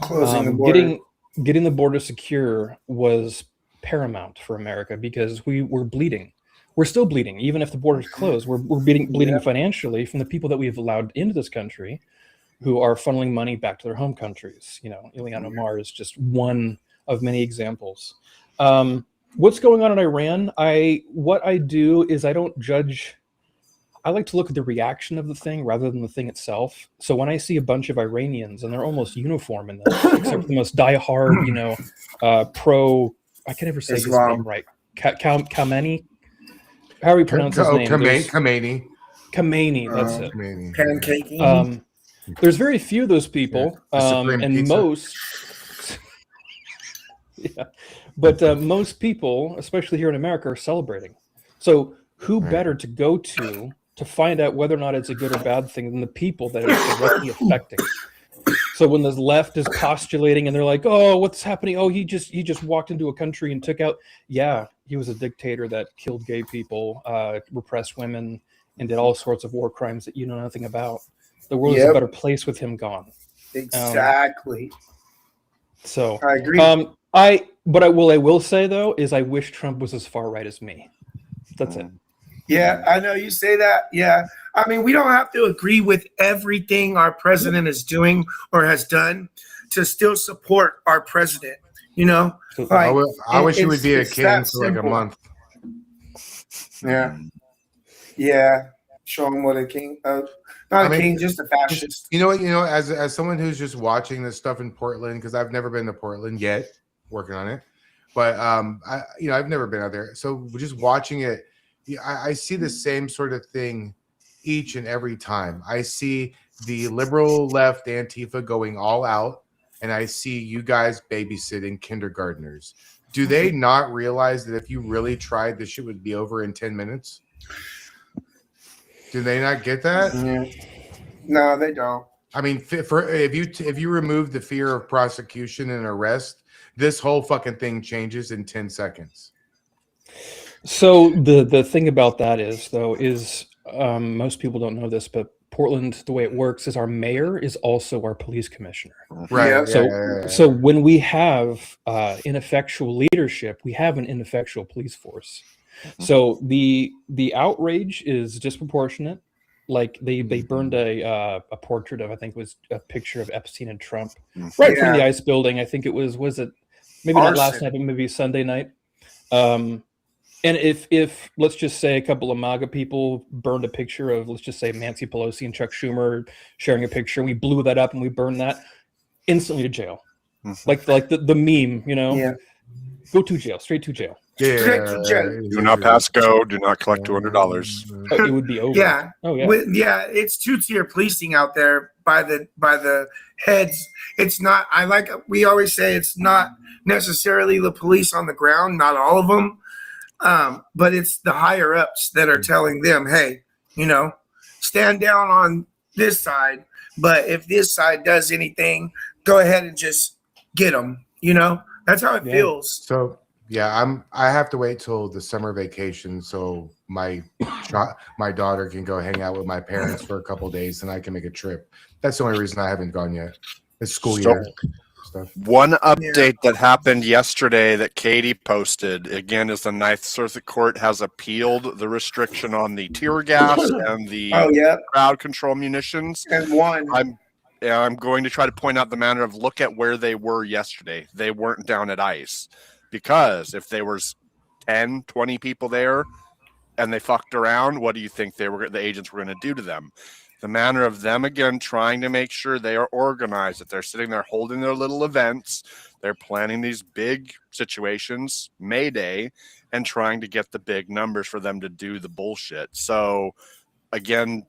Closing the border. Getting the border secure was paramount for America because we were bleeding. We're still bleeding, even if the border's closed. We're bleeding Yeah. financially from the people that we've allowed into this country, who are funneling money back to their home countries. You know, Ilhan Omar is just one of many examples. What's going on in Iran? What I do is I don't judge. I like to look at the reaction of the thing rather than the thing itself. So when I see a bunch of Iranians and they're almost uniform in this, except for the most diehard, pro. I can never say his Islam. name right. Khamenei. How do we pronounce his name? Khamenei. Khamenei. That's it. Khamenei. Pancaking. There's very few of those people, and pizza. most. Yeah, but most people, especially here in America, are celebrating. So who better to go to find out whether or not it's a good or bad thing than the people that it's directly affecting? So when the left is postulating and they're like, "Oh, what's happening? Oh, he just walked into a country and took out." Yeah, he was a dictator that killed gay people, repressed women, and did all sorts of war crimes that you know nothing about. The world is a better place with him gone. Exactly. So I agree. I will say though is I wish Trump was as far right as me. That's it. Yeah, I know you say that. Yeah. I mean, we don't have to agree with everything our president is doing or has done to still support our president. You know, I wish he would be a king for like a month. Yeah. Yeah. Show him what a king. Not a king, just a fascist. You know what? You know, as someone who's just watching this stuff in Portland, because I've never been to Portland yet, working on it, but I've never been out there. So just watching it, I see the same sort of thing each and every time. I see the liberal left Antifa going all out, and I see you guys babysitting kindergartners. Do they not realize that if you really tried, this shit would be over in 10 minutes? Do they not get that? No, they don't. I mean, if you remove the fear of prosecution and arrest, this whole fucking thing changes in 10 seconds. So the thing about that is most people don't know this, but Portland, the way it works is our mayor is also our police commissioner. Right. Yeah. So when we have ineffectual leadership, we have an ineffectual police force. So the outrage is disproportionate. Like they burned a portrait of, I think it was a picture of Epstein and Trump right from the ICE building. I think it was it maybe not last night, but maybe Sunday night. And if let's just say a couple of MAGA people burned a picture of, let's just say, Nancy Pelosi and Chuck Schumer sharing a picture, we blew that up and we burned that, instantly to jail. Like the meme, you know? Yeah. Go to jail, straight to jail. Do not pass go. Do not collect $200. It would be over. Yeah. Oh yeah. It's two-tier policing out there by the heads. It's not. We always say it's not necessarily the police on the ground. Not all of them, but it's the higher ups that are telling them, hey, stand down on this side. But if this side does anything, go ahead and just get them. That's how it feels. So. Yeah, I have to wait till the summer vacation so my daughter can go hang out with my parents for a couple of days and I can make a trip. That's the only reason I haven't gone yet. It's school year stuff. One update that happened yesterday that Katie posted, again, is the Ninth Circuit Court has appealed the restriction on the tear gas and the crowd control munitions. And one. I'm going to try to point out the manner of look at where they were yesterday. They weren't down at ICE. Because if there was 10, 20 people there and they fucked around, what do you think the agents were going to do to them? The manner of them, again, trying to make sure they are organized, that they're sitting there holding their little events, they're planning these big situations, Mayday, and trying to get the big numbers for them to do the bullshit. So, again,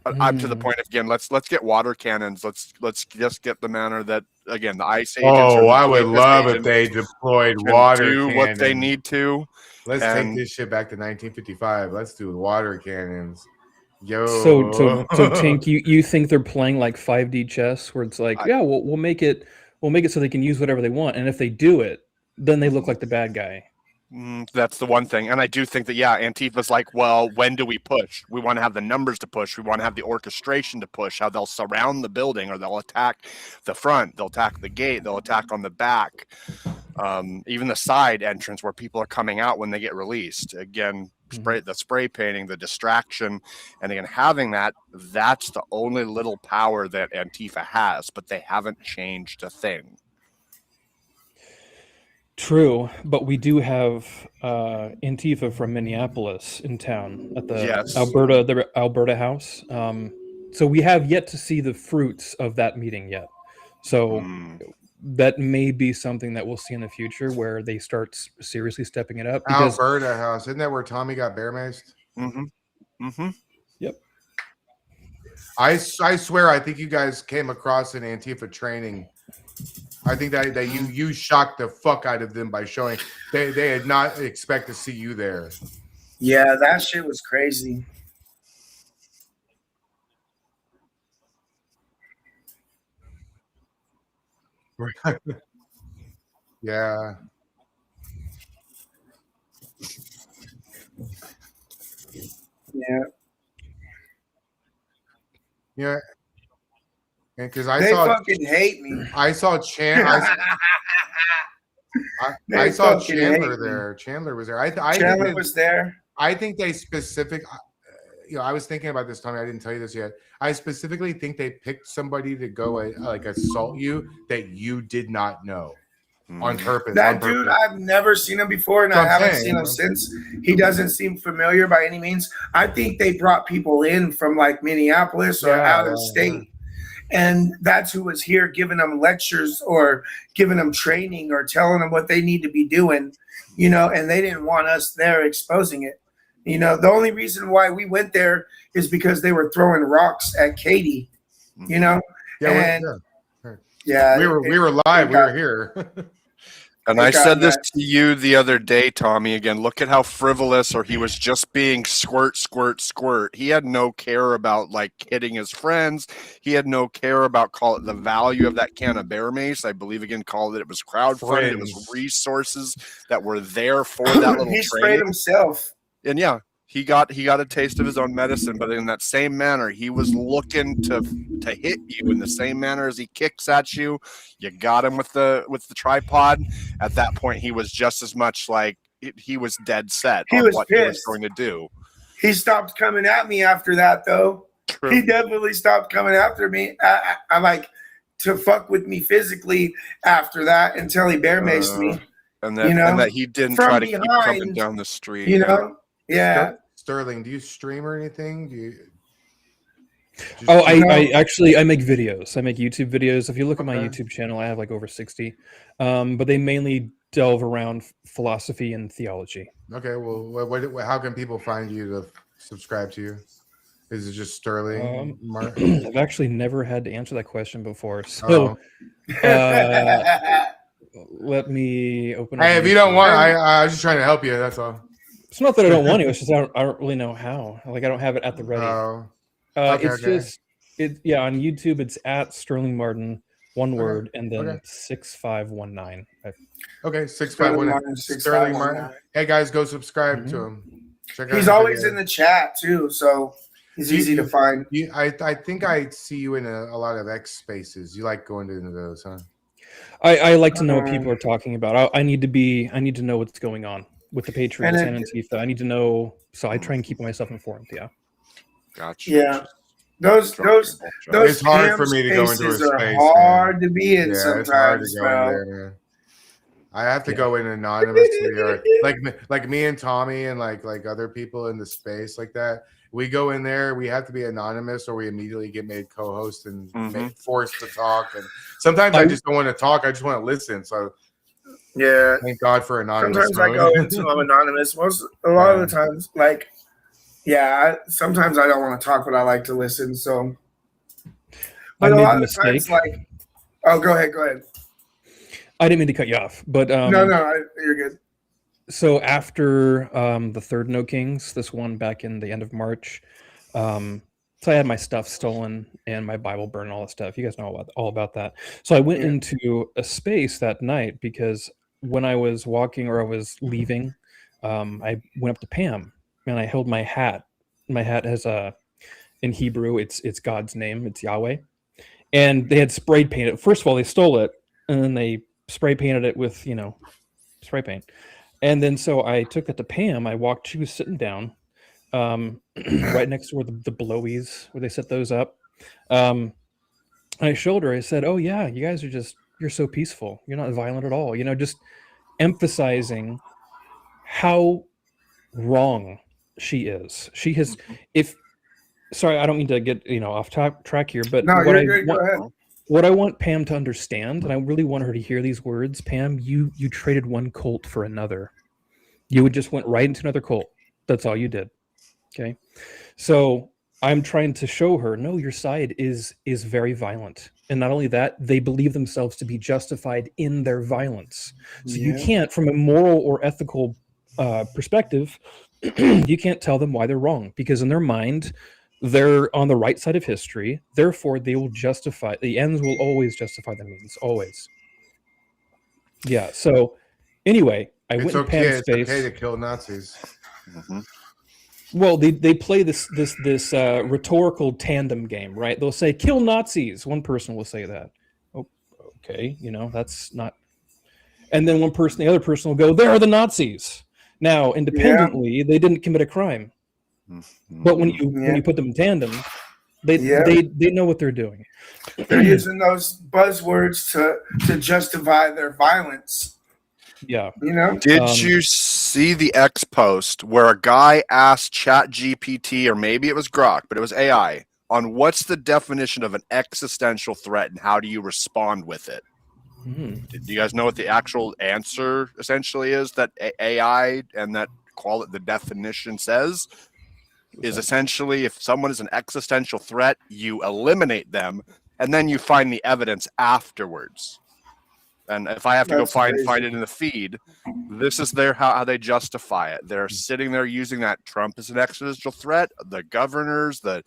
I'm to the point of, again, let's get water cannons. Let's just get the manner that, again, the ICE agents. I would love if they deployed water cannons. What they need to. Let's take this shit back to 1955. Let's do water cannons. Yo. So Tink, you think they're playing like 5D chess, where it's like, we'll make it so they can use whatever they want, and if they do it, then they look like the bad guy. That's the one thing. And I do think that, yeah, Antifa's like, well, when do we push? We want to have the numbers to push. We want to have the orchestration to push, how they'll surround the building or they'll attack the front, they'll attack the gate, they'll attack on the back, even the side entrance where people are coming out when they get released. Again, the spray painting, the distraction, and again, having that's the only little power that Antifa has, but they haven't changed a thing. True, but we do have Antifa from Minneapolis in town at the Yes. Alberta House. So we have yet to see the fruits of that meeting yet. So that may be something that we'll see in the future where they start seriously stepping it up. Because, Alberta House, isn't that where Tommy got bear maced? Yep. I swear, I think you guys came across an Antifa training. I think that you shocked the fuck out of them by showing they did not expect to see you there. Yeah, that shit was crazy. Yeah. Yeah. Yeah. And because They fucking hate me. I saw Chandler. They I saw fucking Chandler hate me. there. Chandler was there. Chandler was there. I think they I was thinking about this, Tommy. I didn't tell you this yet. I specifically think they picked somebody to go like assault you that you did not know on purpose. That dude, I've never seen him before, and I haven't seen him since. He doesn't seem familiar by any means. I think they brought people in from like Minneapolis or out of state. And that's who was here giving them lectures or giving them training or telling them what they need to be doing, and they didn't want us there exposing it. The only reason why we went there is because they were throwing rocks at Katie, Yeah, yeah, we were live. We were here. And I said this to you the other day, Tommy. Again, look at how frivolous, or he was just being squirt, squirt, squirt. He had no care about like hitting his friends. He had no care about the value of that can of bear mace. I believe it was crowdfunded. It was resources that were there for that little he sprayed himself. And yeah, he got a taste of his own medicine, but in that same manner, he was looking to hit you in the same manner as he kicks at you. You got him with the tripod. At that point, he was just as much like he was dead set on what he was going to do. He stopped coming at me after that, though. True. He definitely stopped coming after me. I like to fuck with me physically after that until he bear maced me. And that he didn't try to keep coming down the street. Yeah. Sterling, do you stream or anything? I make videos. I make YouTube videos. If you look at my YouTube channel, I have like over 60. But they mainly delve around philosophy and theology. Okay, well, how can people find you to subscribe to you? Is it just Sterling? I've actually never had to answer that question before. So let me open. Hey, if you don't want, I was just trying to help you. That's all. It's not that I don't want to. It's just I don't really know how. Like I don't have it at the ready. On YouTube it's at Sterling Martin, one word, and then 6519. Okay, 6519. Sterling Martin. Hey guys, go subscribe to him. He's always in the chat too, so he's easy to find. I think I see you in a lot of X spaces. You like going into those, huh? I like to know what people are talking about. I need to know what's going on with the Patriots and Antifa. I need to know, so I try and keep myself informed. Yeah. Gotcha. Yeah. Those it's hard for me to go into a space. Are hard to be in sometimes, it's hard to go in there, man. I have to go in anonymously, or like me and Tommy and like other people in the space like that. We go in there, we have to be anonymous, or we immediately get made co-host and forced to talk. And sometimes I just don't want to talk; I just want to listen. So. Yeah. Thank God for anonymous. Sometimes I go into anonymous. A lot of the times, sometimes I don't want to talk, but I like to listen. So, but a lot of the times, go ahead. I didn't mean to cut you off, but no, you're good. So after the third No Kings, this one back in the end of March, so I had my stuff stolen and my Bible burned and all that stuff. You guys know all about that. So I went into a space that night because when I was walking or I was leaving, I went up to Pam and I held my hat. My hat has in Hebrew, it's God's name, it's Yahweh. And they had spray painted. First of all, they stole it and then they spray painted it with, spray paint. And then so I took it to Pam. I walked, she was sitting down right next to where the blowies, where they set those up. I showed her, I said, oh yeah, you guys are you're so peaceful. You're not violent at all. Just emphasizing how wrong she is. She has, sorry, I don't mean to get, off track here, but No, you're good. Go ahead. What I want Pam to understand, and I really want her to hear these words, Pam, you traded one cult for another. You just went right into another cult. That's all you did. Okay. So I'm trying to show her, no, your side is very violent. And not only that, they believe themselves to be justified in their violence. So you can't, from a moral or ethical perspective, you can't tell them why they're wrong, because in their mind, they're on the right side of history. Therefore, they will justify, the ends will always justify the means, always. Yeah. So anyway, I went in Pam's space. It's okay to kill Nazis. Mhm. Well, they play this rhetorical tandem game, right? They'll say, kill Nazis. One person will say that. Oh, okay. That's not. And then the other person will go, there are the Nazis. Now, independently, they didn't commit a crime. But when you put them in tandem, they know what they're doing. They're using those buzzwords to justify their violence. Yeah. Did you see the X post where a guy asked ChatGPT, or maybe it was Grok, but it was AI, on what's the definition of an existential threat and how do you respond with it? Do you guys know what the actual answer essentially is that AI and that the definition says? Is essentially, if someone is an existential threat, you eliminate them and then you find the evidence afterwards. And if I have to go find it in the feed, this is how they justify it. They're sitting there using that Trump is an existential threat, the governors, the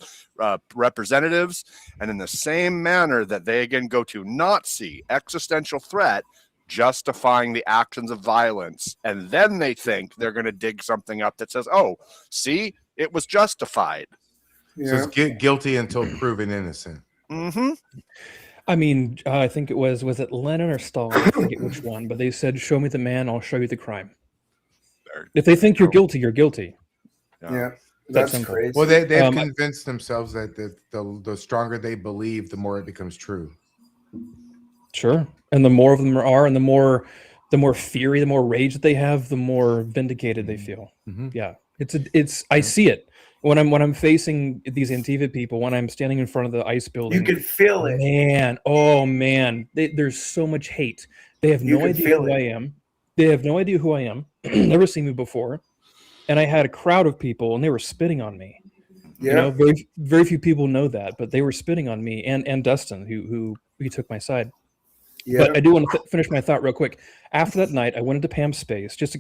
representatives, and in the same manner that they again go to Nazi, existential threat, justifying the actions of violence. And then they think they're going to dig something up that says, oh, see, it was justified. So it's guilty until proven innocent. Mm-hmm. I mean, I think it was it Lenin or Stalin? I forget which one, but they said, show me the man, I'll show you the crime. If they think you're guilty, you're guilty. Yeah, that's crazy. Well, they've convinced themselves that the stronger they believe, the more it becomes true. Sure. And the more of them there are, and the more fury, the more rage that they have, the more vindicated they feel. Mm-hmm. Yeah. I see it when I'm facing these Antifa people, when I'm standing in front of the ICE building. You can feel it. Man, there's so much hate. They have no idea who I am. They have no idea who I am. Never seen me before. And I had a crowd of people and they were spitting on me. Yeah. Very, very few people know that, but they were spitting on me and Dustin, who took my side. Yeah. But I do want to finish my thought real quick. After that night, I went into Pam's space just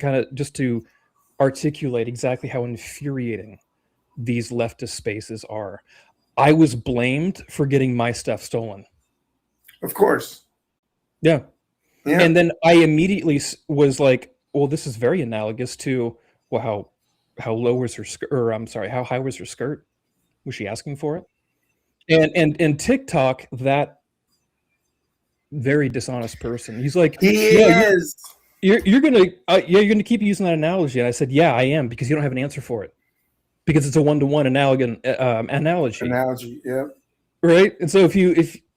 to articulate exactly how infuriating these leftist spaces are. I was blamed for getting my stuff stolen. Of course. Yeah. And then I immediately was like, well, this is very analogous to, well, how low was her skirt, or I'm sorry, how high was her skirt? Was she asking for it? And TikTok, that very dishonest person, he's like, You're gonna keep using that analogy, and I said, yeah, I am, because you don't have an answer for it, because it's a one-to-one analogy. Yeah. Right. And so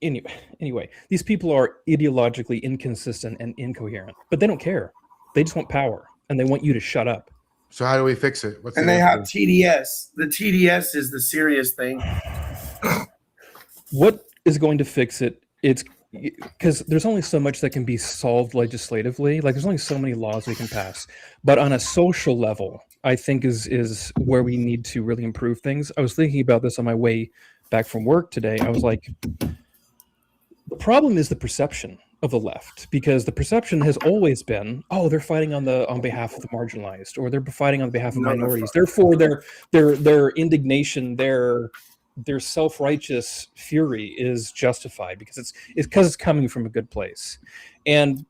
anyway, these people are ideologically inconsistent and incoherent, but they don't care. They just want power, and they want you to shut up. So how do we fix it? They have TDS. The TDS is the serious thing. What is going to fix it? It's because there's only so much that can be solved legislatively. Like, there's only so many laws we can pass. But on a social level, I think is where we need to really improve things. I was thinking about this on my way back from work today. I was like, the problem is the perception of the left, because the perception has always been, oh, they're fighting on behalf of the marginalized, or they're fifighting on behalf of minorities. Therefore, their indignation, their self-righteous fury is justified because it's coming from a good place. And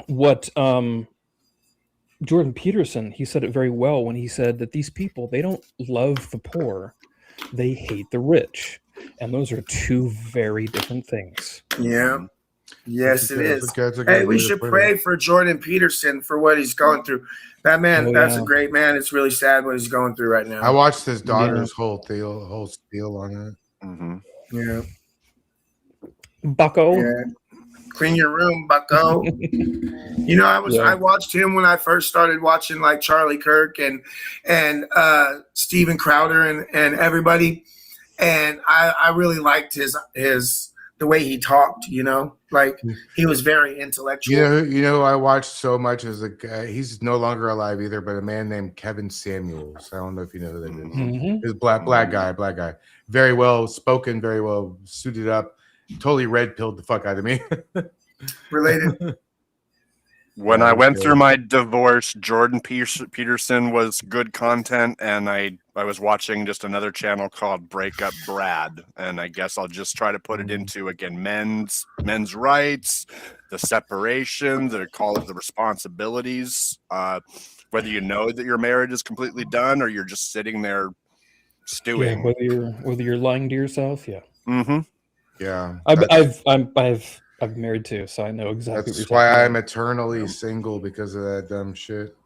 what Jordan Peterson, he said it very well when he said that these people, they don't love the poor, they hate the rich. And those are two very different things. Yeah. Yes, it is. That's a Hey, good we way to should put it. pray for Jordan Peterson for what he's going through. That man, Oh, that's a yeah. great man. It's really sad what he's going through right now. I watched his daughter's whole spiel on it. Mm-hmm. Yeah. Bucko. Yeah. Clean your room, Bucko. You know, I watched him when I first started watching like Charlie Kirk and Steven Crowder and everybody, and I really liked his the way he talked. You know, like he was very intellectual. You know, I watched so much as a guy. He's no longer alive either, but a man named Kevin Samuels. I don't know if you know who that is. Mhm. He's black guy, very well spoken, very well suited up. Totally red pilled the fuck out of me. Related. When I went through my divorce, Jordan Peterson was good content, and I was watching just another channel called Breakup Brad, and I guess I'll just try to put it into again men's rights, the separation, the responsibilities, whether you know that your marriage is completely done or you're just sitting there stewing. Yeah, whether you're lying to yourself, yeah. Mm-hmm. Yeah, I've married too, so I know exactly. that's what you're why talking I'm about. eternally single, because of that dumb shit.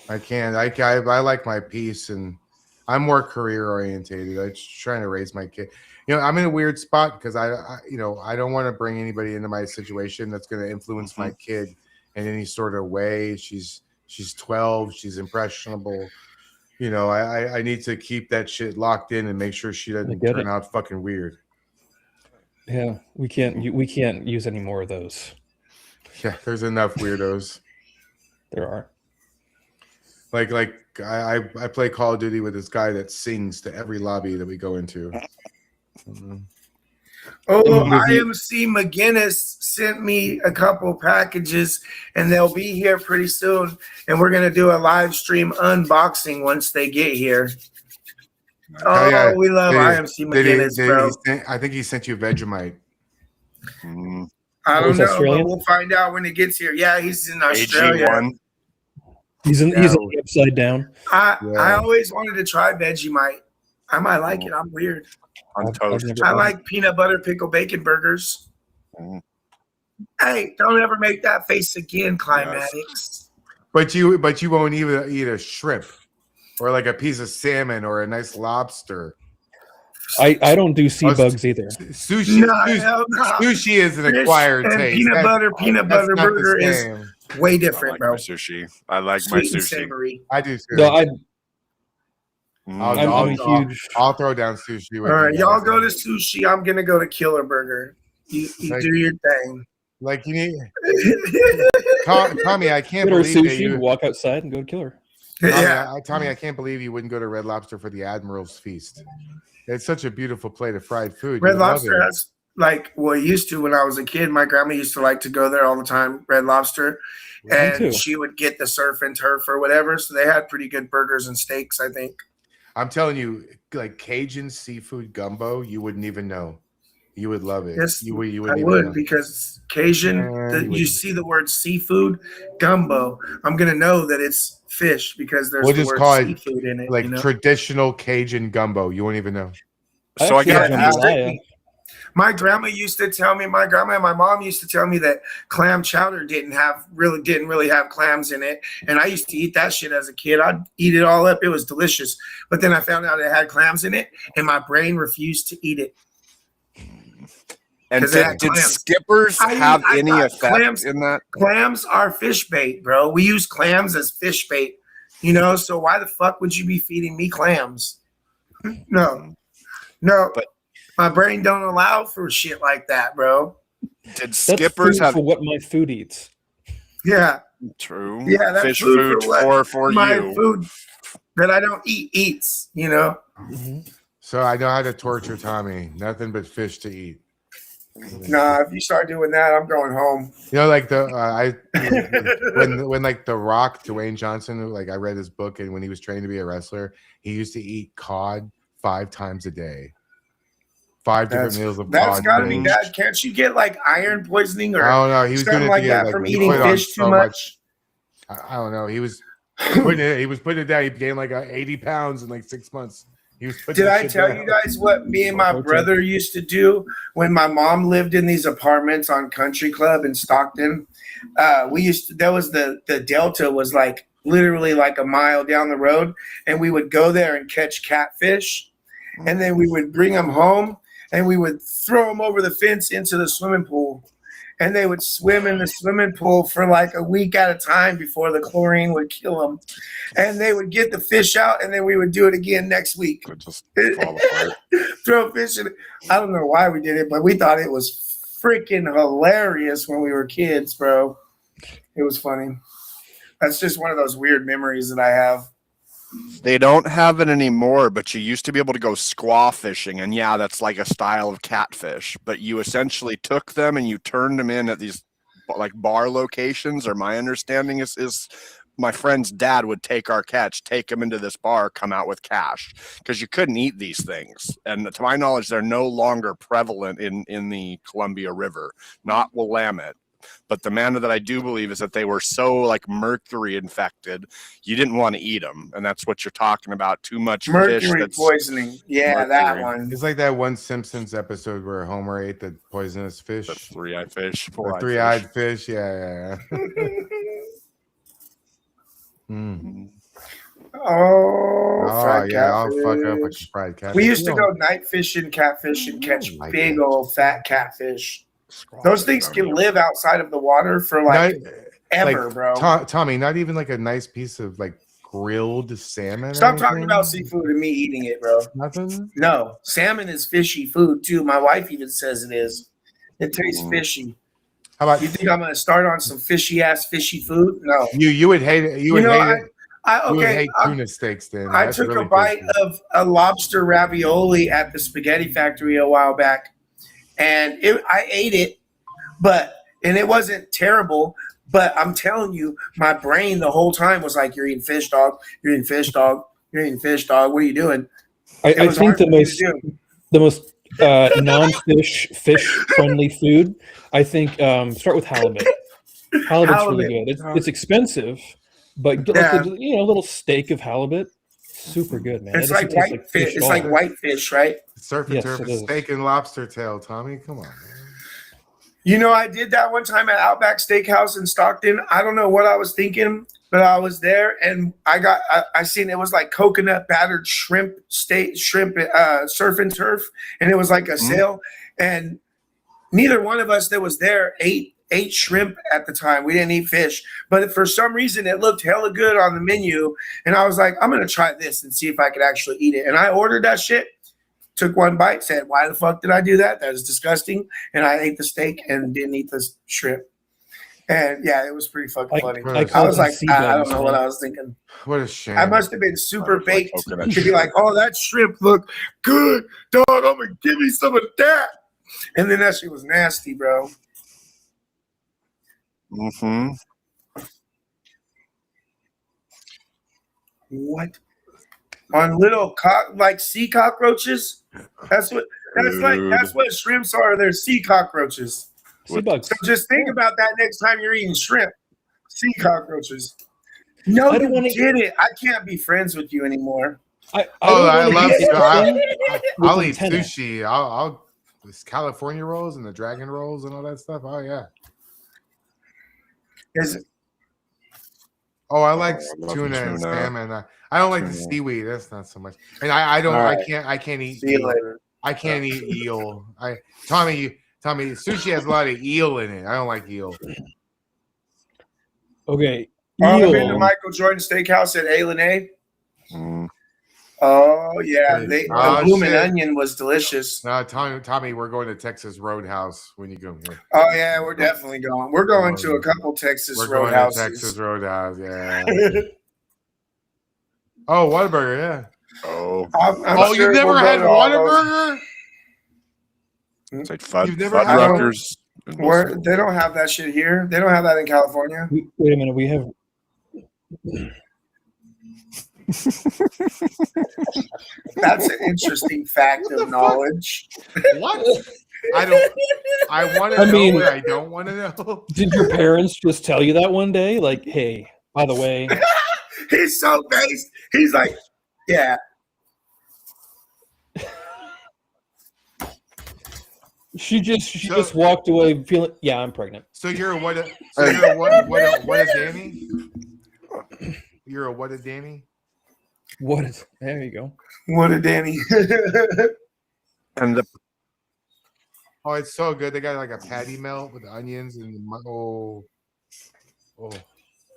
I can't. I like my peace, and I'm more career orientated. I'm just trying to raise my kid. You know, I'm in a weird spot because I don't want to bring anybody into my situation that's going to influence my kid in any sort of way. She's 12. She's impressionable. You know, I need to keep that shit locked in and make sure she doesn't turn out fucking weird. Yeah, we can't use any more of those. Yeah, there's enough weirdos. There are. Like I play Call of Duty with this guy that sings to every lobby that we go into. Oh, IMC McGinnis sent me a couple packages, and they'll be here pretty soon. And we're gonna do a live stream unboxing once they get here. Oh, yeah. we love IMC McGinnis, bro. I think he sent you Vegemite. I don't He's know, Australian? but we'll find out when it gets here. Yeah, he's in Australia. AG1. He's in the upside down. I always wanted to try Vegemite. I might like it. I'm weird. On toast. I like peanut butter pickle bacon burgers. Hey, don't ever make that face again, Climatics. But you won't even eat a shrimp or like a piece of salmon or a nice lobster. I don't do sea bugs either. Sushi, hell no. sushi is an Fish acquired and taste. peanut butter that's not the burger is same. way I different, like bro. my sushi. I like Sweet my and sushi. savory. I do too. No, I'll I'm a huge. I'll throw down sushi. All right, y'all go to sushi. I'm gonna go to Killer Burger. You do your thing. Like you need Tommy. I can't Get our believe that sushi, you. walk outside, and go to Killer. Tommy, I can't believe you wouldn't go to Red Lobster for the Admiral's Feast. It's such a beautiful plate of fried food. Red You love Lobster it. has it used to when I was a kid. My grandma used to like to go there all the time. Red Lobster, too. and she would get the surf and turf or whatever. So they had pretty good burgers and steaks, I think. I'm telling you, like Cajun seafood gumbo, you wouldn't even know. You would love it. Yes, you wouldn't I even would know. because Cajun. You You wouldn't. see the word seafood gumbo. I'm gonna know that it's fish because there's We'll the just word call it, seafood in it. like you know? traditional Cajun gumbo. You won't even know. So I actually got have asked. jambalaya. My grandma used to tell me, my grandma and my mom used to tell me that clam chowder didn't really have clams in it. And I used to eat that shit as a kid. I'd eat it all up. It was delicious. But then I found out it had clams in it and my brain refused to eat it. And 'Cause it had did clams. Skippers I have thought any effect clams- in that? Clams are fish bait, bro. We use clams as fish bait, you know? So why the fuck would you be feeding me clams? No, But- my brain don't allow for shit like that, bro. Did That's Skippers food have for what my food eats. Yeah. true? Yeah, that's Fish food food for what for my you. food that I don't eats, you know? So I know how to torture Tommy. Nothing but fish to eat. Nah, if you start doing that, I'm going home. You know, like when like The Rock, Dwayne Johnson, like I read his book, and when he was training to be a wrestler, he used to eat cod 5 times a day. 5 different meals of That's cod. gotta be daily. bad. Can't you get like iron poisoning or I don't know. He was something doing it like to get, that from he eating put on fish too so much? I don't know. He was putting it down. He gained like 80 pounds in like 6 months. He was putting Did that I shit tell down. you guys what me and my Okay. brother used to do when my mom lived in these apartments on Country Club in Stockton? There was the Delta was like literally like a mile down the road, and we would go there and catch catfish, and then we would bring them home, and we would throw them over the fence into the swimming pool, and they would swim in the swimming pool for like a week at a time before the chlorine would kill them, and they would get the fish out, and then we would do it again next week. Could just fall apart. Throw fish in it. I don't know why we did it, but we thought it was freaking hilarious when we were kids, bro. It was funny. That's just one of those weird memories that I have. They don't have it anymore, but you used to be able to go squaw fishing, and yeah, that's like a style of catfish. But you essentially took them and you turned them in at these like bar locations. Or my understanding is my friend's dad would take our catch, take them into this bar, come out with cash because you couldn't eat these things. And to my knowledge, they're no longer prevalent in the Columbia River, not Willamette. But the manner that I do believe is that they were so like mercury infected, you didn't want to eat them, and that's what you're talking about. Too much fish. Mercury That's poisoning. Yeah, that mercury. one. It's like that one Simpsons episode where Homer ate the poisonous fish. the three-eyed fish, The four-eyed three-eyed fish. fish. Yeah. Mm. Oh, Oh fried yeah, I'll fuck up a catfish. fried catfish. We used to You go don't- night fishing catfish and catch I like big that. old fat catfish. Squaw Those fish things down can here. live outside of the water for like Not- ever, like, bro. Tommy, not even like a nice piece of like grilled salmon. or Stop talking anything? about seafood and me eating it, bro. Nothing. No, salmon is fishy food too. My wife even says it is. It tastes fishy. How about You think I'm gonna start on some fishy ass fishy food? No. you? You would hate it. You would know, hate it. You would okay. hate tuna steaks then. I That's took really a bite fishy. of a lobster ravioli at the spaghetti factory a while back, and I ate it, and it wasn't terrible. But I'm telling you, my brain the whole time was like, "You're eating fish, dog. You're eating fish, dog. You're eating fish, dog. What are you doing?" It I was think hard the for me to most do. the most non-fish fish friendly food. I think start with halibut. Halibut's really Halibut. good. It's expensive, but get like a little steak of halibut. Super good, man. It's It like doesn't taste white fish. at It's all. like white fish, right? Surf and Yes, turf it is is. steak and lobster tail. Tommy, come on, man. You know, I did that one time at Outback Steakhouse in Stockton. I don't know what I was thinking, but I was there and I seen it was like coconut battered shrimp surf and turf, and it was like a sale. And neither one of us that was there ate shrimp at the time. We didn't eat fish, but for some reason it looked hella good on the menu, and I was like, I'm gonna try this and see if I could actually eat it. And I ordered that shit. Took one bite, said, "Why the fuck did I do that? That is disgusting." And I ate the steak and didn't eat the shrimp. And yeah, it was pretty fucking funny. I I call was them like, sea I don't bugs, know man. what I was thinking. What a shame. I must have been super Like baked coconut to be shrimp. like, "Oh, that shrimp look good, dog. I'm gonna give me some of that." And then that shit was nasty, bro. Mm-hmm. What? On little like sea cockroaches? That's what shrimps are. They're sea cockroaches. Sea bugs. So just think about that next time you're eating shrimp. Sea cockroaches. No, I don't you wanna did it. I can't be friends with you anymore. I I don't wanna love eat anything I'll with eat antenna. sushi. I'll this California rolls and the dragon rolls and all that stuff. Oh yeah. Is Oh, I like I love tuna and tuna. salmon. I don't like the Tuna. seaweed. That's not so much. And I don't. All right. I can't eat. see you eel. later. I can't eat eel. Tommy, sushi has a lot of eel in it. I don't like eel. Okay. Oh, I've been to Eel. Michael Jordan Steakhouse at A. Mm. Oh yeah, Oh, the bloomin' shit. onion was delicious. No, Tommy, we're going to Texas Roadhouse when you go here. Oh yeah, we're definitely going. We're going to a couple Texas We're going to roadhouses. Texas Roadhouse. Yeah. Oh, Whataburger. Yeah. Oh, I'm sure You've never we'll go had to all those. Whataburger? it's like Fudd, You've never had Fuddruckers. They don't have that shit here. They don't have that in California. Wait a minute. We have. That's an interesting fact What the of fuck? knowledge. What? I want to I know mean- what I don't want to know. Did your parents just tell you that one day? Like, hey, By the way, He's so based. He's like, yeah. she just walked away feeling. Yeah, I'm pregnant. So you're a what? So you're a what a Danny? You're a what a Danny? What is? There you go. What a Danny. And the Oh, it's so good. They got like a patty melt with onions and oh.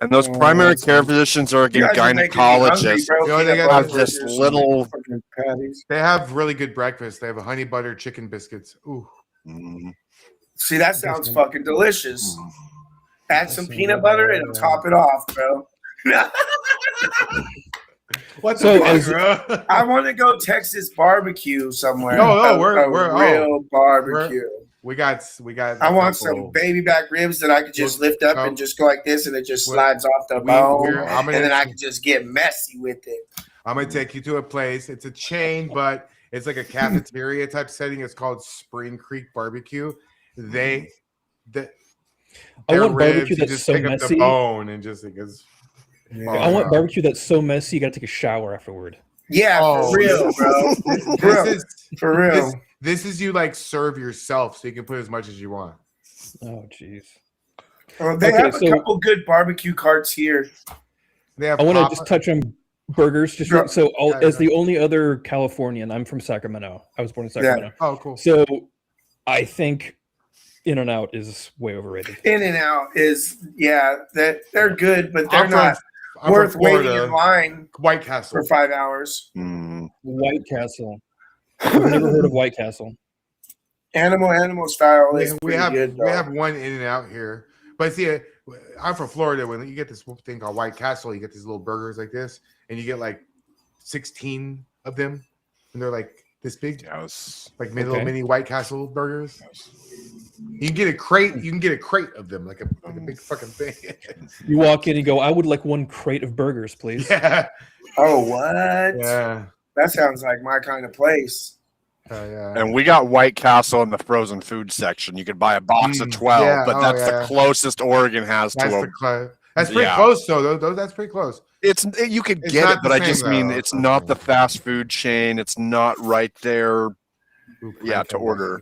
and those primary care physicians or You guys are making me hungry, gynecologists bro. You know, they Peanut got butter this burgers, little- fucking patties. They have really good breakfast. They have a honey butter chicken biscuits. Ooh. Mm, See, that sounds fucking delicious. Add some That's peanut butter and it'll top it off, bro. What So the fuck, as- bro? I want to go Texas barbecue somewhere. No, we're a real barbecue. We got. I want a couple- some baby back ribs that I could just lift up and just go like this, and it just slides off the we- bone, we're- I'm and gonna- then I can just get messy with it. I'm gonna take you to a place. It's a chain, but it's like a cafeteria type setting. It's called Spring Creek Barbecue. I Their want ribs, barbecue you that's just so pick up the messy. bone and just like it's. I want barbecue that's so messy you got to take a shower afterward. Yeah, Oh. for real, bro. This is For real. this is you like serve yourself, so you can put as much as you want. Oh, jeez. Well, they Okay, have so- a couple good barbecue carts here. They have. I want to Papa- just touch on burgers. Just Sure. so Yeah, as yeah. the only other Californian, I'm from Sacramento. I was born in Sacramento. Oh, cool. So I think In-N-Out is way overrated. In and Out is that they're good, but they're I'm not from worth waiting Florida. in line White Castle. for 5 hours. mm. White Castle. I've never heard of White Castle. Animal style We, is we pretty have good. we though. have one in and out here, but see, I'm from Florida. When you get this thing called White Castle, you get these little burgers like this, and you get like 16 of them, and they're like this big, Yes. like Okay. little mini White Castle burgers. You can get a crate. You can get a crate of them, like a big fucking thing. You walk in and go, I would like one crate of burgers, please. yeah, Oh, what? yeah, That sounds like my kind of place. yeah. And we got White Castle in the frozen food section. You could buy a box of 12, yeah, but oh, that's yeah. the closest Oregon has to That's a. that's pretty Yeah. close, though. That's pretty close. You could It's get not it, but the I same, just mean though. it's not the fast food chain. It's not right there. Ooh, Yeah, to order.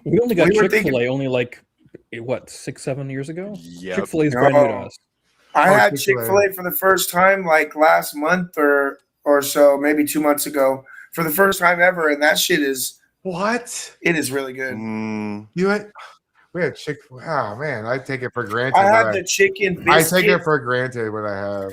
We only got We were Chick-fil-A thinking- only like, what, 6-7 years ago? Yeah. Chick-fil-A is brand new to Oh. us. I Oh, had Chick-fil-A. Chick-fil-A for the first time like last month or so, maybe 2 months ago, for the first time ever, and that shit is What? really good. Mm, You had we had Chick-fil-A. Oh man, I take it for granted. I what had the chicken I take it biscuit, for granted what I have.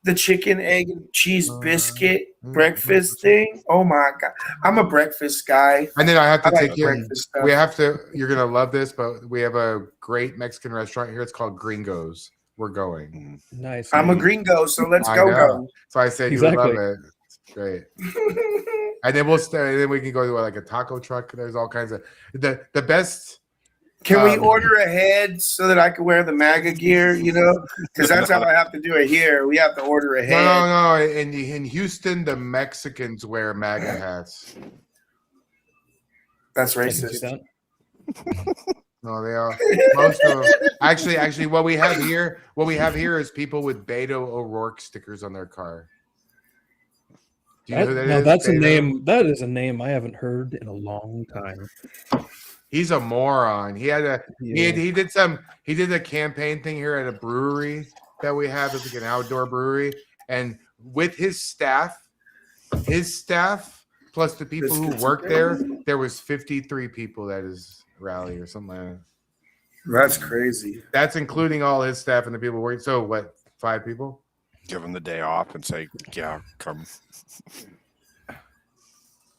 the chicken, egg, and cheese biscuit mm, breakfast thing. Oh my god, I'm a breakfast guy. And then I have I to like take you. breakfast stuff. We have to. You're gonna love this, but we have a great Mexican restaurant here. It's called Gringos. We're going. Nice. I'm a gringo, so let's I go know. So I said you would Exactly. love it. It's great. And then we'll stay. And then we can go to like a taco truck. There's all kinds of the best. Can we Um, order ahead so that I can wear the MAGA gear? You know, because that's how I have to do it here. We have to order ahead. No. In Houston, the Mexicans wear MAGA hats. That's I can see racist. that. No, they are most of them. Actually, what we have here is people with Beto O'Rourke stickers on their car. Do you know who that Now is? that's a Beto? name. That is a name I haven't heard in a long time. He's a moron. He did a campaign thing here at a brewery that we have. It's like an outdoor brewery, and with his staff plus the people who work there was 53 people at his rally or something like that. That's crazy. That's including all his staff and the people working. So what? 5 people? give them the day off and say, yeah, come.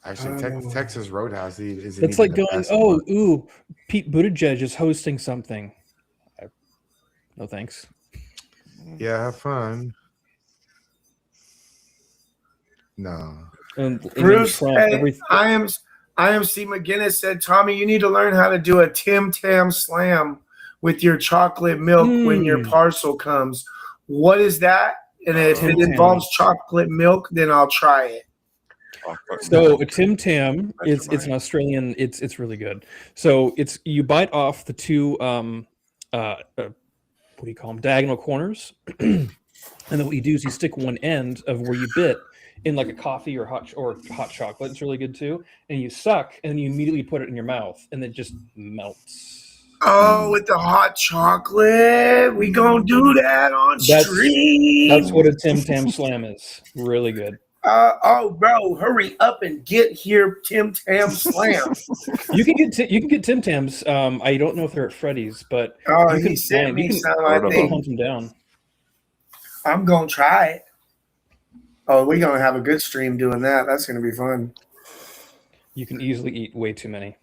Actually, Texas Roadhouse is. It's like going, oh, ooh, Pete Buttigieg is hosting something. No thanks. Yeah, have fun. No. And Bruce, Trump, hey, everything. IMC McGinnis said, Tommy, you need to learn how to do a Tim Tam Slam with your chocolate milk when your parcel comes. What is that? And if Tim it Tam. involves chocolate milk, then I'll try it. So a Tim Tam, That's it's an Australian. It's really good. So it's you bite off the two what do you call them, diagonal corners, and And then what you do is you stick one end of where you bit in like a coffee or hot chocolate. It's really good too. And you suck, and you immediately put it in your mouth, and it just melts. Oh, with the hot chocolate, we gonna do that on stream. That's what a Tim Tam Slam is. Really good. Oh, bro, hurry up and get here, Tim Tam Slam. You can get Tim Tams. I don't know if they're at Freddy's, but Oh, you he can sent me some. order I them. think hunt them down. I'm gonna try it. Oh, we're gonna have a good stream doing that. That's gonna be fun. You can easily eat way too many.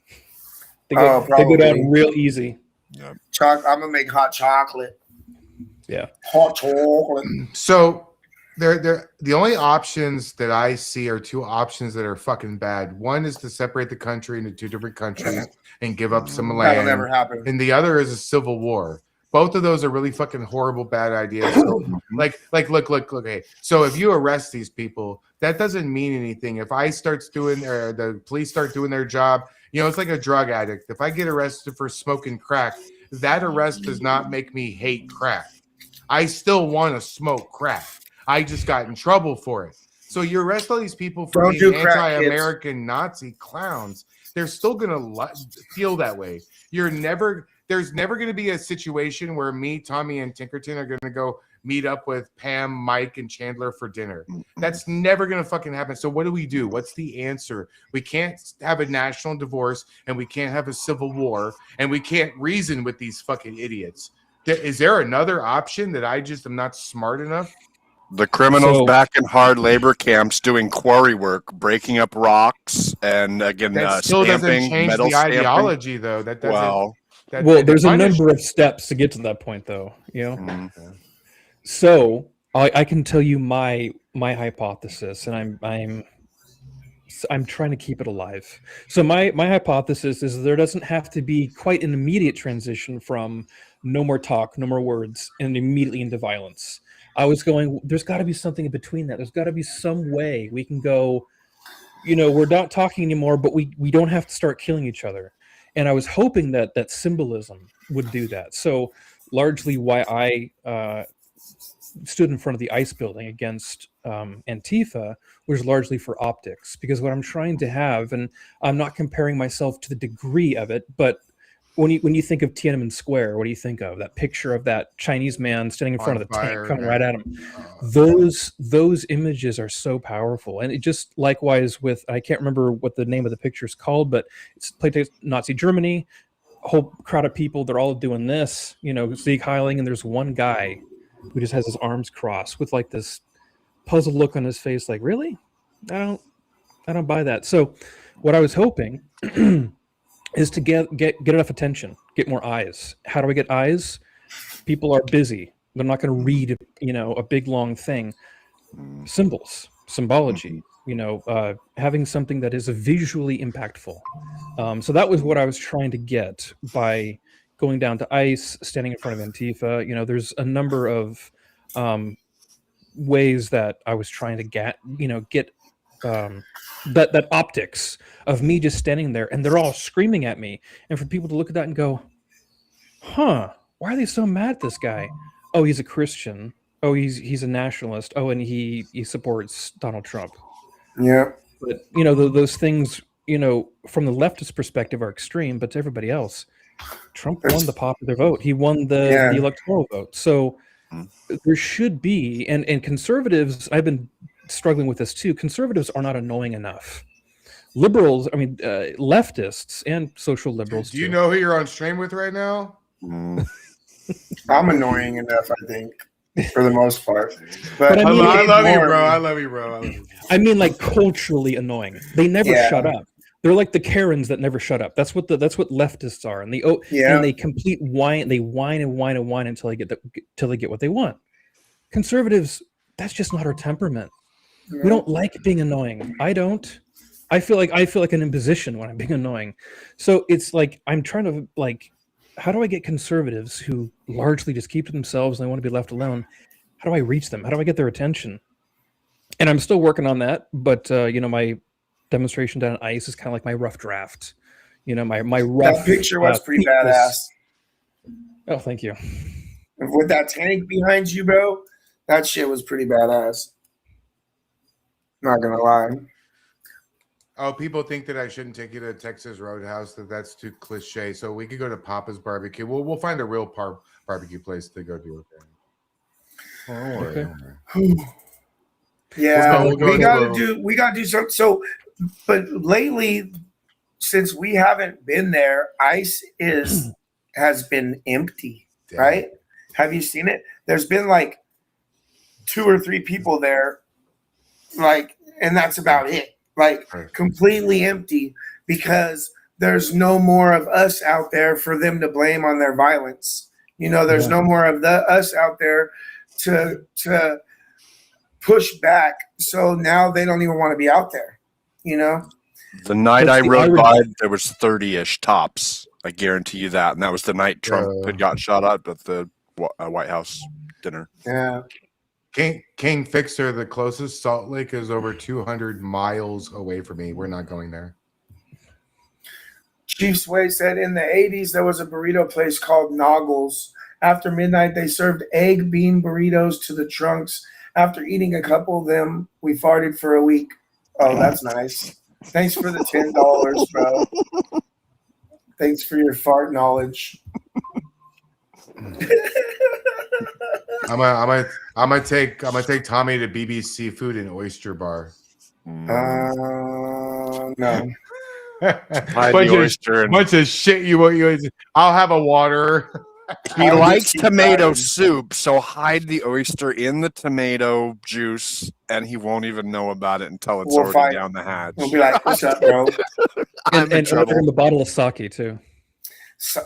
They Oh, go probably. down real easy. I'm gonna make hot chocolate. Yeah. Hot chocolate. So the only options that I see are two options that are fucking bad. One is to separate the country into two different countries and give up some That'll land. never happen. And the other is a civil war. Both of those are really fucking horrible, bad ideas. So, look. Okay, so if you arrest these people, that doesn't mean anything. If I start doing, or the police start doing their job, it's like a drug addict. If I get arrested for smoking crack, that arrest does not make me hate crack. I still want to smoke crack. I just got in trouble for it. So you arrest all these people for Don't do being crack, anti-American Nazi clowns. They're still gonna feel that way. There's never going to be a situation where me, Tommy, and Tinkerton are going to go meet up with Pam, Mike, and Chandler for dinner. That's never going to fucking happen. So what do we do? What's the answer? We can't have a national divorce, and we can't have a civil war, and we can't reason with these fucking idiots. Is there another option that I just am not smart enough? The criminals So- back in hard labor camps doing quarry work, breaking up rocks, and again, That still doesn't stamping, change metal the stamping. ideology, though. That doesn't. Well, There's a punish- number of steps to get to that point, though. mm, So I can tell you my hypothesis, and I'm trying to keep it alive. So my hypothesis is there doesn't have to be quite an immediate transition from no more talk, no more words, and immediately into violence. I was going, there's got to be something in between that. There's got to be some way we can go, we're not talking anymore, but we don't have to start killing each other. And I was hoping that symbolism would do that. So largely why I stood in front of the ICE building against Antifa was largely for optics, because what I'm trying to have, and I'm not comparing myself to the degree of it, but when you think of Tiananmen Square, what do you think of? That picture of that Chinese man standing in front of the tank coming right at him. Those images are so powerful. And it just likewise with, I can't remember what the name of the picture is called, but it's played Nazi Germany, a whole crowd of people, they're all doing this, Sieg Heiling, and there's one guy who just has his arms crossed with like this puzzled look on his face, like, really? I don't buy that. So what I was hoping is to get enough attention, get more eyes. How do I get eyes? People are busy. They're not going to read, a big long thing. Symbols, symbology, having something that is visually impactful. So that was what I was trying to get by going down to ICE, standing in front of Antifa. There's a number of ways that I was trying to get that optics of me just standing there and they're all screaming at me, and for people to look at that and go, why are they so mad at this guy? Oh, he's a Christian. Oh, he's a nationalist. Oh, and he supports Donald Trump. Yeah. But those things, from the leftist perspective are extreme, but to everybody else, Trump won the popular vote. He won the electoral vote. So there should be, and conservatives, I've been struggling with this too. Conservatives are not annoying enough. Liberals, leftists and social liberals. Do you know who you're on stream with right now? mm. I'm annoying enough, I think, for the most part. But I mean, I love you, more- bro. I love you, bro. I mean, like culturally annoying. They never shut up. They're like the Karens that never shut up. That's what leftists are, and they complete whine. They whine and whine and whine until they get what they want. Conservatives, that's just not our temperament. We don't like being annoying. I don't. I feel like an imposition when I'm being annoying. So it's like I'm trying to how do I get conservatives who largely just keep to themselves and they want to be left alone? How do I reach them? How do I get their attention? And I'm still working on that, but my demonstration down at ICE is kind of like my rough draft. My rough. That picture was pretty peakless- badass. Oh, thank you. With that tank behind you, bro, That shit was pretty badass. Not gonna lie. Oh, people think that I shouldn't take you to Texas Roadhouse. That's too cliche. So we could go to Papa's Barbecue. We'll find a real barbecue place to go do it. Oh, don't worry, Okay. don't worry. Yeah, We'll go we to gotta the- do something. So, but lately, since we haven't been there, ice has been empty, Damn. right? Have you seen it? There's been like 2 or 3 people there, like, and that's about it. Like completely empty because there's no more of us out there for them to blame on their violence. You know, there's no more of us out there to push back. So now they don't even want to be out there. You know, The night That's I the rode irony. by, there was 30-ish tops. I guarantee you that. And that was the night Trump had got shot up at the White House dinner. yeah. King Fixer, the closest Salt Lake is over 200 miles away from me. We're not going there. Chief Sway said in the 80s there was a burrito place called Noggles. After midnight, they served egg bean burritos to the trunks. After eating a couple of them, we farted for a week. Oh, that's nice. Thanks for the $10, bro. Thanks for your fart knowledge. I'm gonna take Tommy to BB Seafood and Oyster Bar. No. Hide bunch, the of, oyster and bunch of shit you want. I'll have a water. he I'll likes just keep tomato driving. soup, so hide the oyster in the tomato juice, and he won't even know about it until it's We'll already find- down the hatch. We'll be like, what's up, bro? I'm in And trouble. order him a bottle of sake too. Sake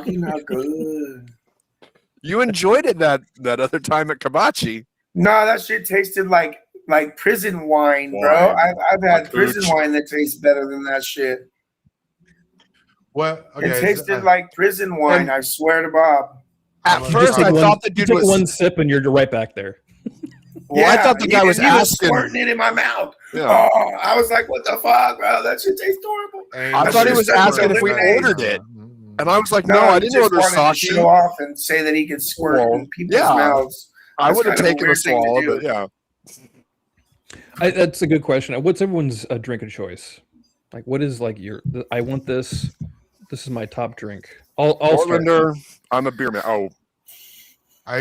not good. You enjoyed it that other time at Kabachi. No, that shit tasted like prison wine, bro. Wine. I've had Like prison hooch. wine that tastes better than that shit. What? Okay, It tasted like prison wine. I swear to Bob. At You first, I thought the you dude take was. one sip and you're right back there. Well, I thought the guy was he asking. squirting it in my mouth. Yeah. Oh, I was like, what the fuck, bro? That shit tastes horrible. I thought he was asking if we lemonade. ordered it. And I was like, no, I he didn't just order wanted to sake. show off and say that he could squirt Well, in people's yeah. mouths. I That's would have kind of a taken a weird thing to swallow, do. but yeah. That's a good question. What's everyone's drink of choice? Like, what is like your? I want this. This is my top drink. I'll start. Portlander, I'm a beer man. Oh, I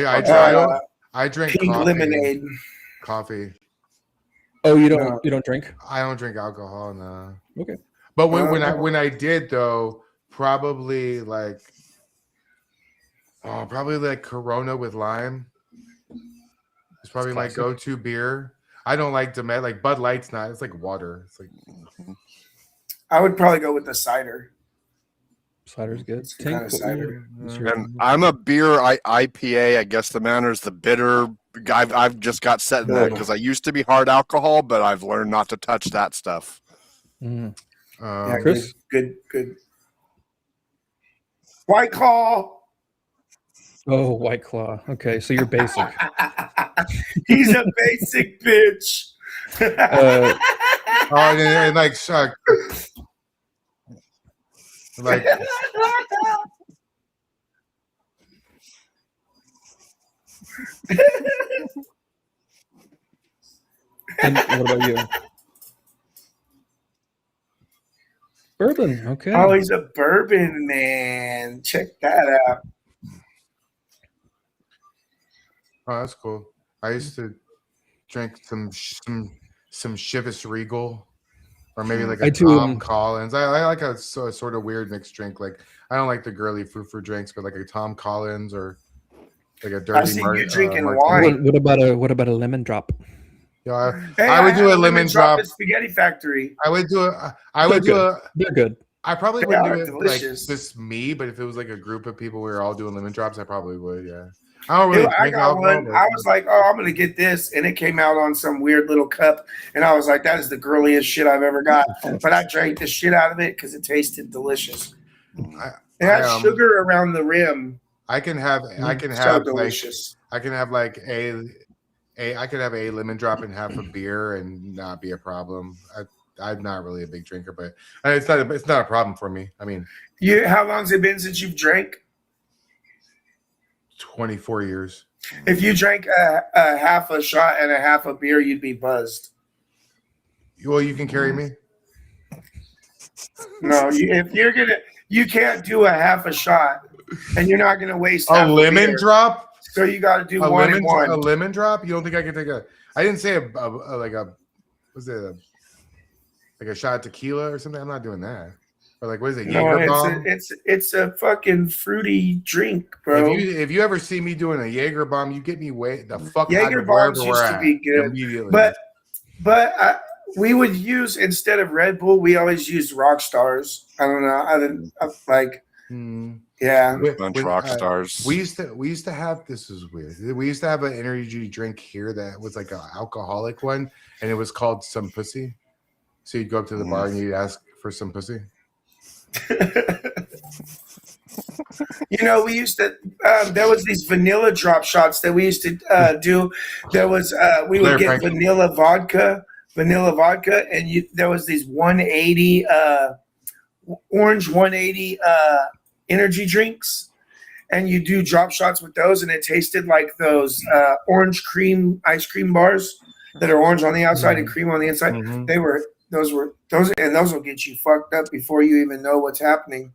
drink Pink coffee. lemonade. Coffee. Oh, you No. don't drink? I don't drink alcohol, no. Okay. But when I did though, probably like Corona with lime. It's probably my Classic. go-to beer. I don't like Demet. Like Bud Light's not. It's like water. It's like I would probably go with the cider. Cider's good. It's kind of cider. and I'm a beer IPA. I guess the manner is the bitter. I've just got set in that because I used to be hard alcohol, but I've learned not to touch that stuff. Mm. Yeah, Chris? good. White Claw. Oh, White Claw. Okay, so you're basic. He's a basic bitch. Uh, and like and what about you? Bourbon. Okay. Oh, he's a bourbon man. Check that out. oh, that's cool. I used to drink some Chivas Regal, or maybe like I a too, Tom Collins. I like a sort of weird mixed drink. Like I don't like the girly frou drinks, but like a Tom Collins or like a dirty. I see you drinking martini. wine. What about a lemon drop? Yeah, Hey, I would do had a lemon drop. at Spaghetti Factory. I would do a. I would do a. They're good. I probably They wouldn't are do it delicious. like just me, but if it was like a group of people, we were all doing lemon drops. I probably would. Yeah, I don't really Dude, I drink got alcohol. one. but- I was like, oh, I'm gonna get this, and it came out on some weird little cup, and I was like, that is the girliest shit I've ever got. But I drank the shit out of it because it tasted delicious. It had I, sugar around the rim. I can have. I can So have like. delicious. I can have like I could have a lemon drop and half a beer and not be a problem. I'm not really a big drinker, but it's not a problem for me. I mean, How long's it been since you've drank? 24 years. If you drank a half a shot and a half a beer, you'd be buzzed. Well, you can carry me. No, if you're gonna, you can't do a half a shot, and you're not gonna waste half A a lemon beer. drop. So you got to do A one lemon. and one. A lemon drop. You don't think I could take a? I didn't say was it like a shot of tequila or something? I'm not doing that. Or like, what is it? No, Jaeger bomb. it's a fucking fruity drink, bro. If you ever see me doing a Jaeger bomb, you get me way the fuck out Jaeger of wherever bombs we're used to at be good, immediately. but we would use, instead of Red Bull, we always used Rock Stars. I don't know. Yeah. Bunch of rock stars. We used to have, this is weird. We used to have an energy drink here that was like an alcoholic one, and it was called Some Pussy. So you'd go up to the bar and you'd ask for some pussy. We used to. There was these vanilla drop shots that we used to do. There was we would get vanilla vodka, and there was these 180 orange 180 energy drinks, and you do drop shots with those, and it tasted like those orange cream ice cream bars that are orange on the outside and cream on the inside. Mhm. Those will get you fucked up before you even know what's happening.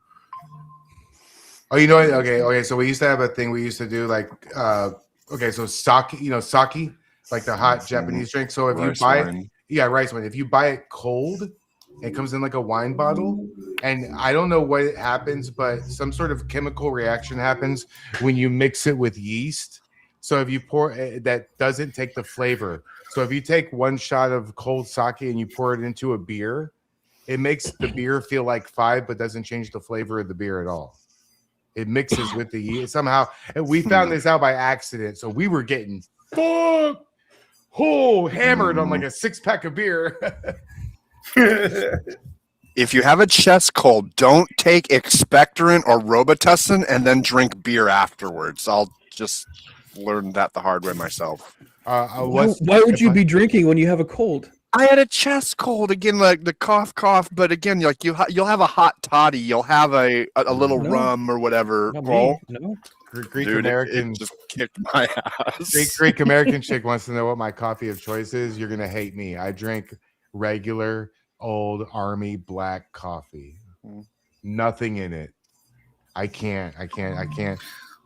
Oh, you know what? Okay. So we used to have a thing we used to do like, so sake, sake, like the hot Japanese drink. So if you buy it, rice wine. If you buy it cold, it comes in like a wine bottle. And I don't know what happens, but some sort of chemical reaction happens when you mix it with yeast. So if you pour that doesn't take the flavor. So if you take one shot of cold sake and you pour it into a beer, it makes the beer feel like 5, but doesn't change the flavor of the beer at all. It mixes with the yeast somehow. And we found this out by accident. So we were getting hammered on like a 6-pack of beer. If you have a chest cold, don't take expectorant or Robitussin and then drink beer afterwards. I'll just learn that the hard way myself. Why would you be drinking when you have a cold? I had a chest cold again, like the cough, but again, like you'll have a hot toddy, you'll have a little rum or whatever. No. Greek Dude, American it just kicked my ass. Greek American chick wants to know what my coffee of choice is. You're gonna hate me. I drink regular old army black coffee. Nothing in it. I can't.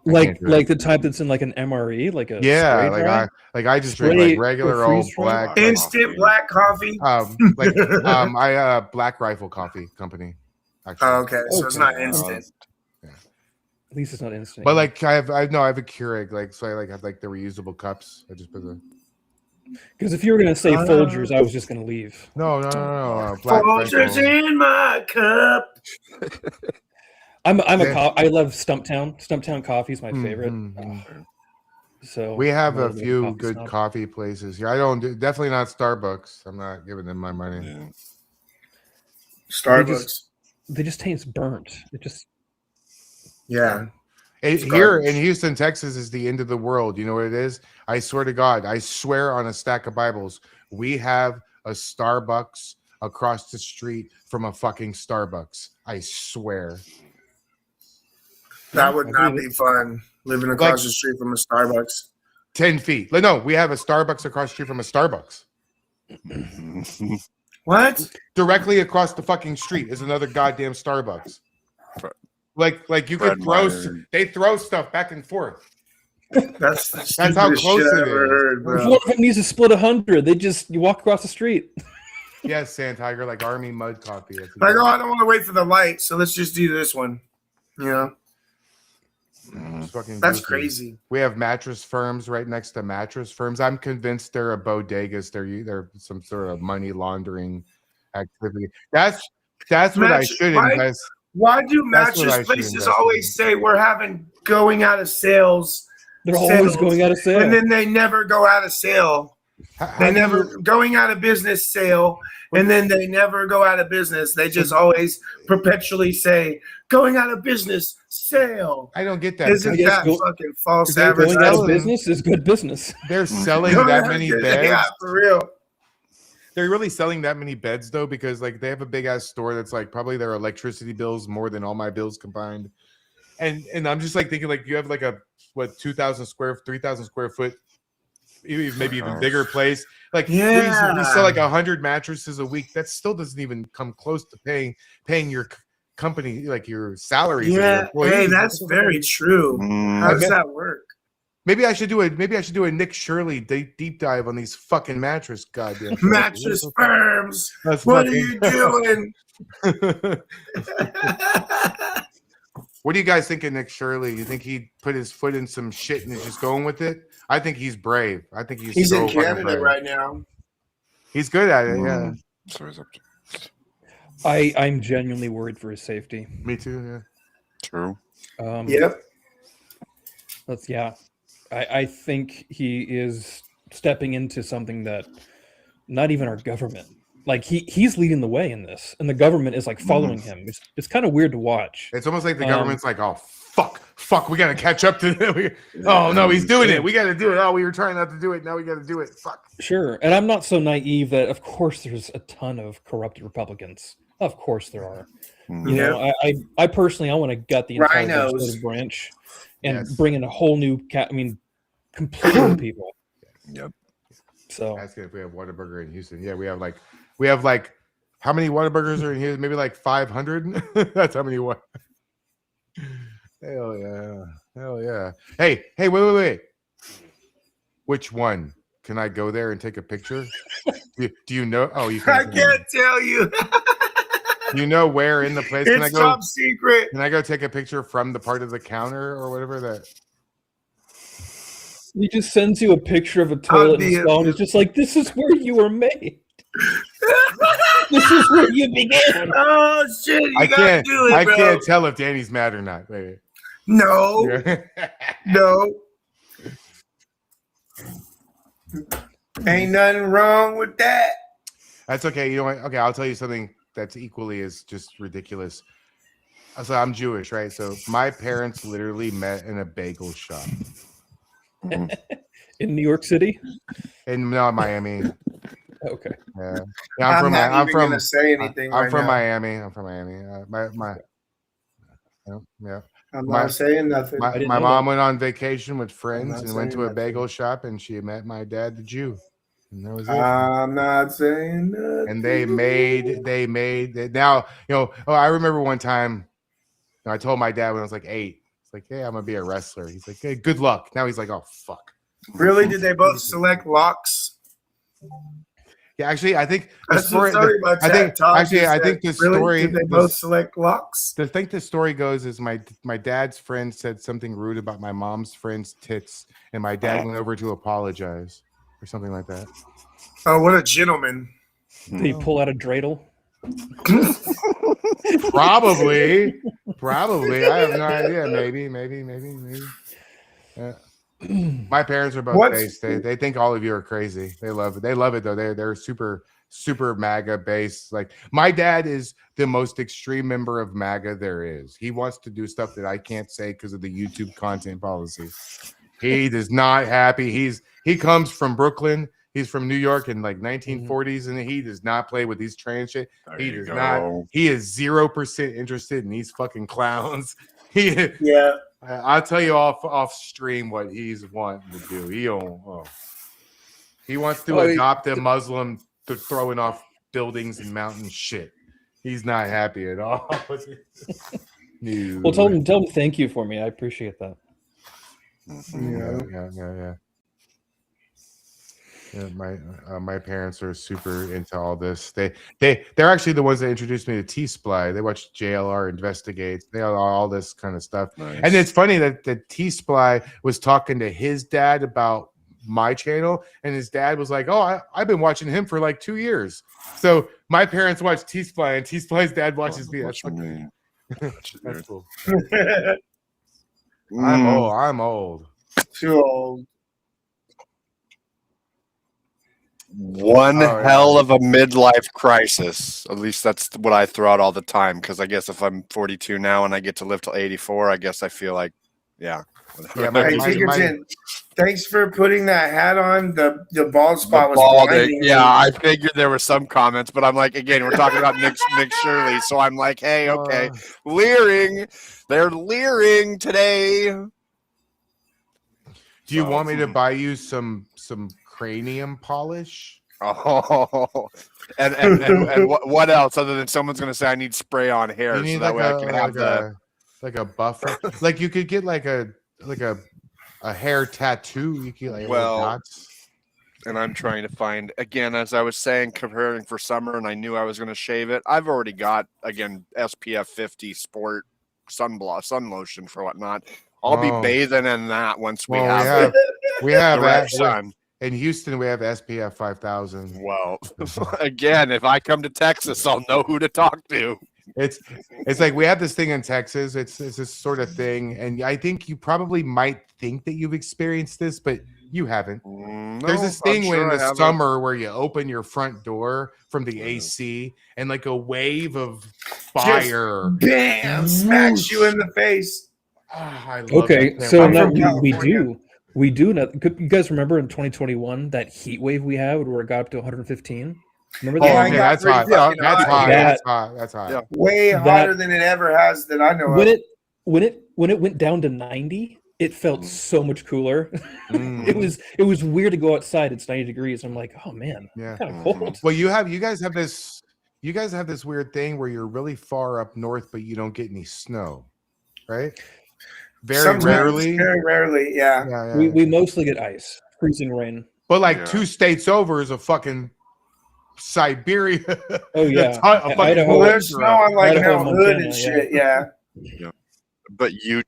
Like the type that's in like an MRE, like a spray dry? I just drink like regular old black instant black coffee. I Black Rifle Coffee Company. Actually. Oh, okay, so it's not instant. At least it's not instant. But like I have a Keurig, like so I have like the reusable cups. I just put the. Because if you were gonna say Folgers, I was just gonna leave. No. Black Folgers Rifle. in my cup. I love Stumptown. Stumptown coffee is my favorite. So we have I'm a few good snob. coffee places here. I don't definitely not Starbucks. I'm not giving them my money. Yeah. Starbucks. They just taste burnt. It just Yeah. Here in Houston, Texas is the end of the world. You know what it is? I swear to God, I swear on a stack of Bibles, we have a Starbucks across the street from a fucking Starbucks. I swear. That would not be fun, living across the street from a Starbucks. 10 feet. No, we have a Starbucks across the street from a Starbucks. What? Directly across the fucking street is another goddamn Starbucks. Like you could they throw stuff back and forth. That's how close it is. Heard, if one of them needs to split 100, you walk across the street. Yes, Sand Tiger, like Army Mud Coffee. Like, I don't want to wait for the light, so let's just do this one. That's crazy. We have Mattress Firms right next to Mattress Firms. I'm convinced they're a bodegas. They're some sort of money laundering activity. That's what I should invest. Why do mattress places always say we're having going out of sales? They're always going out of sale, and then they never go out of sale. They never going out of business sale, and then they never go out of business. They just always perpetually say going out of business sale. I don't get that. Isn't that fucking false advertising? Going out of business is good business. They're selling that many beds. Yeah, for real. They're really selling that many beds though, because like they have a big ass store that's like probably their electricity bills more than all my bills combined. and I'm just like thinking like you have like a 3,000 square foot, maybe even bigger place. Like we sell like 100 mattresses a week. That still doesn't even come close to paying your company like your salaries. of your Yeah, employees. hey, that's very true. How does that work? Maybe I should do a Nick Shirley deep dive on these fucking mattress goddamn Mattress firms. That's What are fucking- you doing? What do you guys think of Nick Shirley? You think he put his foot in some shit and is just going with it? I think he's brave. I think he's He's so in fucking Canada brave. right now. He's good at it. Yeah, So he's up to- I'm genuinely worried for his safety. me too. Yeah. True. Yep. I think he is stepping into something that not even our government, like he's leading the way in this, and the government is like following him. It's kind of weird to watch. It's almost like the government's like, oh fuck, we gotta catch up to him. Oh no, he's doing it. We gotta do it. Oh, we were trying not to do it. Now we gotta do it. Fuck. Sure, and I'm not so naive that of course there's a ton of corrupted Republicans. Of course there are. You know, I personally I want to gut the entire Rhinos. legislative branch and Yes. bring in a whole new complete new people. Yep. So Asking if we have Whataburger in Houston. Yeah, we have like how many Whataburgers are in here? Maybe like 500. That's how many. Hell yeah. Hey, wait. Which one? Can I go there and take a picture? Do you know? Oh, you I can. can't tell you. You know where in the place? Can I It's go? top secret. Can I go take a picture from the part of the counter or whatever that? he just sends you a picture of a toilet and stall, and it's just like, this is where you were made. This is where you began. Oh shit! You gotta do it, I bro. can't tell if Danny's mad or not. Wait. No, no. Ain't nothing wrong with that. That's okay. You know what? Okay, I'll tell you something that's equally as just ridiculous. So I'm Jewish, right? So my parents literally met in a bagel shop In New York City? in Miami. Okay. Yeah, I'm not even gonna say anything. I'm right from now. Miami. Yeah. I'm my- not saying nothing. I didn't My know mom went on vacation with friends not and went to saying a nothing. bagel shop, and she met my dad, the Jew, and that was it. I'm not saying nothing. And they made it. Now, I remember one time I told my dad when I was like 8, it's like, hey, I'm gonna be a wrestler. He's like, hey, good luck. Now he's like, oh fuck. Really? Did they both select locks? Yeah, actually, I think the That's story. the story about I think Tom actually, just I said. think the Really? story. Did they both select locks? I think the story goes is my dad's friend said something rude about my mom's friend's tits, and my dad went over to apologize or something like that. Oh, what a gentleman! Did he pull out a dreidel? Probably. I have no idea. Maybe. My parents are both What's- based. They think all of you are crazy. They love it. They love it though. They're super MAGA based. Like my dad is the most extreme member of MAGA there is. He wants to do stuff that I can't say because of the YouTube content policy. He is not happy. He comes from Brooklyn. He's from New York in like 1940s, and he does not play with these trans shit. He does not. He is 0% interested in these fucking clowns. Yeah. I'll tell you off stream what he's wanting to do. He wants to adopt a Muslim to throwing off buildings and mountain shit. He's not happy at all. No. Well, tell him thank you for me. I appreciate that. Yeah. Yeah, my parents are super into all this. They're actually the ones that introduced me to T-Sply. They watched JLR Investigates. They all this kind of stuff. Nice. And it's funny that the T-Sply was talking to his dad about my channel, and his dad was like, "Oh, I've been watching him for like 2 years." So my parents watch T-Sply, and T-Sply's dad watches me. That's cool. I'm old. Too old. One Oh, yeah. hell of a midlife crisis. At least that's what I throw out all the time. Because I guess if I'm 42 now and I get to live till 84, I guess I feel like, yeah. Yeah, Hey, Tickerton, thanks for putting that hat on. The bald spot was Balding. blinding Yeah, me. I figured there were some comments, but I'm like, again, we're talking about Nick Shirley, so I'm like, hey, okay, leering. They're leering today. Do you want me to buy you some cranium polish? Oh, and what else other than someone's gonna say I need spray on hair You need so that way I can have like a buffer. Like you could get like a hair tattoo. You could like Well, dots. and I'm trying to find again, as I was saying, comparing for summer, and I knew I was going to shave it. I've already got again SPF 50 sport sun lotion for whatnot. I'll be bathing in that once we have we have the right that sun. in Houston. We have SPF 5000. Well, again, if I come to Texas, I'll know who to talk to. It's like we have this thing in Texas. It's this sort of thing, and I think you probably might think that you've experienced this, but you haven't. There's this thing when in the summer where you open your front door from the AC and like a wave of fire, bam, smacks you in the face. I love Okay, that. so I'm now from California. we do know. You guys remember in 2021 that heat wave we had where it got up to 115? Remember Oh, that? I Okay, got that's pretty hot. fucking That's hot. hot. That- That's hot. That's hot. Yeah. Way hotter than it ever has that I know when of. it went down to 90, it felt so much cooler. Mm. It was weird to go outside. It's 90 degrees. I'm like, oh man, Yeah. kind of cold. Well, you guys have this weird thing where you're really far up north, but you don't get any snow, right? Sometimes, Rarely. Very rarely, yeah. Yeah. We mostly get ice, freezing rain. But like Yeah. 2 states over is a fucking Siberia. Oh yeah, It's hot, a fucking Idaho. Well, there's snow on like Idaho, Mount Hood Montana, and shit, yeah. But you,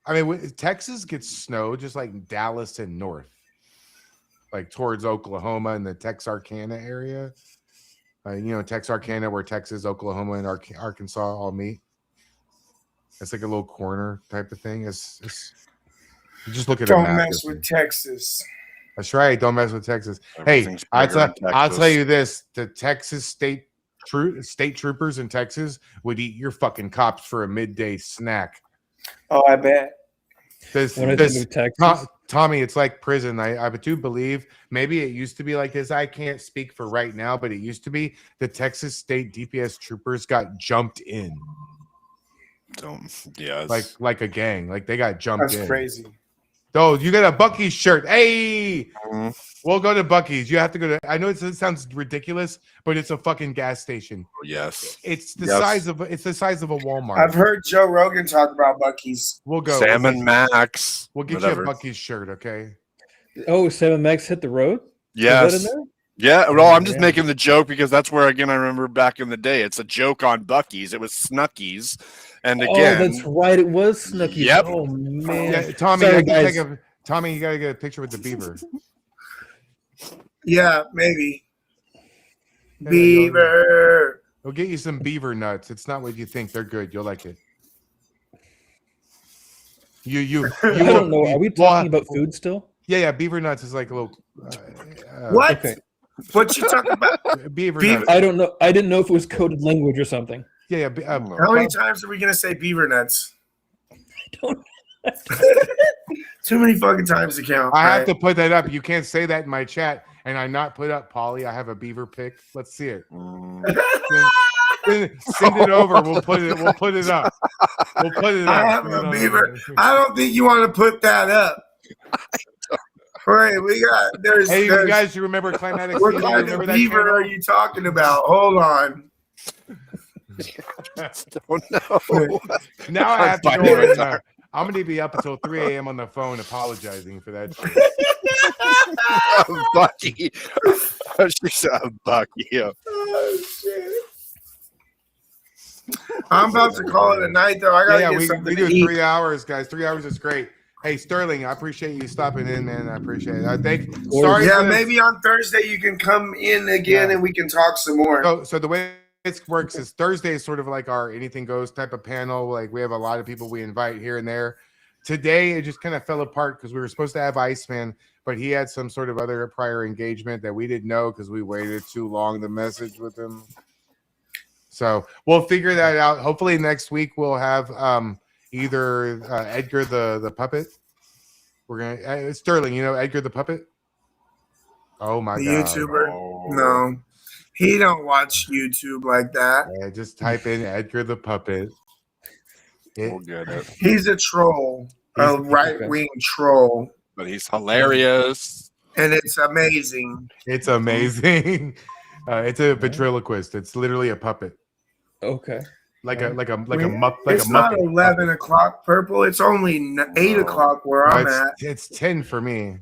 I mean, Texas gets snow just like Dallas and north, like towards Oklahoma and the Texarkana area. Texarkana, where Texas, Oklahoma, and Arkansas all meet. It's like a little corner type of thing. It's you just look at a Don't map. mess with Texas. That's right. Don't mess with Texas. Everything's Hey, I'll bigger in tell Texas. you this: the Texas state troopers in Texas would eat your fucking cops for a midday snack. Oh, I bet. When I think of Texas, Tommy, it's like prison. I do believe maybe it used to be like this. I can't speak for right now, but it used to be the Texas state DPS troopers got jumped in yeah, like a gang. Like they got jumped That's in. crazy. Oh, you got a Buc-ee's shirt. Hey, Mhm. we'll go to Buc-ee's. You have to go to. I know it sounds ridiculous, but it's a fucking gas station. Yes. It's the Yes. size of a Walmart. I've heard Joe Rogan talk about Buc-ee's. We'll go. Salmon Max. We'll get whatever. you a Buc-ee's shirt, okay? oh, 7Max hit the road. Is Yes. that in there? Yeah. Well, I'm just Yeah. making the joke because that's where again I remember back in the day. It's a joke on Buc-ee's. It was Snuckies, and again, Oh, that's right. It was Snooki. Yep. Oh man. Yeah, Tommy, Sorry, I can guys. take Tommy, you gotta get a picture with the beaver. Yeah, maybe. Yeah, Beaver. We'll get you some beaver nuts. It's not what you think. They're good. You'll like it. You I don't know. Are we talking about food still? Yeah. Beaver nuts is like a little. What? Okay. What you talking about? Beaver Beaver- nuts. I don't know. I didn't know if it was coded language or something. Yeah. How many times are we gonna say beaver nuts? don't- Too many fucking times to count. I have right? to put that up. You can't say that in my chat, and I not put up Polly. I have a beaver pic. Let's see it. Send it over. We'll put it up. We'll put it up. I have a beaver. I don't think you want to put that up. Right, we got Hey, you there's guys, you remember Climatic what Season? kind Remember of that beaver channel? are you talking about? Hold on. don't know. Now I have to Fine. go and, I'm going to be up until 3 a.m. on the phone apologizing for that shit. Bucky. She said Bucky. Yeah. Oh, shit. I'm about to call it a night though. I gotta Yeah, get we something do to eat. 3 hours, guys. 3 hours is great. Hey, Sterling, I appreciate you stopping in, man. I appreciate it. I think. Sorry. Yeah, for this. maybe on Thursday you can come in again Yeah. and we can talk some more. So the way it works is Thursday is sort of like our anything goes type of panel. Like we have a lot of people we invite here and there. Today it just kind of fell apart because we were supposed to have Iceman, but he had some sort of other prior engagement that we didn't know because we waited too long to message with him. So we'll figure that out. Hopefully next week we'll have either Edgar the puppet. We're gonna Sterling, you know Edgar the puppet. Oh my The god! YouTuber? Oh. No. He don't watch YouTube like that. Yeah, just type in Edgar the puppet. It- We'll get it. He's a troll, a He's- right-wing troll, But he's hilarious. and it's amazing. it's amazing. It's a ventriloquist. It's literally a puppet, Okay. like a It's not 11 o'clock purple. It's only 8 No. o'clock where No, I'm at. it's 10 for me.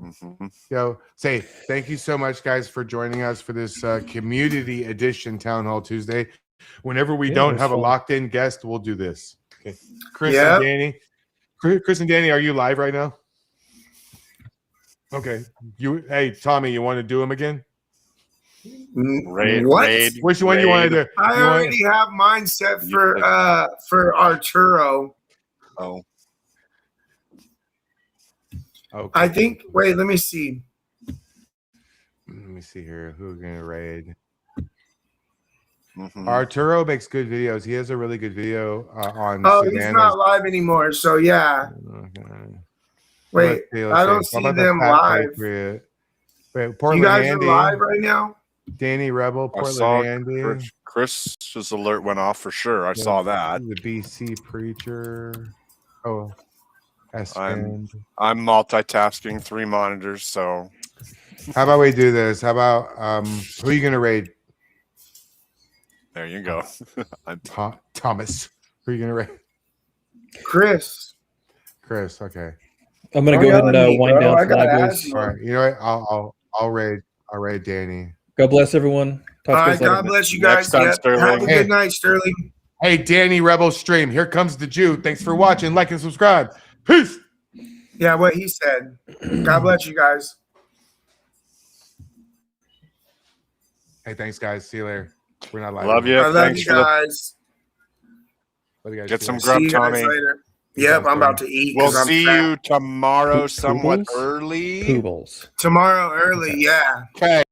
Mhm. Yo, say thank you so much, guys, for joining us for this community edition Town Hall Tuesday. Whenever we Yeah, it don't was have a fun. locked-in guest, we'll do this. Okay, Chris Yep. and Danny. Chris and Danny, are you live right now? Okay. Hey Tommy, you want to do them again? Raid, What? raid, Which one you want to do? I You want- already have mine set for Arturo. Oh, Okay. I think. Wait, let me see. Let me see here. Who we're gonna raid? mhm. Arturo makes good videos. He has a really good video on. Oh, he's Savannah's- not live anymore. So yeah. Okay. Wait, Let's I don't let's see about the them Fat live. Patriot? Wait, You Portland guys Andy, are live right now. Danny Rebel, I Portland saw Andy, Chris's alert went off for sure. I saw that. the BC preacher. Oh, Espen. I'm multitasking 3 monitors, so How about we do this? How about who are you gonna raid? there you go. I'm Thomas. Who are you gonna raid? Chris. Chris. Okay. I'm gonna Don't go ahead yell and at me, wind bro. down I for got now, boys. asthma. All right. You know what? I'll raid Danny. God bless everyone. Talk All to you right, guys later. God bless you Next guys. time, Yep. Sterling. Have a Hey. good night, Sterling. Hey, Danny Rebel stream. Here comes the Jew. Thanks for watching. Like and subscribe. Peace. Yeah, what he said. God bless you guys. Hey, thanks, guys. See you later. We're not live. Love anymore. you. I love Thanks you for the- guys. Love you guys. Get See some you later. grub, See you guys Tommy. later. Good Yep, job, I'm about to eat. We'll 'cause I'm see fat. you tomorrow, Poop- somewhat poodles? early. Poobles. Tomorrow early, yeah. Okay.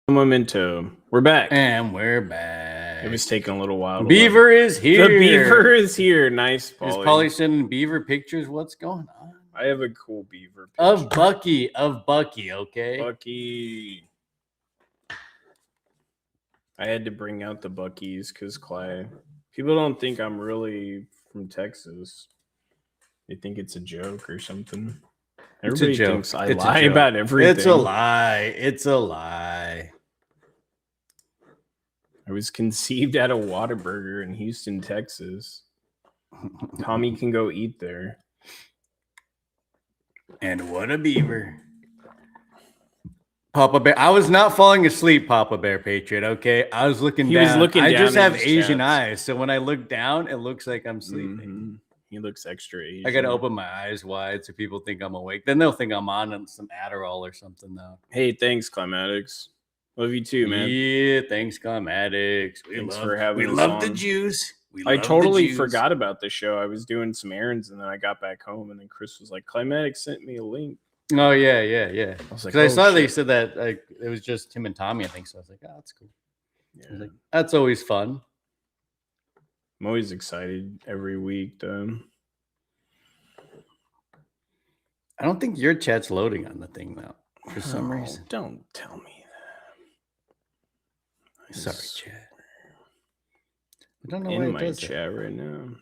Memento. We're back. And we're back. It was taking a little while. to Beaver is load. here. The beaver is here. Nice. Is Polly. Polly sending beaver pictures? What's going on? I have a cool beaver. Of picture. Bucky, okay? Bucky. I had to bring out the Buckies because Clay. People don't think I'm really from Texas. They think it's a joke or something. It's a Everybody joke. thinks I It's a lie joke. about everything. It's a lie. It's a lie. I was conceived at a Whataburger in Houston, Texas. Tommy can go eat there. And what a beaver. Papa Bear. I was not falling asleep, Papa Bear Patriot, okay? I was looking He down. was looking I down just at have his Asian chats. eyes. So when I look down, it looks like I'm sleeping. Mhm. He looks extra Asian. I gotta open my eyes wide so people think I'm awake. Then they'll think I'm on some Adderall or something, though. Hey, thanks, Climatics. Love you too, man. Yeah, thanks, Climatics. Thanks for having We us love the on. Jews. I totally forgot about the show. I was doing some errands and then I got back home and then Chris was like, Climatics sent me a link. Oh yeah. I was like, Because I saw they shit. said that like it was just Tim and Tommy. I think so. I was like, oh, that's cool. I was Yeah. like, that's always fun. I'm always excited every week, though. I don't think your chat's loading on the thing though, for some Oh, reason. Don't tell me that. Sorry, It's chat. I don't know in why it my does that. chat right now.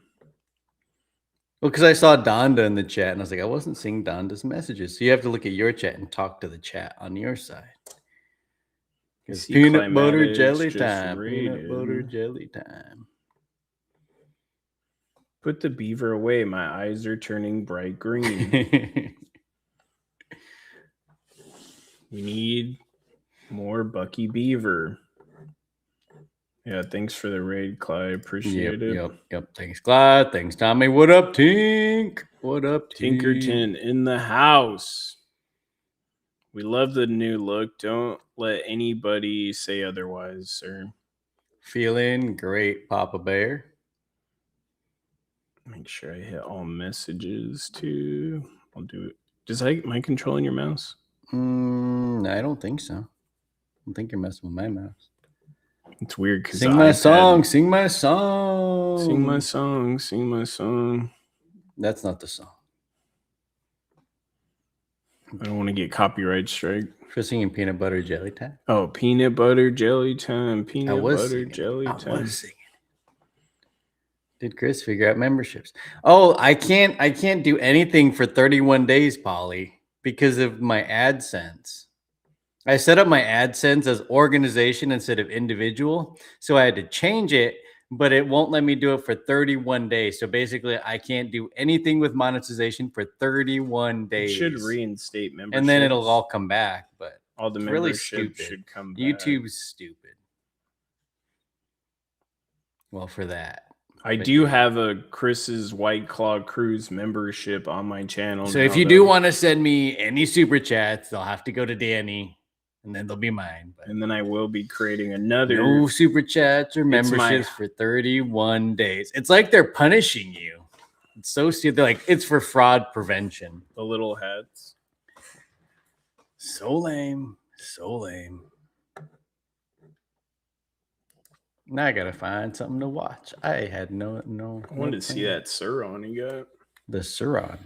Well, because I saw Donda in the chat, and I was like, I wasn't seeing Donda's messages. So you have to look at your chat and talk to the chat on your side. It's see peanut butter Climatics jelly just time. Peanut butter raided. jelly time. Put the beaver away. My eyes are turning bright green. We need more Bucky Beaver. Yeah, thanks for the raid, Clyde. Appreciate it. Yep. Thanks, Clyde. Thanks, Tommy. What up, Tink? What up, Tink? Tinkerton in the house. We love the new look. Don't let anybody say otherwise, sir. Feeling great, Papa Bear. Make sure I hit all messages too. I'll do it. Am I controlling your mouse? I don't think so. I don't think you're messing with my mouse. It's weird because Sing my song. Sing my song. Sing my song. Sing my song. That's not the song. I don't want to get copyright strike. For singing peanut butter jelly time. Oh, peanut butter jelly time. I Peanut was butter singing. jelly I time. was singing. Did Chris figure out memberships? Oh, I can't do anything for 31 days, Polly, because of my AdSense. I set up my AdSense as organization instead of individual. So I had to change it, but it won't let me do it for 31 days. So basically, I can't do anything with monetization for 31 It days. should reinstate membership. And then it'll all come back. But all the it's really membership stupid. should come back. YouTube's stupid. Well, for that. I do have a Chris's White Claw Cruise membership on my channel. So if you do want to send me any super chats, they'll have to go to Danny, and then they'll be mine. But and then I will be creating another. no super chats or It's my- memberships for 31 days. It's like they're punishing you. It's so stupid. They're like, it's for fraud prevention. The little hats. So lame. So lame. Now I gotta find something to watch. I had no. I wanted to see that Sauron you got. The Sauron.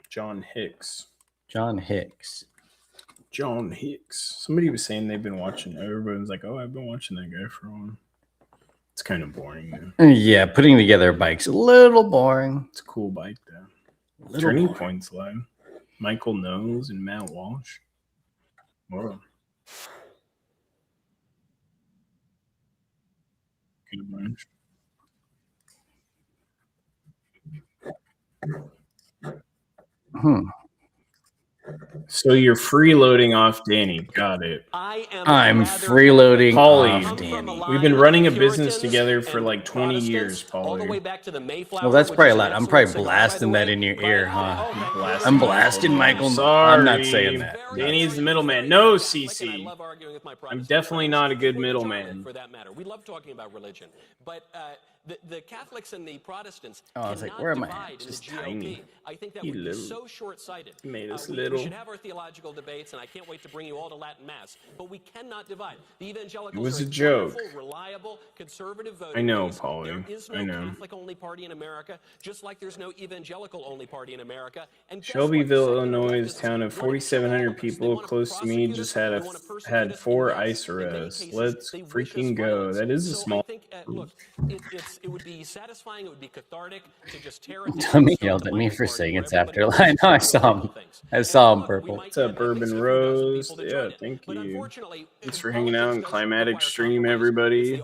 John Hicks. John Hicks. John Hicks. Somebody was saying they've been watching. Everyone's like, "Oh, I've been watching that guy for a while." It's kind of boring though. Yeah, putting together bikes a little boring. It's a cool bike though. Little Turning boring. Points live. Michael Knowles and Matt Walsh. Whoa. Good bunch. So you're freeloading off Danny. Got it. I'm freeloading Pauly, off Danny. We've been running a business together for like 20 years, Pauly. Well, that's probably a lot. I'm probably blasting that in your ear, huh? I'm blasting Michael. Sorry. I'm not saying that. Danny's the middleman. No, CC. I'm definitely not a good middleman. For that matter, we love talking about religion, but the Catholics and the Protestants Oh, I was like, cannot where am I? divide in the Just GOP. tiny. I think that He would be little. so short-sighted. He made us We little. should have our theological debates, and I can't wait to bring you all to Latin Mass. But we cannot divide. The evangelicals It was are a joke. wonderful, reliable, conservative voting I know, base. Pauly. There is no I know. Catholic-only party in America, just like there's no evangelical-only party in America. And guess what? Shelbyville, Secular Illinois, leftists town of want to 4,700 kill us. They people want to close to me prosecute just us. had They want to persecute had us. 4 And yes, ICE in many arrests. cases, Let's they wish us freaking go. violence. That is a So small. I think, look, it would be satisfying. It would be cathartic to just tear it down. Tommy yelled at me for saying it's after line. I saw him. I saw him purple. What's up, Bourbon Rose? Yeah, thank you. Thanks for hanging out in Climatic Stream, everybody.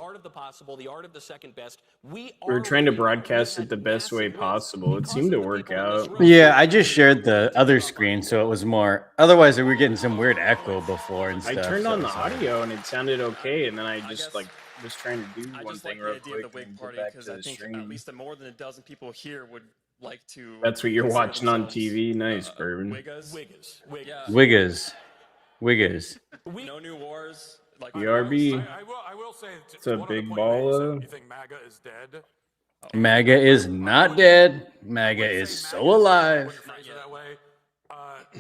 We were trying to broadcast it the best way possible. It seemed to work out. Yeah, I just shared the other screen so it was more. Otherwise, we were getting some weird echo before and I stuff. turned so on the it's like- audio and it sounded okay, and then I just guess like was trying to do I one just thing like real the idea quick of the and wig get party back because to I the think stream. at least more than a dozen people here would like to. That's what you're consider watching on themselves, TV. Nice, Bourbon. Wiggas. Yeah. Wiggers. Wiggers. No new wars. Like BRB. I will say It's a one of the big point ball is of- you think MAGA is dead? MAGA is not dead. MAGA Wouldn't is say so MAGA is dead, alive. wouldn't phrase it that way.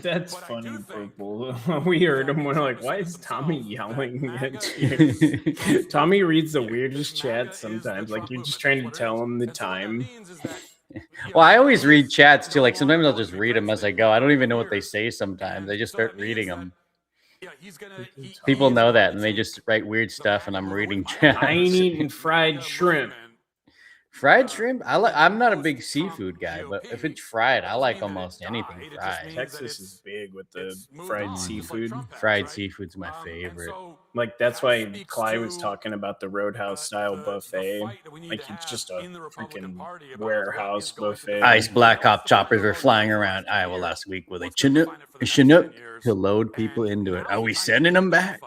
That's But I funny, do think people. We heard him. We're like, why is Tommy yelling at you? Tommy reads the weirdest chats sometimes. Like you're just trying to tell him the time. Well, I always read chats too. Like sometimes I'll just read them as I go. I don't even know what they say sometimes. I just start reading them. People know that and they just write weird stuff and I'm reading chats. I ain't eating fried shrimp. Fried shrimp? I'm not a big seafood guy, but if it's fried, I like almost anything fried. Texas is big with the fried seafood. Fried seafood's my favorite. Like that's why Clyde was talking about the Roadhouse style buffet. Like it's just a freaking warehouse buffet. Ice Black Hop choppers were flying around Iowa last week with a Chinook to load people into it. Are we sending them back?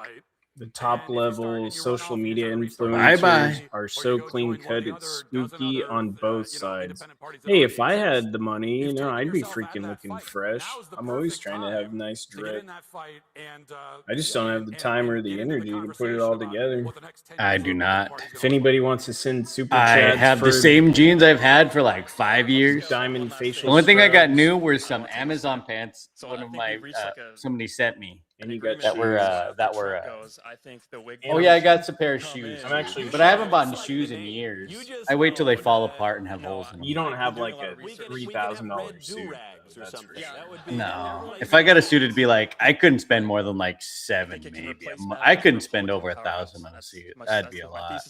The top level social media Bye-bye. influencers are so clean cut, it's spooky on both sides. Hey, if I had the money, I'd be freaking looking fresh. I'm always trying to have nice drip. I just don't have the time or the energy to put it all together. I do not. If anybody wants to send super I chats have for the same jeans I've had for like 5 years. diamond facial, The only thing I got scrubs, new were some Amazon pants. So One I of think my we've reached like a- somebody sent me. and you got that were, shoes. that were, I think the wig. Oh yeah, I got some pair of shoes. I'm actually- but I haven't bought shoes in years. I wait till they fall apart and have holes in them. You don't have like a $3,000 suit. That's for sure. No, if I got a suit, it'd be like I couldn't spend more than like 7, maybe. I couldn't spend over 1,000 on a suit. That'd be a lot.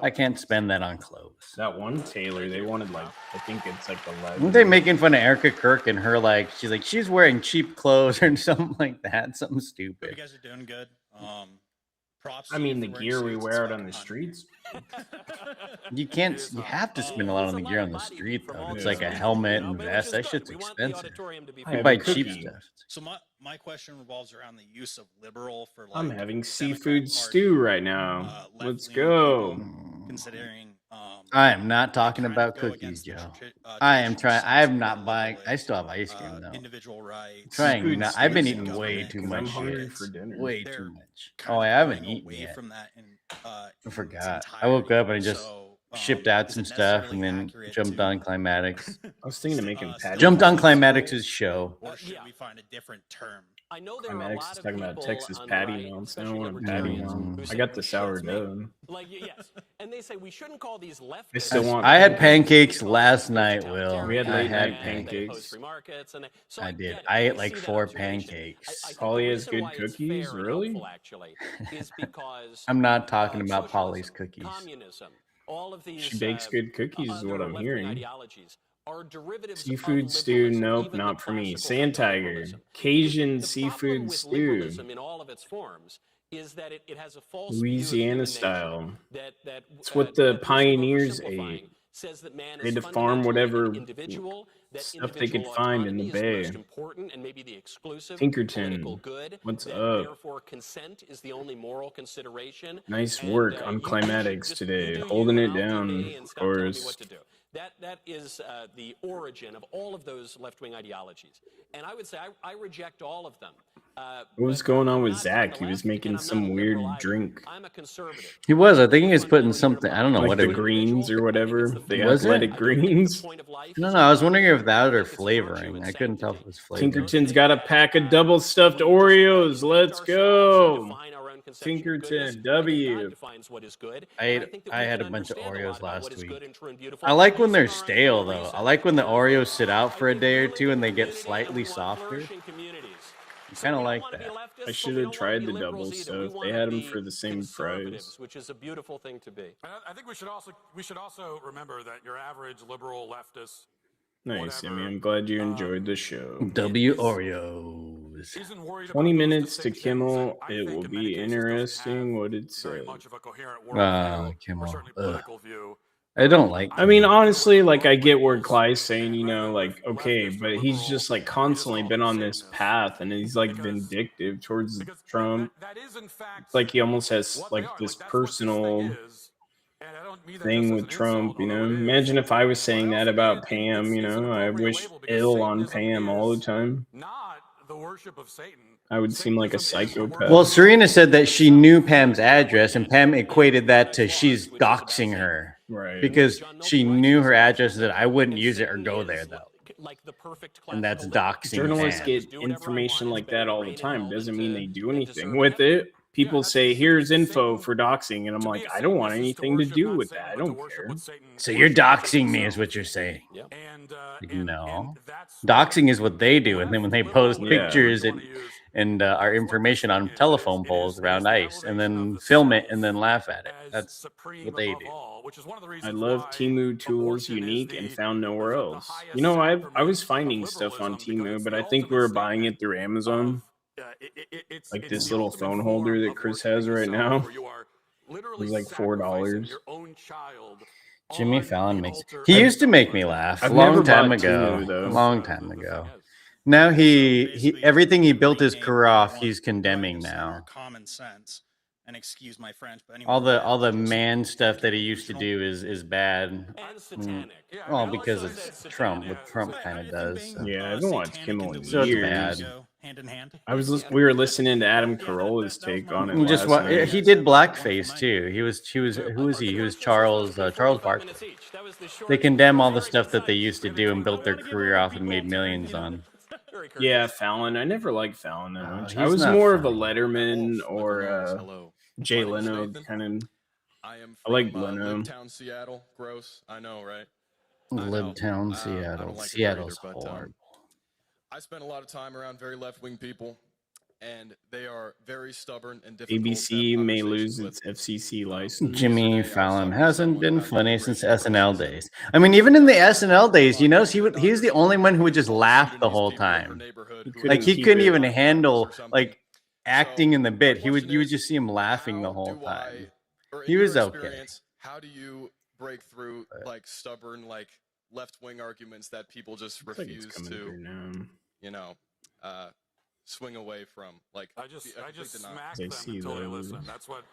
I can't spend that on clothes. That one tailor, they wanted like, I think it's like 11. Aren't they making fun of Erica Kirk and her like she's wearing cheap clothes or something like that? Something You stupid. guys are doing good. Props. I to you mean, the for wearing gear we suits. wear It's out on the fucking streets. You can't. You have to spend a lot on the gear on the street though. It's like a helmet and vest. That shit's expensive. I You have buy a cheap cookie. stuff. So my question revolves around the use of liberal for like. I'm having Democrat seafood Party, stew right now. Let's left-leaning go. people Considering. I am not talking trying to about go cookies, against the Joe. tra- I am traditional trying. I am sense of not liberal buying. I with, still have ice cream though. individual rights. Trying Seafood not. I've been stew eating way government, too 'cause much I'm hungry shit. for dinner. Way They're too much. kind Oh, of I haven't going eaten away yet. from that in I its forgot. I woke up and I just So, shipped out is some it stuff necessarily and then accurate jumped to- on Climatics. I was thinking of making patty. Jumped on melts. Climatics' show. Or should Yeah. we find a different term? I know there are a Climatics lot is of talking about people Texas on the patty right, melts. I especially don't want a libertarians, patty melt. who I say got the we shouldn't make- sourdough. Like yes, and they say we shouldn't call these leftists. I still want. I had pancakes last night, Will. We had I late had night pancakes. I did. I ate like 4 pancakes. Polly has good cookies? Really? I'm not talking about Polly's cookies. All of these, She bakes good cookies, is what other I'm left-wing hearing. ideologies are derivatives of Seafood stew, liberalism, nope, even not the for me. classical Sand type of tiger, liberalism. Cajun The seafood problem with stew, liberalism in all of its forms is that it has a false view of Louisiana human style. nature that It's what the that this pioneers oversimplifying ate. says that man They is had to farm fundamentally whatever an individual, that stuff they could individual find in the autonomy is the most bay. important and maybe the exclusive Pinkerton, political good, what's that up? Therefore, consent is the only moral consideration. Nice And, work on you Climatics just today, do you holding and it I'll do down, me and of stop telling me course. what to do. That is the origin of all of those left-wing ideologies, and I would say I reject all of them. What was But going on I'm with not on Zach? the He was left, making and I'm not some a weird liberal either. drink. I'm a conservative. He was. I think he was putting something. I don't know Like what the it was. greens or whatever. The Was it? athletic greens. No, I was wondering if that or flavoring. I couldn't tell if it was flavoring. Tinkerton's got a pack of double stuffed Oreos. Let's go. Tinkerton, W. I had a bunch of Oreos last week. I like when they're stale though. I like when the Oreos sit out for a day or two and they get slightly softer. I kind of like that. I should have tried the double stuff. They had them for the same price. which is a beautiful thing to be. And I think we should also remember that your average liberal leftist Nice. I mean, I'm glad you enjoyed the show. W Oreos. isn't worried about 20 those minutes to distinctions, Kimmel. I It think will in many be cases doesn't interesting have what it very says. much of a coherent worldview or Kimmel. certainly Ugh. political view. I don't like. I mean, honestly, like I get where Cly's saying, like, okay, but he's just like constantly been on this path and he's like vindictive towards Because Trump. that is in fact It's like he almost has what they like are. this Like, that's what personal thing is. And I don't mean that thing just as with an Trump, insult, although it is. Imagine if I was saying But I that also about think Pam, it's an I appropriate wish label because ill on Satanism Pam all the is time. Not the worship of Satan. I would seem like a Satanism is the psychopath. worship Well, of Serena said that she knew Pam's address, and Pam equated that to she's doxing her Right. because she knew her address. That I wouldn't use it or go there though, and that's doxing. Journalists Pam. get information like that all the time. Doesn't mean they do anything with it. People say, here's info for doxing. And I'm like, I don't want anything to do with that. I don't care. So you're doxing me, is what you're saying. No, doxing is what they do, and then when they post Yeah. pictures and our information on telephone poles around ice, and then film it and then laugh at it. That's what they do. I love Temu Tools Unique and found nowhere else. I was finding stuff on Temu, but I think we were buying it through Amazon. Like this little phone holder that Chris has right now. It was like $4. Jimmy Fallon makes. He used to make me laugh I've a long never time bought ago. Temu, though. A long time ago. Now So he basically, everything he to built his rename career off, 31 he's condemning Wellington Center now. Common sense, and excuse my French, but All anyway, the man stuff that he used to do is bad. And satanic. Yeah, I Well, mean, because also, it's that's Trump, satanic. what Trump I kind of think does. being, So. Yeah, I haven't watched satanic Kimmel and in So it's delusional bad. go hand in hand. We were listening to Adam Carolla's that was take my on it only Just last what night. he did blackface too. He was who was he? He was Charles Barkley. They condemn all the stuff that they used to do and built their career off and made millions on. Yeah, Fallon. I never liked Fallon that Oh, much. he's I was not more of a funny. Letterman or Hello. Jay My name's Leno Nathan. kind of. I am I like from Leno. Libtown, Seattle. Gross. I know, right? I know. Libtown, I Seattle. don't like it there Seattle's either, but, horrible. I spent a lot of time around very left-wing people, and they are very stubborn and difficult. ABC may lose its FCC license. Jimmy Fallon hasn't been funny since SNL days. I mean, even in the SNL days, you know, he's the only one who would just laugh the whole time. Like he keep couldn't it. even handle like acting in the bit. You would just see him laughing the whole time. He was okay. How do you break through like stubborn, like left-wing arguments that people just Looks like it's refuse coming through to, now. you know, swing away from? Like, I just smack They them see until they those. listen. That's what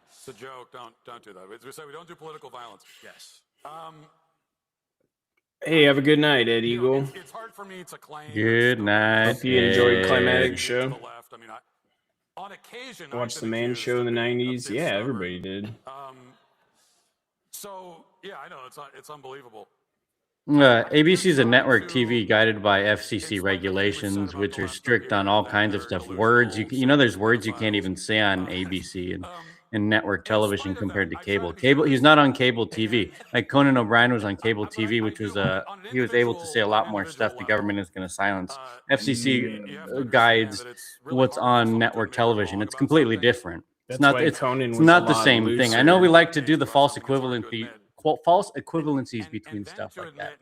it's a joke. Don't do that. We say we don't do political violence. yes. Hey, have a good night, Ed You know, Eagle. it's hard for me to claim. Good night. Hope you enjoyed Ed. Climatic To Show. the left. I mean, on occasion, I've Watched been the Man accused Show in the of being a '90s. bit Yeah, stubborn. everybody did. So yeah, I know it's unbelievable. ABC is a network TV guided by FCC regulations, which are strict on all kinds of stuff. Words you know, there's words you can't even say on ABC and network television compared to cable. He's not on cable TV. Like Conan O'Brien was on cable TV, which was he was able to say a lot more stuff the government is going to silence. FCC guides what's on network television. It's completely different. It's not. It's not the same thing. I know we like to do the false equivalencies between stuff like that.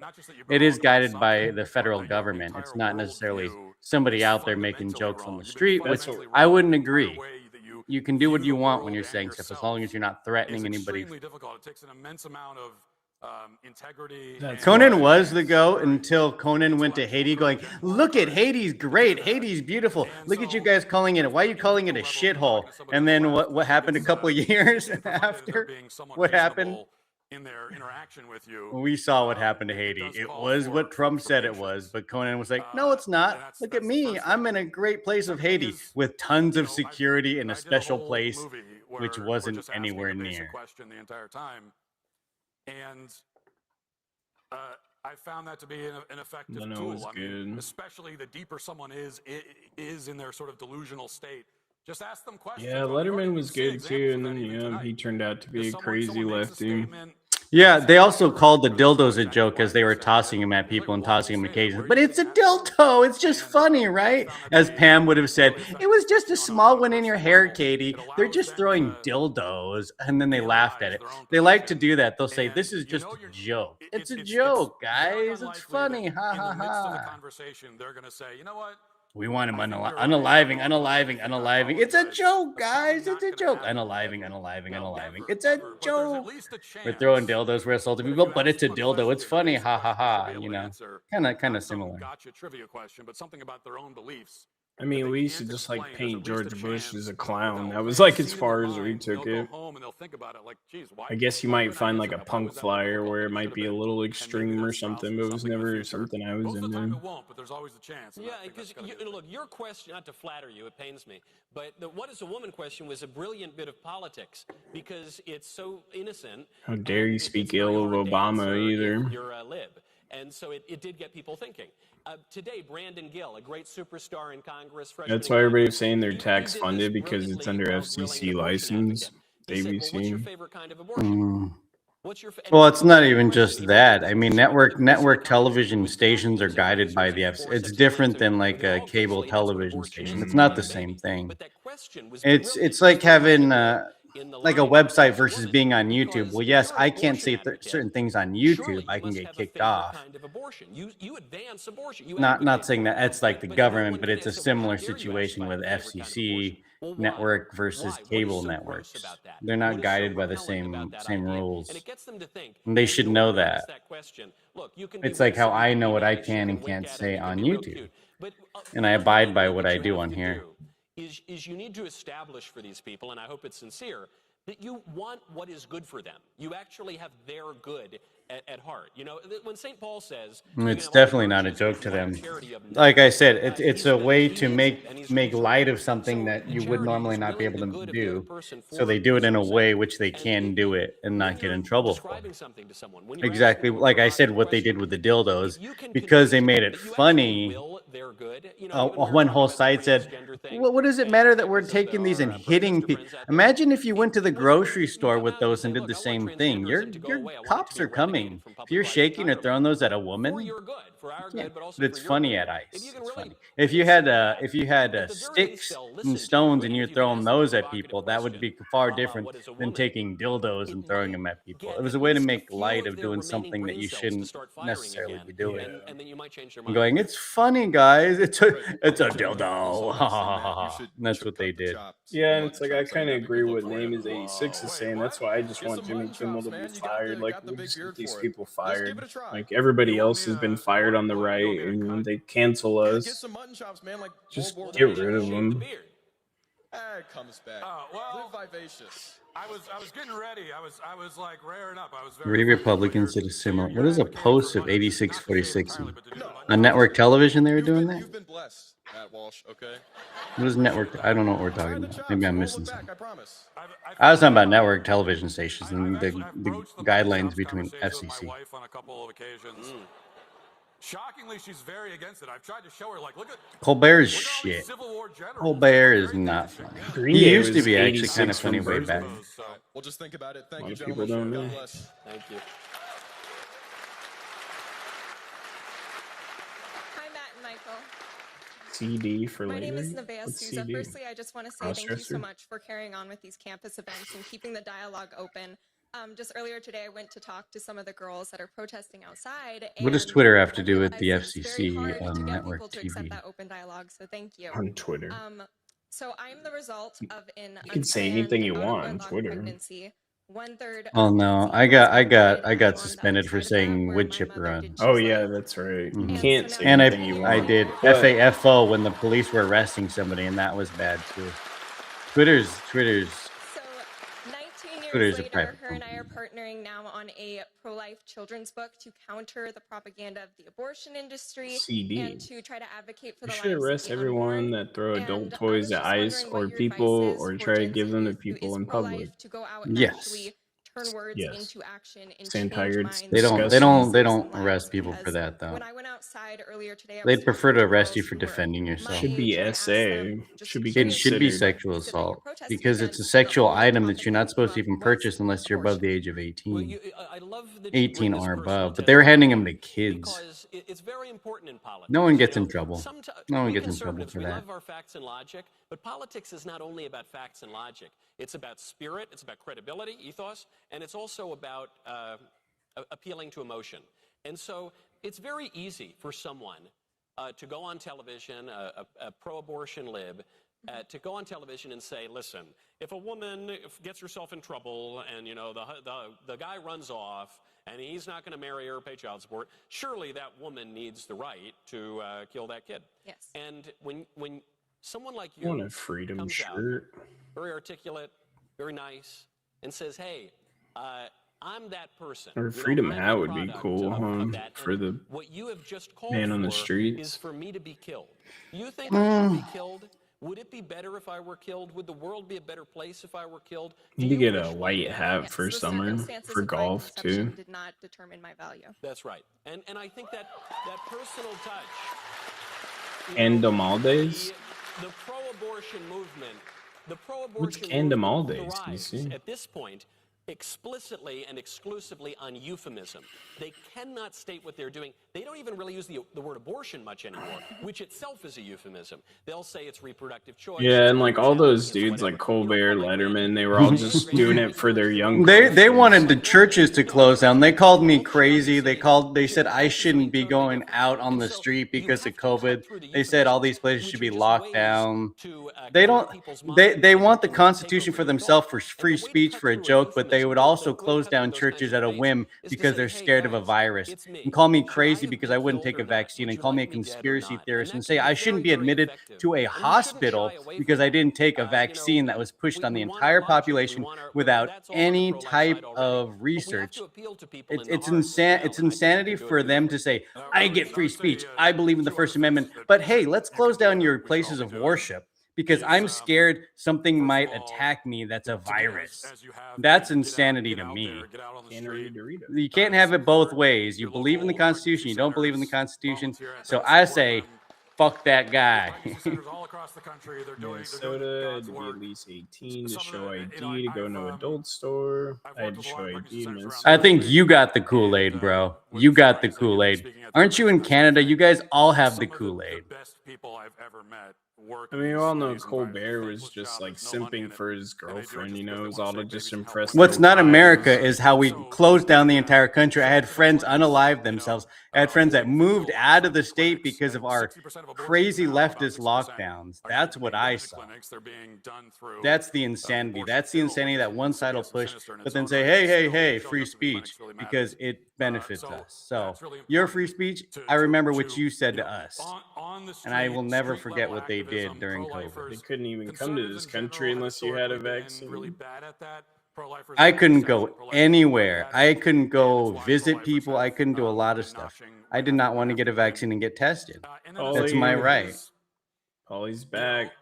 It is guided by the federal government. It's not necessarily somebody out there making jokes on the street, which I wouldn't agree. You can do what you want when you're saying stuff, as long as you're not threatening anybody. Extremely difficult. It takes an immense amount of integrity. Conan was the GOAT until Conan went to Haiti going, look at Haiti's great. Haiti's beautiful. Look at you guys calling it. Why are you calling it a shithole? And then what happened a couple of years after? What happened? In their interaction with you, We saw what happened to Haiti. It was what Trump said it was, but Conan was like, no, it's not. Look at me. I'm in a great place of Haiti with tons of security in a special place, which wasn't anywhere near. Question the entire time, and I found that to be an effective Leno tool. was I mean, good. especially the deeper someone is in their sort of delusional state. Just ask them questions. Yeah, Letterman was good too, and then he turned out to be a crazy lefty. Yeah, they also called the dildos a joke as they were tossing them at people and tossing them occasionally. But it's a dildo. It's just funny, right? As Pam would have said, it was just a small one in your hair, Katie. They're just throwing dildos. And then they laughed at it. They like to do that. They'll say, this is just a joke. It's a joke, guys. It's funny. Ha, ha, ha. Conversation, they're going to say, you know what? We want him unaliving. It's a joke, guys. It's a joke. Unaliving. It's a joke. We're throwing dildos. We're assaulting people, but it's a dildo. It's funny. Ha ha ha. You know, kind of similar. Gotcha trivia question, but something about their own beliefs. I mean, we used to just like paint George Bush as a clown. That was like as far as we took it. I guess you might find like a punk flyer where it might be a little extreme or something, but it was never something I was into. But there's always a chance. Yeah, because look, your question, not to flatter you, it pains me, but the what is a woman question was a brilliant bit of politics because it's so innocent. How dare you speak ill of Obama either? You're a lib. And so it did get people thinking. Today, Brandon Gill, a great superstar in Congress. That's why everybody's saying they're tax funded because it's under FCC license. ABC. Well, it's not even just that. I mean, network television stations are guided by the FCC. It's different than like a cable television station. It's not the same thing. It's like having like a website versus being on YouTube. Well, yes, I can't say certain things on YouTube. I can get kicked off. Not saying that it's like the government, but it's a similar situation with FCC network versus cable networks. They're not guided by the same rules. And they should know that. It's like how I know what I can and can't say on YouTube. And I abide by what I do on here. Is you need to establish for these people, and I hope it's sincere, that you want what is good for them. You actually have their good at heart. You know, when St. Paul says, it's definitely not a joke to them. Like I said, it's a way to make light of something that you would normally not be able to do. So they do it in a way which they can do it and not get in trouble for. Exactly, like I said, what they did with the dildos, because they made it funny. One whole site said, well, what does it matter that we're taking these and hitting people? Imagine if you went to the grocery store with those and did the same thing. Your cops are coming. If you're shaking or throwing those at a woman, yeah, but it's funny at ICE. It's funny. If you had sticks and stones and you're throwing those at people, that would be far different than taking dildos and throwing them at people. It was a way to make light of doing something that you shouldn't necessarily be doing. I'm going, it's funny, guys. It's a dildo. And that's what they did. Yeah, and it's like I kind of agree with Name is 86 is saying. That's why I just want Jimmy Kimmel to be fired. Like, we just get these people fired. Like, everybody else has been fired on the right, and when they cancel us, just get rid of them. It comes back. Live vivacious. I was getting ready. I was like raring up. I was very Read Republicans did a similar. What is a post of 8646 on network television? They were doing that. You've been blessed, Matt Walsh. Okay. What is network? I don't know what we're talking about. Maybe I'm missing something. I promise. I was talking about network television stations and the guidelines between FCC. wife on a couple of occasions. Shockingly, she's very against it. I've tried to show her, like, look at Colbert is all these shit. Civil War generals. Colbert is not funny. Green He Day used to was be actually 86 kind of funny way from back. So, Well, just think about it. Thank A lot you, of people gentlemen. don't know. God bless. Thank you. Hi, Matt and Michael. CD for My later. name is Nevaeh What's Souza. CD? Firstly, I just want to say thank you so Crossdresser? much for carrying on with these campus events and keeping the dialogue open. Just earlier today, I went to talk to some of the girls that are protesting outside. What does and Twitter have to I do with the realized it's very FCC hard to get network people to accept TV? that open dialogue, so thank you. On Twitter. So I'm the result of an You can say anything you unplanned want on out-of-wedlock Twitter. pregnancy. 1/3 Oh of the no, pregnancy I got was suspended for on that saying where wood my chipper mother on. did Oh choose yeah, life. that's right. Mhm. You can't so say now And anything you want. I did But- FAFO when the police were arresting somebody, and that was bad too. Twitter's So 19 Twitter's years a later, private her and I are company. partnering now on a pro-life children's book to counter the propaganda of the abortion industry CD. and to try to advocate for You the should lives of arrest the everyone unborn. that throw And adult I toys was at just ICE wondering or what your people, advice is or for try to Gen give Z them to youth who people is in pro-life public. to go out and Yes. actually turn words Yes. into action and Stand change tired. minds. They don't Disgusting. arrest people for Because that though. when I went outside earlier today, I was They'd prefer talking to to arrest you girls for who were defending my yourself. Should be age, and I asked them SA. just Should be to It should be considered. sexual said that you're assault protesting because it's a against sexual the whole item that you're not propaganda supposed to even was purchase unless you're above the abortion. age of Well, 18. I love that you 18 bring this or personal above, but they were handing them to testimony kids. because it's very important in politics. No one gets you know? in trouble. Someti- No one we gets in trouble conservatives, for we that. love our facts and logic, but politics is not only about facts and logic. It's about spirit, it's about credibility, ethos, and it's also about appealing to emotion. And so it's very easy for someone to go on television, a pro-abortion lib, to go on television and say, listen, if a woman gets herself in trouble and, you know, the guy runs off and he's not going to marry her or pay child support, surely that woman needs the right to kill that kid. Yes. And when someone like I want you a freedom comes out, shirt. very articulate, very nice, and says, hey, I'm that person. Or You know, freedom I'm hat the would be product cool, of that. for And the what you have just called man on the for streets. is for me to be killed. You think I should be killed? Would it be better if I were killed? Would the world be a better place if I were killed? You Do could get wish a me white dead? hat Yes, for the summer circumstances for of my golf conception too. did not determine my value. That's right. And I think that personal touch. you And know, Maldays? the pro-abortion movement, What's Candamaldays? You thrives see? at this point explicitly and exclusively on euphemism. They cannot state what they're doing. They don't even really use the word abortion much anymore, which itself is a euphemism. They'll say it's reproductive choice. Yeah, it's and like all those it's dudes whatever. like Colbert, Letterman, they were all just doing it for their young. They girlfriends. wanted the churches to close down. They called me crazy. They said I shouldn't be going out on the street because of COVID. They said all these places should be locked down. They don't. They want the Constitution for themselves for free speech for a joke, but they would also close down churches at a whim because they're scared of a virus. And call me crazy because I wouldn't take a vaccine, and call me a conspiracy theorist, and say I shouldn't be admitted to a hospital because I didn't take a vaccine that was pushed on the entire population without any type of research. It's insanity for them to say I get free speech. I believe in the First Amendment, but hey, let's close down your places of worship because I'm scared something might attack me that's a virus. That's insanity to me. You can't have it both ways. You believe in the Constitution, you don't believe in the Constitution. So I say, fuck that guy. Minnesota, to be at least 18 to show ID to go into adult store. I had to show ID in Minnesota. I think you got the Kool-Aid, bro. You got the Kool-Aid. Aren't you in Canada? You guys all have the Kool-Aid. I mean, you all know Colbert was just like simping for his girlfriend, you know, it was all to just impress. What's their not wives. America is how we closed down the entire country. I had friends unalive themselves. I had friends that moved out of the state because of our crazy leftist lockdowns. That's what I saw. That's the insanity. That's the insanity that one side will push, but then say, hey, free speech, because it benefits us. So your free speech, I remember what you said to us, and I will never forget what they did during COVID. They couldn't even come to this country unless you had a vaccine. I couldn't go anywhere. I couldn't go visit people. I couldn't do a lot of stuff. I did not want to get a vaccine and get tested. That's my right. Polly's back.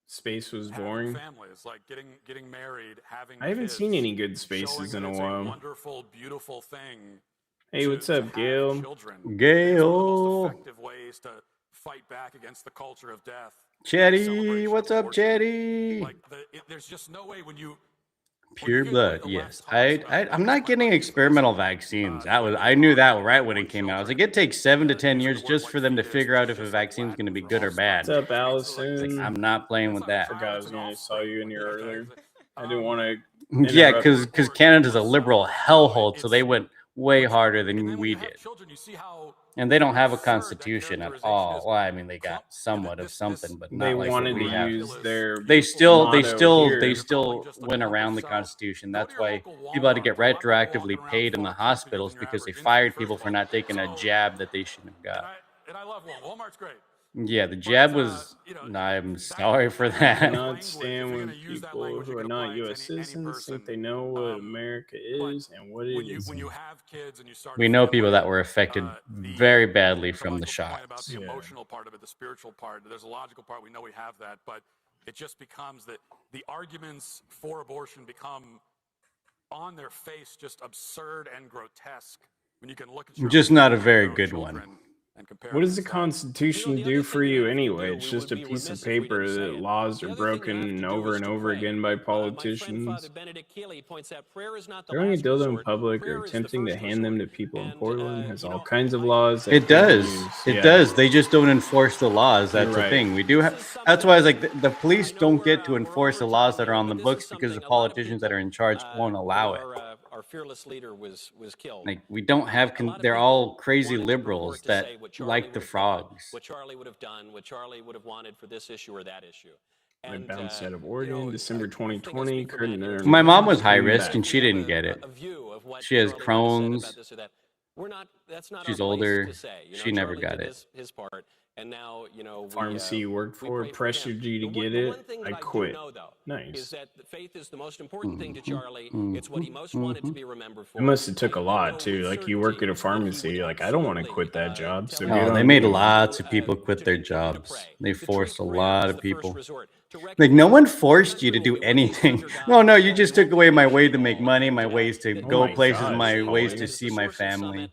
Space was boring. Families, like getting married, having I haven't kids, seen any good spaces showing in that a it's while. Wonderful, beautiful thing. Hey, what's up, Gail? Gail. Effective ways to fight back against the culture of death. Chetty, what's up, Chetty? Like there's just no way when you Pure blood, yes. I'm not getting experimental vaccines. I knew that right when it came out. I was like, it takes 7 to 10 years just for them to figure out if a vaccine is going to be good or bad. What's up, Allison? I'm not playing with that. I forgot I was going to saw you in here earlier. I didn't want to. Yeah, because Canada's a liberal hellhole, so they went way harder than we did. And they don't have a constitution at all. Well, I mean, they got somewhat of something, but not They like wanted what we to have. use their. They still motto here. went around the Constitution. That's why people had to get retroactively paid in the hospitals because they fired people for not taking a jab that they shouldn't have got. And I love Walmart's great. Yeah, the jab was. I'm sorry for I that. cannot stand when people who are not U.S. citizens think they know what America is and what it is. When you have kids and you start We know people that were affected very badly from the shots. About the emotional part of it, the spiritual part. There's a logical part. We know we have that, but it just becomes that the arguments for abortion become on their face just absurd and grotesque when you can look at your Just not a very good one. What does the Constitution do for you anyway? It's just a piece of paper that laws are broken over and over again by politicians. Throwing a dildo in public or attempting to hand them to people in Portland has all kinds of laws. It does. It does. They just don't enforce the laws. That's the right. thing. We do have. That's why I was like, the police don't get to enforce the laws that are on the books because the politicians that are in charge won't allow it. Our fearless leader was killed. Like we don't have. They're all crazy liberals that like the frogs. What Charlie would have done, what Charlie would have wanted for this issue or that issue. I bounced out of Oregon, December 2020. My mom was high risk and she didn't get it. She has Crohn's. She's older. She never got it. His part. And now, Pharmacy you worked for pressured you to get it. I quit. Nice. Is that faith is the most important thing to Charlie. It's what he most wanted to be remembered for. It must have took a lot too. Like you work at a pharmacy, like I don't want to quit that job. So Oh, they made lots of people quit their jobs. They forced a lot of people. Like no one forced you to do anything. No, you just took away my way to make money, my ways to go places, my ways to see my family.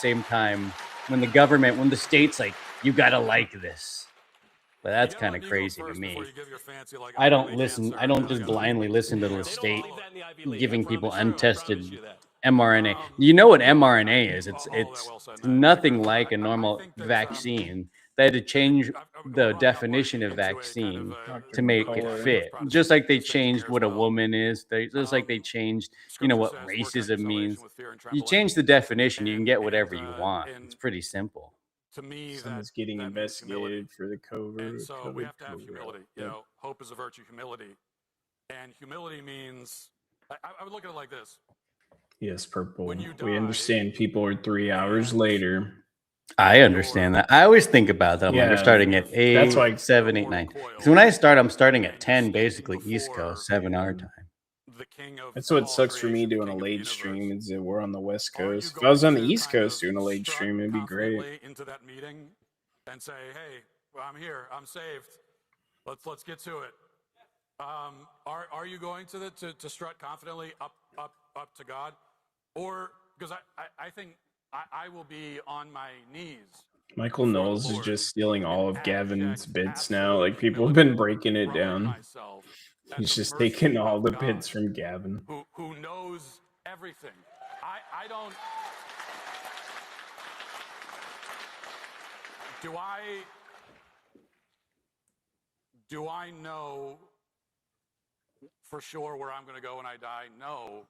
same time, when the state's like, you gotta like this. But that's kind of crazy to me. I don't listen. I don't just blindly listen to the state giving people untested mRNA. You know what mRNA is? It's nothing like a normal vaccine. They had to change the definition of vaccine to make it fit. Just like they changed what a woman is. Just like they changed, what racism means. You change the definition, you can get whatever you want. It's pretty simple. To me, Someone's getting that means humility. investigated for the covert. And so we have to have covert. humility. Hope is a virtue, humility. And humility means, I would look at it like this. Yes, Purple. When you We die, understand people are 3 hours later. I understand that. I always think about that. Like we're Yeah, starting at 8, that's why- 7, 8, 9. Because when I start, I'm starting at 10, basically East Coast, 7 our time. The king of That's what all sucks for me creation, doing a king of the late universe. stream is that we're on the West Are you Coast. If I going was on the to East kind Coast of doing a late strut stream, it'd be great. confidently into that meeting and say, "Hey, well, I'm here. I'm saved. Let's get to it." Are you going to strut confidently up to God, or because I think I will be on my knees. Michael Knowles is just stealing all of Gavin's bits now. Like people have been breaking it down. He's just taking all the bits from Gavin. Who knows everything. I don't. Do I know for sure where I'm going to go when I die? No,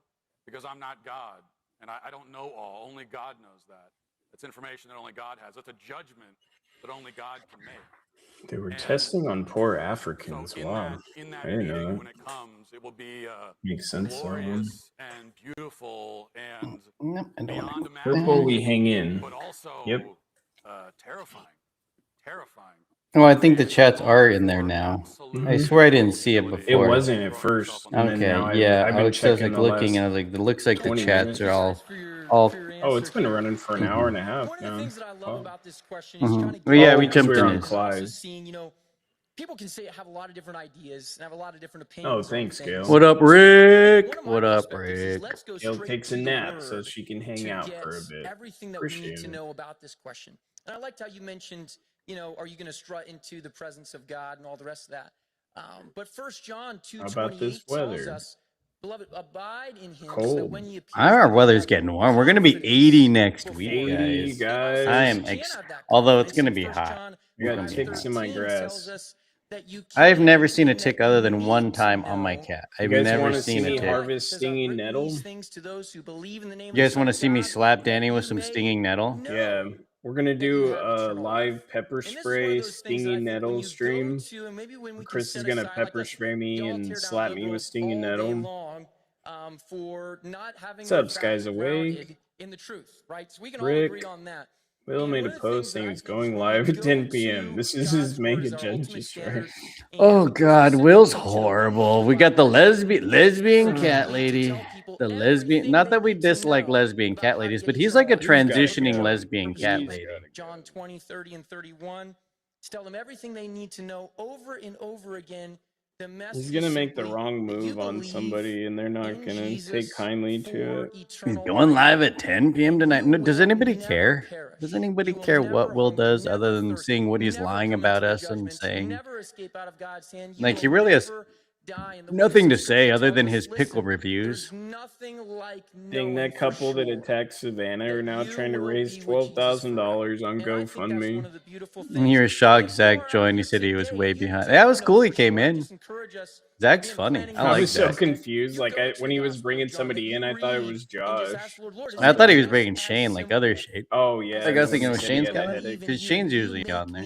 because I'm not God. And I don't know all. Only God knows that. It's information that only God has. It's a judgment that only God can make. They were testing on poor Africans. Wow. In that I didn't know meeting, that. when it comes, it will be Makes sense. glorious and beautiful and beyond Purple, we hang in. but also Yep. terrifying. Terrifying. Oh, I think the chats are in there now. I swear I didn't see it before. It wasn't at first. And then Okay, now yeah. I've I been was just checking like the looking and I was like, it looks like the 20 chats minutes. are all. Oh, it's been running for an hour and a half now. about this question is trying to Mhm. Well, yeah, we because jumped we're in. on this. Clive. seeing, people can say have a lot of different ideas and have a lot of different Oh, opinions. on thanks, things. Gail. What up, Rick? What up, perspectives is Rick? let's go Gail straight takes a to the nap so word she can hang to out get for a bit. everything that we Appreciate need to it. know about this question. And I liked how you mentioned, are you going to strut into the presence of God and all the rest of that? But 1 John 2:28 How about this tells weather? us, beloved, abide in him so that Cold. when he appears, Our we weather's have getting warm. We're gonna be 80 next week, 80, guys. guys. I am. Although it's gonna be hot. I got It's gonna be ticks hot. in my grass. I've never seen a tick other than one time on my cat. You I've guys never want to see seen a me tick. harvest stinging nettle? You guys want to see me slap Danny with some stinging nettle? Yeah, we're gonna do a live pepper spray stinging nettle stream. Chris is gonna pepper spray me and slap me with stinging nettle. What's up, Skies Awake? in the truth, right? So we can all Rick. agree on that. Will made a post saying he's going live at 10 p.m. This is his mega judges, right? Oh God, Will's horrible. We got the lesbian cat lady. The lesbian. Not that we dislike lesbian cat ladies, but he's like a transitioning lesbian cat lady. John 20, 30, and 31. Tell them everything they need to know over and over again. The message He's gonna is make the simply, wrong if you move on believe somebody, and they're not in gonna Jesus take kindly to for it. He's eternal going life, live at 10 p.m. tonight. No, does anybody never care? perish. Does anybody You will care never what Will hunger, does never other than thirst, seeing what he's never lying come about into us and judgment, saying? never escape out of God's hand. You Like will he really has never die. And the nothing to words of say Scripture other tell than us, his pickle listen, reviews. there's nothing like Dang, knowing that for couple that sure attacked Savannah are now that trying to you will raise be with Jesus $12,000 on And I think that's one GoFundMe. of the beautiful And you were things. shocked If Zach you are out joined. He here said he was today, way you behind. don't Yeah, it was know cool. He for came sure. I in. just encourage us Zach's be funny. planning I I like was so Zach. confused. Like go to when he the was gospel, bringing John, somebody that in, you I thought it read was and just Josh. ask the Lord, Lord, is I it thought he was just bringing as Shane like simple other Shane. Oh yeah. Like I was no, thinking he with said he Shane's had a coming headache. because Shane's usually on there.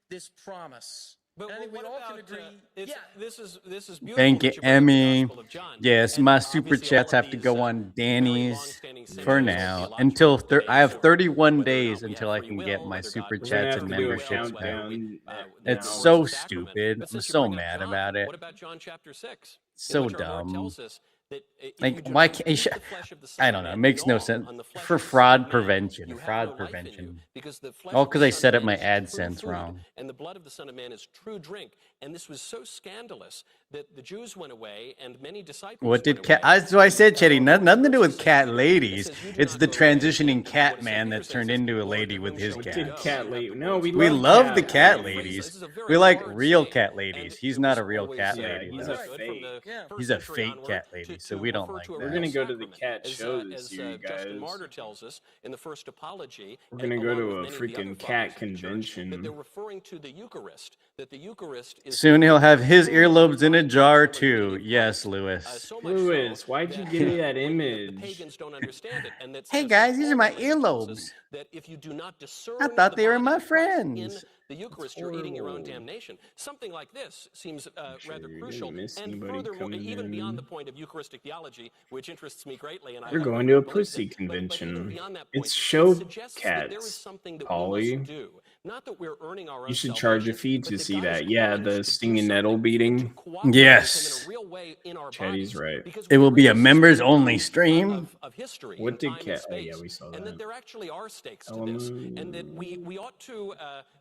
This promise. But And I think we what all can about, agree. it's, Yeah. this is beautiful. Thank you, that bring up the Emmy. Gospel of John. Yes, And my super obviously all chats of have to these, go on very Danny's long-standing for seminary now theological until debates I have over 31 whether or days not we until have I free can will, get my whether super God We're gonna chats have and to do a memberships back. countdown. It's now. so stupid. But I'm since you so bring up mad John, about it. What about John chapter 6? So in which our Lord dumb. tells us that if Like, you do why not can't eat you? the flesh of the Son I of don't know. It Man makes no gnaw sense on the flesh for of the Son fraud of Man, prevention. you have Fraud no life in you, prevention. because the flesh All of the because I Son of set up Man my is true AdSense food, wrong. and the blood of the Son of Man is true drink. And this was so scandalous that the Jews went away and many disciples What did went cat? away. That's why I said, Chetty. Nothing to do with cat It ladies. says, "You do It's not the go away." transitioning And cat what it man says that's here turned says, into a "Lord, lady to with whom his shall we What cat. did go? cat You lady? have the No, word we of We God." love the cat cat This ladies. is a very We like hard real saying, cat and ladies. it He's was not a real always, cat Yeah, lady. he's though. a understood fake. from the Yeah. first He's a century fake onward cat lady. to so we don't refer like to a We're that. gonna real go to the sacrament. cat As, show this as year, Justin guys. Martyr tells us in the first apology, We're and gonna go along to with a many of the other freaking fathers cat of the church, that convention. they're referring to the Eucharist, that the Eucharist is Soon he'll have his so earlobes in a much jar more than too. meaning Yes, Christ. Lewis. So much Lewis, so why'd you that, give me that the image? pagans don't understand it, and that Hey as guys, St. these are Paul my plainly tells us, earlobes. that if you do not discern I thought the they were body my of Christ in friends. the Eucharist, you're eating your own horrible. damnation. Something like this seems Sure rather you crucial, didn't miss and anybody furthermore, coming even beyond in. the point of Eucharistic theology, which interests me greatly, and I We're have no going to a belief in, pussy but even convention. beyond that point, It's it show suggests that there is cats, something that we Polly. must do. Not that we're earning our own You should charge a salvation, fee but to that see God has that. Yeah, called us the to do stinging nettle something, to beating. cooperate with Him in Yes. a real way in our Chetty's bodies, right. because It we will be a really members stand only out stream. of history What in did time and cat? Oh yeah, space, we saw and that that. there actually are stakes to this, and that we ought to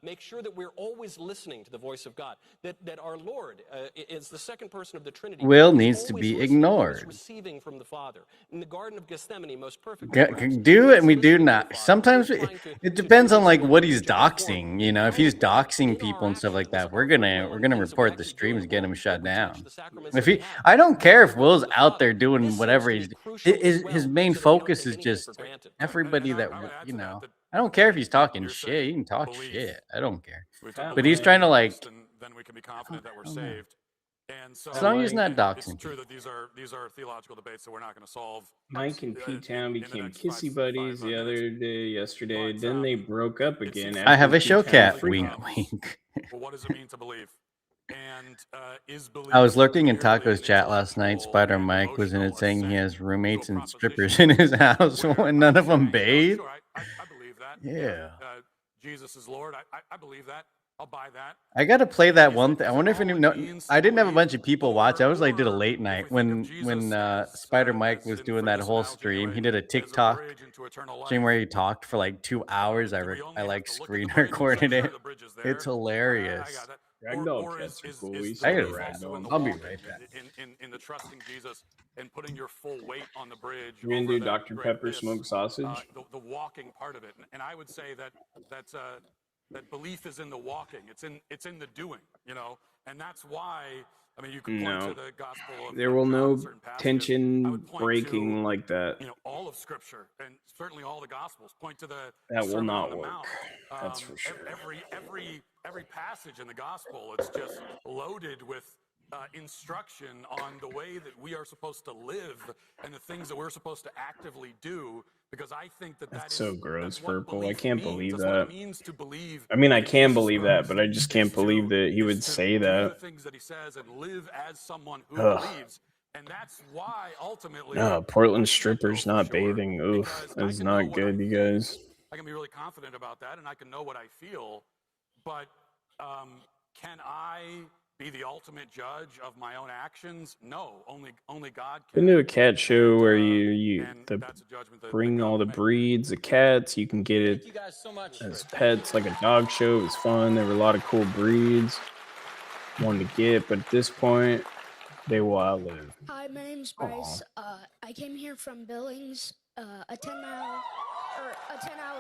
make sure that we're always listening to the voice of God, that our Lord is the second person of the Trinity. Will He was needs to always be listening. He was ignored. receiving from the Father. In the Garden of Gethsemane, most perfectly, Do and we do listening to the not. Father. Sometimes He was trying to it do depends on his like will what to he's transform doxing. You know, if he's doxing in people our and stuff like actions, that, we're our free gonna will we're and gonna things that we're report the actually streams, doing get him will shut overcharge down. the sacraments If that we he, have. I don't care if Will's The out Father. there doing This whatever seems to he's. be crucial as His well, main so that we don't focus take is anything just for granted. everybody And I that would add you to know. that I don't care if he's talking you're shit. saying He can talk belief. shit. I don't care. If That we But he's believe trying to in like. Christ, then we can be confident that we're I don't know. saved. And so As long as he's not it's doxing true people. that these are theological debates that we're not going to solve. Mike and P-Town in the became next kissy five buddies the minutes. other day, yesterday. But, Then they broke up it again seems after I have a show P-Town cat. freaked Wink, out. wink. Well, what does it mean to believe? And is belief I was lurking in merely Taco's an chat last night. intellectual Spider and Mike was in it emotional saying he assent has roommates to a and strippers proposition in his house where when none I'm of them saying, bathe. sure, I believe that. Yeah. Jesus is Lord. I believe that. I'll buy that. I gotta play that Is one it- thing. I is it wonder if all any. it No, means I to didn't have a believe? bunch of people watch. I was like did a Or late if night we think of when Jesus as, Spider Mike as was in, doing for that this whole analogy stream. anyway, He did a as a TikTok bridge into eternal stream life. where he talked for like 2 hours. Do we only I have like to look at screen the bridge and say, recorded sure, it. the bridge is It's there? I hilarious. got that. Ragdoll Or cats are is cool. We used the to I play belief also ragdoll. in the I'll be walking, right back. in the trusting Jesus and putting your full weight on the bridge. You're gonna over do the Dr. great Pepper abyss, smoked sausage? the walking part of it. And I would say that belief is in the walking. It's in the doing, you know, and that's why. I mean, you can point No. to the gospel of There will John, no certain passages. I tension would point breaking to, like that. you know, all of Scripture and certainly all the Gospels. Point to the That will Sermon not on the work. Mount. That's for sure. Every passage in the Gospel, it's just loaded with instruction on the way that we are supposed to live and the things that we're supposed to actively do. Because I think That's so gross, that's what Purple. I belief can't means. believe That's what it that. means to believe I mean, I in can Jesus believe that, Christ. but I just can't Is believe to- that he is would to say do that. the things that he says and live as someone who Ugh. believes. And that's why ultimately. No, Portland strippers not bathing. Oof, that's not good, you guys. I can be really confident about that, and I can know what I feel. But can I be the ultimate judge of my own actions? No, only God can. Been to a cat show where you and the that's a judgment that bring God all will the make. breeds of cats. You can get it Thank you guys so much. as pets, like a dog show. It was fun. There were a lot of cool breeds. Wanted to get, but at this point, they will outlive. Hi, my name's Bryce. I came here from Billings, a 10-hour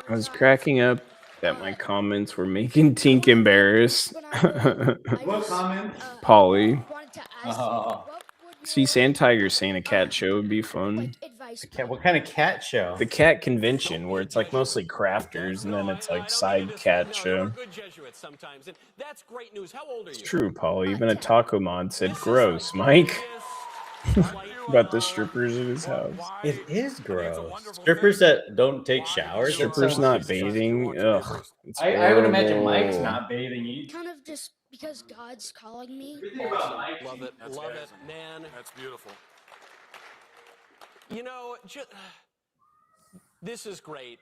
I was drive. cracking up that my comments were making Tink embarrassed. What comment? Polly. Wanted to ask you, Oh. what would See, your, Sand Tiger saying a cat show would be fun. like, advice be? What kind of cat show? The cat convention where it's like mostly crafters and then it's like side cat show. Good Jesuits sometimes, and that's great news. How old are you? It's true, Polly. Even a taco mod said gross, Mike. About the strippers at his house. It is gross. Strippers that don't take showers. That Strippers sounds not disgusting. bathing. Ugh. It's I would imagine horrible. Mike's not bathing either. Kind of just because God's calling me. Awesome. Love it. That's Love it, amazing. man. That's beautiful. You know, this is great.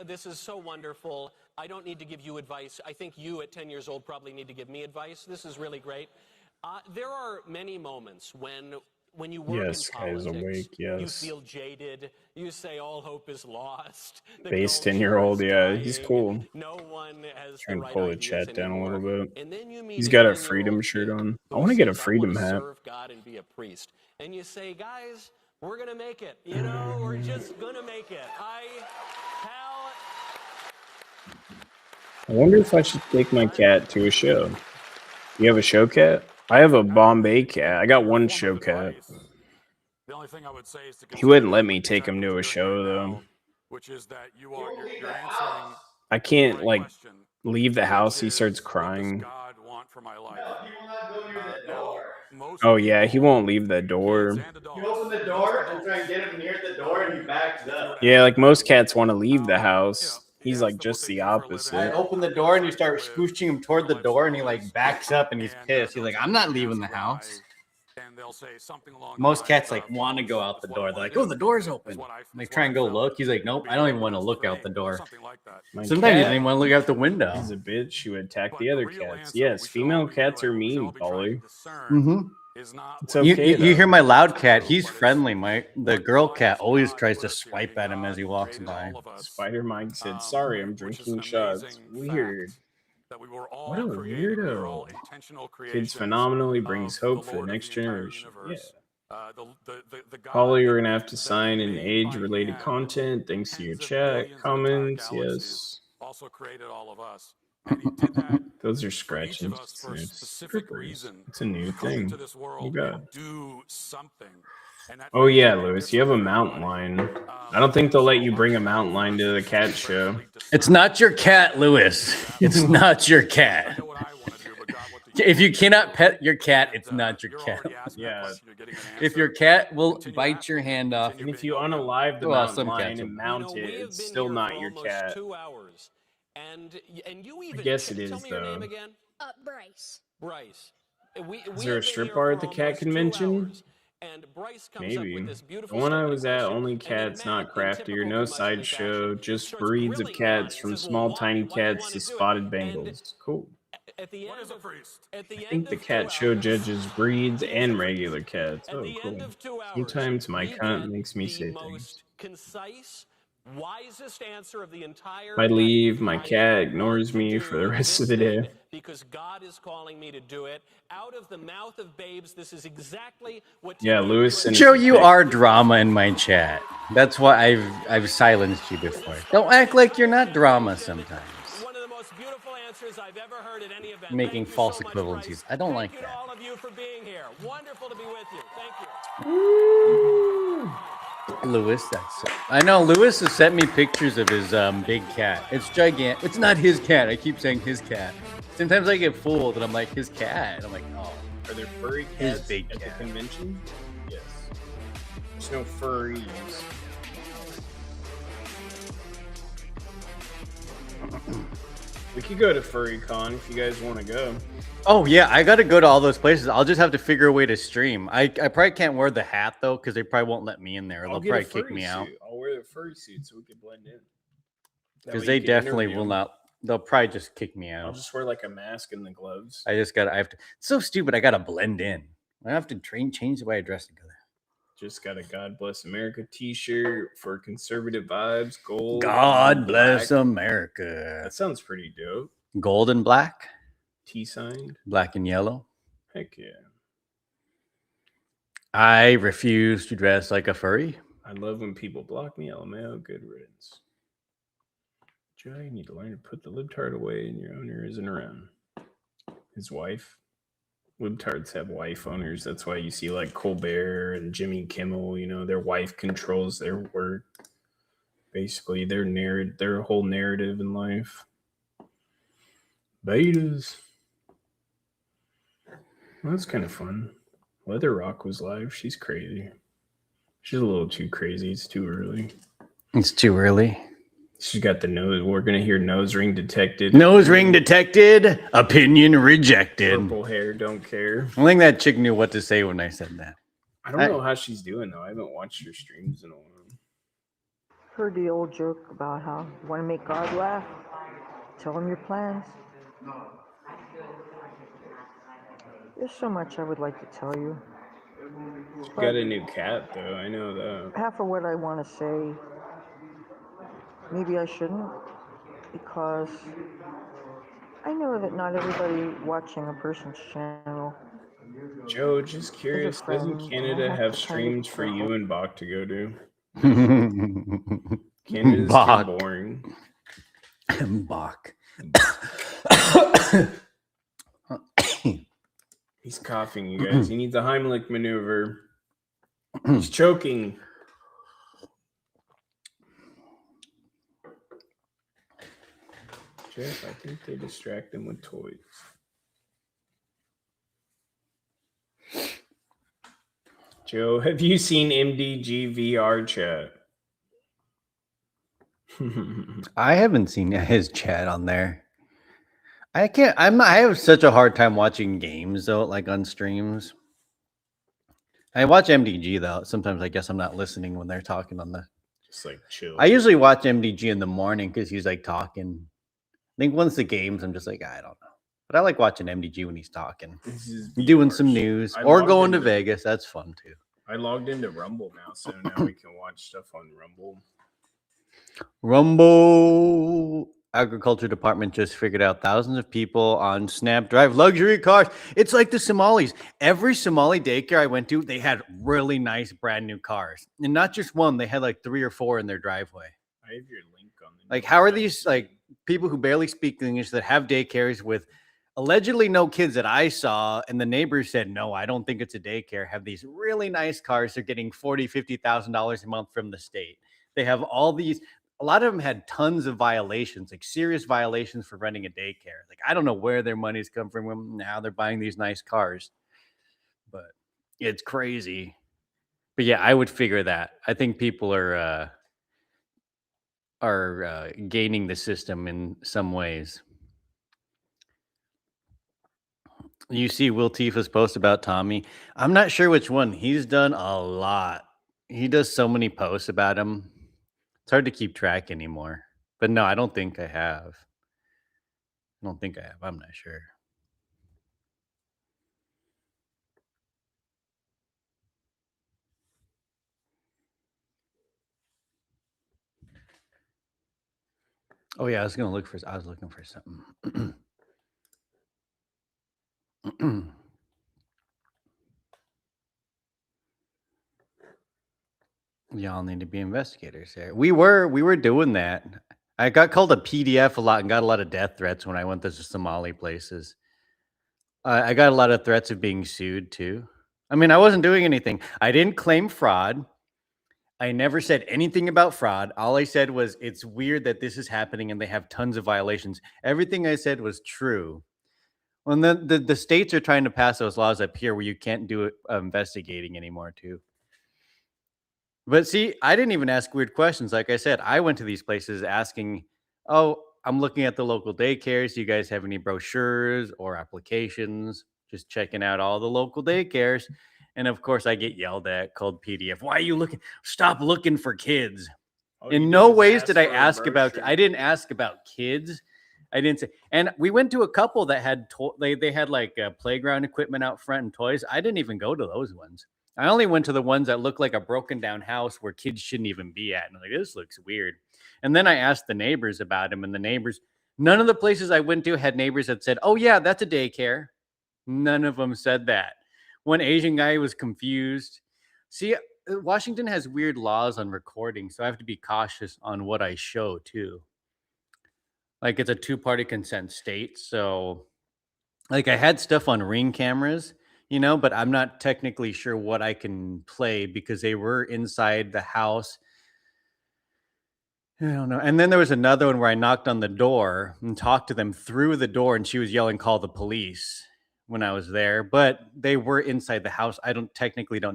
This is so wonderful. I don't need to give you advice. I think you at 10 years old probably need to give me advice. This is really great. There are many moments when you work Yes, in guys, politics, awake, you yes. feel jaded. You say all hope is lost. The Base culture 10-year-old, is yeah, he's dying, cool. No one has Trying the to right pull the ideas chat down a little anymore. bit. And then you meet He's got a 10-year-old freedom shirt kid on. I who want to get a says, freedom "I wanna hat. serve God and be a priest." And you say, guys, we're gonna make it. You know, we're just gonna make it. I wonder if I should take my cat to a show. You have a show cat? I have a Bombay cat. I got one show cat. The only thing I would say is to He wouldn't consider let me what take him to a you're show doing right though. now, which is that you're answering I can't the right like question, leave the which house. He is, starts what does crying. God want for my life? Now, most Oh yeah, he people, won't leave the kids door. and adults, most adults, get him near the door, and he backs up. Yeah, like most cats want to leave the house. He's like just the I opposite. open the door, and you start scooching him toward the door, and he like backs up, and he's pissed. He's like, "I'm not leaving the house." and they'll say something along the Most lines cats of, like want to go out the "It's what I door. wanna They're like, do. "Oh, the door's It's open." what I- And it's they what try I and go felt look. He's like, "Nope, I don't even want to look out the door." Something like that. My Sometimes he cat doesn't even want to look out the window. is a bitch. She would attack But the the other real cats. answer Yes, we should female all be cats doing, are we should all mean, be trying to Polly. discern Mm-hmm. is not It's what You, okay you, you hear though. my loud cat? He's But it's friendly. The girl why cat has always God tries put to us here? swipe May at him as God he walks created by. all of us, Spider Mike said, "Sorry, I'm which is drinking an shots." amazing Weird. fact that we were all What a created. We were all weirdo. intentional Kids creations phenomenally of brings the hope for Lord of next the entire generation. Yeah. universe. The God Polly, you're that- gonna have to that sign an made by age-related hand content. Thanks to your tens of chat, billions of entire comments. galaxies, Yes, also created all of us. And he did that those are for each of scratches. us for a It's specific strippers. reason It's a new to come thing. into this Oh world God. and do something. And that Oh may yeah, look Lewis, you have a different for mountain everybody. lion. I don't think they'll let you bring a mountain lion to the cat show. It's not your cat, Lewis. It's not your cat. If you cannot pet your cat, it's not your cat. Yeah. If your cat will bite your hand off, And if you unalive the well, mountain some lion cats and will. mount it, we have it's been still here not for your almost cat. 2 hours, and you even guess it tell is, me your name though. again. Bryce. Bryce. Is there a strip bar at the cat convention? And Bryce comes Maybe. up with this The beautiful one I statement, was at, question, only and then cats, Matt, not in crafty or typical no Kamatsky sideshow, fashion, just starts breeds of grilling the cats audience, from says, well, small why? tiny Why do you cats wanna to do it? spotted And Bengals. Cool. At the What end is a of priest? at the I end think the of 2 cat show hours, judges breeds and regular cats. at Oh, the cool. end of 2 hours, Sometimes my we cunt get makes me the say things. most concise, wisest answer of the entire If I night. leave, my I cat want ignores to me for the do rest this of the thing day. because God is calling me to do it. Out of the mouth of babes, this is exactly what. Yeah, Lewis and Joe, you are drama in my chat. That's why I've silenced you before. Don't act like you're not drama sometimes. One of the most beautiful answers I've ever heard at any event. Making Thank you false so much, equivalencies. Bryce. I don't Thank like you that. to all of you for being here. Wonderful to be with you. Thank you. Lewis, that's it. I know Lewis has sent me pictures of his big cat. It's gigantic. It's not his cat. I keep saying his cat. Sometimes I get fooled and I'm like, his cat. I'm like, oh, Are there furry his cats big at cat. the convention? Yes. There's no furries. We could go to FurryCon if you guys want to go. Oh yeah, I got to go to all those places. I'll just have to figure a way to stream. I probably can't wear the hat though because they probably won't let me in there. I'll They'll get a probably kick furry me out suit. I'll wear the furry suit so we can blend in. That because way they you can definitely interview will 'em. not. They'll probably just kick me I'll out. just wear like a mask and the gloves. I have to. It's so stupid. I got to blend in. I have to change the way I dress to go there. Just got a God Bless America t-shirt for conservative vibes. Gold. God and bless black. America. That sounds pretty dope. Gold and black, T signed. black and yellow. Heck yeah. I refuse to dress like a furry. I love when people block me. LMAO. Good riddance. Joe, you need to learn to put the libtard away and your owner isn't around. His wife. Libtards have wife owners. That's why you see like Colbert and Jimmy Kimmel, you know, their wife controls their work. Basically, their whole narrative in life. Betas. Well, that's kind of fun. Leather Rock was live. She's crazy. She's a little too crazy. It's too early. It's too early. She's got the nose. We're gonna hear nose ring detected. Nose ring detected. Opinion rejected. Purple hair. Don't care. I think that chick knew what to say when I said that. I don't know how she's doing though. I haven't watched her streams in a while. Heard the old joke about how you want to make God laugh? Tell him your plans. There's so much I would like to tell you. She got a new cat though. I know that. Half of what I want to say, maybe I shouldn't, because I know that not everybody watching a person's channel. Joe, just curious, doesn't friend. Canada I have have to streams for tell you. you and Bach to go to? Canada's Bach. too boring. Bach. He's coughing, you guys. He needs a Heimlich maneuver. He's choking. Jeff, I think they distract him with toys. Joe, have you seen MDG VR chat? I haven't seen his chat on there. I can't. I have such a hard time watching games though, like on streams. I watch MDG though. Sometimes I guess I'm not listening when they're talking on the. Just like chill. I usually watch MDG in the morning because he's like talking. I think once the games, I'm just like, I don't know. But I like watching MDG when he's talking, doing some news, or going to Vegas. That's fun too. I logged into Rumble now, so now we can watch stuff on Rumble. Rumble Agriculture Department just figured out thousands of people on Snap drive luxury cars. It's like the Somalis. Every Somali daycare I went to, they had really nice brand new cars, and not just one. They had like 3 or 4 in their driveway. I have your link on the. Like, how are these like people who barely speak English that have daycares with allegedly no kids that I saw, and the neighbors said, no, I don't think it's a daycare, have these really nice cars? They're getting $40,000-$50,000 a month from the state. They have all these. A lot of them had tons of violations, like serious violations for running a daycare. Like, I don't know where their money's come from. Now they're buying these nice cars, but it's crazy. But yeah, I would figure that. I think people are gaining the system in some ways. You see Will Tifa's post about Tommy. I'm not sure which one. He's done a lot. He does so many posts about him. It's hard to keep track anymore. But no, I don't think I have. I don't think I have. I'm not sure. Oh yeah, I was looking for something. Y'all need to be investigators here. We were doing that. I got called a PDF a lot and got a lot of death threats when I went to the Somali places. I got a lot of threats of being sued too. I mean, I wasn't doing anything. I didn't claim fraud. I never said anything about fraud. All I said was, it's weird that this is happening and they have tons of violations. Everything I said was true. Well, the states are trying to pass those laws up here where you can't do investigating anymore too. But see, I didn't even ask weird questions. Like I said, I went to these places asking, oh, I'm looking at the local daycares. Do you guys have any brochures or applications? Just checking out all the local daycares. And of course, I get yelled at, called PDF. Why are you looking? Stop looking for kids. In no ways did I ask about, I didn't ask about kids. I didn't say, and we went to a couple that had, they had like playground equipment out front and toys. I didn't even go to those ones. I only went to the ones that looked like a broken down house where kids shouldn't even be at. And I'm like, this looks weird. And then I asked the neighbors about them, and the neighbors, none of the places I went to had neighbors that said, oh yeah, that's a daycare. None of them said that. One Asian guy was confused. See, Washington has weird laws on recording, so I have to be cautious on what I show too. Like, it's a 2-party consent state. So like, I had stuff on Ring cameras, you know, but I'm not technically sure what I can play because they were inside the house. I don't know. And then there was another one where I knocked on the door and talked to them through the door, and she was yelling, call the police, when I was there, but they were inside the house. I don't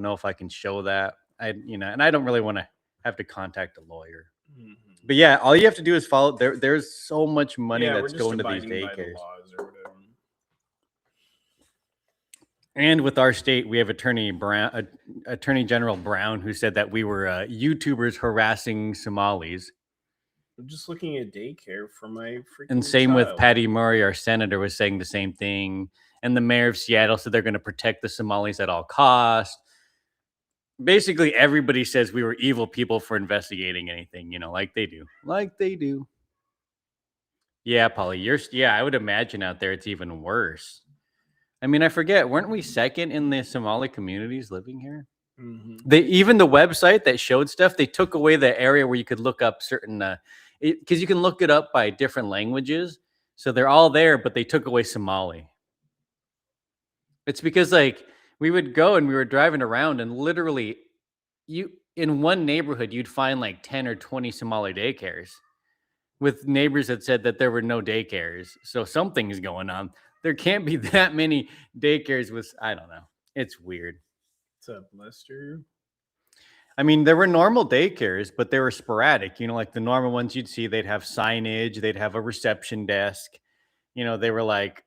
know if I can show that. And I don't really want to have to contact a lawyer. Mm-hmm. But yeah, all you have to do is follow. There's so much money that's going to these daycares. And with our state, we have Attorney General Brown, who said that we were YouTubers harassing Somalis. I'm just looking at daycare for my freaking And same child. with Patty Murray, our senator, was saying the same thing. And the mayor of Seattle said they're going to protect the Somalis at all costs. Basically, everybody says we were evil people for investigating anything, you know, like they do. Like they do. Yeah, Polly, I would imagine out there it's even worse. I mean, I forget, weren't we second in the Somali communities living here? Mm-hmm. Even the website that showed stuff, they took away the area where you could look up certain, because you can look it up by different languages. So they're all there, but they took away Somali. It's because like we would go and we were driving around and literally you in one neighborhood you'd find like 10 or 20 Somali daycares with neighbors that said that there were no daycares. So something's going on. There can't be that many daycares with, I don't know. It's weird. What's up, Lester? I mean, there were normal daycares, but they were sporadic. You know, like the normal ones you'd see, they'd have signage, they'd have a reception desk. You know, they were like,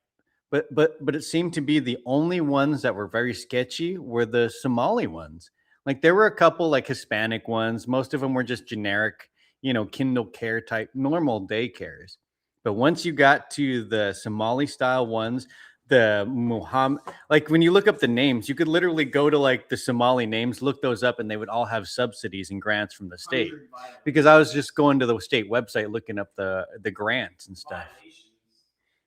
but it seemed to be the only ones that were very sketchy were the Somali ones. Like there were a couple like Hispanic ones. Most of them were just generic, you know, Kindle Care type normal daycares. But once you got to the Somali style ones, the Muhammad, like when you look up the names, you could literally go to like the Somali names, look those up, and they would all have subsidies and grants from the state. Because I was just going to the state website looking up the grants and stuff.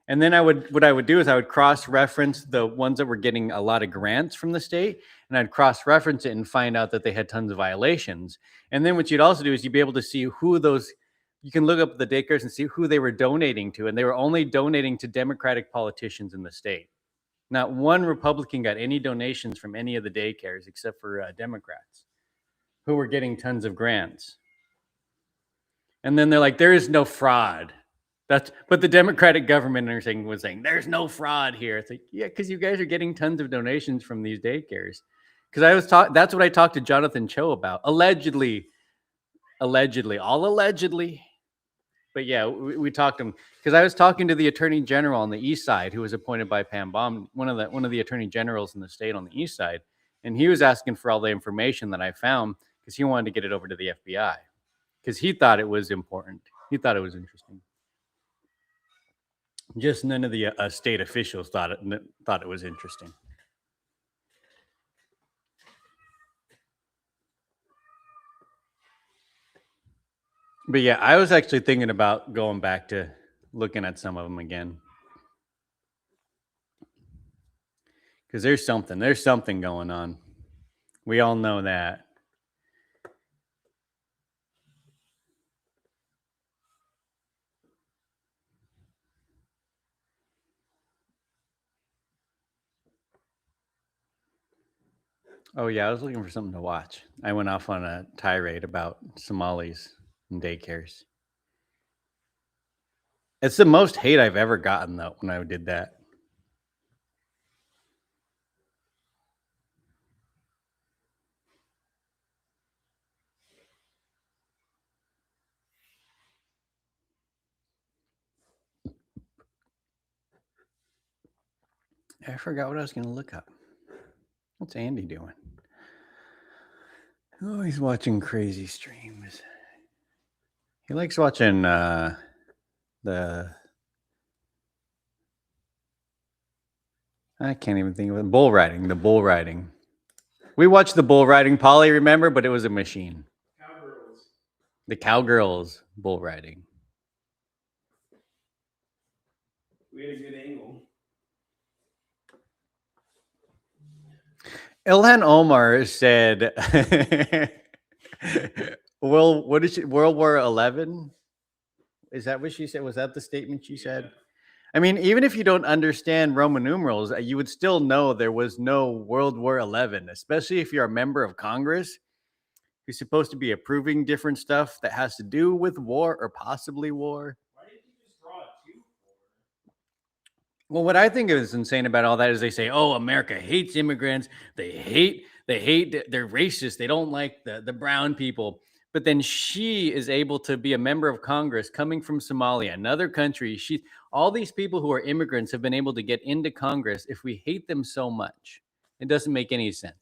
And then what I would do is I would cross-reference the ones that were getting a lot of grants from the state, and I'd cross-reference it and find out that they had tons of violations. And then what you'd also do is you'd be able to see who those, you can look up the daycares and see who they were donating to, and they were only donating to Democratic politicians in the state. Not one Republican got any donations from any of the daycares except for Democrats who were getting tons of grants. And then they're like, there is no fraud. But the Democratic government was saying there's no fraud here. It's like, yeah, because you guys are getting tons of donations from these daycares. Because that's what I talked to Jonathan Cho about. Allegedly, all allegedly. But yeah, we talked to him because I was talking to the Attorney General on the East Side, who was appointed by Pam Baum, one of the Attorney Generals in the state on the East Side, and he was asking for all the information that I found because he wanted to get it over to the FBI because he thought it was important. He thought it was interesting. Just none of the state officials thought it was interesting. But yeah, I was actually thinking about going back to looking at some of them again. Because there's something going on. We all know that. Oh yeah, I was looking for something to watch. I went off on a tirade about Somalis and daycares. It's the most hate I've ever gotten though when I did that. I forgot what I was going to look up. What's Andy doing? Oh, he's watching crazy streams. He likes watching the I can't even think of it. Bull riding. The bull riding. We watched the bull riding, Polly, remember? But it was a machine. Cowgirls. The cowgirls bull riding. We had a good angle. Ilhan Omar said, "Well, what is it? World War 11? Is that what she said? Was that the statement she said?" I mean, even if you don't understand Roman numerals, you would still know there was no World War 11, especially if you're a member of Congress who's supposed to be approving different stuff that has to do with war or possibly war. Why did you just draw two? Well, what I think is insane about all that is they say, "Oh, America hates immigrants. They hate, they're racist. They don't like the brown people." But then she is able to be a member of Congress coming from Somalia, another country. All these people who are immigrants have been able to get into Congress if we hate them so much. It doesn't make any sense.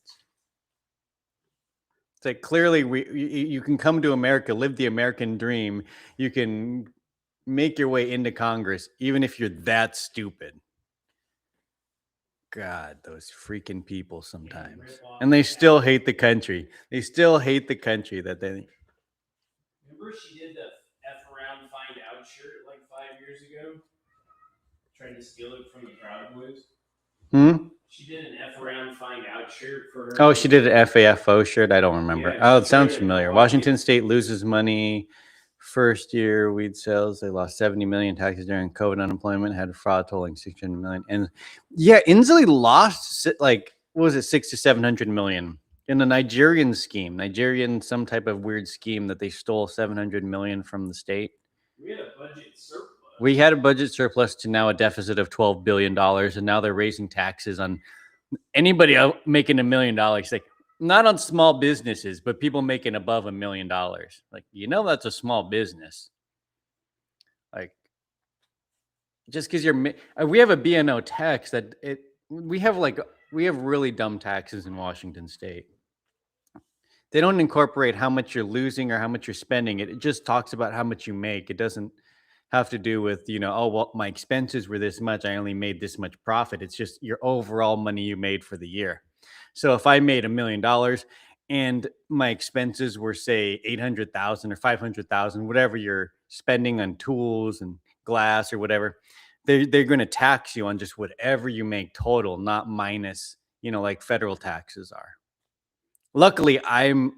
It's like clearly you can come to America, live the American dream. You can make your way into Congress, even if you're that stupid. God, those freaking people sometimes. And they still hate the country. They still hate the country that they... Remember she did the F around find out shirt like 5 years ago? Trying to steal it from the Proud Boys? She did an F around find out shirt for her. Oh, she did an FAFO shirt? I don't remember. Yeah, it sounds familiar. Washington State loses money. First year weed sales, they lost 70 million. Taxes during COVID, unemployment had fraud totaling 600 million. And yeah, Inslee lost like, what was it, 600 to 700 million in a Nigerian scheme, some type of weird scheme that they stole 700 million from the state. We had a budget surplus. We had a budget surplus to now a deficit of $12 billion. And now they're raising taxes on anybody making $1 million. Like, not on small businesses, but people making above $1 million. Like, that's a small business. Like, just because we have a B&O tax we have really dumb taxes in Washington State. They don't incorporate how much you're losing or how much you're spending. It just talks about how much you make. It doesn't have to do with, oh, well, my expenses were this much, I only made this much profit. It's just your overall money you made for the year. So if I made $1 million and my expenses were, say, 800,000 or 500,000, whatever you're spending on tools and glass or whatever, they're going to tax you on just whatever you make total, not minus, like federal taxes are. Luckily,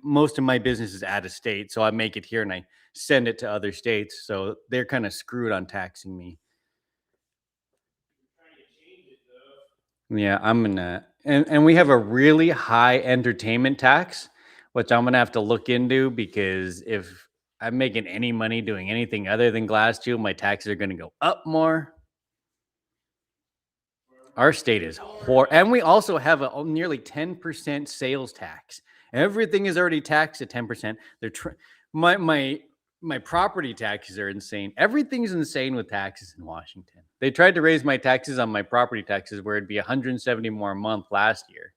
most of my business is out of state, so I make it here and I send it to other states. So they're kind of screwed on taxing me. Yeah, I'm gonna, and we have a really high entertainment tax, which I'm gonna have to look into, because if I'm making any money doing anything other than Glass Tube, my taxes are gonna go up more. Our state is and we also have a nearly 10% sales tax. Everything is already taxed at 10%. My property taxes are insane. Everything's insane with taxes in Washington. They tried to raise my taxes on my property taxes, where it'd be $170 more a month last year.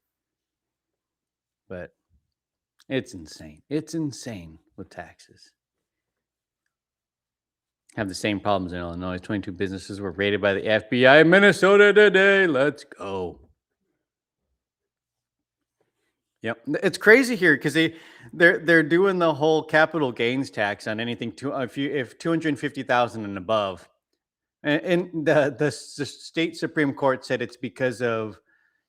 But it's insane. It's insane with taxes. Have the same problems in Illinois. 22 businesses were raided by the FBI in Minnesota today. Let's go. Yep, it's crazy here because they're doing the whole capital gains tax on anything if 250,000 and above, and the state Supreme Court said it's because of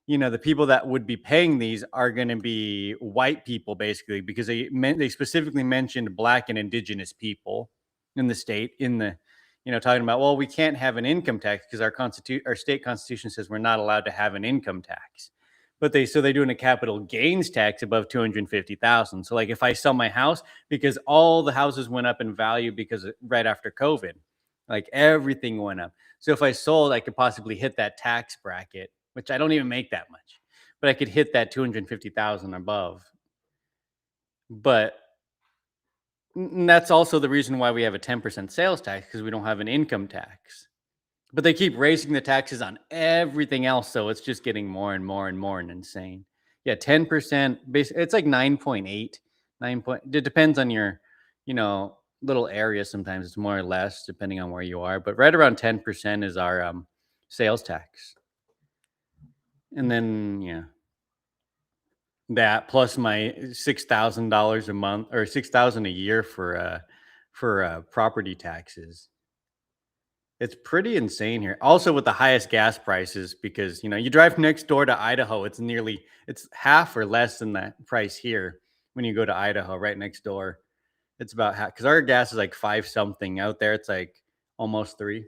the people that would be paying these are going to be white people, basically, because they specifically mentioned Black and Indigenous people in the state, talking about, well, we can't have an income tax because our state constitution says we're not allowed to have an income tax. But they're doing a capital gains tax above 250,000. So like if I sell my house, because all the houses went up in value right after COVID, like everything went up. So if I sold, I could possibly hit that tax bracket, which I don't even make that much, but I could hit that 250,000 above. But that's also the reason why we have a 10% sales tax, because we don't have an income tax. But they keep raising the taxes on everything else, so it's just getting more and more and more and insane. Yeah, 10%. It's like 9.8. It depends on your, little area. Sometimes it's more or less depending on where you are. But right around 10% is our sales tax. And then that plus my $6,000 a month or $6,000 a year for property taxes. It's pretty insane here. Also with the highest gas prices, because, you drive next door to Idaho, it's half or less than that price here when you go to Idaho, right next door. It's about half, because our gas is like 5 something. Out there, it's like almost 3.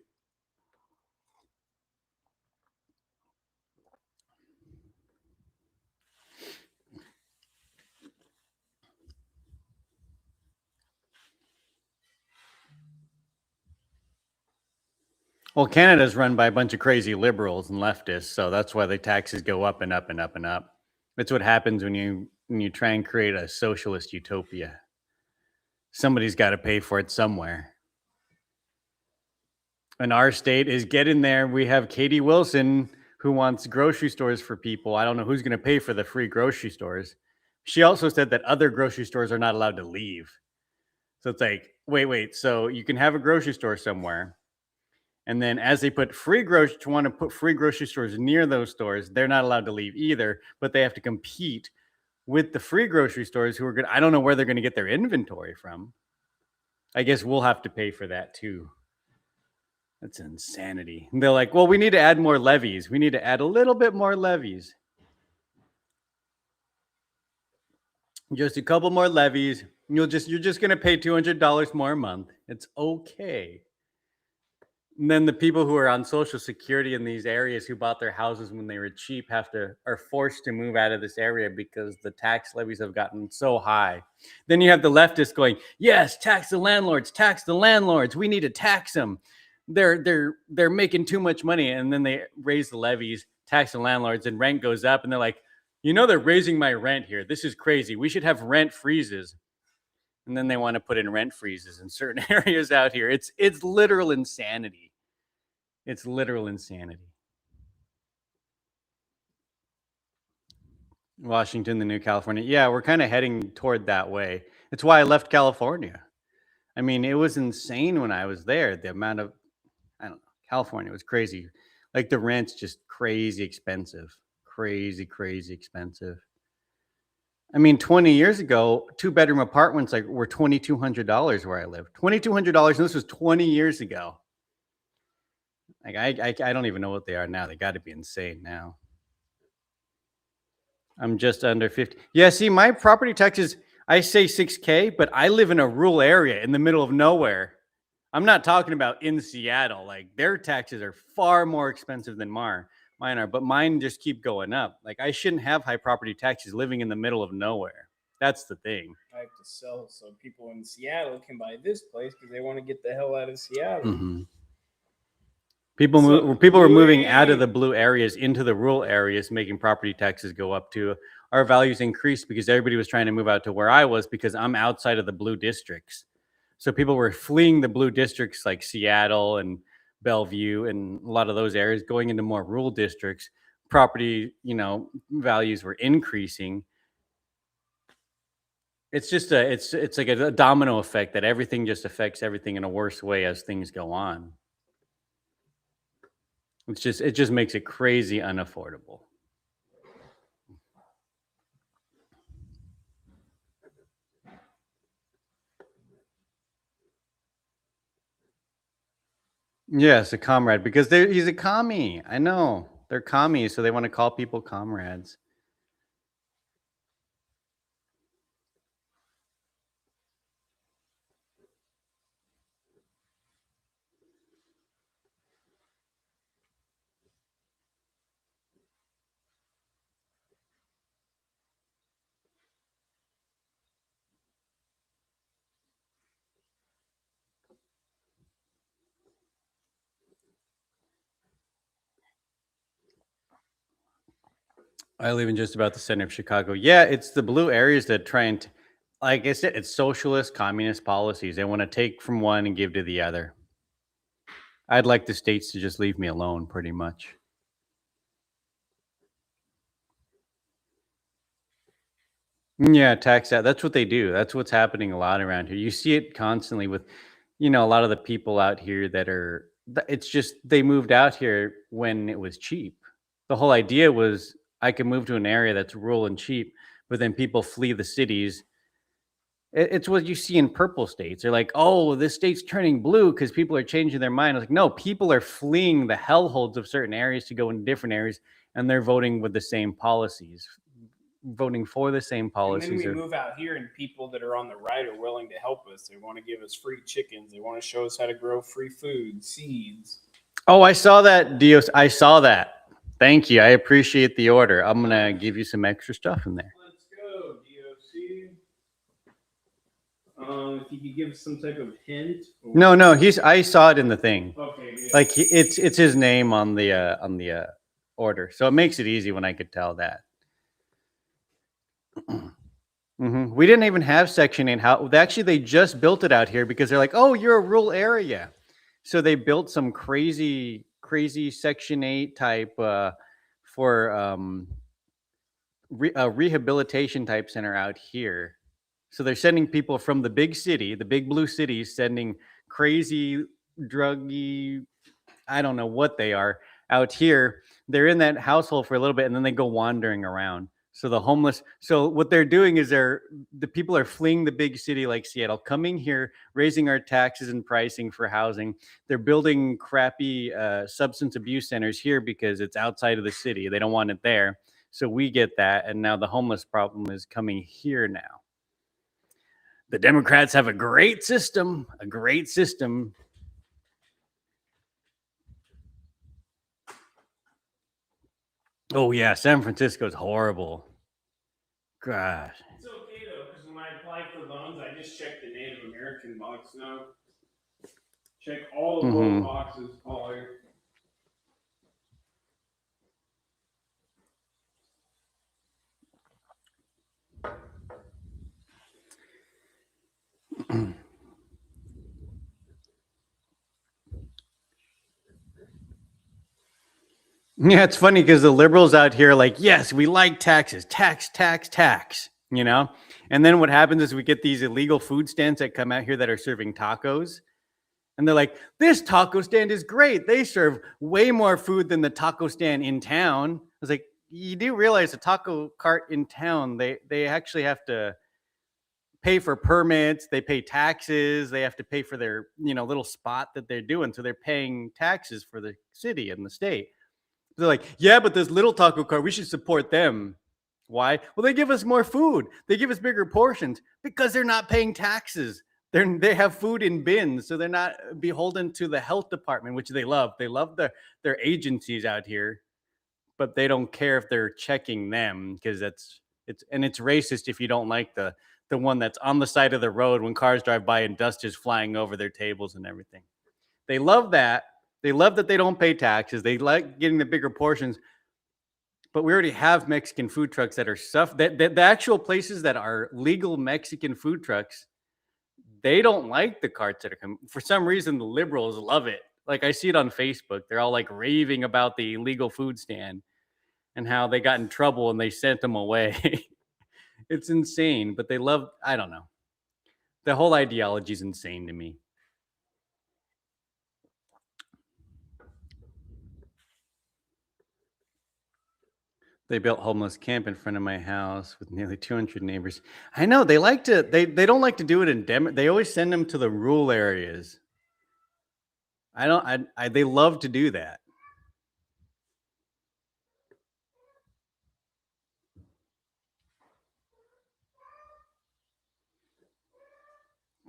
Well, Canada's run by a bunch of crazy liberals and leftists, so that's why the taxes go up and up and up and up. That's what happens when you try and create a socialist utopia. Somebody's got to pay for it somewhere. And our state is getting there. We have Katie Wilson, who wants grocery stores for people. I don't know who's going to pay for the free grocery stores. She also said that other grocery stores are not allowed to leave. So it's like, wait. So you can have a grocery store somewhere, and then as they want to put free grocery stores near those stores, they're not allowed to leave either, but they have to compete with the free grocery stores who are good. I don't know where they're going to get their inventory from. I guess we'll have to pay for that too. That's insanity. And they're like, well, we need to add more levies. We need to add a little bit more levies. Just a couple more levies. You're just going to pay $200 more a month. It's okay. And then the people who are on Social Security in these areas who bought their houses when they were cheap are forced to move out of this area because the tax levies have gotten so high. Then you have the leftists going, yes, tax the landlords, tax the landlords. We need to tax them. They're making too much money. And then they raise the levies, tax the landlords, and rent goes up. And they're like, they're raising my rent here. This is crazy. We should have rent freezes. And then they want to put in rent freezes in certain areas out here. It's literal insanity. It's literal insanity. Washington, the new California. Yeah, we're kind of heading toward that way. It's why I left California. I mean, it was insane when I was there. The amount of, California was crazy. Like the rent's just crazy expensive. Crazy expensive. I mean, 20 years ago, 2-bedroom apartments were $2,200 where I lived. $2,200, and this was 20 years ago. Like I don't even know what they are now. They got to be insane now. I'm just under 50. Yeah, see, my property taxes, I say $6,000, but I live in a rural area in the middle of nowhere. I'm not talking about in Seattle. Like their taxes are far more expensive than mine are, but mine just keep going up. Like I shouldn't have high property taxes living in the middle of nowhere. That's the thing. I have to sell so people in Seattle can buy this place because they want to get the hell out of Seattle. Mm-hmm. People were moving out of the blue areas into the rural areas, making property taxes go up too. Our values increased because everybody was trying to move out to where I was because I'm outside of the blue districts. So people were fleeing the blue districts like Seattle and Bellevue and a lot of those areas, going into more rural districts. Property, values were increasing. It's just it's like a domino effect that everything just affects everything in a worse way as things go on. It just makes it crazy unaffordable. Yes, a comrade, because he's a commie. I know. They're commies, so they want to call people comrades. I live in just about the center of Chicago. Yeah, it's the blue areas that try and, like I said, it's socialist, communist policies. They want to take from one and give to the other. I'd like the states to just leave me alone, pretty much. Yeah, tax that. That's what they do. That's what's happening a lot around here. You see it constantly with, a lot of the people out here it's just they moved out here when it was cheap. The whole idea was I can move to an area that's rural and cheap, but then people flee the cities. It's what you see in purple states. They're like, oh, this state's turning blue because people are changing their mind. I was like, no, people are fleeing the hellholes of certain areas to go into different areas, and they're voting with the same policies, voting for the same policies. And then we move out here, and people that are on the right are willing to help us. They want to give us free chickens. They want to show us how to grow free food, seeds. Oh, I saw that, Dios. I saw that. Thank you. I appreciate the order. I'm going to give you some extra stuff in there. Let's go, DOC. If you could give us some type of hint. No, I saw it in the thing. Okay. Yeah. Like it's his name on the order. So it makes it easy when I could tell that. Mm-hmm. We didn't even have Section 8. Actually, they just built it out here because they're like, oh, you're a rural area. So they built some crazy Section 8 type for a rehabilitation type center out here. So they're sending people from the big city, the big blue cities, sending crazy druggy, I don't know what they are, out here. They're in that household for a little bit and then they go wandering around. So the homeless, so what they're doing is the people are fleeing the big city like Seattle, coming here, raising our taxes and pricing for housing. They're building crappy substance abuse centers here because it's outside of the city. They don't want it there. So we get that. And now the homeless problem is coming here now. The Democrats have a great system, Oh yeah, San Francisco's horrible. Gosh. It's okay though, because when I apply for loans, I just check the Native American box now. Check all of those boxes, Paulie. Yeah, it's funny because the liberals out here are like, yes, we like taxes, tax, tax, tax, you know? And then what happens is we get these illegal food stands that come out here that are serving tacos. And they're like, this taco stand is great. They serve way more food than the taco stand in town. I was like, you do realize a taco cart in town, they actually have to pay for permits, they pay taxes, they have to pay for their, little spot that they're doing. So they're paying taxes for the city and the state. They're like, yeah, but this little taco cart, we should support them. Why? Well, they give us more food. They give us bigger portions because they're not paying taxes. They have food in bins, so they're not beholden to the health department, which they love. They love their agencies out here, but they don't care if they're checking them because it's racist if you don't like the one that's on the side of the road when cars drive by and dust is flying over their tables and everything. They love that. They love that they don't pay taxes. They like getting the bigger portions. But we already have Mexican food trucks that are the actual places that are legal Mexican food trucks. They don't like the carts that are coming. For some reason, the liberals love it. Like I see it on Facebook. They're all like raving about the illegal food stand and how they got in trouble and they sent them away. It's insane, but they love, I don't know. The whole ideology is insane to me. They built homeless camp in front of my house with nearly 200 neighbors. I know they like to. They don't like to do it in They always send them to the rural areas. They love to do that.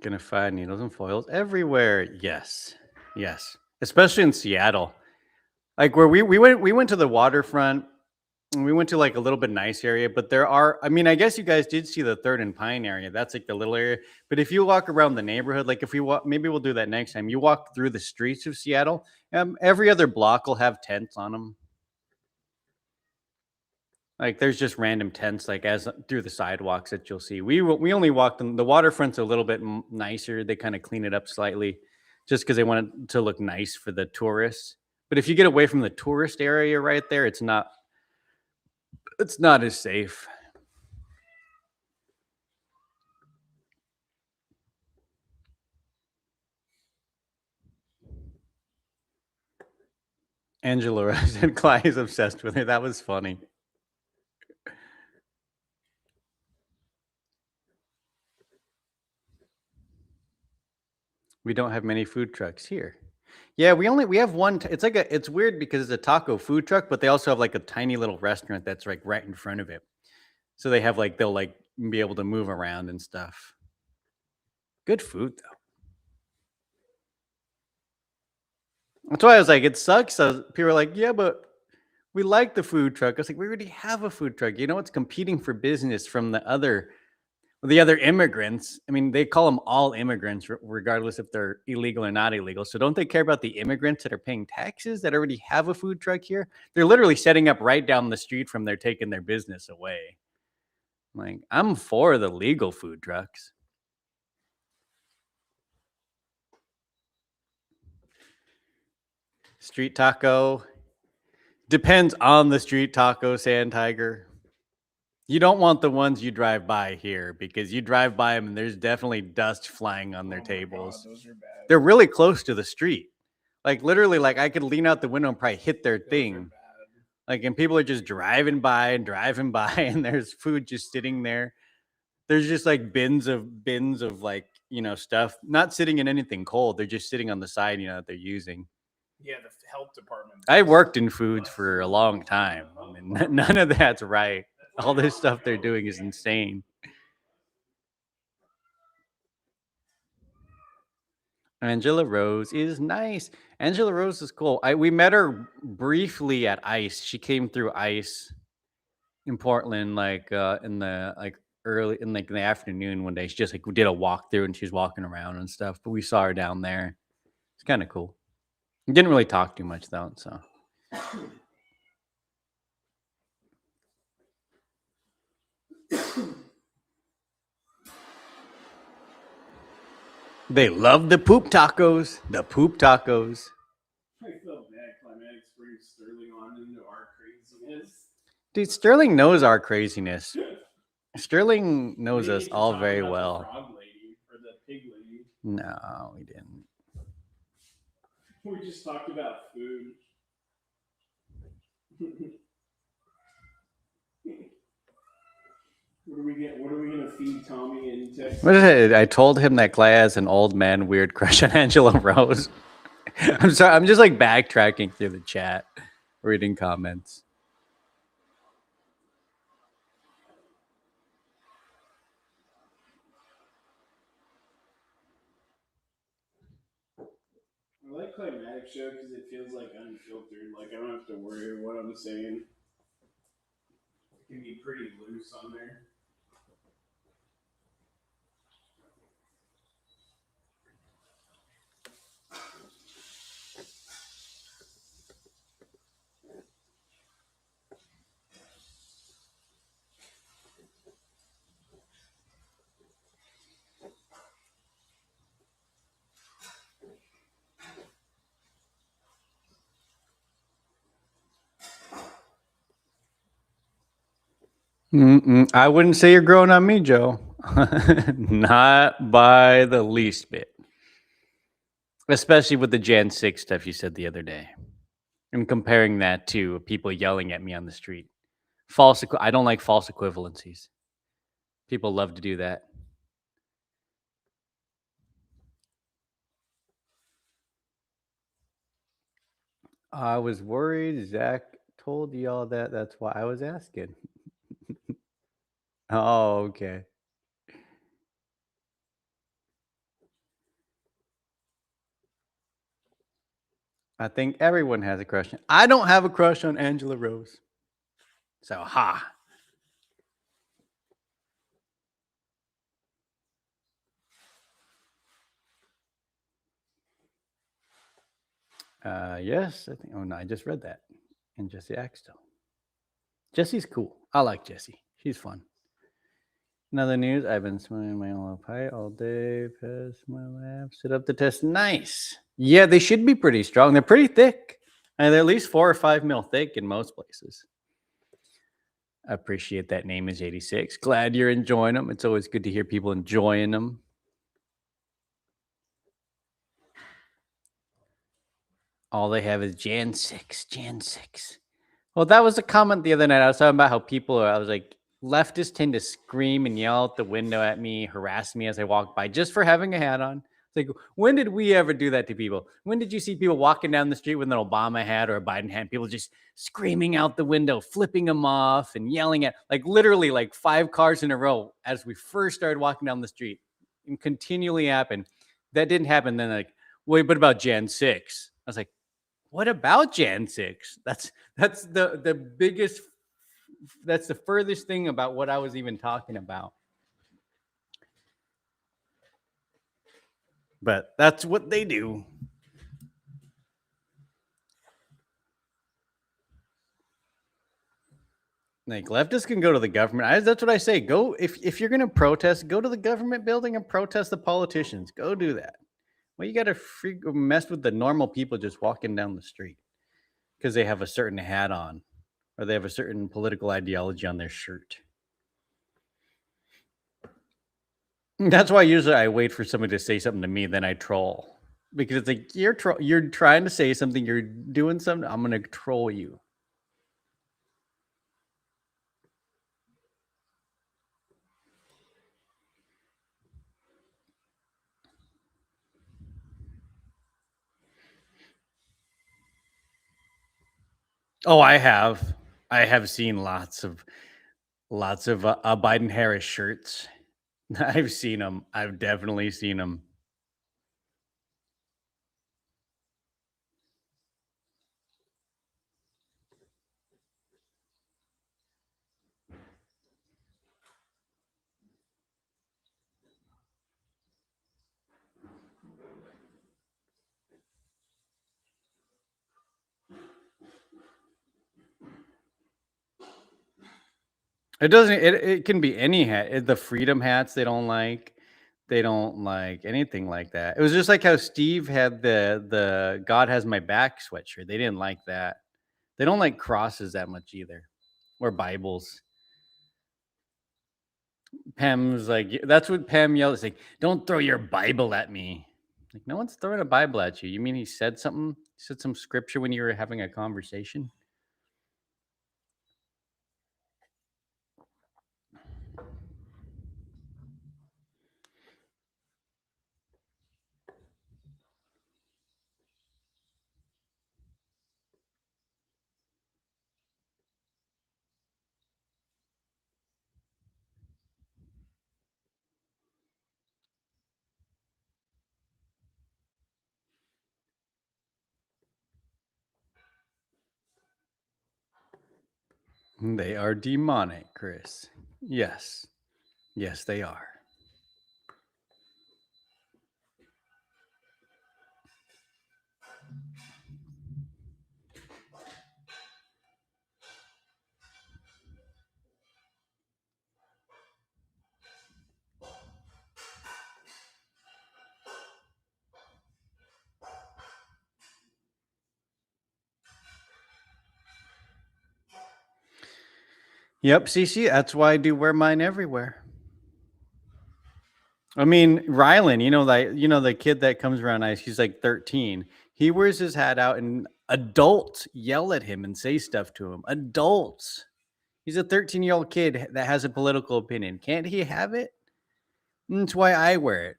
Gonna find needles and foils everywhere. Yes, especially in Seattle. Like where we went to the waterfront. We went to like a little bit nice area, but there are, I guess you guys did see the 3rd and Pine area. That's like the little area. But if you walk around the neighborhood, like if we walk, maybe we'll do that next time. You walk through the streets of Seattle, every other block will have tents on them. Like there's just random tents, like as through the sidewalks that you'll see. We only walked them. The waterfront's a little bit nicer. They kind of clean it up slightly just because they want it to look nice for the tourists. But if you get away from the tourist area right there, it's not as safe. Angela said Clyde is obsessed with her. That was funny. We don't have many food trucks here. Yeah, we have one. It's weird because it's a taco food truck, but they also have like a tiny little restaurant that's like right in front of it. So they have like, they'll like be able to move around and stuff. Good food though. That's why I was like, it sucks. People are like, yeah, but we like the food truck. I was like, we already have a food truck. It's competing for business from the other immigrants. They call them all immigrants, regardless if they're illegal or not illegal. So don't they care about the immigrants that are paying taxes that already have a food truck here? They're literally setting up right down the street from there, taking their business away. Like, I'm for the legal food trucks. Street taco. Depends on the street taco, Sand Tiger. You don't want the ones you drive by here because you drive by them and there's definitely dust flying on their tables. God, those are bad. They're really close to the street. Like literally, like I could lean out the window and probably hit their thing. Like, and people are just driving by and there's food just sitting there. There's just like bins of like, stuff, not sitting in anything cold. They're just sitting on the side, that they're using. Yeah, the health department. I worked in foods for a long time. None of that's right. All this stuff they're doing is insane. Angela Rose is nice. Angela Rose is cool. We met her briefly at ICE. She came through ICE in Portland, like in the early in the afternoon one day. She just we did a walkthrough and she was walking around and stuff. But we saw her down there. It's kind of cool. Didn't really talk too much though. So they love the poop tacos. The poop tacos. I felt bad. Climatic brings Sterling on into our craziness. Dude, Sterling knows our craziness. Sterling knows us all very well. The frog lady or the pig lady. No, we didn't. We just talked about food. What are we gonna feed Tommy in Texas? What is it? I told him that Clay has an old man weird crush on Angela Rose. I'm sorry. I'm just like backtracking through the chat, reading comments. I like Climatic Show because it feels like unfiltered. Like I don't have to worry what I'm saying. It can be pretty loose on there. I wouldn't say you're growing on me, Joe. Not by the least bit. Especially with the Jan 6 stuff you said the other day. And comparing that to people yelling at me on the street. I don't like false equivalencies. People love to do that. I was worried Zach told y'all that. That's why I was asking. Oh, okay. I think everyone has a crush. I don't have a crush on Angela Rose. So, ha. Yes, I think. Oh, no, I just read that. And Jesse Axtell. Jesse's cool. I like Jesse. She's fun. In other news, I've been smoking my own pie all day. Pass my lab. Sit up the test. Nice. Yeah, they should be pretty strong. They're pretty thick. And they're at least 4 or 5 mil thick in most places. I appreciate that name is 86. Glad you're enjoying them. It's always good to hear people enjoying them. All they have is Jan 6. Jan 6. Well, that was a comment the other night. I was talking about how I was like, leftists tend to scream and yell out the window at me, harass me as I walk by just for having a hat on. It's like, when did we ever do that to people? When did you see people walking down the street with an Obama hat or a Biden hat? People just screaming out the window, flipping them off and yelling at, like literally like 5 cars in a row as we first started walking down the street, and continually happened. That didn't happen. Then like, wait, what about Jan 6? I was like, what about Jan 6? That's the biggest, that's the furthest thing about what I was even talking about. But that's what they do. Like leftists can go to the government. That's what I say. Go if you're going to protest, go to the government building and protest the politicians. Go do that. Well, you got to mess with the normal people just walking down the street because they have a certain hat on or they have a certain political ideology on their shirt. That's why usually I wait for somebody to say something to me, then I troll. Because it's like, you're trying to say something, you're doing something, I'm going to troll you. Oh, I have. I have seen lots of Biden-Harris shirts. I've seen them. I've definitely seen them. It doesn't. It can be any hat. The freedom hats they don't like. They don't like anything like that. It was just like how Steve had the God Has My Back sweatshirt. They didn't like that. They don't like crosses that much either, or Bibles. Pam's like, that's what Pam yelled. It's like, don't throw your Bible at me. Like, no one's throwing a Bible at you. You mean he said something? He said some scripture when you were having a conversation? They are demonic, Chris. Yes. Yes, they are. Yep, CC, that's why I do wear mine everywhere. I mean, Rylan, the kid that comes around ice, he's like 13. He wears his hat out and adults yell at him and say stuff to him. Adults. He's a 13-year-old kid that has a political opinion. Can't he have it? And that's why I wear it.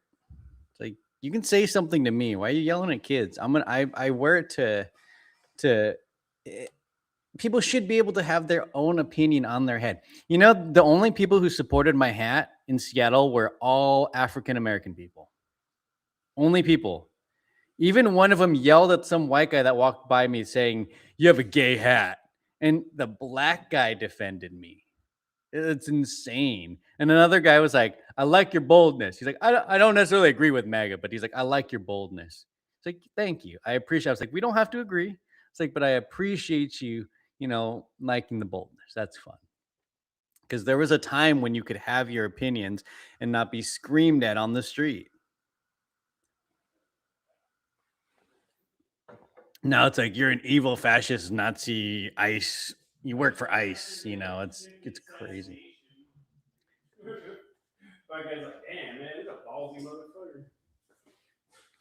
It's like, you can say something to me. Why are you yelling at kids? I wear it to people should be able to have their own opinion on their head. You know, the only people who supported my hat in Seattle were all African-American people. Only people. Even one of them yelled at some white guy that walked by me saying, "You have a gay hat." And the black guy defended me. It's insane. And another guy was like, "I like your boldness." He's like, I don't necessarily agree with MAGA, but he's like, "I like your boldness." It's like, thank you. I appreciate it. I was like, we don't have to agree. It's like, but I appreciate you, liking the boldness. That's fun. Because there was a time when you could have your opinions and not be screamed at on the street. Now it's like, you're an evil fascist Nazi ICE. You work for ICE. It's crazy.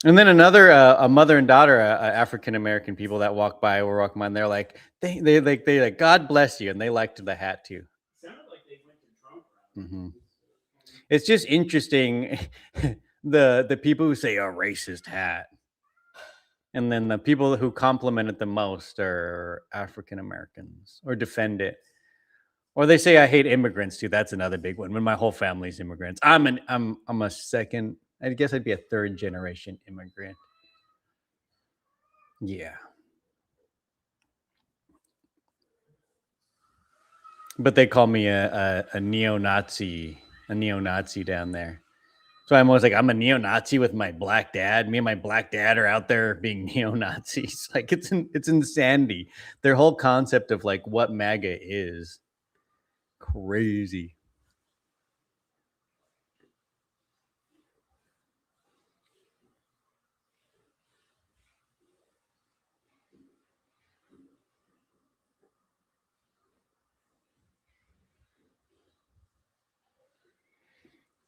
And then another a mother and daughter, African American people that walk by, were walking by, and they're like, they like, "God bless you," and they liked the hat too. Mm-hmm. It's just interesting, the people who say a racist hat, and then the people who compliment it the most are African Americans or defend it, or they say I hate immigrants too. That's another big one. When my whole family's immigrants, I'm a second. I guess I'd be a third generation immigrant. Yeah. But they call me a neo-Nazi down there. So I'm always like, I'm a neo-Nazi with my black dad. Me and my black dad are out there being neo-Nazis. Like, it's insanity. Their whole concept of like what MAGA is crazy.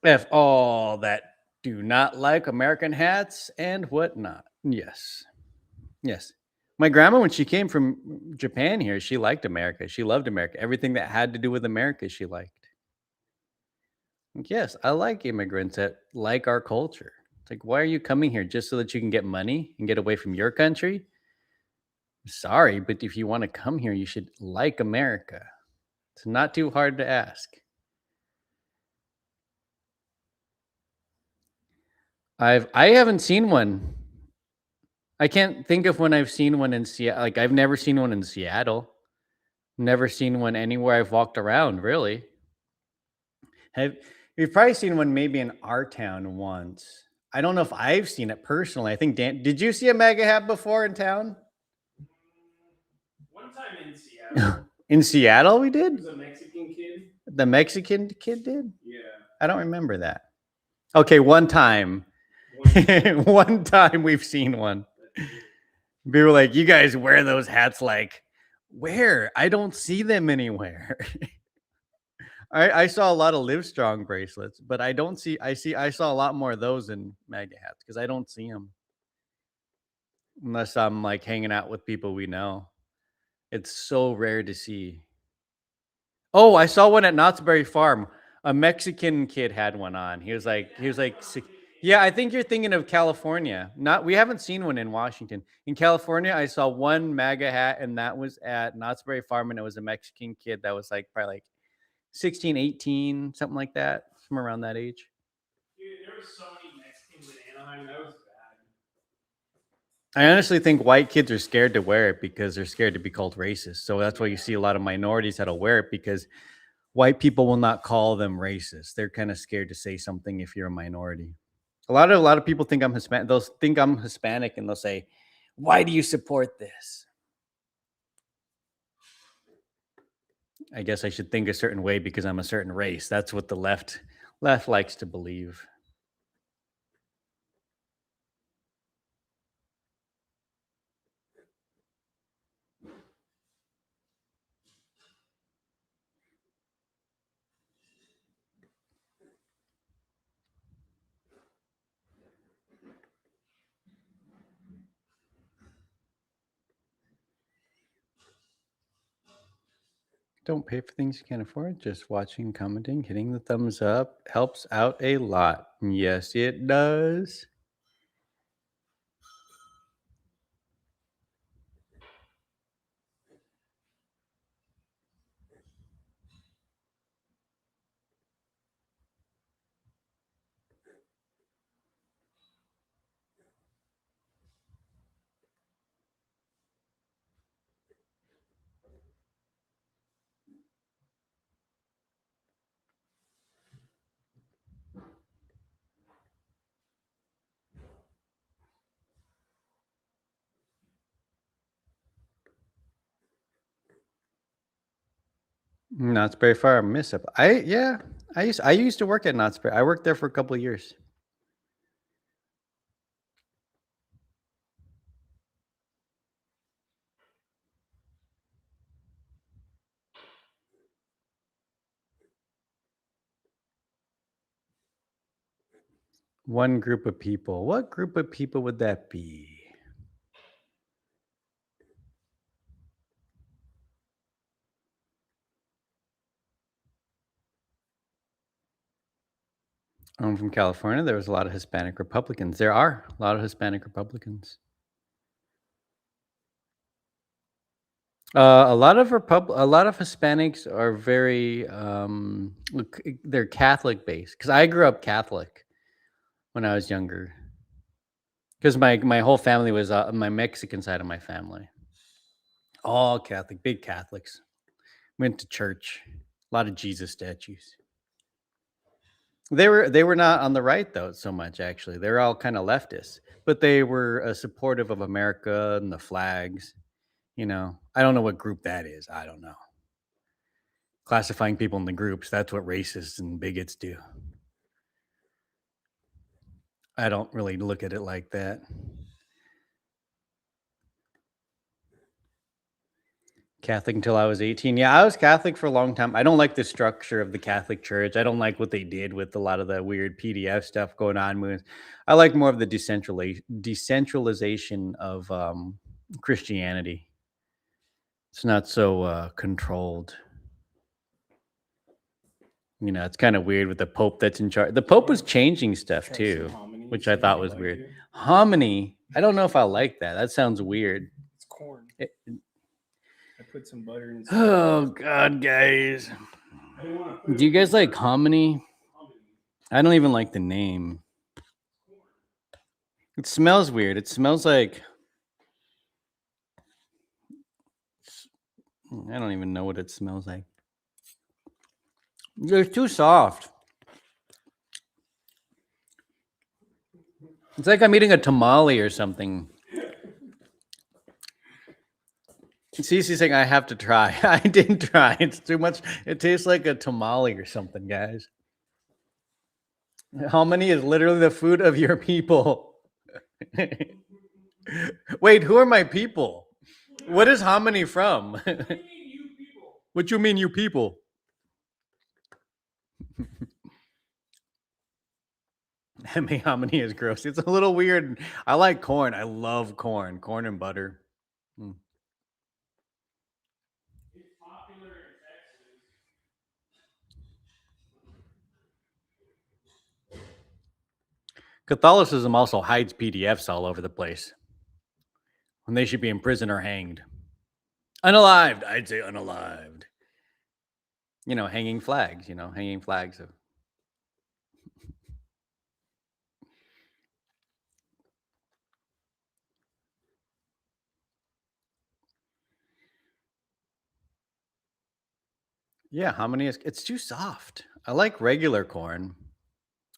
F all that do not like American hats and whatnot. Yes. Yes. My grandma, when she came from Japan here, she liked America. She loved America. Everything that had to do with America, she liked. Yes, I like immigrants that like our culture. It's like, why are you coming here? Just so that you can get money and get away from your country? Sorry, but if you want to come here, you should like America. It's not too hard to ask. I haven't seen one. I can't think of when I've seen one in Seattle. Like, I've never seen one in Seattle. Never seen one anywhere I've walked around, really. You've probably seen one maybe in our town once. I don't know if I've seen it personally. I think Dan, did you see a MAGA hat before in town? One time in Seattle. In Seattle, we did? It was a Mexican kid. The Mexican kid did? Yeah. I don't remember that. Okay, one time. One time we've seen one. People were like, you guys wear those hats like, where? I don't see them anywhere. I saw a lot of Live Strong bracelets, but I saw a lot more of those in MAGA hats because I don't see them. Unless I'm like hanging out with people we know. It's so rare to see. Oh, I saw one at Knott's Berry Farm. A Mexican kid had one on. He was like, yeah, I think you're thinking of California. We haven't seen one in Washington. In California, I saw one MAGA hat, and that was at Knott's Berry Farm, and it was a Mexican kid that was like probably like 16, 18, something like that, somewhere around that age. Dude, there were so many Mexicans in Anaheim. That was bad. I honestly think white kids are scared to wear it because they're scared to be called racist. So that's why you see a lot of minorities that'll wear it because white people will not call them racist. They're kind of scared to say something if you're a minority. A lot of people think I'm Hispanic. They'll think I'm Hispanic and they'll say, "Why do you support this?" I guess I should think a certain way because I'm a certain race. That's what the left likes to believe. Don't pay for things you can't afford. Just watching, commenting, hitting the thumbs up helps out a lot. Yes, it does. Knott's Berry Farm, miss up. I used to work at Knott's Berry. I worked there for a couple of years. One group of people. What group of people would that be? I'm from California. There was a lot of Hispanic Republicans. There are a lot of Hispanic Republicans. A lot of Hispanics are very they're Catholic based because I grew up Catholic when I was younger. Because my whole family was my Mexican side of my family, all Catholic, big Catholics. Went to church, a lot of Jesus statues. They were not on the right though so much actually. They're all kind of leftists, but they were supportive of America and the flags. You know, I don't know what group that is. I don't know. Classifying people in the groups, that's what racists and bigots do. I don't really look at it like that. Catholic until I was 18. Yeah, I was Catholic for a long time. I don't like the structure of the Catholic Church. I don't like what they did with a lot of the weird PDF stuff going on. I like more of the decentralization of Christianity. It's not so controlled. You know, it's kind of weird with the Pope that's in charge. The Pope was changing stuff too, which I thought was weird. Hominy. I don't know if I like that. That sounds weird. It's corn. I put some butter in. Oh God, guys. Do you guys like hominy? I don't even like the name. It smells weird. It smells like I don't even know what it smells like. They're too soft. It's like I'm eating a tamale or something. Cece's saying I have to try. I didn't try. It's too much. It tastes like a tamale or something, guys. Hominy is literally the food of your people. Wait, who are my people? What is hominy from? What you mean, you people? I mean, hominy is gross. It's a little weird. I like corn. I love corn. Corn and butter. Mm. Catholicism also hides PDFs all over the place when they should be in prison or hanged. Unalived. I'd say unalived. You know, hanging flags. You know, hanging flags of. Yeah, hominy is. It's too soft. I like regular corn.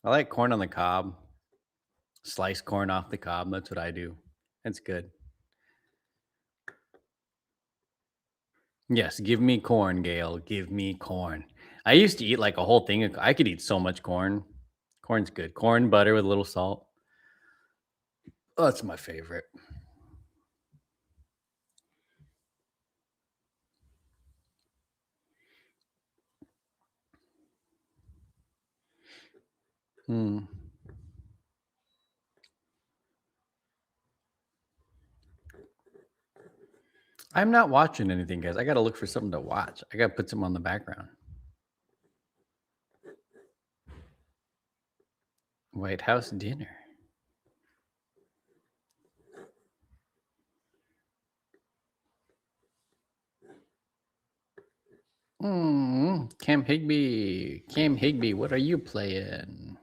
I like corn on the cob. Slice corn off the cob. That's what I do. It's good. Yes, give me corn, Gail. Give me corn. I used to eat like a whole thing. I could eat so much corn. Corn's good. Corn, butter with a little salt. Oh, that's my favorite. Hmm. I'm not watching anything, guys. I got to look for something to watch. I got to put something on the background. White House dinner. Cam Higby. Cam Higby, what are you playing?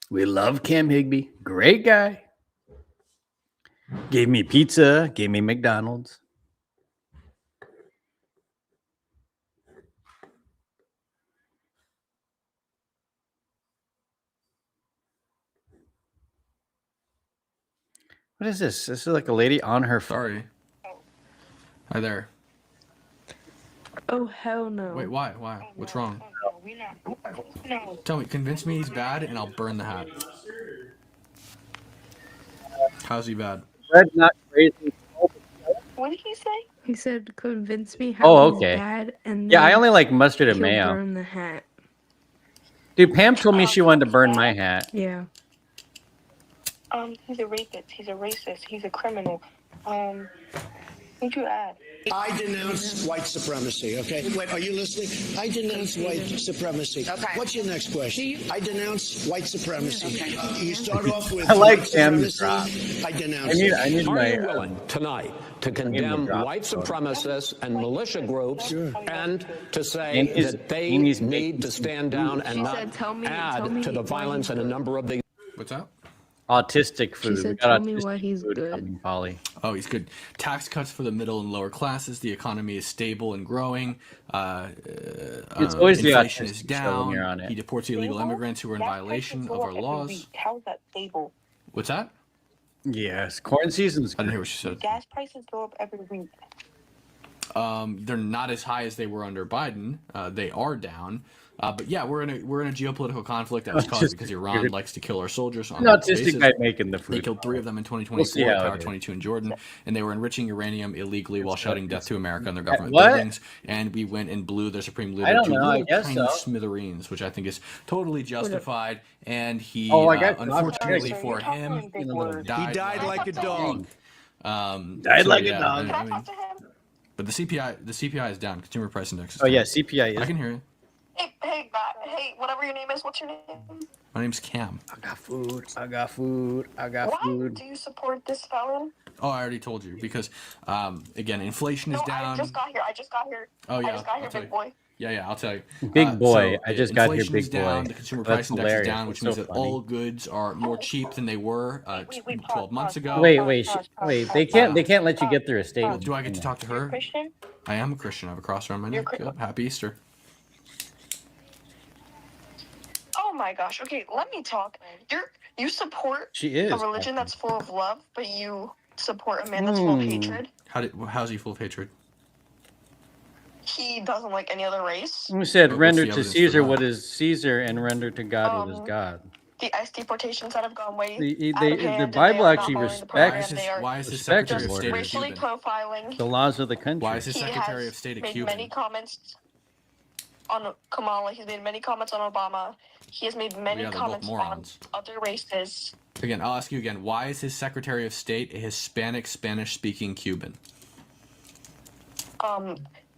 We love Cam Higby. Great guy. Gave me pizza. Gave me McDonald's. What is this? This is like a lady on her phone. Sorry. Hi there. Oh, hell no. Wait, why? Why? What's wrong? Tell me, convince me he's bad and I'll burn the hat. How's he bad? That's not crazy. What did he say? He said, convince me how Oh, he's okay. bad, and Yeah, I then only like mustard and he'll mayo. burn the hat. Dude, Pam told me she wanted to burn my hat. Yeah. He's a rapist. He's a racist. He's a criminal. Who'd you add? I denounce white supremacy, okay? Wait, are you listening? I denounce white supremacy. Okay. What's your next question? I denounce white supremacy. You start off with I like white Cam's supremacy. drop. I denounce I need Are my. you willing tonight to condemn drop. white supremacists and militia groups and to say Amy's- that they Amy's need making to stand down and She not said, tell me add to the why violence he's in a good. number of these? What's up? Autistic food. She said, We got tell me autistic why he's food good. coming, Polly. Oh, he's good. Tax cuts for the middle and lower classes. The economy is stable and growing. It's always the inflation autistic is show when down. you're on it. He deports illegal immigrants who are in violation of our laws. How's that stable? What's that? Yes, corn season's. I didn't hear what she said. Gas prices go up every week. They're not as high as they were under Biden. They are down. But yeah, we're in a geopolitical conflict that was caused because Iran likes to kill our soldiers on An a regular autistic basis. guy making the They food. killed 3 of them in We'll 2024 see at how Power it is. 22 in Jordan, and they were enriching uranium illegally while shouting "Death to America" in their government What? buildings. And we went and blew their supreme leader I don't to know, I little guess tiny so. smithereens, which I think is totally justified. And he, Oh, I got unfortunately coffee. for him, died like a dog. Died like a dog. I mean, but the CPI is down. Consumer Price Index is Oh down. yeah, CPI is. I can hear you. Hey, Matt. Hey, whatever your name is, what's your name? My name's Cam. I got food. I got food. I got Why food. do you support this felon? Oh, I already told you because, again, inflation is No, down. I just got here. Oh yeah, I just got here, I'll tell big you. boy. Yeah, I'll tell you. Big boy. So, I just got here, inflation is big down, boy. The consumer That's price index hilarious. is down, which It's means so that funny. all goods are more cheap than they were 12 months ago. Wait. They can't let you get through a statement. Do I get to talk to her? Christian? I am a Christian. I have a cross around my neck. Yep. Happy Easter. Oh my gosh. Okay, let me talk. You support She is. a religion that's full of love, but you support a man that's full of hatred. How's he full of hatred? He doesn't like any other race. Who said What's render the to evidence for Caesar that? what is Caesar and render to God what is God? The ICE deportations that have gone way The, out of hand, the and they Bible are not actually following the program. respects They are Why is his respects Secretary of the State a borders, racially Cuban? profiling. the laws of the country. Why is his He Secretary has of State a made Cuban? many comments on Kamala. He's made many comments on Obama. He has made many Yeah, they're both comments on morons. other races. Again, I'll ask you again. Why is his Secretary of State a Hispanic, Spanish-speaking Cuban?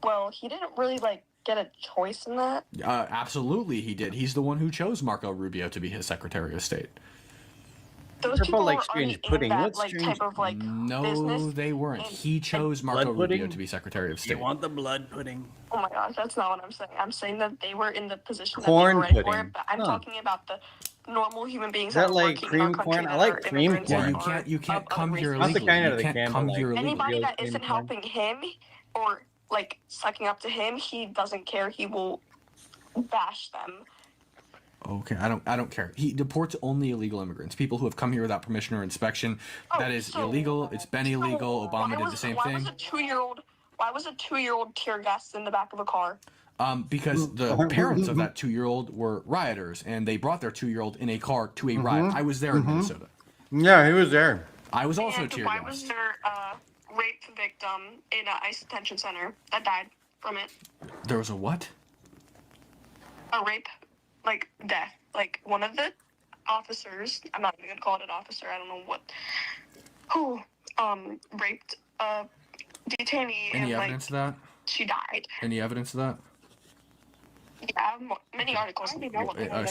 Well, he didn't really get a choice in that. Absolutely, he did. He's the one who chose Marco Rubio to be his Secretary of State. Those They're people both like were strange already pudding. in that What's strange? type of No, business. they weren't. and- He chose Marco Blood Rubio pudding? to be Secretary of State. You want the blood pudding? Oh my gosh, that's not what I'm saying. I'm saying that they were in the position Corn that they were ready for pudding. it, but I'm Huh. talking about the normal human beings Is that that are like working cream in our country corn? I that like are cream immigrants Yeah, corn. you can't of come other here races. Not the illegally. kind out You of the can't can, come but here like illegally. Anybody real that cream isn't corn. helping him or sucking up to him, he doesn't care. He will bash them. Okay, I don't care. He deports only illegal immigrants, people who have come here without permission or inspection. That is illegal. It's been illegal. Obama did the same Why was thing. Why was a 2-year-old tear gassed in the back of a car? Because the parents of that 2-year-old were rioters, and they brought their 2-year-old in a car to a riot. I was there in Minnesota. Yeah, he was there. I was also And tear why was gassed. there a rape victim in an ICE detention center that died from it? There was a what? A rape, death. One of the officers, I'm not even gonna call it an officer, I don't know what, who raped a detainee Any and evidence of that? she died. Any evidence of that? Yeah, many articles.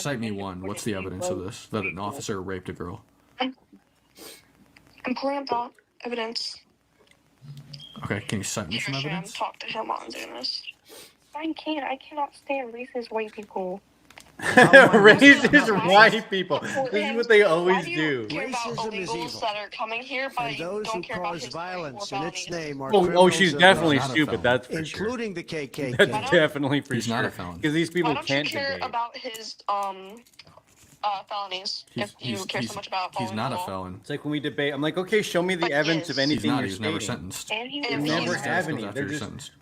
Cite me one. What's the evidence of this? That an officer raped a girl? I'm pulling up the evidence. Okay, can you cite me some Sham, evidence? talk to him on doing this. I can't. I cannot stand racist white people. Racist white people. This is what they always do. Care about Racism is illegals evil. that are coming here, but And you those who don't care about cause history violence or in its felonies. name are Oh, criminals she's of definitely Not a stupid. felon. That's for sure. including the KKK. That's definitely for He's sure. not a felon. Because these people Why don't you can't care debate. about his felonies if you care so much about He's following not the a law? felon. It's like when we debate, I'm like, okay, show me the But he evidence is. of He's anything not. you're He's never stating. sentenced. And he They is. never He's have comes any. after They're you're just sentenced.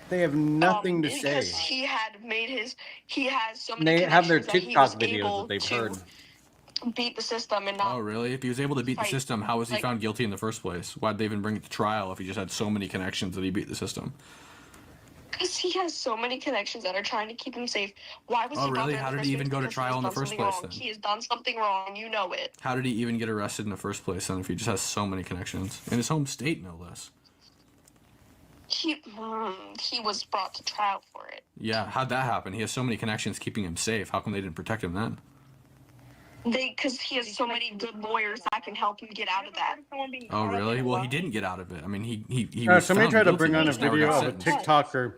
they have nothing to say. Because he has so many They have their connections that he TikTok was videos able that they've to heard. beat the system and not. Oh, really? If he was able to beat the Right. system, how was he Like- found guilty in the first place? Why'd they even bring it to trial if he just had so many connections that he beat the system? Because he has so many connections that are trying to keep him safe. Why was Oh, he brought really? there in How the did first he even place? go to Because trial he in the has first done place, something then? wrong. He has done something wrong. You know it. How did he even get arrested in the first place then if he just has so many connections? In his home state, no less. He was brought to trial for it. Yeah, how'd that happen? He has so many connections keeping him safe. How come they didn't protect him then? Because he has so many good lawyers that can help him get out of that. Oh, really? Well, he didn't get out of it. I mean, he No, was somebody found tried to guilty, bring he on a just never video got of a sentenced. TikToker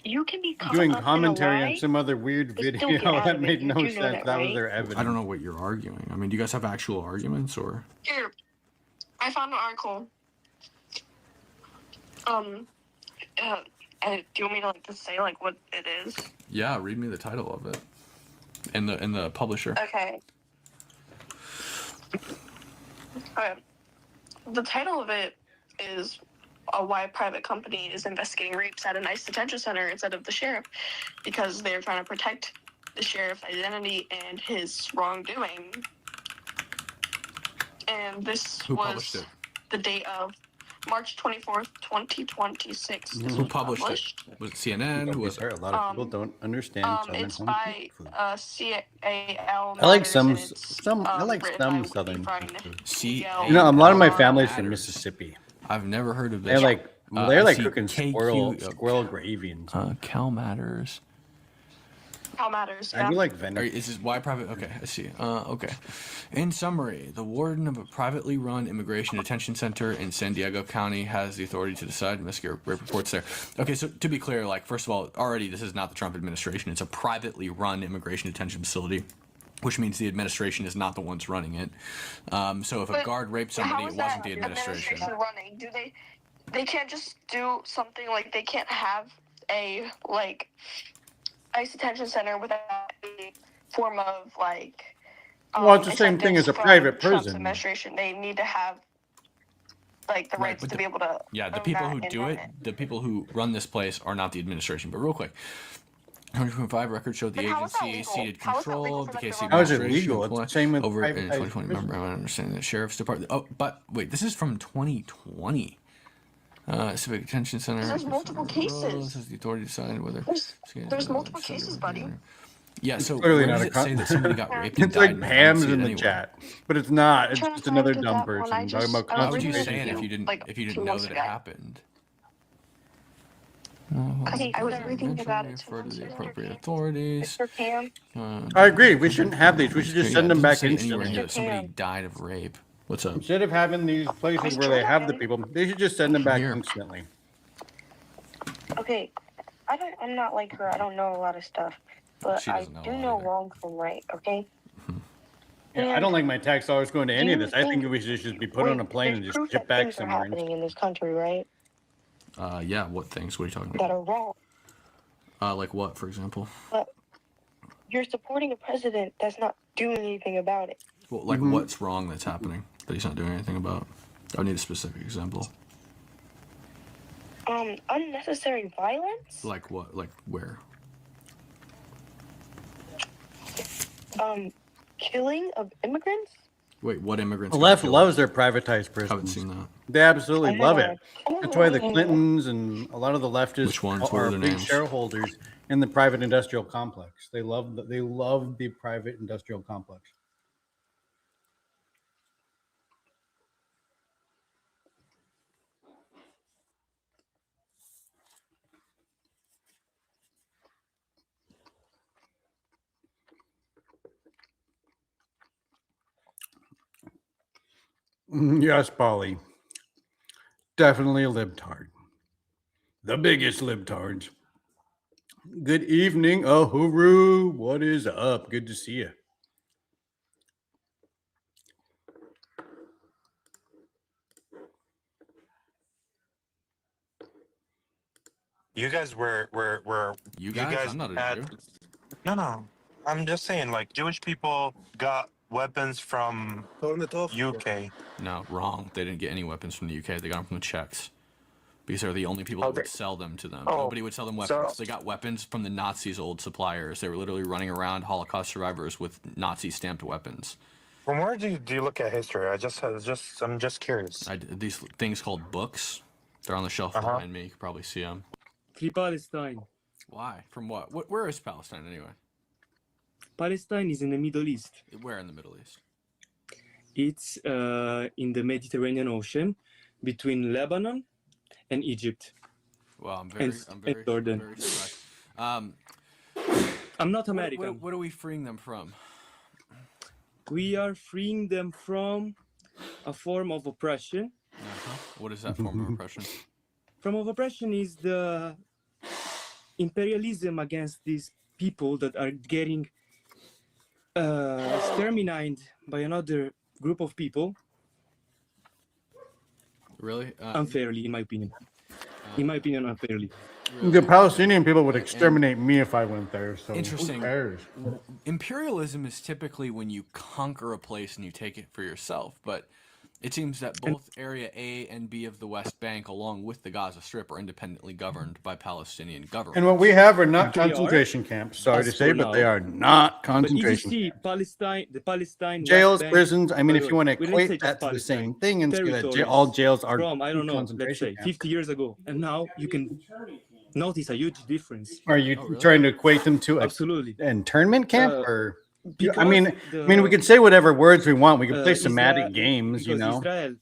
You can be doing commentary on some other weird video that made no sense. That was their evidence. I don't know what you're arguing. I mean, do you guys have actual arguments or? Here, I found an article. Do you want me to say what it is? Yeah, read me the title of it. And the publisher. Okay. Okay. The title of it is why a private company is investigating rapes at an ICE detention center instead of the sheriff, because they're trying to protect the sheriff's identity and his wrongdoing. And this Who published was it? the date of March 24th, 2026. This Who was published it? published. Was it CNN? Who was it? A lot of people don't understand. It's by CAL. I like some. I like written some by Southern. C. You know, a lot of my family's from Mississippi. I've never heard of this. They're like I see cooking KQ, squirrel gravy and stuff. Cal Matters. Cal Matters. I do like Venom. Is this why private? Okay, I see. Okay. In summary, the warden of a privately run immigration detention center in San Diego County has the authority to decide. Rape reports there. Okay, so to be clear, first of all, already this is not the Trump administration. It's a privately run immigration detention facility, which means the administration is not the ones running it. So if a guard raped somebody, How it is wasn't that the administration. running? Do they can't just do something they can't have a ICE detention center without a form of Well, it's the same thing as a incentives from private Trump's prison. administration. They need to have like the Right, rights but to be able to. Yeah, the own people that who and do run it, the people who run this place are not the administration. But real quick, 125 records showed the Then how is that agency legal? ceded How is that control legal of for the them to KC run How is it administration legal? It's the same with over in privatized 2020. Remember, I understand the sheriff's department. Oh, but wait, this is from 2020. Civic Detention Center. Because there's multiple cases. Has the authority to decide whether. There's multiple cases, buddy. Yeah, so Clearly where not does a it say that somebody got raped and It's died? like and I don't Pam's see it in the anywhere? chat, but it's not. It's Trying just to another find dumb that one. person I talking about just- I How would you concentration say it if camp. you didn't Like, if you 2 didn't know months that it ago. happened? I was reading about it. Refer to the appropriate authorities. Mr. Cam. I agree. We shouldn't have these. We should just send them back anywhere instantly. here that somebody died of rape. What's up? Instead of having these places where they have the people, they should just send them back instantly. Okay, I'm not like her. I don't know a lot of stuff, but She I doesn't know do a lot know wrong from right. Okay. Yeah, I don't like my tax dollars going to any of Do this. you I think think- we should just be put on a plane and just proof shipped that back things are somewhere. happening in this country, right? Yeah, what things? What are you talking That about? are wrong. Like what, for example? But you're supporting a president that's not doing anything about it. Well, like what's wrong that's happening that he's not doing anything about? I need a specific example. Unnecessary violence. Like what? Like where? Killing of immigrants. Wait, what immigrants? The got left killed? loves their privatized prisons. Haven't seen that. They absolutely Oh my love God. it. That's why the Clintons and a lot of the leftists Which ones? What are are their big names? shareholders in the private industrial complex. They love the private industrial complex. Yes, Polly. Definitely a libtard. The biggest libtards. Good evening, Uhuru. What is up? Good to see you. You guys were You guys? I'm not a had, Jew. No. I'm just saying, like, Jewish people got weapons from UK. No, wrong. They didn't get any weapons from the UK. They got them from the Czechs. Because they're the only people that would sell them to them. Oh, Nobody would sell them weapons. They got weapons from the Nazis' old suppliers. They were literally running around Holocaust survivors with Nazi stamped weapons. From where do you look at history? I'm just curious. These things called books. They're on the shelf behind me. You can probably see them. Free Palestine. Why? From what? Where is Palestine anyway? Palestine is in the Middle East. Where in the Middle East? It's in the Mediterranean Ocean between Lebanon and Egypt. Well, I'm very Jordan. surprised. I'm not American. What are we freeing them from? We are freeing them from a form of oppression. What is that form of oppression? Form of oppression is the imperialism against these people that are getting exterminated by another group of people. Really? Unfairly, in my opinion. In my opinion, unfairly. The Palestinian people would exterminate me if I went there. So Interesting. Who cares? Imperialism is typically when you conquer a place and you take it for yourself, but it seems that both Area A and B of the West Bank, along with the Gaza Strip, are independently governed by Palestinian government. And what we have are not They are. concentration camps. Sorry to As say, for but they now. are not But if you concentration see camps. Palestine, the Palestine West Jails, Bank- prisons. I mean, if Wait, you want to wait, we didn't say equate that just to the same Palestine. thing and say that Territories all jails are from, I don't know, let's concentration say camps. 50 years ago, and now you can notice a huge difference. Are you trying to equate them to Absolutely. an internment camp, or? because I mean, the- we can say whatever words we want. We can play Israel- semantic games, you because know. Israel,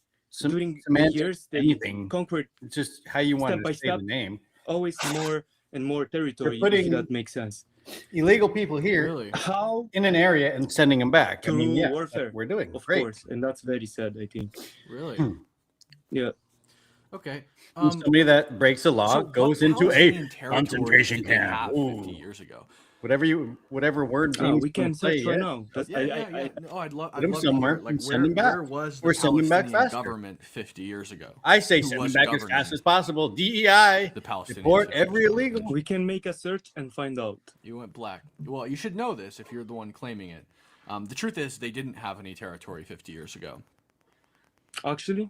during the semantic years, they anything. conquered It's just how you want step to by say step, the name. always more and more territory, putting- if that makes sense. Illegal people here How in an area and sending them back. I through mean, yeah, that's warfare, what we're doing. of Great. course, and that's very sad, I think. Really? Yeah. Okay. And somebody that breaks the law so goes what into a Palestinian territories concentration did they camp. have Ooh. 50 years ago? Whatever word. Oh, names we you can wanna play, search right yeah. now. That's, Yeah. Put Oh, I'd love them to somewhere hear, and like, send them back. where was the We're sending them back Palestinian faster. government 50 years ago? I say Who send them was back as governing fast as possible. DEI. the Palestinians? Report at every 50? illegal. We can make a search and find out. You went black. Well, you should know this if you're the one claiming it. The truth is, they didn't have any territory 50 years ago. Actually,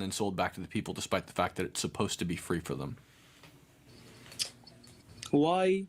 and then sold back to the people, despite the fact that it's supposed to be free for them? Why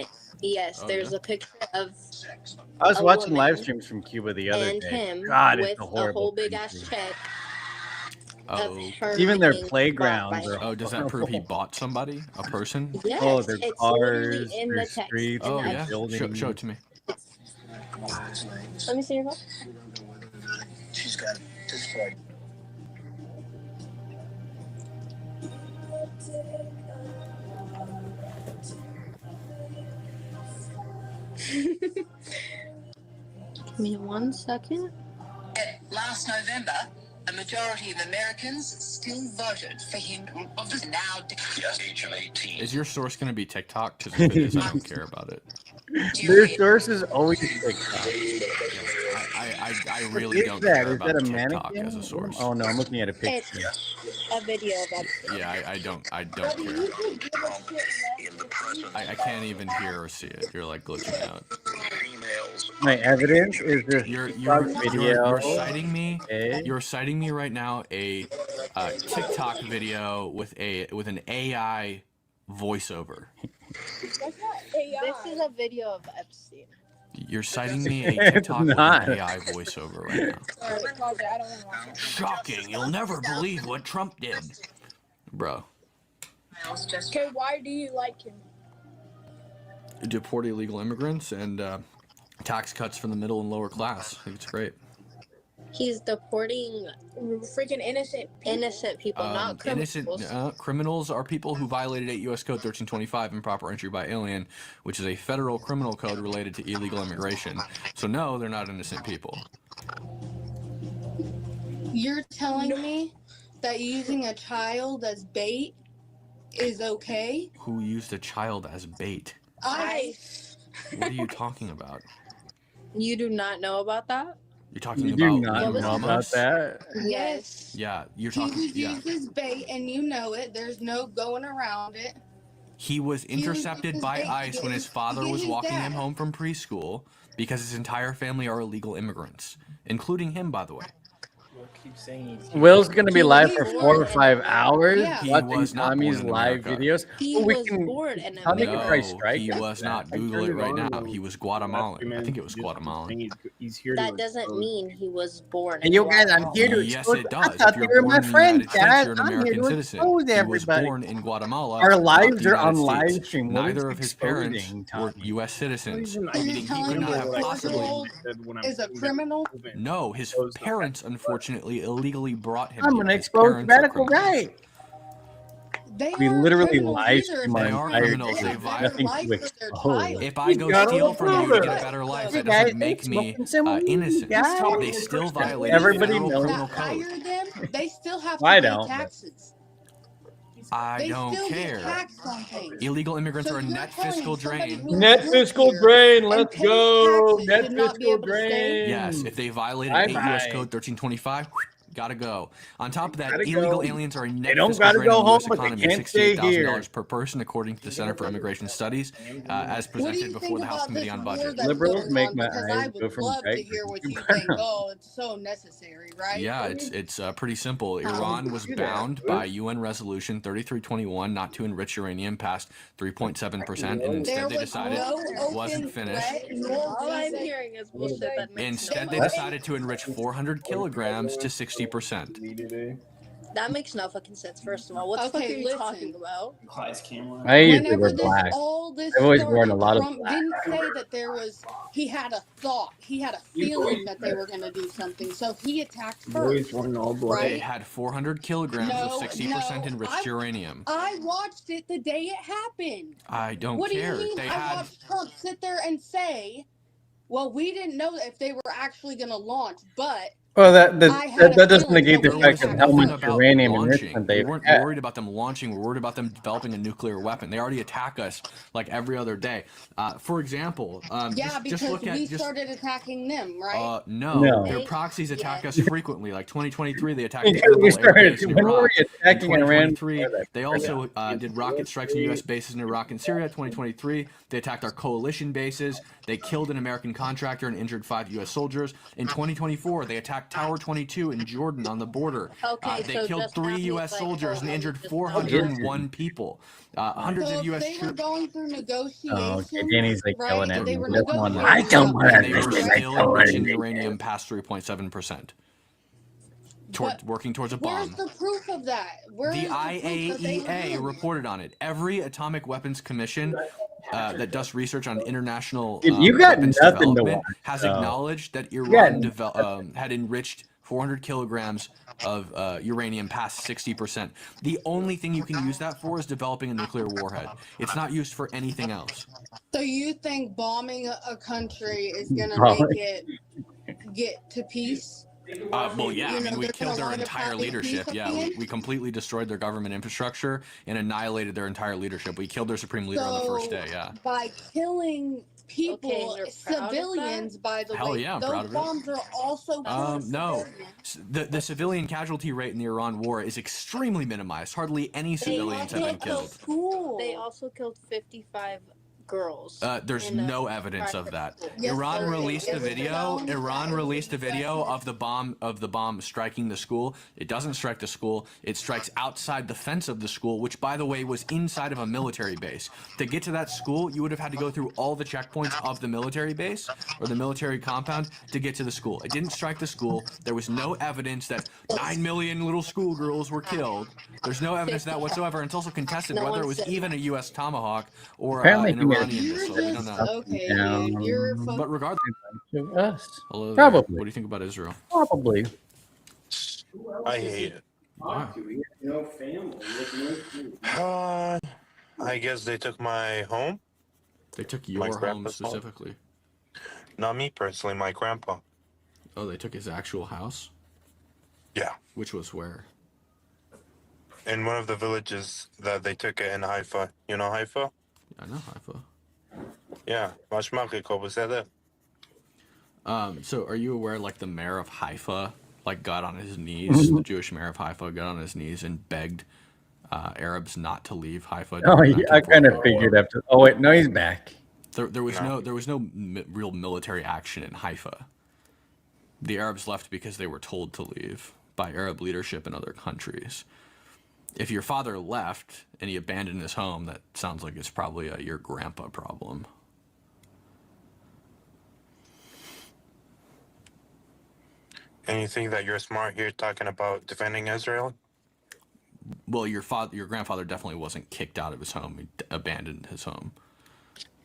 it. Yes, Oh, there's yeah? a picture of I was a watching live woman streams from Cuba the other and day. him God, with it's a a horrible whole big ass country. check of Oh. her Even their being bought by playgrounds are him. Oh, does that prove he bought somebody? A person? Oh, Yes, their it's literally cars, in their the text. streets, Oh, And their yeah. buildings. Show it to me. let me see your phone. She's got this flag. Give me 1 second. Last November, a majority of Americans still voted for him. Now, age of 18. Is your source going to be TikTok? Because if it is, I don't care about it. Their source is always TikTok. I What really is don't that? care Is about that a TikTok mannequin? as a source. Oh no, I'm looking at a picture. It's a video of Epstein. Yeah, I don't care. I can't even hear or see it. You're like glitching out. My evidence is this TikTok video. You're citing me. Okay. You're citing me right now a TikTok video with an AI voiceover. This is a video of Epstein. You're citing me a It's TikTok with not. an AI voiceover right now. Shocking! You'll never believe what Trump did, bro. Okay, why do you like him? Deport illegal immigrants and tax cuts from the middle and lower class. I think it's great. He's deporting Freaking innocent people. not criminals. Innocent criminals are people who violated 8 U.S. Code 1325, improper entry by alien, which is a federal criminal code related to illegal immigration. So no, they're not innocent people. You're telling me that using a child as bait is okay? Who used a child as bait? What are you talking about? You do not know about that? You're talking You about do not Lynn know about Ramos? that? Yes. Yeah, you're talking. Jesus Yeah, uses bait, and you know it. There's no going around it. he was intercepted uses by bait to ICE when his father get was his walking him dad. home from preschool because his entire family are illegal immigrants, including him, by the way. Will's gonna be He live was for born 4 or 5 hours Yeah. He watching was not Tommy's born in live America. videos. He Oh, we was can. born in Tommy can try No, strike he us was for not. that. Google it right now. He was Guatemalan. I think it was Guatemalan. He's here That doesn't mean he was born Hey, in yo, guys, I'm here to Yes, expose. it I does. thought If they you're were born my in the friends, United States, guys. you're an I'm here American to citizen. expose He was everybody. born in Guatemala. Our not lives the are United on States. live stream. What Neither is of his parents exposing, were Tommy? U.S. citizens, You're meaning he telling could me not a have 4-year-old possibly. is a criminal? No, his parents unfortunately illegally brought him I'm here. gonna His expose parents are radical criminals. right. They We aren't literally criminals live either. stream They our are entire criminals. day. They Better Nothing life to for their expose. child. If I go got steal all from you to get a over. better life, Hey that guys, doesn't make me smoking some weed, innocent. guys. They still violated Everybody federal knows. criminal That code. hire them, they still have to I pay don't, but- taxes. I They don't still care. get taxed on things. Illegal immigrants So are a you're net telling fiscal somebody drain. who Net lives fiscal here drain. and Let's pays go. taxes Net should not be fiscal able to stay? drain. Yes, if they violated Bye 8 U.S. bye. Code 1325, gotta go. On top of that, Gotta illegal go. aliens are a They net don't fiscal gotta drain go on the U.S. home, but they economy, can't stay here. $68,000 per person, according to the Center for Immigration Studies, as What do presented you before think the House about Committee this on war Budget. that's Liberals going make on? my Because eyes I go would from love to diapers hear to what you burn think. them. Oh, it's so necessary, right? Yeah, it's pretty simple. Iran was do that. bound by UN Resolution 3321 not to enrich uranium past 3.7%, and There instead they was decided no it wasn't open finished. threat nor All I'm reason. hearing is bullshit that makes Instead, no they sense. decided to enrich 400 kilograms to 60%. That makes no fucking sense, first of all. What the fuck are Okay, you listen. talking about? I usually Whenever wear this black. all this I've always started, worn a lot of Trump black. didn't say that there was. He had a thought. He had a feeling that they were going to do something, so he attacked first. They Right? had 400 kilograms of No, 60% no, enriched uranium. I watched it the day it happened. I don't What care. do you mean? They I had watched Trump sit there and say, "Well, we didn't know if they were actually going to launch, but." Well, I had that a doesn't feeling negate the that we fact would of have how to much do about uranium launching. enrichment We they've weren't had. worried about them launching. We're worried about them developing a nuclear weapon. They already attack us like every other day. For example, Yeah, because just look at we just. started attacking them, right? No, No. their proxies attack us frequently. Like 2023, they attacked the Because we Erbil air started. base in When were Iraq. we In attacking Iran? 2023, they also did rocket strikes on U.S. bases in Iraq and Syria. 2023, they attacked our coalition bases. They killed an American contractor and injured 5 U.S. soldiers. In 2024, they attacked attacked Tower 22 in Jordan on the border. Okay, They so killed just 3 now he's U.S. like, soldiers oh, and I injured just- 401 people. Hundreds So of if U.S. they were troops. going through negotiations, Oh, okay. Danny's like right? killing If it. they were He doesn't want to. negotiating, I don't want And to. they were still enriching uranium past 3.7%. Working towards a Where's bomb. the proof of that? Where The is proof that they were IAEA doing reported on it. Every Atomic Weapons Commission that does research on international Dude, you got weapons nothing to development watch, has so. acknowledged that got Iran had enriched 400 kilograms of uranium past 60%. The only thing you can use that for is developing a nuclear warhead. It's not used for anything else. So you think bombing a country is gonna Bombing. make it get to peace? Well, yeah, I You mean, know, we they're killed gonna their wind up entire having leadership. peace Yeah, at the we, end? we completely destroyed their government infrastructure and annihilated their entire leadership. We killed their supreme leader on the first day, yeah. By killing people, Okay, you're proud of civilians, by the Hell way, yeah, I'm those proud of it. bombs are also killing No. civilians. The civilian casualty rate in the Iran war is extremely minimized. Hardly any civilians have been killed. They also killed 55 girls. There's in a no evidence of private that. school. Yes, Iran there released is. a video. It was Iran found released a video of the bomb striking the school. It doesn't strike the school. It strikes outside the fence of the school, which, by the way, was inside of a military base. To get to that school, you would have had to go through all the checkpoints of the military base or the military compound to get to the school. It didn't strike the school. There was no evidence that 9 million little schoolgirls were killed. There's no evidence of that whatsoever. And it's also contested No whether one it was said even a U.S. Tomahawk or Apparently an he made Iranian You're missile. We don't just know. okay, down dude. You're But regardless, to us. hello there. Probably. What do you think about Israel? Probably. I hate it. Wow. No family. I guess they took my home. They took My your home grandpa's home. specifically. Not me personally, my grandpa. Oh, they took his actual house? Yeah. Which was where? In one of the villages that they took it in Haifa. You know Haifa? I know Haifa. Yeah. So are you aware, like, the mayor of Haifa, like, got on his knees, the Jewish mayor of Haifa got on his knees and begged Arabs not to leave Haifa? Oh, during the yeah, I kind of 1948 war? figured after. Oh wait, no, he's back. There was no real military action in Haifa. The Arabs left because they were told to leave by Arab leadership in other countries. If your father left and he abandoned his home, that sounds like it's probably your grandpa problem. And you think that you're smart here talking about defending Israel? Well, your grandfather definitely wasn't kicked out of his home. He abandoned his home.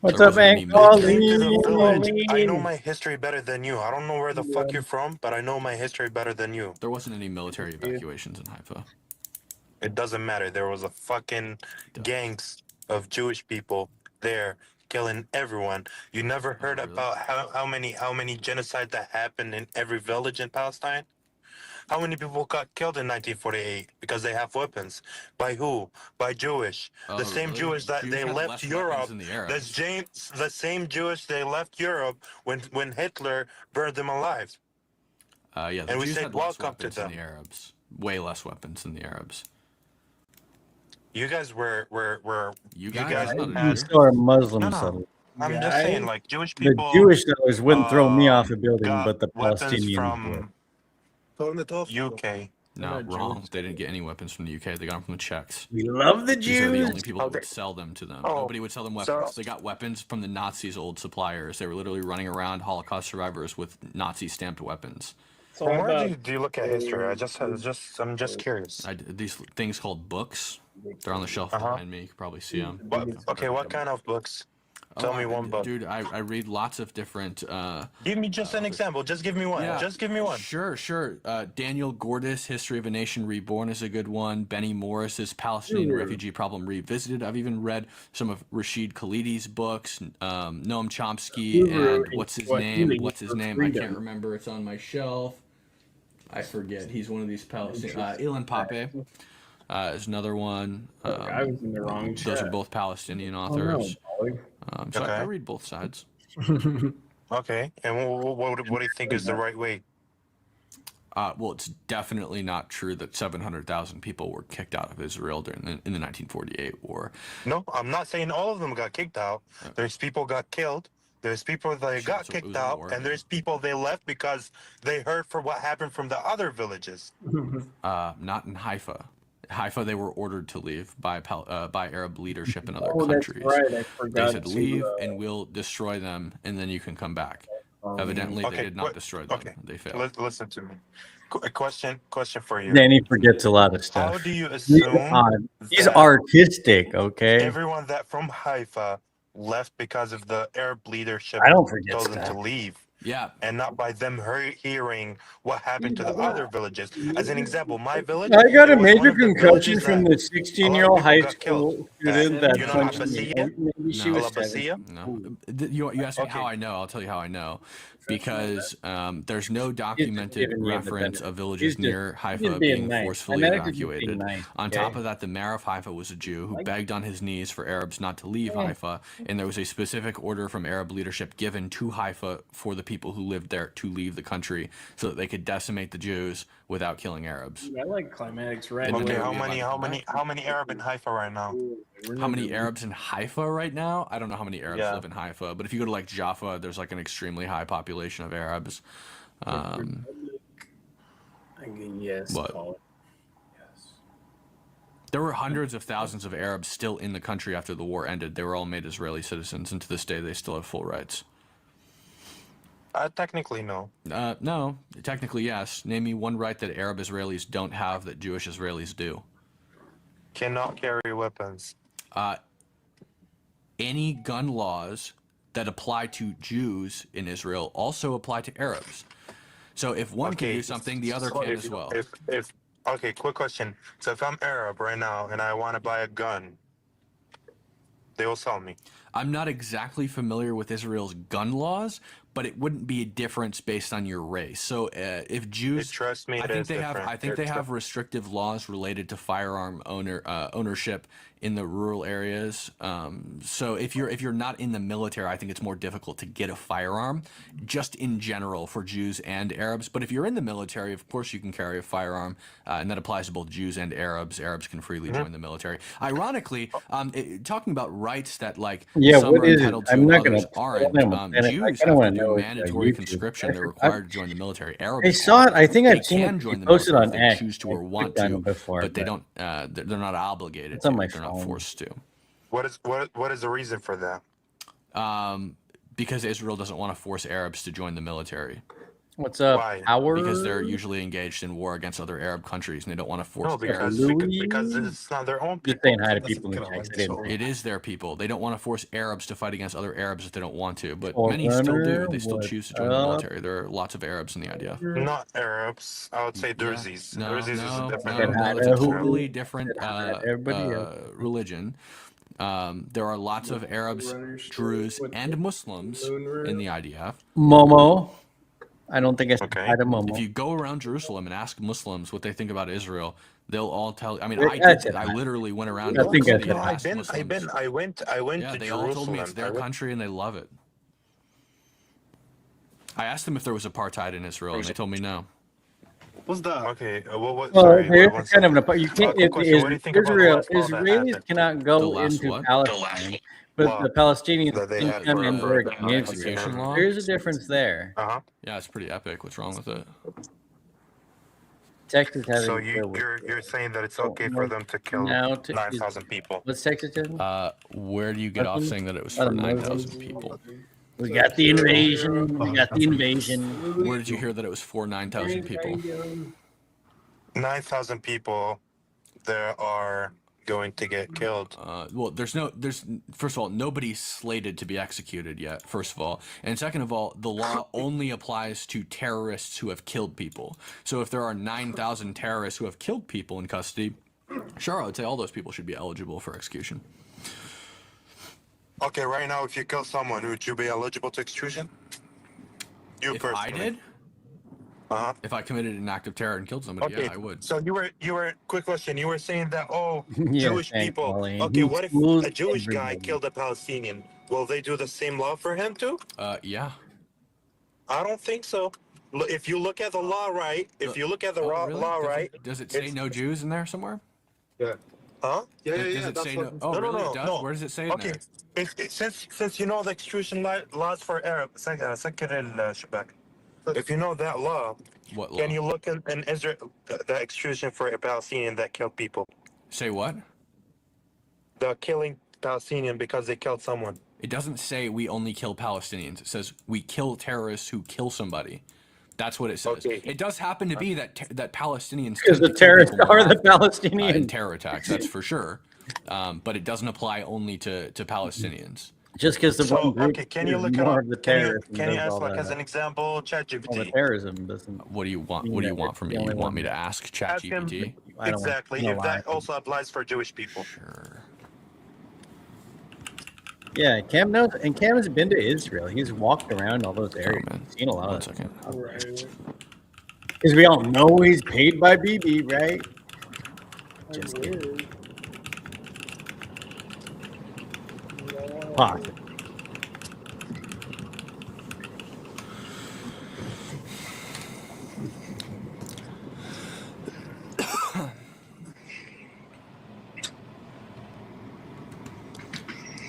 What's There up, wasn't any Hank? military- Came to the village. I Colleen? know my history better than you. I don't know where the fuck you're from, but I know my history better than you. There wasn't any military evacuations in Haifa. It doesn't matter. There was a fucking gangs of Jewish people there killing everyone. You never heard about how many genocides that happened in every village in Palestine? How many people got killed in 1948 because they have weapons? By who? By Jewish. Oh, The same really? Jewish that Jews they had left less Europe. weapons than the Arabs. The same Jewish they left Europe when Hitler burned them alive. Yeah, the And we Jews said had less welcome to weapons than them. the Arabs. Way less weapons than the Arabs. You guys were You guys guys? I'm not a had- You still are Muslim, No, no. so I'm just saying, like, Jewish the people. Jewish sellers wouldn't throw me off a building, got but the weapons Palestinians would. from UK. No, wrong. They didn't get any weapons from the UK. They got them from the Czechs. We love the These are the Jews. only people that would sell them to them. Oh, Nobody would sell them so- weapons. They got weapons from the Nazis' old suppliers. They were literally running around Holocaust survivors with Nazi stamped weapons. From where do you look at history? I'm just curious. These things called books. They're on the shelf behind me. You can probably see them. What kind of books? Tell me one book. Dude, I read lots of different... Give me just an example. Just give me one. Yeah, Just give me one. Sure. Daniel Gordis, History of a Nation Reborn is a good one. Benny Morris's Palestinian Refugee Problem Revisited. I've even read some of Rashid Khalidi's books, Noam Chomsky, and what's his name? I can't remember. It's on my shelf. I forget. He's one of these Palestinian... Ilan Pape is another one. I was in the wrong Those chat. are both Palestinian Oh, no, authors. Polly. So I Okay. read both sides. Okay. And what do you think is the right way? Well, it's definitely not true that 700,000 people were kicked out of Israel in the 1948 war. No, I'm not saying all of them got kicked out. There's people got killed. There's people that got kicked out, and there's people they left because they heard for what happened from the other villages. Not in Haifa. Haifa, they were ordered to leave by Arab leadership in other Oh, that's countries. right. I They forgot said to, leave, and we'll destroy them, and then you can come back. Evidently, they Okay, did not destroy them. They failed. Listen to me. A question for you. Danny forgets a lot of stuff. How do you He's assume He's that artistic, okay? everyone that from Haifa left because of the Arab leadership I don't forget told them stuff. to leave? Yeah. And not by them hearing what happened to the other villages. As an example, my village. I got a it was one major of the concussion villages from that the 16-year-old high school student that you know punched me. Abbasiyah? Maybe she was 7. No. You asked me how I know. I'll tell you how I know. Because there's no documented giving me the reference benefit. of He's villages just- near he's Haifa just being being nice. forcefully I know he's just being evacuated. nice, On okay? top of that, the mayor of Haifa was a Jew who begged on his knees for Arabs not to leave Haifa, and there was a specific order from Arab leadership given to Haifa for the people who lived there to leave the country so that they could decimate the Jews without killing Arabs. I like climatics right And then Okay, they how would be allowed many to come how many Arab in Haifa right now? How many Arabs in Haifa right now? I don't know how many Arabs Yeah. live in Haifa, but if you go to like Jaffa, there's like an extremely high population of Arabs. Yes. What? Call it. There were hundreds of thousands of Arabs still in the country after the war ended. They were all made Israeli citizens, and to this day, they still have full rights. Technically, no. No, technically, yes. Name me one right that Arab Israelis don't have that Jewish Israelis do. Cannot carry weapons. Any gun laws that apply to Jews in Israel also apply to Arabs. So if one can do something, the other so can if- as well. Okay, quick question. So if I'm Arab right now and I want to buy a gun, they will sell me. I'm not exactly familiar with Israel's gun laws, but it wouldn't be a difference based on your race. So if Jews, Trust me, I it think is they have. different. I think they have restrictive laws related to firearm ownership in the rural areas. So if you're not in the military, I think it's more difficult to get a firearm, just in general for Jews and Arabs. But if you're in the military, of course you can carry a firearm, and that applies to both Jews and Arabs. Arabs can freely join the military. Ironically, talking about rights that like Yeah, some what are is it? entitled to I'm and not gonna others aren't. tell them, and I Jews kinda have wanna to know do it's, mandatory YouTube. conscription. They're I- required to join the military. Arabs I saw it. I think they I've seen can it join the posted military on if they X. choose to I or want clicked on to, it before, but they but- don't. They're not obligated It's to. on my They're not phone. forced to. What is the reason for that? Because Israel doesn't want to force Arabs to join the military. What's up, Why? Howard? Because they're usually engaged in war against other Arab countries, and they don't want to force. No, because it's not their own people. Just saying hi to people in text. I didn't. It is their people. They don't want to force Arabs to fight against other Arabs if they don't want to, but Or many still do. runner, They still what's choose to join the up? military. There are lots of Arabs in the IDF. Not Arabs. I would say Durzis. No, Durzis is a different. it's a totally different everybody else. religion. There are lots of Arabs, Druze, and Muslims in the IDF. Momo. I don't think I said hi to If Momo. you go around Jerusalem and ask Muslims what they think about Israel, they'll all tell. I mean, Yeah, I I did. said I hi. literally went around. I New think York I City said and hi. asked Muslims. I went Yeah, to they Jerusalem. all told me it's their country and they love it. I asked them if there was apartheid in Israel, and they told me no. What's that? Okay. Well, sorry. there's one kind of second. an you can't. Quick question. What do you think about the Israel, last law that Israelis happened? cannot The go last into what? Palestine, but law the Palestinians that they can had come for- in for their the community. annexation law? There's a difference there. Yeah, it's pretty epic. What's wrong with it? Texas has So a you're saying that it's okay for them to kill Now 9,000 people? What's Texas doing? Where do you get off saying that it was for 9,000 people? We got the invasion. We got the invasion. Where did you hear that it was for 9,000 people? 9,000 people that are going to get killed. Well, there's first of all, nobody's slated to be executed yet, first of all. And second of all, the law only applies to terrorists who have killed people. So if there are 9,000 terrorists who have killed people in custody, sure, I would say all those people should be eligible for execution. Okay, right now, if you kill someone, would you be eligible to execution? You If personally. I did? If I committed an act of terror and killed somebody, Okay, yeah, I would. so you were. Quick question. You were saying that Yeah, Jewish thanks, people. Pauline. Okay, He what if fools a Jewish guy everybody. killed a Palestinian? Will they do the same law for him too? Yeah. I don't think so. If you look at the law right, if you look at the Oh, really? law Does it- right, Does it say no Jews in there somewhere? Yeah. Huh? Does it say no? Oh, really? It does? no. Where does it say it Okay, there? since you know the extrusion laws for Arab, if you know that law, What law? can you look in Israel the extrusion for a Palestinian that killed people? Say what? The killing Palestinian because they killed someone. It doesn't say we only kill Palestinians. It says we kill terrorists who kill somebody. That's what it says. Okay. It does happen to be that that Palestinians Because tend the to kill terrorists people more are the often, in Palestinians. terror attacks. That's for sure. But it doesn't apply only to Palestinians. Just because the So, one group okay, can you is look it more up? of the Can you terrorism does ask all like that. as an example All the ChatGPT? terrorism doesn't. What do you want? mean What do that you want it's from the me? only You want one. me to ask Ask him ChatGPT? I don't exactly know if why. that also applies for Jewish people. Sure. Yeah, Cam knows, and Cam has been to Israel. He's walked around all those Oh areas. man. He's seen a lot One of second. Because we all know he's paid by BB, right? Just kidding. Pause.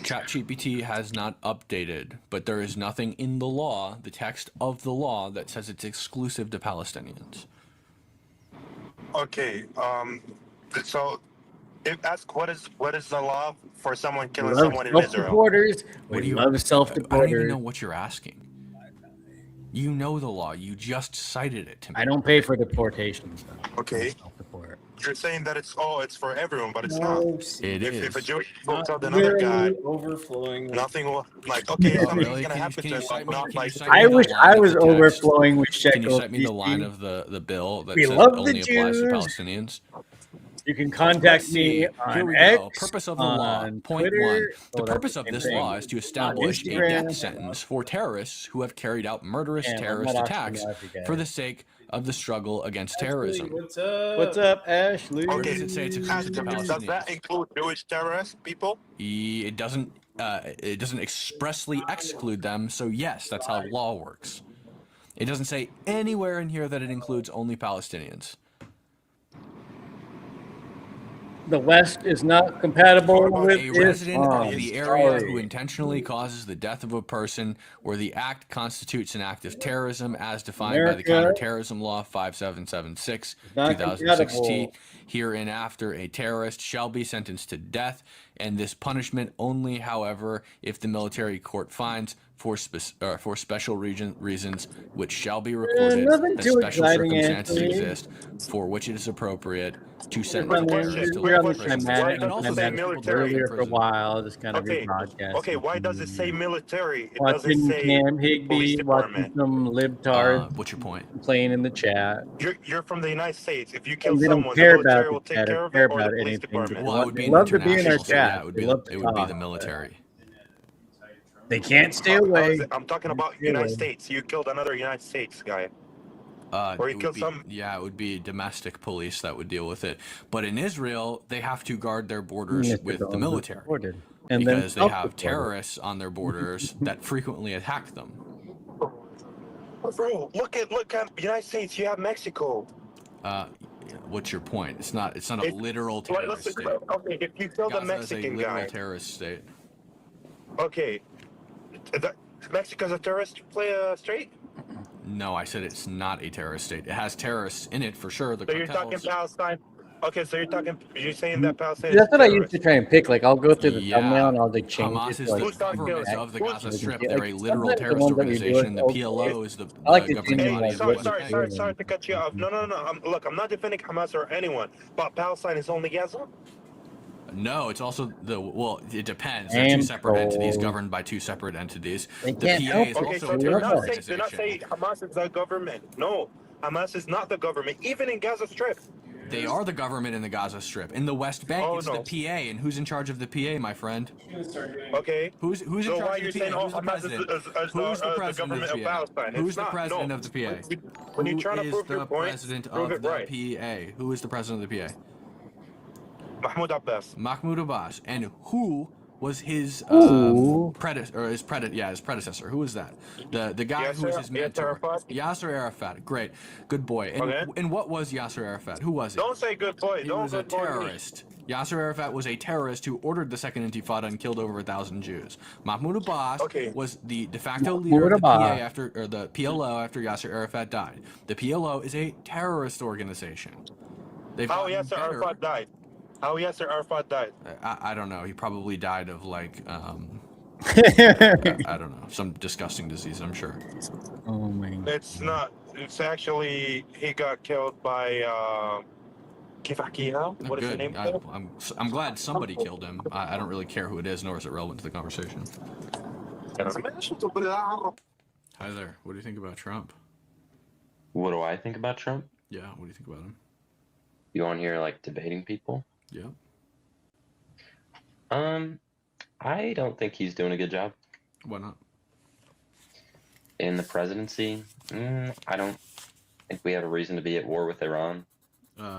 ChatGPT has not updated, but there is nothing in the law, the text of the law, that says it's exclusive to Palestinians. Okay, so ask what is the law for someone We killing love someone in Israel? self-deporters. What We do you? love I don't even self-deporters. know what you're asking. You know the law. You just cited it to me. I don't pay for deportations. Though. Okay. Self-deport. You're saying that it's for everyone, but it's No, not. It If a is. Jewish people not killed another guy, literally overflowing. nothing will if Oh, something's really? gonna happen Can to you him, cite me? not Can you like cite me I the wish line I of was the text? overflowing with Can you shekels. cite me the line of the bill that We says love it the only applies to Jews. Palestinians? You can contact Let's see. me Here on we X, go. Purpose of the law. on Point Twitter. one. The Oh, that's purpose the of same this thing. law is to On establish a Instagram. death sentence for terrorists who have carried out murderous Damn, I'm terrorist not actually attacks live, you guys. for the sake of the struggle against terrorism. What's up? What's up, Ashley? Where okay, does it say it's exclusive to does that Palestinians? include Jewish terrorist people? It doesn't. It doesn't expressly exclude them. So yes, that's how law works. It doesn't say anywhere in here that it includes only Palestinians. The West is not compatible with A resident Islam. of the area who Sorry. intentionally causes the death of a person where the act constitutes an act of terrorism as defined by the America Counterterrorism Law 5776 not 2006 T. compatible. Hereinafter, a terrorist shall be sentenced to death, and this punishment only, however, if the military court finds for special reasons which shall be recorded nothing that too special exciting, circumstances Anthony. exist for which it is appropriate to You're sentence on a the, terrorist to you're life on in the prison. time Why It can does also it say send people military? directly earlier to for a prison. while, just kind of Okay, rebroadcast. okay. Why does it say military? It doesn't Watching say Cam police Higby, watching department. some libtards What's your point? playing in the chat. You're from the United States. If you kill And they don't someone, the care military about will the take chat care or of care it, or the about police anything. department. Well, it would be They an love to be in our international, so yeah, chat. it would They be love the, to it would be talk, the but military. they can't stay How is away. it? I'm talking about Stay United away. States. You killed another United States guy. Or It you would killed be, some. yeah, it would be domestic police that would deal with it. But in Israel, they have to guard their borders Mr. with the Jones is military deported. And then because they have self-deported. terrorists on their borders that frequently attack them. Bro, look at United States. You have Mexico. What's your point? It's not a literal Like, terrorist listen, state. okay, if you kill the Gaza is a Mexican literal guy, terrorist state. okay, Mexico's a terrorist state. No, I said it's not a terrorist state. It has terrorists in it for sure. The So you're talking cartels. Palestine. Okay, so you're saying that Palestine That's is what I terrorist. used to try and pick. Like, I'll go through the Yeah. thumbnail and I'll like change Hamas it. is To, like, the Who's talking government about- of the who's- Gaza like, Strip. like, They're a literal sometimes the terrorist ones that we do organization. The is PLO is the I like to governing change body like of the what West Sorry, Bank. you're sorry to cut you off. No. Look, I'm not defending Hamas or anyone, but Palestine is only Gaza. No, it's also it depends. They're two And separate entities trolls. governed by two separate entities. They The can't PA help is it. Okay, also so a they're terrorist not organization. saying Hamas is the government. No, Hamas is not the government, even in Gaza Strip. They are the government in the Gaza Strip. In the West Bank, Oh, it's no. the PA, and who's in charge of the PA, my friend? Okay. Who's in So why charge are of you the saying PA? Who's the Hamas is president? Who's the the president government of of PA? Palestine? Who's It's the not. president No. of the PA? When you're Who trying to is prove the your point, president prove of it the right. PA? Who is the president of the PA? Mahmoud Abbas. Mahmoud Abbas. And who was his Ooh. predecessor. Who was that? The guy who was his mentor. Yasser Arafat. Great, good boy. And what was Yasser Arafat? Who was it? Don't say good boy. He Don't was a good boy me. terrorist. Yasser Arafat was a terrorist who ordered the Second Intifada and killed over 1,000 Jews. Mahmoud Abbas was the de facto leader of the the PLO after Yasser Arafat died. The PLO is a terrorist organization. How Yasser Arafat died? How Yasser Arafat died? I don't know. He probably died of like I don't know, some disgusting disease, I'm sure. Oh my God. It's not. It's actually he got killed by Kifakina. What is the name? I'm glad somebody killed him. I don't really care who it is, nor is it relevant to the conversation. Hi there. What do you think about Trump? What do I think about Trump? Yeah. What do you think about him? You on here like debating people? Yeah. I don't think he's doing a good job. Why not? In the presidency, I don't think we have a reason to be at war with Iran.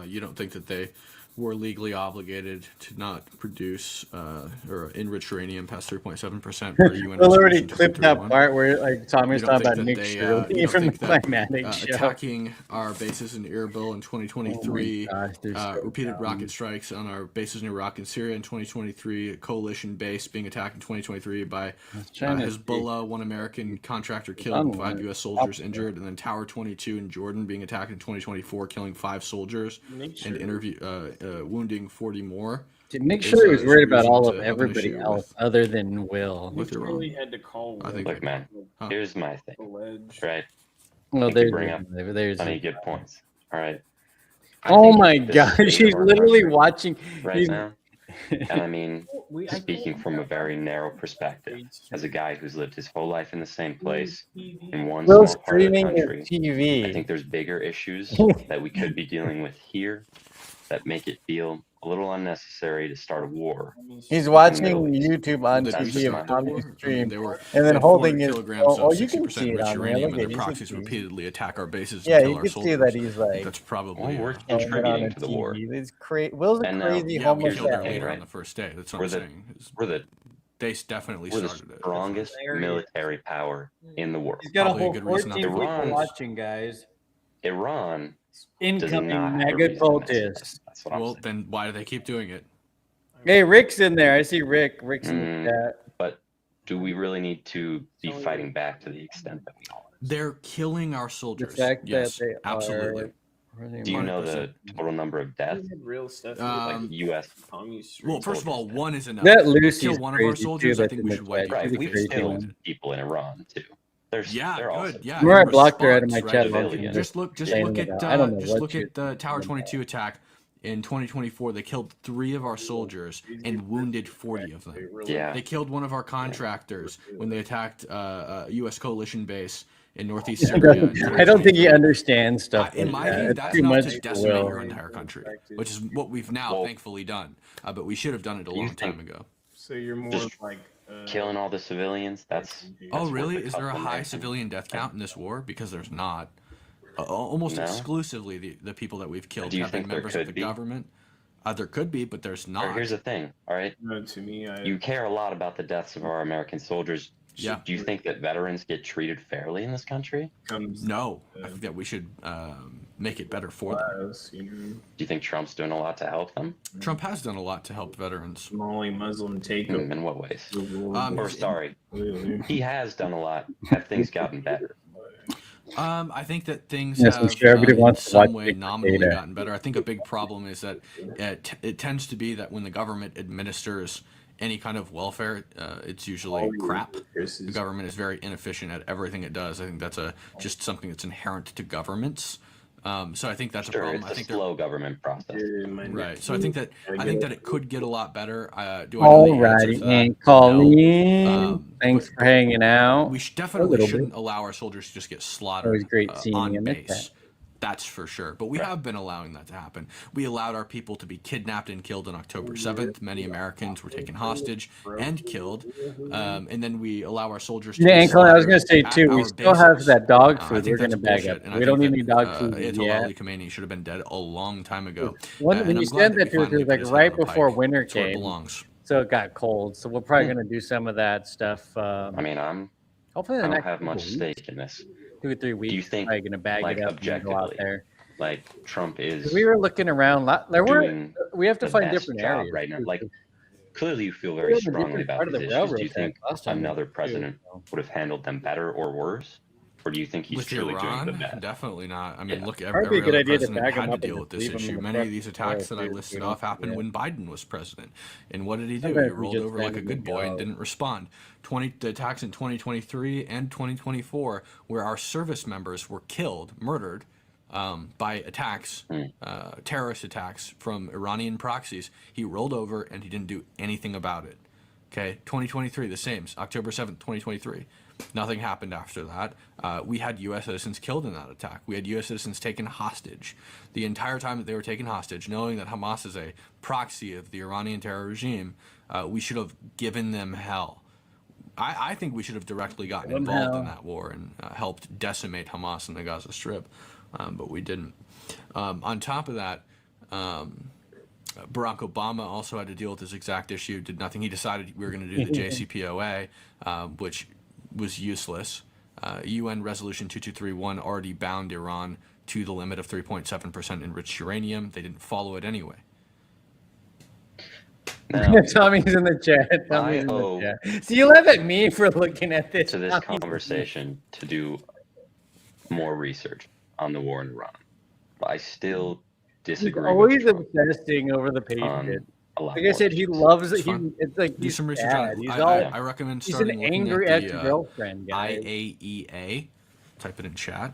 You don't think that they were legally obligated to not produce or enrich uranium past 3.7% per UN? We'll already clipped that part where like Tommy's talking about Nick Shirley from the Climatic Show. Attacking our bases in Erbil in 2023, repeated rocket strikes on our bases in Iraq and Syria in 2023, a coalition base being attacked in 2023 by Hezbollah, one American contractor killed, 5 U.S. soldiers injured, and then Tower 22 in Jordan being attacked in 2024, killing 5 soldiers and wounding 40 more. Nick Shirley was worried about all of everybody else other than Will. Nick really had to call. I think, look, man, here's my thing. Right? Well, You bring up there's plenty of good points. All right. Oh my God, she's literally watching right now. And I mean, speaking from a very narrow perspective, as a guy who's lived his whole life in the same place, in one small part of the country, I think there's bigger issues that we could be dealing with here that make it feel a little unnecessary to start a war. He's watching YouTube on TV of Tommy's stream, and then holding his. Oh, you can see it on there. And Look their proxies repeatedly attack our bases. Yeah, and kill you our can see that he's like. That's probably. We're contributing to the war. Will's a crazy we homeless killed their guy. leader on the first day. That's what I'm saying. They definitely we're the started it. strongest military power in the world. He's got a whole 14 people watching, guys. Iran. Incoming mega cultist. Well, then why do they keep doing it? Hey, Rick's in there. I see Rick. Rick's in the chat. But do we really need to be fighting back to the extent that we are? They're killing our soldiers. The fact yes, that they absolutely. Do you know the total number of deaths? Real stuff. Like U.S. Well, first of all, one is enough. That Lucy's kill one of our crazy, soldiers. too, I think we should wipe Right, the we've face killed down. people in Iran too. They're also Yeah. Remember I blocked her out of my response, chat. right? Logan, Just look at I don't know just what look you- at the Tower 22 attack in 2024. They killed 3 of our soldiers and wounded 40 of them. Yeah. They killed one of our contractors when they attacked a U.S. coalition base in northeast Syria. I don't think he understands stuff. In my view, that's too enough much to for decimate Will. your entire country, which is what we've now thankfully done. But we should have done it a long time ago. So you're more Just like killing all the civilians. That's Oh, really? worth a Is there a couple high million. civilian death count in this war? Because there's not. Almost No? exclusively the people that we've killed Do you have been think there members of could the be? government. There could be, but there's All not. right, here's the thing. All right. No, to me, You care a lot about the deaths of our American soldiers. Yeah. Do you think that veterans get treated fairly in this country? No, I think that we should make it better for them. Do you think Trump's doing a lot to help them? Trump has done a lot to help veterans. Somali Muslim takeover. In what ways? Um, Or sorry, he has done a lot. Have things gotten better? I think that things Yes, I'm have sure everybody in wants to some watch way Big nominally Data. gotten better. I think a big problem is that it tends to be that when the government administers any kind of welfare, it's usually crap. The government is very inefficient at everything it does. I think that's just something that's inherent to governments. So I think that's a Sure, problem. it's I a think slow government process. right. So I think that it could get a lot better. Do I know the answer Alrighty, to that? and Colleen, thanks for hanging out. We A definitely little shouldn't bit. allow our soldiers to just get slaughtered Always great seeing on you in the base. chat. That's for sure. But we have been allowing that to happen. We allowed our people to be kidnapped and killed on October 7th. Many Americans were taken hostage and killed. And then we allow our soldiers to Yeah, be and Colleen, I was slaughtered going to say at too, we our still have bases. that dog I food think we're going that's to bag bullshit, up. and I We don't need think any that, dog food Ayatollah yet. Ali Khamenei should have been dead a long time ago. When And you I'm glad said that we to us, it finally was put like his head right on the before pike. winter It's where it came. belongs. so it got cold. So we're probably going to do some of that stuff. I mean, hopefully I the don't next have much weeks, stake in this. 2 or 3 weeks. Do you think, probably going to bag like, it up and go out objectively, there? like Trump is We were looking around. There were. doing We have to the find best different job areas right now? too. Like, clearly you feel We very were in a strongly different about part of these the issues. Do railroad you think track last time we another went, too, president so. would have handled them better or worse? Or do you think he's With truly Iran, doing the best? definitely not. I mean, Yeah. look, Probably every a good other idea to president bag 'em had to up and deal just with this leave 'em in issue. the Many of front these attacks row, that I too, listed you know? off happened Yeah. when Biden was president. And what did he do? Sometimes He we rolled just over like a randomly good boy and go. didn't respond. The attacks in 2023 and 2024, where our service members were killed, murdered, by attacks, terrorist attacks from Iranian proxies, he rolled over and he didn't do anything about it. Okay, 2023, the same, October 7th, 2023. Nothing happened after that. We had U.S. citizens killed in that attack. We had U.S. citizens taken hostage. The entire time that they were taken hostage, knowing that Hamas is a proxy of the Iranian terror regime, we should have given them hell. I think we should have directly gotten involved in that war and helped decimate Hamas in the Gaza Strip, but we didn't. On top of that, Barack Obama also had to deal with this exact issue, did nothing. He decided we were going to do the JCPOA, which was useless. UN Resolution 2231 already bound Iran to the limit of 3.7% enriched uranium. They didn't follow it anyway. Now, Tommy's in the chat. Tommy's in the chat. So you laugh at me for looking at this. to this conversation to do more research on the war in Iran. But I still He's disagree always with Trump obsessing over the Patriot. on a lot Like I more said, he issues. loves it. It's fun. It's like Do he's some research sad. on it. He's I recommend he's starting an looking angry at the ex-girlfriend, guys. IAEA. Type it in chat.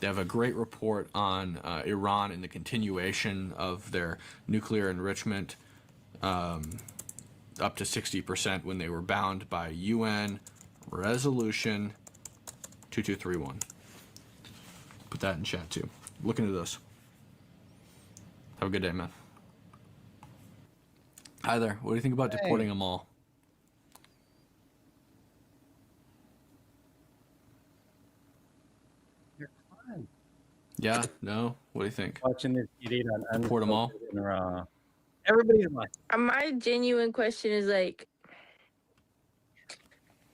They have a great report on Iran and the continuation of their nuclear enrichment up to 60% when they were bound by UN Resolution 2231. Put that in chat too. Look into this. Have a good day, man. Hi there. What do you think about deporting them all? You're fine. Yeah? No? What do you think? Watching this idiot on Deport them all? Unfiltered and Raw. Everybody's like, My genuine question is like,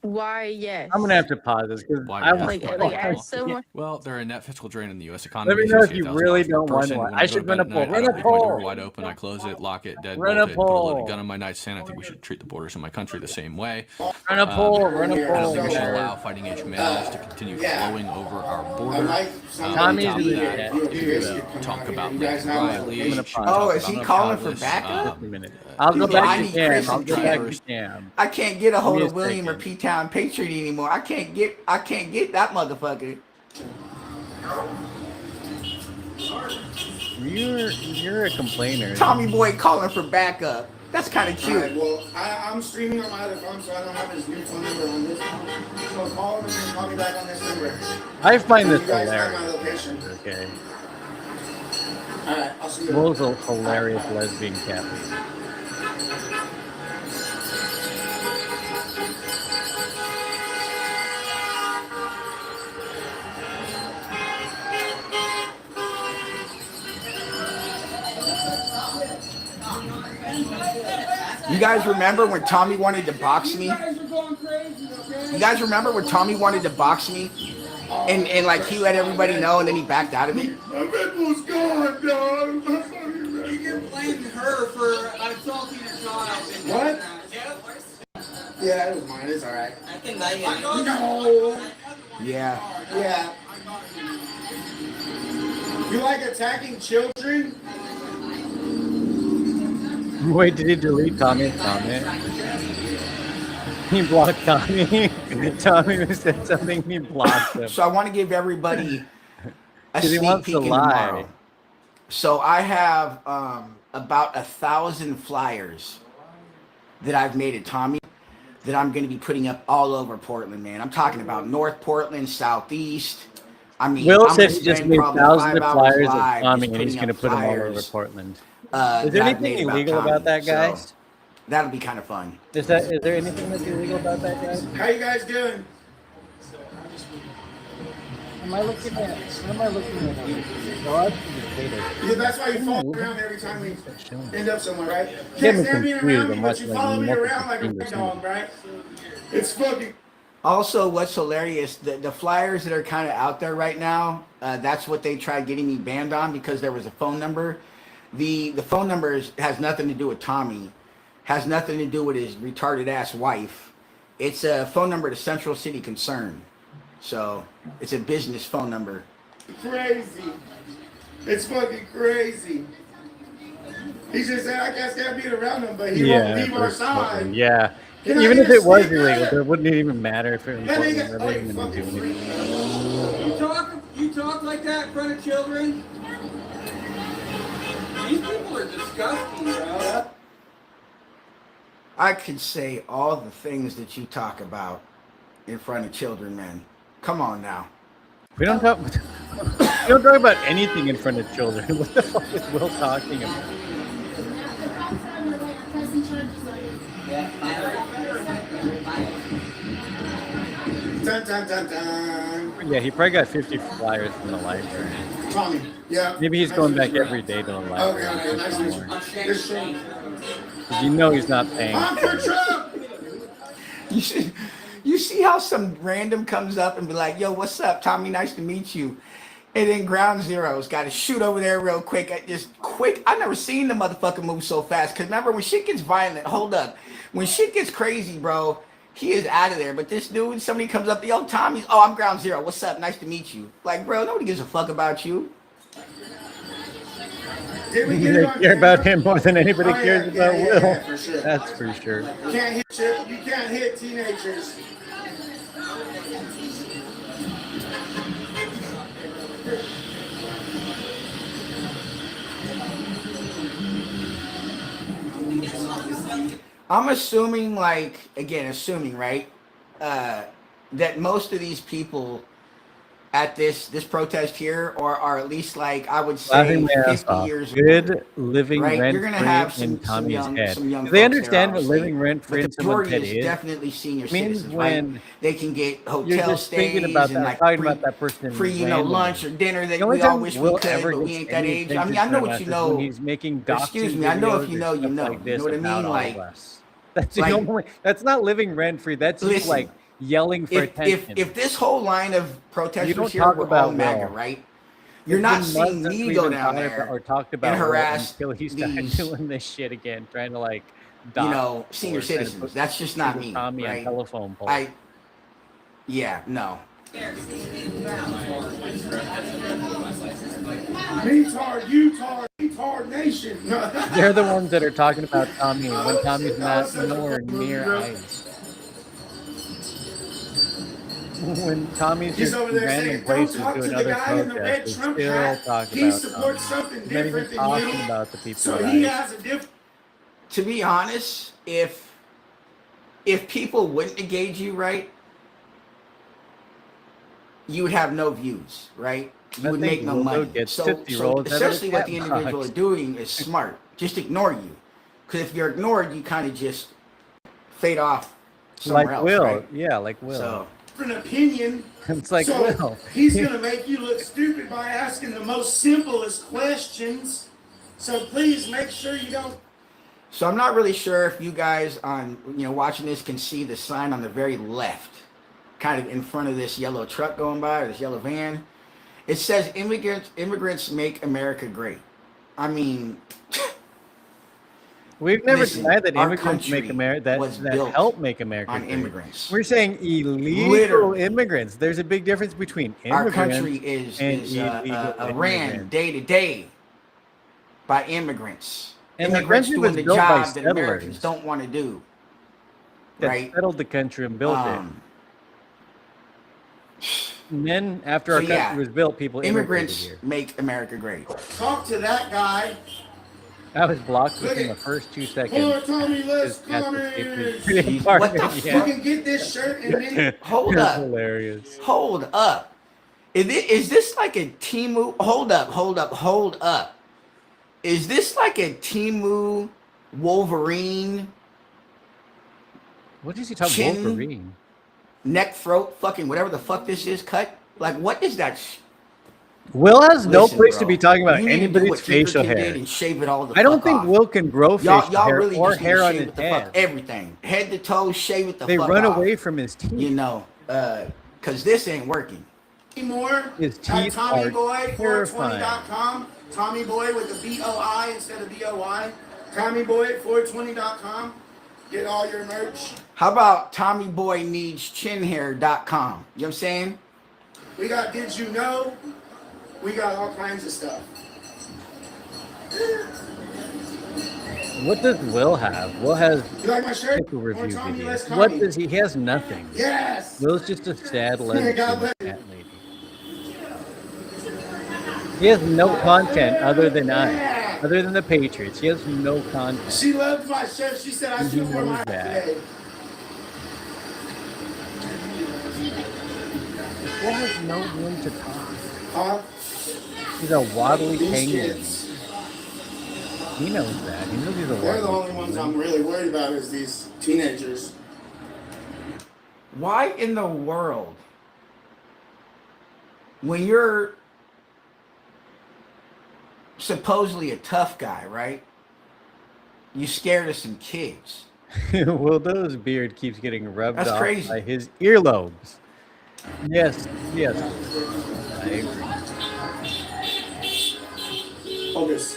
why yes? I'm gonna have to pause this because Why I'm yes? Like, Why like not? as someone. Well, they're a net fiscal drain in the U.S. economy. Let me know if you $68,000 really per don't want person. one. When I go should to run a bed poll. at night, Run I a don't leave my door poll. wide open. I close it, lock it, deadbolt Run a it, put a loaded poll. gun on my nightstand. I think we should treat the borders of my country the same way. Run a poll. Run a I don't poll. think we should guys. allow fighting age males to continue flowing over our border. Tommy's On top in of the that, chat. to talk about Lincoln Riley. I'm gonna pause. Oh, talk is he about calling for Douglas, backup? Just a minute. I'll go People, I back to need Cam. Chris I'll and go back Chris. to Cam. I can't get a Give hold me a of William or second. P-Town Patriot anymore. I can't get that motherfucker. You're a complainer. Tommy Boy calling for backup. That's kind of cute. Alright, well, I'm streaming on my other phone, so I don't have his new phone number on this phone. So call him and then call me back on this number. I find this You guys have my hilarious. location. Okay. Alright, I'll see you. Will's a hilarious lesbian Catholic. You guys remember when Tommy wanted to box me? You guys remember when Tommy wanted to box me? And like he let everybody know and then he backed out of it? My Red Bull's gone, dog. You can blame her for assaulting your child. What? Yeah, it was mine. It's alright. I think no. Yeah. Yeah. You like attacking children? Wait, did he delete Tommy's comment? He blocked Tommy. Tommy said something. He blocked him. So I want to give everybody a 'Cause he sneak wants peek to in lie. tomorrow. So I have about 1,000 flyers that I've made at Tommy that I'm going to be putting up all over Portland, man. I'm talking about North Portland, Southeast. I mean, Will I'm said gonna he just spend made probably thousands 5 of hours flyers of live Tommy, just and he's putting going to up put them all over flyers, Portland. Is that there I've made anything about illegal Tommy. about that, So guys? that'll be kind of fun. Is there anything that's illegal about that, guys? How you guys doing? Am I looking at? What am I looking at? Oh, that's the data. Yeah, that's why you follow me around every time we end up somewhere, right? You Get can't me stand being confused. around me, I'm but you watching, follow like, me around like a multiple big fingers. dog, right? It's fucking. Also, what's hilarious, the flyers that are kind of out there right now, that's what they tried getting me banned on because there was a phone number. The phone number has nothing to do with Tommy, has nothing to do with his retarded ass wife. It's a phone number to Central City Concern. So it's a business phone number. Crazy. It's fucking crazy. He just said, I can't stand being around him, but he won't leave our side. Yeah. Can I Even get if a it was sticker? illegal, it wouldn't even matter if it was That nigga- illegal. They wouldn't even do anything. You talk like that in front of children? These people are disgusting, bro. I could say all the things that you talk about in front of children, man. Come on now. We don't talk. We don't talk about anything in front of children. What the fuck is Will talking about? Dun, dun, dun, dun. Yeah, he probably got 50 flyers from the library. Tommy, yeah. Maybe he's going back every day to the library. Okay, nice to meet you. This shit. 'Cause you know he's not paying. I'm for Trump! You see how some random comes up and be like, yo, what's up, Tommy? Nice to meet you. And then Ground Zero's got to shoot over there real quick. I've never seen the motherfucker move so fast. Because remember, when shit gets violent, hold up. When shit gets crazy, bro, he is out of there. But this dude, somebody comes up, yo, Tommy, oh, I'm Ground Zero. What's up? Nice to meet you. Like, bro, nobody gives a fuck about you. Did we They get it on care about camera? him more than anybody Oh, yeah, cares about yeah, Will. yeah, for sure. That's for sure. You can't hit teenagers. I'm assuming, like, again, assuming, right, that most of these people at this protest here are at least, like, I would say Laughing my ass 50 off. years Good old, living right? rent You're gonna free have in some Tommy's young, head. some young Do they folks there, understand what obviously, living rent free but in the someone's majority head is is? definitely senior It means citizens, right? when They can get you're hotel just stays thinking about and that, like talking about that person free, randomly. lunch or dinner The that only we all time wish we Will could, ever but we gets ain't that any age. I mean, attention I know from what us you is know. when he's making Excuse doxing me, I know videos if you or know, you stuff know. like You this know what I about mean? all Like, of us. That's the like- only. That's not living rent free. That's just Listen, like yelling for attention. if this whole line of You protesters don't here talk were about all MAGA, Will. right? You're It's not been seeing months since me we go even down thought there about, or talked about and Will harass until he started these, doing this shit again, trying to like, you know, dox senior or trying to citizens. put That's just not single me, Tommy on right? telephone poles. Yeah, no. Retard nation. They're the ones that are talking about Tommy when Tommy's not nowhere near ICE. When Tommy's He's just over in there random saying, places "Don't talk to doing the other guy in the red protests, they Trump still hat. talk He about supports Tommy. something They're not different even than you." talking about the people So at he ICE. has a different. To be honest, if people wouldn't engage you, right, you would have no views, right? You would make no money. So essentially what the individual is doing is smart. Just ignore you. Because if you're ignored, you kind of just fade off somewhere Like else, Will. right? Yeah, like Will. So, Different opinion. It's like so Will. He's gonna make you look stupid by asking the most simplest questions. So please make sure you don't. So I'm not really sure if you guys on watching this can see the sign on the very left, kind of in front of this yellow truck going by, or this yellow van. It says immigrants make America great. I mean, we've never listen, denied that our immigrants make country America was that built help make America on great. immigrants. We're saying illegal Literally. immigrants. There's a big difference between Our immigrants country is illegal ran immigrants. day to day by immigrants. And the Immigrants country was doing the built by job that Americans settlers don't want to do. that Right? settled the country and built it. And then after our So, country yeah, was built, people immigrated immigrants here. make America great. Talk to that guy. I was blocked Look within at- the first 2 Poor seconds. Tommy, let's Just had come to skip in. his apartment. What the You Yeah. can get this shirt and then Hold It's up. hilarious. Hold up. Is this like a Temu? Hold up. Is this like a Temu Wolverine What is he talking Chin- Wolverine? neck, throat, fucking whatever the fuck this is cut? Like, what is that? Will has no Listen, place bro, to be talking about you need to do anybody's what Tinker facial Kid hair. did and shave it all the I don't fuck think off. Will can grow facial Y'all hair really or just need hair to on shave his it the head. fuck everything, head to toe, shave it the They fuck run off. away from his teeth. You know, because this ain't working. More His at teeth are terrifying. TommyBoy420.com. Tommy Boy with the B-O-I instead of B-O-Y. TommyBoy420.com. Get all your merch. How about TommyBoyNeedsChinHair.com? You know what I'm saying? We got Did You Know? We got all kinds of stuff. What does Will have? Will has You like my shirt? pickle review Tommy, videos. less What Tommy. does he? He has nothing. Yes. Will's just a sad God lesbian bless you. cat lady. He has no content other than other than the Patriots. He has no content. She loved my shirt. She said I And he should wear knows mine that. today. Will has no room to talk. Huh? He's a waddly These penguin. kids, He knows that. He knows he's a they're the waddly only ones penguin. I'm really worried about is these teenagers. Why in the world, when you're supposedly a tough guy, right? You scared of some kids. Will's beard keeps getting rubbed That's off crazy. by his earlobes. Yes, yes. I agree. Focus.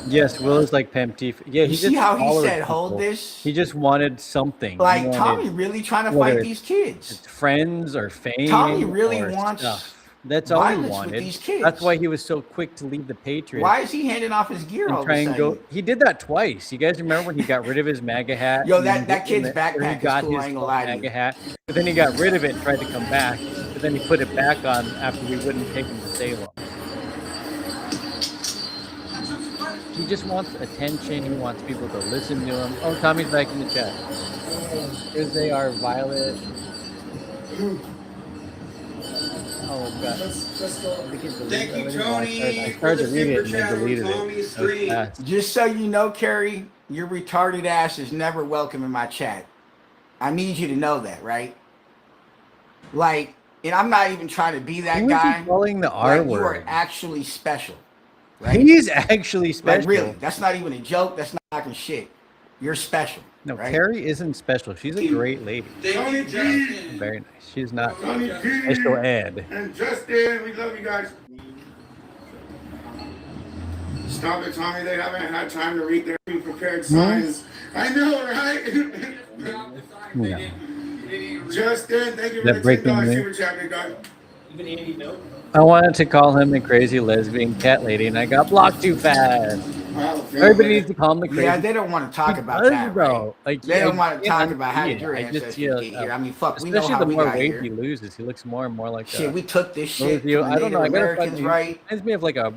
Yes, Will is like Pemteef. Yeah, he You see just how he followed said, "Hold people. this"? He just wanted something. He Like, wanted, Tommy really trying to whether fight these kids. it's friends or fame. Tommy really or wants stuff. That's all he violence with wanted. these kids. That's why he was so quick to leave the Patriots. Why is he handing off his gear all And of try a and sudden? go. He did that twice. You guys remember when he got rid of his MAGA hat? Yo, and that then kid's or backpack he is got cool, I his ain't gonna lie to MAGA you. hat, but then he got rid of it and tried to come back. But then he put it back on after we wouldn't take him to Salem. He just wants attention. He wants people to listen to him. Oh, Tommy's back in the chat. Here's they are, Violet. Oh god. Thank you, Tony. I started to read it and then deleted it. That was fast. Just so you know, Carrie, your retarded ass is never welcome in my chat. I need you to know that, right? Like, and I'm not even trying to be that Who is he guy. calling the R Like, you are word? actually special. Right? He's actually special. Like, really, that's not even a joke. That's not talking shit. You're special. No, right? Carrie isn't special. She's a great lady. Tony G Very nice. She's not Tony G special ed. and Justin, we love you guys. Stop it, Tommy. They haven't had time to read their prepared signs. I know, right? No. Justin, thank you That for the breaking $10 news? super chat, big guy. I wanted to call him the crazy lesbian cat lady, and I got blocked too fast. Wow, Everybody needs to call him the crazy. Yeah, they don't want to talk He about does, that, though. right? Like, They don't I want to can't talk about how unsee it. your I just ancestors see get here. I mean, fuck, we know especially how the we more got weight here. he loses, he looks more and more like Shit, a we took this shit rodeo. from the I don't know. I Native gotta Americans, find. right? Reminds me of like a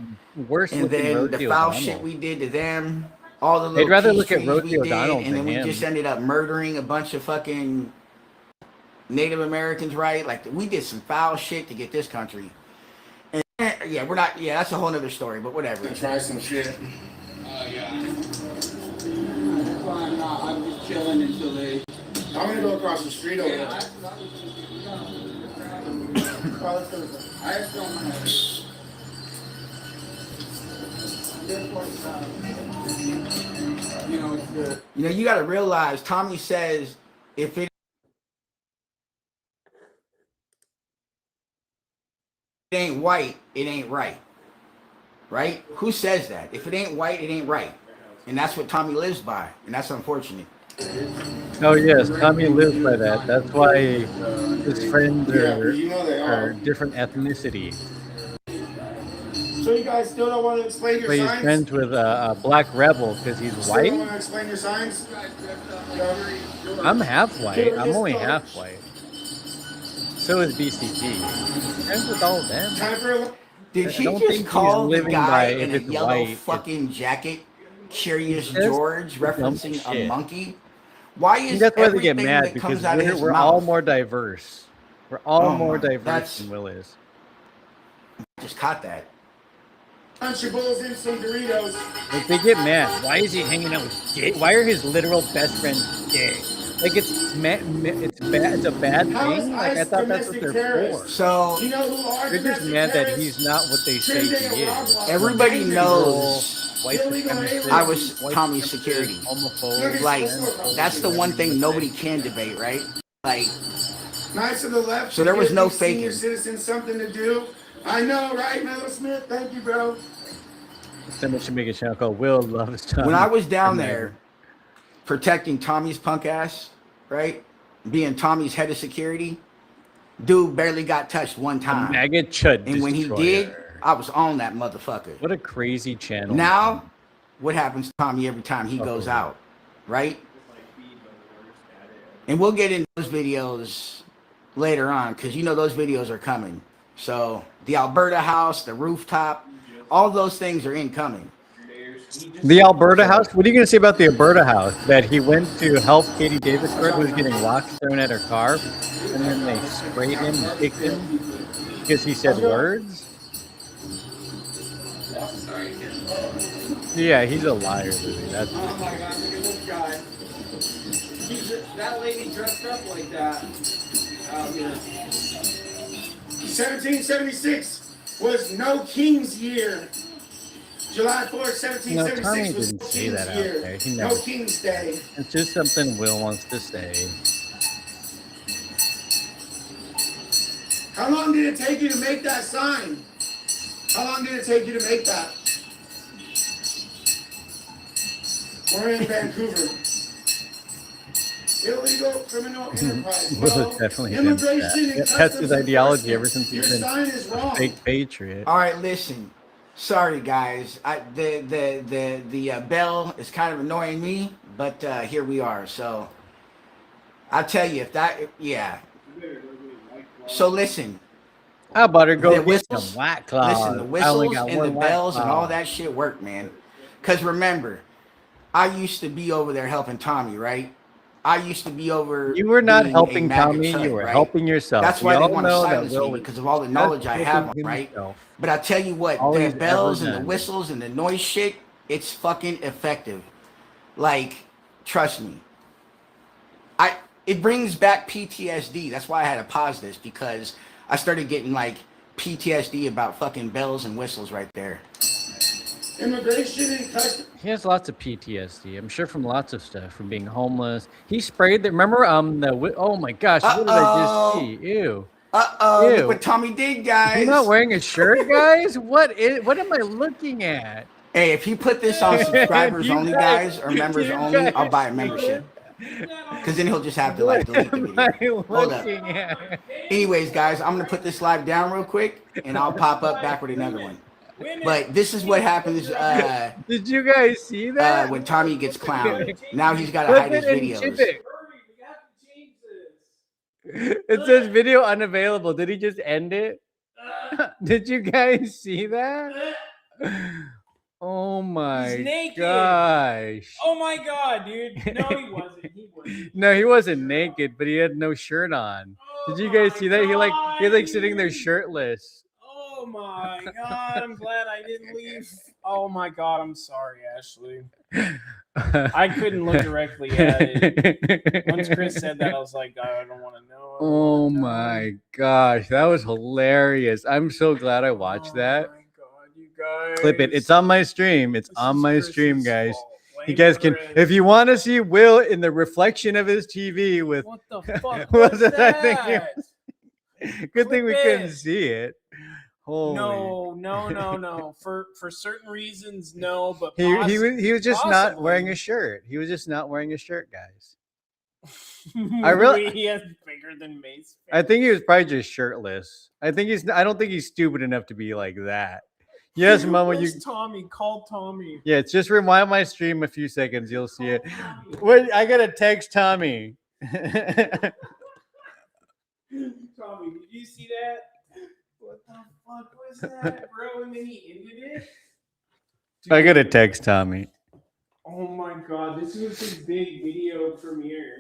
worse And looking then Rodeo the foul Donald. shit we did to them, all the little They'd rather peace look at treaties Rodeo we did, Donald and than then we him. just ended up murdering a bunch of fucking Native Americans, right? Like, we did some foul shit to get this country. And yeah, we're not. Yeah, that's a whole nother story. But whatever. Try some shit. Yeah. I'm just chilling until they. I'm gonna go across the street over there. I just don't You know, it's good. You know, you got to realize. Tommy says, if it ain't white, it ain't right. Right? Who says that? If it ain't white, it ain't right. And that's what Tommy lives by. And that's unfortunate. Oh yes, Tommy lives by that. That's why his friends are, you know they are. different ethnicity. So you guys still don't want to explain your But he's signs? friends with a black rebel because he's Still don't want white. to explain your signs? I'm half white. I'm only half white. So is BCG. He's friends with all of them. Time for Did I he don't just think he's call the living guy by in if a it's yellow white, fucking jacket Curious That's George dumb referencing a shit. monkey? Why See, is that's why they get everything mad that because comes out of his we're mouth? all more diverse. We're all Oh more my- diverse that's- than Will is. Just caught that. Lunchables and some Doritos. Like they get mad. Why is he hanging out with gay? Why are his literal best friends gay? Like it's bad. It's a bad thing. Like I thought that's what they're for. So they're just mad that he's not what they say he is. Everybody knows white supremacist, I was white Tommy's supremacist, security. homophobe. Like that's the one thing nobody can debate, right? Like Nice to the left. So there was no senior faking. citizens something to do. I know, right, Miller Smith? Thank you, bro. Someone should make a channel called Will Loves Tommy. when I was down there protecting Tommy's punk ass, right? Being Tommy's head of security, dude barely got touched one time. Maggot Chud And when he destroyer. did, I was on that motherfucker. What a crazy channel. Now, what happens to Tommy every time he goes out, right? And we'll get into those videos later on because you know those videos are coming. So the Alberta house, the rooftop, all those things are incoming. The Alberta house? What are you going to say about the Alberta house? That he went to help Katie Davisburg, who was getting rocks thrown at her car, and then they sprayed him and kicked him because he said words? Yeah, he's a liar, Louis. That's Oh my God, look at this guy. That lady dressed up like that out here. 1776 was no king's year. July 4th, No, Tommy 1776 was didn't no say king's that out year. there. He No never. king's day. It's just something Will wants to say. How long did it take you to make that sign? How long did it take you to make that? We're in Vancouver. Illegal criminal enterprise. Will Well, has definitely been that. immigration and That's customs his ideology enforcement. ever since Your he's been sign is a wrong. fake patriot. All right, listen. Sorry, guys. The bell is kind of annoying me, but here we are. So I'll tell you if that, yeah. So listen. How about her go The get whistles, some White Claws? listen, the I only whistles got and one the White bells and Claw. all that shit work, man. Because remember, I used to be over there helping Tommy, right? I used to be over. You were not being a helping MAGA Tommy, chud, you were right? helping yourself. That's We why they all want to know that silence Will me was because of all the just knowledge I have, helping right? himself. But I tell you what, All the he's bells ever and the done. whistles and the noise shit, it's fucking effective. Like, trust me. It brings back PTSD. That's why I had to pause this because I started getting like PTSD about fucking bells and whistles right there. Immigration and customs. He has lots of PTSD. I'm sure from lots of stuff, from being homeless. He sprayed the. Remember oh my gosh, what did I just see? Ew. Uh-oh, Ew. look what Tommy did, guys. He's not wearing a shirt, guys. What am I looking at? Hey, if he put this on subscribers You only, guys- guys, or members you only, guys I'll buy a see membership. Because then he'll just have to like delete the What am I video. Hold up. looking at? Anyways, guys, I'm gonna put this live down real quick, and I'll pop up back with another one. But this is what happens. Did you guys see that? When Tommy gets clowned. Now he's got to Flip hide his it and chip videos. it. It says video unavailable. Did he just end it? Did you guys see that? Oh my naked. gosh. Oh my god, dude. No, he wasn't. He wasn't. No, he wasn't naked, but he had no shirt on. Did you guys see that? He was like sitting there shirtless. Oh my god, I'm glad I didn't leave. Oh my god, I'm sorry, Ashley. I couldn't look directly at it. Once Chris said that, I was like, I don't want to know. Oh my gosh, that was hilarious. I'm so glad I watched that. Guys. Clip it. It's on my stream. It's on my stream, guys. You guys can, if you want to see Will in the reflection of his TV with. What the fuck was was it? I think that? good thing we Clip couldn't it. see it. Holy. No. For certain reasons, no. But He was just not possibly. wearing a shirt. He was just not wearing a shirt, guys. He has bigger than Mace. I think he was probably just shirtless. I don't think he's stupid enough to be like that. Yes, Mama, you. Where's Tommy? Call Tommy. Yeah, it's just rewind my stream a few seconds. You'll see it. Wait, I gotta text Tommy. Tommy, did you see that? What the fuck was that, bro? And then he ended it. I gotta text Tommy. Oh my god, this was his big video premiere.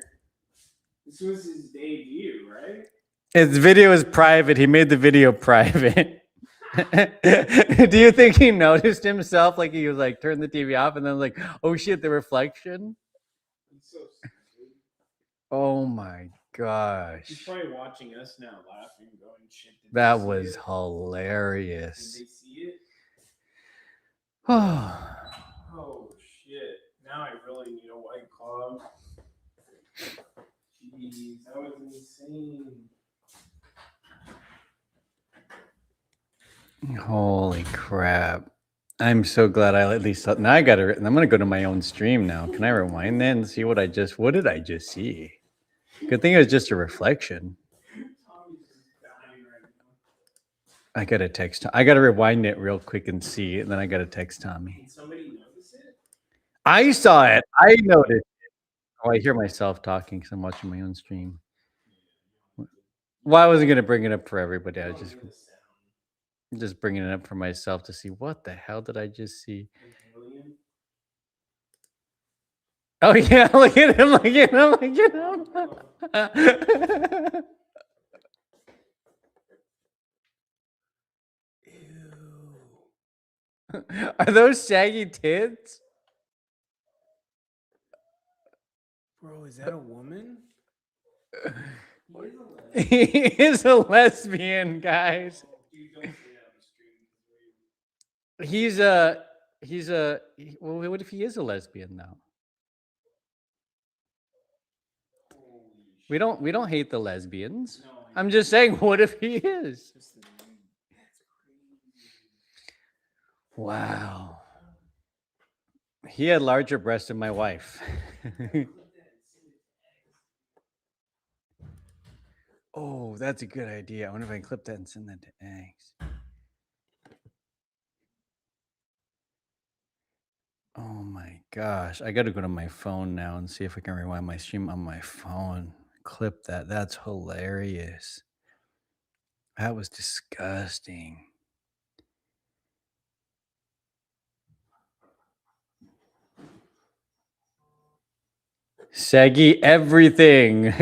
This was his debut, right? His video is private. He made the video private. Do you think he noticed himself? Like he was like, turn the TV off, and then like, oh shit, the reflection. Oh my He's gosh. probably watching us now, laughing, going, "Shit, did they That see was it? Did hilarious. they see it?" Oh, Oh shit! Now I really need a White Claw. Jeez, that was insane. holy crap. I'm so glad I at least thought. Now I got it. I'm going to go to my own stream now. Can I rewind that and see what did I just see? Good thing it was just a reflection. I got to text. I got to rewind it real quick and see, and then I got to text Tommy. Did somebody notice it? I saw it. I noticed it. Oh, I hear myself talking because I'm watching my own stream. Well, I wasn't going to bring it up for everybody. I was just bringing it up for myself to see what the hell did I just see. Oh yeah, look at him, look at him, look at him. Are those shaggy tits? Bro, is that a woman? He is a lesbian, guys. Well, what if he is a lesbian now? We don't hate the lesbians. I'm just saying, what if he is? Wow. He had larger breasts than my wife. Oh, that's a good idea. I wonder if I can clip that and send that to Eggs. Oh my gosh. I got to go to my phone now and see if I can rewind my stream on my phone. Clip that. That's hilarious. That was disgusting. Saggy everything.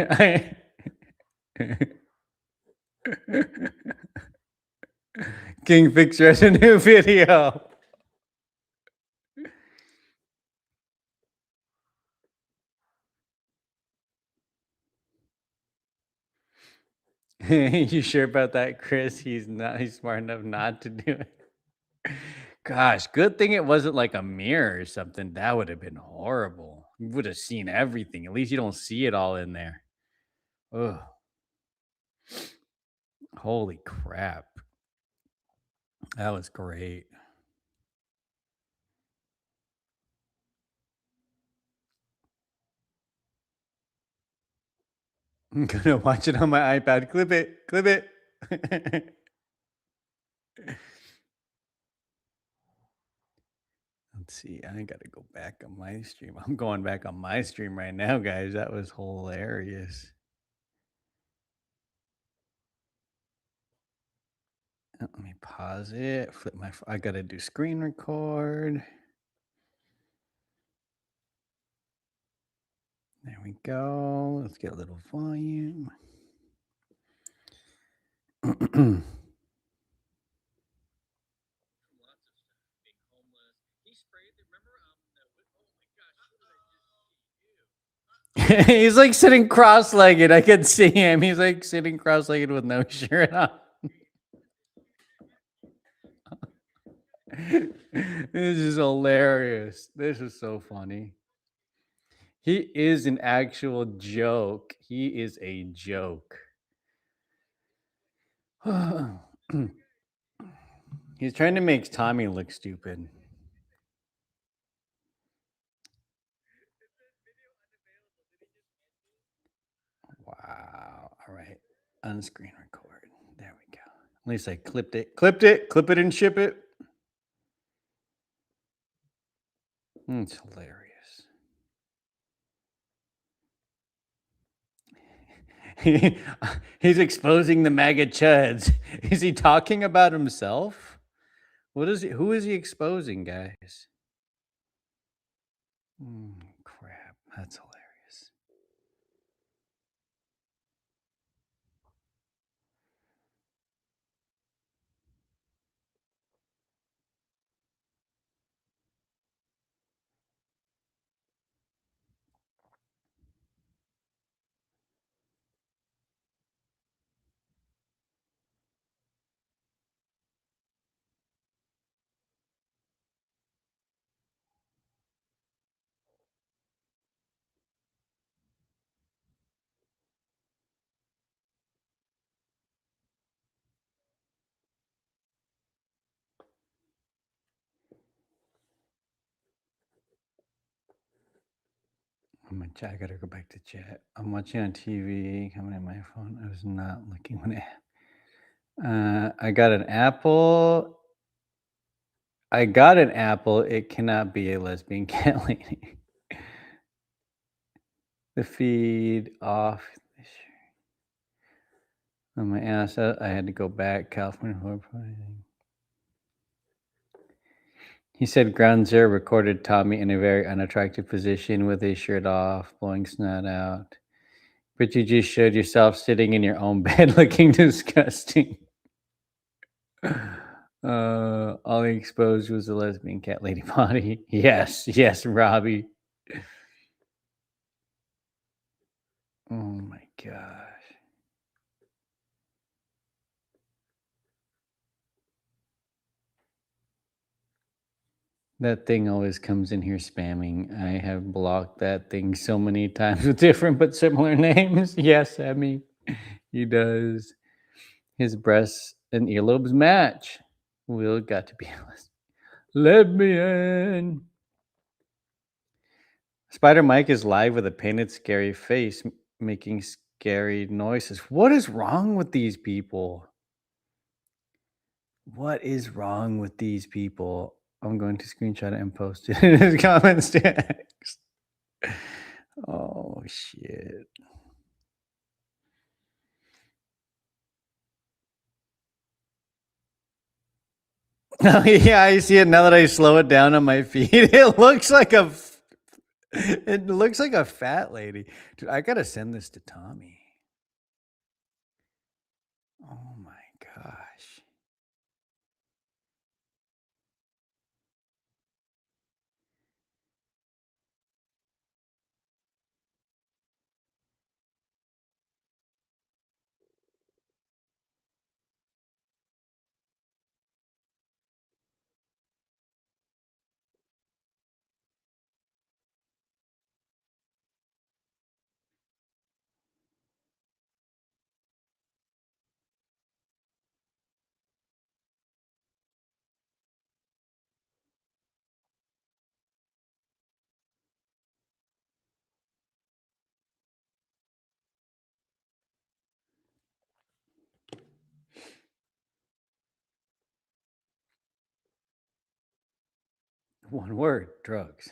King Fixer has a new video. You sure about that, Chris? He's smart enough not to do it. Gosh, good thing it wasn't like a mirror or something. That would have been horrible. You would have seen everything. At least you don't see it all in there. Ugh. Holy crap. That was great. I'm gonna watch it on my iPad. Clip it. Clip it. Let's see. I gotta go back on my stream. I'm going back on my stream right now, guys. That was hilarious. Let me pause it. Flip my. I gotta do screen record. There we go. Let's get a little volume. He's like sitting cross-legged. I can see him. He's like sitting cross-legged with no shirt on. This is hilarious. This is so funny. He is an actual joke. He is a joke. He's trying to make Tommy look stupid. Wow. All right. Unscreen record. There we go. At least I clipped it. Clip it and ship it. It's hilarious. He's exposing the MAGA chuds. Is he talking about himself? Who is he exposing, guys? Crap. That's hilarious. I gotta go back to chat. I'm watching on TV, coming on my phone. I was not looking when it. I got an Apple. It cannot be a lesbian cat lady. The feed off. On my ass, I had to go back. California. He said Ground Zero recorded Tommy in a very unattractive position with his shirt off, blowing snot out. But you just showed yourself sitting in your own bed looking disgusting. All he exposed was a lesbian cat lady body. Yes, Robbie. Oh my gosh. That thing always comes in here spamming. I have blocked that thing so many times with different but similar names. Yes, Emmy. He does. His breasts and earlobes match. Will got to be honest. Let me in. Spider Mike is live with a painted scary face, making scary noises. What is wrong with these people? What is wrong with these people? I'm going to screenshot it and post it in his comments text. Oh, shit. Oh, yeah, I see it now that I slow it down on my feed. It looks like a fat lady. Dude, I gotta send this to Tommy. Oh my gosh. One word, drugs.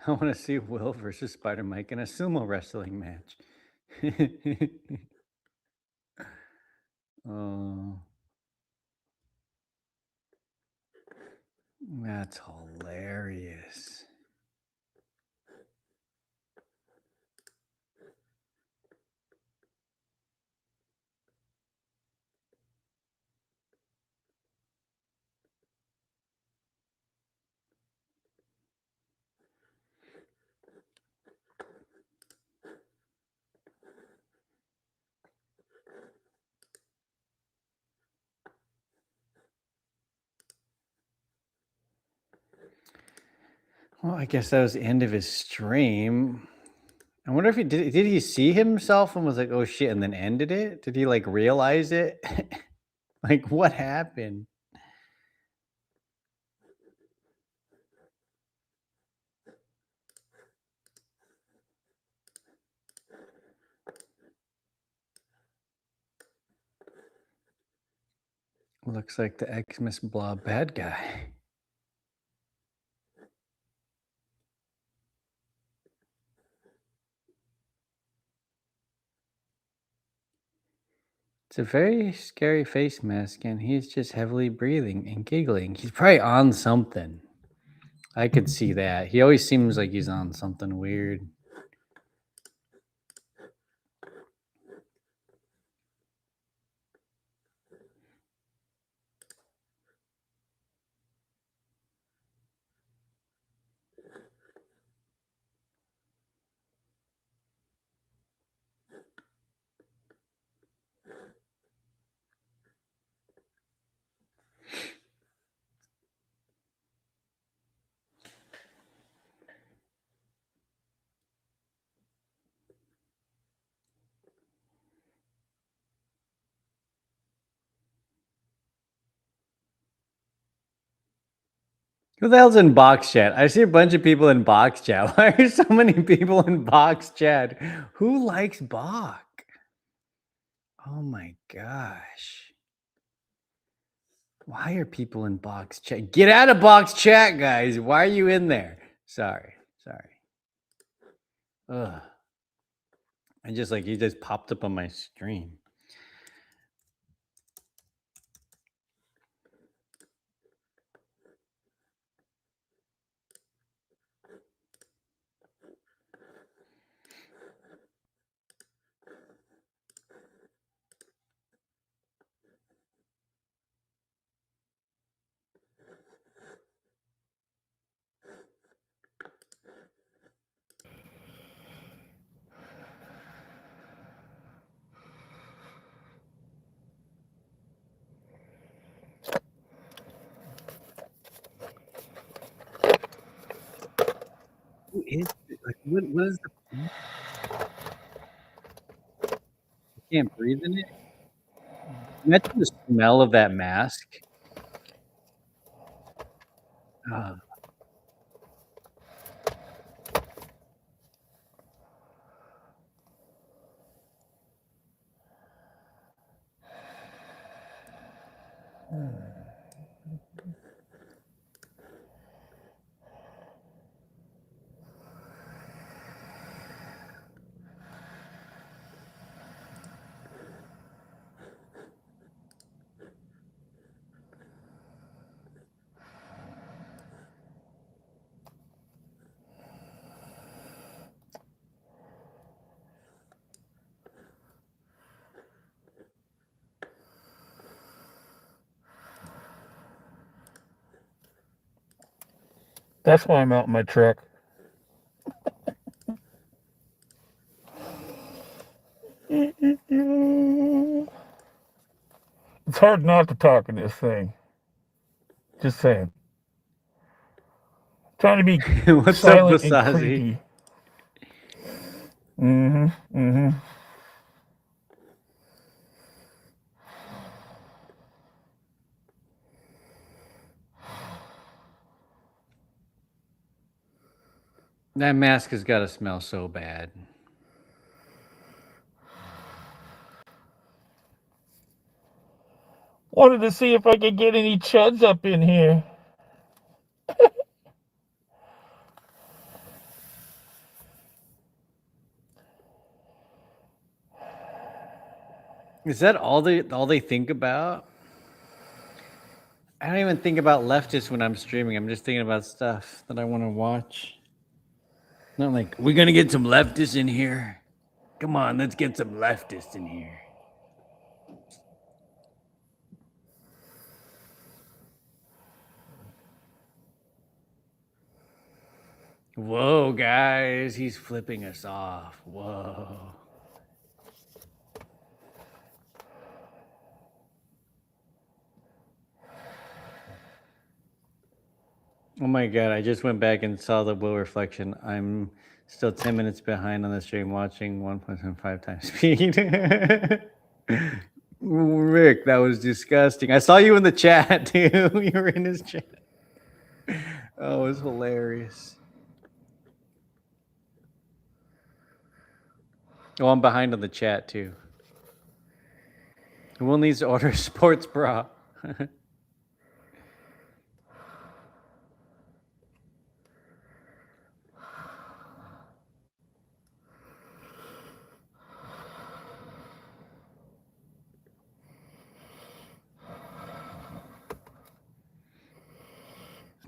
I want to see Will versus Spider Mike in a sumo wrestling match. Oh, that's hilarious. Well, I guess that was the end of his stream. I wonder if did he see himself and was like, oh shit, and then ended it? Did he like realize it? Like what happened? Looks like the Xmas Blob bad guy. It's a very scary face mask, and he's just heavily breathing and giggling. He's probably on something. I could see that. He always seems like he's on something weird. Who the hell's in box chat? I see a bunch of people in box chat. Why are so many people in box chat? Who likes Bach? Oh my gosh. Why are people in box chat? Get out of box chat, guys. Why are you in there? Sorry. Ugh. I just like, he just popped up on my stream. Who is it? Like, what is the... You can't breathe in it? Imagine the smell of that mask. Ah. That's why I'm out in my truck. It's hard not to talk in this thing. Just saying. Trying to be What's up, silent and Vasazi? creepy. Mm-hmm. That mask has got to smell so bad. Wanted to see if I could get any chuds up in here. Is that all they think about? I don't even think about leftists when I'm streaming. I'm just thinking about stuff that I want to watch. Not like, we're gonna get some leftists in here. Come on, let's get some leftists in here. Whoa, guys, he's flipping us off. Whoa. Oh my god, I just went back and saw the Will reflection. I'm still 10 minutes behind on the stream watching 1.75 times speed. Rick, that was disgusting. I saw you in the chat too. You were in his chat. Oh, it was hilarious. Oh, I'm behind on the chat too. Will needs to order a sports bra.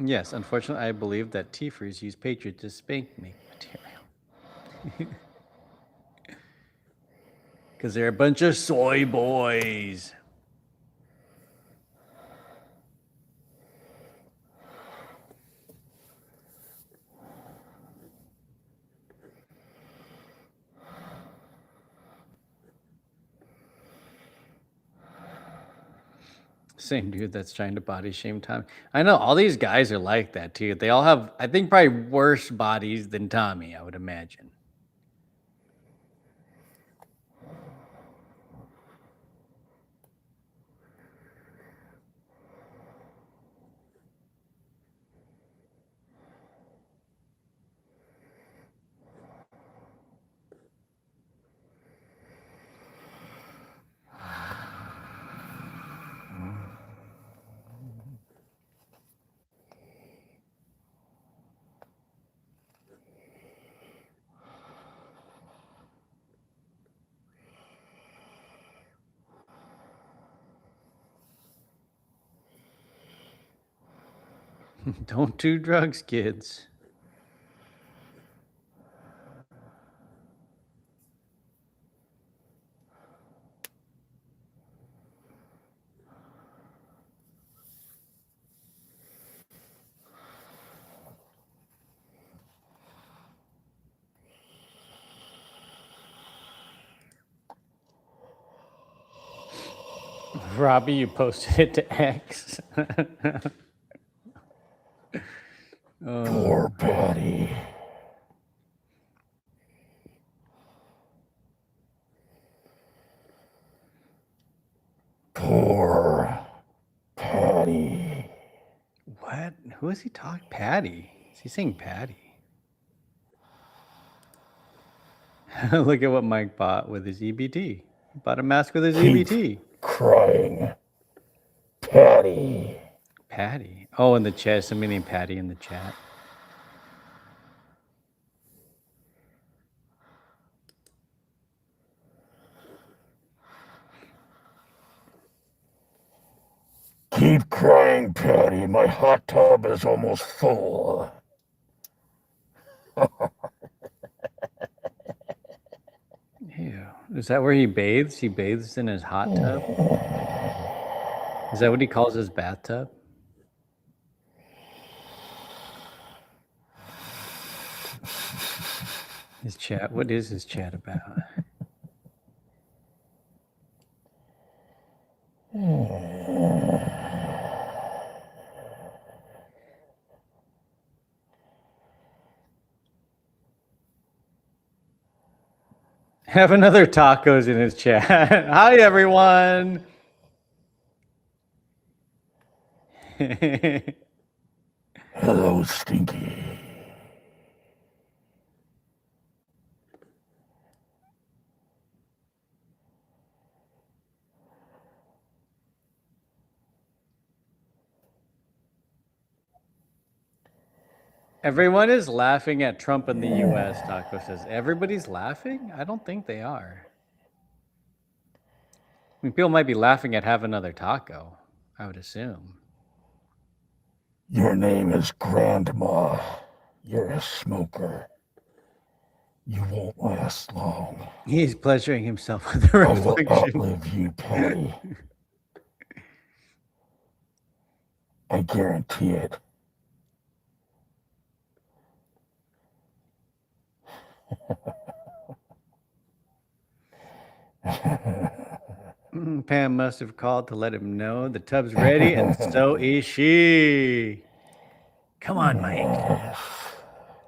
Yes, unfortunately, I believe that T-Freeze used Patriot to spank me material. Because they're a bunch of soy boys. Same dude that's trying to body shame Tommy. I know all these guys are like that too. They all have, I think, probably worse bodies than Tommy, I would imagine. Don't do drugs, kids. Robbie, you posted it to X. Poor Patty. Poor Patty. What? Who is he talking? Patty? Is he saying Patty? Look at what Mike bought with his EBT. He bought a mask with his EBT. Crying. Patty. Patty. Oh, in the chat. Somebody named Patty in the chat. Keep crying, Patty. My hot tub is almost full. Ew. Is that where he bathes? He bathes in his hot tub? Is that what he calls his bathtub? His chat. What is his chat about? Have another tacos in his chat. Hi, everyone. Hello, Stinky. Everyone is laughing at Trump in the U.S., Taco says. Everybody's laughing? I don't think they are. I mean, people might be laughing at have another taco, I would assume. Your name is Grandma. You're a smoker. You won't last long. He's pleasuring himself with the I will reflection. outlive you, Patty. I guarantee it. Pam must have called to let him know the tub's ready, and so is she. Come on, Mike.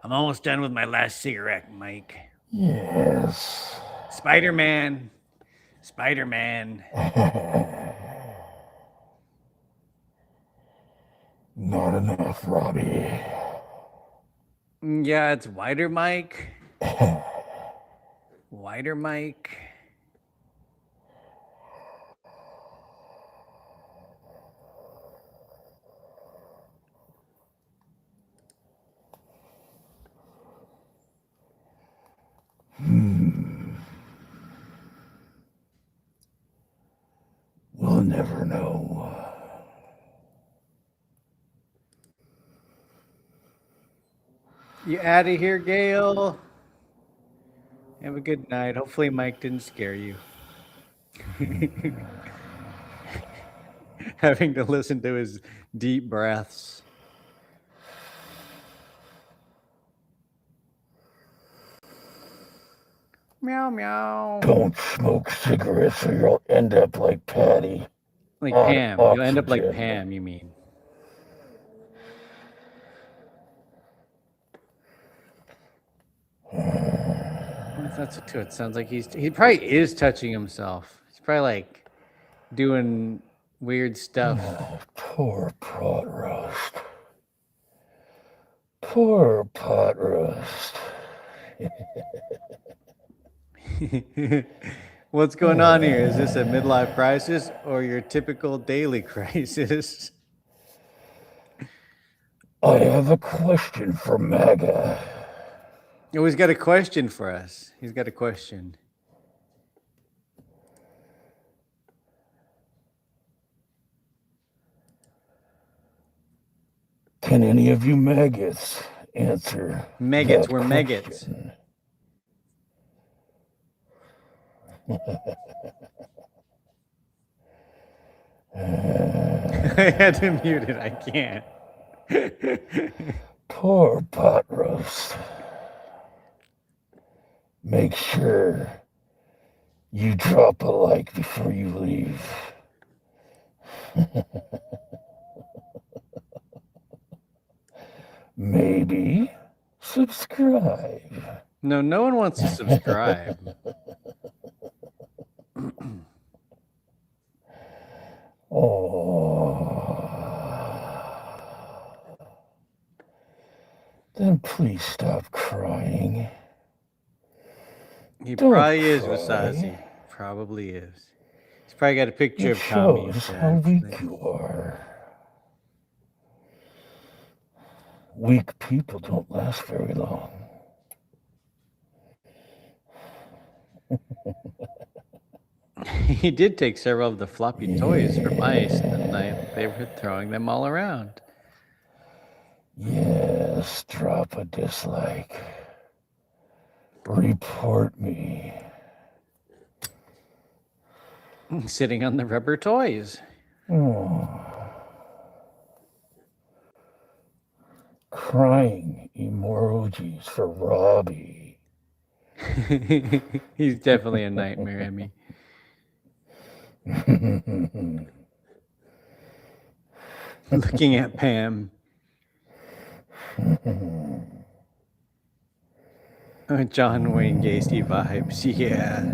I'm almost done with my last cigarette, Mike. Yes. Spider-Man. Spider-Man. Not enough, Robbie. Yeah, it's wider, Mike. Wider, Mike. We'll never know. You out of here, Gail. Have a good night. Hopefully Mike didn't scare you. Having to listen to his deep breaths. Meow, meow. Don't smoke cigarettes or you'll end up like Patty. Like on Pam. You'll end up like oxygen. Pam, you mean. That's it too. It sounds like he probably is touching himself. He's probably like doing weird stuff. Poor pot roast. Poor pot roast. What's going on here? Is this a midlife crisis or your typical daily crisis? I have a question for MAGA. Oh, he's got a question for us. He's got a question. Can any of you maggots answer? Maggots, that we're maggots. question? I had to mute it. I can't. Poor pot roast. Make sure you drop a like before you leave. Maybe subscribe. No, no one wants to subscribe. Then please stop crying. He Don't probably is, cry. Wasasi. Probably is. He's probably got a picture It of Tommy. shows how weak you are. Weak people don't last very long. He did take several of the floppy toys from Ice that night. They were throwing them all around. Yes, drop a dislike. Report me. Sitting on the rubber toys. Crying emojis for Robbie. He's definitely a nightmare, Emmy. Looking at Pam. John Wayne Gacy vibes, yeah.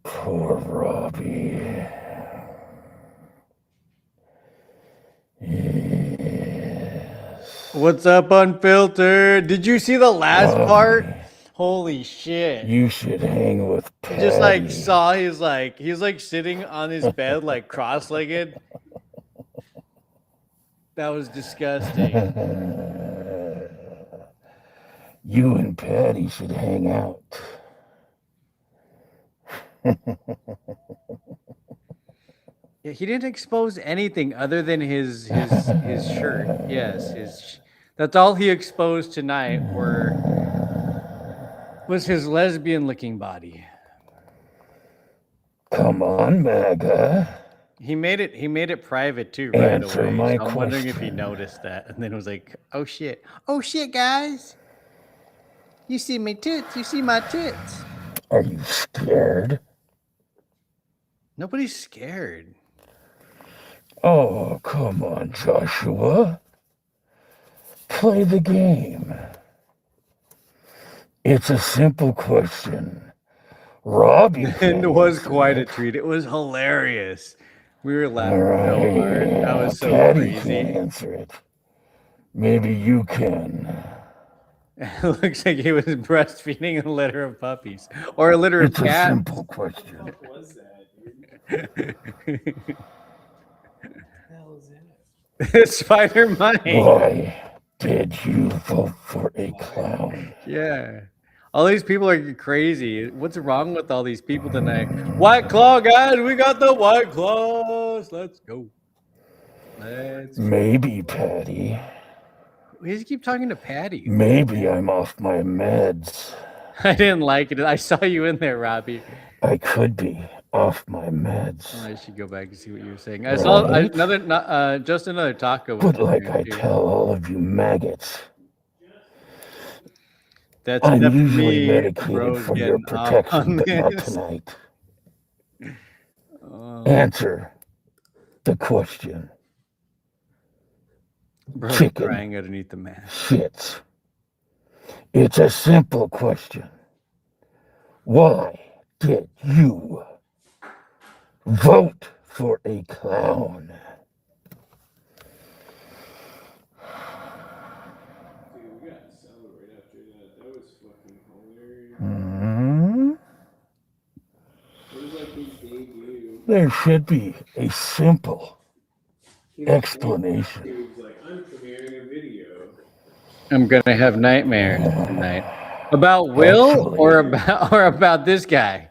Poor Robbie. What's up, Unfiltered? Did you see the last part? Holy shit. You should hang with You just like Patty. saw he's like sitting on his bed like cross-legged. That was disgusting. You and Patty should hang out. Yeah, he didn't expose anything other than his shirt. Yes, that's all he exposed tonight was his lesbian-looking body. Come on, MAGA. He made it private too right Answer away. my So I'm wondering if he question. noticed that, and then it was like, "Oh shit, guys, you see me tits? You see my tits?" Are you scared? Nobody's scared. Oh, come on, Joshua. Play the game. It's a simple question. Robbie. And it was quite a treat. It was hilarious. We were laughing so hard. That was so Patty crazy. can't answer it. Maybe you can. It looks like he was breastfeeding a litter of puppies or a litter of It's a cats. simple question. What was that, dude? Spider Mike. Why did you vote for a clown? Yeah. All these people are crazy. What's wrong with all these people tonight? White Claw, guys. We got the White Claws. Let's go. Maybe, Patty. We just keep talking to Patty. Maybe I'm off my meds. I didn't like it. I saw you in there, Robbie. I could be off my meds. I should go back and see what you were saying. I saw Right. another taco. was But in like there, I too. tell all of you maggots, That's I'm enough for usually me. medicated Bro's for your getting off protection, on but not this. tonight. Oh. Answer the question. Bro's Chicken. crying underneath the mask. Shits. It's a simple question. Why did you vote for a clown? Dude, we got to celebrate after that. That was fucking hilarious. Hmm? It was like his debut. There should be a simple He was explanation. like, I'm premiering a video. I'm gonna have nightmares tonight. About Will Actually- or about this guy?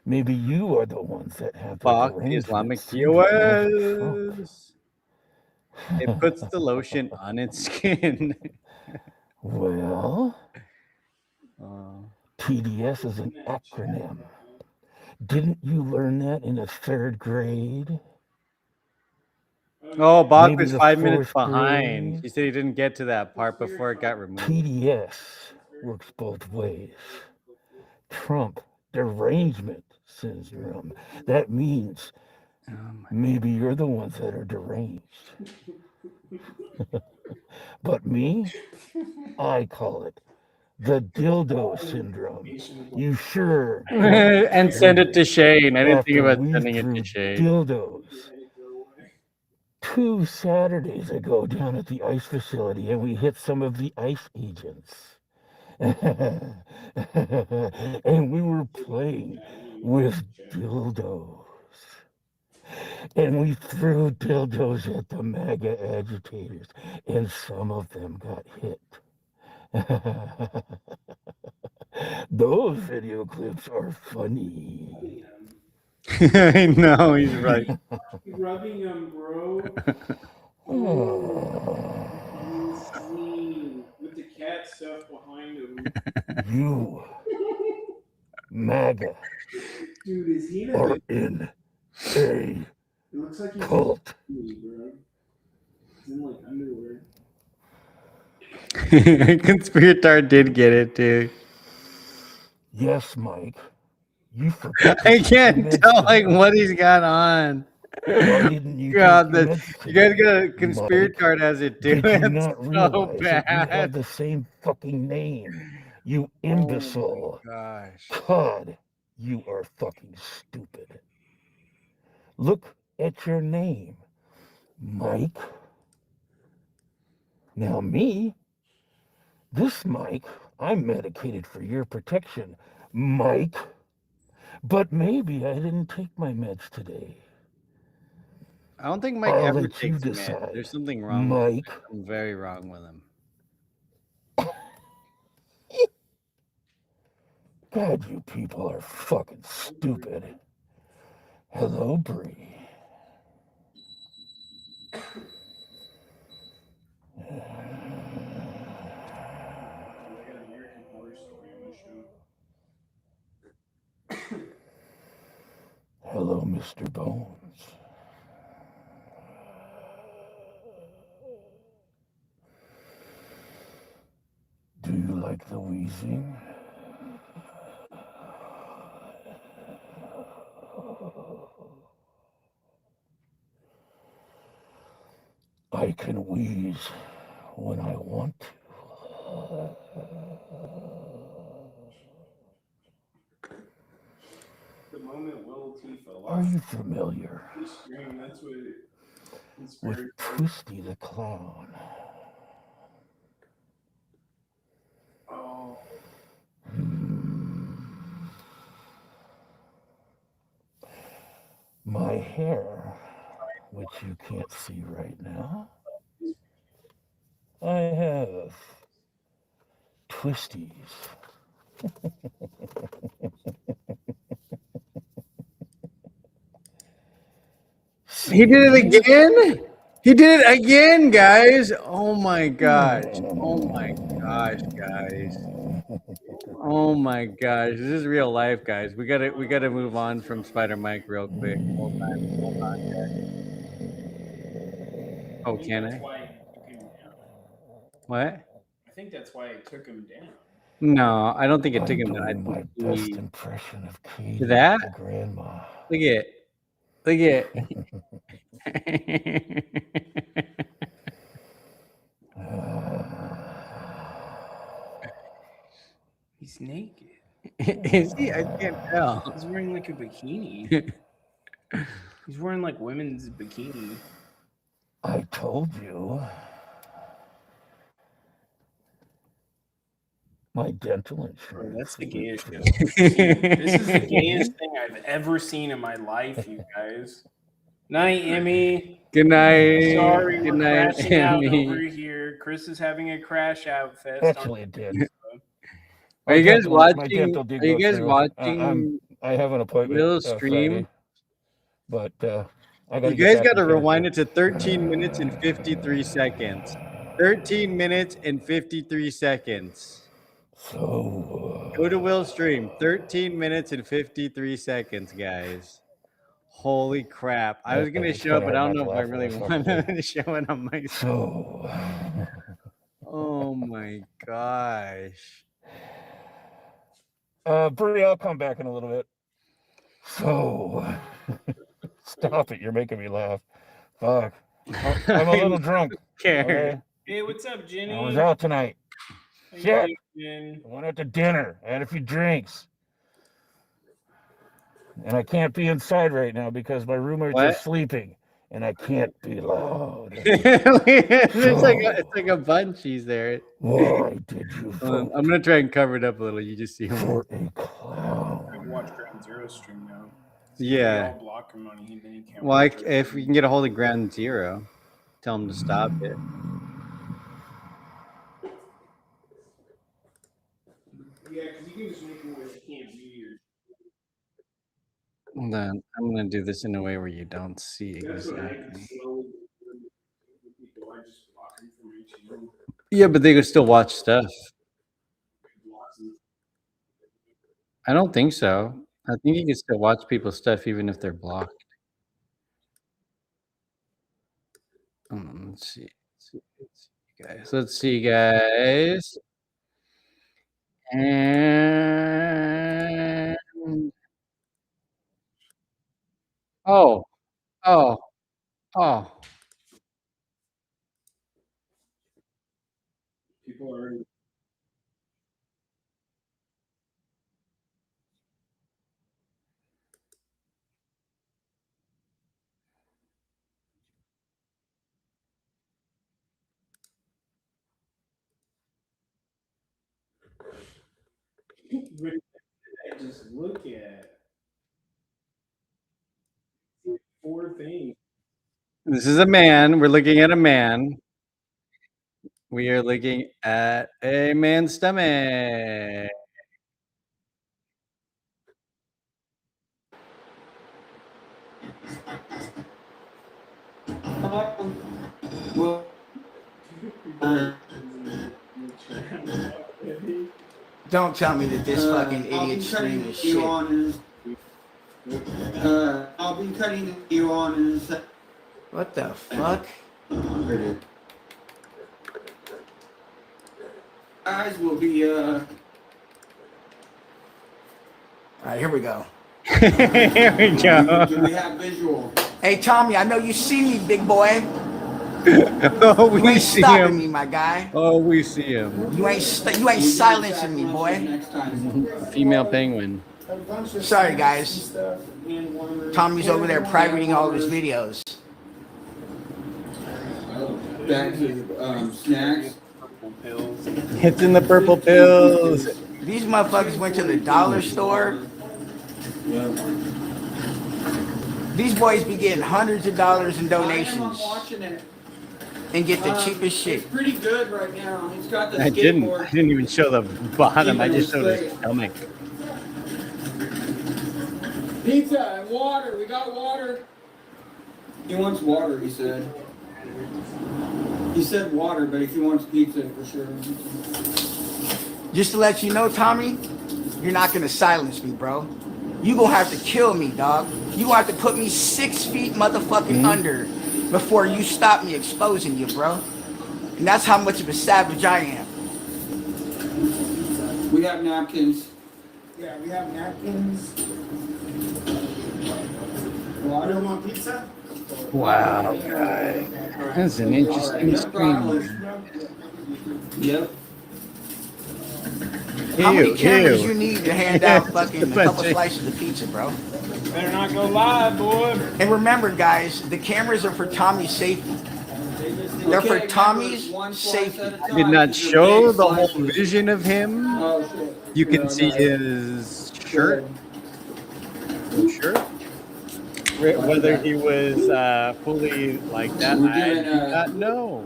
Maybe you are the ones that have the Fuck derangement Islamic syndrome of Trump. POS. It puts the lotion on its skin. Well, Oh. TDS is an acronym. Didn't you learn that in the 3rd grade? Oh, Bach Maybe was the 5 minutes 4th behind. grade? He said he didn't get to that part before it got removed. TDS works both ways. Trump derangement syndrome. That means maybe you're the ones that are deranged. But me, I call it the dildo syndrome. You sure? And send it to Shane. I didn't think After about we sending it threw to Shane. dildos 2 Saturdays ago down at the ice facility, and we hit some of the ice agents. And we were playing with dildos. And we threw dildos at the MAGA agitators, and some of them got hit. Those video clips are funny. I know, he's right. Rubbing him, bro. Insane. With the cat stuff behind him. You, MAGA, Dude, is he in are a in a It looks like he's cult. bro. He's in like underwear. Conspirator did get it too. Yes, Mike. You forgot. I can't tell like what he's got on. Why didn't you God, take your the, meds you guys today, got a conspirator has it too. Did you It's not so realize that you have bad. the same fucking name? You imbecile. Gosh. God, you are fucking stupid. Look at your name, Mike. Now me, this Mike, I'm medicated for your protection, Mike. But maybe I didn't take my meds today. I don't think Mike I'll ever let you takes meds. decide, There's something wrong with him. Mike. I'm very wrong with him. God, you people are fucking stupid. Hello, Bree. Hello, Mr. Bones. Do you like the wheezing? I can wheeze when I want to. The moment Will T fell Are off. you familiar He screamed, that's what it with Twisty the Clown? Oh. My hair, which you can't see right now, I have twisties. He did it again? He did it again, guys. Oh my gosh. Oh my gosh, guys. Oh my gosh. This is real life, guys. We gotta move on from Spider Mike real quick. Hold on, guys. Oh, can I? What? I think that's why it took him down. No, I don't think it took him down. I My think best he impression of Katie, did that. the grandma. Look at look at He's naked. Is he? I can't tell. He's wearing like a bikini. He's wearing like women's bikini. I told you. My dental insurance. Bro, that's the gayest shit I've ever seen. This is the gayest thing I've ever seen in my life, you guys. Night, Emmy. Good night. Sorry, Good we're night, crashing out Emmy. over here. Chris is having a crash out fest. Actually, it did. Are you guys My watching? dental did Are you go guys through. watching? I have an appointment. Will stream. Friday, but I got. You guys got to rewind it to 13 minutes and 53 seconds. 13 minutes and 53 seconds. So go to Will stream. 13 minutes and 53 seconds, guys. Holy crap! I was gonna show it, but I don't know if I really wanted to show it on my. So. Oh my gosh. Bree, I'll come back in a little bit. So, stop it. You're making me laugh. Fuck. I'm a little drunk. Okay? Hey, what's up, Jenny? I was out tonight. How Shit. you doing, I went out to dinner. I had a few drinks. And I can't be inside right now because my roommates are sleeping. And I can't be loud. It's like a bunchies there. Why did you vote I'm gonna try and cover it up a little. You just see him. for a clown? I watch Ground Zero stream now. Yeah. I'll block him on then he can't Well, watch it. if we can get a hold of Ground Zero, tell him to stop it. Yeah, because you can just make him where he can't view your. Hold on, I'm gonna do this in a way where you don't see That's what I exactly. slowly do with people. I just block them from reaching them. Yeah, but they could still watch stuff. I don't think so. I think you can still watch people's stuff even if they're blocked. Let's see. Let's see, guys. And oh. People are. Just look at 4 things. This is a man. We're looking at a man. We are looking at a man's stomach. Don't tell me that this fucking idiot stream is shit. I'll be cutting you on in a sec. What the fuck? Guys will be All right, here we go. Here we go. Do we have visual? Hey Tommy, I know you see me, big boy. Oh, we You ain't see stopping him. me, my guy. Oh, we see him. You ain't silencing me, boy. Female penguin. Sorry, guys. Tommy's over there pirating all of his videos. Back to snacks. It's in the purple pills. These motherfuckers went to the dollar store. These boys be getting hundreds of dollars in donations I'm watching it. and get the cheapest shit. It's pretty good right now. He's got the I didn't skateboard. even show the bottom. I just showed his Straight. stomach. Pizza and water. We got water. He wants water, he said. He said water, but if he wants pizza, for sure. Just to let you know, Tommy, you're not gonna silence me, bro. You gonna have to kill me, dog. You gonna have to put me 6 feet motherfucking under before you stop me exposing you, bro. And that's how much of a savage I am. We have napkins. Yeah, we have napkins. Water. You want pizza? Wow, guy. That's an interesting stream. Yep. How many cameras Ew. you need to hand out fucking a couple slices of pizza, bro? Better not go live, boy. And remember, guys, the cameras are for Tommy's safety. They're for Tommy's safety. I did not show the whole vision of him. Oh, shit. You can see his shirt. Whether he was fully like that, I do not know.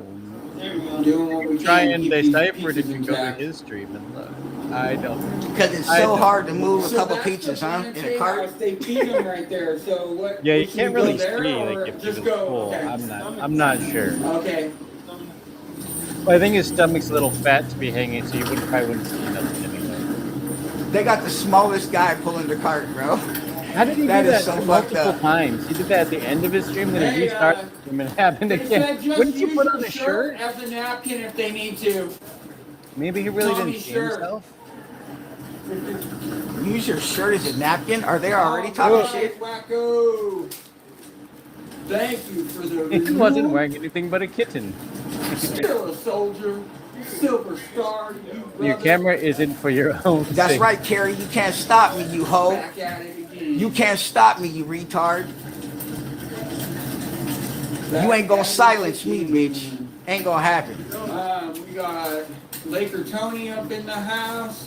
Doing what we Try can to and keep these decipher it if pizzas you go to intact. his stream and look. I know. Because it's so hard to move a couple pizzas, huh? In a cart. They feed them right there. So what? Yeah, you should can't we go really there see or like if he just was go. full. Okay. I'm not sure. Okay. Well, I think his stomach's a little fat to be hanging, so you probably wouldn't see nothing anyway. They got the smallest guy pulling the cart, bro. How did he do That is that so fucked multiple up. times? He did that at the end of his stream, then he restarted and it happened They said again. just Wouldn't you use put your on a shirt? as a napkin if they need to. Maybe he really Tommy's didn't see shirt. himself. Use your shirt as a napkin? Are they already talking shit? Wacko. Thank you for the He wasn't wearing anything but a kitten. Still a soldier. Silver star. You Your camera isn't for your own That's sake. right, Carrie. You can't stop me, you hoe. back at it again. You can't stop me, you retard. You ain't gonna silence me, bitch. Ain't gonna happen. We got Laker Tony up in the house.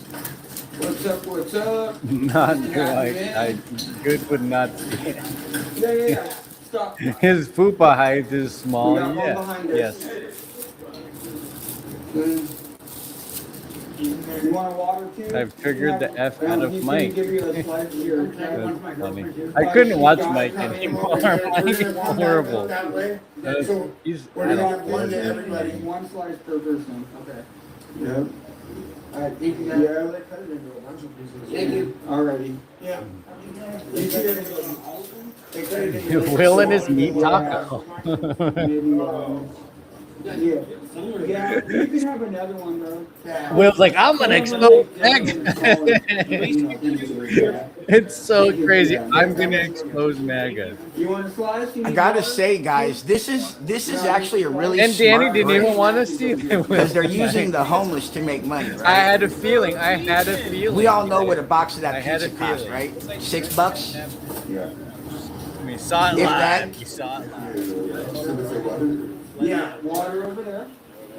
What's up? What's up? Not Yeah, I good would not see it. Yeah. Stop. His fupa height is small. We got one Yeah. behind us. Yes. You want a water too? I've figured the F out of He's Mike. gonna give you a slice here. That's funny. I couldn't watch Mike anymore. Mike is horrible. He's We're I gonna don't have one to know. everybody. One slice per person. Okay. Yep. Alright, thank you guys. Yeah, they cut it into a bunch of pieces. Thank you. Alrighty. Yeah. Will and his meat taco. Yeah, you can have another one though. Will's like, I'm gonna expose Meg. It's so crazy. I'm gonna expose MAGA. You want a slice? I gotta say, guys, this is actually a really And Danny smart didn't break even want to see them because they're using the homeless to make money, right? I had a feeling. We all know what a box of that I had a pizza costs, feeling. right? $6. Yeah. We saw it If live. that- We saw it live. Yeah, water over there.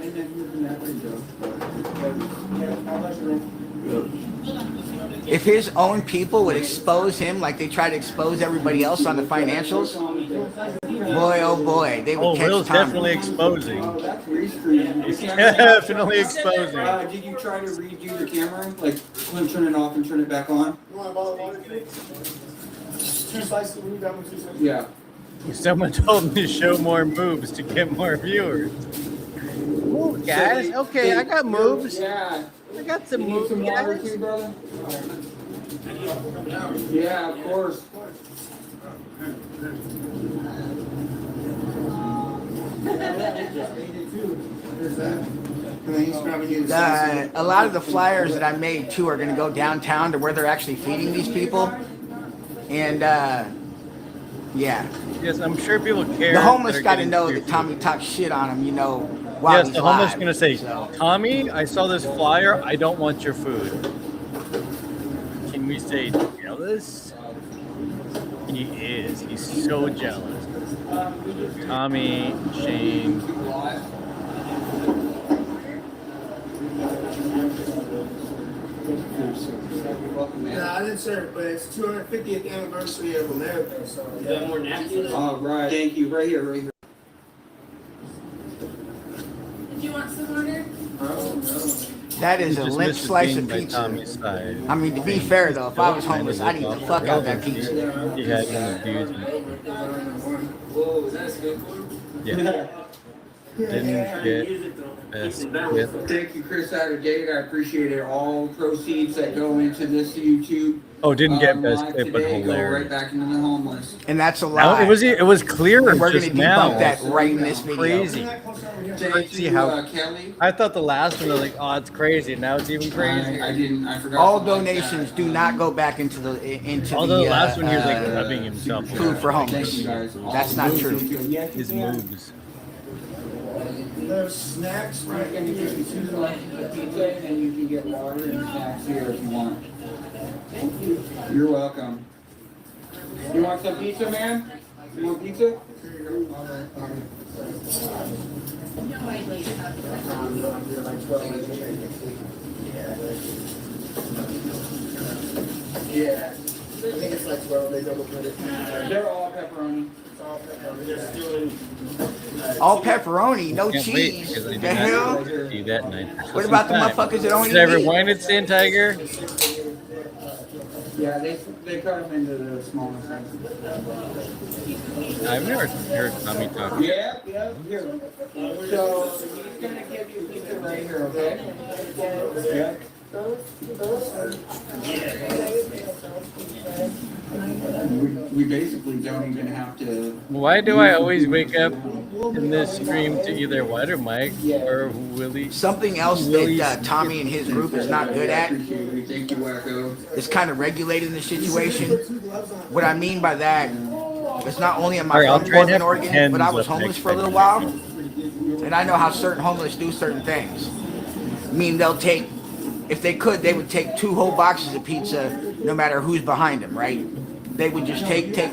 And then you can have it go. Yeah, I'll let you If his own people would expose him like they try to expose everybody else on the financials, boy, oh boy, they would Oh, catch Will's Tommy. definitely exposing. Oh, that's restream. He's definitely exposing. Did you try to redo the camera? Like, turn it off and turn it back on? You want a bottle of water? 2 slices of food, that one 2 slices? Yeah. Someone told me to show more moves to get more viewers. Ooh, guys. Okay, I got moves. Yeah. I got some You need moves, some water guys. too, brother? Yeah, of course. A lot of the flyers that I made too are going to go downtown to where they're actually feeding these people, and yeah. Yes, I'm sure people care. The homeless that are got to getting know free that Tommy talks shit on him, you know. While Yes, he's the homeless live. gonna say, Tommy, I saw this flyer. I don't want your food. Can we say jealous? He is. He's so jealous. Tommy, Shane. No, I didn't serve it, but it's 250th anniversary of America, so. Yeah, more napkins? All right, thank you. Right here, right here. Did you want some water? Oh, no. That is a Just limp missed slice being of by pizza. Tommy's side. I mean, to be fair though, if I was homeless, I'd eat the fuck out of that pizza. He had an abused. Whoa, is that a skateboard? Yeah. Didn't get best gift. Thank you, Chris Saturday. I appreciate it. All proceeds that go into this YouTube. Oh, didn't get best live clip, but today go right hilarious. back into the homeless. And that's a No, lie. it was clear We're gonna just now. debunk that right in this video. Crazy. Thank Crazy you, how Kelly. I thought the last one was like, oh, it's crazy. Now it's even crazier. I forgot. All something like donations that. do not go back into the Although the last one he was like rubbing himself. food for homeless. Thank you, guys. That's not true. His moves. There's snacks, right? And you can choose a pizza, and you can get water and snacks here if you want. Thank you. You're welcome. You want some pizza, man? You want pizza? Yeah. I think it's like 12, they double put it. They're all pepperoni. All pepperoni, no Can't wait cheese. because I do The not hell? do that night. What about the motherfuckers that don't Did I eat meat? rewind it, Sand Tiger? Yeah, they cut them into the smaller sizes. I've never heard Tommy talk. Yeah, here. So he's gonna give you pizza right here, okay? Yeah. We basically don't even have to. Why do I always wake up in this stream to either White or Mike or Willie? Something else that Tommy and his group is not good at is kind of regulating the situation. What I mean by that, it's not only am I Alright, I'll from try and Portland, have Oregon, pretends but I was up homeless next for a little while, and I know how certain homeless do certain things. I mean, they'll take, if they could, they would take 2 whole boxes of pizza, no matter who's behind them, right? They would just take. Yeah,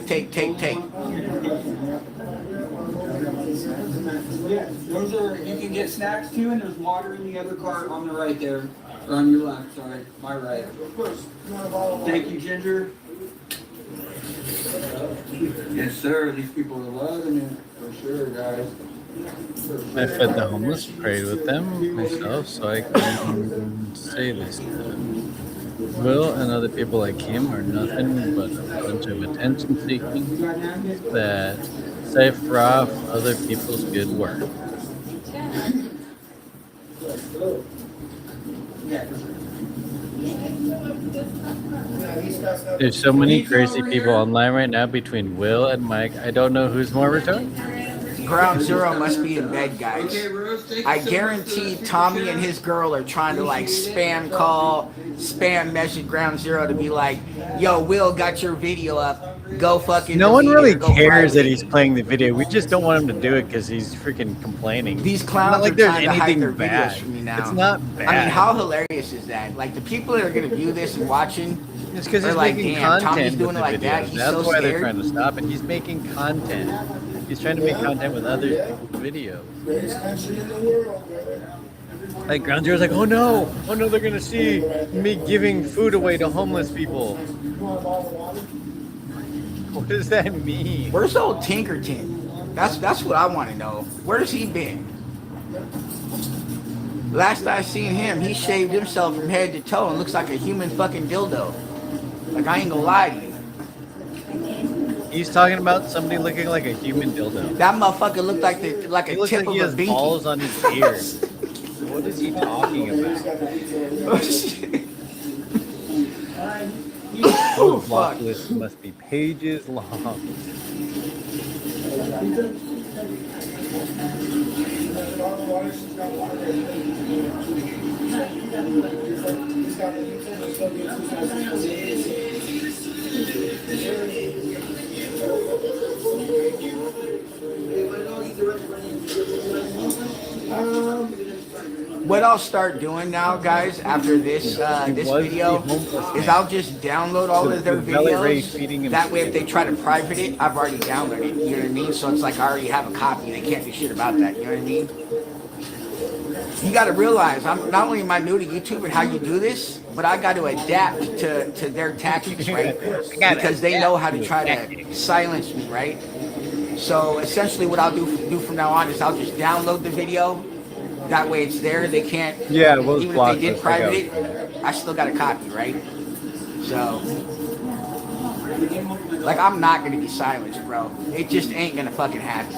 those are, you can get snacks too, and there's water in the other cart on the right there, or on your left, sorry, my right. Thank you, Ginger. Yes, sir, these people are loving it, for sure, guys. I fed the homeless, prayed with them myself, so I can say this. Will and other people like him are nothing but a bunch of attention seeking that cipher off other people's good work. There's so many crazy people online right now between Will and Mike. I don't know who's more retarded. Ground Zero must be in bed, guys. I guarantee Tommy and his girl are trying to like spam call, spam message Ground Zero to be like, yo, Will got your video up. Go fucking. No one delete really it, go cares private that it." he's playing the video. We just don't want him to do it because he's freaking complaining. These It's clowns not like are there's trying to hide anything their bad. videos from me now. It's not bad. I mean, how hilarious is that? Like the people that are gonna view this and watching, It's because are he's like, making damn, Tommy's content doing with it the like that. videos. He's That's so why they're scared. trying to stop it. He's making content. He's trying to make content with other people's videos. Like Ground Zero's like, oh no, they're gonna see me giving food away to homeless people. What does that mean? Where's old Tinkerton? That's what I want to know. Where's he been? Last I seen him, he shaved himself from head to toe and looks like a human fucking dildo. Like I ain't gonna lie to you. He's talking about somebody looking like a human dildo. That motherfucker looked like He a looks tip like he of has a binky. balls on his beard. What is he talking about? Oh, The block fuck. list must be pages long. What I'll start doing now, guys, after this this video, is I'll just download all of their videos. That way, if they try to private it, I've already downloaded it. You know what I mean? So it's like I already have a copy. They can't do shit about that. You know what I mean? You got to realize, I'm not only am I new to YouTube and how you do this, but I got to adapt to their tactics, right? Because they know how to try to silence me, right? So essentially, what I'll do from now on is I'll just download the video. That way, it's there. They can't. Yeah, we'll even block if they did this. private it, I still got a copy, right? So, like, I'm not gonna be silenced, bro. It just ain't gonna fucking happen.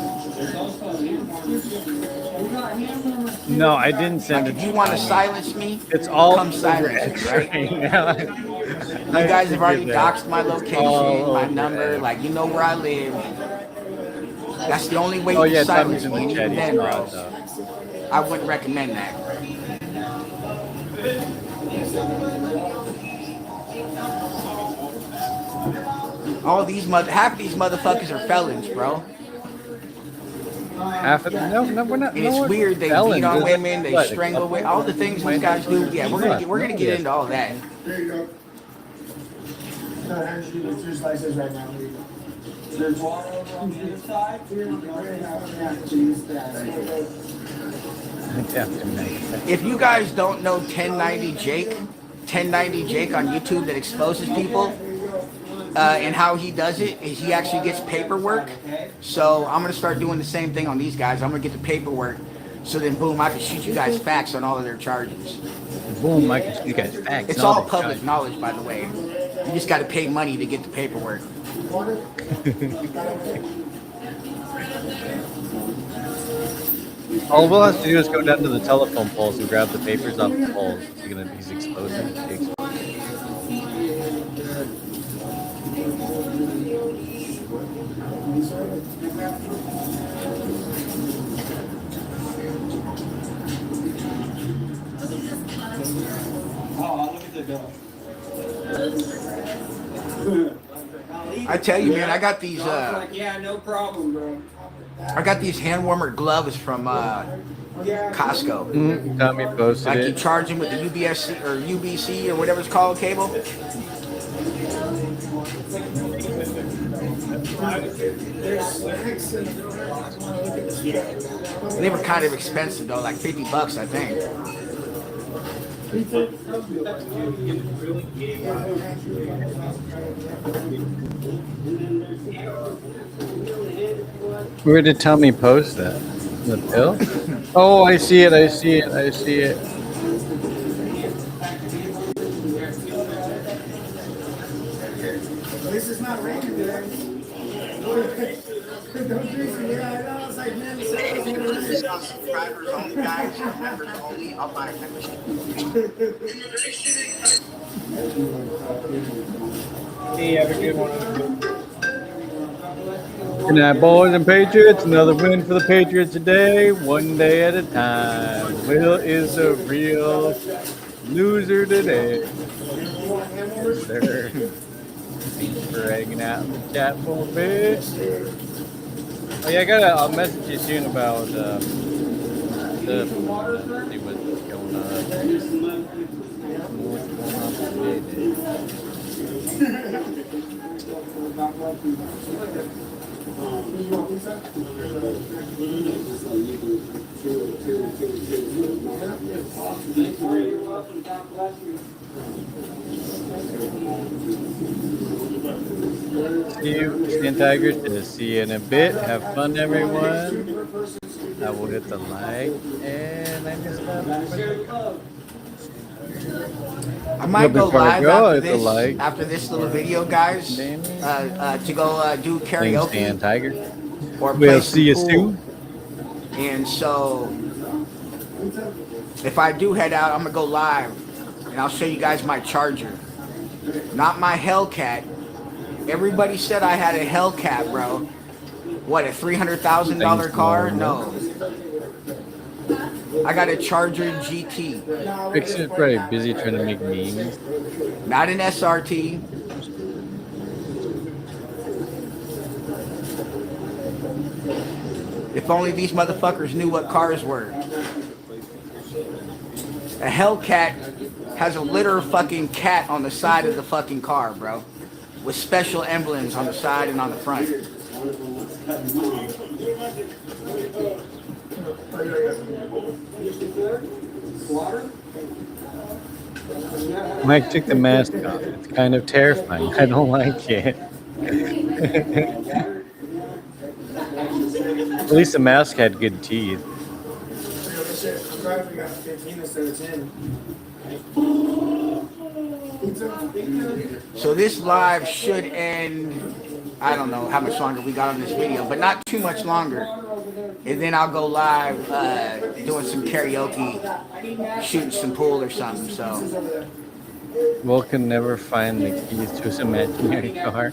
No, I didn't send Like, it. if you want to silence me, It's all come silence me, right? You guys have already doxed my location, my number, like you know where I live. That's the only way Oh you yeah, can silence Tommy's in me. the chat. Even He's then, not, bro, though. I wouldn't recommend that. Half of these motherfuckers are felons, bro. Half of them? No, we're not. And no, it's we're weird. They felons. beat on There's women. They what, a strangle couple? women. All the things these guys do. Yeah, we're gonna get into all that. There you go. No, actually, there's 2 slices right now. There's water over on the other side. If you guys don't know 1090 Jake on YouTube that exposes people, and how he does it is he actually gets paperwork. So I'm gonna start doing the same thing on these guys. I'm gonna get the paperwork, so then boom, I can shoot you guys facts on all of their charges. Boom, I can shoot you guys facts. It's all public knowledge, by the way. You just got to pay money to get the paperwork. All we'll have to do is go down to the telephone poles and grab the papers off the poles. He's exposing. I tell you, man, I got these. Yeah, no problem, bro. I got these hand warmer gloves from Costco. Tommy posted Like you it. charge them with the UBC or UBC or whatever it's called cable. They were kind of expensive though, like $50, I think. Where did Tommy post that? The pill? Oh, I see it. I see it. I see it. This is not raining today. Don't drink it. Yeah, I know. It's like, man, This is subscribers only, guys. Members only. I'll buy a membership. Hey, have a good one. Good night, boys and Patriots. Another win for the Patriots today, one day at a time. Will is a real loser today. Sir. Thanks for hanging out in the chat for a bit. Oh yeah, I'll message you soon about the see what's going on. What's going on See you, Stan Tiger. To see you in a bit. Have fun, everyone. I will hit the like, and I missed that. I might go live after this little video, guys, to go do karaoke. Stan Tiger. Or We'll see you soon. And so, if I do head out, I'm gonna go live, and I'll show you guys my Charger, not my Hellcat. Everybody said I had a Hellcat, bro. What, a $300,000 car? No. I got a Charger GT. Fixer's probably busy trying to make memes. Not an SRT. If only these motherfuckers knew what cars were. A Hellcat has a litter fucking cat on the side of the fucking car, bro. With special emblems on the side and on the front. Mike took the mask off. It's kind of terrifying. I don't like it. At least the mask had good teeth. I'm glad we got 15 instead of 10. So this live should end, I don't know how much longer we got on this video, but not too much longer. And then I'll go live doing some karaoke, shooting some pool or something. So Will can never find the keys to his imaginary car.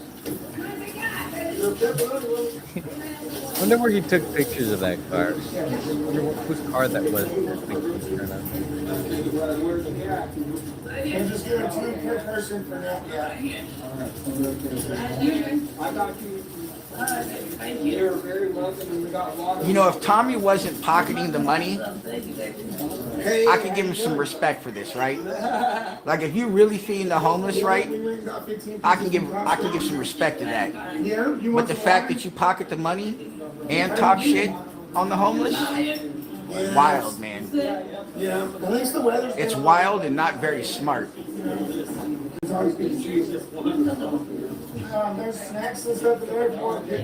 I wonder where he took pictures of that car. I wonder whose car that was. I'm just doing 2 per person for now. Yeah. I got you. You're very welcome. And we got water. you know, if Tommy wasn't pocketing the money, I could give him some respect for this, right? Like if you really feeding the homeless, right? I can give some respect to that. But the fact that you pocket the money and talk shit on the homeless, wild, man. Yeah. At least the weather's It's wild and not very smart. It's always good to see you. There's snacks and stuff at the airport. You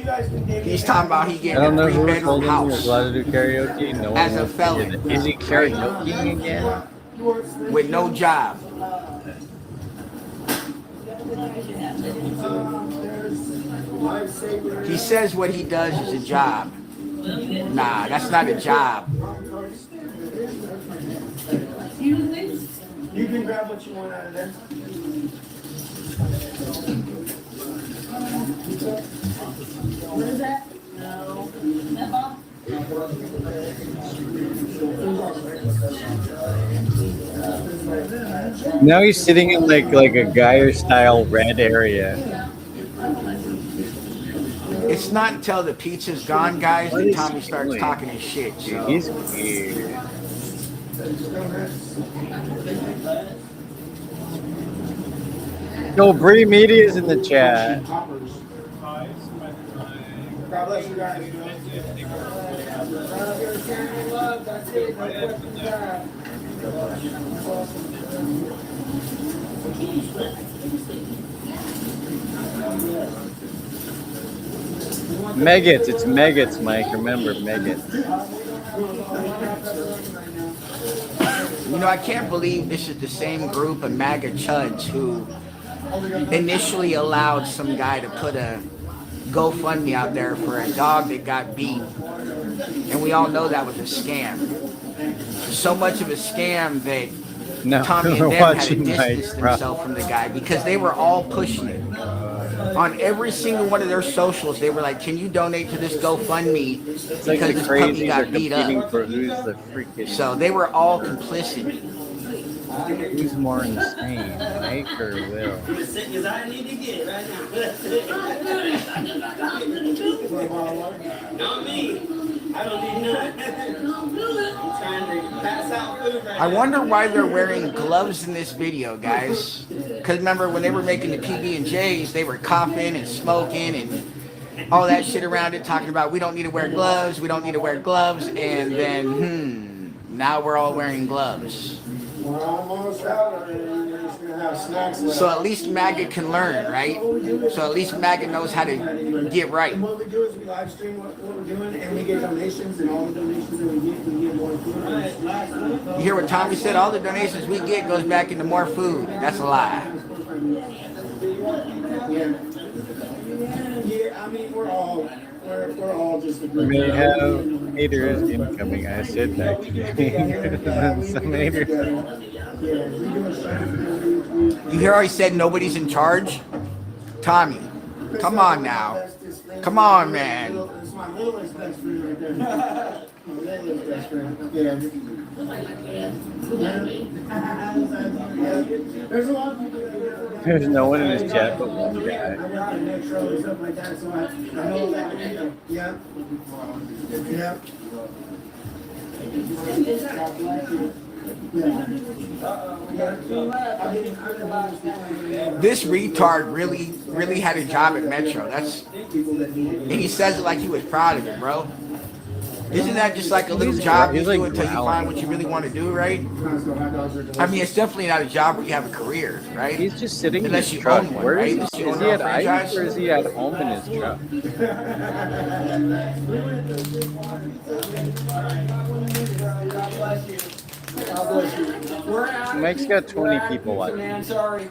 guys can dig He's talking about he I getting don't a know who 3-bedroom told him he was house allowed to do karaoke. No one as a wants to felon. do it. Is he karaoke again? With no job. He says what he does is a job. Nah, that's not a job. You can grab what you want out of there. What is that? Now he's sitting in like a Geyer style red area. It's not until the pizza's gone, guys, that Tommy starts talking his shit. So. He's weird. Yo, Bree Media's in the chat. God bless you guys. That's it. Megates, it's Megates, Mike. Remember, Megates. You know, I can't believe this is the same group of MAGA chuds who initially allowed some guy to put a GoFundMe out there for a dog that got beat. And we all know that was a scam. So much of a scam that Tommy and them had to distance themselves from the guy because they were all pushing it. On every single one of their socials, they were like, can you donate to this GoFundMe because like this puppy got beat up. For who's the freaking... So they were all complicit. Who's more insane, Mike or Will? Not me. I don't need none. I'm trying to pass out food right I wonder why they're wearing gloves in this video, guys. Because remember, when they were making the PB&Js, they were coughing and smoking and all that shit around it, talking about we don't need to wear gloves, we don't need to wear gloves, and then, now we're all wearing gloves. We're almost out already. We're just gonna have snacks left. So at least MAGA can learn, right? So at least MAGA knows how to get right. And what we do is we live stream what we're doing, and we get donations, and all the donations that we get more food. You hear what Tommy said? All the donations we get goes back into more food. That's a lie. Yeah, I mean, we're all just a We may have haters incoming. I said that today. Some haters. You hear how he said nobody's in charge? Tommy, come on now. Come on, man. It's my littlest best friend right there. My littlest best friend. Yeah. There's a lot of people that There's no one in his chat but one guy. I got a metro and stuff like that, so I know that. Yeah. Yeah. This retard really had a job at Metro. And he says it like he was proud of it, bro. Isn't that just like a little job you do until you find what you really want to do, right? I mean, it's definitely not a job where you have a career, right? He's just sitting unless in his you truck. own one, Where right? is Unless he? you Is own he a at ICE franchise. or is he at home in his truck? Mike's got 20 people watching. Man, sorry.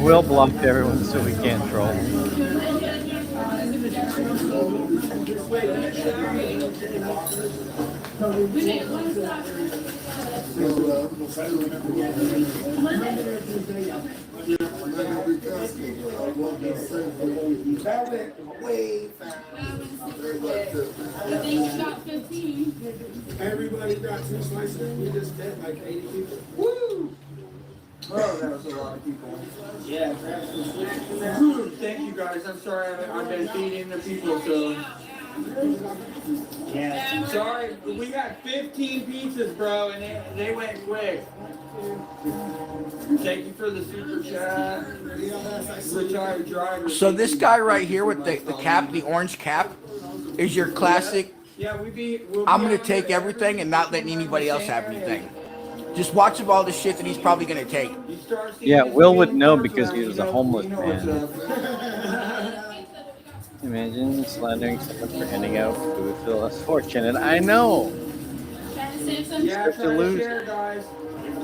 Will blocked everyone so we can't troll. That went way fast. Everybody got 2 slices. We just did like 80 people. Woo! Oh, that was a lot of people. Yeah, grab some snacks in there. Thank you guys. I'm sorry I've been feeding the people, so. Yeah. Sorry, we got 15 pizzas, bro, and they went quick. Thank you for the super chat. Retired driver. So this guy right here with the cap, the orange cap, is your classic Yeah, I'm gonna take everything and not letting anybody else have anything. Just watch of all the shit that he's probably gonna take. Yeah, Will would know because he was a homeless man. Imagine slandering someone for handing out food to the less fortunate. I know. Yeah, try to share, guys.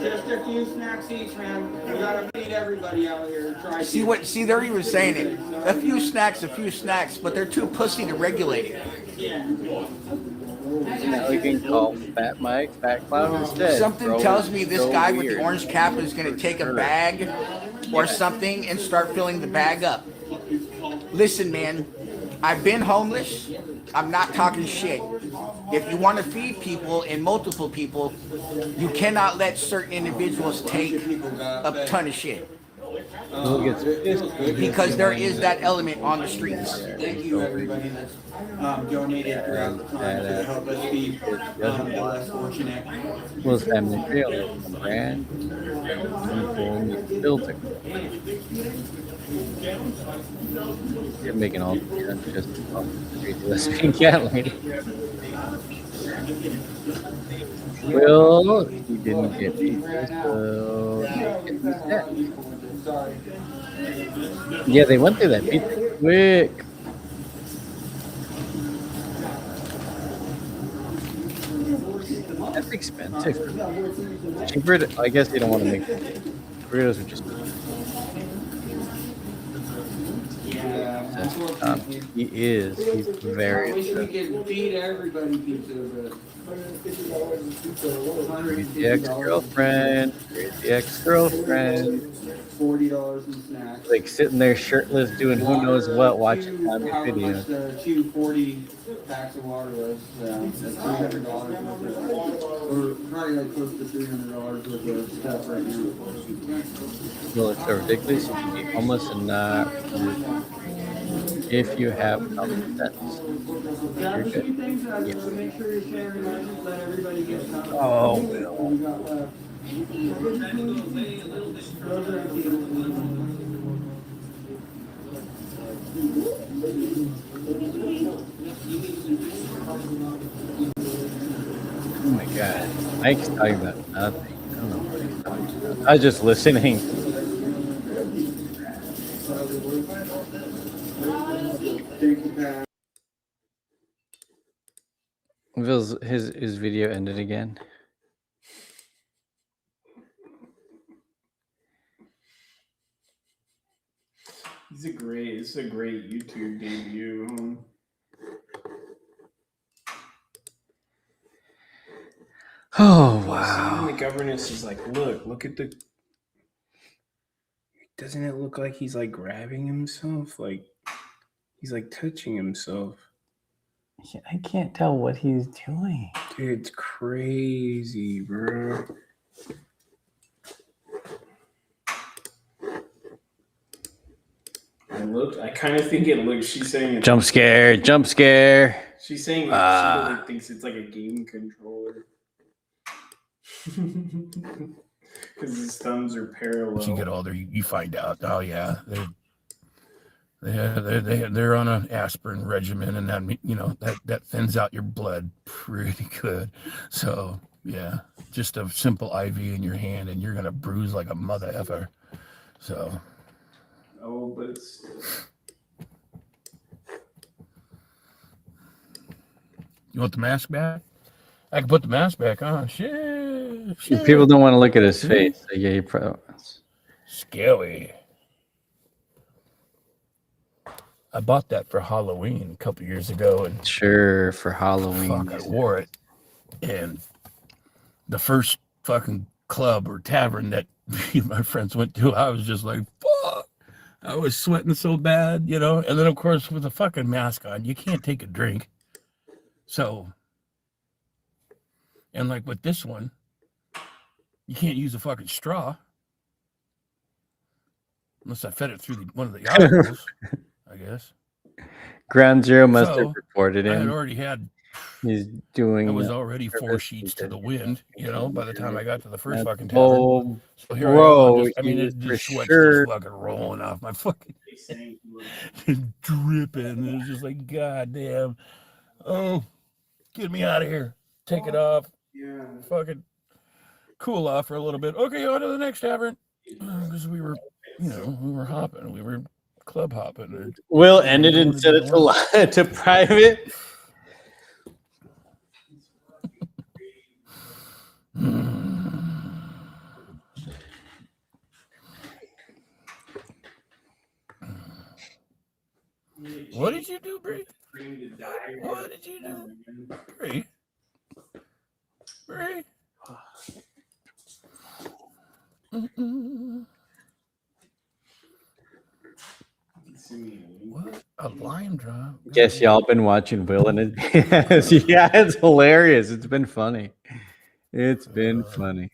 Just a few snacks each, man. We gotta feed everybody out here. Try. See, they're even saying it. A few snacks, but they're too pussy to regulate it. Now we can call Fat Mike Fat Cloud instead. Something Bro, tells me this so guy with weird. the orange cap is gonna take a bag or something and start filling the bag up. Listen, man, I've been homeless. I'm not talking shit. If you want to feed people and multiple people, you cannot let certain individuals take a ton of shit. Because there is that element on the streets. Thank you, everybody that's donated throughout the time to help us feed the less fortunate. Was family real? Brand people building. You're making all just lesbian cat lady. Well, he didn't get pizza, so yeah, they went through that pizza quick. That's expensive. Cheaper, I guess they don't want to make burritos are just. He's very. I wish we could feed everybody pizza, but The ex-girlfriend. The ex-girlfriend. $40 in snacks. Like sitting there shirtless doing who knows what, watching Tommy's How video. much the 240 packs of water was? That's $300 worth of, or probably like close to $300 worth of stuff right now. Well, it's so ridiculous. You can be homeless and not. If you have common sense, Yeah, you're there's a few good. things that so make sure you're sharing. Just let everybody get some. Oh, We got left. Those are empty. Oh my god. Mike's talking about nothing. I don't know what he's talking about. I was just listening. His video ended again. It's a great YouTube debut. Oh wow. The governess is like, look at the. Doesn't it look like he's like grabbing himself? Like he's like touching himself. I can't tell what he's doing. Dude, it's crazy, bro. I kind of think it looks. She's saying it. Jump scare, jump scare. She's saying she really thinks it's like a game controller. Because his thumbs are parallel. As you get older, you find out. Oh yeah, they're on an aspirin regimen, and that thins out your blood pretty good. So yeah, just a simple IV in your hand, and you're gonna bruise like a mother effer. So. Oh, but it's. You want the mask back? I can put the mask back on. Shit. People don't want to look at his face. So yeah, he probably. Scary. I bought that for Halloween a couple years ago, and sure, for Halloween, I wore it. And the first fucking club or tavern that me and my friends went to, I was just like, fuck. I was sweating so bad, And then of course with a fucking mask on, you can't take a drink. So, and like with this one, you can't use a fucking straw. Unless I fed it through one of the articles, I guess. Ground Zero must have reported I had him. already had. He's doing. I was already 4 sheets to the wind, by the time I got to the first fucking tavern. Oh, So here bro, I am. I mean, it for just sweat's sure. just fucking rolling off my fucking dripping. It's just like, God damn. Oh, Get me out of here. Take it off. Yeah. Fucking cool off for a little bit. Okay, on to the next tavern. Because we were, we were hopping. We were club hopping. Will ended instead of to private. What did you do, Bree? What did you do, Bree? Bree? What a lime drop. Guess y'all been watching Will and it. Yeah, it's hilarious. It's been funny. It's been funny.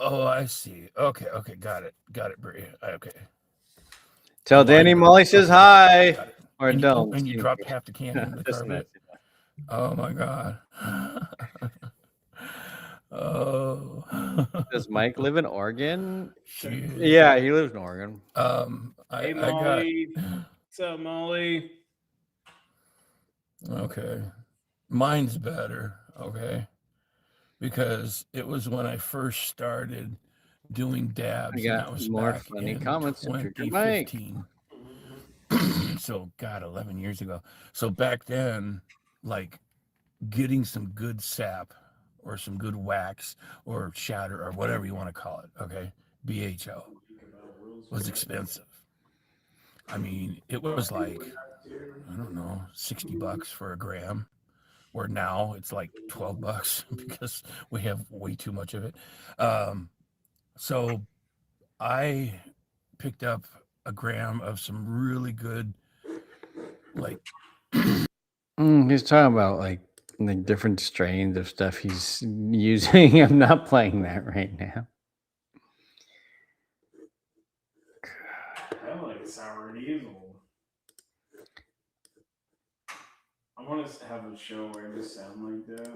Oh, I see. Okay, got it, Bree. Okay. Tell Danny Molly says hi. Or And don't. you dropped half the can in the Just carpet. messing. Oh my god. Oh. Does Mike live in Oregon? Shit. Yeah, he lives in Oregon. Hey, Molly. What's up, Molly? Okay. Mine's better, okay? Because it was when I first started doing dabs. I and got that was more back funny in comments from Trigger Mike. 2015. So, God, 11 years ago. So back then, like, getting some good sap or some good wax or shatter or whatever you want to call it, okay? BHO was expensive. I mean, it was like, I don't know, $60 for a gram, where now it's like $12 because we have way too much of it. So I picked up a gram of some really good, like, He's talking about like the different strains of stuff he's using. I'm not playing that right now. I like sour diesel. I want to have a show where I just sound like that.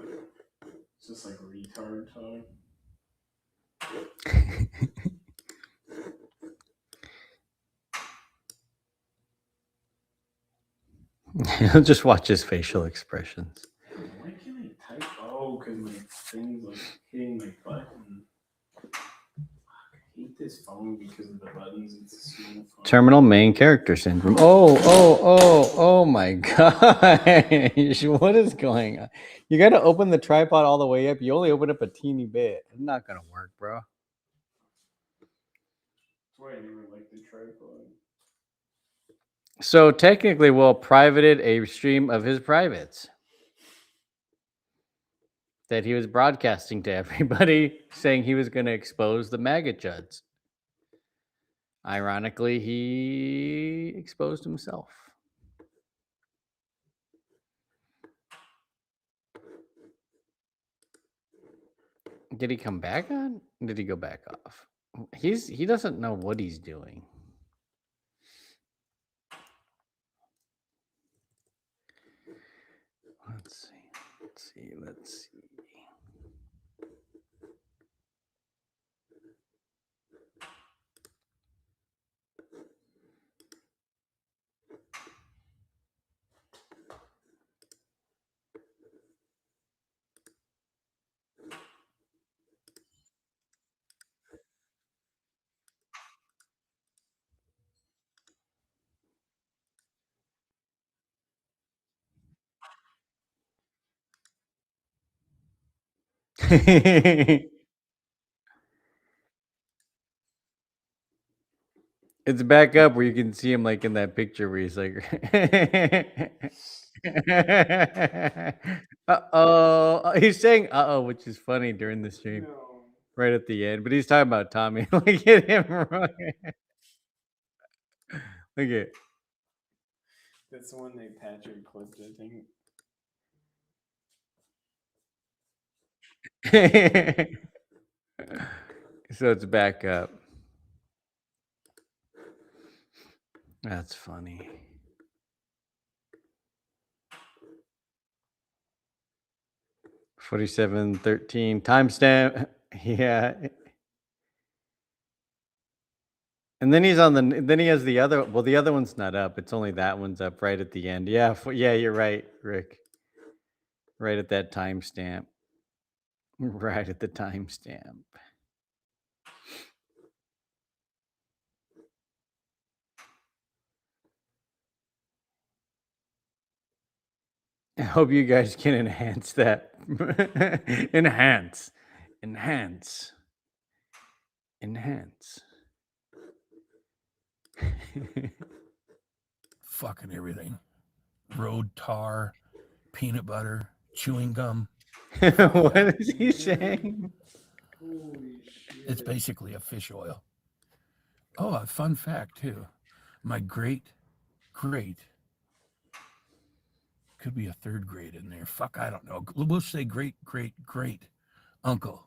It's just like retard talk. He'll just watch his facial expressions. Why can't I type? Oh, because my thing's like hitting my button. I hate this phone because of the buttons. It's a small phone. Terminal main character syndrome. Oh my gosh. What is going on? You got to open the tripod all the way up. You only open up a teeny bit. It's not going to work, bro. That's why I never like the tripod. So technically, Will privated a stream of his privates that he was broadcasting to everybody, saying he was going to expose the MAGA chuds. Ironically, he exposed himself. Did he come back on? Did he go back off? He doesn't know what he's doing. Let's see. It's back up where you can see him like in that picture where he's like, uh-oh. He's saying uh-oh, which is funny during the stream. Right at the end. But he's talking about Tommy. Look at him. Look at That's the one they Patrick clipped, I think. So it's back up. That's funny. $47.13 timestamp. Yeah. And then he's on then he has the other. Well, the other one's not up. It's only that one's up right at the end. Yeah. Yeah, you're right, Rick. Right at that timestamp. Right at the timestamp. I hope you guys can enhance that. Enhance. Fucking everything. Road tar, peanut butter, chewing gum. What is he saying? It's basically a fish oil. Oh, a fun fact too. My great could be a third grade in there. Fuck, I don't know. We'll say great uncle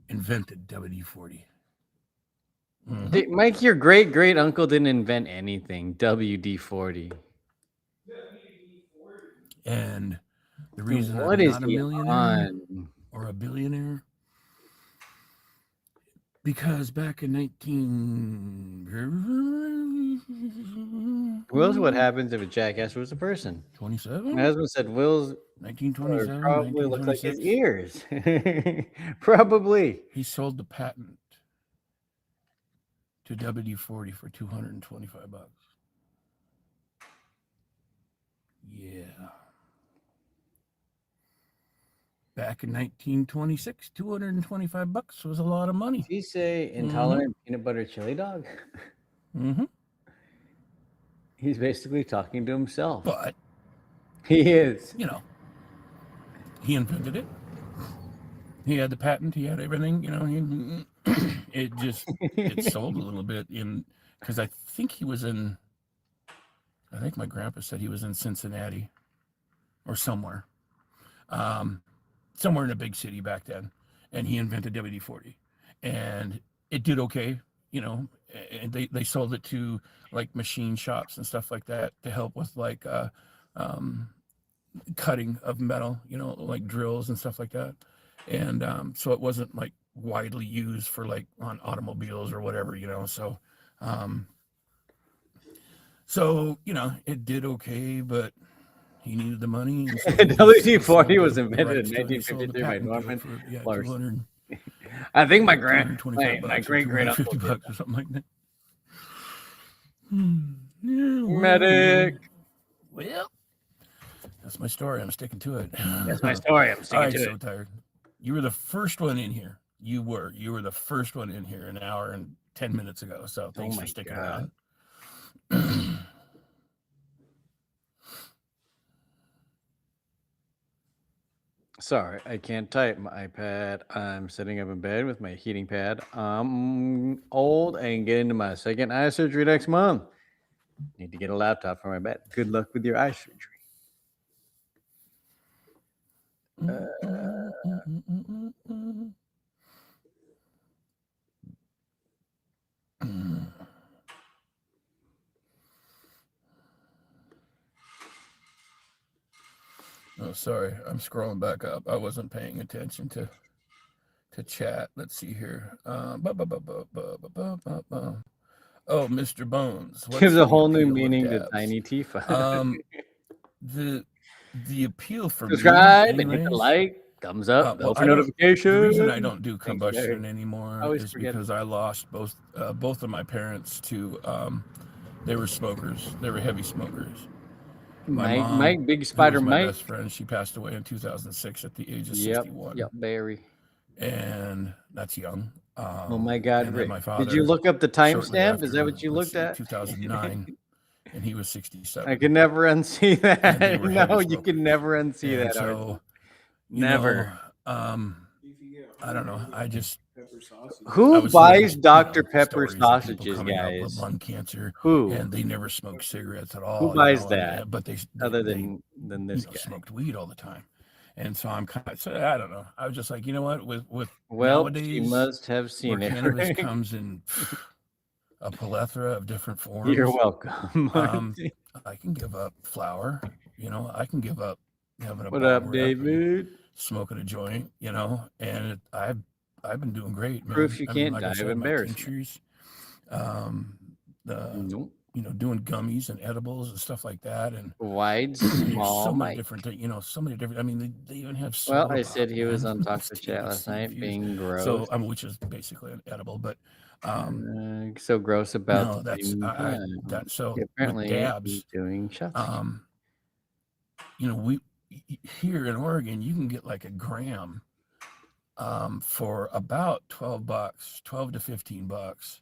invented WD-40. Mike, your great uncle didn't invent anything. WD-40. And the reason What I'm is not a he millionaire on? or a billionaire, because back in Will's what happens if a jackass was a person. 27? My husband said Will's 1927, probably looks like his 1926. ears. Probably. He sold the patent to WD-40 for $225. Yeah. Back in 1926, $225 was a lot of money. Did he say intolerant peanut butter chili dog? Mm-hmm. He's basically talking to himself. But he is. You know, he invented it. He had the patent. He had everything. You know, it sold a little bit because I think he was in. I think my grandpa said he was in Cincinnati, or somewhere, somewhere in a big city back then, and he invented WD-40, and it did okay. You know, and they sold it to like machine shops and stuff like that to help with like cutting of metal, you know, like drills and stuff like that. And so it wasn't like widely used for like on automobiles or whatever, you know. So you know, it did okay, but he needed the money. WD-40 was invented in 1953 by Norman Larson. I think my great uncle $50 or something like that. Medic. Well, that's my story. I'm sticking to it. That's my story. I'm sticking to it. So tired. You were the first one in here. You were the first one in here an hour and 10 minutes ago. So thanks for sticking around. Sorry, I can't type my iPad. I'm sitting up in bed with my heating pad. I'm old and getting into my second eye surgery next month. Need to get a laptop for my bed. Good luck with your eye surgery. Oh, sorry. I'm scrolling back up. I wasn't paying attention to chat. Let's see here. Oh, Mr. Bones. Gives a whole new meaning to Tiny Tifa. The appeal for subscribe and hit the like, thumbs up, bell for notifications. The reason I don't do combustion anymore is because I lost both of my parents to they were smokers. They were heavy smokers. Mike, Big Spider my Mike. best friend. She passed away in 2006 at the age of 61. Yep, Barry. And that's young. Oh my God, Rick. My father, did you look up the timestamp? Is that what you looked at? 2009, and he was 67. I can never unsee that. No, you can never unsee that. So, never. I don't know. Who buys Dr. Pepper sausages, guys? Lung cancer. Who? And they never smoked cigarettes at all. Who buys that? But they other than this guy smoked weed all the time. And so I'm kind of, I don't know. I was just like, you know what? With well, nowadays, you must have seen where it. Cannabis comes in a plethora of different forms. You're welcome. I can give up flour. You know, I can give up having a what up, David? Smoking a joint. You know, and I've been doing great. Man. Proof you can't die of embarrassment. Tinctures, doing gummies and edibles and stuff like that. And Wide, there's small, so many Mike. different, so many different. I mean, they even have. Well, soda I said pop, he was man. on top of chat last night, being gross. So, which is basically an edible, but so gross about no, the that's thing, so apparently with dabs. he's doing shots. We here in Oregon, you can get like a gram for about $12, $12 to $15.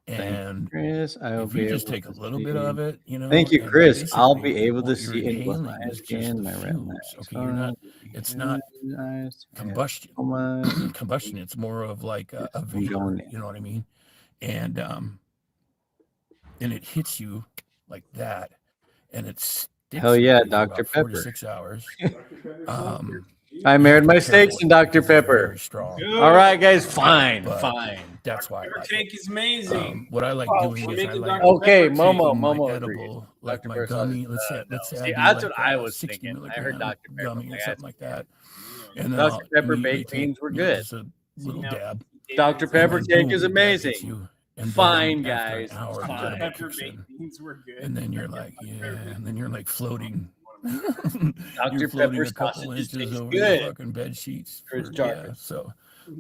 And Chris, I will if be you just able take a to little see. bit of it, Thank you, and Chris. I'll be basically able to what you're see in both my inhaling eyes is just and the my fumes. Okay, you're not. It's not combustion. Combustion. It's more of like a vapor. You know what I mean? And it hits you like that, and it sticks. Hell yeah, with you for Dr. about 4 to Pepper. 6 hours. I You married have to my be steaks careful and Dr. because it's Pepper. very strong. All right, guys, fine, But fine. That's why I Pepper like cake it. is amazing. What I like Oh, doing we're is I making like Dr. Okay, Pepper Momo, taking my Momo edible, agrees. like Dr. my Pepper gummy. says, Let's say See, I do that's like what I a was 60 thinking. I milligram heard Dr. Pepper. gummy or Like, something like that. And then Dr. Pepper immediately baked take, beans were good. just a little dab. Dr. Pepper and cake boom, is that amazing. gets you. And Fine, then after guys. an hour, the Fine. edible Pepper kicks in. baked beans were good. And then you're like, yeah, and then you're like floating. Dr. You're floating Pepper a couple sausages inches taste over good. the fucking bed sheets. Chris Yeah, Jarvis. so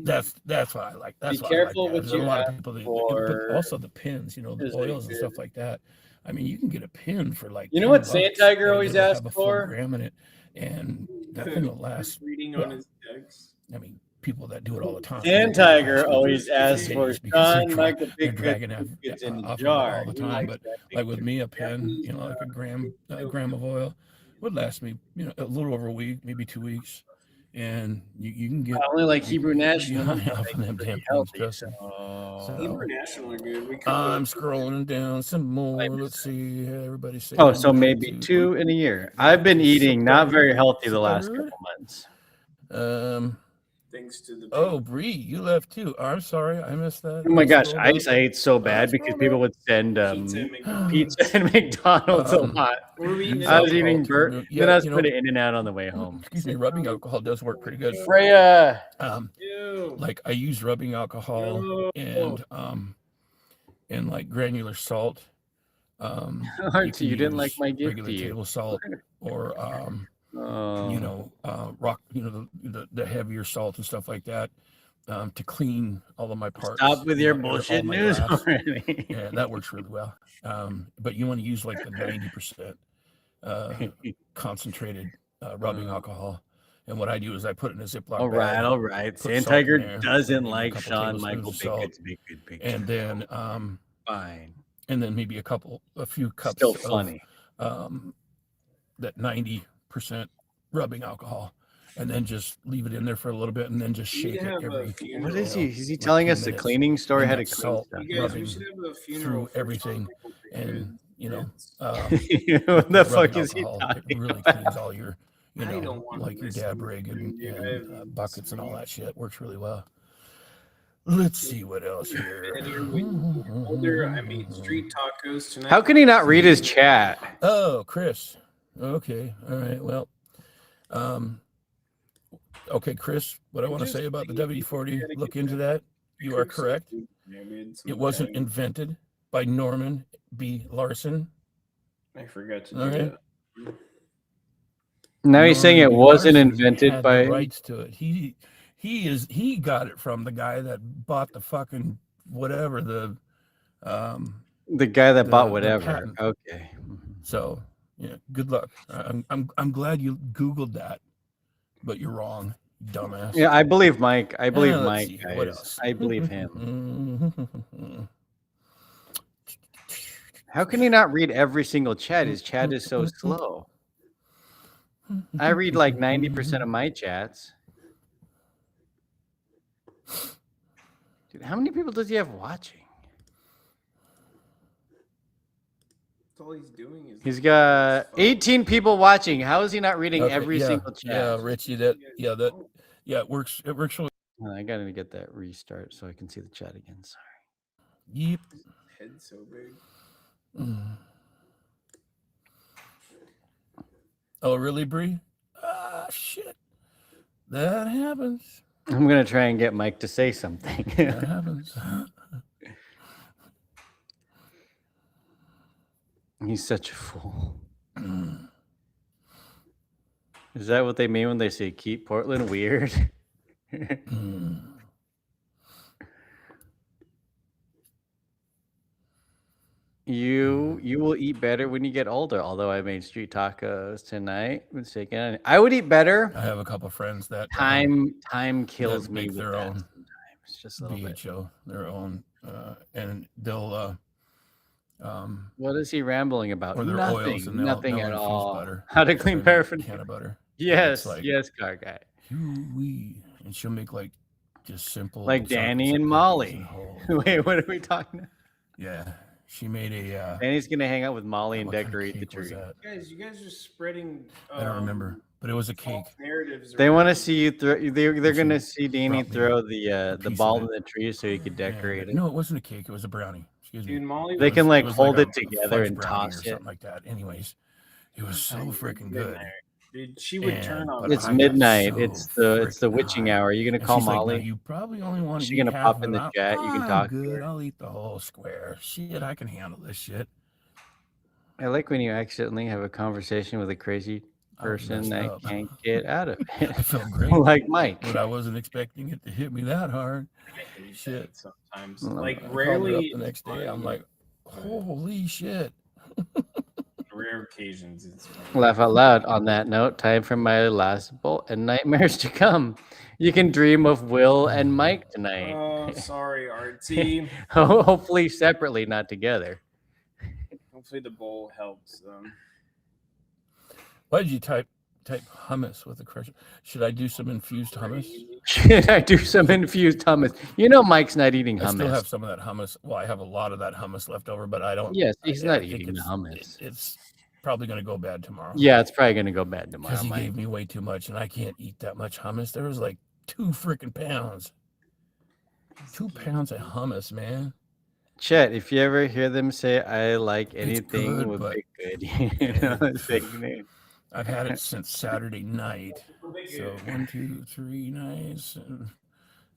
that's why I like. That's Be why careful I like what that. you A lot of ask people, but for. also the pins, the Is it oils and good? stuff like that. I mean, you can get a pin for like You know what $10, Sand Tiger and always it'll asks have a full for? gram in it, and that thing will last. Reading on his decks. I mean, people that do it all the time. Sand it'll last Tiger for always asks days for because Sean Michael they're Big dragging Biscuits in a off of it jar. all the He time. likes But that like big with me, a pen, like a gram of oil would last me, a little over a week, maybe 2 weeks. And you can get I only like Hebrew National. high off of them damn things, trust me. Hebrew National are good. We could I'm scrolling down some more. Let's see. Everybody say. Oh, so maybe 2 in a year. I've been eating not very healthy the last couple months. thanks to the Oh, Bree, you left too. I'm sorry, I missed that. Oh my gosh, Scroll down. ice I ate so bad because people would send pizza and McDonald's a lot. I was eating Burt, then I was putting In and Out on the way home. Excuse me, rubbing alcohol does work pretty good. Freya. Like I use rubbing alcohol and like granular salt. Aren't you didn't like my gift regular to you? table salt or rock, the heavier salt and stuff like that, to clean all of my parts. Stop with your all bullshit my news graphs. already. Yeah, that works really well. But you want to use like the 90% concentrated rubbing alcohol. And what I do is I put it in a Ziploc All right, bag, all right. put Sand salt in Tiger there, doesn't maybe a like couple Sean tablespoons Michael of salt, Bickett's Big Good Picture. and then Fine. and then maybe a few cups Still of funny. That 90% rubbing alcohol, and then just leave it in there for a little bit, and then just shake it every. What is he? Is he telling us the cleaning story and how to that clean salt stuff? rubbing through everything, and What the fuck rubbing is he alcohol, talking it really about? cleans all your, I don't want like your to dab rig and buckets and all that shit. Works really well. Let's see what else here. Older, I made street tacos tonight. How can he not read his chat? Oh, Chris. Okay. All right. Well, okay, Chris, what I want to say about the WD-40, look into that. You are correct. It wasn't invented by Norman B. Larson. I forgot to do Okay. that. Now he's saying it Norman B. wasn't Larson invented had by. the rights to it. He got it from the guy that bought the fucking whatever the guy that bought the whatever. patent. Okay. So yeah, good luck. I'm glad you Googled that, but you're wrong, dumbass. Yeah, I believe Mike. I believe let's Mike. see, what Guys. else? I believe him. How can he not read every single chat? His chat is so slow. I read like 90% of my chats. Dude, how many people does he have watching? All he's doing is He's got 18 people watching. How is he not reading Okay, every yeah, single chat? Yeah, Richie, it works. It works really. I gotta get that restart so I can see the chat again. Sorry. Yep. head so big. Oh, really, Bree? Ah, shit. That happens. I'm gonna try and get Mike to say something. That happens. He's such a fool. Is that what they mean when they say keep Portland weird? You will eat better when you get older. Although I made street tacos tonight with chicken. I would eat better. I have a couple friends that Time kills that me make with their that own sometimes. Just a little bit. BHO, their own, and they'll What is he rambling about? or their Nothing. oils, and Nothing they'll at infuse all. butter. How to So clean they make a paraffin? can of butter. Yes, It's like, yes, car guy. "Hoo-wee," and she'll make like just simple Like chocolate Danny chip and cookies Molly. whole- Wait, what are we talking about? Yeah, she made a. Danny's gonna hang out with Molly and what kind of decorate the cake was tree. that? You guys are spreading. I don't remember, but it was a cake. false narratives. They around. want to see you throw. They're gonna see Danny brought me throw a the piece ball of in it. the tree so you could decorate it. No, it wasn't a cake. It was a brownie. Excuse me. Dude, Molly They was- can like It was hold like it a together fudge and brownie toss or it. something like that. Anyways, it was so freaking Good good. night. Dude, she would turn And- on. but It's I got midnight. so It's the freaking witching high. hour. Are you gonna And call she's like, "Now, Molly? you probably only want to She eat gonna half pop of in it." the chat? You can I'm talk to good. her. I'll eat the whole square. Shit, I can handle this shit. I like when you accidentally have a conversation with a crazy I was person messed that up. can't get out of I it. felt great, Like Mike. but I wasn't expecting it to hit me that hard. Shit. Sometimes, Mm. like I called her rarely. up the next day. I'm like, holy shit. Rare occasions. It's Laugh out loud. On that note, time for my last bolt and nightmares to come. You can dream of Will and Mike tonight. Oh, sorry, Artsy. Hopefully separately, not together. Hopefully the bowl helps them. Why did you type hummus with a crusher? Should I do some infused hummus? Should I do some infused hummus? You know Mike's not eating I still hummus. have some of that hummus. Well, I have a lot of that hummus left over, but I don't. Yes, he's I not think eating the it's- hummus. It's probably going to go bad tomorrow. Yeah, it's probably gonna go bad tomorrow, Because he Mike. gave me way too much, and I can't eat that much hummus. There was like 2 freaking pounds. 2 pounds of hummus, man. Chet, if you ever hear them say I like anything good, with but- Big Good, you know it's fake news. I've had it since Saturday night. So 1, 2, 3 nights. And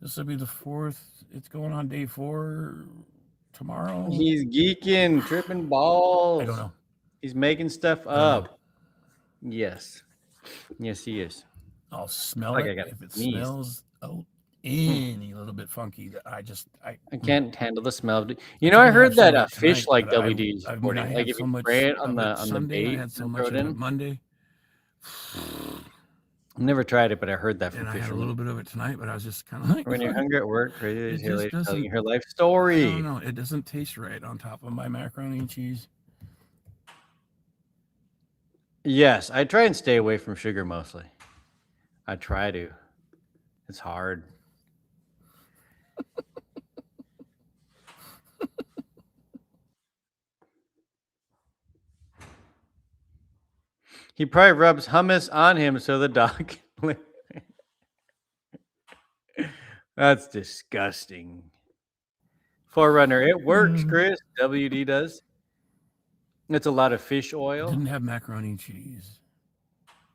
this will be the 4th. It's going on day 4 tomorrow. He's geeking, tripping balls. I don't know. He's making stuff I don't know. up. Yes. Yes, he is. I'll smell Like I it. gotta If it sneeze. smells any little bit funky, that I can't handle the smell of it. You I know, I tried to heard have some that of it fish tonight, like but WD is I reporting. had Like if so you much spray it on of the Sunday, I bait had so and much throw of it it in. Monday. I've never tried it, but I heard that from And I had a fishermen. little bit of it tonight, but I was just kind of like, When you're hungry at work, crazy it to hear just lady telling doesn't. you her life I story. don't know. It doesn't taste right on top of my macaroni and cheese. Yes, I try and stay away from sugar mostly. I try to. It's hard. He probably rubs hummus on him so the dog can live. That's disgusting. Forerunner, it works, Chris. WD does. It's a lot of fish oil. Didn't have macaroni and cheese,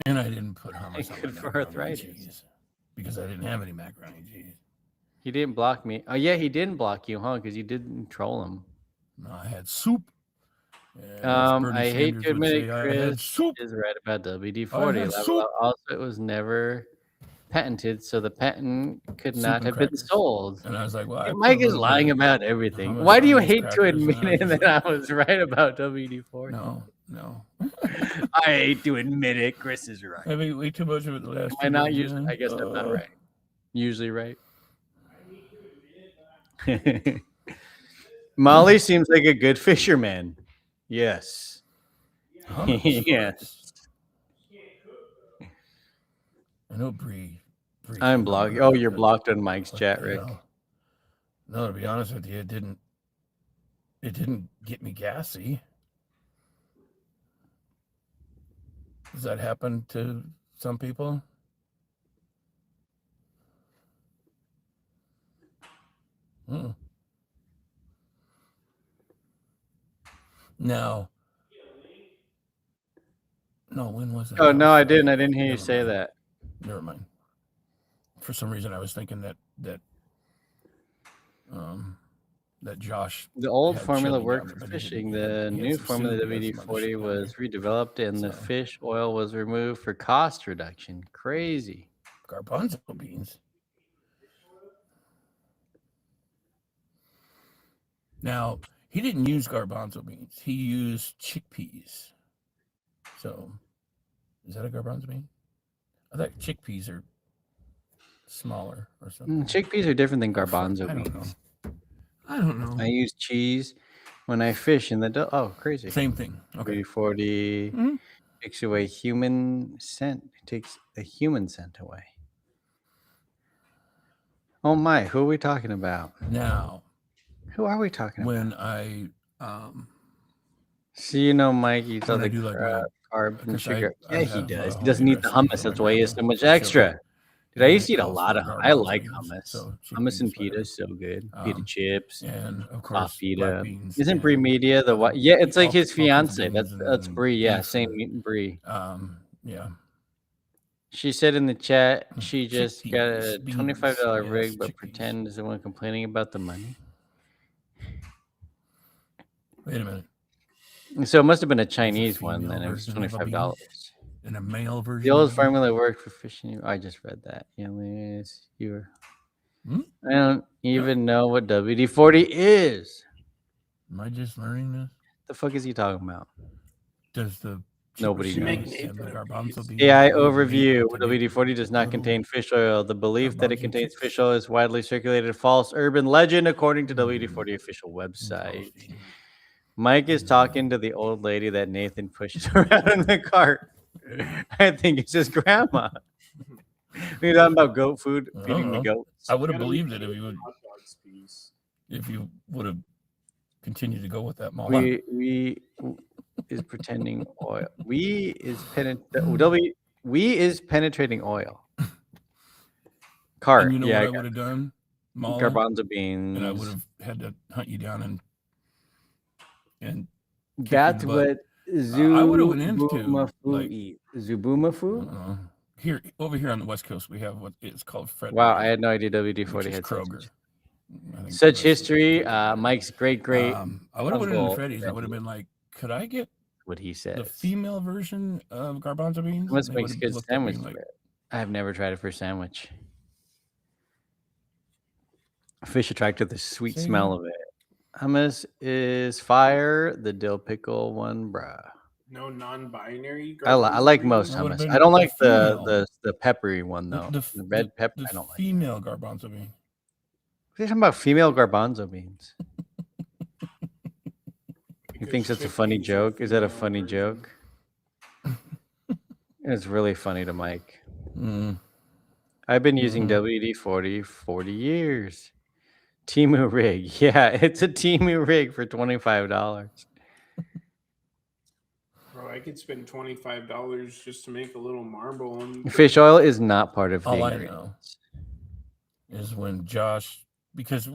and I didn't put hummus on my Good for macaroni and arthritis. cheese because I didn't have any macaroni and cheese. He didn't block me. Oh yeah, he didn't block you, huh? Because you didn't troll him. No, I had soup. as Bernie I hate Sanders to would admit say, it, I had Chris soup. is right about WD-40. I had soup. Also, it was never patented, so the patent could Soup not and have been crackers. sold. And I was like, well, I put Mike a is little bit lying of about everything. hummus Why do you on these hate to crackers, admit and I it was that like, I was right about WD-40? No. I hate to admit it. Chris is right. I mean, way too much of it the last. Am I 2 not days, usually? man. I guess I'm not right. Usually right. Molly seems like a good fisherman. Yes. Yes. I know Bree. I'm blocked. Oh, you're blocked on Mike's chat, Rick. No, to be honest with you, it didn't get me gassy. Does that happen to some people? No. No, when was it? Oh no, I didn't. I didn't hear you say that. Never mind. For some reason, I was thinking that that Josh. The old had formula chili worked down for there, but he fishing. didn't- The he had new some formula, soup, he had some other WD-40, shit down was redeveloped and the So- fish oil was removed for cost reduction. Crazy. Garbanzo beans. Now, he didn't use garbanzo beans. He used chickpeas. So, is that a garbanzo bean? I thought chickpeas are smaller or something. Chickpeas are different than garbanzo I don't beans. I don't know. I use cheese when I fish in the oh, crazy. Same thing. Okay. WD-40 takes away human scent. It takes the human scent away. Oh my, who are we talking about? Now, Who are we talking about? when I So you know Mike eats all when I the do like my carbs and because sugar. I Yeah, he have, does. He homemade doesn't eat the recipes hummus. for That's my why he has so grandma much for sugar. extra. Dude, I And used to it eat a calls lot for of. I garbanzo like beans, hummus. so Hummus and chickpeas, pita whatever. is so good. Pita chips. And of Soft course, pita. black beans. Isn't Brie and, Media the what? Yeah, it's like his pumpkin fiance. beans That's and Brie. Yeah, beef same and, meat and Brie. Yeah. She said in the chat she just got a Chickpeas, $25 beans, rig, yes, but chickpeas. pretend is the one complaining about the money. Wait a minute. So it must have been a There's a Chinese one. female Then it was version of a bean $25. and a male version. The old of a bean? formula worked for fishing. I just read that. Yes, you were. Hmm? I don't even know what WD-40 is. Am I just learning this? The fuck is he talking about? Does the Nobody chickpeas knows. and the garbanzo beans AI are made overview. to make WD-40 does not little contain fish oil. The belief that it garbanzo contains chips? fish oil is widely circulated false urban legend, according to WD-40 official website. Mike is talking to the old lady that Nathan pushes around in the cart. I think it's his grandma. We're talking about goat food, I feeding don't the know. goats. I would have believed it if you would have continued to go with that mall. We is pretending oil. We is penetrating oil. Cart. And you know yeah, what I would have done? Mala? garbanzo beans. And I would have had to hunt you down and kick That's you in the butt. what I would have went into Zubumafu like eat. Zubumafu? here over here on the West Coast. We have what it's called Fred. Wow, I had no idea WD-40 which is had Kroger. I think such that's- history. Mike's great. I would have went into uncle, Freddy's. I would have been like, could I get what he the says. female version of garbanzo beans? Hummus And they makes would've good looked at me sandwich like, bread. I have never tried it for a sandwich. Fish attract to the sweet Say smell again? of it. Hummus is fire. The dill pickle one, bruh. No non-binary. I like most That would've hummus. been I don't the like female. the peppery one though. The The red pepper. the I don't like. female garbanzo bean. What are you talking about? Female garbanzo beans. He thinks it's a funny joke. Is that a funny joke? It's really funny to Mike. I've been using WD-40 40 years. Temu rig. Yeah, it's a Temu rig for $25. Bro, I could spend $25 just to make a little marble on Fish oil is not part of the All I ingredients. know is when Josh, because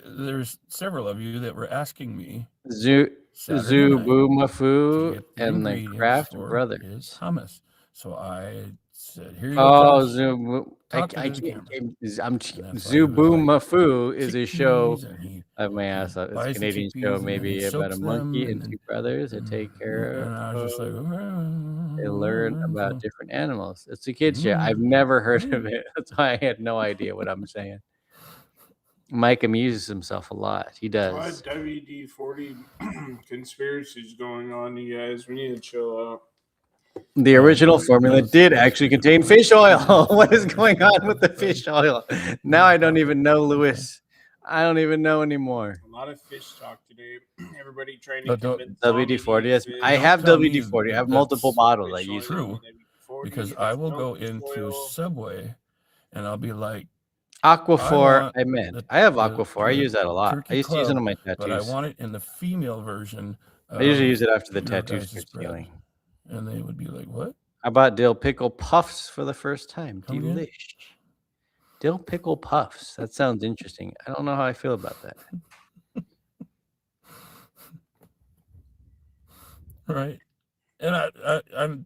there's several of you that were asking me Saturday night to Zubumafu get the and the ingredients Kraft for Brothers. his hummus. So I said, "Here you go, Oh, Josh. Zubu. Talk to I the can't. camera." I'm And that's why he was like, Zubumafu is a show "Chickpeas," and he of my ass off. It's a buys the Canadian chickpeas show, and then he maybe about a soaks monkey them and and two brothers that take care and I was just like, of. They learn about different animals. It's a kids show. I've never heard of it. That's why I had no idea what I'm saying. Mike amuses himself a lot. He A lot does. of WD-40 conspiracies going on, you guys. We need to chill out. The original formula did actually contain fish oil. What is going on with the fish oil? Now I don't even know, Lewis. I don't even know anymore. A lot of fish talk today. Everybody trying to But don't- convince WD-40. Yes, Tommy I to use have tell me WD-40. I have that's multiple bottles I use. True, because I will go into Subway and I'll be like, Aquaphor, want I meant. the- I have the- Aquaphor. I the use that a lot. turkey I used to use it club, on my but I tattoos. want it in the female version. I usually of use it after the your tattoos guys' get bread. stealing. And they would be like, "What?" I bought dill pickle puffs for the first time. Come again? Delish. Dill pickle puffs. That sounds interesting. I don't know how I feel about that. Right. And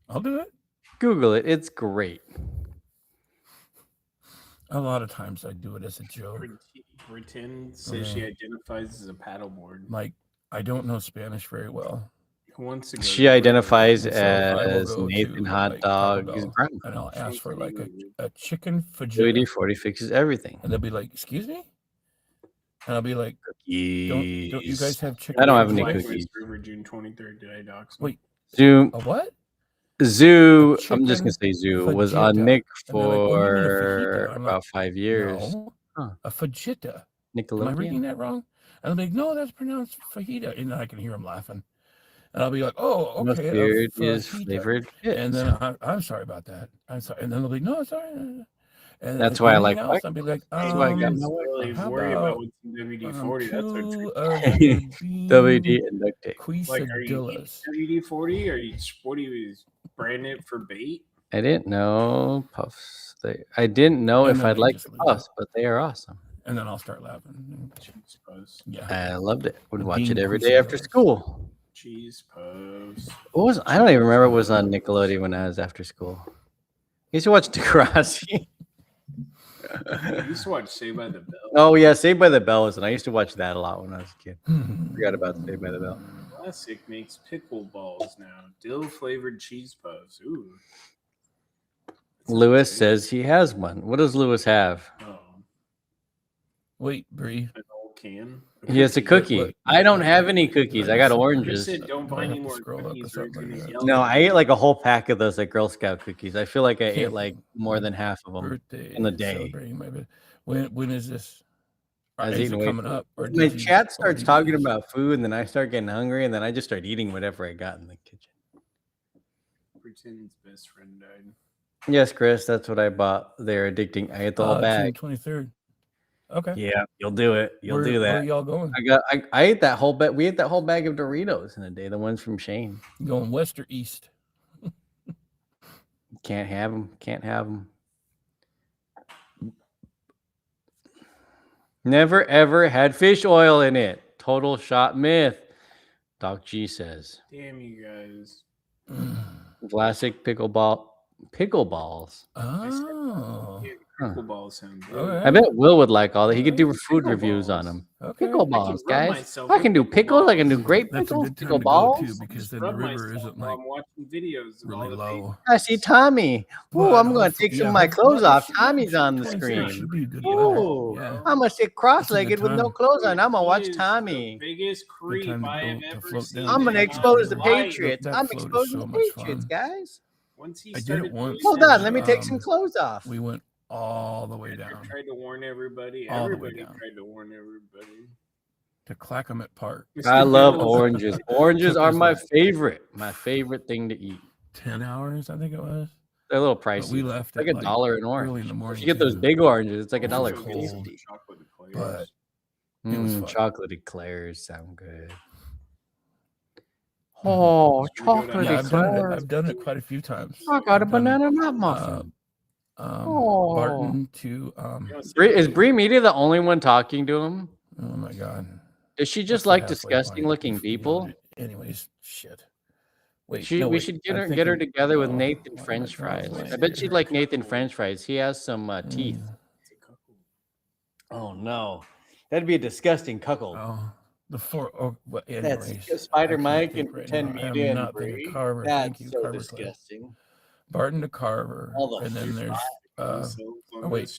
I'll do it. Google it. It's great. A lot of times I do it as a joke. Pretend says she identifies as a paddleboard. Like, I don't know Spanish very well. Who wants to go She to identifies And so I will as go Nathan to, Hot like, Taco Dog's Bell, grandma. and I'll ask for like a chicken fajita. WD-40 fixes everything. And they'll be like, "Excuse me," and I'll be like, "Don't you guys have chicken?" I don't have any fajita?" cookies. River, June 23rd. Did I dox? Wait, Zoo. a what? Zoo. A I'm just gonna say chicken Zoo was on fajita. Nick And they're like, "Oh, you mean a for fajita?" I'm about like, 5 years. No, Huh. a fajita. Am I Nickelodeon. reading that wrong? And I'm like, "No, that's pronounced fajita," and then I can hear them laughing. And I'll be like, "Oh, okay." Mustard is fajita. flavored chips. And then I'm sorry about that. I'm sorry. And then they'll be, "No, sorry." And That's why I like anything else, white I'll be like, That's why I got my Really how worry about about what's in WD-40. That's what two tricked of me. the bean WD and duct tape. Like, are you quesadillas. WD-40? Are you what are you branding it for bait? I didn't know puffs. I didn't know And if then I'd I like just the leave it. puffs, but they are awesome. And then I'll start laughing. Yeah. I loved it. Would The watch it bean every day after quesadillas. school. Cheese puffs. What was I don't even remember what was on Nickelodeon when I was after school. I used to watch Degrassi. I used to watch Saved by the Bell. Oh yeah, Saved by the Bell was, and I used to watch that a lot when I was a kid. Forgot about Saved by the Bell. Classic makes pickle balls now. Dill flavored cheese puffs. Ooh. Lewis says he has one. What does Lewis have? Oh, Wait, Bree. an old can. He has a cookie. I don't have any cookies. I got Chris oranges. said, "Don't buy any have to more scroll up or cookies, or it's something gonna like that. yell No, at I you." ate like a whole pack of those like Girl Scout cookies. I feel like I ate Can't- like more than half of them Birthday in the day. celebrating my birthday. When is this? I was Is eating it way coming too- up? Or My did you chat starts already talking eat? about food, and then I start getting hungry, and then I just start eating whatever I got in the kitchen. Pretend his best friend died. Yes, Chris, that's what I bought. They're addicting. I ate the whole June bag. 23rd. Okay. Yeah, you'll do it. You'll do Where that. are y'all going? I ate that whole bag. We ate that whole bag of Doritos in a day. The ones from Shane. You going west or east? Can't have them. Can't have them. Never ever had fish oil in it. Total shot myth. Doc G says. Damn you guys. Classic pickleballs. Oh. Yeah, pickleball sound good. Okay. I bet Will would like all that. He could do food reviews on them. Okay. Pickleballs, rub guys. myself I can do with pickles. I can do great That's a pickles. good time to go Pickleballs. too, because then the Rub river myself isn't while like I'm watching videos of all really the low. I see Tommy. Ooh, But I'm going to take some of my clothes off. Should Tommy's on the 23rd screen. should be a good Ooh, weather. Yeah. I'm going to sit cross-legged with no time. clothes on. I'm going to watch He is Tommy. The biggest creep time to I go have to ever float seen. down I'm to going to the expose the beach. Patriots. That I'm float is exposing so the much Patriots, fun. guys. Once he I did started it once. Hold doing on. that Let me shit, take some clothes off. We went all the way I down tried to warn everybody. All the way Everybody down. tried to warn everybody. to Clackamas Park. I love Mr. oranges. Oranges Took are us my like favorite. My favorite thing to eat. 10 hours, I think it was. They're a little But pricey. we left Like at a dollar an early orange. in the If morning. you get those too. big oranges, it's like a It dollar was fifty. cold, Chocolate but eclairs. it was fun. Chocolate eclairs sound good. Oh, chocolate Yeah, eclairs. I've done it quite a few times. I got a I've done, banana nut muffin. Oh. Barton to Is Brie Media the only one talking to him? oh my god. Does she That's just the like halfway disgusting point. looking You know, people? anyways, shit. Wait, We wait, should I'm get her thinking- together with oh, Nathan why am French drawing a fries. I blank bet she'd here? like Nathan French fries. He has some teeth. Mm. Oh no, that'd be a disgusting cuckold. Oh, the four. Oh, well, That's anyways, Spider I can't Mike think and right pretend now. I am media and not thinking Brie. Carver. That's Thank you, so Carver Clay. disgusting. Barton to Carver, All the and then there's themselves on oh, wait, this,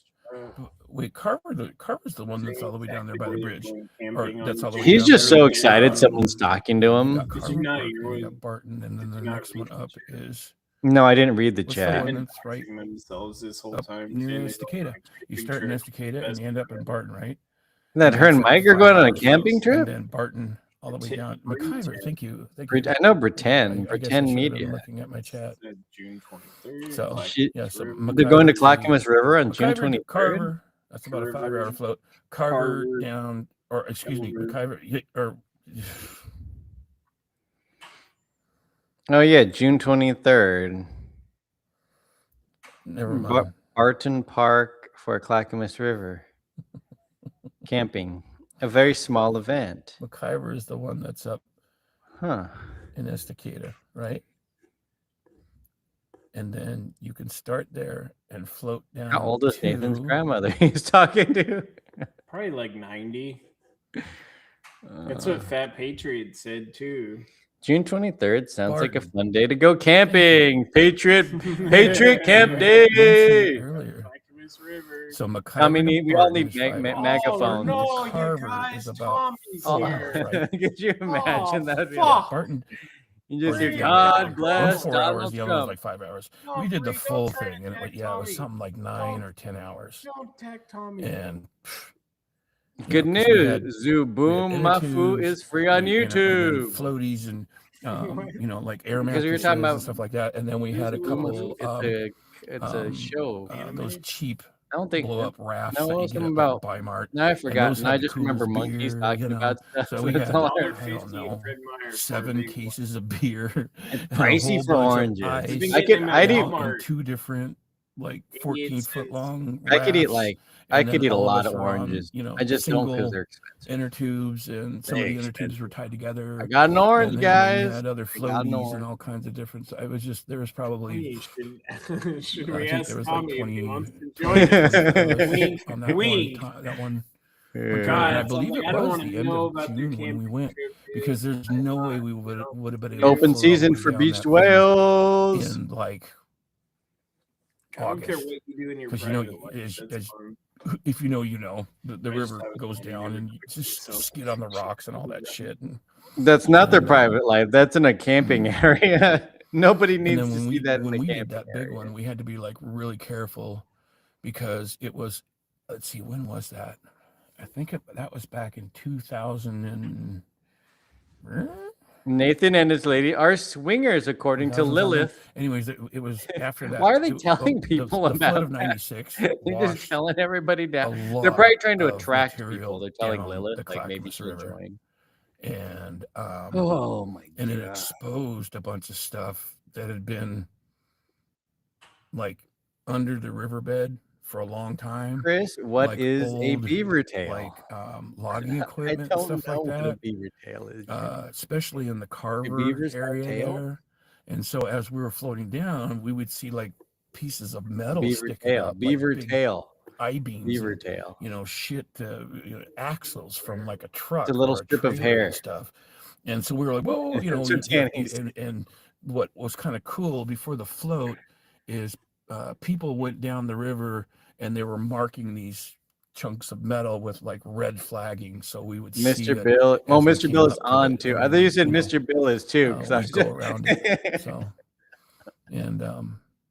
wait, Carver's the one that's all the way down there by the bridge, or camping on that's the all the way He's down just there. so excited someone's talking to You him. got Did Carver you not? Park, You and you were- got Barton, and then the not next one read up the is No, I didn't read the what's the chat. one that's right themselves this whole up time. near saying they Estacada. don't like You camping start in trips. Estacada and you end up in Barton, right? That her and that's like Mike are going on a 5 hours camping And trip? then Barton all the way down. Pretend. McIver, thank you. Thank you. I know Pretend. I guess I Pretend should have been Media. looking at my chat. Said June 23rd. So, She- yeah, so They're going to McIver Clackamas River on June McIver to 23rd. Carver. That's about a 5 Carver. hour float. Carver Carver. down, or excuse me, Carver. McIver, or Oh yeah, June 23rd. never mind. Barton Park for Clackamas River. Camping. A very small event. McIver is the one that's up Huh. in Estacada, right? and then you can start there and float down. How old is to, Nathan's grandmother he's talking to? Probably like 90. That's what Fat Patriot said too. June 23rd sounds like a fun day to go camping. Patriot Camp Day. Earlier. So we all need megaphones. No, Carver you guys, is about Tommy's here. Could you imagine that? fuck. Barton. You just hear, Yeah, God like bless 4 hours. Donald The other was Trump. like 5 hours. No, We did the please full don't thing, and it was, tag it was Tommy. something like 9 or 10 hours. Don't tag Tommy. And Good 'cause we news. had Zoom inner Mafu tubes, is free on and then YouTube. floaties and like air Because we were mattresses talking about and stuff like that. And then we had a couple. It's a show. Those cheap I don't think blow up rafts no, that you it's get something up about. at Bi-Mart. No, I And forgot. those And I had the just remember coolest monkeys beer, talking you know. about stuff. So we That's had, all I I remember. don't know, 7 cases of beer. It's and a pricey whole for bunch of oranges. ice, I'd eat and 2 different like 14-foot long. I could eat rafts, I and could then eat a all of lot us of were on, oranges. you know, I just don't because single they're expensive. inner tubes, and some of Very the inner tubes expensive. were tied together. I got an orange, and then guys. We had other I got an floaties orange. and all kinds of different. It was just there was probably. Should I we think ask there was Tommy like if 20 he wants to join us? Wink, on that Wink. one. That one. Yeah. And I God, believe it I don't was want the to end know of about their June when we camping went, trip, dude. because there's no way we would have been able to Open float all the season way for down beached that thing whales. in like I don't care August. what you do in your Because you know, private life. That's fun. if you know, you know, the I river just goes down and you just skid on the rocks and all that shit. And That's not their private life. That's in a camping area. Nobody and needs then to when see that in when the we did camping that big area. one, we had to be like really careful because it was. Let's see, when was that? I think that was back in 2000 and. Nathan and his lady are swingers, according to 2000 something. Lilith. Anyways, it was after that. Why are they too. telling The people flood about of that? '96 They're just washed telling everybody down. a They're probably lot trying to of attract material people. They're telling down Lilith, the like maybe Clackamas she'll River. join. And Oh my and it God. exposed a bunch of stuff that had been like under the riverbed for a long time. Chris, what like is a old, beaver tail? like logging I equipment and don't stuff know like what a that. beaver tail is. Especially in the Carver beavers have area tail? there. And so as we were floating down, we would see like pieces of metal Beaver sticking tail. up, like Beaver big tail. I-beams, Beaver and, tail. you know, shit, axles from like a truck, It's a little or strip of trailer hair. and stuff. And so we were like, whoa, you know, That's what Danny said. and what was kind of cool before the float is people went down the river and they were marking these chunks of metal with like red flagging, so we would see Mr. that Bill. as Oh, we Mr. came Bill is up to on it, too. and I thought you said you know, Mr. Bill is too. Because I we'd was go just... around it. So, and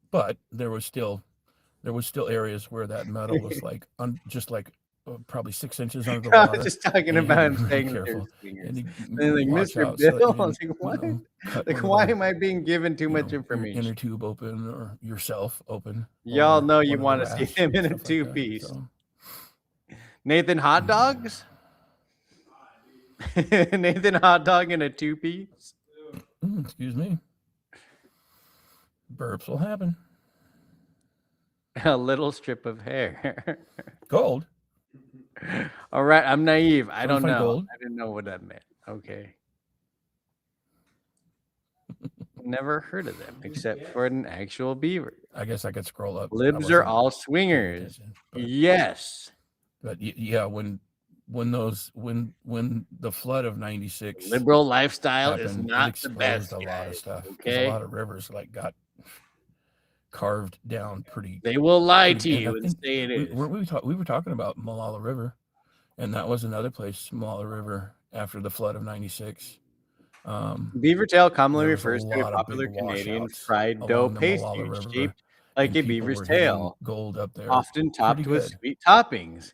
but there was still areas where that metal was like just like probably 6 inches under the I water. was just talking and you about had him to be saying that careful. they're swingers. And you And they're like, watch Mr. out so that Bill. you I was didn't, like, what? you know, cut Like, one of why the, am I being given too you much know, your information? inner tube open or yourself open. Y'all or know one you of the want to see rafts him and in a stuff like that, two-piece. so. Nathan hot dogs? Nathan hot dog in a two-piece? Excuse me. Burps will happen. A little strip of hair. Gold. All right, I'm naive. I don't Certified know. gold. I didn't know what that meant. Okay. Never heard of them except for an actual beaver. I guess I could scroll up. I Libs are wasn't all paying swingers. attention, but- Yes. But yeah, when the flood of '96 Liberal lifestyle is happened, it not the exposed best, a lot of guys, stuff. 'Cause okay? a lot of rivers like got carved down pretty. They will lie to pretty- you I and think say it is. we were talking about Malala River, and that was another place, Malala River, after the flood of '96. Beaver tail commonly there was a refers to a lot of popular big Canadian washouts fried dough along the Malala pastry River, shaped like and a people beaver's were hitting tail, gold up there. often topped Pretty with good. sweet toppings.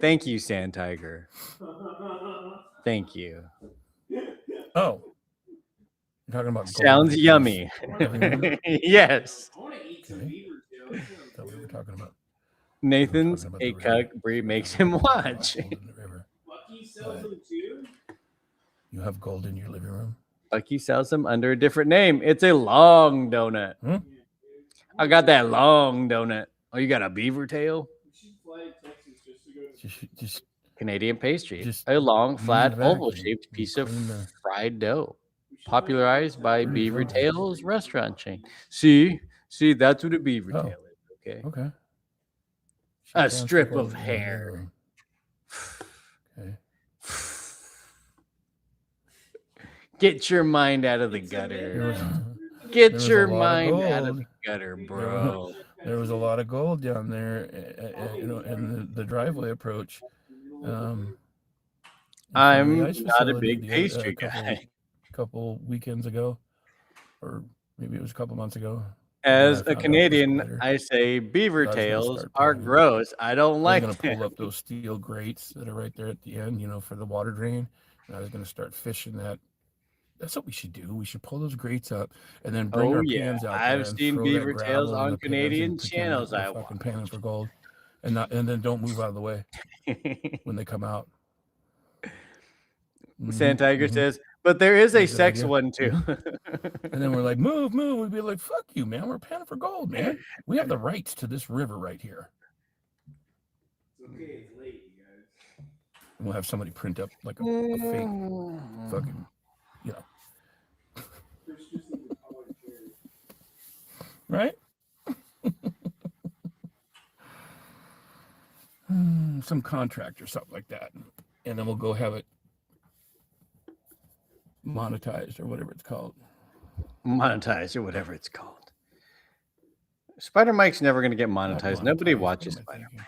Thank you, Sand Tiger. Thank you. Oh, you're talking about gold Sounds in yummy. people's living room? Yes. Okay. That's what we were talking about. Nathan's about a the cuck Bree makes him watch. Gold in the river. Lucky sells them too. You have gold in your living room. Bucky sells them under a different name. It's a long donut. I got that long donut. Oh, you got a beaver tail? Just Canadian pastry. just A long, use a flat, vacuum oval-shaped and piece of clean the- fried dough, popularized by Pretty Beaver dry. Tail's restaurant chain. See, See, that's what a beaver tail is. Okay. Okay. A strip of hair. Okay. Get your mind out of the gutter. There Get was your a lot of mind out of the gold. gutter, bro. There was a lot of gold down there, in the driveway approach. I'm ice not a facility big pastry guy. Couple weekends ago, or maybe it was a couple months ago. As I a found out Canadian, later. I say beaver So I was gonna tails start are putting- gross. I don't like I was them. gonna pull up those steel grates that are right there at the end, for the water drain, and I was gonna start fishing that. That's what we should do. We should pull those grates up and then bring Oh, our yeah. pans out there I've and seen throw beaver that tails gravel in on the pans Canadian and pretend channels that I we're fucking panning for gold, and then don't move out of the way when they come out. Sand Tiger says, but there is a Good sex idea. one too. And then we're like, move. We'd be like, fuck you, man. We're panning for gold, man. We have the rights to this river right here. Okay, it's late, you guys. And we'll have somebody print up like a fake fucking, right? Some contract or something like that. And then we'll go have it monetized or whatever it's called. Monetized or whatever it's called. Spider Mike's never going to get monetized. Nobody watches Spider Mike.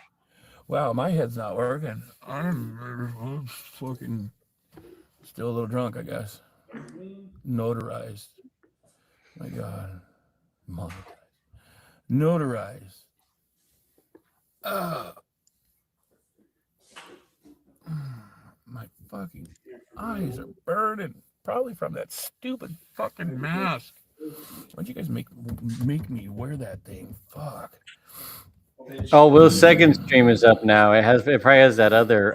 Wow, my head's not working. I'm fucking still a little drunk, I guess. Notarized. My God. Monetized. Notarized. My fucking eyes are burning. Probably from that stupid fucking mask. Why'd you guys make me wear that thing? Fuck. Oh, Will's second stream is up now. It probably has that other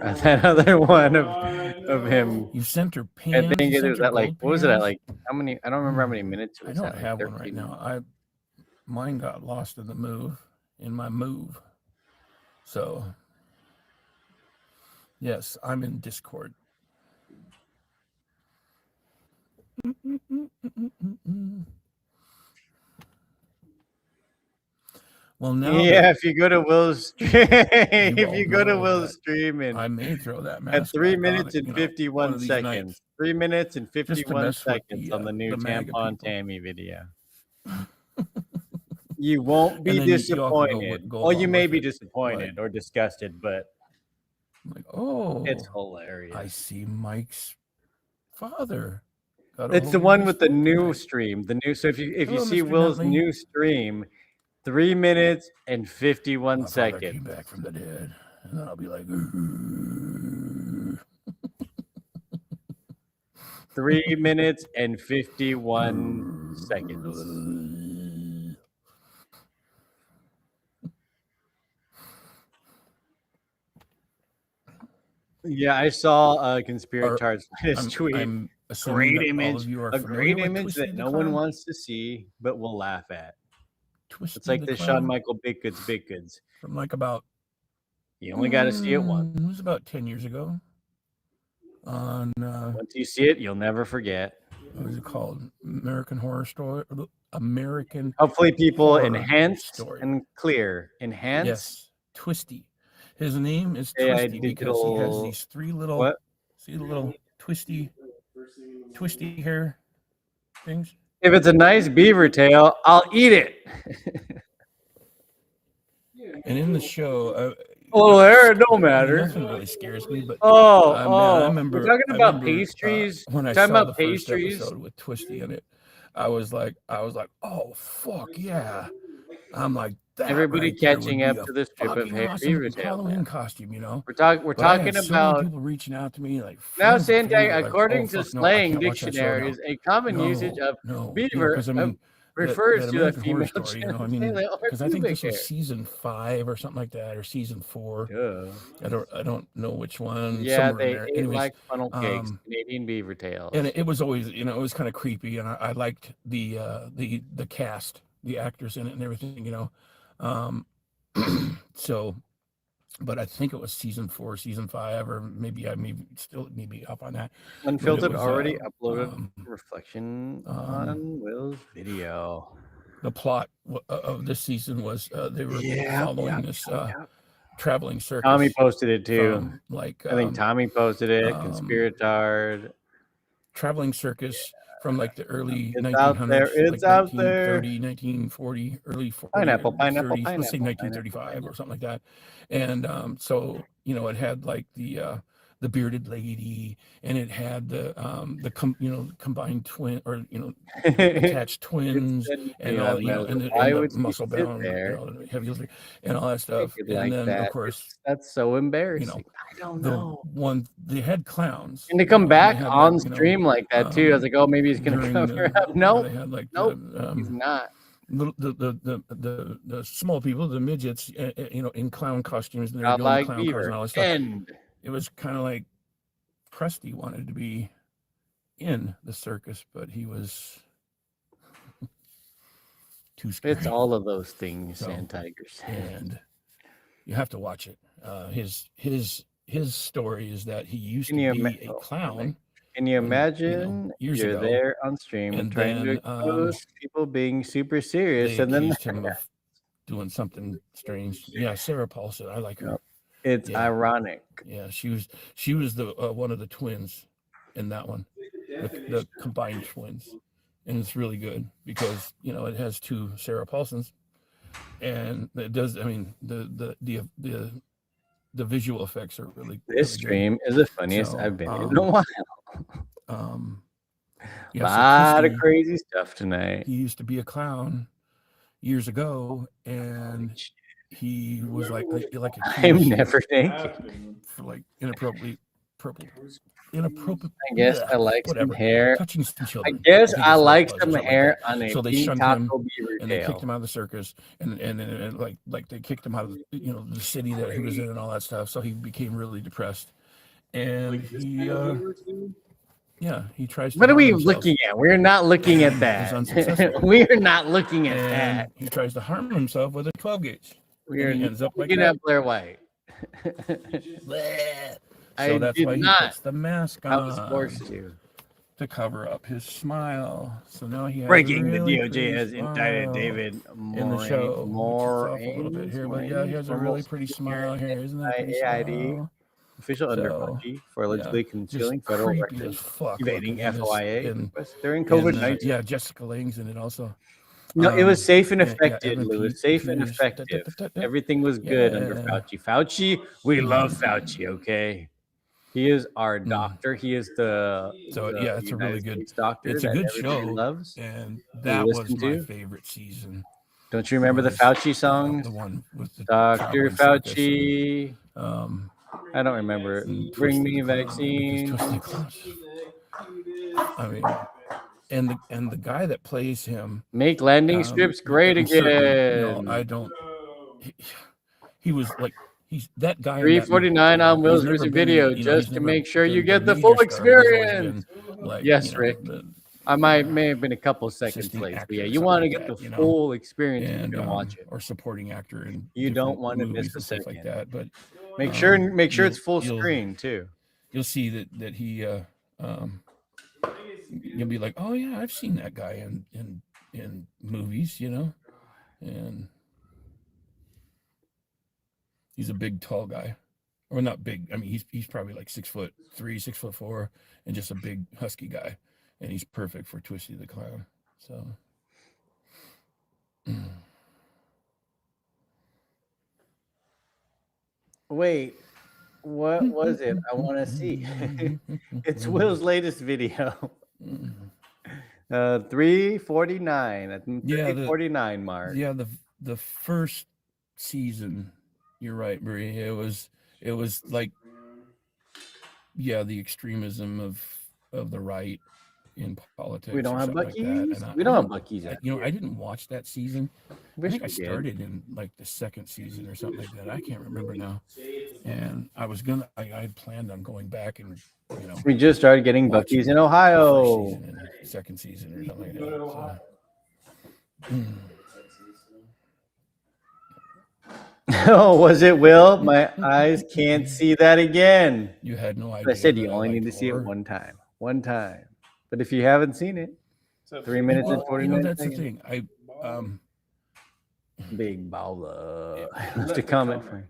one of him. You sent her I pants. think You it sent was her at like gold what was it at pans? like how many? I don't remember how many minutes it I was. don't at, like have one 13 right now. minutes. Mine got lost in my move. So yes, I'm in Discord. Well, now Yeah, if you go to Will's stream and I may throw that at mask 3 back minutes on, and one 51 of these seconds. nights. 3 minutes and Just to 51 mess with seconds the, on the new the MAGA Tampon people. Tammy video. You won't be And then you all can go disappointed. with gold Well, you on may with be it. disappointed or disgusted, but Like, oh, it's hilarious. I see Mike's father. It's the one with the new stream. The new. So if you Hello, see Mr. Will's Nutley. new stream, 3 minutes and 51 My father came seconds. back from the dead, and then I'll be like, 3 minutes and 51 seconds. Yeah, I saw Conspiracy Charts his tweet. I'm assuming Great that all image, of you are a great familiar with image Twisty that the no one Clown? wants to see, but will laugh at. Twisty It's like the the Clown? Shawn Michael Big Goods. From like about You only got to see it once. it was about 10 years ago. On Once you see it, you'll never forget. what is it called? American Horror Story. American. Hopefully, people Horror enhanced Story. and clear. Enhance. Yes, Twisty. His name is AI Twisty because he has digital- these three little. What? See the little twisty hair things. If it's a nice beaver tail, I'll eat it. And in the show, Oh, there, it don't matter. Nothing really scares me, but Oh, man, oh, I remember. we're talking I about remember, pastries. when I Talking saw about the first pastries. episode with Twisty in it, I was like, oh fuck yeah! I'm like, that Everybody right there catching would up be a to the strip of fucking hair awesome beaver tail. Halloween man. costume, you know. We're But I talking had so many about people reaching out to me, like now, friends and Santiago. family, like, According oh, to fuck, no, I slang can't watch that show now. dictionaries, a common No, usage of no, beaver because I mean, refers that to a American Horror female Story, you know, I mean, genitalia or because I think this pubic was hair. season 5 or something like that, or season 4. Duh. I don't know which one. Yeah, somewhere in they there. ate Anyways, like funnel cakes, Canadian beaver tails. and it was always, you know, it was kind of creepy, and I liked the cast, the actors in it, and everything, you know. So, but I think it was season 4, season 5, or maybe I may be up on that. But it Unfiltered was, already uploaded reflection um, on Will's video. the plot of this season was they were following this traveling circus. Tommy posted it too. From, like I think Tommy posted it. Conspiratard. Traveling circus from like the early It's 1900s, out there. It's like out there. 1930, 1940, early 40s, Pineapple, 30s, pineapple, let's say pineapple, 1935 or something like that. And so it had like the bearded lady, and it had the combined twin or attached twins, and all and the muscle bound, heavy lifting, and all that stuff. And then of course that's so embarrassing. I don't know. They had clowns, and to come back on stream like that too. I was like, oh, maybe he's gonna cover up. No, nope, he's not. The small people, the midgets, in clown costumes, and Not like clown cars Beaver. and all that stuff. It was kind of like Krusty wanted to be in the circus, but he was too scared. It's all of those things, So, Sand Tigers. And you have to watch it. His story is that he used to be a clown. Can you imagine years you're ago, there on stream and trying to expose people being super serious, they and then accused him of doing something strange. Yeah, Sarah Paulson, I like her. it's ironic. Yeah, she was the one of the twins in that one, the combined twins, and it's really good because it has two Sarah Paulsons, and it does. I mean, the visual effects are really. This stream is the funniest I've been in a while. Yeah, lot of Krusty, crazy stuff tonight. He used to be a clown years ago, and he was like I'm accused never naked. for like inappropriate. I guess I like some whatever, hair. touching some I children. guess think I it's like what it some was or something hair like that. on a So they pink shunned him, Taco Beaver and they tail. kicked him out of the circus, and like they kicked him out of the city that he was in and all that stuff. So he became really depressed, and he he tries to What are harm we himself. looking at? We're not looking at He's that. unsuccessful. We're not looking at And that. he tries to harm himself with a 12 gauge. We're and he ends up like looking that. at Blair White. So I that's did why he not. puts the mask on. I was forced to cover up his smile. So now he has Breaking, a the really DOJ pretty has indicted smile David in the show. More Which is off a little bit here, but yeah, he has a really pretty smile here. Isn't that pretty AID, smile? official under So, Fauci for allegedly concealing just federal creepy records, as fuck evading looking in this- FOIA in- requests during in, COVID-19. yeah, Jessica Lange's in it also. No, it was safe and effective, Evan Lewis. Safe and Peters, effective. Everything was good under Yeah. Fauci. Fauci, we love Fauci, okay? He is our doctor. He is the So the yeah, it's a really United good. States doctor. It's a that good everybody show, loves. and we that was listen my to. favorite season. Don't you remember the was, Fauci songs? The one with the Dr. traveling circus Fauci. and, I don't remember it. and Bring Twisted me the Clown, vaccine. because Twisted Clown. I mean, and the guy that plays him, Make landing strips great I'm certain, again. I don't. He was like. He's that guy. in that movie. $3.49 on He's Will's never recent been, video he's just to never make sure been you the get the major full star. He's always experience. been, like, Yes, you know, Rick. the- I may have been a couple seconds assistant late, actor but yeah, or you something want to like get that, the you know? full experience if and you're gonna watch it. or supporting actor in You don't different want to miss movies a and stuff like second. that. But Make sure it's full you'll- screen too. You'll see that he you'll be like, oh yeah, I've seen that guy in movies, and he's a big tall guy, or not big. I mean, he's probably like 6'3", 6'4", and just a big husky guy, and he's perfect for Twisty the Clown. So. Wait, what was it? I want to see. It's Will's latest video. 349 at the 349 mark. Yeah, the first season. You're right, Marie. It was like, yeah, the extremism of the right in politics. We don't or have something like that. Buc-ee's? And We don't have Buc-ee's I didn't watch that season. I Wish think I we did. started in like the second season or something like that. I can't remember now. And I had planned on going back and We just started getting watching Buc-ee's in the first Ohio. season and the second season or something like that. Oh, was it Will? My eyes can't see that again. You had no I idea. said you that I only need liked to see it horror. one time. One time. But if you haven't seen it, 3 minutes and 40 minutes. That's the thing. Big baller. Left a comment for you.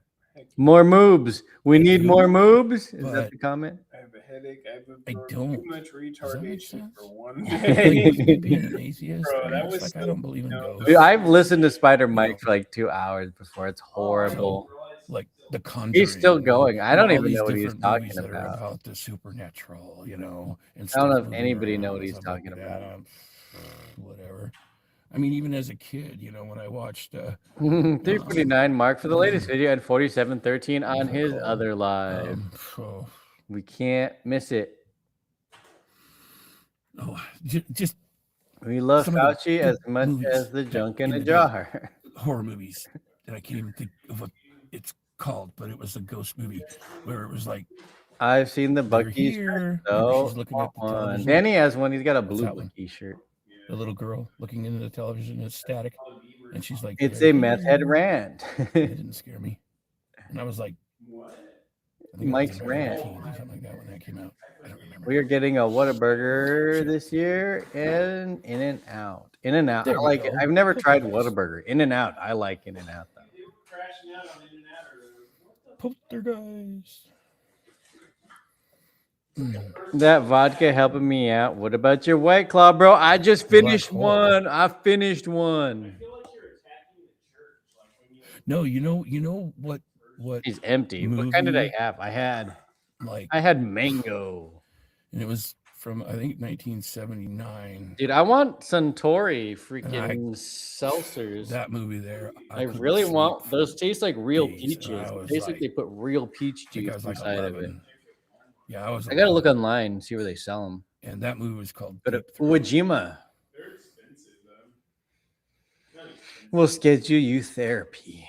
More moobs. We need more moobs. Is that the comment? I have a headache. I Too don't. much retardation for one Like, day. being an atheist, Bro, that it's was like I so- don't believe in no. ghosts. Dude, I've listened to Spider Mike for like 2 hours before. It's horrible. Like the Conjuring. He's still going. I don't all even these know what he's different talking movies that are about. about the supernatural, you know. And I don't know stuff if moving anybody know around what he's and stuff talking like about. that. Whatever. I mean, even as a kid, you know, when I watched 349 Mark for the latest video and 4713 on his other live. oh, We can't miss it. oh, just We love some of the Fauci as good much movies as the back junk in in a the day. jar. Horror movies that I can't even think of what it's called, but it was a ghost movie where it was like I've seen the they're Bucky here. shirt. Maybe So she's looking at the television. Danny has one. He's got a What's blue that one? Bucky shirt. The little girl looking into the television is static, and she's like, It's "They're a meth head here." rant. It didn't scare me, and I was like, I think I was Mike's in my rant. teens or something like that when that came out. I don't remember. We are getting a Whataburger this year and In-N-Out. In-N-Out. I There we like it. go. I've never tried Whataburger. In-N-Out. I like In-N-Out though. Poltergeist. That vodka helping me out. What about your White Claw, bro? I just finished one. I finished one. No, you know what? He's empty. What kind did I have? I had mango. And it was from I think 1979. Dude, I want Suntory freaking seltzers. That movie there. I couldn't really sleep want for those. Taste like real days, and peaches. I was Basically, like- put real peach I think juice I was like inside of it. 11. Yeah, I was. I gotta look 11. online and see where they sell them. And that movie was called. But Deep Throat. Uwajima will schedule you therapy.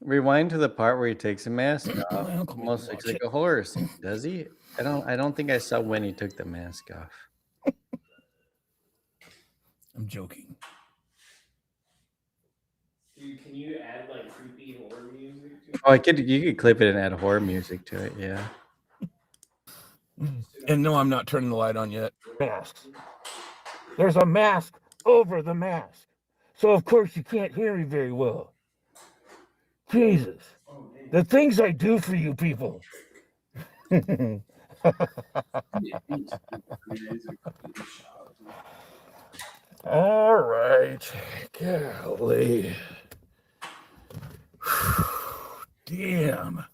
Rewind to the part where he takes a mask off. Almost looks like a horror scene. Does he? I don't think I saw when he took the mask off. I'm joking. Dude, can you add like creepy horror music to it? Oh, you could clip it and add horror music to it. Yeah. And no, I'm not turning the light on yet. Masks. There's a mask over the mask. So of course you can't hear me very well. Jesus. The things I do for you people. All right. Golly. Damn.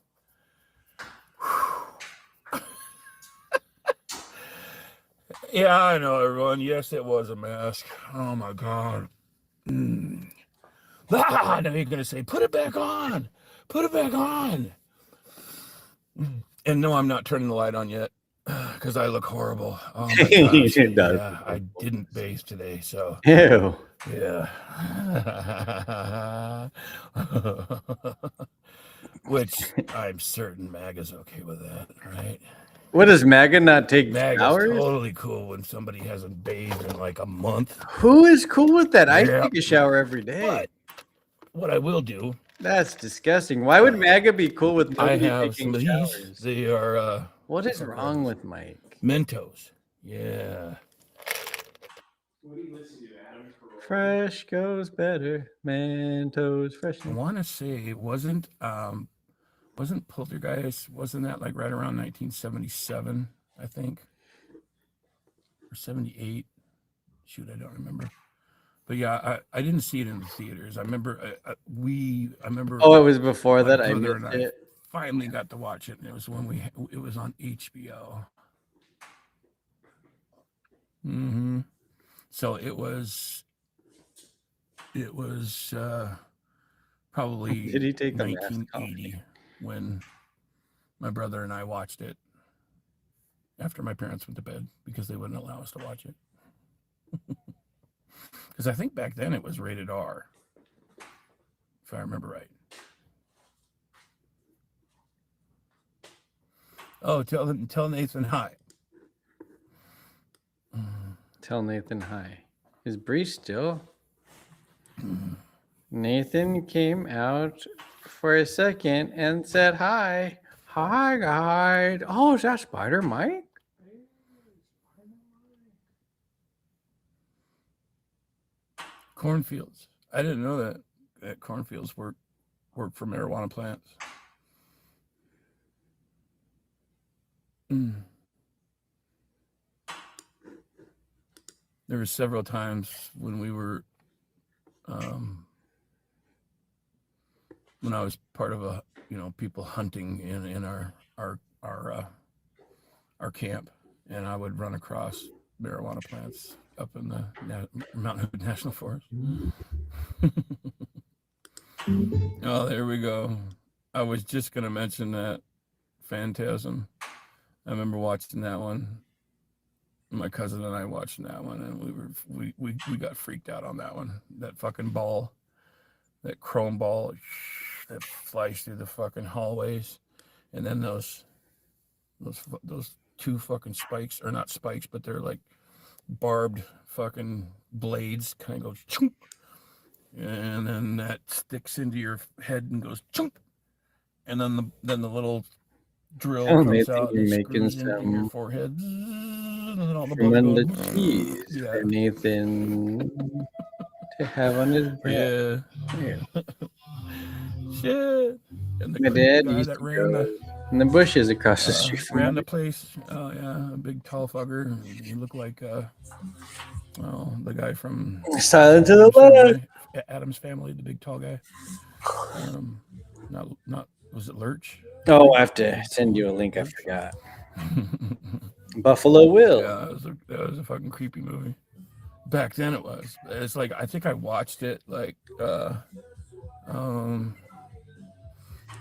Yeah, I know, everyone. Yes, it was a mask. Oh my god. Ah, now you're gonna say, put it back on. Put it back on. And no, I'm not turning the light on yet because I look horrible. Oh my gosh. It does. Yeah, I didn't bathe today, so Ew. yeah. Which I'm certain MAGA's okay with that, right? What does MAGA not take MAGA's showers? totally cool when somebody hasn't bathed in like a month. Who is cool with that? I Yeah. take a shower every day. But what I will do, That's disgusting. Why would MAGA be cool with I nobody have taking some of these. showers? They are What is wrong with Mike? Mentos. Yeah. What do you listen to, Adam? Fresh goes better. Mentos fresh. I want to say wasn't Poltergeist, wasn't that like right around 1977, I think, or 78? Shoot, I don't remember. But yeah, I didn't see it in the theaters. I remember I remember. Oh, it was before that. I brother and missed it. finally got to watch it, and it was when it was on HBO. So it was probably Did he take the mask off? 1980 when my brother and I watched it after my parents went to bed because they wouldn't allow us to watch it. Because I think back then it was rated R, if I remember right. Oh, tell Nathan hi. Tell Nathan hi. Is Bree still? Nathan came out for a second and said hi. Hi, guys. Oh, is that Spider Mike? Cornfields. I didn't know that cornfields work for marijuana plants. There were several times when we were, when I was part of people hunting in our camp, and I would run across marijuana plants up in the Mountain Hood National Forest. Oh, there we go. I was just going to mention that Phantasm. I remember watching that one. My cousin and I watching that one, and we got freaked out on that one. That fucking ball, that chrome ball that flies through the fucking hallways, and then those two fucking spikes, or not spikes, but they're like barbed fucking blades, kind of goes chunk, and then that sticks into your head and goes chunk, and then the little drill comes out and screws into your forehead. And then all the tremendous cheese for Nathan to have on his bread. Yeah. Shit. And My dad used to go in the bushes across the street from ran the place. Oh yeah, a big tall fucker. He looked like the guy from Silence of the Lambs. Adam's Family, the big tall guy. Not was it Lurch? Oh, I have to send you a link. I forgot. Buffalo Will. Yeah, that was a fucking creepy movie. Back then it was. It's like, I think I watched it like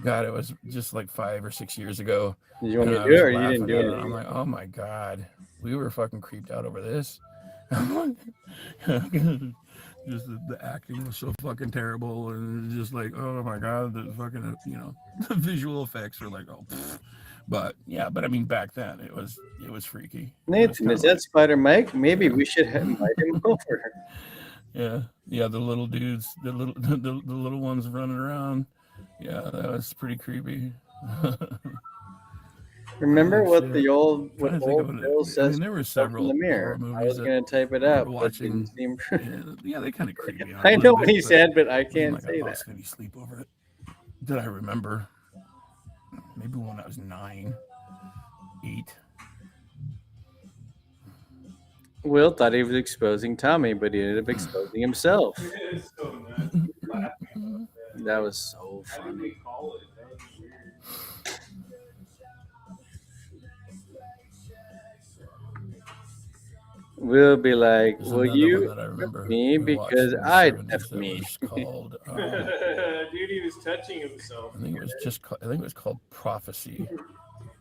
God, it was just like 5 or 6 years ago. Did you want me to do it, or you didn't do it? I'm like, oh my God, we were fucking creeped out over this. Just the acting was so fucking terrible, and just like, oh my God, the fucking the visual effects were like, oh. Pfft. But yeah, I mean, back then it was freaky. Nathan, is that Spider Mike? Maybe we should invite him over. Yeah, the little dudes, the little ones running around. Yeah, that was pretty creepy. Remember what the old Bill says? I mean, there were several in the mirror. I was going to type it up. Watching, yeah, they kind of creeped me out. I know what he said, but I can't say that. Maybe sleep over it. Did I remember? Maybe when I was 9, 8. Will thought he was exposing Tommy, but he ended up exposing himself. That was so funny. We'll be like, will you F me because I F me? Called, dude, he was touching himself. I think it was called Prophecy.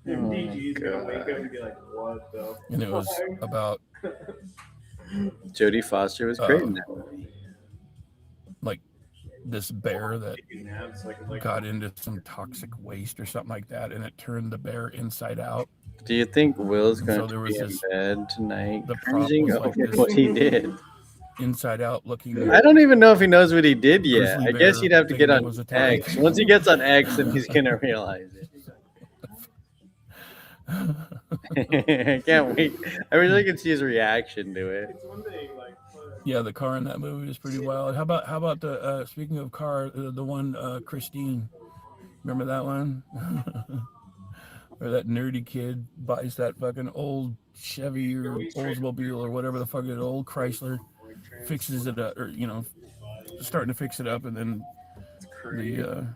MDG's gonna wake up and be like, what the And it was about Jodie Foster was great in that movie. Like this bear that got into some toxic waste or something like that, and it turned the bear inside out. Do you think Will's going to be in bed tonight cringing over what he did? Inside Out looking. I don't even know if he knows what he did yet. I guess he'd have to get on X. Once he gets on X, then he's going to realize it. I can't wait. I wish I could see his reaction to it. Yeah, the car in that movie is pretty wild. How about the speaking of car, the one Christine? Remember that one? Or that nerdy kid buys that fucking old Chevy or Oldsmobile or whatever the fuck it is, old Chrysler, fixes it up, or starting to fix it up, and then the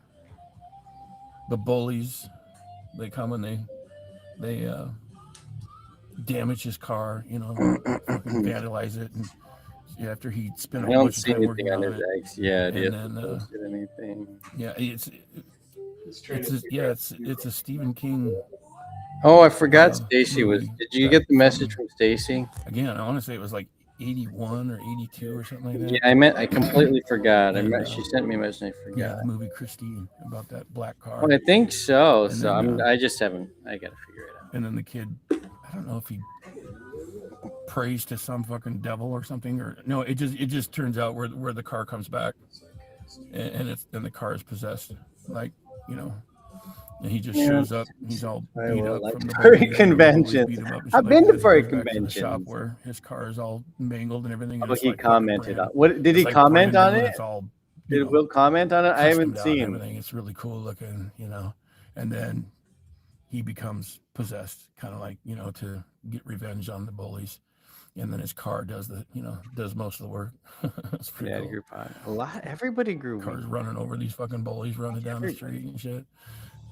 bullies, they come and they damage his car, fucking vandalize it, and after he spent a whole bunch of time working on it. Yeah, and then anything. Yeah, it's a Stephen King. Oh, I forgot Stacy was. Did you get the message from Stacy? Again, I want to say it was like 81 or 82 or something like that. Yeah, I completely forgot. She sent me a message. I forgot. Yeah, the movie Christine about that black car. Well, I think so. I just haven't. I gotta figure it out. And then the kid, I don't know if he prays to some fucking devil or something, or no. It just turns out where the car comes back, and the car is possessed. Like, And he just shows up. He's all beat up from the furry bullies, conventions. beat him up and I've shit been like to that. furry He goes back to the shop conventions. where his car is all mangled and everything. And Oh, it's he like fucking commented brand- on what? Did he it's like comment brand on new and it? It's all, Did Will comment on it? I haven't customed out and seen. everything. It's really cool looking, you know. And then he becomes possessed, kind of like, you know, to get revenge on the bullies. And then his car does the, you know, does most of the work. It's pretty cool. Grew pot. A lot. Everybody grew. Cars running over these fucking bullies, running down the street and shit.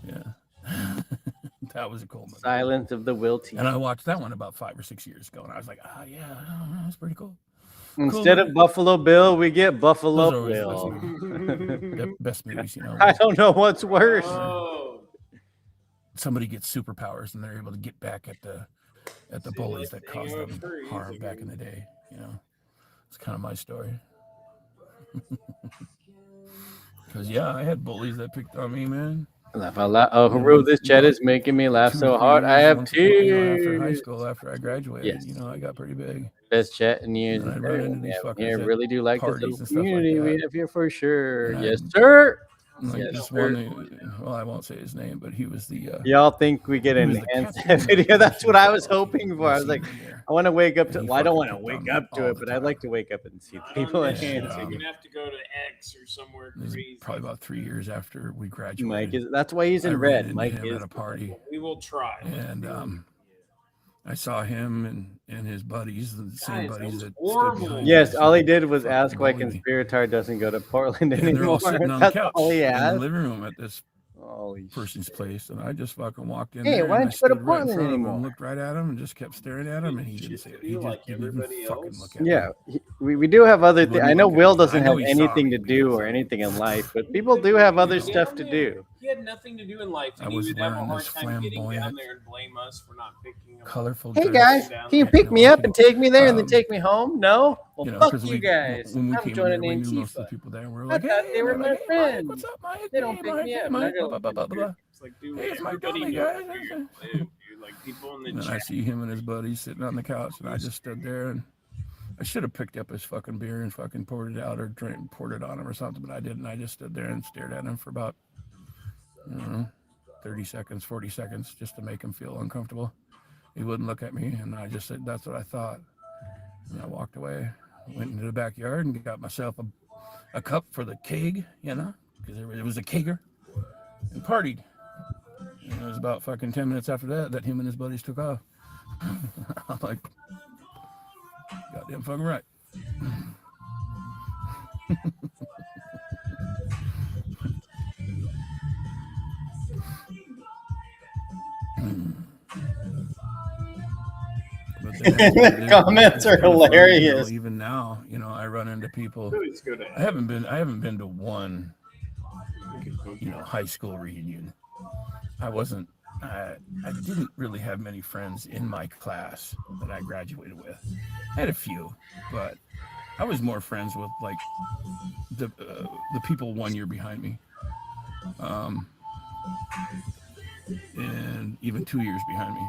Yeah. That was a cool movie. Silence of the Will team. And I watched that one about 5 or 6 years ago, and I was like, oh yeah, that's pretty cool. Instead of Buffalo Bill, we get Buffalo Those are Bill. always the best movies, you know. I don't know what's worse. Somebody gets superpowers and they're able to get back at the bullies that caused them harm back in the day. You know, it's kind of my story. Because yeah, I had bullies that picked on me, man. Laugh out loud. Oh, Haru, this chat is making me laugh so hard. I have After tears. high school, after I graduated, Yes. you know, I got pretty big. Best chat in years. And I'd run into these fuckers Yeah, at really do like this parties little and stuff like community we that. have here for sure. And Yes, I'd- sir. Like Yes, this sir. one, well, I won't say his name, but he was the. Y'all think we get he an was the enhanced captain of the video? That's what I was team. hoping for. I was like, I want to wake up to. Well, I don't want to wake up to it, but I'd like to wake up and see the people enhancing. You're gonna have to go to X or somewhere This is crazy. probably about 3 years after we graduated. Mike is. That's why he's I in ran red. into Mike him is at a party, We will try. and I saw him and his buddies, the same Guys, that buddies was that horrible. stood behind Yes, us all he and did was fucking ask why bullied me. Conspiratar doesn't go to Portland And they're anymore. all sitting on the That's couch all he in the asked. living room at this Holy person's place, and I just fucking walked in Hey, there. why and don't I you go to stood right in Portland front of him, anymore? looked right at him, and just kept staring at him, and he didn't say it. He just like didn't even everybody fucking else? look at me. Yeah, we do have other He things. wouldn't I know look at Will me. doesn't I know have he saw anything me to because do or anything in life, but people do have other stuff to do. He had nothing to do in life, I and he was would have a wearing hard this time getting down flamboyant, there and blame us for not picking him up. colorful Hey dress. guys, can you pick me up and take me there and then take me home? No? Well, You know, fuck 'cause you we, guys. when we I'm came in joining there, we knew most of Antifa. the people there. We were I like, thought hey, they were they're my like, hey, Mike, friends. what's up, Mike? They don't Hey, pick Mike, me hey, up. Mike, I go, blah, blah, blah, blah, blah. It's like, dude, Hey, it's Mike everybody Downey, knows guys. where you live, dude. Like people in the And then I chat. see him and his buddies sitting on the couch, and I just stood there, and I should have picked up his fucking beer and fucking poured it out or poured it on him or something, but I didn't. I just stood there and stared at him for about, I don't know, 30 seconds, 40 seconds, just to make him feel uncomfortable. He wouldn't look at me, and I just said, that's what I thought. And I walked away, went into the backyard, and got myself a cup for the keg, you know, because it was a kegger, and partied. And it was about fucking 10 minutes after that him and his buddies took off. I'm like, goddamn fucking right. But then, Comments are it's kinda funny, you know, hilarious. even now, you know, I run into people. It's good. I haven't been to one, you know, high school reunion. I didn't really have many friends in my class that I graduated with. I had a few, but I was more friends with like the people 1 year behind me, and even 2 years behind me.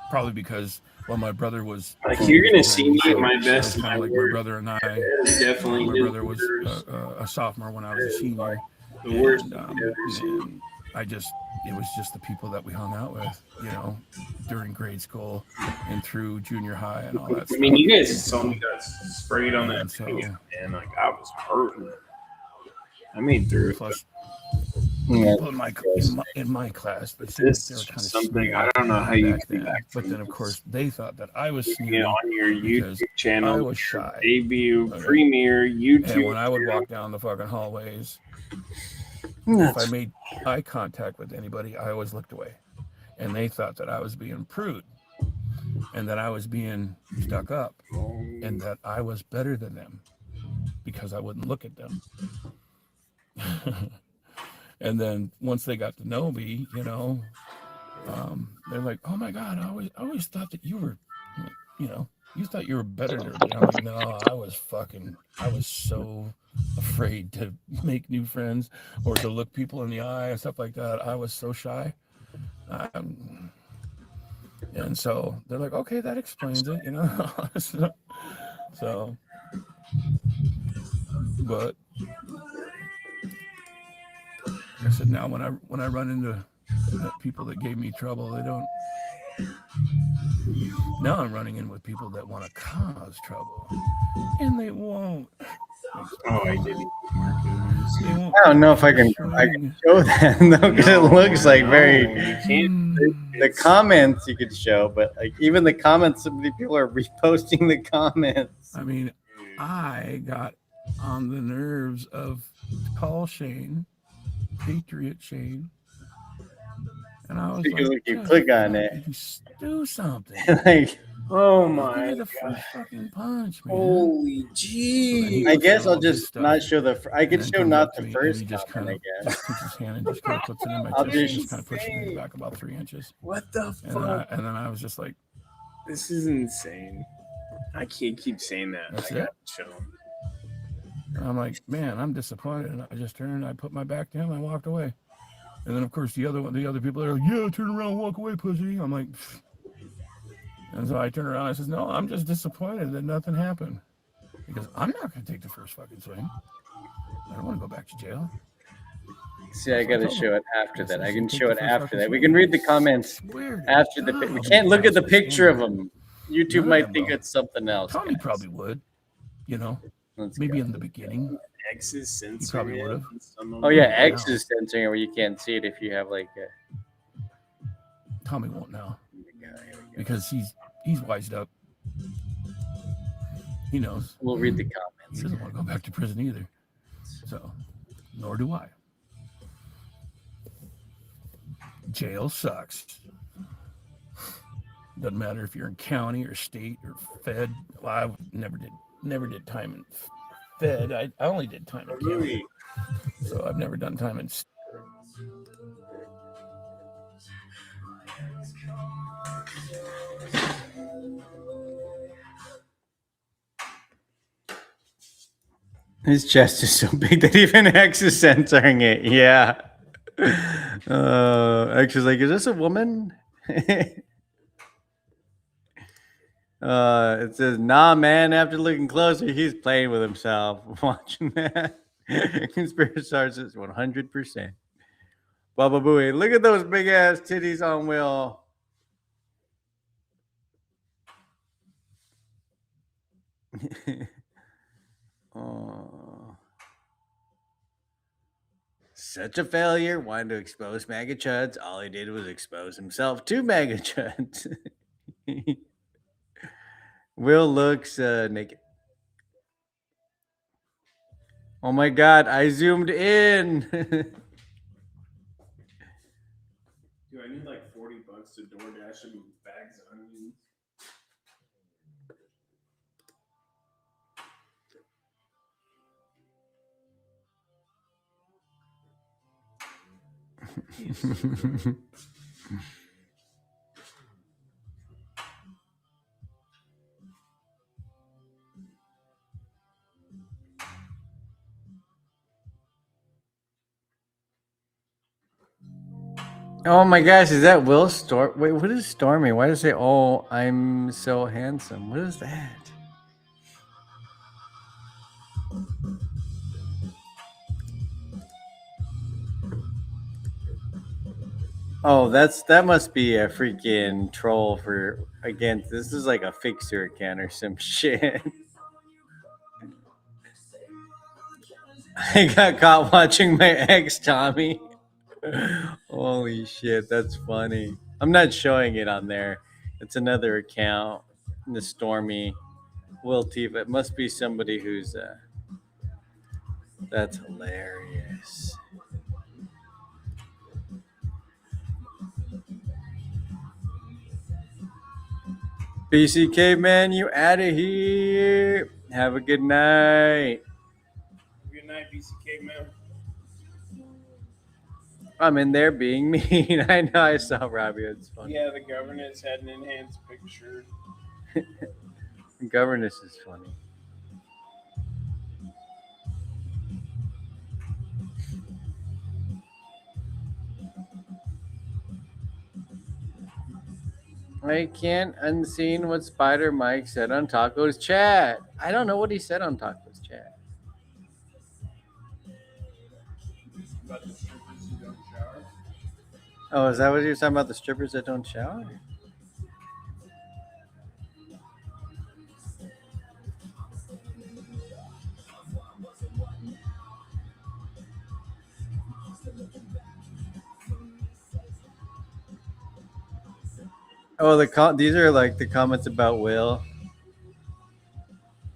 Probably because my brother was Like you're gonna see me at my so best. kind of like my brother and I. Definitely. My brother was a sophomore when I was a senior. The worst And, thing I've ever seen. and it was just the people that we hung out with, you know, during grade school and through junior high and all that stuff. I mean, you guys saw me got sprayed on that And so- finger, and like I was hurting. I made through it. Plus, Yeah. people in my class, they This they were is kind of something I don't know how you back can then. back But from then, of this. course, they thought that I was sneaky You know, on your because YouTube channel, I was shy. debut, Okay. premiere, YouTube. And when I would channel. walk down the fucking hallways, That's if I made eye contact with anybody, I always looked away. And they thought that I was being prude and that I was being stuck up and that I was better than them because I wouldn't look at them. And then once they got to know me, you know, they're like, oh my God, I always thought that you were, you know, you thought you were better than me. I'm like, no, I was so afraid to make new friends or to look people in the eye and stuff like that. I was so shy. And so they're like, okay, that explains it, you know? So, but I said now when I run into people that gave me trouble, they don't. Now I'm running in with people that want to cause trouble, and they won't. Oh, I didn't. I don't know if I can show that though, because it looks like very. The comments you could show, but like even the comments, so many people are reposting the comments. I mean, I got on the nerves of Paul Shane, Patriot Shane, and I was like, you click on it, do something. like, oh my Give me the first fucking punch, man. Holy gee! I guess I'll just not show the. I could And show then not comes up to the me, first and he just comment, I guess. puts his hand and just kind of puts it in my I'll chest and just just kind of pushes me back about 3 inches. What the And fuck? then I was just like, This is insane. I can't keep saying that. That's I it? gotta show him. and I'm like, man, I'm disappointed. And I just turned, I put my back to him, I walked away. And then of course the other people are like, yeah, turn around, walk away, pussy. I'm like, pfft. And so I turned around, I says, no, I'm just disappointed that nothing happened. Because I'm not gonna take the first fucking swing. I don't want to go back to jail. See, I gotta show it after that. I can Take show the it first after fucking that. We swing. can read the comments Weird. after the. We can't look at the picture of them. YouTube None of might them think will. it's something else. Tommy guys. probably would, you know, Let's maybe go. in the beginning. X is He censoring probably it would have. and some of Oh them yeah, don't. X is censoring it where you can't see it if you have like a. Tommy won't now because he's wised up. He knows. We'll read the He comments. doesn't want to go back to prison either. So, nor do I. Jail sucks. Doesn't matter if you're in county or state or fed. Well, I never did time in fed. I only did time in county. So I've never done time in. His chest is so big that even X is censoring it. Yeah. X is like, is this a woman? It says, nah, man. After looking closer, he's playing with himself. Watching that. Conspiracy starts at 100%. Baba Booey, look at those big ass titties on Will. Oh. Such a failure. Wanted to expose MAGA chuds. All he did was expose himself to MAGA chuds. Will looks naked. Oh my God, I zoomed in. Dude, I need like $40 to DoorDash and bags of onions. Oh my gosh, is that Will Storm? Wait, what is Stormy? Why does it say, oh, I'm so handsome? What is that? Oh, that must be a freaking troll for again. This is like a fixer account or some shit. I got caught watching my ex, Tommy. Holy shit, that's funny. I'm not showing it on there. It's another account. The Stormy Will Tifa. It must be somebody who's that's hilarious. BC Caveman, you out of here. Have a good night. Good night, BCK man. I'm in there being mean. I know I saw Robbie. It's funny. Yeah, the governance had an enhanced picture. Governess is funny. I can't unseen what Spider Mike said on Taco's chat. I don't know what he said on Taco's chat. About the strippers. Oh, is that what you were talking about? The strippers that don't shower? Oh, these are like the comments about Will.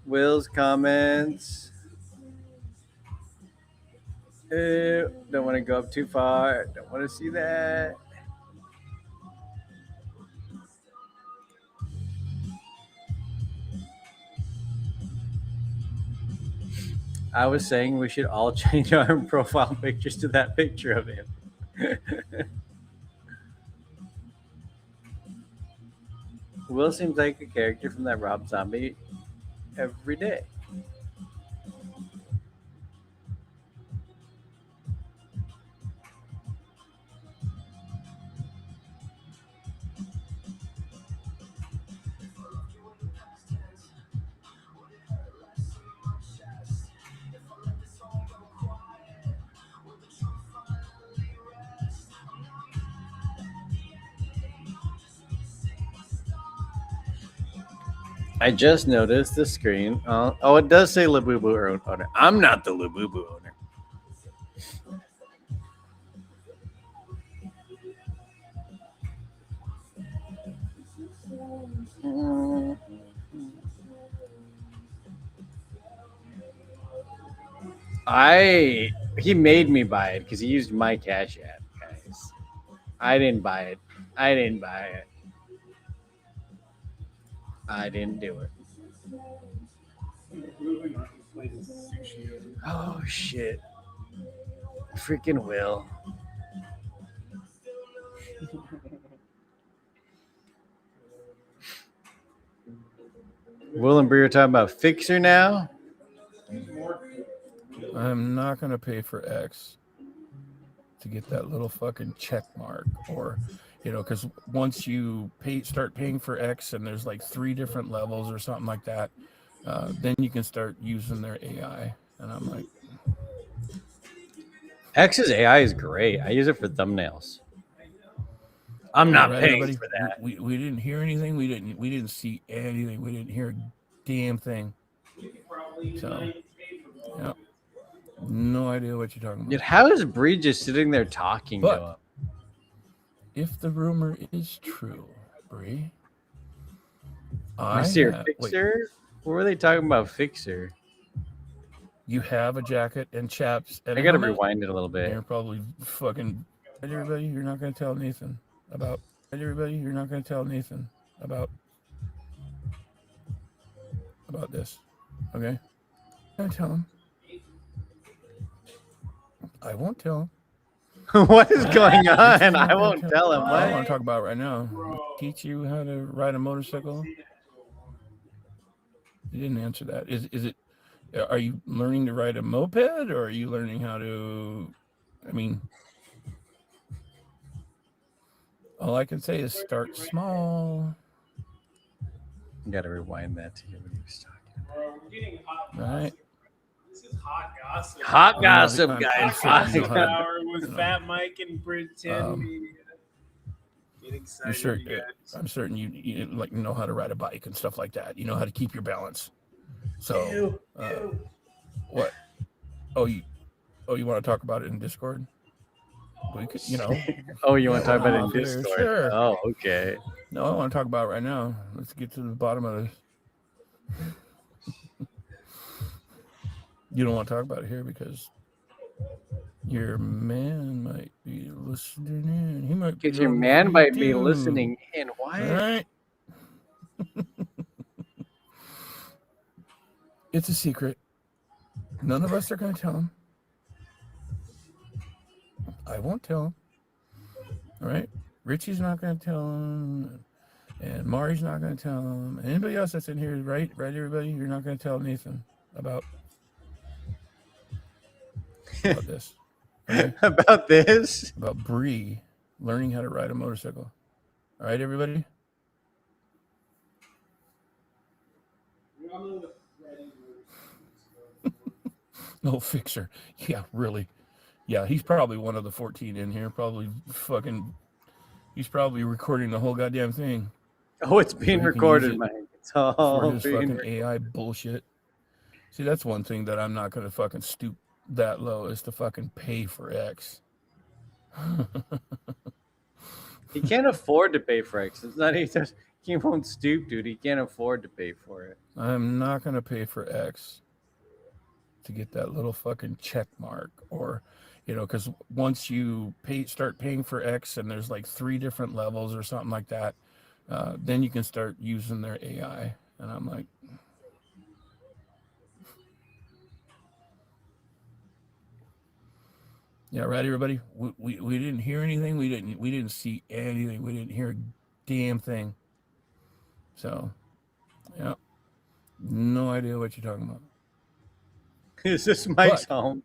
Will's comments. Don't want to go up too far. Don't want to see that. I was saying we should all change our profile pictures to that picture of him. Will seems like a character from that Rob Zombie every day. I just noticed the screen. Oh, it does say Labubu owner. I'm not the Labubu owner. He made me buy it because he used my Cash App, guys. I didn't buy it. I didn't do it. Oh shit. Freaking Will. Will and Bree are talking about Fixer now. I'm not gonna pay for X to get that little fucking check mark, or because once you start paying for X and there's like 3 different levels or something like that, then you can start using their AI. And I'm like, X's AI is great. I use it for thumbnails. I'm not paying for that. We didn't hear anything. We didn't see anything. We didn't hear a damn thing. So, yeah, no idea what you're talking about. Yet how is Bree just sitting there talking to him? If the rumor is true, Bree, I see her Fixer. What were they talking about, Fixer? You have a jacket and chaps. And I gotta rewind it a little bit. You're probably fucking everybody. You're not gonna tell Nathan about everybody. You're not gonna tell Nathan about this. Okay, I'm gonna tell him. I won't tell him. What is going on? I won't tell him. I don't want to talk about it right now. Teach you how to ride a motorcycle? You didn't answer that. Is it? Are you learning to ride a moped, or are you learning how to? I mean, all I can say is start small. You gotta rewind that to hear what he was talking about. Bro, we're getting hot. All right. This is hot gossip. Hot gossip, guys. With Fat Mike and Brittany. Get excited, I'm certain you like know how to ride a bike and stuff like that. You know how to keep your balance. So, what? Oh, you want to talk about it in Discord? We could, Oh, you want to talk about it in Discord? Sure. Oh, okay. No, I want to talk about it right now. Let's get to the bottom of this. You don't want to talk about it here because your man might be listening in. He might. Because your man might be listening in. Why? All right. It's a secret. None of us are going to tell him. I won't tell him. All right? Richie's not going to tell him. And Mari's not going to tell him. And anybody else that's in here, right? Right, everybody? You're not going to tell Nathan about this. Okay? About this? About Bree learning how to ride a motorcycle. All right, everybody? No Fixer. Yeah, really. Yeah, he's probably one of the 14 in here. Probably fucking He's probably recording the whole goddamn thing. Oh, it's being he can use recorded, it Mike. It's all for his being fucking recorded. AI bullshit. See, that's one thing that I'm not gonna fucking stoop that low is to fucking pay for X. He can't afford to pay for X. It's not he won't stoop, dude. He can't afford to pay for it. I'm not gonna pay for X to get that little fucking check mark, or because once you start paying for X and there's like 3 different levels or something like that, then you can start using their AI. And I'm like, yeah, right, everybody. We didn't hear anything. We didn't see anything. We didn't hear a damn thing. So, yeah, no idea what you're talking about. Is this Mike's But home?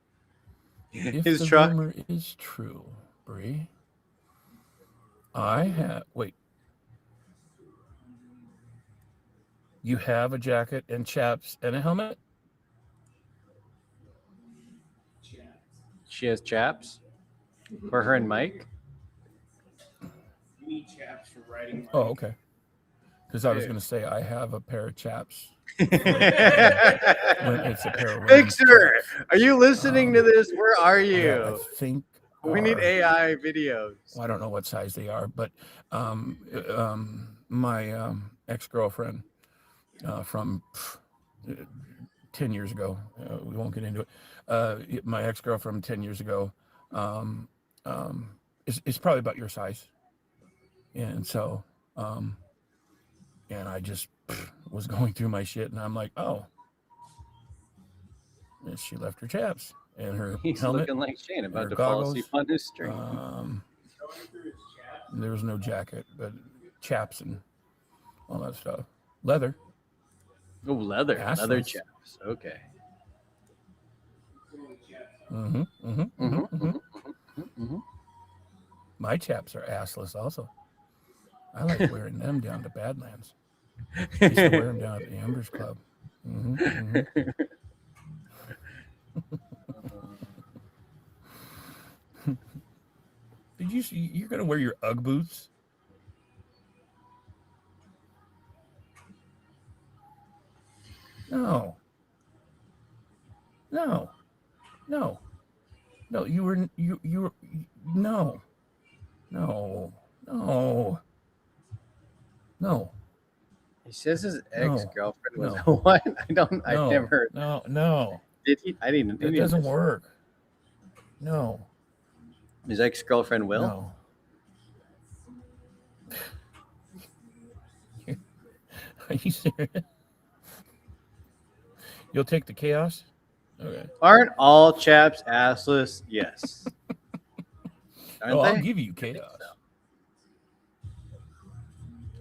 if His the truck? rumor is true, Bree, you have a jacket and chaps and a helmet? She has chaps for her and Mike. You need chaps for writing. Oh, okay. Because I was going to say I have a pair of chaps. When it's a pair of Mixer, are you listening to this? Where are you? that I think We need AI videos. Well, I don't know what size they are, but my ex-girlfriend from 10 years ago, we won't get into it. My ex-girlfriend 10 years ago is probably about your size. And so, and I just was going through my shit, and I'm like, oh. And she left her chaps and her He's helmet. looking like Shane about her to fall goggles. asleep on his stream. There was no jacket, but chaps and all that stuff. Leather. Oh, leather. Assless. Leather chaps. Okay. My chaps are assless also. I like wearing them down to Badlands. I used to wear them down at the Embers Club. Did you see? You're gonna wear your UGG boots? No. No. No. No. You were. No. No. No. No. He says his ex-girlfriend was No. what? I've never heard. No. Did he? I didn't. It doesn't work. No. His ex-girlfriend will? No. Are you serious? You'll take the chaos? Okay. Aren't all chaps assless? Yes. Aren't Oh, I'll they? give you chaos.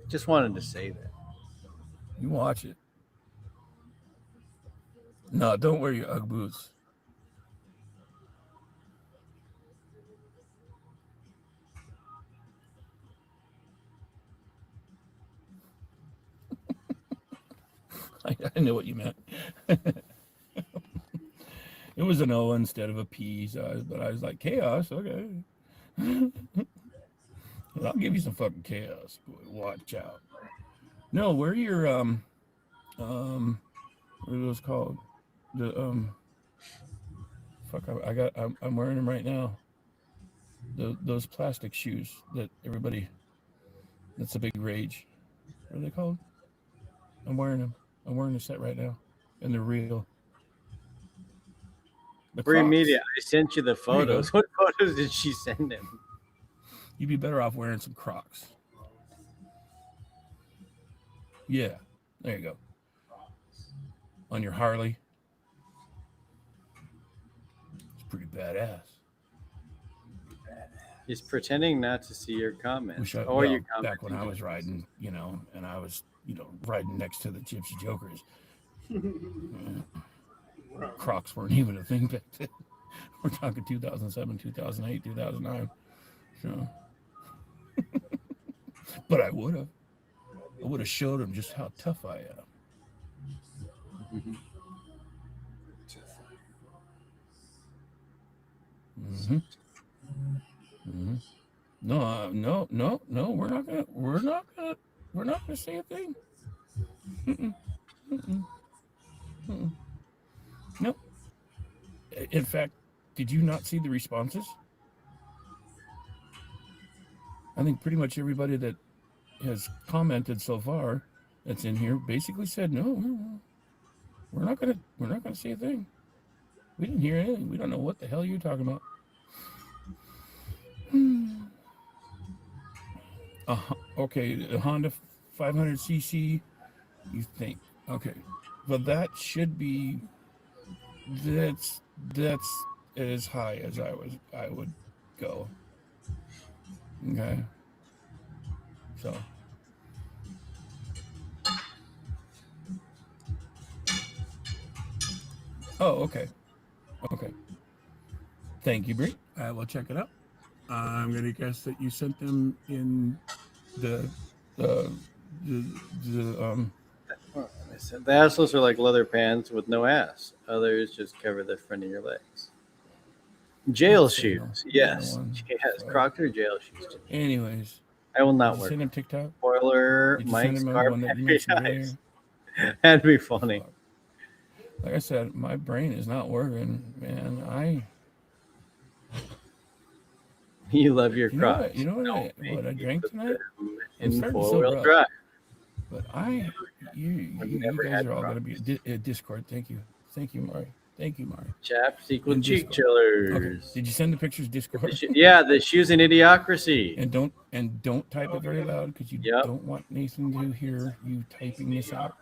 Just wanted to say that. You watch it. No, don't wear your UGG boots. I know what you meant. It was an O instead of a P, but I was like, chaos, okay. I'll give you some fucking chaos. Watch out. No, wear your what are those called? The I'm wearing them right now. Those plastic shoes that that's a big rage. What are they called? I'm wearing them. I'm wearing a set right now, and they're real. The Free Crocs. media. I sent you the There you go. photos. What photos did she send him? You'd be better off wearing some Crocs. Yeah, there you go. On your Harley. It's pretty badass. He's pretending not to see your comments. Your comment. back when I was riding, and I was, riding next to the Gypsy Jokers. Crocs weren't even a thing back then. We're talking 2007, 2008, 2009. So, but I would have showed them just how tough I am. No, no. We're not gonna say a thing. Mm-mm. Mm-mm. Mm-mm. No. In fact, did you not see the responses? I think pretty much everybody that has commented so far that's in here basically said no. We're not gonna say a thing. We didn't hear anything. We don't know what the hell you're talking about. Okay, the Honda 500cc. You think? Okay, but that should be. That's as high as I would go. Okay. So. Oh, okay. Okay. Thank you, Bree. I will check it out. I'm gonna guess that you sent them in the assless are like leather pants with no ass. Others just cover the front of your legs. Jail shoes. Yes. Yes. Crocs or jail shoes. Anyways. I will not wear. Send him TikTok. Spoiler, Mike's car. That'd be funny. Like I said, my brain is not working, man. You love your Crocs. You know what I drank tonight? In four-wheel drive. But you guys are all going to be Discord. Thank you, Mari. Thank you, Mari. Chaps equal cheek chillers. Okay. Did you send the pictures Discord? Yeah, the shoes in Idiocracy. And don't type it very loud because you don't want Nathan to hear you typing this out.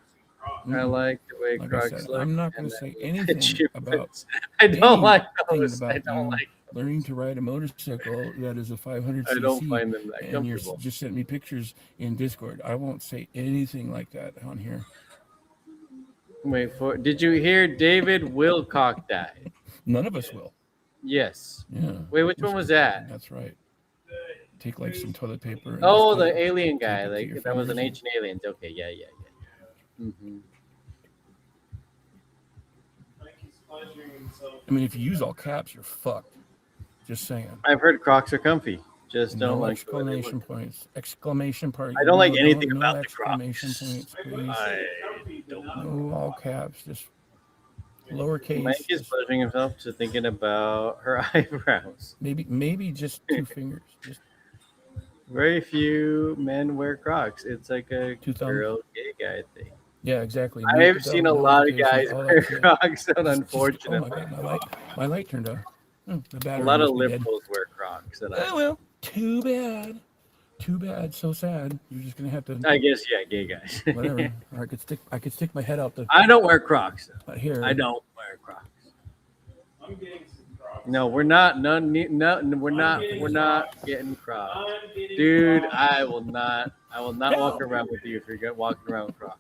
I like the way Crocs look. I'm not going to say anything about. I don't like those. I don't like learning to ride a motorcycle that is a 500cc. I don't find them that and you comfortable. just sent me pictures in Discord. I won't say anything like that on here. Wait for. Did you hear David Wilcock died? None of us will. Yes. Yeah. Wait, which one was that? That's right. Take like some toilet paper. Oh, the alien guy. Like that was an Ancient Aliens. Okay, yeah. Mm-hmm. I mean, if you use all caps, you're fucked. Just saying. I've heard Crocs are comfy. Just don't like exclamation points. Exclamation point. I don't like anything about the exclamation Crocs. Points, please. I don't know. No all caps. Just lowercase. Mike is pleasuring himself to thinking about her eyebrows. Maybe just two fingers. Just very few men wear Crocs. It's like a girl gay guy thing. Yeah, exactly. I've seen a lot of guys wear Crocs, and unfortunately, oh my God, my light turned off. A lot of liberals wear Crocs. Well, too bad. Too bad. So sad. You're just gonna have to. I guess gay guys. Whatever. Or I could stick my head out the. I don't wear Crocs. Here. I don't wear Crocs. I'm getting some Crocs. No, we're not. We're not getting Crocs, dude. I will not walk around with you if you're walking around with Crocs.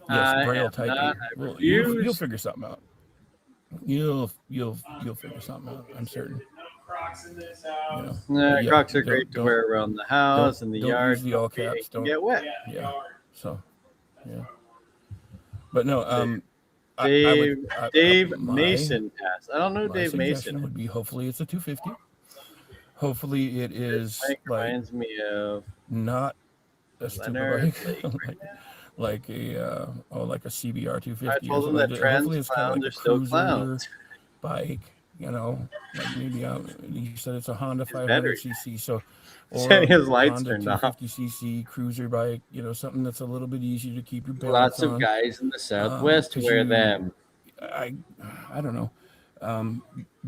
Yes, Braille type. You'll figure something out. You'll figure something out. I'm certain. Crocs are great to wear around the house and the yard. Use the all caps. Don't get wet. Yeah. So, yeah. But no. Dave Mason passed. I don't know Dave Mason. Would be hopefully it's a 250. Hopefully it is. Reminds me of not a super bike. like a CBR 250. I told them that trans clowns are still clowns. Bike, like maybe you said it's a Honda 500cc, so or his lights Honda turned off. 250cc cruiser bike, something that's a little bit easier to keep your balance Lots on. of guys in the Southwest wear them. I don't know.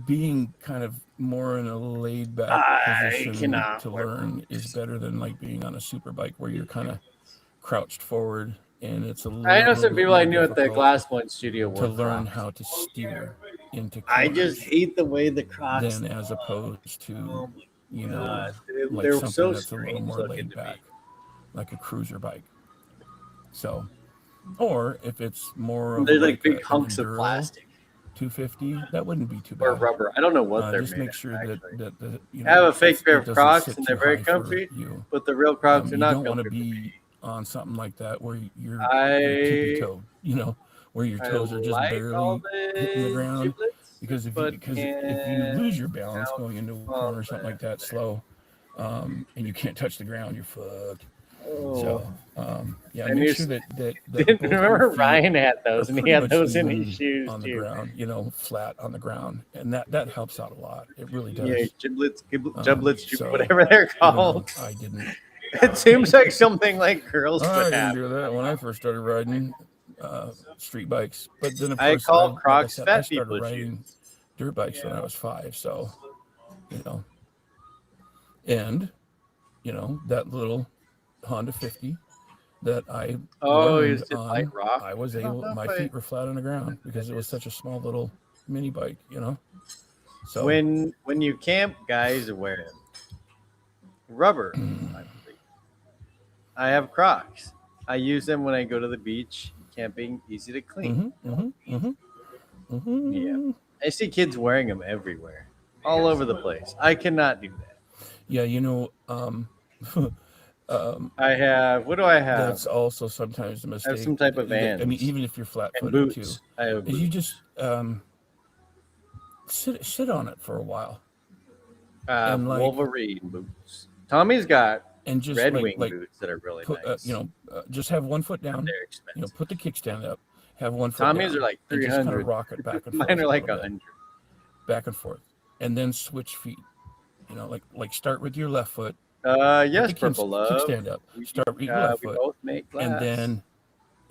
Being kind of more in a laid back position to learn is better than like being on a super bike where you're kind of crouched forward. And it's a I know some people I knew at the Glass Point studio to learn how to steer into. I just hate the way the Crocs. Then, as opposed to, like they're something so that's a little more laid back, like a cruiser bike. So, or if it's more, they're like big hunks of plastic. 250, that wouldn't be too bad. Or rubber. I don't know what they're just made make sure that I have a fake pair of Crocs and they're very comfy, but the real Crocs are not comfy. You don't want to be on something like that where you're tippy-toed, where your toes are just barely hitting the ground. Because if you lose your balance going into a corner or something like that slow, and you can't touch the ground, you're fucked. Oh. So, yeah, And make you sure that didn't both your remember feet Ryan had are those, and he pretty had much those in even his shoes on the too. ground, you know, flat on the ground, and that helps out a lot. It really does. Yeah, giblets, So, whatever they're called. I didn't. It seems like something like girls I would didn't have. do that when I first started riding street bikes, but then of I course, call like I Crocs said, fat I started people riding dirt bikes when I was 5. So, you know, and you know that little Honda 50 that I learned is it light on, rock? I was able. My feet were flat on the ground because it was such a small little mini bike, you know. So When you camp, guys wear rubber. I have Crocs. I use them when I go to the beach. Camping, easy to clean. Yeah, I see kids wearing them everywhere, all over the place. I cannot do that. yeah, you know, I have. What do I have? that's also sometimes the I mistake. have some type of that- I mean, Vans even if you're and flat-footed too, boots. I have is you boots. just sit on it for a while. and, like, Wolverine boots. Tommy's got and just Red like, Wing like boots that are really put, nice. just have one foot down. They're expensive. You know, put the kickstand up. Have one foot Tommy's down. are like and just kind of 300. rock it back and forth. Mine are a like little bit. 100. Back and forth, and then switch feet. You know, like start with your left foot. Yes, put the Purple Love. kickstand up. Start with your left We foot, both make glass. and then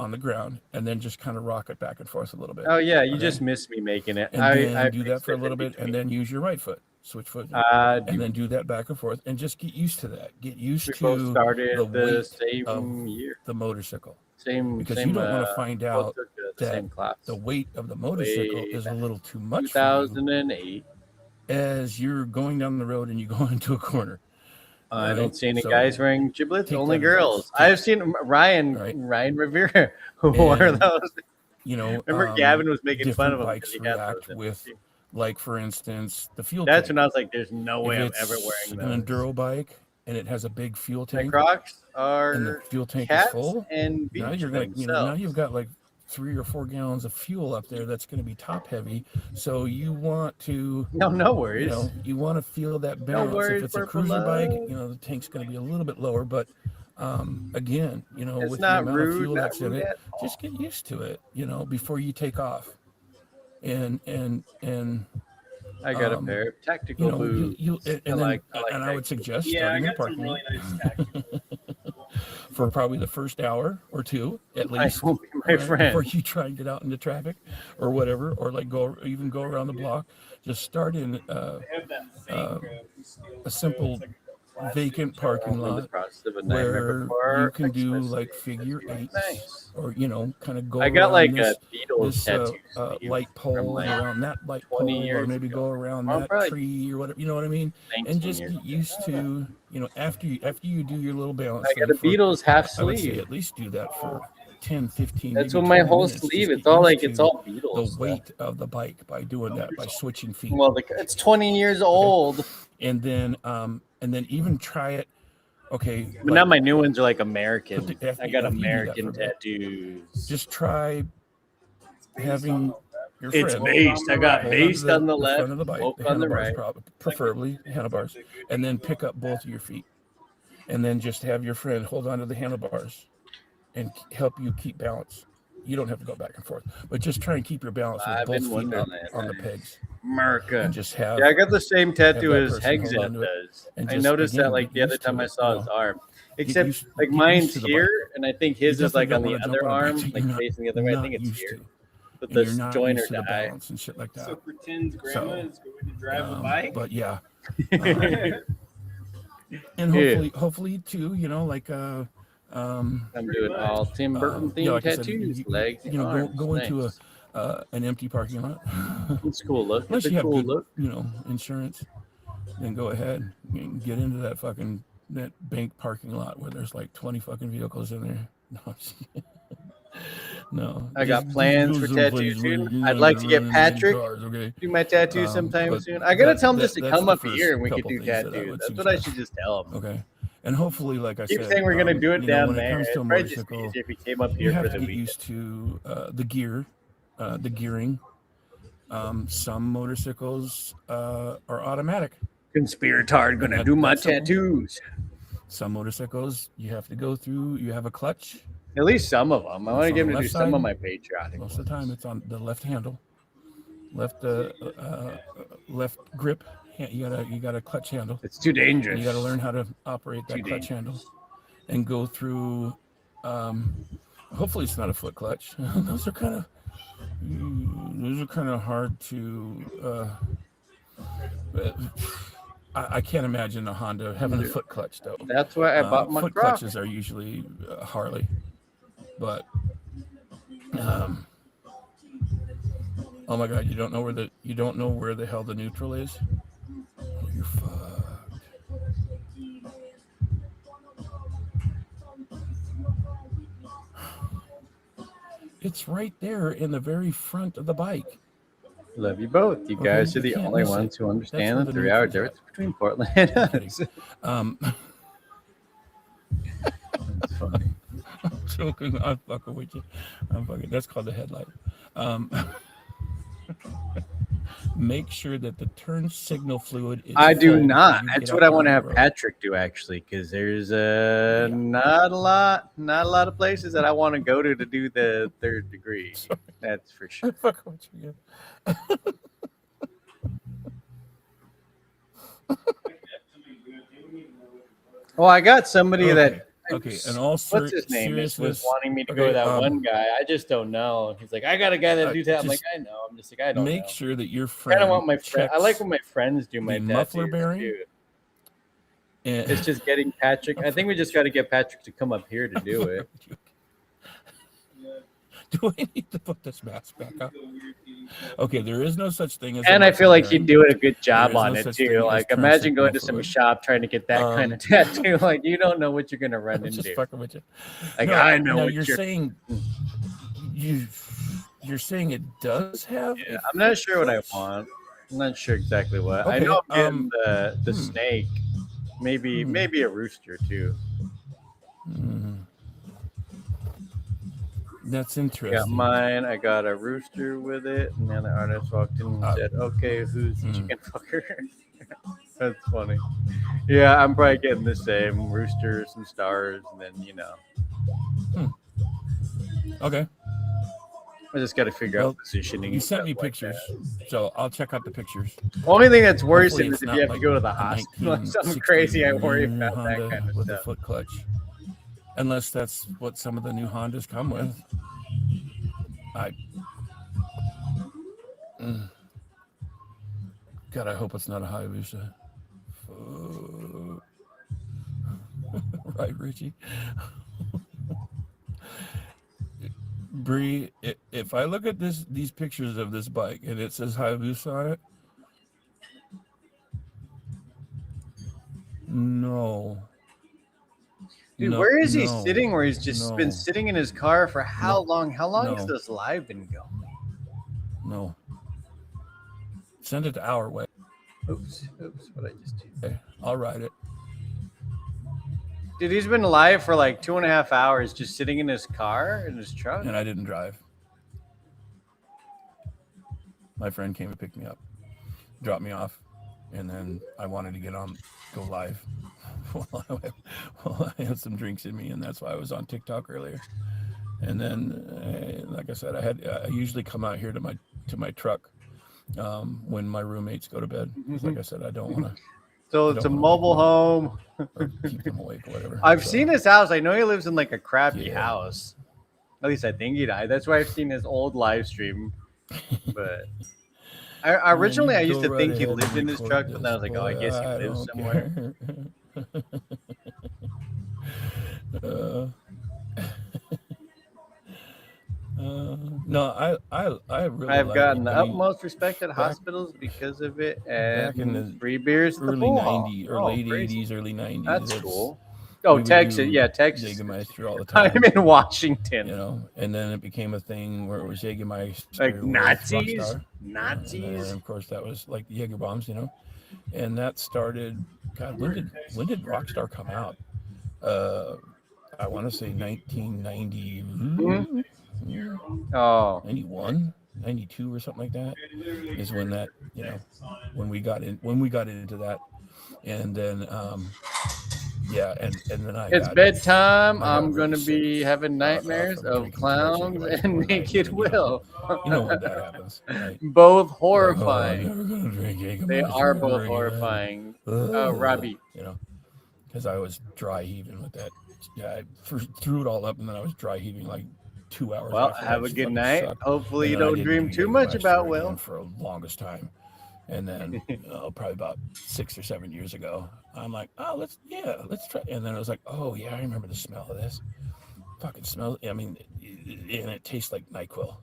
on the ground, and then just kind of rock it back and forth a little bit. Oh yeah, you okay? just missed me making it. And then do that for a little bit, and then use your right foot. Switch foot, and then do that back and forth, and just get used to that. Get used We to both started the the weight same of year. the motorcycle. Same, because same, you don't want to find both out took the that same class. the weight of the motorcycle Way is a little too much for 2008. you as you're going down the road and you go into a corner. I don't see any So, guys wearing giblets. take Only that advice. girls. I've seen Ryan Rivera who wore And, those. You know, Remember Gavin was making fun different of him bikes because he had react those. with, like for instance, the fuel That's tank. when I was like, "There's no way If I'm it's ever wearing an those." enduro bike and it has a big fuel My tank. Crocs and the are fuel tank cats is full. and Now beach you're gonna, now themselves. you've got like 3 or 4 gallons of fuel up there that's going to be top heavy. So you want to No worries. You know, you want to feel that balance. worries, If it's a Purple cruiser bike, Love. you know the tank's going to be a little bit lower, but again, you know, It's with not the amount rude, of fuel not that's in rude it, at just get used to it. You know, before you take off. And I got a pair of tactical you know, boots. and I I would suggest Yeah, I starting in the got some parking really lot nice tactical. for probably the first hour or two at I least, will be my friend. before you try and get out into traffic or whatever, or like go around the block. Just start in a simple vacant parking I'm in the lot process of a nightmare where you before can do Christmas. like figure eights, Nice. or you know, kind of go. I got around like this, a Beatles this tattoo light pole, like and around that light 20 pole, or years maybe ago. go around Well, that probably tree or whatever. You know what I mean? 19 And just years get used to, you know, after you do your little balance. I got thing a Beatles half I would say sleeve. at least do that for 10, 15. That's maybe what my 20 whole minutes. sleeve. Just It's get all used like it's to all Beatles the stuff. weight of the bike by doing that, by switching feet. Well, it's 20 years old. And then even try it. Okay, But now my new ones are like American. I got after you do that American for a bit, tattoos. just try having your It's friend based. I got hold based onto on the left, front of the bike, woke the on the handlebars, right. preferably handlebars, and then pick up both of your feet, and then just have your friend hold onto the handlebars and help you keep balance. You don't have to go back and forth, but just try and keep your balance with I've both been feet wondering up that. on the pegs. America. And just have. Yeah, I got the same tattoo have that as person hold Hexit onto it, does. and I just, noticed again, that like get the other used to time I it, saw you his know. arm. Get Except used- like get mine's used to the bike. here, and I think You his is like on definitely the don't wanna other jump on a arm, bike that like you're not- facing the other way. I not think it's used here. to. But And the you're not joiner used to the died. balance and shit like that. So pretend grandma is going to drive a bike. But yeah, Yeah. and hopefully too, you know, like I'm doing all Tim Burton themed yeah, like I said, tattoos, legs, you know, arms. go into Nice. an empty parking lot. It's a cool look. Unless It's you a have cool good, look. you know, insurance, then go ahead and get into that bank parking lot where there's like 20 fucking vehicles in there. No, I got just plans go for someplace tattoos where soon. you're I'd not like to get running Patrick cars, okay? do my tattoo sometime but soon. I gotta tell him just to that's come the up first here and we could couple do things that I tattoos. would That's what I suggest. should just tell him. Okay, and hopefully, like I Keep said, saying we're gonna do it you know, down when there. it comes to a It'd probably just be motorcycle, easier if he came up you here have for to the get weekend. used to the gear, the gearing. Some motorcycles are automatic. Conspirator gonna do my tattoos. Some motorcycles you have to go through. You have a clutch. At least some of them. I want to It's give on him the to do left some of side. my patriotic. Most of the time, it's on the left handle, left grip. You got a clutch handle. It's too dangerous. You got to learn how to operate that clutch handle, and go through. Hopefully, it's not a foot clutch. Those are kind of hard to. I can't imagine a Honda having a foot clutch though. That's why I bought my foot Croc. clutches are usually Harley, but oh my God, you don't know where the hell the neutral is. Oh, you're fucked. It's right there in the very front of the bike. Love you both. You Okay, guys are you the can't only miss ones it. who That's understand where the the 3-hour neutral's difference between Portland and us. That's funny. I'm joking. I'm fucking with you. That's called the headlight. Make sure that the turn signal fluid is I do full not. before you That's get what out I want to on the have road. Patrick do actually, because there's not a lot of places that I want to go to do the third degree. That's for sure. Fuck with you. Well, I got somebody that. Okay, and all what's his name was seriousness, wanting me to go to that one guy. I just don't know. He's like, I got a guy that do that. I'm like, I know. I'm just like, I don't make know. sure that your I friend kind of want my friend. I like checks when my friends do my the muffler tattoos, bearing. too. And It's just getting Patrick. I think we just got to get Patrick to come up here to do it. do I need to put this mask back up? Okay, there is no such thing as. And I feel like he'd do a good job There is on no it such too. thing as Like, turn imagine signal going to some fluid. shop trying to get that kind of tattoo. Like, you don't know what you're gonna run I'm into. just fucking with you. Like, No, I know no, what you're saying. You're saying it does have. Yeah, I'm not sure what I want. I'm not sure exactly what. I Okay, know I'm getting the hmm. snake. Maybe a rooster too. That's I interesting. got mine. I got a rooster with it, and then the artist walked in and said, "Okay, who's the chicken fucker?" That's funny. Yeah, I'm probably getting the same rooster, some stars, and then Okay. I just got to figure out positioning. You and sent stuff me like pictures, that. so I'll check out the pictures. Only thing that's Hopefully worrisome it's is if not you have to like go to the a hospital or something crazy. I worry 1960 about Honda that kind of with stuff. a foot clutch, unless that's what some of the new Hondas come with. God, I hope it's not a Hayabusa. Right, Richie? Bree, if I look at these pictures of this bike and it says Hayabusa on it, no. Dude, No, where is he no, sitting? Where he's just been no, sitting in his car for how long? How long has no. this live been going? no. Send it to our way. Oops, what I just did. Okay, I'll ride it. Dude, he's been live for like 2.5 hours, just sitting in his car, in his truck. And I didn't drive. My friend came to pick me up, dropped me off, and then I wanted to go live while I had some drinks in me, and that's why I was on TikTok earlier. And then, like I said, I usually come out here to my truck when my roommates go to bed. Like I said, I don't want to. So it's a mobile home. Or keep them awake or whatever. I've seen his house. I know he lives in like a crappy house. At least I think he died. That's why I've seen his old live stream. But I originally I used to think he lived in his truck, but then I was like, oh, I guess he lives somewhere. No, I really. I've like gotten it. the I mean, utmost respect at hospitals because of it, back in and the free beers at the early pool hall. 90s or Oh, late crazy. 80s, early 90s. That's it's- cool. we Oh, would Texas, do yeah, Texas. Jägermeister all the time. I'm in Washington. You know, and then it became a thing where it was Jägermeister Like with Nazis? Rockstar. Nazis? And then, of course, that was like the Jaeger bombs, you know. And that started. God, when did Rockstar come out? I want to say 1990. Oh, 91, 92 or something like that is when that, you know, when we got into that And then yeah, and then It's bedtime. I'm gonna be having nightmares of clowns and naked Will. You know when that happens, right? Both Oh, I'm horrifying. never gonna drink Jägermeister They are both ever again. horrifying. Robbie. You know, because I was dry heaving with that. Yeah, I first threw it all up, and then I was dry heaving like 2 hours. Well, after have that. a It good fucking night. sucked. Hopefully you And then I don't didn't dream do too much Jägermeister about again Will. for the longest time. And then probably about 6 or 7 years ago, I'm like, oh, let's try. And then I was like, oh yeah, I remember the smell of this. Fucking smell. I mean, and it tastes like NyQuil.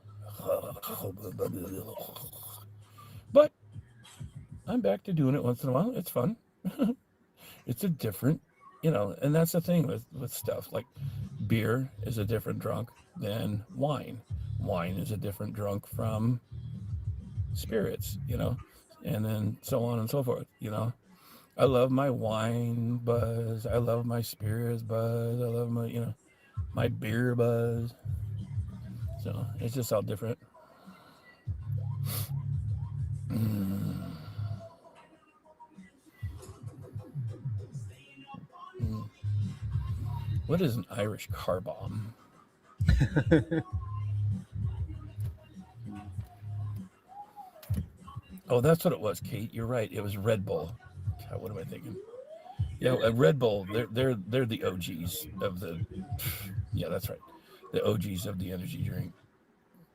But I'm back to doing it once in a while. It's fun. It's a different, and that's the thing with stuff. Like beer is a different drunk than wine. Wine is a different drunk from spirits, and then so on and so forth, I love my wine buzz. I love my spirits buzz. I love my, my beer buzz. So it's just all different. What is an Irish car bomb? Oh, that's what it was, Kate. You're right. It was Red Bull. God, what am I thinking? Yeah, Red Bull. They're the OGs of the. Yeah, that's right. The OGs of the energy drink.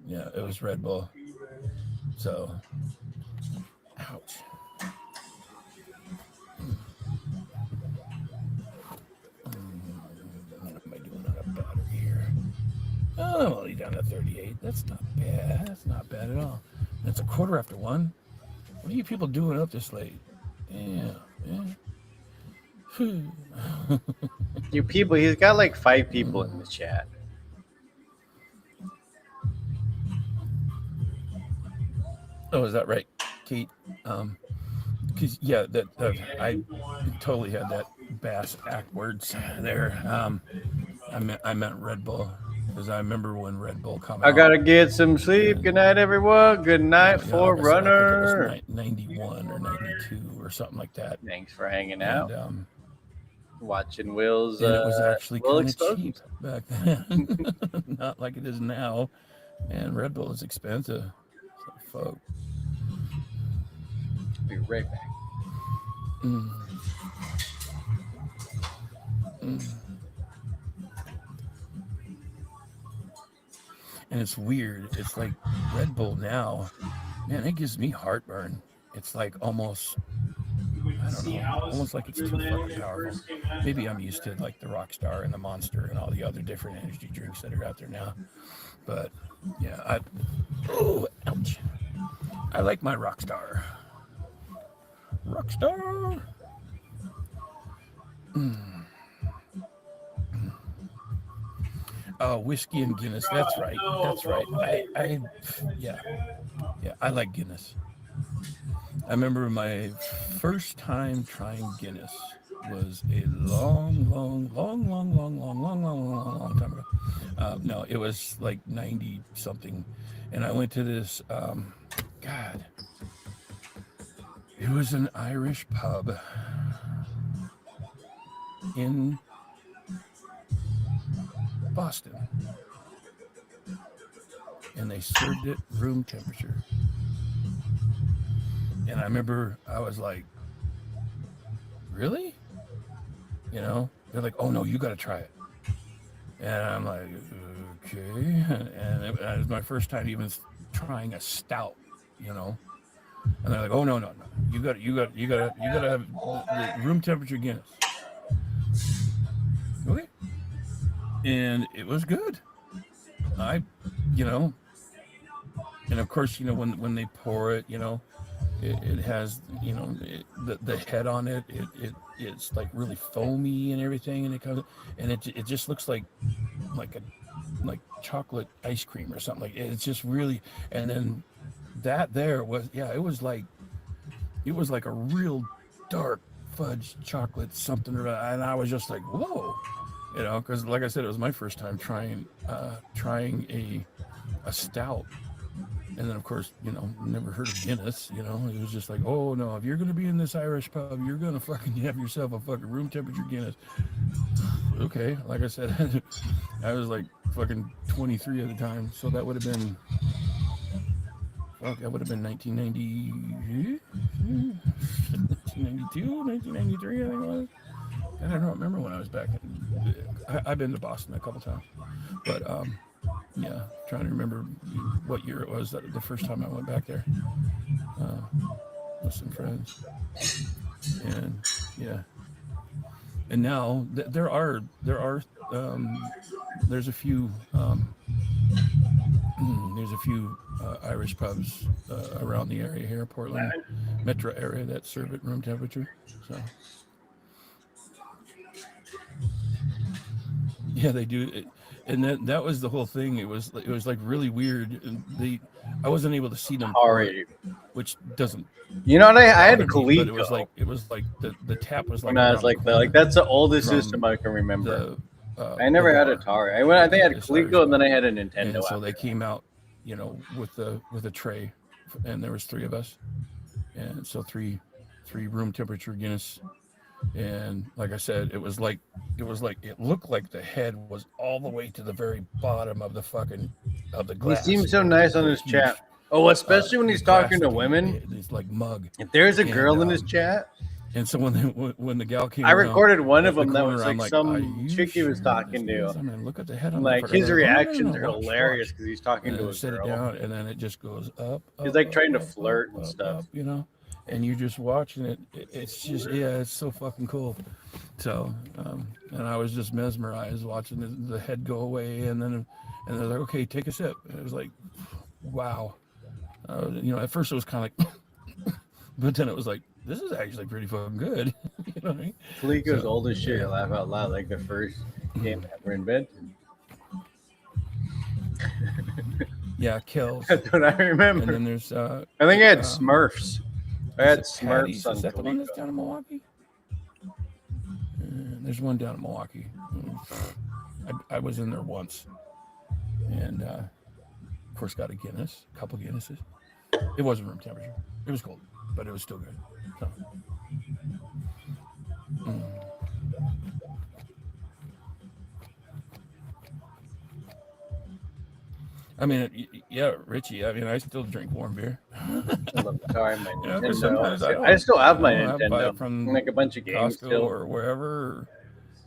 Yeah, it was Red Bull. So, ouch. What am I doing on a battery here? Oh, I'm only down to 38. That's not bad. That's not bad at all. It's 1:15. What are you people doing up this late? Yeah. You people, he's got like 5 people in the chat. Oh, is that right, Kate? Because yeah, that I totally had that bass backwards there. I meant Red Bull because I remember when Red Bull came out. I gotta get some sleep. Good night, everyone. Good night, Forerunner. I think it was 91 or 92 or something like that. Thanks for hanging out. And, watching Will's. And it was actually Will kind of explosions. cheap back then, not like it is now. And Red Bull is expensive. So, fuck. Be right back. And it's weird. It's like Red Bull now, man, it gives me heartburn. It's like almost, I don't know, almost like it's too fucking powerful. Maybe I'm used to like the Rockstar and the Monster and all the other different energy drinks that are out there now. But yeah, ouch. I like my Rockstar. Rockstar. Oh, whiskey and Guinness. That's right. That's right. I like Guinness. I remember my first time trying Guinness was a long time ago. No, it was like 90 something. And I went to this, God, it was an Irish pub in Boston, and they served it room temperature. And I remember I was like, really? They're like, oh no, you got to try it. And I'm like, okay. And it was my first time even trying a stout, And they're like, oh no, you got to have the room temperature Guinness. Okay. And it was good. And of course, when they pour it, it has, the head on it, it's like really foamy and everything. And it just looks like chocolate ice cream or something. Like it's just really, and then that there was, it was like a real dark fudge chocolate something. And I was just like, whoa. Because like I said, it was my first time trying a stout, And then, of course, you know, never heard of Guinness. You know, it was just like, oh no, if you're gonna be in this Irish pub, you're gonna fucking have yourself a fucking room temperature Guinness. Okay, like I said, I was like fucking 23 at the time, so that would have been, fuck, that would have been 1990, 1992, 1993, I think it was. And I don't remember when I was back. I've been to Boston a couple times, but yeah, trying to remember what year it was that the first time I went back there with some friends, and yeah, and now there's a few Irish pubs around the area here, Portland metro area, that serve at room temperature. So yeah, they do. And that was the whole thing. It was like really weird. And I wasn't able to see them, which doesn't. You know what? I had a Coleco. Coleco. It was like the tap was like. When I was like that's the oldest system I can remember. I never had Atari. I think I had a Coleco and then I had a Nintendo. And so they came out, you know, with a tray, and there was 3 of us, and so three room temperature Guinness. And like I said, it looked like the head was all the way to the very bottom of the glass. He seems so nice on his chat. Oh, especially when he's talking to women. It's like mug. If there's a girl in his chat. And so when the gal came, I recorded one of them that corner, was like some chick he was talking to. I mean, look at the head on like the his reactions are hilarious because he's talking to a set girl. it down, and then it just goes up. He's like trying to flirt and stuff, you know. And you're just watching it. It's just, yeah, it's so fucking cool. So, and I was just mesmerized watching the head go away, and they're like, okay, take a sip. And it was like, wow. You know, at first it was kind of like, but then it was like, this is actually pretty fucking good. You know what I mean? Coleco's old as shit. Laugh out loud, like the first game ever invented. Yeah, Kills. That's what I remember. And then there's, I think I had Smurfs. I had Smurfs on Is that the one that's down in Milwaukee? There's one down in Milwaukee. I was in there once, and of course got a Guinness, a couple Guinnesses. It wasn't room temperature. It was cold, but it was still good. So. I mean, yeah, Richie. I mean, I still drink warm beer. I love Atari, my Nintendo. I still have my Nintendo from like a bunch of games Costco still. or wherever,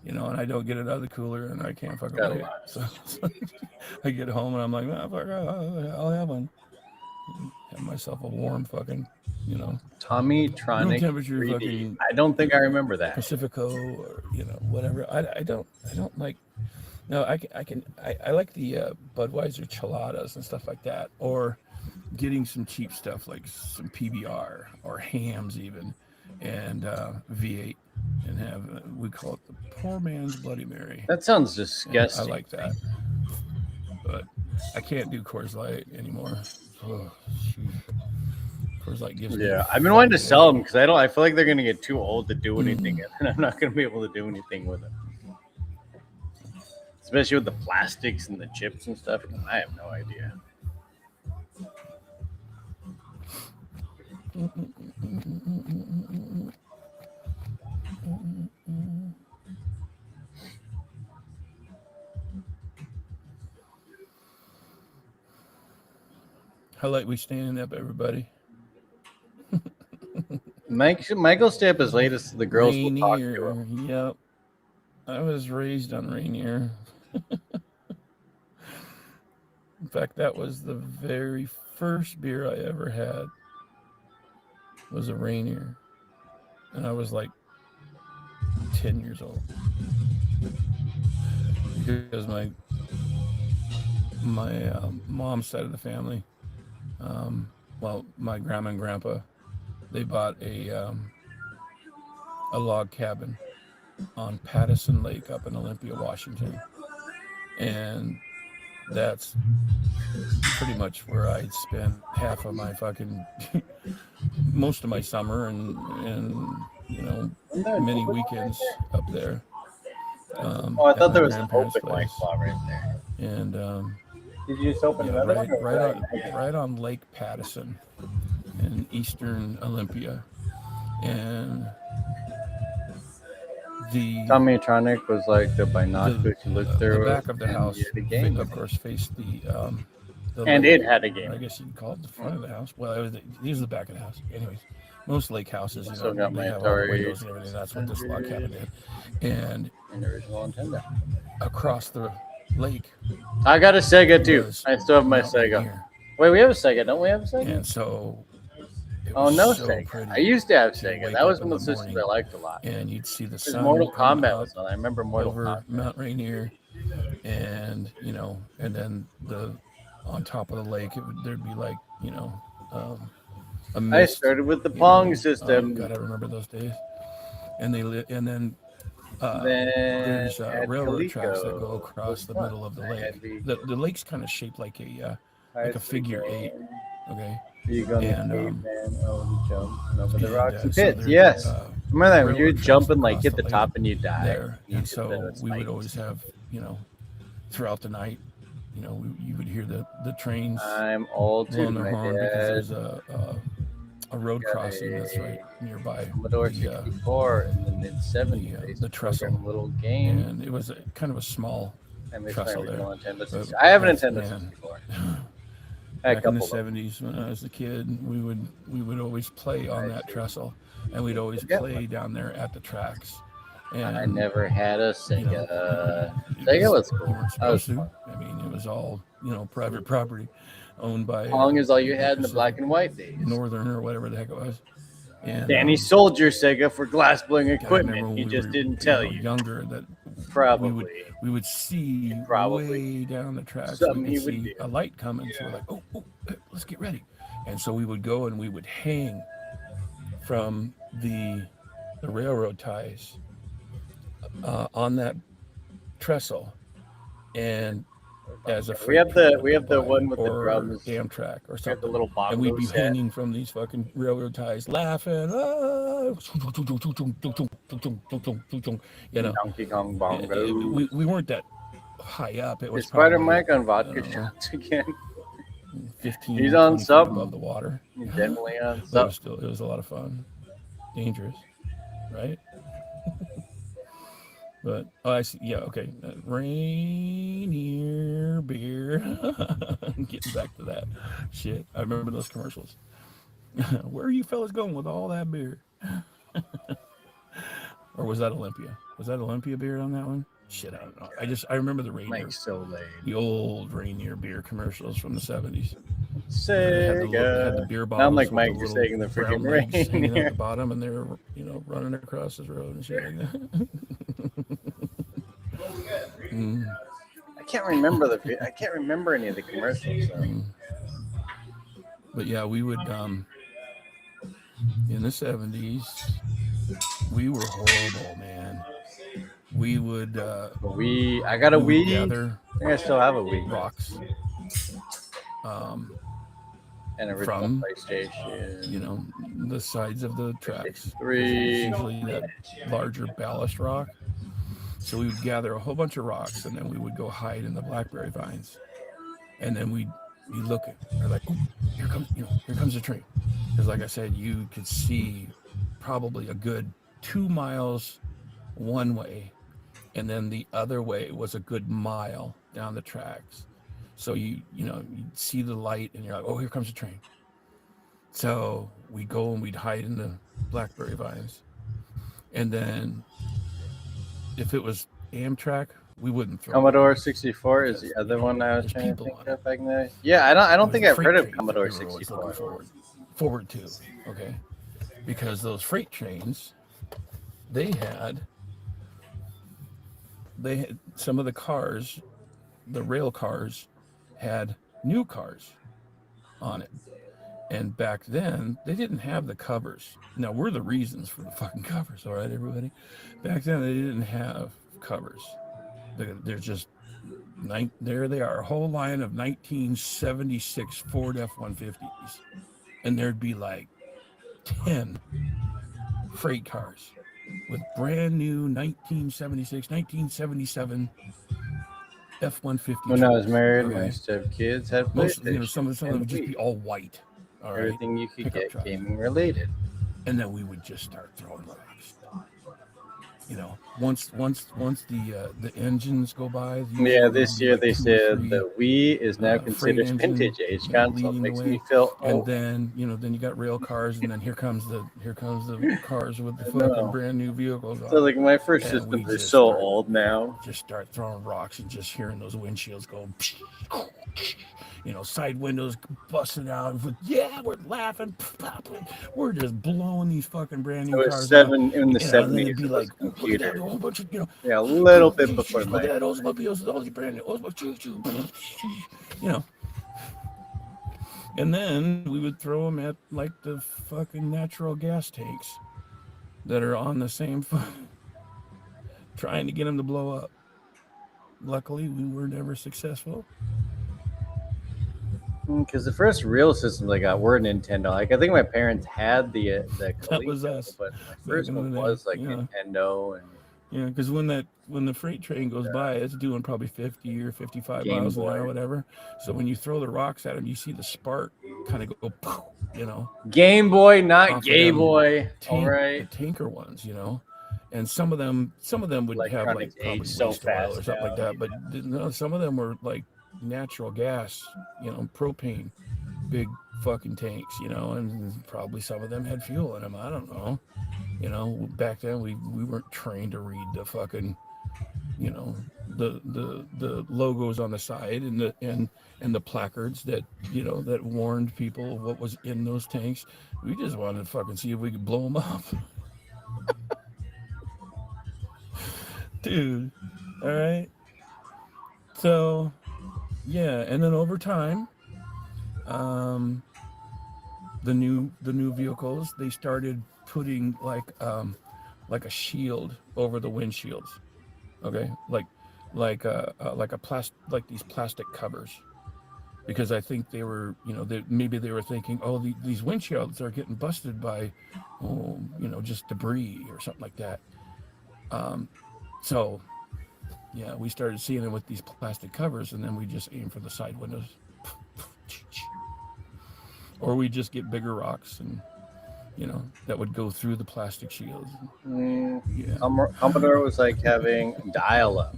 you know, and I don't get it out of the cooler, and I can't fucking play it. So I get home and I'm like, nah, fuck, I'll have one. Have myself a warm fucking, you know, Tommy Tronic 3D. Fucking I don't think I remember that. Pacifico, or you know, whatever. I don't like. No, I like the Budweiser Cheladas and stuff like that, or getting some cheap stuff like some PBR or hams even, and V8, and have we call it the poor man's Bloody Mary. That sounds disgusting. And I like that, but I can't do Coors Light anymore. Oh, Coors Light gives me. Yeah, I've been wanting to sell them because I feel like they're gonna get too old to do anything, and I'm not gonna be able to do anything with them. Especially with the plastics and the chips and stuff. I have no idea. How late we standing up, everybody? Michael stay up as late as the girls will talk to him. Yep. I was raised on Rainier. In fact, that was the very first beer I ever had. Was a Rainier, and I was like 10 years old. Because my mom's side of the family, well, my grandma and grandpa, they bought a log cabin on Pattison Lake up in Olympia, Washington. And that's pretty much where I'd spend half of my fucking, most of my summer and you know, many weekends up there. I thought there was an open mic bar right there. And Did you just open another one? Right on Lake Pattison in eastern Olympia. And the Tommytronic was like the binoculars you looked through. The back of the house, of course, faced the and lake. it had a game. I guess you'd call it the front of the house. Well, these are the back of the house. Anyways, most lake houses, Still got they my have all the Atari windows and everything. That's what this log cabin did. And an original Nintendo. Across the lake, I got a Sega too. I still have my Sega. Wait, we have a Sega, don't we have a Sega? And so. Oh, no so Sega. pretty. I used to have You'd Sega. wake That was up one of in the the systems I morning, liked a lot. And you'd see the Because sun. Mortal come Kombat up was on. I remember Mortal over Kombat. Mount Rainier, and and then on top of the lake, there'd be like a I mist, started with the Pong system. God, I remember those days. And then Then there's at railroad tracks that Coleco go across the was middle of the fun. I had lake. The lake's kind of shaped like a figure eight. Okay. You go in And, the caveman, he jumped over the rocks and so pits. there's, Yes. Remember that when you railroad would tracks jump and like across hit the lake top and you die. there. You And hit so the we would spikes. always have, throughout the night, you would hear the trains I'm old too. blowing their My horn because dad there's a road got crossing that's right nearby. Commodore the, 64 in the mid-70s. the trestle. Little game. And it was kind of a small I miss trestle my there. original Nintendo But 64. I have a Nintendo man, 64. I had a back in the couple of them. 70s when I was a kid, we would always play on that trestle, and we'd always Forget play down there at the tracks. And I never had a Sega. it Sega was you cool. weren't That was supposed to. I mean, it was all private property, owned by Pong is all you had in the black and white days. Northern or whatever the heck it was. And Danny sold your Sega for glass blowing I remember equipment. when He we just were, didn't tell you. Younger, that Probably. we would see Probably. way down the tracks. Something we he could would see do. a light coming, so we're like, oh, let's get ready. And so we would go and we would hang from the railroad ties on that trestle, and as a We have freight the train would one go with the by, or drums. Amtrak or We have the something, little and we'd be bongo set. hanging from these fucking railroad ties, laughing. Donkey Kong bongo. We weren't that high up. It was Is Spider probably, Mike on I vodka don't know, shots again? 15. He's on 20 feet something. above the water. He's definitely on But something. it was a lot of fun. Dangerous, right? But I see. Yeah, okay. Rainier beer. Getting back to that shit. I remember those commercials. Where are you fellas going with all that beer? Or was that Olympia? Was that Olympia beer on that one? Shit, I don't know. I remember the Rainier. Mike's so lame. The old Rainier beer commercials from the 70s. Sega. They had the beer Now bottles I'm like with Mike the just little taking the brown freaking legs hanging out rain. the bottom, and they're running across this road and shit like that. I can't remember I can't remember any of the commercials. So. But yeah, we would in the 70s, we were horrible, man. We would I got a we would Wii. gather I think I still have a Wii. rocks And original from PlayStation. the sides of the tracks. 63. Usually that larger ballast rock. So we would gather a whole bunch of rocks, and then we would go hide in the blackberry vines, and then we'd be looking. We're like, oh, here comes the train. Because like I said, you could see probably a good 2 miles one way, and then the other way was a good mile down the tracks. So you'd see the light, and you're like, oh, here comes the train. So we'd go and we'd hide in the blackberry vines, and then if it was Amtrak, we wouldn't throw Commodore it. 64 is the other one I was trying to people think of back in there. Yeah, I don't think I've Freight heard of trains Commodore that we were always 64. looking forward to, okay? Because those freight trains, they had some of the cars, the rail cars, had new cars on it. And back then, they didn't have the covers. Now, we're the reasons for the fucking covers, all right, everybody? Back then, they didn't have covers. They're just, there they are, a whole line of 1976 Ford F-150s. And there'd be like 10 freight cars with brand new 1976, 1977 F-150. When I was married, okay? my stepkids had Most, PlayStation. some of them and would just Wii. be all white. All right. Everything you could Pickup get truck. gaming related. And then we would just start throwing rocks. You know, once the engines go by. Yeah, this year they said the Wii is now considered vintage age console. Makes me feel And old. then then you got rail cars, and then here comes the cars with the I fucking know. brand new vehicles on. So like my first And systems we are just so start- old now. Just start throwing rocks and just hearing those windshields go. Side windows busting out. Yeah, we're laughing. We're just blowing these fucking brand new It cars was seven out. in the And then it'd 70s. be It was like, a look at that, computer. a whole bunch of, Yeah, a little bit before look my. at that, Oldsmobiles, all these brand new Oldsmobiles, And then we would throw them at like the fucking natural gas tanks that are on the same trying to get them to blow up. Luckily, we were never successful. Because the first real systems I got were Nintendo. Like I think my parents had the That was Coleco, us. but my first Back in one the day, was like yeah. Nintendo and Yeah, because when the freight train goes by, it's doing probably 50 or 55 Game miles an Boy. hour, whatever. So when you throw the rocks at them, you see the spark kind of go, poof, Game Boy, not off of Gay them Boy. All the right. tanker ones, And some of them would have like Electronics probably age so waste oil or fast something like now. that. But some of them were like natural gas, propane, big fucking tanks, and probably some of them had fuel in them. I don't know. Back then we weren't trained to read the fucking, the logos on the side and the placards that that warned people of what was in those tanks. We just wanted to fucking see if we could blow them up. Dude, all right. So, yeah, and then over time, the new vehicles, they started putting like a shield over the windshields. Okay, like these plastic covers, because I think they were, maybe they were thinking, oh, these windshields are getting busted by, just debris or something like that. So, yeah, we started seeing them with these plastic covers, and then we just aim for the side windows, or we just get bigger rocks and. That would go through the plastic shields. Yeah. Commodore was like having dial-up.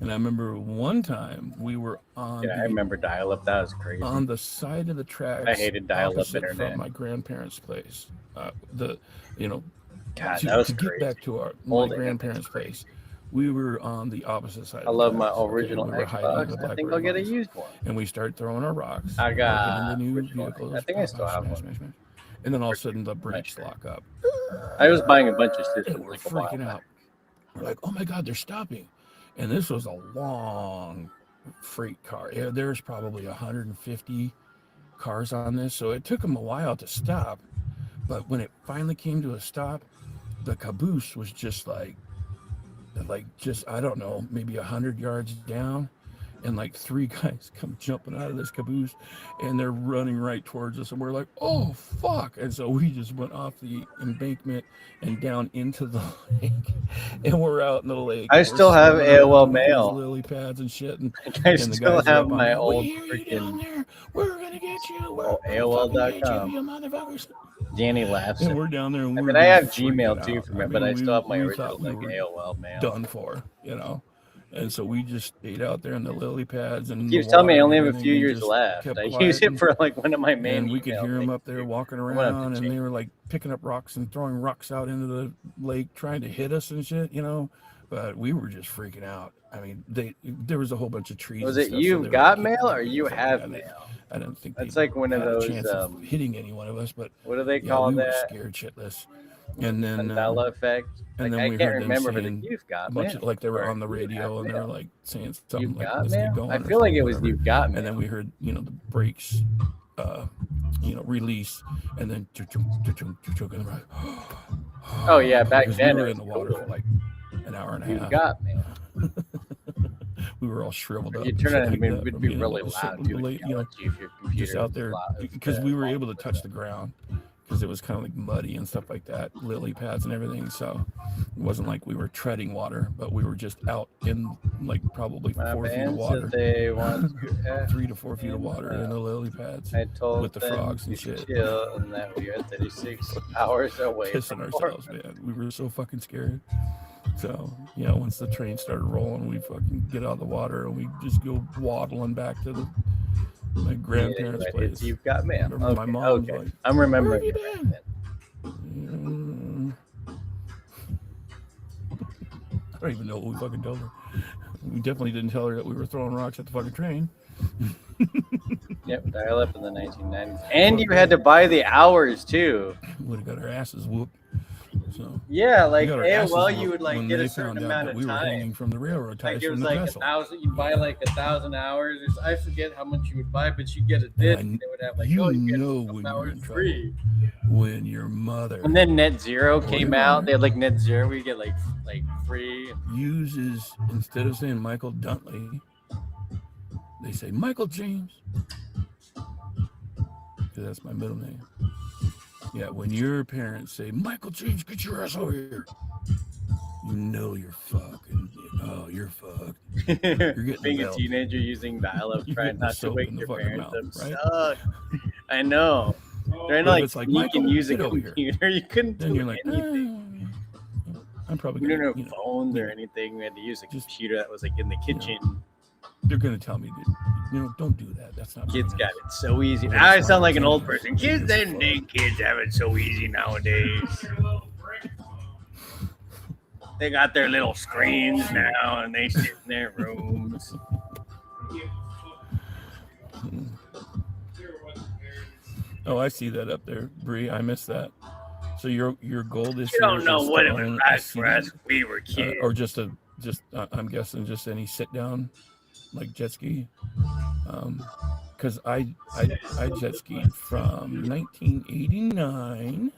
And I remember one time we were on. Yeah, I remember dial-up. That was crazy. On the side of the tracks. I hated dial-up opposite internet. from my grandparents' place. God, to that was get crazy. back to my Old grandparents' place. We were on the opposite side. I of the love my tracks, okay? original We were hiding in the Xbox. I think blackberry I'll get a vines. used one. And we start throwing our rocks. I got. Into the new which one? vehicles. I think I still have one. Smash. And then all of a sudden the brakes lock up. I was buying a bunch of And systems we're like a while freaking back. out. We're like, oh my God, they're stopping. And this was a long freight car. Yeah, there's probably 150 cars on this. So it took them a while to stop. But when it finally came to a stop, the caboose was just like I don't know, maybe 100 yards down. And like three guys come jumping out of this caboose and they're running right towards us. And we're like, oh, fuck. And so we just went off the embankment and down into the lake. And we're out in the lake. I We're still have swimming around AOL with mail. these lily pads and shit. And, I and the still guys are have up on my it, old "We hear you down freaking there. We're going to get you. We're gonna fucking get you, AOL.com. you motherfuckers." Danny laughs. And we're down there. And I we're mean, I have just freaking Gmail too out. from it, but I still have my we original thought we like were AOL mail. done for, And so we just stayed out there in the lily pads and He the keeps telling me I water only and have a few everything and years just left. kept I quiet use it and- for like one of my main. And we could email hear them things. up there walking I'm gonna have to around, and change they were like picking up rocks and throwing rocks out into the lake, trying to hit us and shit, But we were just freaking out. I mean, there was a whole bunch of trees. Was and it stuff, so you've they were got like, mail or hitting you us. have I didn't- mail? I don't think That's they like one of had a those. chance of hitting any one of us, but What do they yeah, call we were that? scared shitless. And then Mandela effect. and Like, then I we can't heard them remember, but saying you've got a bunch mail. of, like they were Or on the you radio have and they were mail. like saying something You've like, got "Let's get mail? going." I or feel like it was whatever. you've got And then mail. we heard the brakes, release, and then and we're like, Oh yeah, back because then we were it in the was water cool. for like an hour and a You've half. got mail. We were all shriveled up. You and turn shit it on, like it that would from be being really able to sit loud with too. the It lake, yell at you if your computer just out there is loud. because we were able to touch the ground because it was kind of like muddy and stuff like that, lily pads and everything. So it wasn't like we were treading water, but we were just out in like probably 4 feet of water. They want 3 to 4 feet of water in the lily pads I told with the them frogs and to shit. chill, and that we are 36 hours away. Pissing from ourselves, man. We were so fucking scared. So, you know, once the train started rolling, we fucking get out of the water and we just go waddling back to my grandparents' place. You've got mail. Remember my mom's okay. like, I'm remembering. "Where have you been?" I don't even know what we fucking told her. We definitely didn't tell her that we were throwing rocks at the fucking train. Yep, dial up in the 1990s. And you had to buy the hours too. Would have got our asses whooped. So Yeah, we like got our asses AOL, you whooped would like when get they a certain found out amount that of we were hanging time. from the railroad ties Like it from was the like trestle. 1,000. You buy like 1,000 hours. I forget how much you would buy, but you get a disc. And They would have like, you oh, you get know a couple when you're hours in free. trouble. When your mother And then Net Zero or came your out. mother They had like Net Zero. We get like free. uses, instead of saying Michael Duntley, they say Michael James. Because that's my middle name. Yeah, when your parents say, Michael James, get your ass over here, you know you're fucking, you're fucked. You're getting Being a milk. teenager using dial-up, You're trying getting not to soap wake in the your fucking parents mouth, up. right? Suck. I know. Trying to But like it's like, sneak Michael, and use a get over here. computer. You couldn't Then do you're like, anything. I'm probably We going didn't to, have phones or anything. We had to use a computer that was like in the kitchen. they're going to tell me, don't do that. That's not Kids very got nice. it so easy. Well, Now I it's sound not like an old nice. person. Kids, kids have it so easy nowadays. They got their little screens now, and they sit in their rooms. Oh, I see that up there, Bree. I missed that. So your goal this You year don't know is what to it was own like a for us when we were kids. or just I'm guessing just any sit down, like jet ski. Because I jet skied from 1989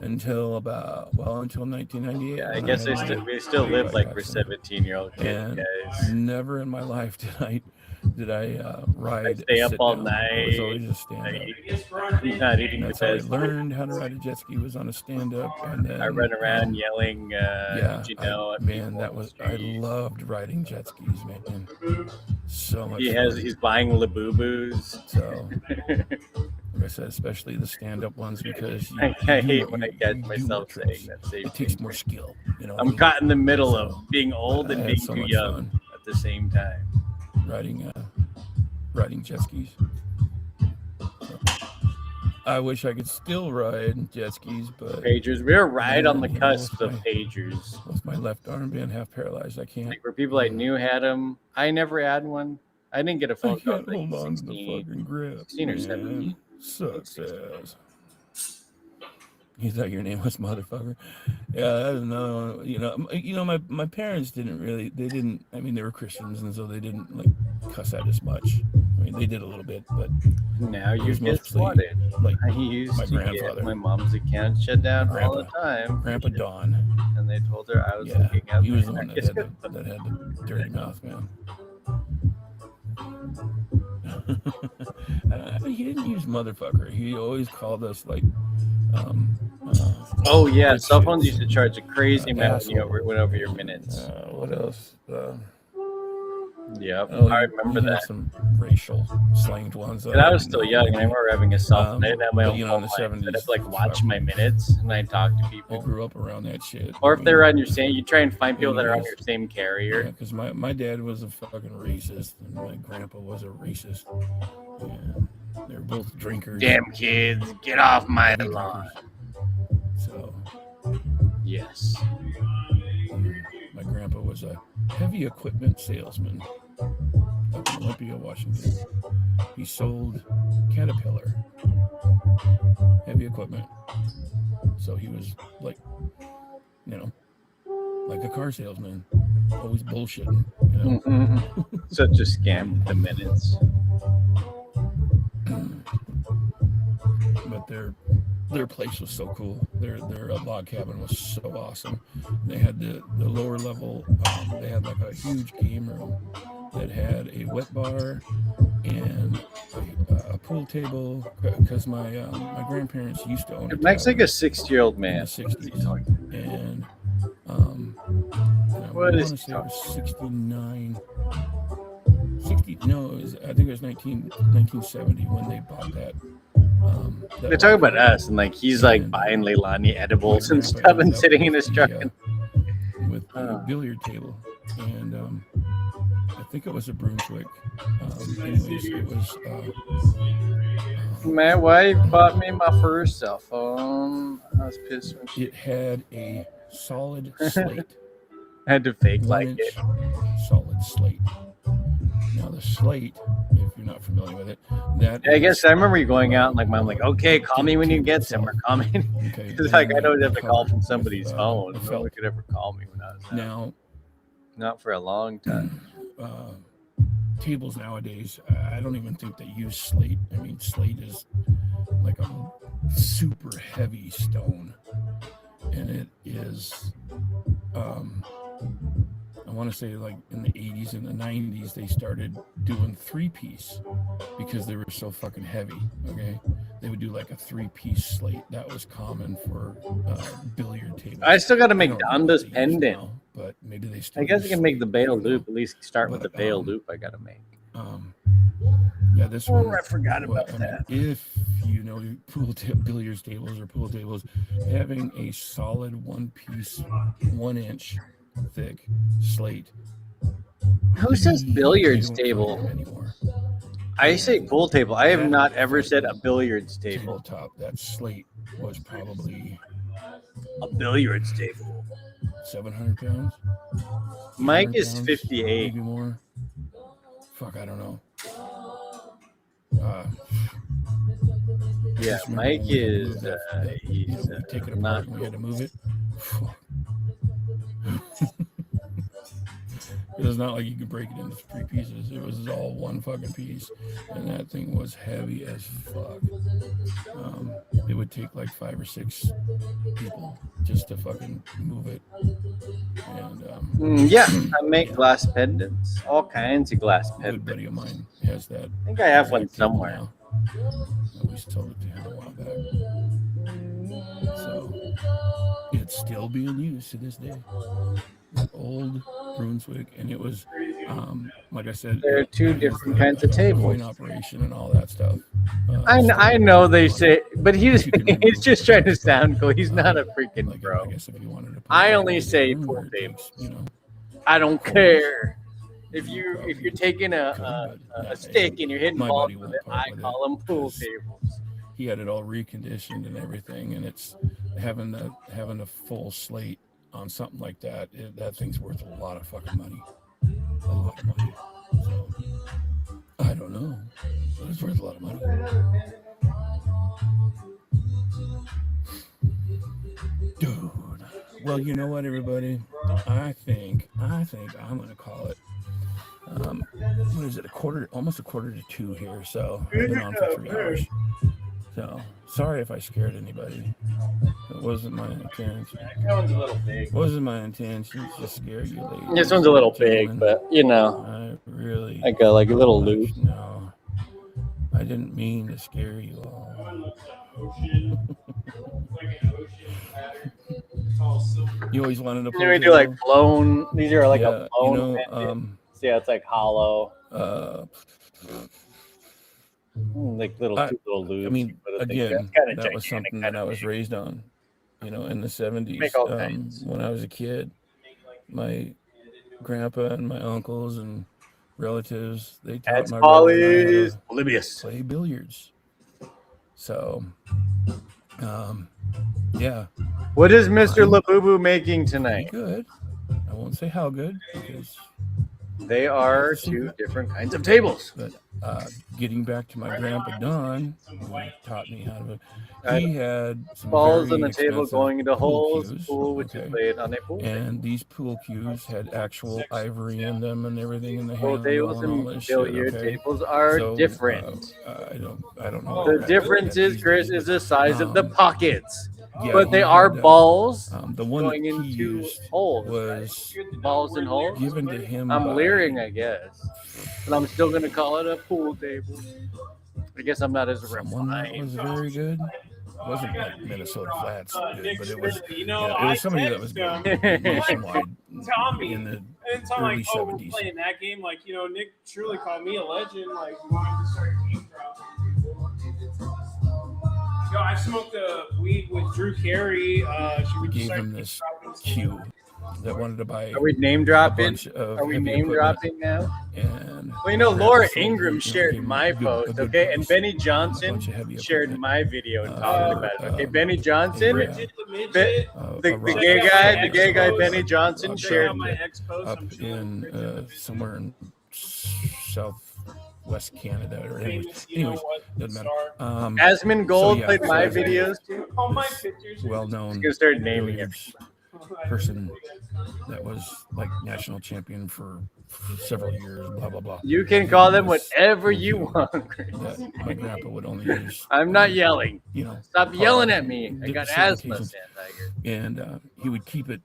until 1998. Yeah, I guess we still live like we're 17-year-old kids, And guys. never in my life did I ride. I stay up sit all down. night. It was always a stand up. Not eating That's the how I best. learned how to ride a jet ski, was on a stand up, and then I run around yelling, yeah, you know, I loved riding jet skis, man. So much. he's buying Labubus. So, like I said, especially the stand-up ones, because I hate when I catch myself saying that same it takes more skill. You know, I'm caught in the middle of being old and I had being so too much young fun at the same time. riding jet skis. So, I wish I could still ride jet skis, but Pagers, we're right on the you know, cusp with of pagers. With my left arm being half paralyzed, I can't. Like for people I knew had them, I never had one. I didn't get a I phone call. can't hold on to the fucking grip. 16 or man. 17. Sucks ass. You thought your name was motherfucker? Yeah, that's another one. You know, my parents didn't really. They didn't. I mean, they were Christians, and so they didn't like cuss at us much. I mean, they did a little bit, but now it you was get mostly swatted. like I used my to get grandfather, my mom's account shut down all the time. Grandpa Don. And they told her I was Yeah, looking out. he was the one that had the dirty mouth, man. He didn't use motherfucker. He always called us like. Oh yeah, cell phones used to charge a crazy amount when you went over your minutes. What else? Yep, Oh, I remember he had that. some racial slanged ones. And I was still young, and I remember having a cell phone. I didn't have my but, own you know, in phone the line, so 70s, I'd have to like watch my minutes and I talk to people. I grew up around that shit. Or if they're on your same, you try and find people that are on Anyways. your same carrier. Yeah, because my dad was a fucking racist, and my grandpa was a racist. Yeah, they were both drinkers. Damn kids, get off my Heavy lawn. drinkers. So, yes. My grandpa was a heavy equipment salesman up in Olympia, Washington. He sold Caterpillar heavy equipment. So he was like, you know, like a car salesman, always bullshitting, you know. Mm-hmm. Such a scam with the minutes. But their place was so cool. Their log cabin was so awesome. They had the lower level. They had like a huge game room that had a wet bar, and a pool table because my grandparents used to own a Mike's like a tavern 60-year-old in man. the 60s, and What I is want to say it was 69. 60? No, I think it was 1970 when they bought that. They're talking about us, and like he's like buying Leilani edibles and stuff and sitting in his truck. With a billiard table, and I think it was a Brunswick. Anyways, it was. My wife bought me my first cell phone. I was pissed when it had a solid slate. I had to fake like it. Solid slate. Now the slate, if you're not familiar with it, that I guess I remember you going out and like mom like, okay, call me when you get somewhere. Call me. It's like I don't have to call from somebody's phone. No one could ever call me when I was out. Now, not for a long time. Tables nowadays, I don't even think they use slate. I mean, slate is like a super heavy stone, and it is. I want to say like in the 80s and the 90s they started doing 3-piece because they were so fucking heavy. Okay, they would do like a 3-piece slate. That was common for billiard tables. I still got to make Donda's pendant, now, but maybe they still I guess I use can make slate. the bail loop. At least start with the bail loop. I got to make. Yeah, this Oh, one. I forgot about that. If you know billiards tables or pool tables, having a solid 1-piece, 1-inch thick slate. Who says billiards table? Anymore. I say pool table. I have not ever said a billiards table. Tabletop. That slate was probably a billiards table. 700 pounds. Mike 800 is pounds, 58. Maybe more. Fuck, I don't know. Yeah, just remember Mike when we had to is. move that, He's we take it not. apart and we had to move it. It was not like you could break it into 3 pieces. It was all one fucking piece, and that thing was heavy as fuck. It would take like 5 or 6 people just to fucking move it. And Yeah, I make glass pendants. All kinds of glass a good pendants. buddy of mine has that. I think I have one somewhere. Now. We sold it to him a while back. So it's still being used to this day. That old Brunswick, and it was, like I said, There are 2 different kinds of tables. coin operation and all that stuff. I know they say, but he's just trying to sound cool. He's not a freaking pro. I guess if you wanted to. I only say pool tables. I don't care. If you're taking a stick and you're hitting balls with it, I call them pool tables. He had it all reconditioned and everything, and it's having a full slate on something like that. That thing's worth a lot of fucking money. A lot of money. So I don't know, but it's worth a lot of money. Dude. Well, you know what, everybody? I think I'm gonna call it. What is it? Almost a quarter to 2 here. So I've been on for 3 hours. So sorry if I scared anybody. It wasn't my intention. That one's a little big. Wasn't my intention to scare you, ladies. This one's a little big, but you know, I got like a little loop. No, I didn't mean to scare you all. You always wanted to. Then we do like blown. These are like a blown. You know, pendant. See how it's like hollow. Like little loops. I mean, again, that was something that I was raised on. You know, in the 70s, when I was a kid, my grandpa and my uncles and relatives, they taught my brother and I how to play billiards. So, yeah. What is Mr. Labubu making tonight? Good. I won't say how good because they are 2 different kinds of tables. But getting back to my grandpa Don, who taught me how to. He had some balls very on the table expensive going into pool holes. cues, Pool, which is played on a pool. and these pool cues had actual ivory in them and everything in the Pool handle tables and all and this shit, billiard okay? tables are So, different. I don't know. The difference is, Chris, is the size of the pockets. Yeah, but they he are had, balls the one going that he into used holes. was balls and holes. given to him. I'm by leering, I guess. but I'm still gonna call it a pool table. I guess I'm not as Someone that refined. was very good. It wasn't like Minnesota Flats, good, Nick but it said, was. you know, Yeah, it was I somebody that was text good him, nationwide Tommy, in the and it's I'm like, early oh, we're 70s. playing that game. Like, you know, Nick truly called me a legend. Like, you wanted to start name dropping people. Yo, I smoked a weed with Drew Carey. Should we just Gave start him this cue that wanted to buy. Are we name a dropping? bunch of Are we heavy name equipment, dropping now? And Well, you know, Grandpa Laura sold me, Ingram you know, shared gave me my a good post, price, okay? And Benny a Johnson bunch of heavy shared equipment, my video and talked about it. Okay, Benny a, Johnson, a the rock gay guy, Benny Johnson rock shared. band up in somewhere in southwest Canada or anyways, doesn't matter. Asmund Gold so, yeah, played my so videos too. All my pictures. Well-known He's gonna start naming billiards person that was like national champion for several years. Blah blah blah. You can call them whatever you want. Chris. That my grandpa would only use. I'm not yelling. You know, Stop yelling at me. I got certain asthma, occasions. Sand Tiger. And he would keep it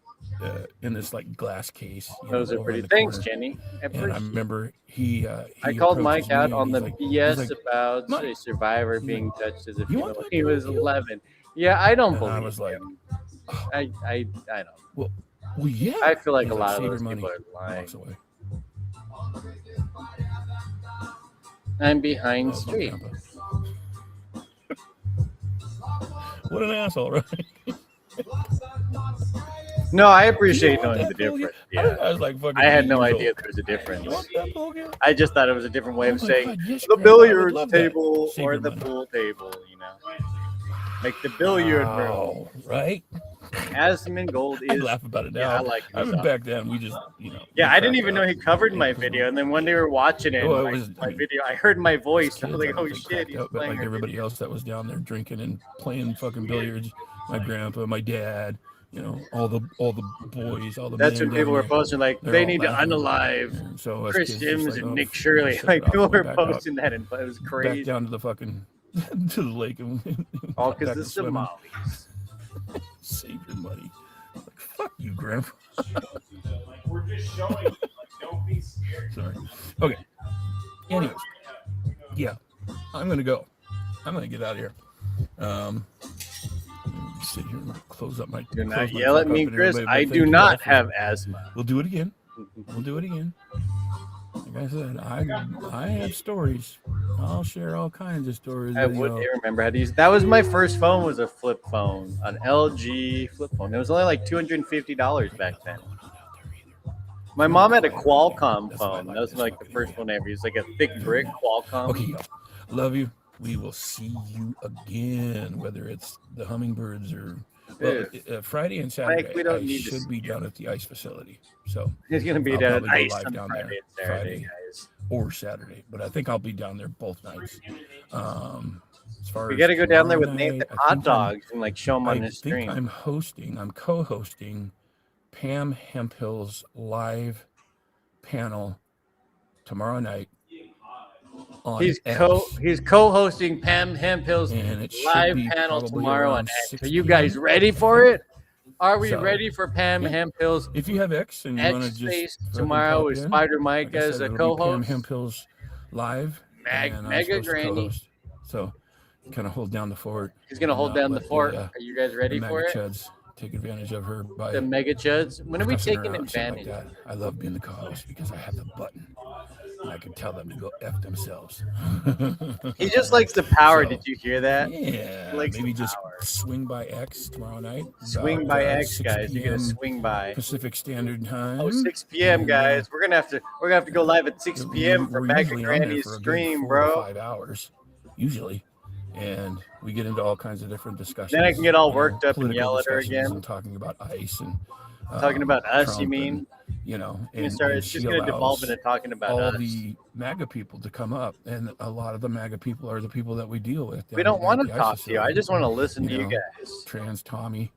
in this like glass case. Those are over pretty. in the Thanks, corner. Jenny. And I remember he I called approaches Mike out me on and the he's BS like, about "Mike," a survivor he's being like, touched as a "You female want when he was 11. Yeah, I don't believe. I was like, I don't. Well, yeah. I feel like He's a lot of "Save those your money." people are lying. Walks away. I'm behind That was my street. grandpa. What an asshole, right? No, I appreciate You want knowing the that pool difference. again? Yeah. I was like fucking I had 8 no years idea old. there was a difference. You want that pool again? I just thought it was a different way of Oh my saying God, yes, the Grandpa, I would billiards love that. table Save or your the money. pool table, you know. Like the billiard room. Wow, right? Asmund Gold I is. laugh about it now. Yeah, I like I his mean, stuff. back then we just, Yeah, we I didn't cracked even up. know he covered my video, and then one day we were watching it, Well, and it was- my video, I heard my voice, and I was Kids, like, "Oh think shit, cracked he's up, but playing." like our everybody video. else that was down there drinking and playing fucking billiards, my grandpa, my dad, all the boys, all the That's men when people down were there, posting like they're they all need to laughing. unalive And so us Chris kids just Sims like, and oh, Nick fuck, Shirley. shut Like it off, people we're were back up. posting that, and it was Back crazy. down to the fucking to the lake and All back because to the swimming. Somalis. Save your money. Like, fuck you, grandpa. Like, we're just showing you, like, don't be scared. Sorry. Okay. Anyways, yeah, I'm gonna go. I'm gonna get out of here. Sit here and close up my. Do not close my yell at truck me, up and Chris. everybody, I but do thank you not all for- have asthma. We'll do it again. We'll do it again. Like I said, I have stories. I'll share all kinds of stories. I with wouldn't y'all. remember how to use. That was my first phone. Was a flip phone, an LG flip phone. It was only like $250 back then. My mom had a Qualcomm phone. That was like the first one I ever used, like a thick brick Qualcomm. Okay, y'all. Love you. We will see you again, whether it's the hummingbirds or Friday and Saturday. we don't I need to should be down at the ice facility. So He's gonna be I'll down at probably go ice live on down Friday there and Saturday, guys. or Saturday, but I think I'll be down there both nights. As far We as got to go down there with tomorrow Nathan night, I hot think I'm- dogs and like show them on I his think stream. I'm co-hosting Pam Hemphill's live panel tomorrow night. On He's X. co-hosting Pam Hemphill's And it should live be panel probably tomorrow on around X. 6 Are you guys p.m. ready for it? Are we So, ready for Pam Hemphill's If you have X and you want to X just Space fucking tomorrow pop with in, Spider Mike like I as said, a it'll be Pam co-host? Hemphill's live, and I'm Mega supposed to Granny. co-host. So kind of hold down the fort. He's gonna and hold not down the let fort. Are you guys ready the for MAGA it? Chuds take advantage of her by The Mega Chuds. When are we cussing her taking out and shit advantage? Like that. I love being the co-host because I have the button. And I can tell them to go F themselves. He just likes the power. So, Did you hear that? Yeah, He likes maybe the just power. swing by X tomorrow night. Swing about, by X, 6 guys. You're gonna p.m. swing by. Pacific Standard Time. Oh, 6 p.m. And, guys. We're gonna have to go live at 6 p.m. for we're Mega usually on there Granny's for a good stream, 4 bro. to 5 hours, usually, and we get into all kinds of different discussions. Then I can get all you know, worked up and political yell at her discussions again. and talking about ICE and Talking about us, you Trump mean? and, you know, It's and just she gonna devolve allows into talking about all us. the MAGA people to come up, and a lot of the MAGA people are the people that we deal with. We down don't there want at to the talk ICE to you. I facility. just want to listen to you know, guys. Trans Tommy.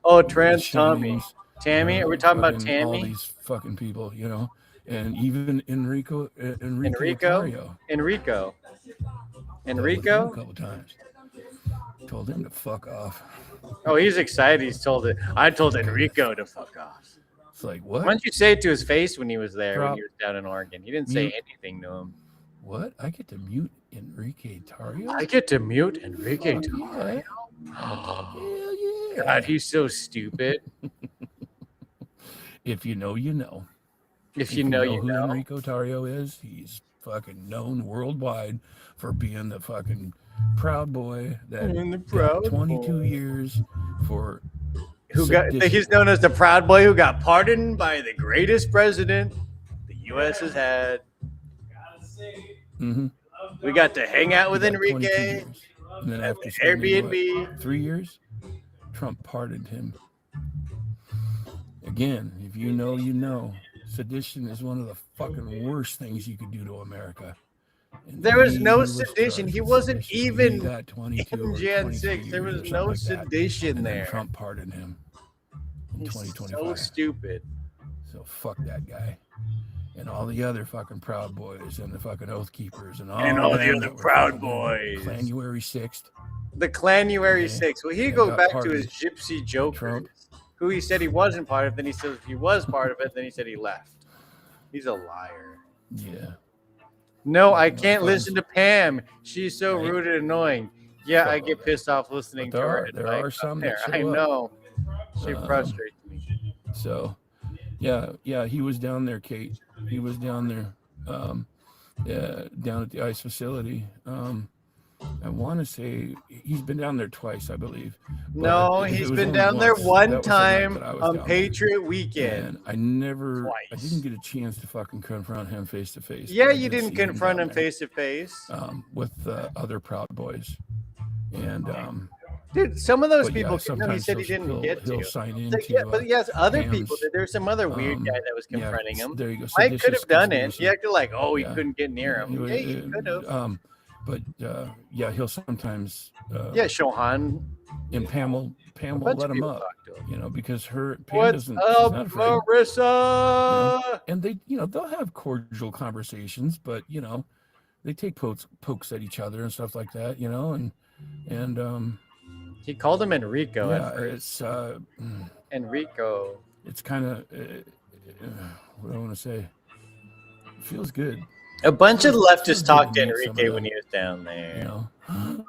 Oh, Trans Tommy. James, Tammy? Are we talking about fucking all Tammy? these fucking people, you know, and even Enrico Enrico? Tarrio. Enrico. Dealt with him Enrico? a couple times. Told him to fuck off. Oh, he's excited. I told Enrico to fuck off. It's like, what? Why don't you say it to his face when he was there, when Drop. he was down in Oregon? He didn't say Mute. anything to him. What? I get to mute Enrique Tarrio? I get to mute Enrique Fuck Tarrio. Hell yeah. God, he's so stupid. If you know, you know. If you know, you who know. Enrico Tarrio is, he's fucking known worldwide for being the fucking Proud Boy that And the got Proud 22 Boy. years for He's known as the Proud Boy who got pardoned by the greatest president the U.S. has had. Mhm. We got to hang out with He got 22 Enrique. years. And then after at spending, Airbnb. what, 3 years, Trump pardoned him. Again, if you know, you know. Sedition is one of the fucking worst things you could do to America. And There was he no was sedition. charged He with wasn't sedition. even He got 22 in or Jan 23 6. There years was or no something like that. sedition And then there. Trump pardoned him in He's 2025. so stupid. So fuck that guy. And all the other fucking Proud Boys and the fucking Oath Keepers and all, And all the them other that were Proud fucking Boys. January 6th. The Clanuary Okay. 6. Well, he That go got back to pardoned. his gypsy joker, Trump. who he said he wasn't part of. Then he says he was part of it. Then he said he left. He's a liar. Yeah. No, I Nothing can't else. listen to Pam. She's so Right. rude and annoying. Yeah, I So, get pissed off listening but to there her. are- there advice are up some there. that I show up. know. She Um, frustrates me. So, yeah, he was down there, Kate. He was down there, down at the ICE facility. I want to say he's been down there twice, I believe. But No, it he's was been only down there once. one That was the night time that I was on down Patriot there. Weekend. And I didn't Twice. get a chance to fucking confront him face to face. Yeah, but I you did didn't see confront down him there, face to face. with other Proud Boys. And Dude, some of those but yeah, people, no, he sometimes said he didn't get he'll to. sign It's like, into, yeah, but yes, other Pam's, people did. There was some other weird guy that was yeah, confronting him. there you go, Mike could seditious have done it. conspiracy. He acted like, oh, he Yeah. couldn't get near him. Yeah, he could have. But yeah, he'll sometimes. Yeah, Shohan. And Pam will bunch let of him people up, talk to him. you know, because Pam What's doesn't. up, she's not afraid, Marissa? you know? And they, they'll have cordial conversations, but they take pokes at each other and stuff like that, and He called him Enrico. yeah, At first. it's Enrico. it's kind of what do I want to say. It feels good. A bunch of Feels leftists good talked to meet some of Enrique when them, he was down there. It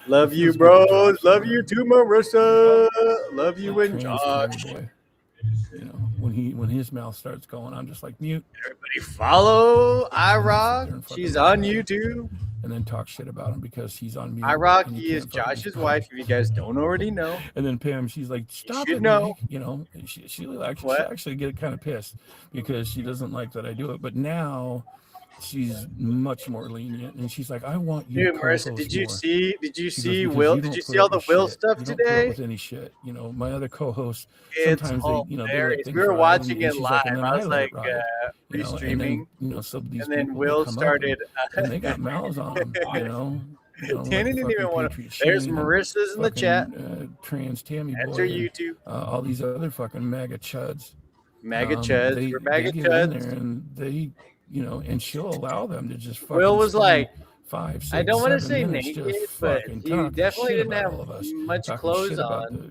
Love you, feels good to talk bros. to Love them. you too, Marissa. Love you and Trans Josh. Boy. When his mouth starts going, I'm just like mute. Everybody follow Sit there iRock. and fucking She's look on at it. YouTube. And then talk shit about him because he's on mute. iRock, and he you is can't fucking Josh's talk. wife, if you guys don't already know. And then Pam, she's like, "Stop should it, know. Mike," and she'll What? actually get kind of pissed because she doesn't like that I do it. But now she's much more lenient, and she's like, "I want you." Dude, to Marissa, co-host did you more." see? Did you She goes, see "Because Will? you Did don't you put see up all the with Will shit. stuff You don't put up today? with any shit. My other co-hosts, It's sometimes they, they let hilarious. things We were ride, watching and it she's live. like, and then I was let it like ride. restreaming, And then, some of these and then people, they Will come up started. and they got mouths on them, like Danny the didn't even fucking want to. Patriot There's Shane and Marissa's in the chat. Trans Tammy That's boy her and, YouTube. all these other fucking MAGA chuds. MAGA chuds. They, We're MAGA they get in chuds. there and they, and she'll allow them to just fucking Will was spend like, 5, 6, I don't want to 7 say minutes naked, just but fucking he talking definitely shit didn't about have all of us, much talking clothes shit about on. the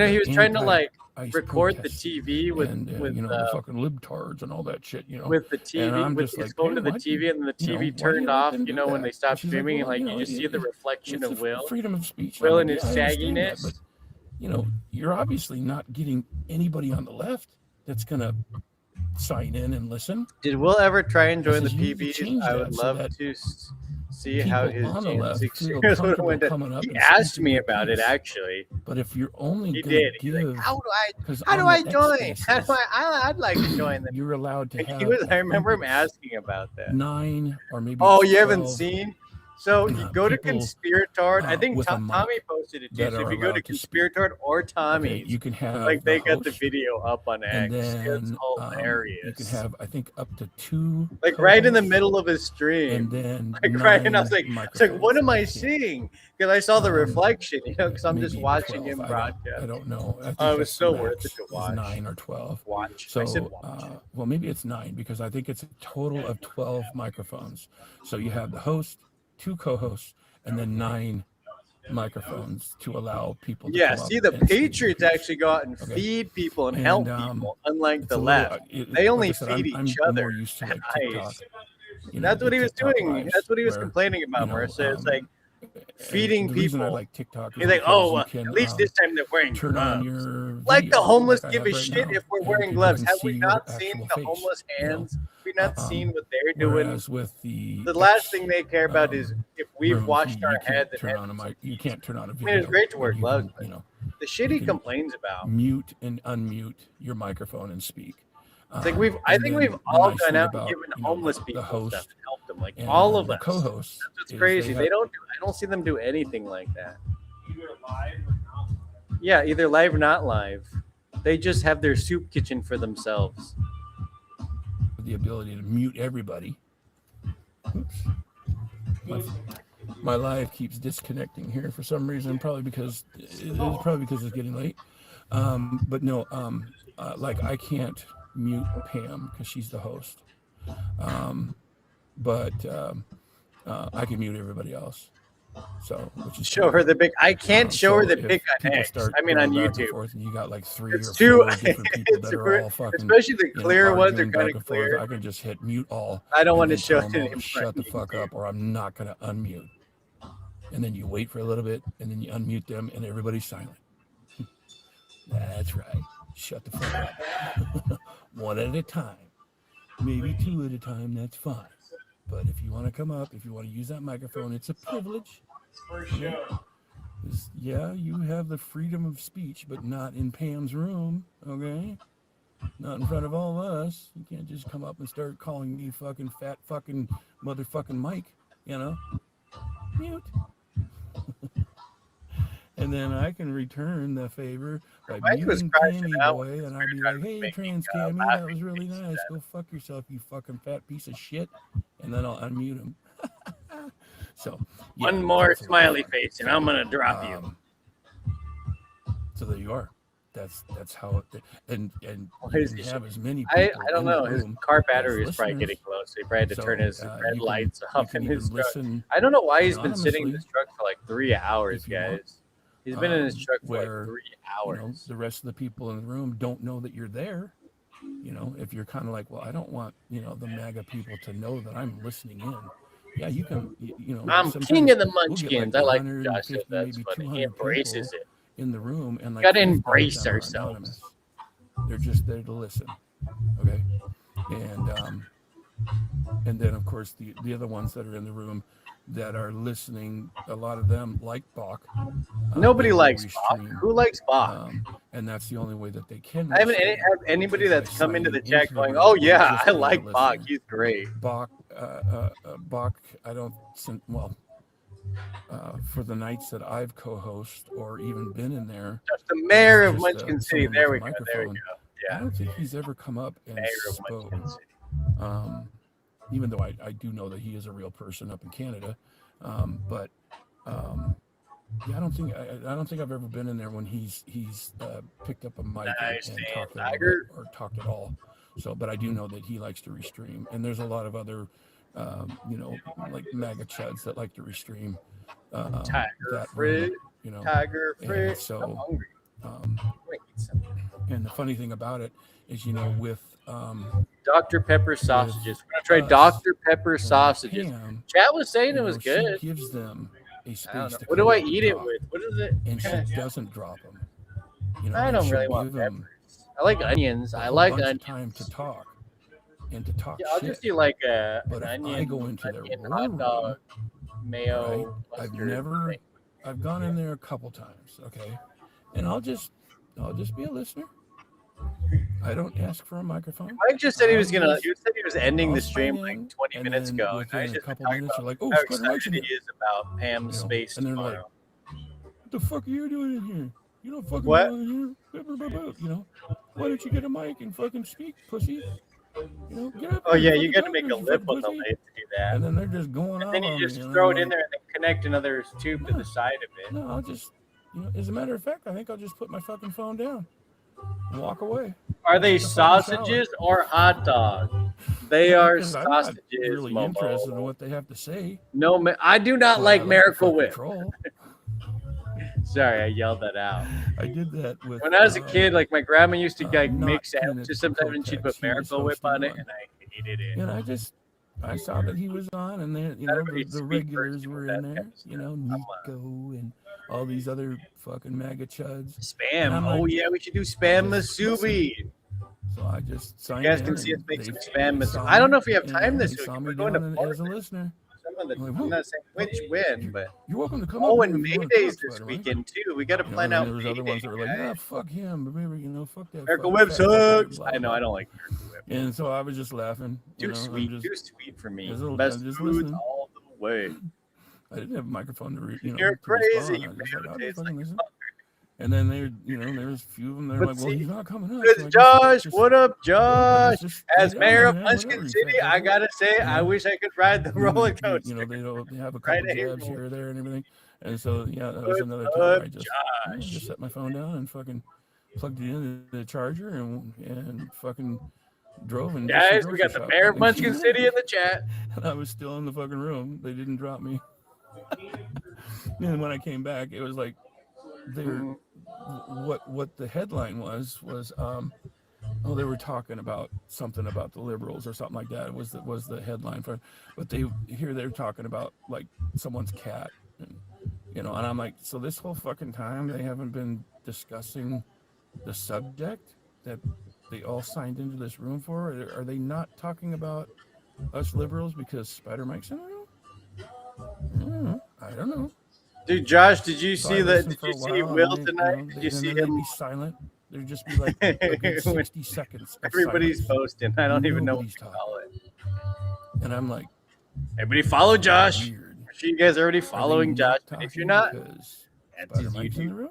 he was trying to like anti-ICE record the protests TV with and the fucking libtards and all that shit, with the And TV, I'm with just his like, phone to "Hey, the why'd TV, you- and then the you know, TV why do you turned let off. them do When that?" they stopped She's like, streaming, "Well, and like you you know, just see the reflection it's of the Will. freedom of speech. Will I'm and like, his "Yeah, I understand that, sagginess. but you're obviously not getting anybody on the left that's gonna sign in and listen. Did Will ever try and join the Says you need to PBs? change I that would so love that to see how his people on the Jan left 6 feel years would have comfortable went. coming up He and asked speaking me their about it piece. actually. But if you're only He gonna did. He's give, like, how do I? 'cause How do on I the X join? Spaces, How do I'd like to join them. you're allowed to Like, have. he was. I remember him think asking about that. 9 or maybe. Oh, it's you haven't 12 seen? So you go to people, Conspiratard. I think with a Tommy mic posted it too. that So if are you go to allowed to speak. Conspiratard or Okay, Tommy's, you can have like the they got the host, video up on X. and It's then hilarious. you can have, I think, up to 2 like right in the co-hosts, middle of his stream. and then Like right, and I was 9 like, it's like, microphones. what am I Yeah. seeing? Because I saw the reflection, because I'm just Maybe watching 12. him I broadcast. don't know. I think Oh, it was that's so the worth it max to is watch. 9 or 12. Watch. So, I said watch. well, maybe it's 9 because I think it's a total of 12 microphones. So you have the host, 2 co-hosts, and then 9 microphones to allow people to Yeah, come see, up the and speak Patriots their piece. actually go out and Okay. feed people and And, help people, unlike it's the a little, left. They only like I said, feed I'm each more other. used to like TikTok. Nice. You know, That's the what he was TikTok doing. lives That's what he was where, complaining about, you know, Marissa. It's like feeding the reason I people. like TikTok is He's like, because oh, you can, at least this time they're wearing turn on gloves. your Like the video, homeless like I give have a right shit now, if we're and wearing people gloves. can Have see we your not seen actual the face, homeless you know? hands? Have we not seen what they're doing? Whereas with the last thing they care about is if we've rooms, washed you our can't heads and turn had on a mic. You can't turn on a I video. mean, it's great to wear and you gloves, can, but you know, the shit you he can complains about. mute and unmute your microphone and speak. It's like I think we've all gone out and given homeless people stuff to help them. Like all of the us. co-hosts. That's what's is crazy. they They don't. I don't see them do anything like that. Either live or not. Yeah, either live or not live. They just have their soup kitchen for themselves. the ability to mute everybody. Oops. My live keeps disconnecting here for some reason, probably because it's getting late. But no, like I can't mute Pam because she's the host. But I can mute everybody else. So which is Show her the big. I can't show her the if big on people X. start I mean on going back and YouTube. forth and you got like three It's or too. four different people that are all fucking, especially the clear ones are arguing kind back of and forth. clear. I can just hit mute all. I don't and want to then show tell it them all in to front shut the of fuck up, or I'm not gonna unmute. And then you wait for a little bit, and then you unmute them, and everybody's silent. That's right. Shut the fuck up. One at a time, maybe two at a time. That's fine. But if you want to come up, if you want to use that microphone, it's a privilege. Yeah, you have the freedom of speech, but not in Pam's room, okay? Not in front of all of us. You can't just come up and start calling me fucking fat fucking motherfucking Mike, you know? Mute. And then I can return the favor by muting Cammy Boy, and I'd be like, hey, trans Cammy, that was really nice. Go fuck yourself, you fucking fat piece of shit. And then I'll unmute him. So yeah, one more smiley face, and I'm gonna drop you. So there you are. That's how it. And What you is can this have shit? as many. I people don't in the know. His room car as battery is probably listeners. getting low, so he probably had to turn his red lights off in his truck. Listen I don't know why he's been sitting in anonymously this truck for like 3 hours, if you want. guys. He's been in his truck for where, like 3 you know, hours. the rest of the people in the room don't know that you're there. You know, if you're kind of like, well, I don't want, you know, the MAGA people to know that I'm listening in. Yeah, you can, you know. I'm sometimes king of the we'll get, munchkins. I like 150, Josh said that's maybe funny. He 200 embraces people it. in the room, and like Gotta 50 of embrace them are ourselves. anonymous. They're just there to listen. Okay. And then of course the other ones that are in the room that are listening, a lot of them like Bach. Nobody they likes will Bach. restream, Who likes Bach? and that's the only way that they can. I haven't restream, have anybody is by that's come into the signing chat into the going, room "Oh and yeah, just I being a like Bach. listener. He's great." Bach, I don't well. For the nights that I've co-host or even been in there, Just the mayor of just, Munchkin City. someone There we with a go. There we microphone, go. I Yeah. don't think he's ever come up and Mayor of spoke. Munchkin City. Even though I do know that he is a real person up in Canada, but yeah, I don't think I've ever been in there when he's picked up a mic and talked a little bit or talked at all. So, but I do know that he likes to restream, and there's a lot of other, you know, like MAGA chuds that like to restream. Tiger that fruit, room, you know. Tiger fruit. And so, I'm hungry. and the funny thing about it is, you know, with Dr. Pepper sausages. We're gonna try Dr. Pepper sausages. Pam, Chat was saying you it was know, good. She gives them a I don't space know. to What do come I up and eat it talk, with? What is it? and she doesn't drop them. You know, I and don't she'll really give want them peppers. I like onions. a I whole like bunch of onions. time to talk and to talk Yeah, I'll shit. just do like But an if onion, I go into their onion war hot dog, room, mayo, right, mustard. I've gone in there a couple times, okay, and I'll just be a listener. I don't ask for a microphone. Mike just said he was I'll gonna. just- He said he was ending I'll the sign stream in, like 20 and minutes then ago. And I within a just couple talking minutes, about you're like, "Oh, how Scott excited Larson he here." is about Pam's You know, space and they're like, tomorrow. "What the fuck are you doing in here? You don't fucking What? belong here." Blah, blah, blah, blah. You know, why don't you get a mic and fucking speak, pussy? You know, get up Oh there and yeah, you fucking got to talk make to a us, you lip fucking on the pussy. lid to do that. And then they're just going And then on you on just me, and throw I'm it in like, there and then connect another tube to the side of it. No, I'll just, you know, as a matter of fact, I think I'll just put my fucking phone down and walk away. Are they Take a fucking sausages or hot dogs? They are Because I'm not sausages, really Momo. interested in what they have to say. No, I do not But I like like the Miracle fucking Whip. troll. Sorry, I yelled that out. I did that with When I was a kid, like my grandma used to like not make in sandwiches sometimes, and she'd put Cortex, he was Miracle Whip on it, hosting and I hated it. And I saw that he was on, and then the regulars were in there, Nico and all these other fucking MAGA chuds. Spam. Oh yeah, we should do Spam Masubi. So I just signed You guys in can see us and make they some Spam Masubi. saw I don't know me, if we have time this they week. saw We're me going to down Portland. as a listener. I'm not saying which win, but You're welcome to come oh, up and here if you wanna Mayday's talk, this by the way. weekend too. We got to plan and out. there was other Mayday, ones that were like, guys. yeah, fuck him, but maybe fuck that. Miracle fucking Whip fat fucker, sucks. blah, I know. blah. I don't like Miracle Whip. And so I was just laughing. Too I'm sweet. just- Too sweet for me. just Best just foods listening. all the way. I didn't have a microphone to read. You're to crazy. respond. You I was just like, I'll taste just fucking like listen. And then there was a few of them that were But like, well, see, he's not coming up. It's So I Josh. just- What up, Josh? just As stay mayor down, of man, Pumpkin whatever, City, fat I fucker. gotta say, I wish I could ride the roller coaster. They have a Right couple here. jabs here or there and everything. And so that was another time where I just set my phone down and fucking plugged it into the charger and fucking drove and did some Guys, we got grocery the mayor of shopping. Munchkin City in the chat. And I was still in the fucking room. They didn't drop me. And when I came back, it was like what the headline was they were talking about something about the liberals or something like that. It was the headline for, but they're talking about like someone's cat, and and I'm like, so this whole fucking time they haven't been discussing the subject that they all signed into this room for? Are they not talking about us liberals because Spider Mike's in the room? I don't know. Dude, Josh, did you So see I that? listened Did for you a see while, Will and tonight? Did you and see then they'd him? be silent. There'd just be like a good 60 seconds. Of Everybody's silence. posting. I don't even know what Nobody's to call it. And I'm like, everybody follow Josh. Weird. I'm sure you guys are already following not Josh. But if you're not, because that's his Spider-Mike's in the YouTube. room?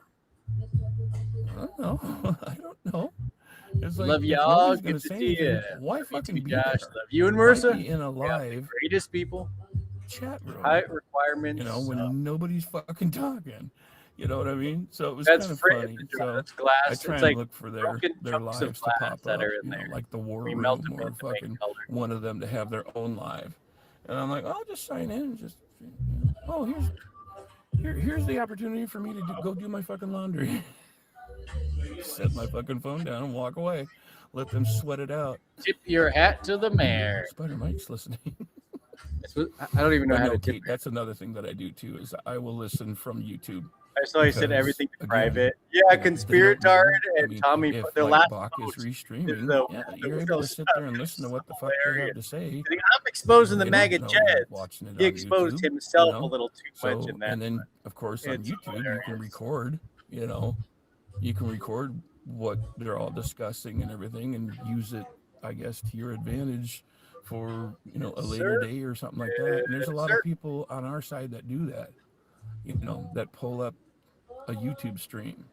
I don't know. I don't know. It's like, Love if y'all. nobody's gonna Good to say see anything, you. why Love you fucking too, be Josh. there? Love you and Why Marissa. be in a Yeah, the live greatest people. chat room? High requirements. When nobody's fucking talking. You know what I mean? So it was That's kind of free. funny. So That's glass. I try It's and like look for their broken lives chunks of to glass pop that up, are in there. like the War We Room melt them or in to make fucking color. one of them to have their own live. And I'm like, I'll just sign in and just, here's the opportunity for me to go do my fucking laundry. Set my fucking phone down and walk away. Let them sweat it out. Tip your hat to the mayor. Spider Mike's listening. I don't even know But how no, to tip. Kate, that's another thing that I do too is I will listen from YouTube. I saw you said because, everything to again, private. Yeah, they don't Conspiratard know. I and mean, Tommy if put their like last Bach is post restreaming, the- you're the able real to sit there and listen to what the fuck they have to say. I'm exposing the They don't MAGA know you're Jeds. watching it He on exposed YouTube, himself a little too much So, in that. and then of course on It's YouTube you hilarious. can record, you can record what they're all discussing and everything and use it, I guess, to your advantage for a later Sir. day or something like that. And there's a lot Sir. of people on our side that do that, that pull up a YouTube stream.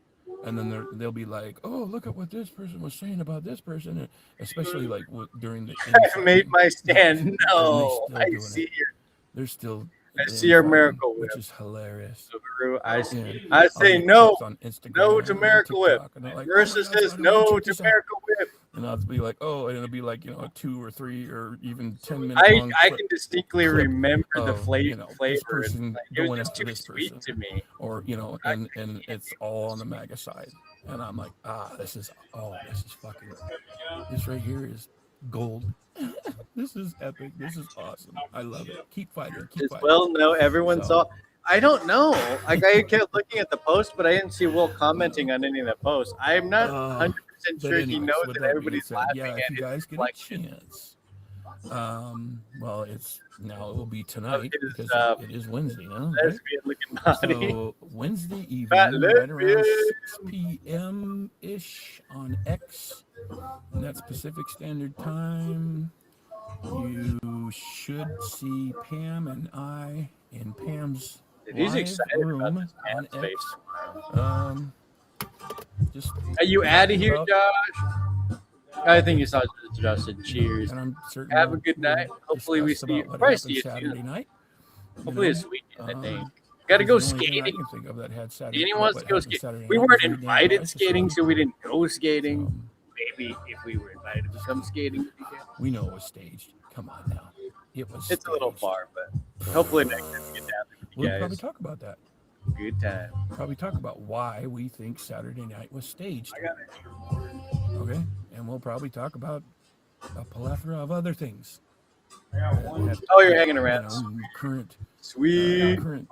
And then they'll be like, "Oh, look at what this person was saying about this person," and especially like during the. I made my stand. And No, they're I still doing see it. your. They're still. I see your infighting, Miracle Whip, which is hilarious. Subaru. I And I I'll say get no, clips on Instagram no to and Miracle Whip. TikTok, and they're like, "Oh my Marissa God, says Spider-Man, no check to this out." Miracle Whip. And I'll be like, "Oh," and it'll be like a 2 or 3 or even 10-minute I long I clip- can distinctly clip remember the of, flavor. this Flavor. person Like, it was going just after too this sweet person, to me. or and it's all on the MAGA side, and I'm like, this is fucking, this right here is gold. This is epic. This is awesome. I love it. Keep fighting. Keep As fighting. well, no, everyone So- saw. I don't know. Like I kept looking at the post, but I didn't see Will commenting on any of the posts. I'm not 100% But sure he anyways, knows with that being everybody's said, laughing yeah, at if you his guys get a reflection. chance, well, it will be tonight It is, because it is Wednesday now. Right? Lesbian looking body. So Wednesday evening, Fat right around lesbian. 6 p.m. ish on X, and that's Pacific Standard Time. You should see Pam and I in Pam's He's live excited room about this on man's face. X. Just Are you out of here, about- Josh? I think you saw Josh said cheers. And I'm certain Have a we'll- good night. we'll Hopefully we discuss see you. about what Probably happened see you Saturday soon. night. Hopefully this weekend, I think. Got to That's go the only thing I skating. can think of that had Saturday- Danny what wants to go happened skating. Saturday We night weren't was really damn invited nice. skating, so we didn't go skating. Maybe if we were invited to come skating, we could. We know it was staged. Come on now. It was It's a little far, but hopefully next time we get down there with you We'll guys. probably talk about that. Good time. Probably talk about why we think Saturday night was staged. Okay, and we'll probably talk about a plethora of other things. Oh, you're hanging around. Current. Sweet. Current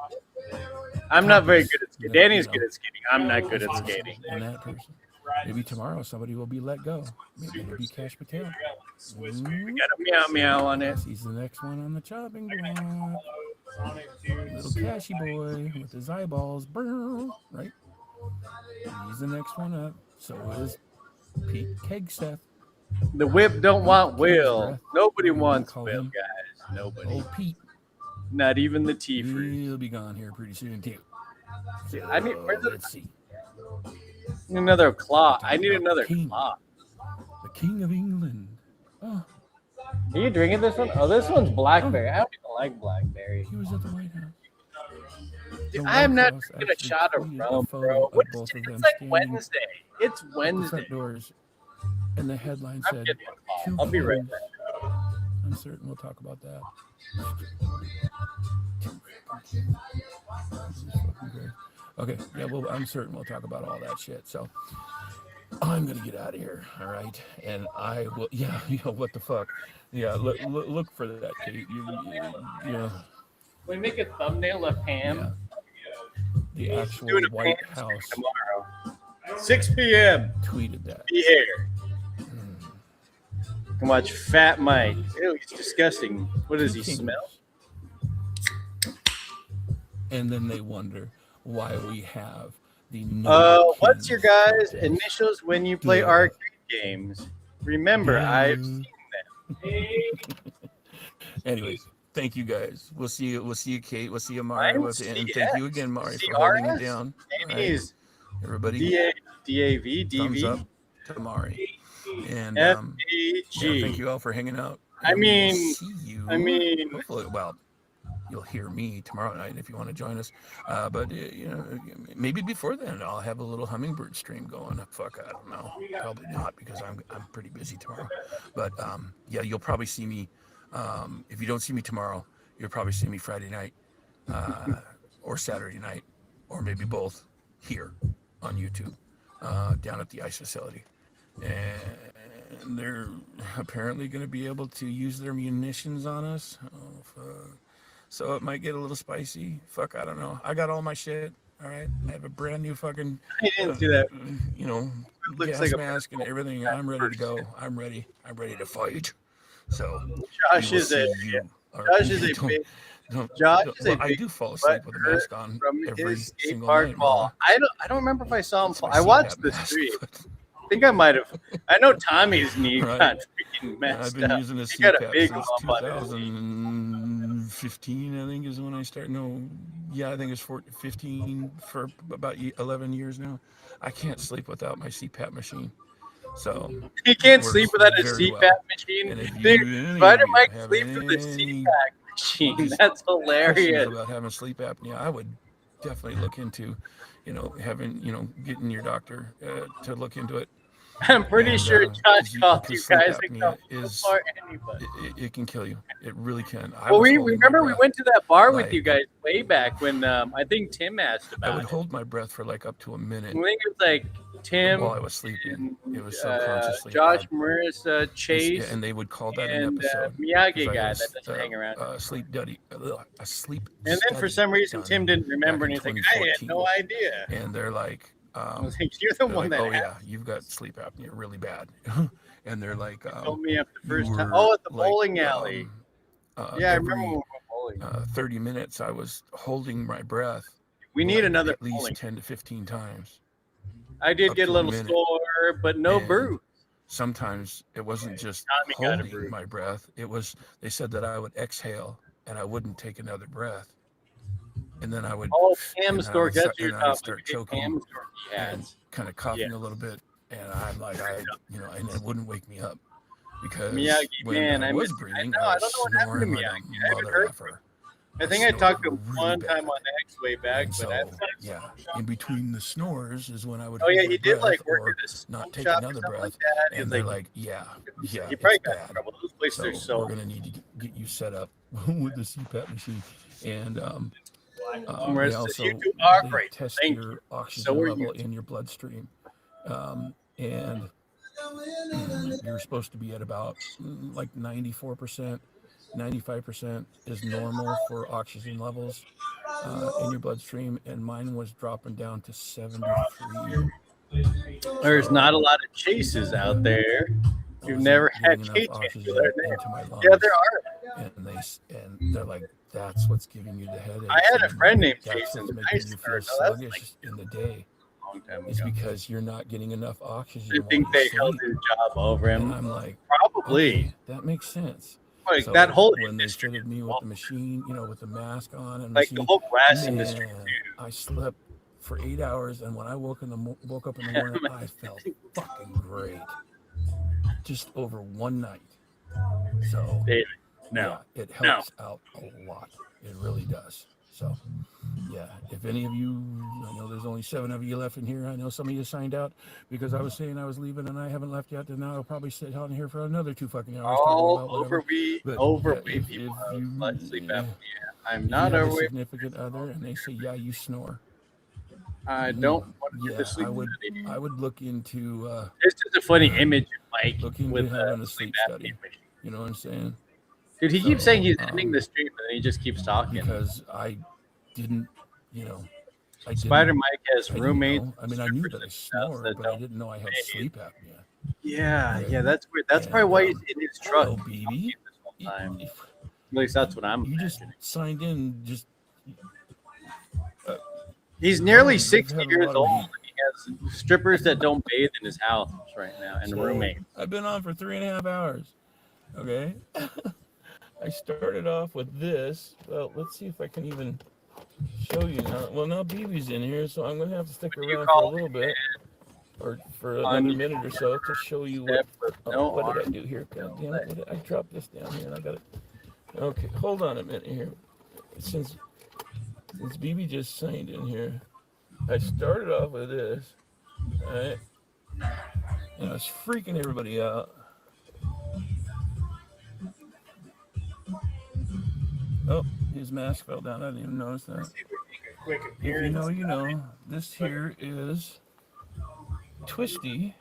I'm not very good at topics skating. that, Danny's you good know, at skating. I'm not good at skating. And that person. Maybe tomorrow somebody will be let go. Maybe it'll be Cash Patel. We got a meow meow on it. He's the next one on the chopping block. Little Cashy boy with his eyeballs. Brr, right? He's the next one up. So is Pete Kegseth. The whip don't want Will. Breath. Nobody We're gonna wants call Will, him guys. Nobody. Old Pete. Not even the T-Fruit. He'll be gone here pretty soon too. I need. Where's the, Let's see. another claw? I need About the another king. claw. The King of England. Oh, Are you drinking this one? Oh, this one's blackberry. I don't even like blackberry. he was at the White House. The I am White not House drinking a actually shot of tweeted rum, photo bro. of What is both it? of them It's like standing Wednesday. It's at the Wednesday. front doors, and the headline I'm said, getting a "Two claw. I'll be right friends." back. I'm certain we'll talk about that. Okay, yeah, well, I'm certain we'll talk about all that shit. So I'm gonna get out of here, all right? And I will. Yeah, what the fuck? Yeah, look for that, Kate. Yeah, We make a thumbnail of Pam. the actual Doing a White Pam House tomorrow. 6 p.m. tweeted that. Be here. Can watch Fat Mike. Ew, he's disgusting. What does he smell? And then they wonder why we have the What's your guys' initials when you play arcade games? Remember, I've seen them. Anyways, thank you guys. We'll see you, Kate. We'll see you, Mari. And thank you again, Mari, for holding it down. Danny's Everybody, DAV, thumbs DV. up to Mari. And FAG. yeah, thank you all for hanging out. I And mean- we'll see you. Hopefully, well, you'll hear me tomorrow night if you want to join us. But maybe before then, I'll have a little hummingbird stream going. Fuck, I don't know. Probably not because I'm pretty busy tomorrow. But yeah, you'll probably see me. If you don't see me tomorrow, you'll probably see me Friday night or Saturday night, or maybe both here on YouTube down at the ICE facility. And they're apparently going to be able to use their munitions on us. Oh, fuck. So it might get a little spicy. Fuck, I don't know. I got all my shit. All right. I have a brand new fucking, I didn't see that. Gas like a mask and everything. I'm ready to go. I'm ready. I'm ready to fight. So Josh is a big. I do fall asleep with a mask on from every his skate single park night. ball. I don't remember if I saw him fall. my I watched CPAP the mask. stream. I think I might have. I know Tommy's knee Right. got freaking I've messed been up. using a He got a CPAP big since bump on it. 2015, I think, is when I started. No, yeah, I think it's 15 for about 11 years now. I can't sleep without my CPAP machine. So He can't works sleep without a very CPAP well. machine. And if Dude, you Spider have Mike sleeps with a any CPAP machine. That's questions hilarious. about having sleep apnea, I would definitely look into, getting your doctor to look into it. I'm pretty And, sure Josh called you sleep guys a apnea couple is or anybody. it can kill you. It really can. Well, we holding my remember we breath. went to that bar with like- you guys way back when I think Tim asked I about would it. hold my breath for like up to a minute I think it was like Tim, while I was sleeping. It was subconsciously. Josh, bad. Marissa, Chase, Yeah, and they would call that an and episode. Miyagi 'cause I guy had that doesn't hang around. Sleep study. A sleep. And then for study some reason done Tim didn't remember, and back he's in like, "I had 2014. no idea." And they're like, I was like, "You're the they're one like, that oh had yeah, you've got sleep apnea really bad. And they're like, told me after the first you time. were, Oh, at the like, bowling alley. Yeah, I remember when we were bowling. 30 minutes I was holding my breath. We need like, another at least bowling. 10 to 15 times. I did up get a to little minute. sore, but no And bruise. Sometimes it wasn't just Tommy got a holding bruise. my breath. It was, they said that I would exhale and I wouldn't take another breath. And then I would, Oh, Pam and then I Stork, would that's start- your and I would topic. start Big choking Pam Stork he and has. kind of coughing Yeah. a little bit. And I'm like, and it wouldn't wake me up because Miyagi, when man, I I was miss- breathing, I was don't know what happened to snoring like Miyagi. I a haven't mother heard effer. I think I talked to him Really one bad. time on the X-Way back, And but so, that's yeah, in between the snores is when I would Oh yeah, hold he my did like breath work or at a smoke not take shop or another something breath. like that. And He's they're like, like, yeah, he it's probably got in bad. trouble. Those places are So so. we're gonna need to get you set up with the CPAP machine. And They also you are they great. test Thank your you. oxygen So are level you. in your bloodstream, and you're supposed to be at about like 94%, 95% is normal for oxygen levels in your bloodstream, and mine was dropping down to 73. There's not a lot of chases out there. You've never had enough K oxygen into my lungs. Yeah, there are. And they're like, that's what's giving you the headache. I had a friend named That's Jason. what's I making you feel started. No, that's sluggish in the day. Long time It's ago. because you're not getting enough oxygen. I think while they you held sleep. his job over him. And I'm like, Probably. okay, that makes sense. Like So that whole when they industry. fitted me with the machine, with the mask on and Like the machine, whole glass man, industry. I slept for 8 hours, and when I woke up in the morning, I felt fucking great. Just over one night. So David, no. yeah, it helps out a lot. It really does. So yeah, if any of you, I know there's only 7 of you left in here. I know some of you signed out because I was saying I was leaving and I haven't left yet. And now I'll probably sit out here for another 2 fucking hours. All overweight people if you sleep apnea. I'm if not you have a overweight. significant other and they say, yeah, you snore. I don't want to Yeah, get sleep. I would look into. This is a funny image, Mike, Look into with having a the sleep apnea study. machine. You know what I'm saying? Dude, he keeps saying he's So, ending the stream, and then he just keeps talking. Because I didn't, I didn't. Spider Mike has I didn't roommates. know. I mean, I knew that I snored, but I didn't know I had sleep apnea. Yeah, that's weird. That's probably why he's in his truck. Hello, baby. This whole time. At least that's what I'm. You just signed in. Just. He's nearly You've 60 had a years lot of old. heat. And he has strippers that don't bathe in his house right now, and So, roommates. I've been on for 3.5 hours. Okay. I started off with this. Well, let's see if I can even show you now. Well, now BB's in here, so I'm going to have to stick around for a little bit. Or for another minute or so to show you what. Oh, what did I do here? God damn it. I dropped this down here and I got it. Okay, hold on a minute here. Since BB just signed in here, I started off with this. Alright. And I was freaking everybody out. Oh, his mask fell down. I didn't even notice that. If you know, you know. This here is Twisty.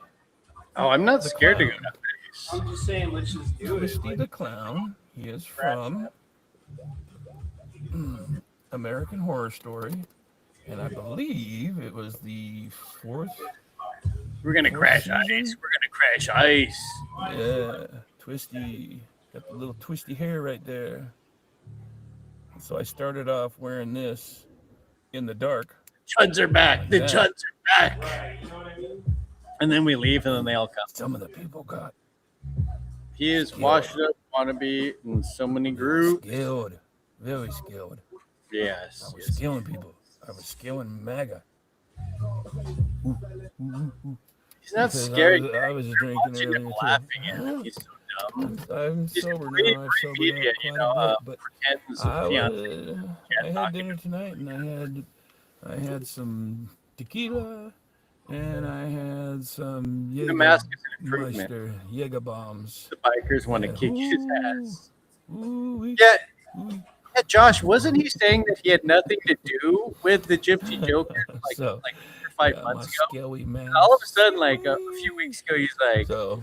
Oh, I'm not scared to go Clown. to face. I'm just saying, let's just do it. Twisty the Clown. He is from American Horror Story. And I believe it was the 4th. We're gonna crash ice. We're gonna crash ice. Yeah, Twisty. Got the little twisty hair right there. So I started off wearing this in the dark. Chuds are back. The Like Chuds that. are back. And then we leave, and then they all come. Some of the people got. He is washed up, wannabe in so many groups. Skilled. Very skilled. Yes. I was skilling people. I was skilling MAGA. He's not Because scary. I was drinking Watching him earlier laughing too. at him. He's so dumb. I'm He's sober free now. I've sobered media, up quite a bit, but pretends I had dinner tonight, and I had some tequila, and I had some The mask is an improvement. Meister Jaeger bombs. The bikers want to kick his ass. Ooh, Yeah, Josh, wasn't he saying that he had nothing to do with the Gypsy Joker like 4 or 5 months ago? Scaly man. All of a sudden, like a few weeks ago, he's like, "Okay,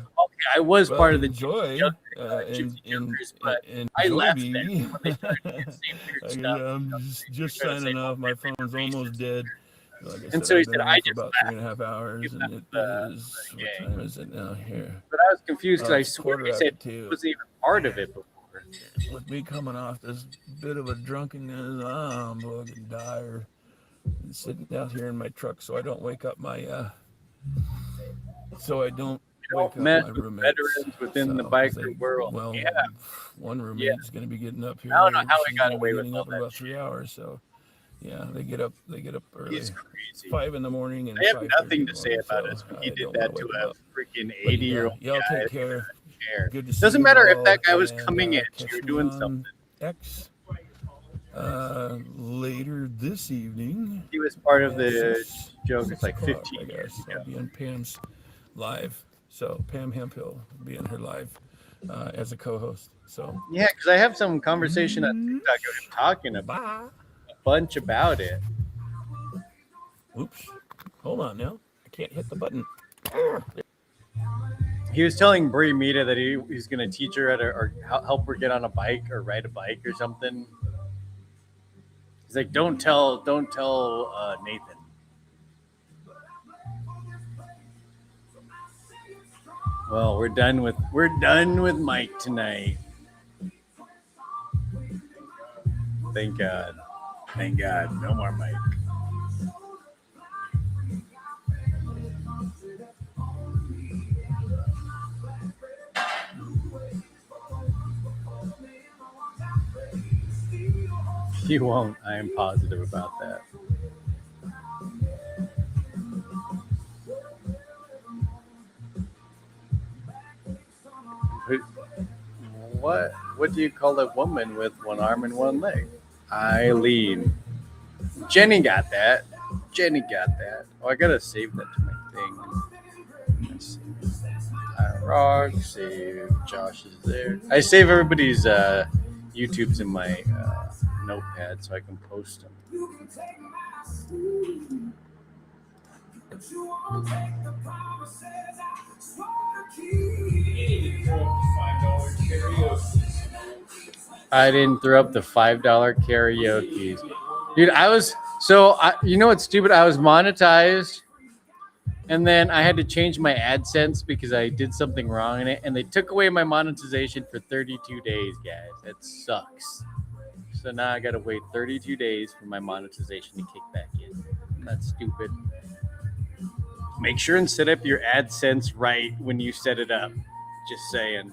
I was part of the Joy, Gypsy Jokers, but I left them when they started doing the same weird stuff." I'm just signing off. My phone's almost dead. Like And so he I've been said, on "I for just about left." 3.5 hours, and it is. What time is it now? Here. But I was confused because I swear he said he 2:45. was even part of it before. With me coming off this bit of a drunkenness, I'm fucking tired. And sitting out here in my truck so I don't wake up my wake up Met my with roommates. veterans within the biker world. Well, Yeah. one roommate's going to be getting up here. I don't know how he She's got gonna be away with getting all up in that about 3 hours. So, yeah, they get up early. He's crazy. 5 in the morning and I have 5:30 nothing in to the say morning, about so it. I He did don't that wanna to wake 'em a up. freaking But 80-year-old y'all guy. take care. Good to see Doesn't you matter if all, that guy was and, coming in. catch You're me doing on something. X later this evening. He was part of at the 6 Jokers like o'clock, 15 I years guess. ago. I'll be on Pam's live. So Pam Hemphill will be in her live as a co-host. So Yeah, because I have some conversation on TikTok of him talking about bunch about it. Oops. Hold on now. I can't hit the button. He was telling Brie Mita that he's going to teach her or help her get on a bike or ride a bike or something. He's like, don't tell Nathan. Well, we're done with Mike tonight. Thank God. Thank God. No more Mike. He won't. I am positive about that. What do you call a woman with one arm and one leg? Eileen. Jenny got that. Oh, I gotta save that to my thing. Let's see. Rock, save. Josh is there. I save everybody's YouTubes in my notepad so I can post them. I didn't throw up the $5 karaoke. Dude, you know what's stupid? I was monetized and then I had to change my AdSense because I did something wrong in it and they took away my monetization for 32 days, guys. That sucks. So now I got to wait 32 days for my monetization to kick back in. That's stupid. Make sure and set up your AdSense right when you set it up. Just saying.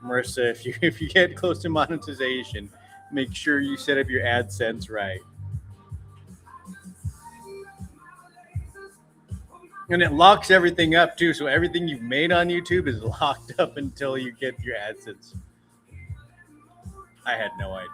Marissa, if you get close to monetization, make sure you set up your AdSense right. And it locks everything up too, so everything you've made on YouTube is locked up until you get your AdSense. I had no idea.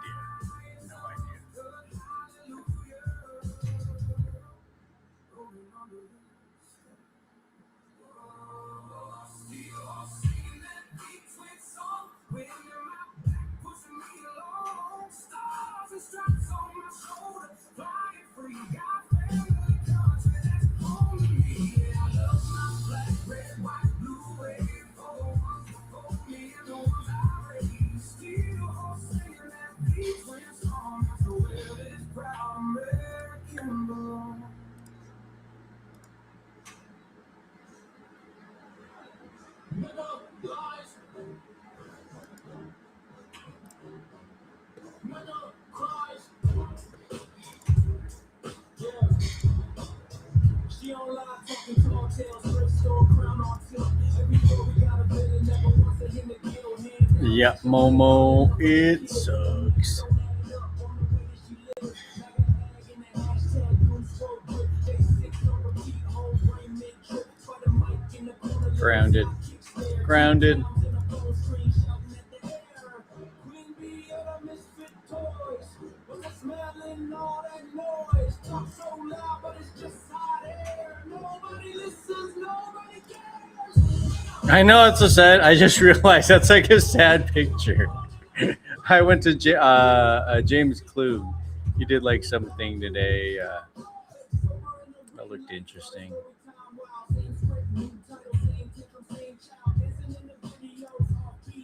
Yeah, Momo, it sucks. Grounded. I know it's so sad. I just realized that's like a sad picture. I went to James Klug. He did like something today. That looked interesting.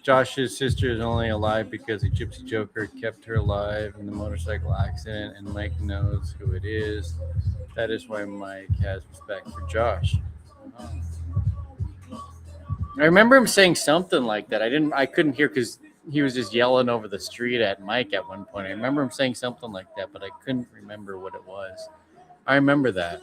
Josh's sister is only alive because the Gypsy Joker kept her alive in the motorcycle accident, and Mike knows who it is. That is why Mike has respect for Josh. I remember him saying something like that. I couldn't hear because he was just yelling over the street at Mike at one point. I remember him saying something like that, but I couldn't remember what it was. I remember that.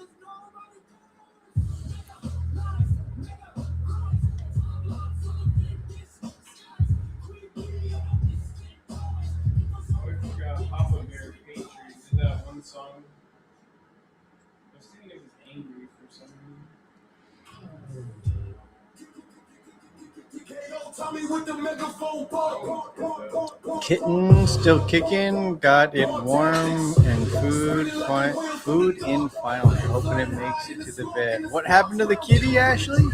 Kitten still kicking, got it warm and food in finally. Hoping it makes it to the bed. What happened to the kitty, Ashley?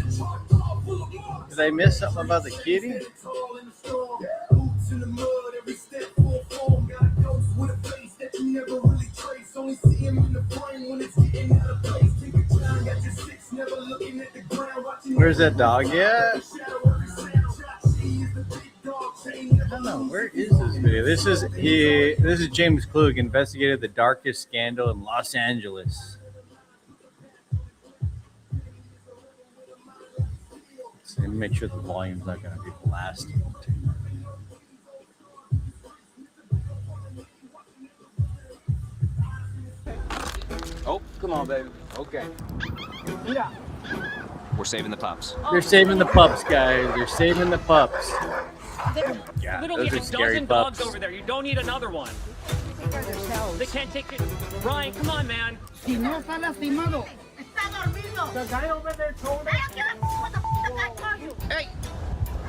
Did I miss something about the kitty? only see him in the frame when it's getting out of place. Take your time, got your six, never looking at the ground. Where's that dog at? I don't know. Where is this video? This is James Klug, investigated the darkest scandal in Los Angeles. So let me make sure the volume's not going to be blasting. Oh, come on, baby. Okay. Yeah. We're saving the pups. They're saving the pups, guys. They're saving the pups. Yeah, Little those get are a scary dozen pups. dogs over there. You don't need another one. They can't take it. Ryan, come on, man. Si no está lastimado. Está dormido. The guy over there told us. What the fuck did I tell you? Hey,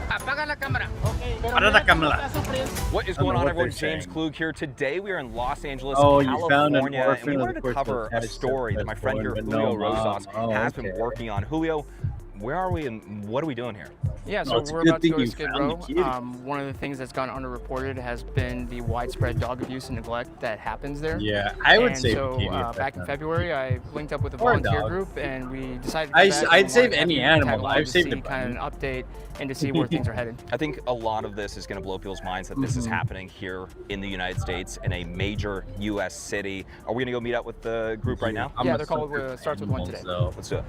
apaga la cámara. Okay. Apaga la cámara. What is I don't going know on, what everyone? they're James saying. Klug here. Today we are in Los Angeles, Oh, you California, found an and orphan. we Of wanted to course, cover a that's story that my friend here, but Julio no mom. Rosas, Oh, has okay. been working on. Julio, where are we and what are we doing here? Yeah, No, so it's a we're good about to thing go to you Skid found Row. the kitty. One of the things that's gone underreported has been the widespread dog abuse and neglect that happens there. Yeah, I would and save so, a kitty if back that's in not- February, I linked up with a Or a volunteer dog. group, and we decided to I'd come back and save wanted to any have you tag animal. along I've to saved see a kind of bunny. an update and to see where things are headed. I think a lot of this is going to blow people's minds that this is Mhm. happening here in the United States in a major U.S. city. Are we going to go meet up with the group right now? Yeah, they're called Starts With One today. Let's do it.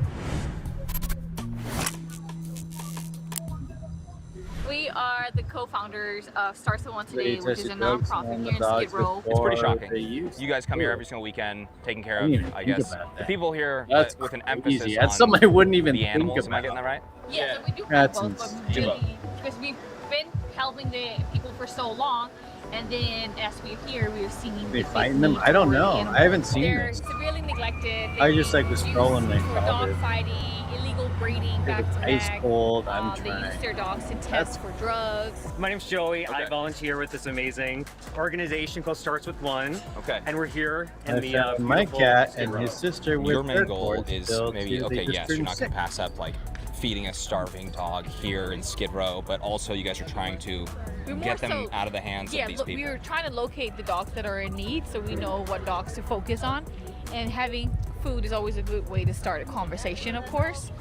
We are the co-founders of Starts With One Today, which is a tested drugs nonprofit on the here in dogs Skid Row. It's pretty before shocking. they used You guys come here to. every single weekend, taking care I of, didn't even I think guess, about the that. people here That's with an crazy. emphasis That's on something I wouldn't even the think animals. Am I about. getting that right? Yeah, so we do That's both, but insane. really, because we've been helping the people for so long, and then as we're here, we're seeing They the fighting big them? need I don't for the know. animals. I haven't seen They're this. severely neglected. I just like was They're scrolling used my for dog cover. fighting, illegal breeding, back to Ice back. cold. I'm They use trying. their dogs to test for drugs. My name's Joey. I volunteer with this amazing organization called Starts With One. Okay. And we're here in I the found my beautiful cat Skid and Row. his sister with Your main their goal cords is still maybe, too. They okay, just yes, turned you're not going 6. to pass up like feeding a starving dog here in Skid Row, but also you guys are trying to We're more get them so- out of the hands Yeah, of these look, people. we were trying to locate the dogs that are in need so we know what dogs to focus on. And having food is always a good way to start a conversation, of course.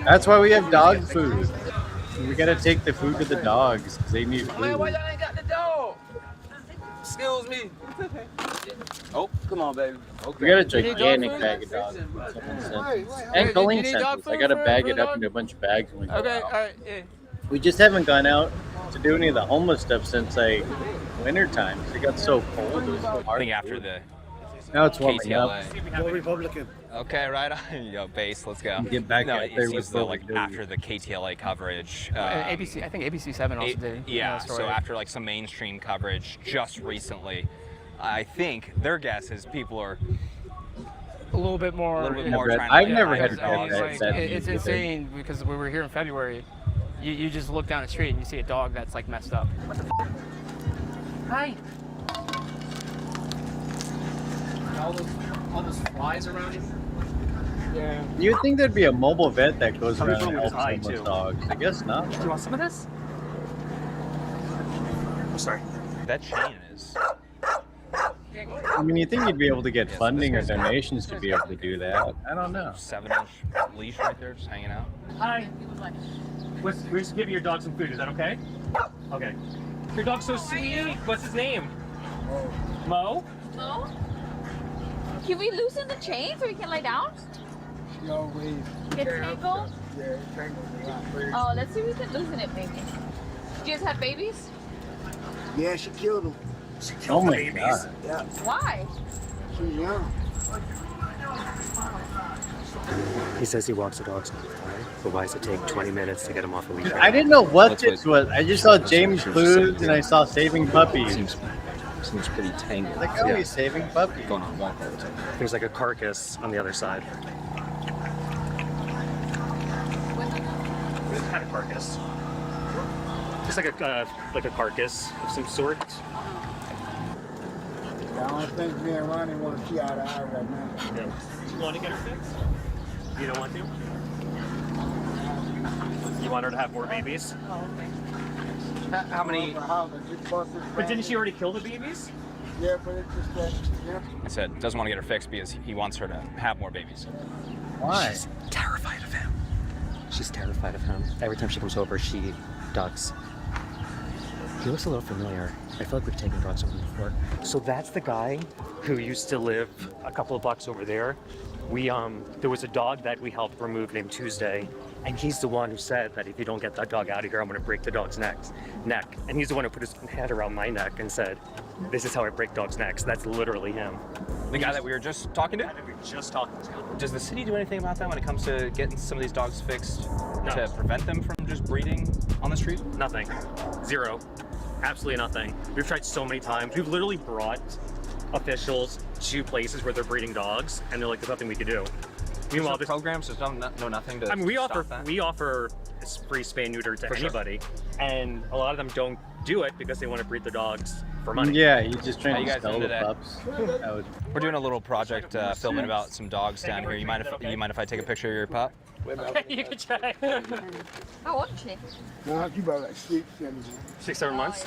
That's why we have dog food. We gotta take the food to the dogs because they need Man, food. why y'all ain't got the dog? Excuse me. Oh, come on, baby. We got a You need dog gigantic food? bag of dog food. Someone sent Hey, us. hey, And you Colleen need sent dog us. I food gotta for- bag for it up dog? into a bunch of bags when we go Okay, out. all right, yeah. We just haven't gone out to do any of the homeless stuff since like winter time. It got so cold. It was so I hard. think after the Now it's warming up. KTLA. Republican. Okay, right on. Yo, base, let's go. Get back no, out it there seems with though, what like we're doing. after the KTLA coverage. And ABC, I think ABC7 also did. Yeah, a so story. after like some mainstream coverage just recently, I think their guess is people are a little bit more. a little bit more I've trying I've to never get had their that. dogs. Like, that it's either. insane because we were here in February. You just look down the street and you see a dog that's like messed up. Hi. All those flies around you. Yeah. You'd think there'd be a mobile vet that goes Some around people and would helps hide, homeless too. dogs. I guess not. Do you want some of this? I'm sorry. That chain is. I mean, you think you'd be able to get funding or donations to be able to do that. I don't know. 7-inch leash right there, just hanging out. Hi. We're just giving your dog some food. Is that okay? Okay. Your dog's so sweet. What's his name? Mo. No? Can we loosen the chain so we can lay down? No, wait. Get tangled? Yeah, it tangles a lot. Oh, let's see if we can loosen it, maybe. Do you guys have babies? Yeah, she killed him. Oh my god. Yeah, Why? she's young. He says he walks the dogs all the time, but why does it take 20 minutes to get him off a leash? I didn't know what this was. I just saw James Clues and I saw Saving Puppies. Seems pretty tangled. Like, oh, he's saving puppies. Going on walk all the time. There's like a carcass on the other side. What kind of carcass? Just like a carcass of some sort. I don't think me and Ronnie want to see eye to eye right now. You want to get her fixed? You don't want to? You want her to have more babies? How many? But didn't she already kill the babies? Yeah, but it's just that, yeah. I said doesn't want to get her fixed because he wants her to have more babies. Why? She's terrified of him. She's terrified of him. Every time she comes over, she ducks. He looks a little familiar. I feel like we've taken dogs over before. So that's the guy who used to live a couple of blocks over there. There was a dog that we helped remove named Tuesday, and he's the one who said that if you don't get that dog out of here, I'm going to break the dog's neck. And he's the one who put his head around my neck and said, "This is how I break dogs' necks." That's literally him. The guy that we were just talking to? We were just talking to. Does the city do anything about that when it comes to getting some of these dogs fixed No. to prevent them from just breeding on the street? Nothing. Zero. Absolutely nothing. We've tried so many times. We've literally brought officials to places where they're breeding dogs, and they're like, "There's nothing we can do." Meanwhile, there's programs, there's no nothing to. I mean, we stop offer that? free spay neuter to For sure. anybody, and a lot of them don't do it because they want to breed the dogs for money. Yeah, you just How trying you to guys sell into the that? pups. That was We're doing a little project filming about some dogs down here. You mind if I take a picture of your pup? Okay, you can try. How old is she? No, you about like 6, 7. 6, 7 months?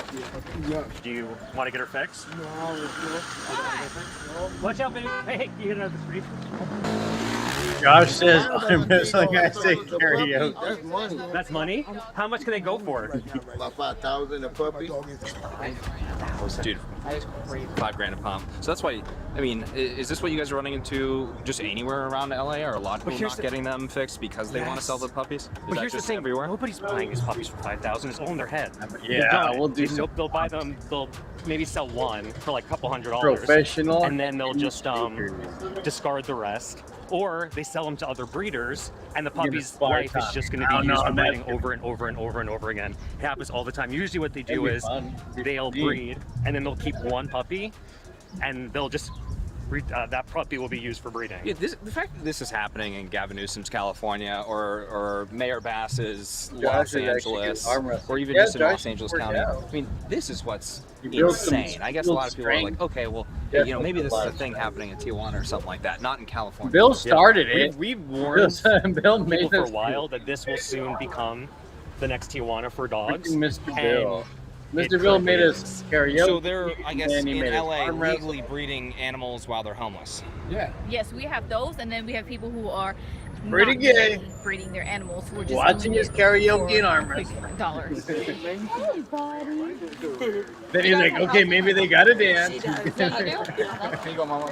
Yeah. Do you want to get her fixed? No, I was good. Watch out, baby. Hey, you get another street. Josh says I'm like I say karaoke. That's money. That's money? How much can they go for? About 5,000 a puppy. Dude, $5,000 a pump. So that's why. I mean, is this what you guys are running into just anywhere around LA? Or a lot of But people here's not the- getting them fixed because they want to Yes. sell the puppies? Is But that here's the just thing: everywhere? nobody's buying these puppies for 5,000. It's all in their head. Yeah, we'll do They'll buy them. They'll maybe sell one for like a couple $100. Professional. and then they'll just discard the rest, or they sell them to other breeders, and the puppy's spar life is top. just going to Oh, be no, used for that's breeding over and over and over and over again. It happens all the time. Usually, what they do That'd be is fun. they'll Neat. breed, and then they'll keep one puppy, and they'll just that puppy will be used for breeding. Yeah, the fact that this is happening in Gavin Newsom's California or Mayor Bass's Los is actually Angeles good arm wrestling. or even Yeah, just in Josh Los Angeles worked County. out. I mean, this is what's You build some insane. I guess a lot of people are like, strength. okay, well, you know, maybe this is a thing happening in Tijuana or something like that, not in California. Bill started it. We've warned Bill made people for a us do while that this will soon become the next Tijuana for dogs. Freaking Mr. and Bill. it Mr. Bill could made be. us karaoke. So they're, I guess, and he in made us LA arm wrestle. legally breeding animals while they're homeless. Yeah. Yes, we have those, and then we have people who are Pretty not gay. breeding their animals who are just Watching doing his it karaoke for and arm quick wrestling. dollars. Then he's like, okay, maybe they got to dance. Here you go, Mama.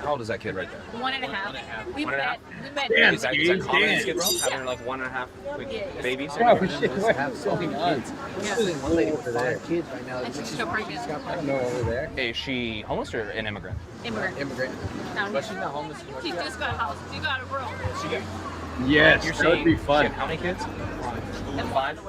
How old is that kid right there? 1.5. We 1.5? met. We met. Dance, Is that Gabe, common in dance. Skid Row? Having like 1.5 week Yeah. babies? Oh, shit, what's going on? Yeah. One lady over there. And she's still pregnant. I don't know over there. Is she homeless or an immigrant? Immigrant. Immigrant. Down But here. she's not homeless. She just got a house. She got a room. She got, Yes, you're that would saying be she fun. had how many kids? And 5?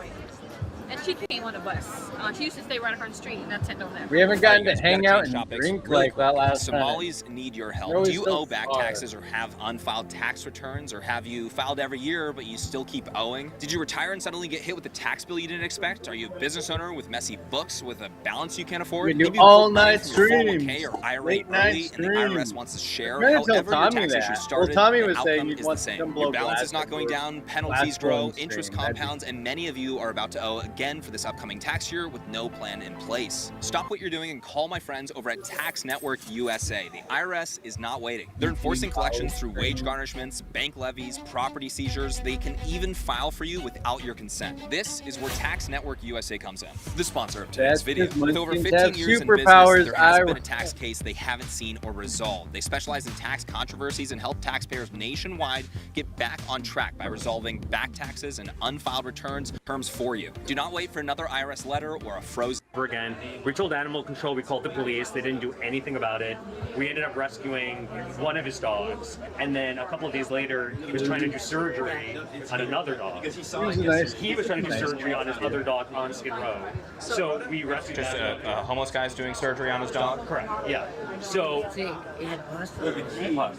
And she came on a bus. She used to stay right across the street, and that's it on there. We haven't gotten to Guys, hang gotta out change and topics drink really like that last time. Somalis need your They're help. always Do you so owe back far. taxes or have unfiled tax returns, or have you filed every year but you still keep owing? Did you retire and suddenly get hit with a tax bill you didn't expect? Are you a business owner with messy books with a balance you can't afford? We do Maybe you all pulled money night from your 401k streams. or IRA Late night early, and the IRS streams. wants to share. I'm gonna tell However, your Tommy tax issue that. started, Well, Tommy the was saying outcome he is the wants to same. come blow Your balance glass is not going before down, penalties last grow, one interest stream. That'd be- compounds, and many of you are about to owe again for this upcoming tax year with no plan in place. Stop what you're doing and call my friends over at Tax Network USA. The IRS is not waiting. They're enforcing collections through wage garnishments, bank levies, property seizures. They can even file for you without your consent. This is where Tax Network USA comes in. The sponsor of today's That's video. because With over Munchkins 15 have years in business, superpowers. there hasn't been a tax case they haven't seen or resolved. They specialize in tax controversies and help taxpayers nationwide get back on track by resolving back taxes and unfiled returns terms for you. Do not wait for another IRS letter or a frozen. Again, we told animal control, we called the police, they didn't do anything about it. We ended up rescuing one of his dogs, and then a couple of days later, he was trying to do surgery on another dog. He was trying to do surgery on his other dog on Skid Row. So we rescued Just that. a homeless guy's doing surgery on his dog? Correct, yeah. So,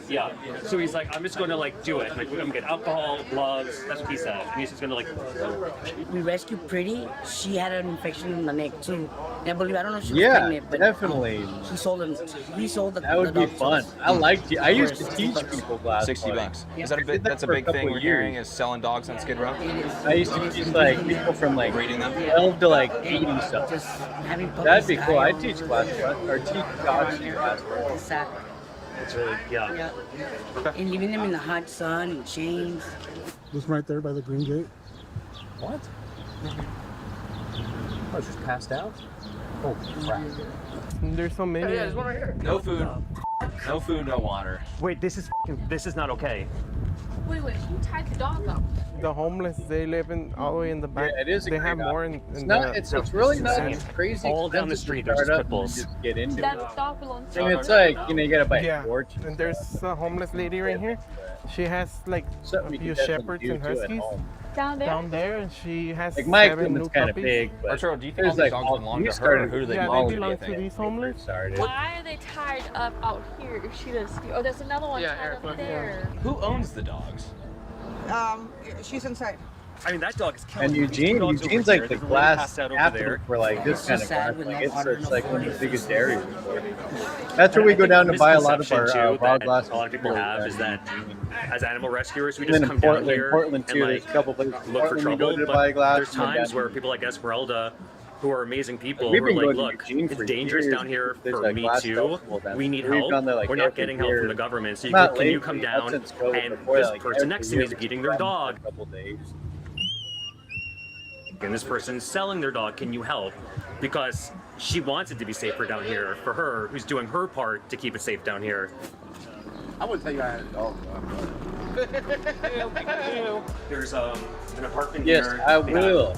yeah. So he's like, I'm just going to like do it. Like, I'm going to get alcohol, gloves, that's what he said. And he's just going to like, We rescued Pretty. She had an infection in the neck too. pregnant. I believe, I don't know if she was Yeah, pregnant, but definitely. he sold the That would be fun. I like to. I used to teach people glass $60. blowing. Is that a big? That's a for big couple thing we're years. hearing is selling dogs on Skid Row. I used to teach like people from like Breeding them? 12 to like 80 something. having puppies That'd be cool. die I or- teach class or teach dogs to class. Exactly. It's really, yeah. Yeah. And leaving them in the hot sun and chains. This right there by the green gate. What? I was just passed out? Oh, crap. There's so many. Yeah, there's one right here. No food. No food, no water. Wait, this is not okay. Wait, who tied the dog up? The homeless, they live in all the way in the back. Yeah, it is a They great have more option. in It's not. the. It's really not insane. crazy. All down the expensive street, to there's start just up pit bulls. and just get into That it. dog belongs to And it's like you gotta buy Yeah. a fortune. And there's a homeless lady right here. She has like Something a you few can definitely shepherds do and too at huskies home. down there. and she has Like my 7 new equipment's kind of puppies. big, but Arturo, do you think all there's these like dogs all belong we to her, started or who do they Yeah, belong they to? belong Do to you think? these homeless. started. Why are they tied up out here if she does? Oh, there's another one tied up there. Who owns the dogs? She's inside. I mean, that dog is killing And me. Eugene, Dogs over Eugene's there. like the There's a lady glass passed out over capital there. for like this kind of sad glass. with Like no water, it's no like one of food. the biggest dairies. That's where we go down to buy a lot of our Misconception, too, raw that glass. a lot of people have is that as animal rescuers, we And just then come in down Portland, here Portland too. and There's a couple places. in look for Portland we go trouble. to buy But glass. there's and then times down where to- people like Esmeralda, who are amazing people, We've who are been like, going to look, Eugene it's for dangerous years. down here There's for a me glass too. festival down We there. need We've help. gone there, like, We're not every getting help year. from the government. So Not can you lately, come not down since COVID, and before, this like, person every next to me is year beating we've their gone for dog. a couple days. And this person's selling their dog. Can you help? Because she wants it to be safer down here for her, who's doing her part to keep it safe down here. I wouldn't tell you I had a dog. There's an apartment Yes, here. I They have will.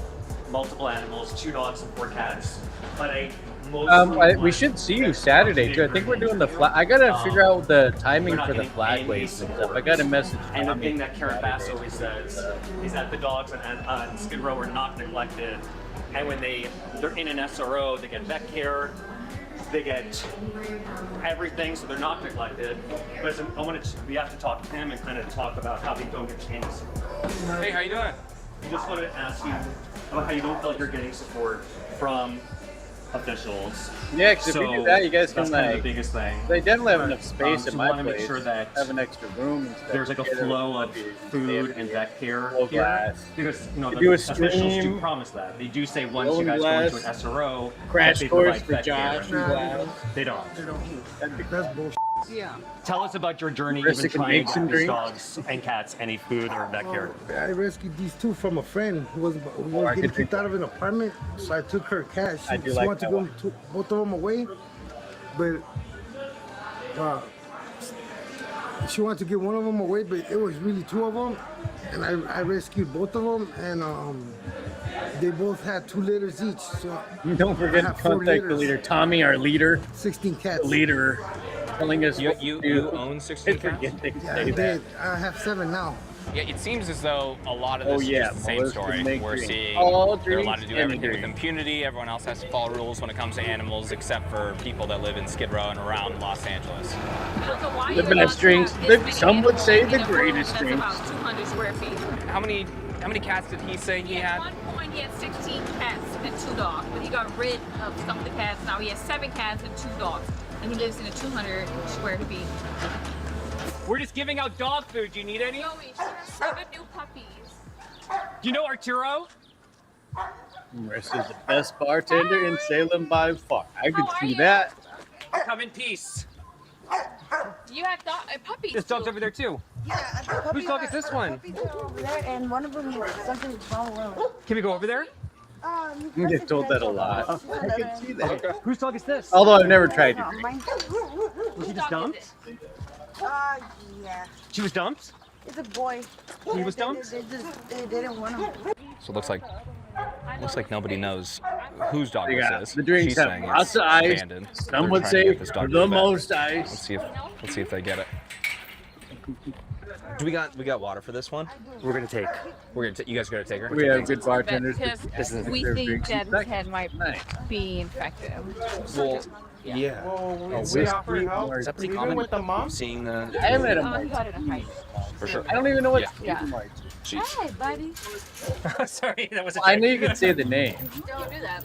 multiple animals, 2 dogs and 4 cats. But I mostly We should see you Saturday too. I think we're doing the flag. I gotta figure out the timing we're not for the getting flag any waves and stuff. support. I gotta message. And the Tommy thing that Karen Bass Saturday. always says is that the dogs on Skid Row are not neglected. And when they're in an SRO, they get vet care, they get everything, so they're not neglected. But we have to talk to him and kind of talk about how they don't get changes. Hey, how you doing? I just wanted to ask you about how you don't feel like you're getting support from officials. Yeah, because if you do that, you guys can that's kind of like. the biggest thing. They definitely have enough space so in we my wanna place. make sure that have an extra room and stuff. there's like a Get flow of everybody food and vet care Flow here. glass. Because You the do a officials do stream. promise that. They do say once Flow you guys go glass. into an SRO, Crash that they course provide for vet care. Josh and glass. They don't. That's bullshit. Yeah. Tell us about your journey Marissa even can trying make to some get these drinks. dogs and cats any food or vet care. I rescued these 2 from a friend who was I getting could kicked out of an apartment. So I took her cat. I She, do she like wanted to that go one. to both of them away, but she wanted to get one of them away, but it was really 2 of them, and I rescued both of them, and they both had 2 litters each. So Don't forget I to have 4 contact the litters. leader, Tommy, our leader. 16 cats. Leader, telling us You what to you do. own 16 I cats? forget they Yeah, say I that. did. I have 7 now. Yeah, it seems as though a lot of Oh, this is yeah, just the same Melissa story. make We're drinks. seeing All they're allowed to drinks do and everything with drinks. impunity. Everyone else has to follow rules when it comes to animals, except for people that live in Skid Row and around Los Angeles. The best drinks, some would say the greatest That's drinks. about 200 square feet. How many cats did he say he had? At one point, he had 16 cats and 2 dogs, but he got rid of some of the cats. Now he has 7 cats and 2 dogs, and he lives in a 200 square feet. We're just giving out dog food. Do you need any? Joey, she has 7 new puppies. Do you know Arturo? Marissa's the best bartender in Salem by far. I could How are see you? that. Come in peace. You have puppies. This dog's too. over there too. Yeah. Whose dog is this one? Puppies are over there, and one of them is something wrong. Can we go over there? You get told that a lot. I can see that. Whose dog is this? Although I've never tried to drink. Mine. Was she just dumped? Yeah. She was dumped? It's a boy. He was dumped? They didn't want him. So it looks like nobody knows whose dog They this got is. the drinks She's have saying lots it's of ice. abandoned. Some They're would trying to say get this dog to the go back. most ice. Let's see if they get it. Do we got water for this one? We're gonna take. You guys gonna take her? We have good bartenders. Because This is we their think drinks that and his head might be infected. Well, yeah. Well, whiskey, we offer help. or- Is that pretty Even common? with the mom. Seeing the I haven't had a He mic. got it in height. for sure. I don't even know what Yeah. mic. She, Hi, buddy. Sorry, that was. I knew you could say the name. Don't do that.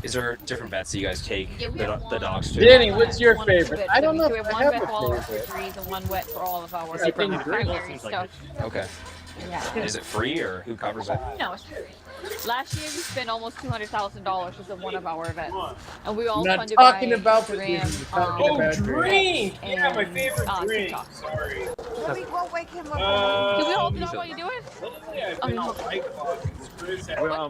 Is there different vets that you guys take Yeah, we the, have the dogs to? Danny, what's your One or two favorite? vets. I don't know We if have I one have vet for all a of our favorite. trees and one vet for all of our Is it from the primary stuff. Okay. Yeah. Is it free or who covers it? No, it's free. Last year we spent almost $200,000 just on one of our events, and we all Not funded talking by about Instagram. talking about drink. Yeah, my and, favorite drink. TikTok. Sorry. Let me go wake him up. Can we hold it up while you do it? Yeah, I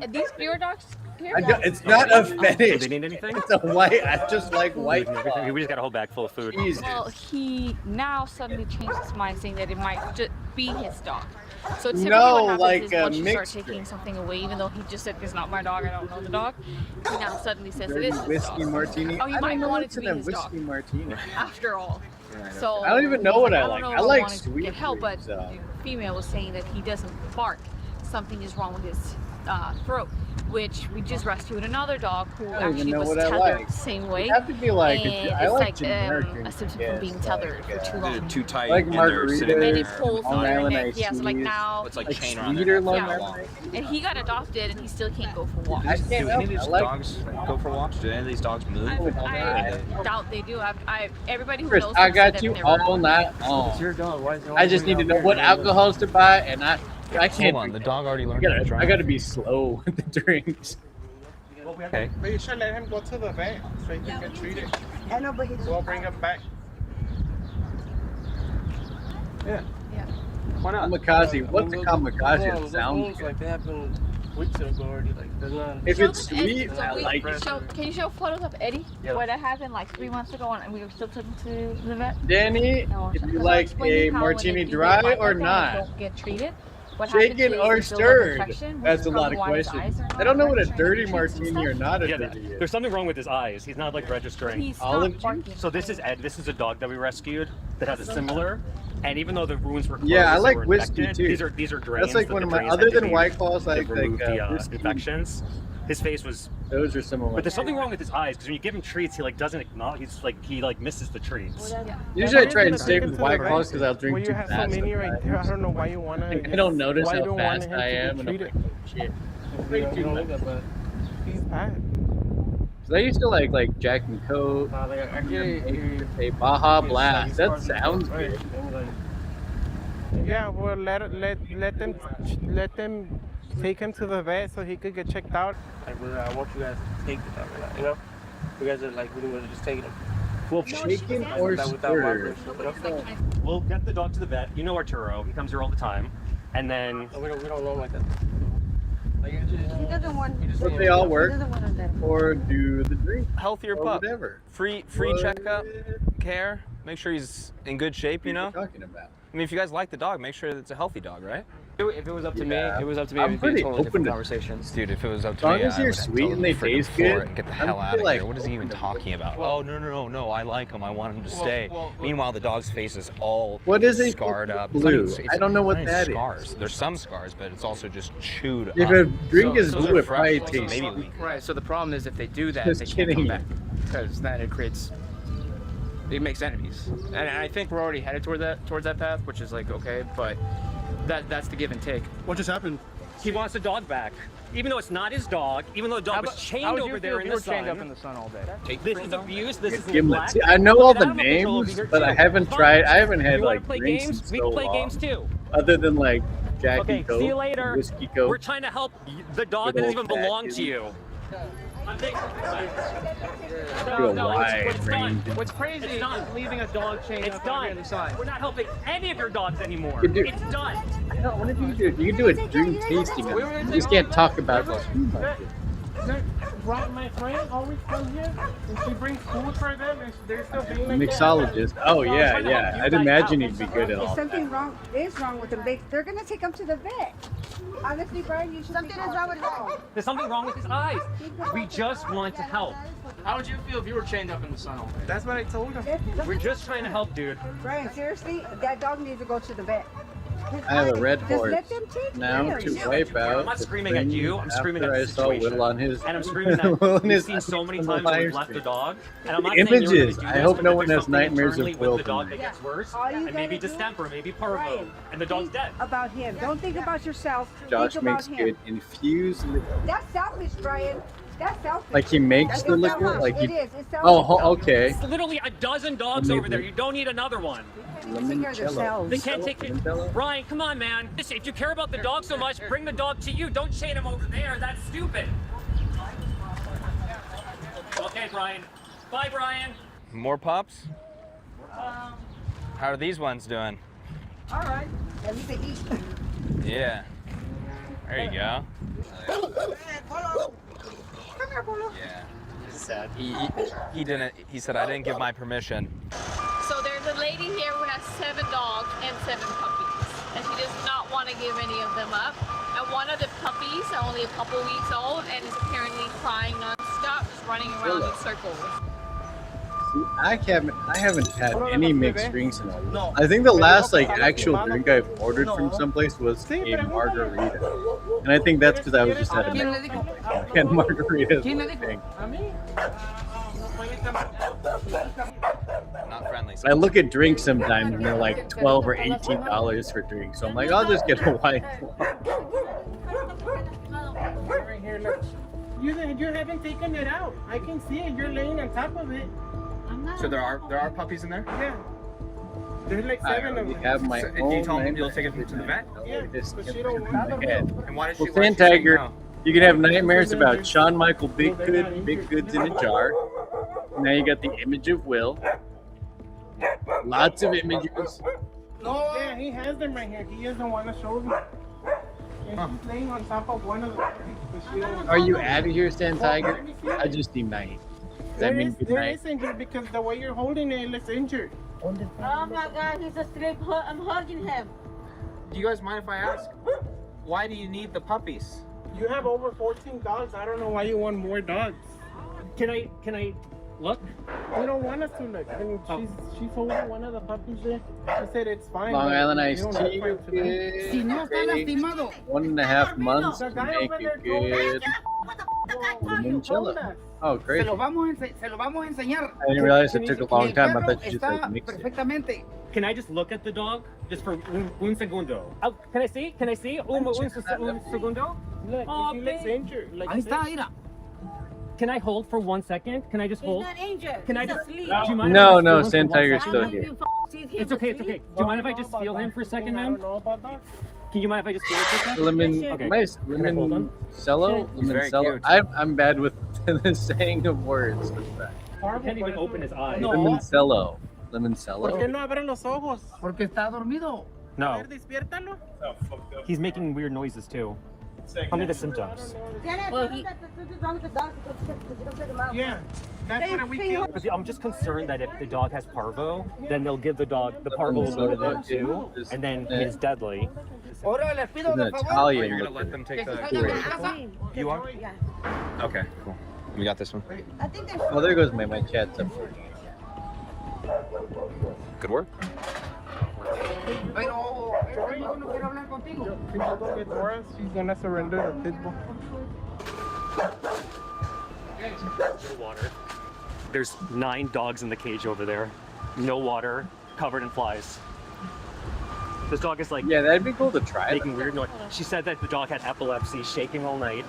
mean, these your dogs here? It's not a fetish. Do they need anything? It's a white. I just like white. We just got a whole bag full of food. Well, he now suddenly changed his mind, saying that it might just be his dog. So typically No, what happens like is a once you start mixture. taking something away, even though he just said it's not my dog, I don't know the dog, he now suddenly says it is his Whiskey dog. martini. Oh, you I might don't know want it what's to in be a his whiskey dog. martini. After all. So I don't even know what I don't like. know I if like wanted to sweet get help, but food, so. the female was saying that he doesn't bark. Something is wrong with his throat, which we just rescued another dog who I don't even actually know was what I tethered like. the same way. It have to be like and I it's like like generic a drinks, symptom I from being guess, tethered for too long. They're too tight. Like and they're sitting And there. it pulls Long on their Island neck. iced Yeah, so like teas. now. It's like Like chain around sweeter their Long neck. Yeah. Island iced teas. And he got adopted, and he still can't go for walks. I can't Do any help of it. these I like dogs go for walks? Do any of these dogs move? I doubt they do. Everybody who Chris, knows I him said got that you they're all night long. I just need to know what alcohols to buy, and I can't. Hold on, the dog already learned I how to gotta, drive. I gotta be slow with the drinks. Okay. But you should let him go to the vet so he can get treated. I know, but he's. So I'll bring him back. Yeah. Why not? Kamikaze. What's a kamikaze? It sounds good. Like they happened weeks ago already. Like they're not. If it's Show them Eddie. sweet, So I we- like it. Can you show photos of Eddie? Yeah. Where that happened like 3 months ago, and we were still taking to the vet. Danny, No, if because you I'll like explain a you how when martini they do dry that or and they not, don't get treated. What shaken happens is or they build up stirred. infection, which That's is a lot probably of why his questions. eyes are I don't know what a not dirty registering treats and martini or stuff. not a Yeah, dirty is. there's something wrong with his eyes. He's not like registering. He's Olive not juice? barking. So this is Ed. This is a dog that we rescued that has a similar. And even though the wounds were closed, Yeah, I they like were whiskey, infected. too. These are drains. That's like that one the of my drains other had to than be- White Claws, they've like removed the whiskey. infections. His face was. Those are similar. But there's something wrong with his eyes because when you give him treats, he like doesn't acknowledge. He like misses the treats. Usually I try and stay with White Claws because I'll drink Well, too you have so fast. many right there. I don't know why you wanna. I don't notice why you how don't want fast him I to am. be And I'm treated. like, shit. You don't like that, but he's bad. 'Cause I used to like Jack and Coke, a Baja Blast. That sounds good. Yeah, well, let them take him to the vet so he could get checked out. I want you guys to take the dog, you know? You guys are like really just taking him. Well, shaken or stirred? We'll get the dog to the vet. You know Arturo. He comes here all the time. And then We don't know like that. He doesn't want. But they all He work, doesn't want to let him. or do the drink, Healthier or pup. whatever. Free checkup, care. Make sure he's in good shape. You know. Talking about. I mean, if you guys like the dog, make sure that it's a healthy dog, right? If it was up to Yeah. me, it was up to me. I'm It would be a pretty totally open different to- conversation. Dude, if it was up As to long me, as I you're would sweet tell and him they to freaking taste floor good, it and get the I'm hell out of like- here. What is he even talking about? Oh no! I like him. I want him to stay. well- Meanwhile, the dog's face is all What is it? scarred up. Blue. It's I don't know what not that is. scars. There's some scars, but it's also just chewed If up. a drink is So blue, they're it probably fresh, tastes. maybe weak. Right. So the problem is if they do that, Just they can't kidding come you. back because then it creates. It makes enemies, and I think we're already headed towards that path, which is like okay, but that's the give and take. what just happened? He wants the dog back, even though it's not his dog. Even though the dog was chained over there in the chained up in sun. the sun all day. This is abuse. This is Gimlet. neglect. See, I know all Get the animal control over names, here, but I too. haven't Fine. tried. I haven't had You want like to play drinks games? in We so can play long. games too. Other than like Jack Okay, and Coke, see you later. whiskey Coke. We're trying to help the dog Good that doesn't old even belong fat to you. Do a wide range. What's crazy It's done. is leaving a dog chained It's up over here done. on the side. We're not helping any of your dogs anymore. You do- It's done. No, what if you do? You can do a drink tasting. of it. You just can't talk about it too much. Brought my friend always comes here and she brings food for them and they're still being like Mixologist. Oh yeah, yeah. I'd imagine he'd be good at all. If something wrong is wrong with them, they're gonna take him to the vet. Honestly, Brian, you should. Something is wrong with him. There's something wrong with his eyes. We just want to help. How would you feel if you were chained up in the sun all day? That's what I told him. We're just trying to help, dude. Brian, seriously, that dog needs to go to the vet. I have a red Just horse let them take now him. to wipe out. I'm not the screaming at thing you. I'm screaming at after the I saw situation. Will on his. And I'm screaming at Will on we've his seen so many on the times when live we've left the stream. dog. And I'm The not saying you're images. gonna I do this, hope but no if one there's has something nightmares internally of Will with the dog from that gets worse, All you and maybe gotta do- distemper, maybe parvo, Brian, and the dog's think dead. about him. Don't think about yourself. Josh think about makes him. good infused liquor. That's selfish, Brian. That's selfish. Like he makes the It's liquor? selfish. Like he... It is. It's selfish. Oh, okay. It's literally a dozen dogs over there. You don't need another one. Limoncello. They can't take it. Limoncello? Brian, come on, man. Listen, if you care about the dog so much, bring the dog to you. Don't chain him over there. That's stupid. Okay, Brian. Bye, Brian. More pups? How are these ones doing? All right. At least they eat. Yeah. There you go. Come here, Polo. Yeah. Sad. He didn't. He said I didn't give my permission. So there's a lady here who has 7 dogs and 7 puppies, and she does not want to give any of them up. And one of the puppies are only a couple weeks old and is apparently crying nonstop, just running around in circles. I haven't had any mixed drinks in a while. I think the last like actual drink I've ordered from someplace was a margarita, and I think that's because I was just at a and margaritas. Thing. Not friendly. I look at drinks sometimes and they're like $12 or $18 for drinks, so I'm like, I'll just get a white. Right here, look. You haven't taken it out. I can see it. You're laying on top of it. So there are puppies in there? Yeah. There's like 7 of them. Have my And you told me you'll take it to the vet? Yeah, This but she don't want them. And why does Well, she? Sand Tiger, you can have nightmares about Shawn Michael Big Goods in a jar. Now you got the image of Will. Lots of images. Yeah, he has them right here. He doesn't want to show them. And she's laying on top of one of them. But she don't- Are you out of here, Sand Tiger? I just need night. Does that mean good There night? is injured because the way you're holding it looks injured. Oh my God, he's asleep. I'm hugging him. Do you guys mind if I ask? Why do you need the puppies? You have over 14 dogs. I don't know why you want more dogs. Can I look? You don't want us to look. And she's holding one of the puppies there. She said it's fine. Long but Island you iced don't tea. have to look. Si no está lastimado. 1.5 months The to guy make over there it told us. good. Limoncello. Oh, great. Se lo vamos a enseñar. I didn't realize it took a long time. I thought you just Está like mixed it. perfectamente. Can I just look at the dog? Just for un segundo. Oh, can I see? Can I see? Un segundo? Look, Oh, she looks babe. injured. Like Ahí está, mira. Can I hold for 1 second? Can I just hold? injured. Can I He's just? asleep. Do you mind if I No, just no, feel him for Sand 1 Tiger's second? still here. It's okay. It's okay. Do you mind if I just feel him for a second, I man? don't know about that. Can you mind if I just feel it for a second? Lemon, Okay. nice. Can I hold on? Limoncello? He's very Limoncello? cute. I'm bad with the saying of words. He can't even open his eyes. Limoncello. ¿Por qué Limoncello? no abre los ojos? Porque está dormido. A No, ver, despiértalo. he's making weird noises too. Tell me the symptoms. Well, he, Yeah, that's what we feel. But I'm just concerned that if the dog has parvo, then they'll give the dog, the parvo will go to them too, and then it's deadly. Ahora les pido It's de an favor. Italian You're gonna looking. let them take Que se the. salgan de casa. You are? Okay, cool. We got this one. I think there's Oh, there goes my chat's up. Good work. Pero yo no quiero hablar contigo. If you go get Dora, she's gonna surrender the pit bull. No water. There's 9 dogs in the cage over there. No water, covered in flies. This dog is like Yeah, that'd be cool to try. making weird noise. She said that the dog had epilepsy, shaking all night.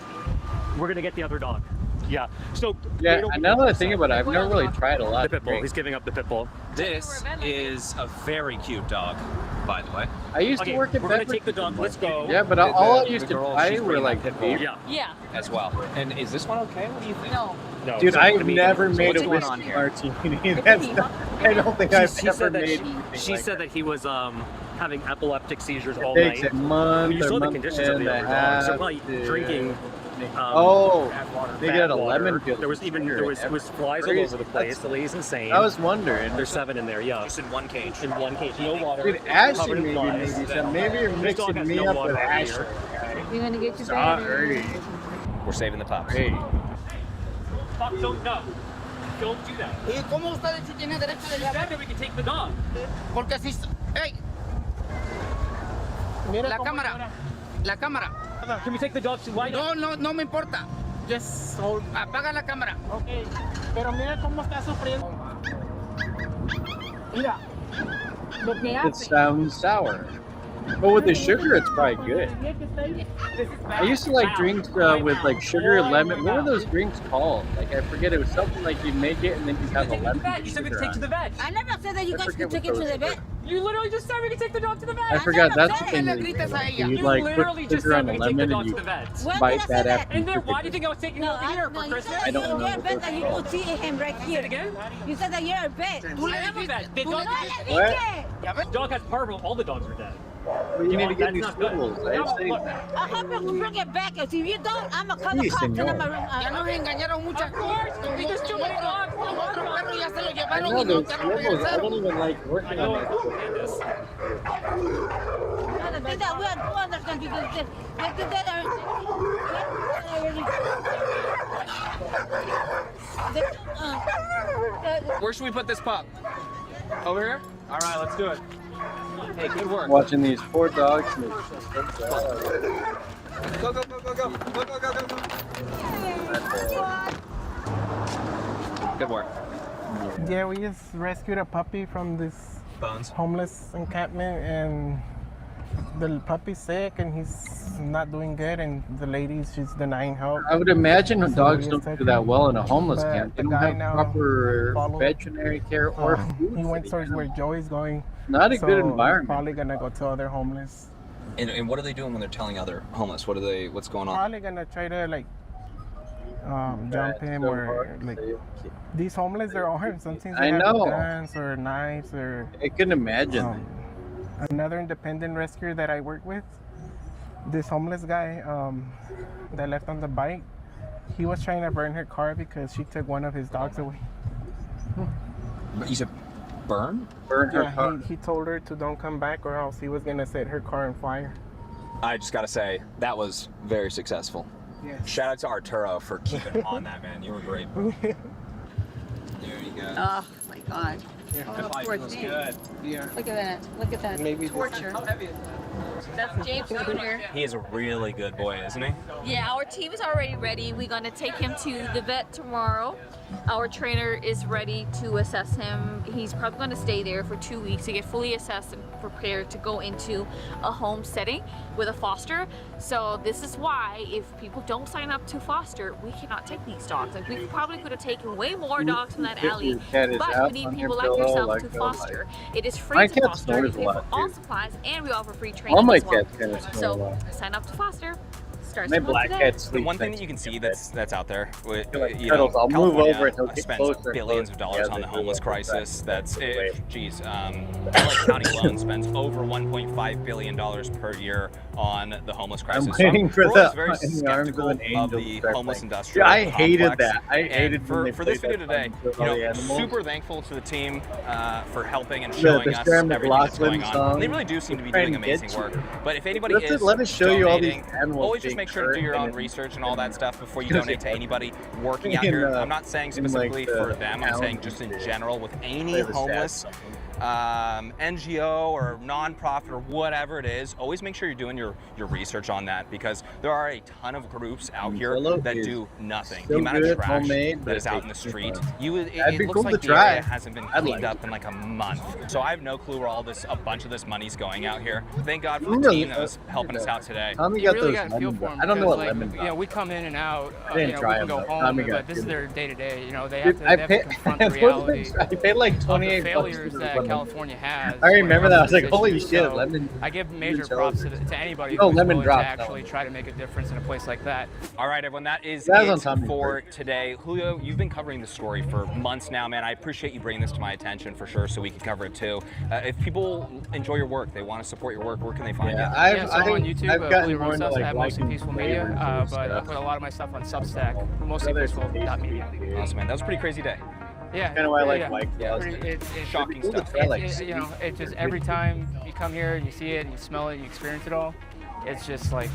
We're gonna get the other dog. Yeah. So Yeah, wait till we now get that I this think up. about it, I've never really tried a lot The of pit bull. He's drinks. giving up the pit bull. This is a very cute dog, by the way. I used Okay, to work at we're gonna Bedford. take the dog. Let's go. Yeah, but all I The used to girl, buy she's were bringing like that pit bull. Yeah. yeah. As well. And is this one okay? What do you think? No. No, Dude, it's not I've gonna be- never so made what's a going whiskey on here? martini. That's not, I don't think I've She ever said that made she, anything she like said that he was having epileptic seizures all It takes night. a month You or saw the month conditions of and the a other dogs. They're half probably to drinking. Oh, they bad get a water. lemon peel. There was even sugar there was, and was flies all crazy. over the place. The lady's insane. I was wondering. There's 7 in there. Yeah. Just in one cage. In one cage. No water. Dude, Ashley covered in maybe, flies. maybe you're This dog mixing has me no up water with over Ashley. here. You're gonna get your Sorry. We're saving the pups. Hey. Fuck, don't no. Don't do that. ¿Y cómo usted si tiene derecho de You said that we could take the dog. Porque si... ¡Ey! Mira La cómo cámara. llora. La cámara. Can we take the dog to why not? No me importa. Just hold. Apaga la cámara. Okay. Pero mira cómo está sufriendo. Mira. Lo que It hace. sounds sour. But with the sugar, it's probably good. I used to like drinks with like sugar, lemon. What were those drinks called? Like I forget. It was something like you make it and then you have a lemon. You said we could take to the vet. I never said that you guys could take it to the vet. You literally just said we could take the dog to the vet. I forgot that's the thing. You like put sugar on the lemon and you bite that after. And then why do you think I was taking it over here for Christmas? I don't know. You're a vet that you could see him right here. Again? You said that you're a vet. I am a vet. The dog What? the dog has parvo. All the dogs are dead. But you need to get That's new not good. tools. No, I look. I'll help you bring it back. If you don't, I'm gonna call the Sí, cops and I'm señor. gonna. Ya nos engañaron muchas cosas. There's too many dogs. Otro perro ya se lo I llevaron know y no those te lo levels. I regresaron. don't even like working on that. The thing that we don't understand because they did that Where should we put this pup? Over here? All right, let's do it. Hey, good work. Watching these poor dogs. Go, go, go, go, go. Go, go, go, go, go. Good work. Yeah, we just rescued a puppy from this Bones. homeless encampment, and the puppy's sick and he's not doing good, and the lady, she's denying help. I would imagine So dogs we don't just do that well in a homeless but camp. They the don't guy have now proper followed- veterinary care or food. He went towards where Joey's going. Not a so good he's environment. Probably gonna go to other homeless. And what are they doing when they're telling other homeless? What's going on? Probably gonna try to like jump him or like these homeless. They're armed. Sometimes they I have know. guns or knives or. I can imagine. Another independent rescuer that I work with, this homeless guy that left on the bike, he was trying to burn her car because she took one of his dogs away. But you said burn? Burn her car. Yeah, he told her to don't come back or else he was gonna set her car on fire. I just gotta say, that was very successful. Yes. Shout out to Arturo for keeping on that, man. You were great. There you go. Oh my God. That Oh, bike poor feels thing. good. Yeah. Look at that. Look at that. Maybe torture. That's James Jr. He is a really good boy, isn't he? Yeah, our team is already ready. We're gonna take him to the vet tomorrow. Our trainer is ready to assess him. He's probably gonna stay there for 2 weeks to get fully assessed and prepared to go into a home setting with a foster. So this is why if people don't sign up to foster, we cannot take these dogs. Like we probably could have taken way more dogs from that Your alley, cat is but out we need on your people like pillow, yourself like to the, foster. It is free My to cat foster. snores We a pay lot, for all too. supplies and we offer free training All my as well. cats kind of snore a So lot. sign up to foster. Start My small black today. cat The sleeps one thing next that you can to see me. that's out there, with, like you cuddles. know, I'll move California over and he'll get spends closer and billions of closer. dollars Yeah, on the they do homeless like crisis. that. That's Wait. geez. LA County alone spends over $1.5 billion per year on the homeless crisis. I'm waiting for always the very in the arms skeptical of an angel of to the start homeless playing. industrial Yeah, I hated complex. that. I And hated when they for this played video that today. song with You all know, the animals. super thankful to the team for helping and The showing us Sarah everything that's McLachlan going on. song. They really do seem to be Trying doing to get amazing you. work. But if anybody Let us- is let us show you all these donating, animals always just being make sure to do your hurt own and- research and all that stuff before you Because donate to anybody working out in, here. uh, I'm not saying in, like, specifically the for them. I'm town. saying just in general with any Play the sad homeless song. NGO or nonprofit or whatever it is. Always make sure you're doing your research on that because there are a ton of groups out here Solo that is do nothing. still The amount good, of trash homemade, but that is it out in the takes too street, long. it That'd be looks cool like to the area try. hasn't been I'd cleaned like up in like a month. So I have no clue where a bunch of this money's going out here. Thank God for I'm the really- team that was helping us out today. Tommy You got really those got to feel lemon for drops. them. I don't know what because, lemon like, drops. we come in and out. I didn't we try can go them, though. home, Tommy but got this is good. their day to day. You know, they Dude, have to, they have to confront the reality I paid like of the 28 failures bucks. that California has. I remember when it that. I was comes like, to holy issues. shit, So lemon. I give major lemon props jelly. to anybody No, who's lemon willing drops, to actually try to make a difference in a place like that. All right, everyone, that is That was on it Tommy's for today. Julio, you've been covering the story for months now, man. I appreciate you bringing this to my attention for sure so we can cover it too. If people enjoy your work, they want to support your work, where can they find Yeah, you? So I'm on YouTube, I've gotten Julio more into, Rosas. like, I have mostly liking Peaceful flavors Media, and but I stuff. put a lot of my stuff on Substack, mostly peaceful.media. Awesome, man. That was a pretty crazy day. Yeah, Kinda why I like yeah. White Yeah, Claws. it's Shocking cool to stuff. try, like, you know, it just every time you come here and you see it and you smell it, you experience it all. It's just like,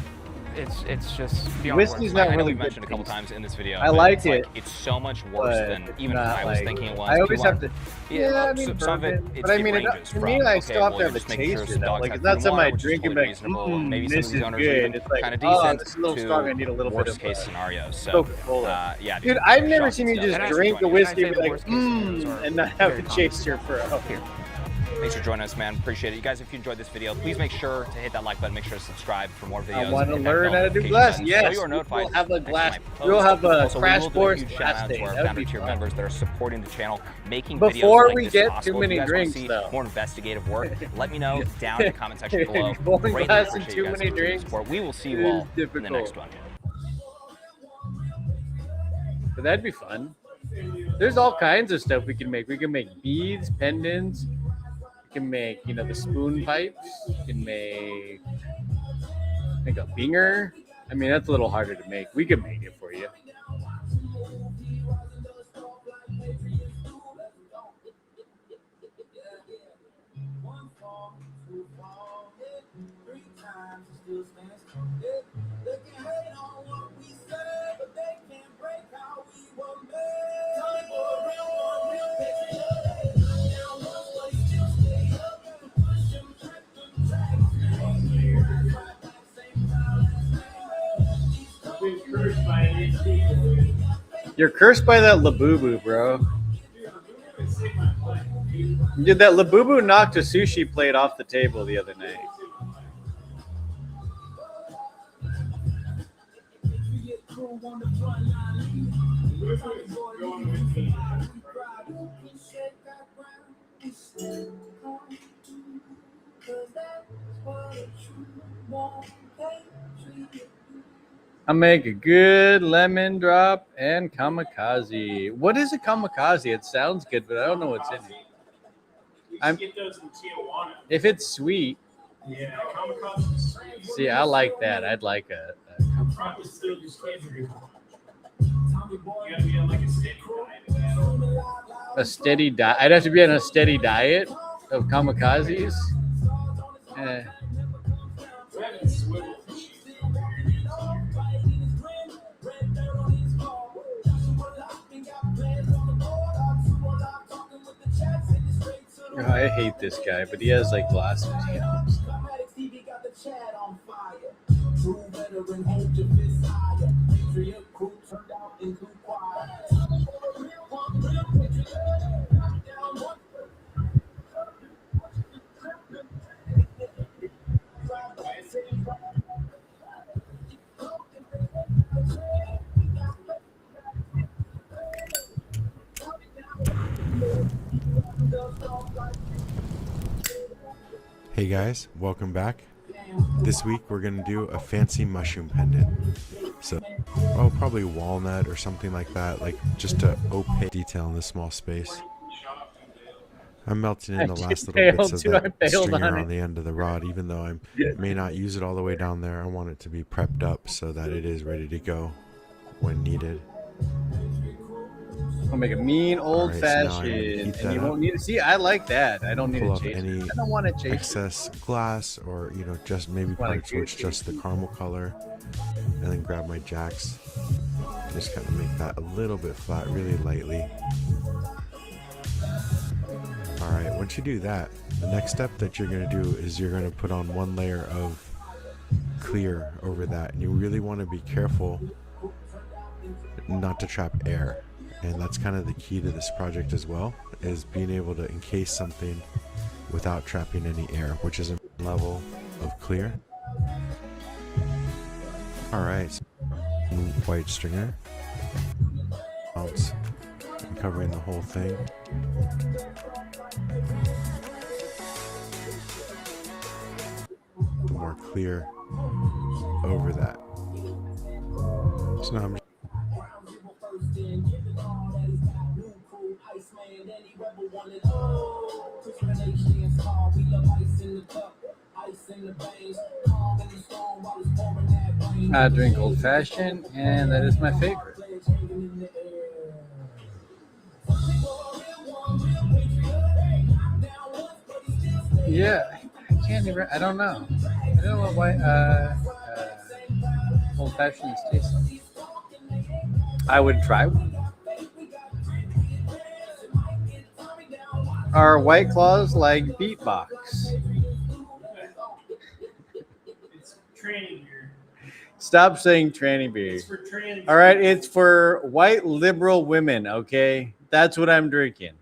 it's just beyond Whiskey's words. not I know really we've good mentioned a couple taste. times in this video. I but like it's it, it's so much worse but than it's even not I was like- thinking it was. I always People have are- to. Yeah, Yeah, I mean, some of it, bourbon, but I mean, it it, ranges for from, me, I okay, still have well, to have just the making sure taste. some You know, dogs like have it's not food something and I water, which is drink and be totally like, reasonable. Maybe some this of is these owners are good. even It's like, kind of oh, decent this is a little to strong. I need a little bit worst of case scenarios. So, Coca-Cola. yeah, Dude, I've never shocking seen you stuff. just Thanks for drink a joining us. whiskey and be like, and not have a chaser for a Thanks for joining us, man. Appreciate it. You guys, if you enjoyed this video, please make sure to hit that like button. Make sure to subscribe for more videos. I want to Hit that learn bell how to do notification glass. button Yes, so you are notified. we'll have a next time glass. I post. We'll have a Also, crash we will do course a huge glass shout out day. to our That would founder be tier fun. members that are supporting the channel, making Before videos like we this get possible. too many If you guys drinks, want to see though. more investigative work, let me know down in the comment section below. Pouring Greatly glass and appreciate too you guys' many continued drinks support. We will see you is all in the difficult. next one. But that'd be fun. There's all kinds of stuff we can make. We can make beads, pendants. We can make, you know, the spoon pipes. We can make a binger. I mean, that's a little harder to make. We can make it for you. You're cursed by that Labubu, bro. Dude, that Labubu knocked a sushi plate off the table the other night. I make a good lemon drop and kamikaze. What is a kamikaze? It sounds good, but I don't know what's in it. Get those in Tijuana. If it's sweet, Yeah, kamikaze. see, I like that. I'd like a Probably still just can't drink. You gotta be on like a steady diet. steady diet. I'd have to be on a steady diet of kamikazes. Eh. Oh, I hate this guy, but he has like glass videos. Hey guys, welcome back. This week we're going to do a fancy mushroom pendant. So, probably walnut or something like that, like just a opaque detail in the small space. I'm melting in the last little bits of that stringer on the end of the rod, even though I may not use it all the way down there. I want it to be prepped up so that it is ready to go when needed. I'll make a mean old Alright, so now I'm fashioned, gonna heat and that you up. won't need to see. I like that. I don't need Pull a off chaser. any I don't want to chase. excess glass, or just maybe parts where it's just the caramel color, and then grab my jacks. Just kind of make that a little bit flat, really lightly. All right, once you do that, the next step that you're going to do is you're going to put on one layer of clear over that, and you really want to be careful not to trap air. And that's kind of the key to this project as well, is being able to encase something without trapping any air, which is a level of clear. All right, so white stringer, covering the whole thing. More clear over that. So now I'm just I drink old fashioned, and that is my favorite. Yeah, I can't even. I don't know. I don't know what old fashioned taste like. I would try one. Are White Claws like beatbox? It's training beer. Stop saying tranny beer. It's for tranny. All right, it's for white liberal women, okay? That's what I'm drinking.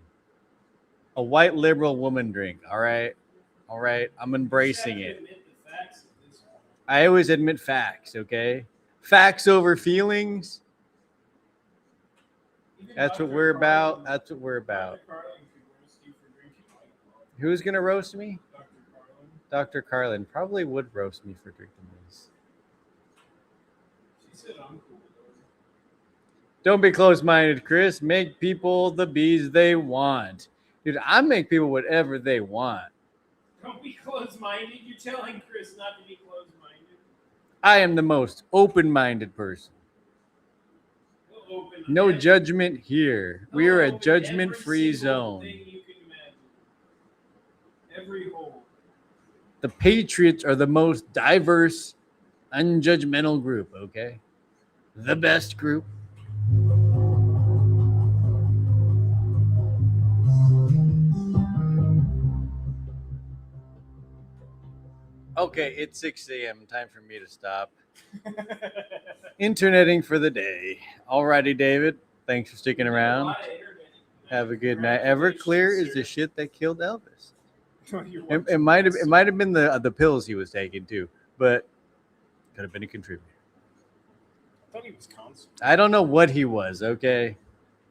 A white liberal woman drink. All right. All right. I'm embracing it. I always admit facts, okay? Facts over feelings. That's what we're about. That's what we're about. Who's going to roast me? Dr. Carlin probably would roast me for drinking this. Don't be close-minded, Chris. Make people the bees they want. Dude, I make people whatever they want. Don't be closed-minded. You're telling Chris not to be closed-minded. I am the most open-minded person. No judgment here. We are a judgment-free zone. Every hole. The Patriots are the most diverse, unjudgmental group, okay? The best group. Okay, it's 6 a.m. Time for me to stop. Interneting for the day. Alrighty, David. Thanks for sticking around. Have a good night. Everclear is the shit that killed Elvis. It might have been the pills he was taking too, but could have been a contributor. I thought he was constant. I don't know what he was. Okay,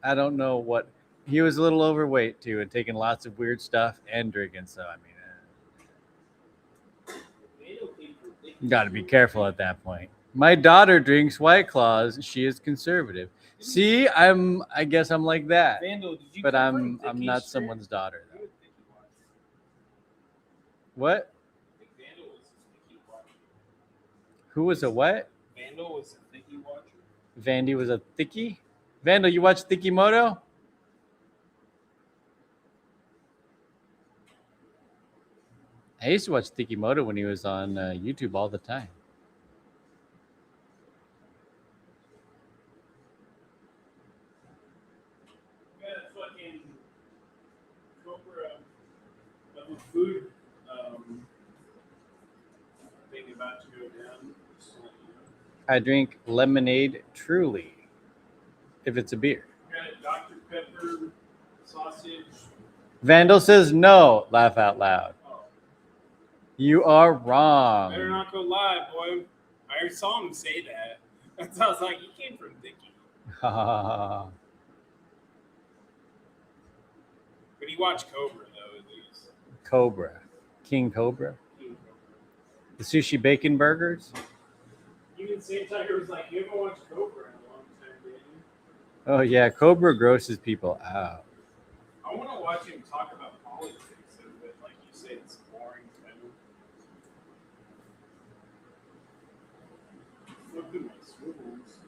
I don't know what he was. A little overweight too, and taking lots of weird stuff and drinking. So I mean. You got to be careful at that point. My daughter drinks White Claws. She is conservative. See, I guess I'm like that. But I'm not someone's daughter though. What? Who was a what? Vandal was a Thicky watcher. Vandy was a Thicky? Vandal, you watch Thikimoto? I used to watch Thikimoto when he was on YouTube all the time. Yeah, fucking Cobra food thing about to go down. I drink lemonade truly, if it's a beer. Got Dr. Pepper, sausage. Vandal says no. Laugh out loud. You are wrong. Better not go live, boy. I saw him say that. That's I was like, he came from Dickie. But But he watched Cobra though, at least. Cobra. King Cobra. The sushi bacon burgers. Even Sam Tiger was like, you haven't watched Cobra in a long time, did you? Oh yeah, Cobra grosses people out. I want to watch him talk about politics, but like you say, it's boring too. Look at my swivels.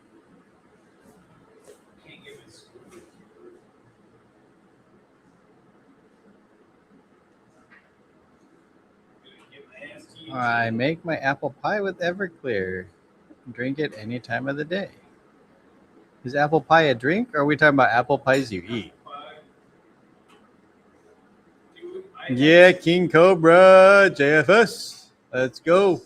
Can't give it swivels. I make my apple pie with Everclear. Drink it any time of the day. Is apple pie a drink, or are we talking about apple pies you eat? Yeah, King Cobra, JFS. Let's go.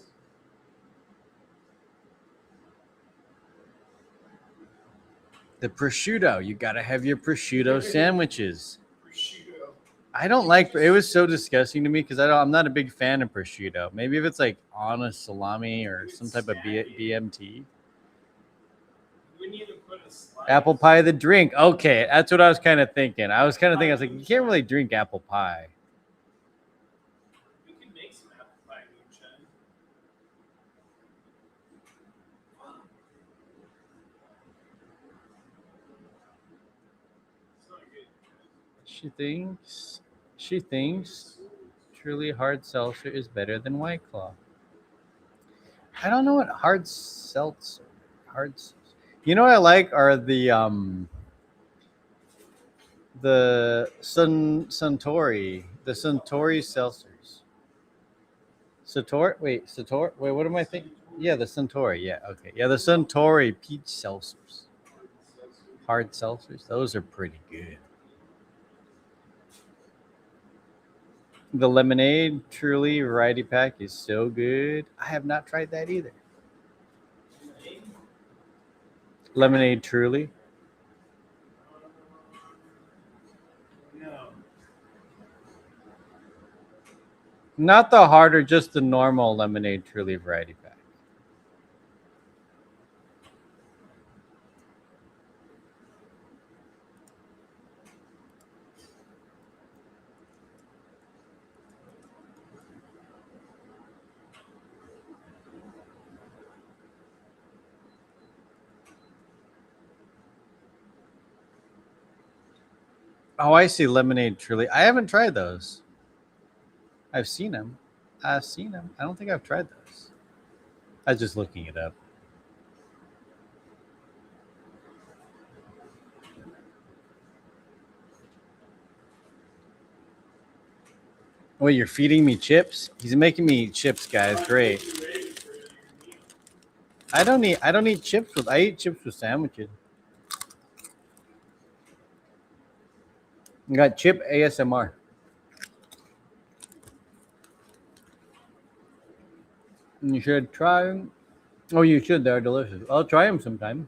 The prosciutto. You got to have your prosciutto sandwiches. I don't like it. Was so disgusting to me because I'm not a big fan of prosciutto. Maybe if it's like on a salami or some type of BMT. Apple pie, the drink. Okay, that's what I was kind of thinking. I was like, you can't really drink apple pie. We can make some apple pie moonshine. It's not good. She thinks truly hard seltzer is better than White Claw. I don't know what hard seltzer. You know what I like are the Suntory, the Suntory seltzers. Satori. Wait, what am I thinking? Yeah, the Suntory. Yeah, okay. Yeah, the Suntory peach seltzers. Hard seltzers. Those are pretty good. The lemonade truly variety pack is so good. I have not tried that either. Lemonade truly. No. Not the harder, just the normal lemonade truly variety pack. Oh, I see lemonade truly. I haven't tried those. I've seen them. I don't think I've tried those. I was just looking it up. Wait, you're feeding me chips? He's making me eat chips, guys. Great. I don't eat chips with. I eat chips with sandwiches. You got chip ASMR. You should try them. Oh, you should. They're delicious. I'll try them sometime.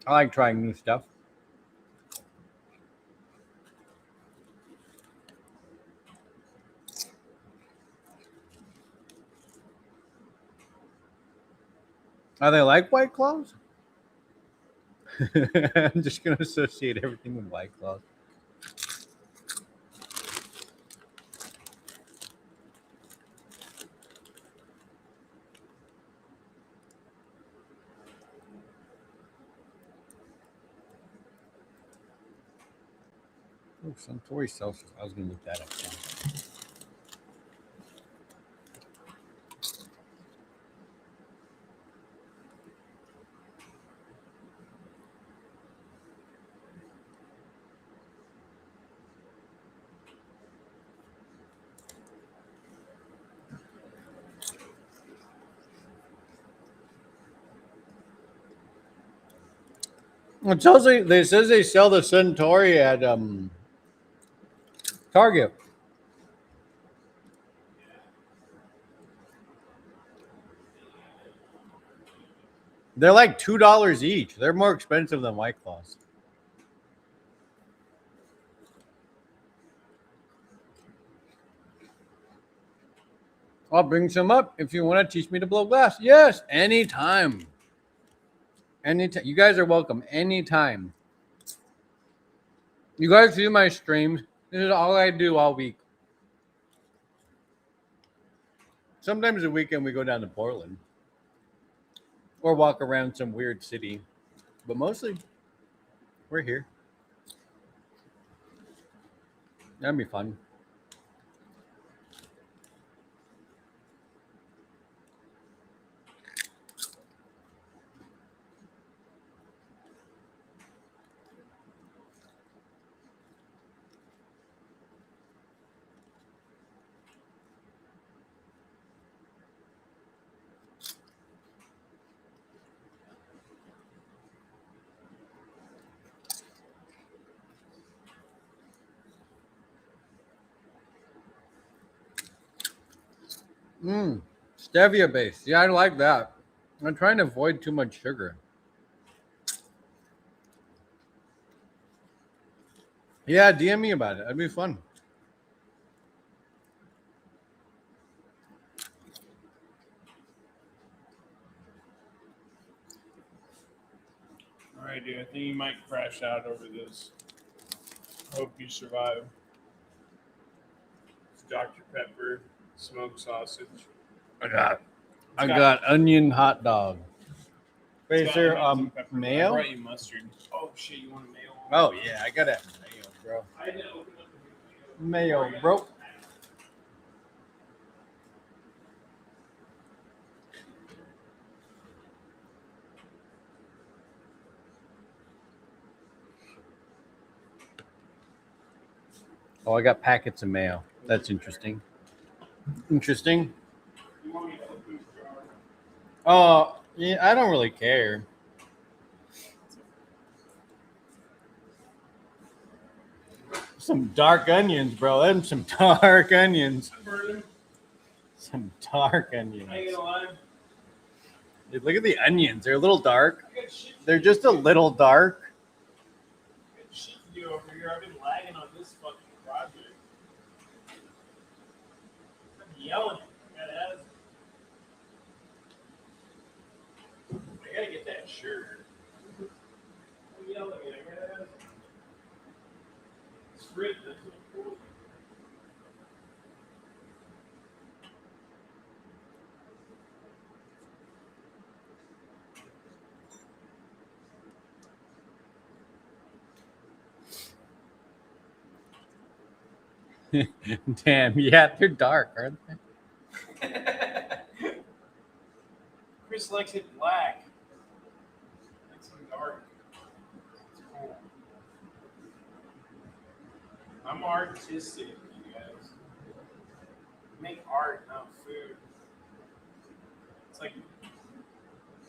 I like trying new stuff. Are they like White Claws? I'm just going to associate everything with White Claws. Oh, Suntory Celsius. I was going to look that up. It tells they says they sell the Suntory at Target. They're like $2 each. They're more expensive than White Claws. I'll bring some up if you want to teach me to blow glass. Yes, anytime. Anytime. You guys are welcome anytime. You guys see my streams. This is all I do all week. Sometimes the weekend we go down to Portland or walk around some weird city, but mostly we're here. That'd be fun. Stevia based. Yeah, I like that. I'm trying to avoid too much sugar. Yeah, DM me about it. That'd be fun. All right, dude. I think you might crash out over this. Hope you survive. It's Dr. Pepper, smoked sausage. I got onion hot dog. Wait, is there mayo? I brought you mustard. Oh shit, you want a mayo? Oh yeah, I gotta have mayo, bro. Mayo, bro. Oh, I got packets of mayo. That's interesting. Interesting. Oh, yeah, I don't really care. Some dark onions, bro. Them some dark onions. Some dark onions. Dude, look at the onions. They're a little dark. They're just a little dark. Good shit to do over here. I've been lagging on this fucking project. I'm yelling. I gotta get that shirt. I'm yelling. I gotta script. That's what I'm cool. Damn, yeah, they're dark, aren't they? Chris likes it black. Likes it dark. It's cool. I'm artistic, you guys. Make art, not food. It's like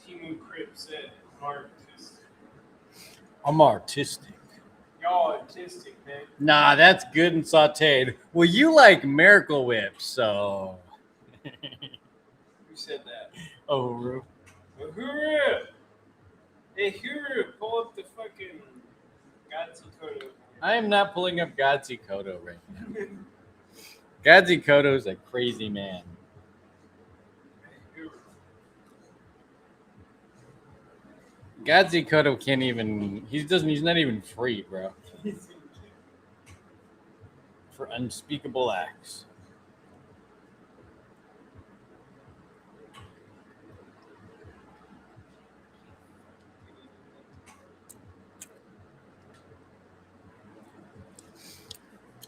Timu Crip said, I'm artistic. I'm artistic. Y'all artistic, man. Nah, that's good and sauteed. Well, you like Miracle Whip, so. Who said that? Oh, Roo. Uhuru! Hey, Huru, pull up the fucking Godzi Kodo. I am not pulling up Godzi Kodo right now. Godzi Kodo is a crazy man. Godzi Kodo can't even. He's not even free, bro. For unspeakable acts.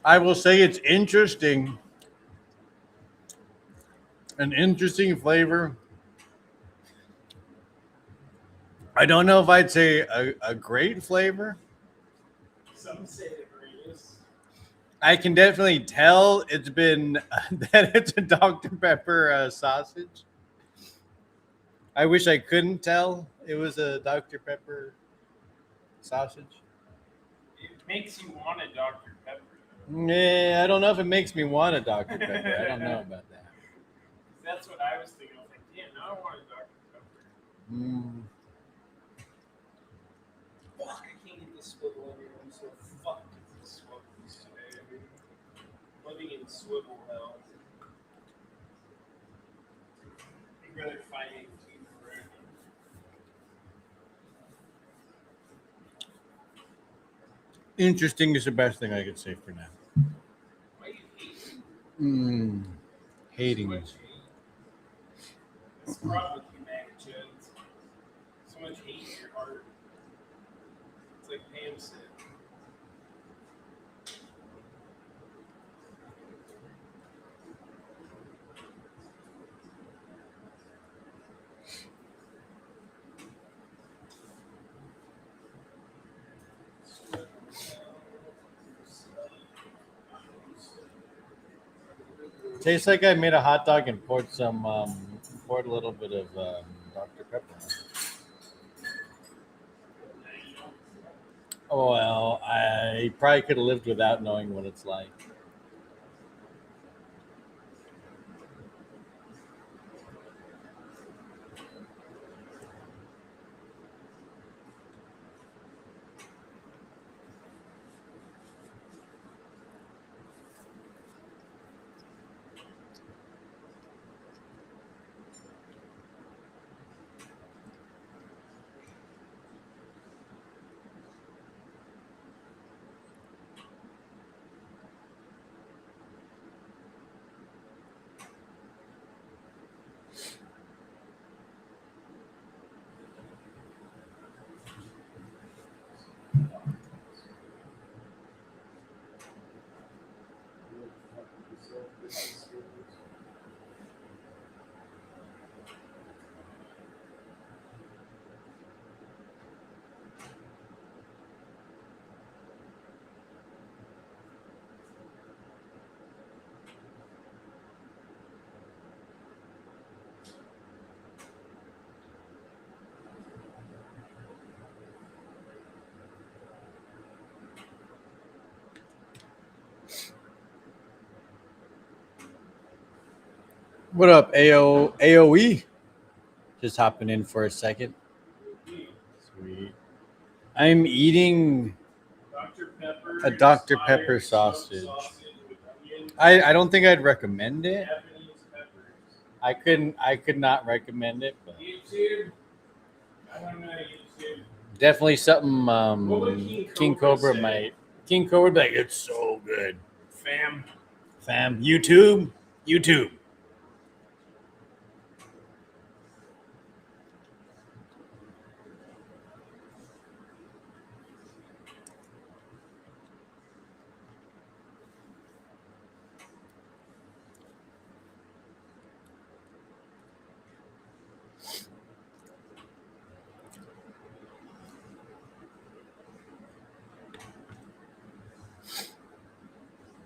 I will say it's interesting. An interesting flavor. I don't know if I'd say a great flavor. Some say the greatest. I can definitely tell it's been that it's a Dr. Pepper sausage. I wish I couldn't tell it was a Dr. Pepper sausage. It makes you want a Dr. Pepper. Yeah, I don't know if it makes me want a Dr. Pepper. I don't know about that. That's what I was thinking. I was like, damn, now I want a Dr. Pepper. Mm. Fuck, I can't get this swivel over here. I'm so fucked with this swivels today. I mean, living in swivel hell. I'd rather fight it team forever. Interesting is the best thing I could say for now. Why are you hating? Hating it. What's the problem with you, Mac Chuds? So much hate in your heart. It's like Pam said. Tastes like I made a hot dog and poured a little bit of Dr. Pepper on it. Oh, well, I probably could have lived without knowing what it's like. What up, AOE? Just hopping in for a second. Sweet. I'm eating a Dr. Pepper sausage. I don't think I'd recommend it. I could not recommend it, but definitely something King Cobra might. King Cobra would be like, it's so good. Fam. YouTube.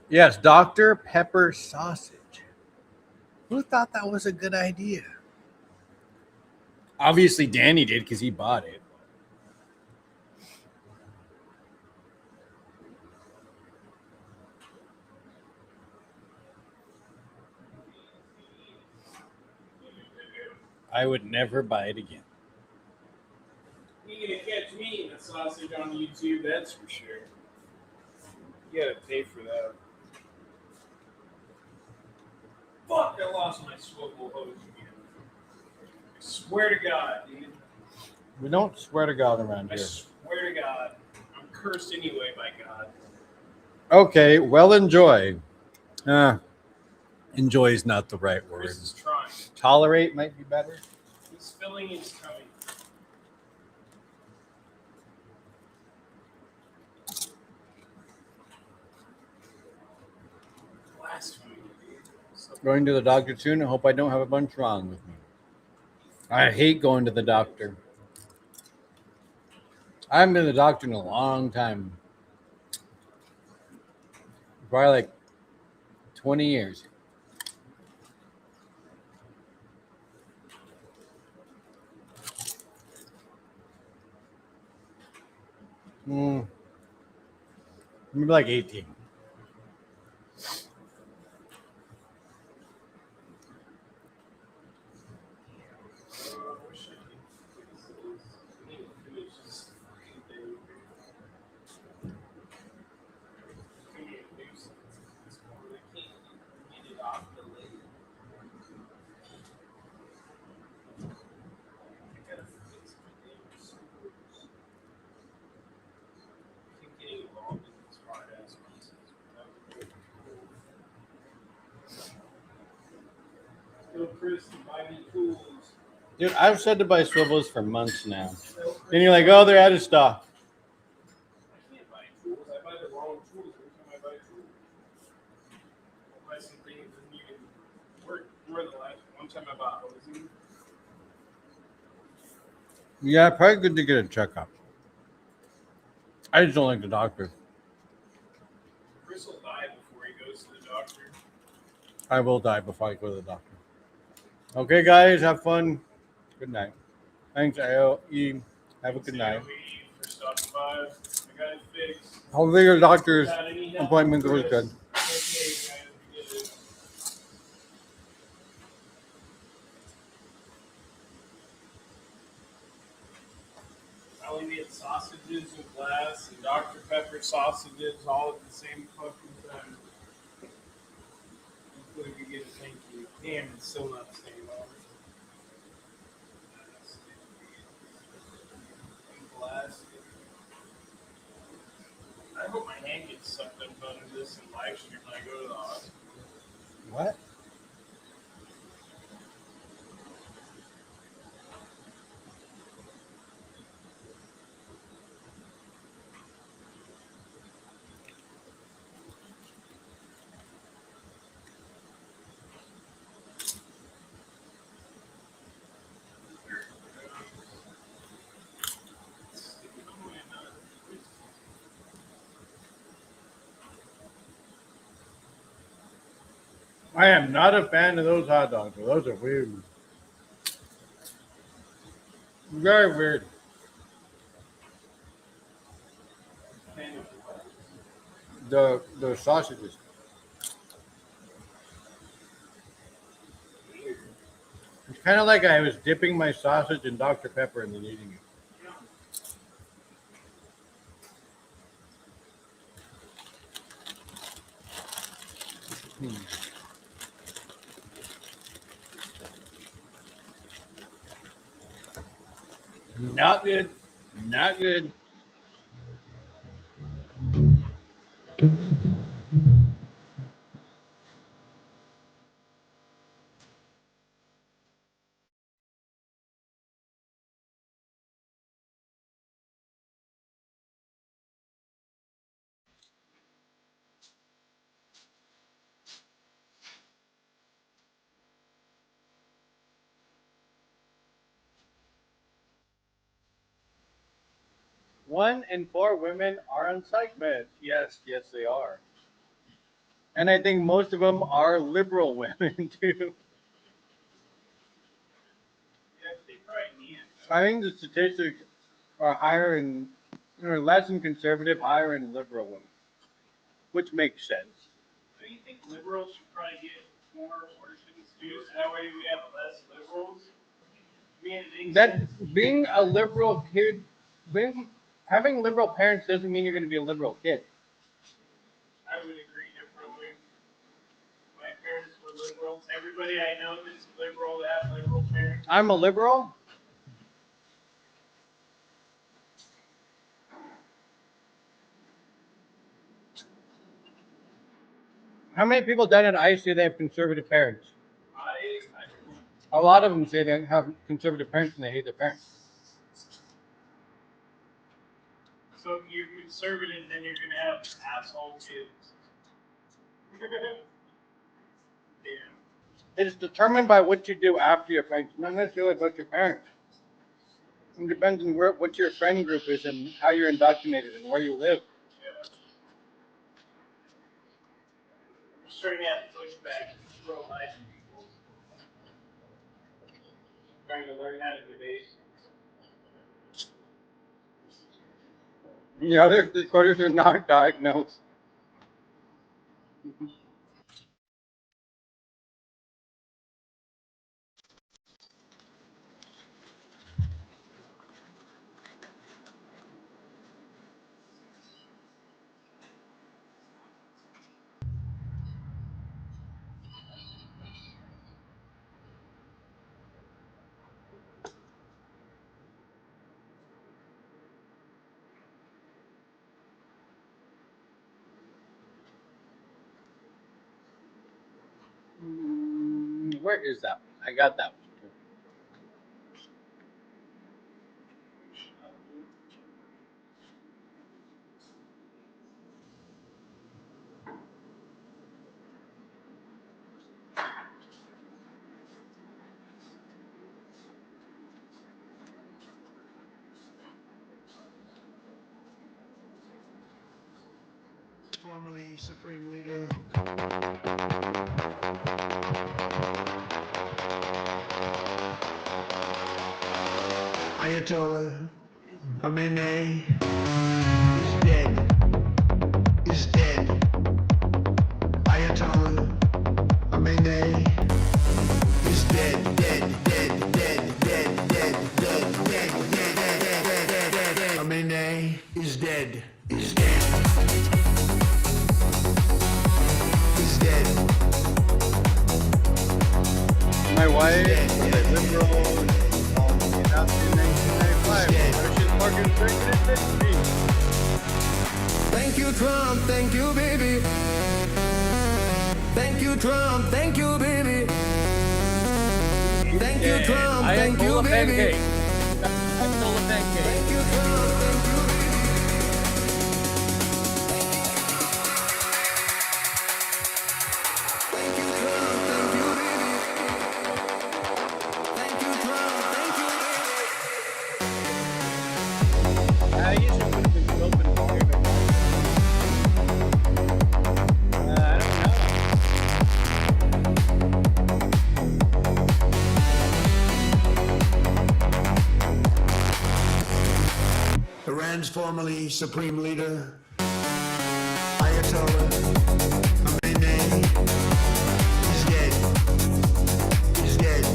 Yes, Dr. Pepper sausage. Who thought that was a good idea? Obviously, Danny did because he bought it. I would never buy it again. You're gonna catch me eating a sausage on YouTube, that's for sure. You gotta pay for that. Fuck, I lost my swivel hose again. I swear to God, dude. We don't swear to God around I here. swear to God. I'm cursed anyway by God. Okay, well, enjoy. Enjoy is not the right word. Chris is trying. Tolerate might be better. He's filling his tummy. Blasphemy, dude. So Going to the doctor soon. I hope I don't have a bunch wrong with me. I hate going to the doctor. I haven't been to the doctor in a long time. Probably like 20 years. Maybe like 18. Chris, buy me tools. Dude, I've said to buy swivels for months now. And you're like, oh, they're out of stock. I can't buy tools. I buy the wrong tools every time I buy tools. I buy something that doesn't even work. Remember the last one time I bought hosing? Yeah, probably good to get a checkup. I just don't like the doctor. Chris will die before he goes to the doctor. I will die before I go to the doctor. Okay, guys, have fun. Good night. Thanks, AOE. Have a good night. For stopping by. I got it fixed. Hopefully your doctor's Got any help, appointment was Chris? good. Okay, guys, we did it. I only made sausages and glass and Dr. Pepper sausages all at the same fucking time. Hopefully we get a thank you. Damn, it's still not staying over. I hope my hand gets sucked up under this and live stream when I go to the hospital. What? I am not a fan of those hot dogs. Those are weird. Very weird. The sausages. Kind of like I was dipping my sausage in Dr. Pepper and then eating it. Not good. Not good. One in 4 women are on psych meds. Yes, yes, they are. And I think most of them are liberal women too. I think the statistics are higher in, or less in conservative, higher in liberal women, which makes sense. Do you think liberals should probably get more abortions too? So that way we have less liberals? That being a liberal kid, having liberal parents doesn't mean you're going to be a liberal kid. I would agree differently. My parents were liberals. Everybody I know is liberal that have liberal parents. I'm a liberal. How many people down at ICE say they have conservative parents? A lot of them say they have conservative parents and they hate their parents. So if you're conservative, then you're gonna have asshole kids. It is determined by what you do after your parents, not necessarily about your parents. It depends on what your friend group is and how you're indoctrinated and where you live. I'm starting to have pushback from pro-life people. Trying to learn how to debate. The other disorders are not diagnosed. Where is that one? I got that one. Formerly Supreme Leader. Ayatollah Khamenei is dead. Is dead. Ayatollah Khamenei is dead. Dead. Dead. Dead. Dead. Dead. Dead. Dead. Dead. Dead. Khamenei is dead. Is dead. My wife was a liberal in 1995. She's fucking drinking at 50. Thank you, Trump. Thank you, baby. Thank you, Trump. Thank you, baby. Thank you, Trump. Thank you, baby. Ayatollah pancake. Thank you, Trump. Thank you, baby. I used to put the open bar, but I don't know. Iran's formerly Supreme Leader, Ayatollah Khamenei, is dead. Is dead.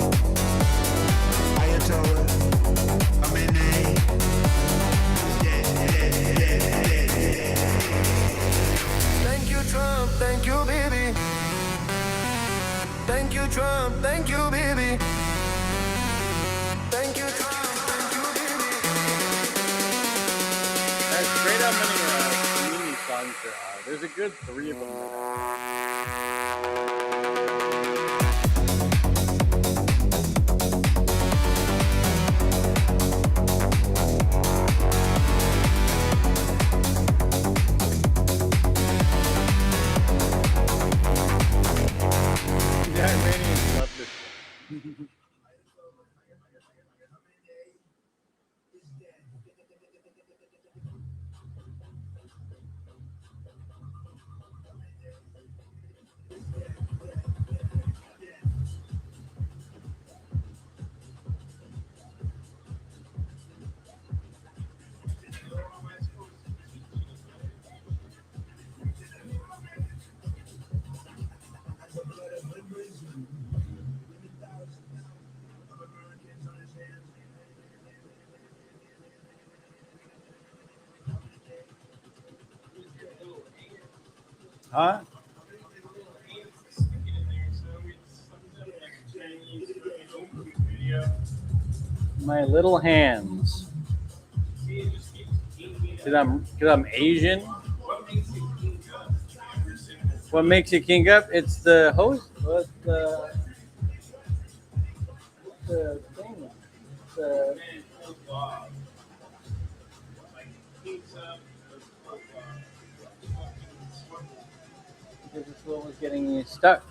Trump. Thank you, baby. Thank you, Trump. Thank you, baby. That's great how many community songs there are. There's a good 3 of them now. Yeah, Iranians love this one. Huh? My little hands. Cause I'm Asian. What makes you king up? It's the host. What's the thing? The because this one was getting you stuck.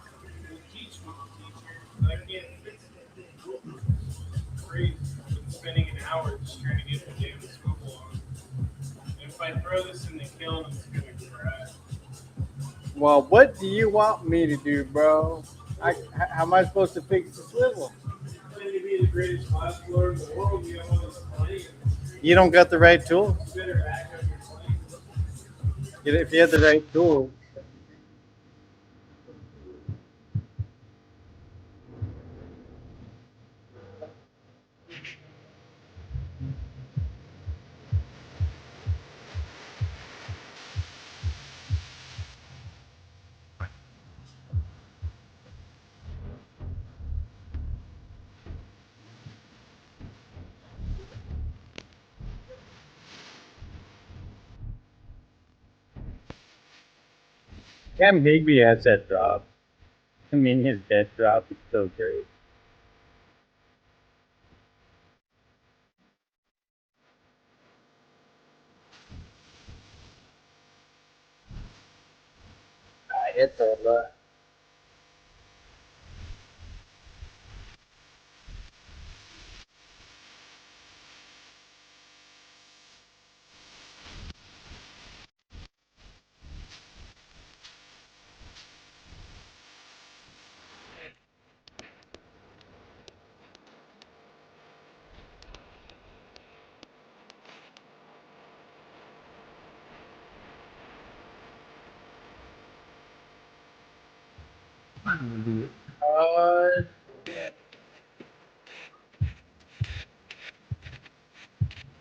Spending an hour just trying to get the damn swivel on. If I throw this in the kiln, it's gonna crash. Well, what do you want me to do, bro? How am I supposed to fix the swivel? Trying to be the greatest glass blower in the world, you have all this plane. You don't got the right tool. You better back up your plane. If you had the right tool. Cam Higby has that drop. I mean, his death drop is so great. I hit the lot.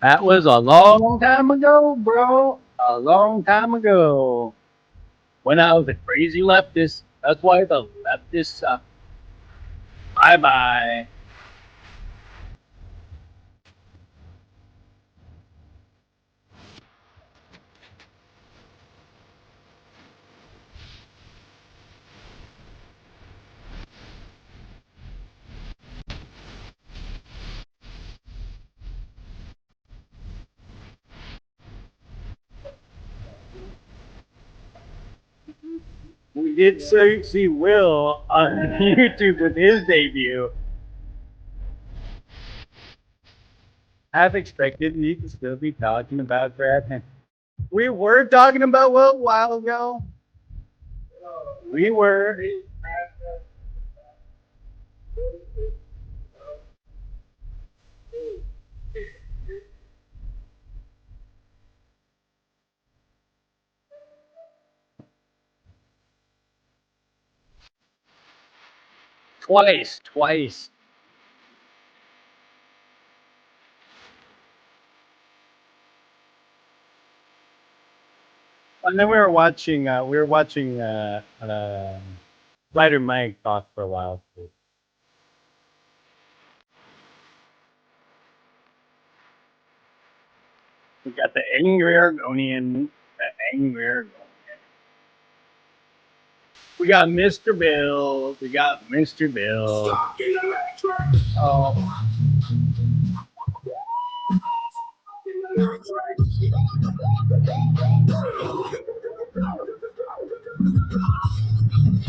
That was a long time ago, bro. A long time ago. When I was a crazy leftist. That's why the leftists suck. Bye bye. We did see Will on YouTube with his debut. Half expected me to still be talking about Brad. We were talking about Will a while ago. We were. Twice. And then we were watching Spider Mike talked for a while too. We got the angry Argonian. The angry Argonian. We got Mr. Bill. We got Mr. Bill. Oh.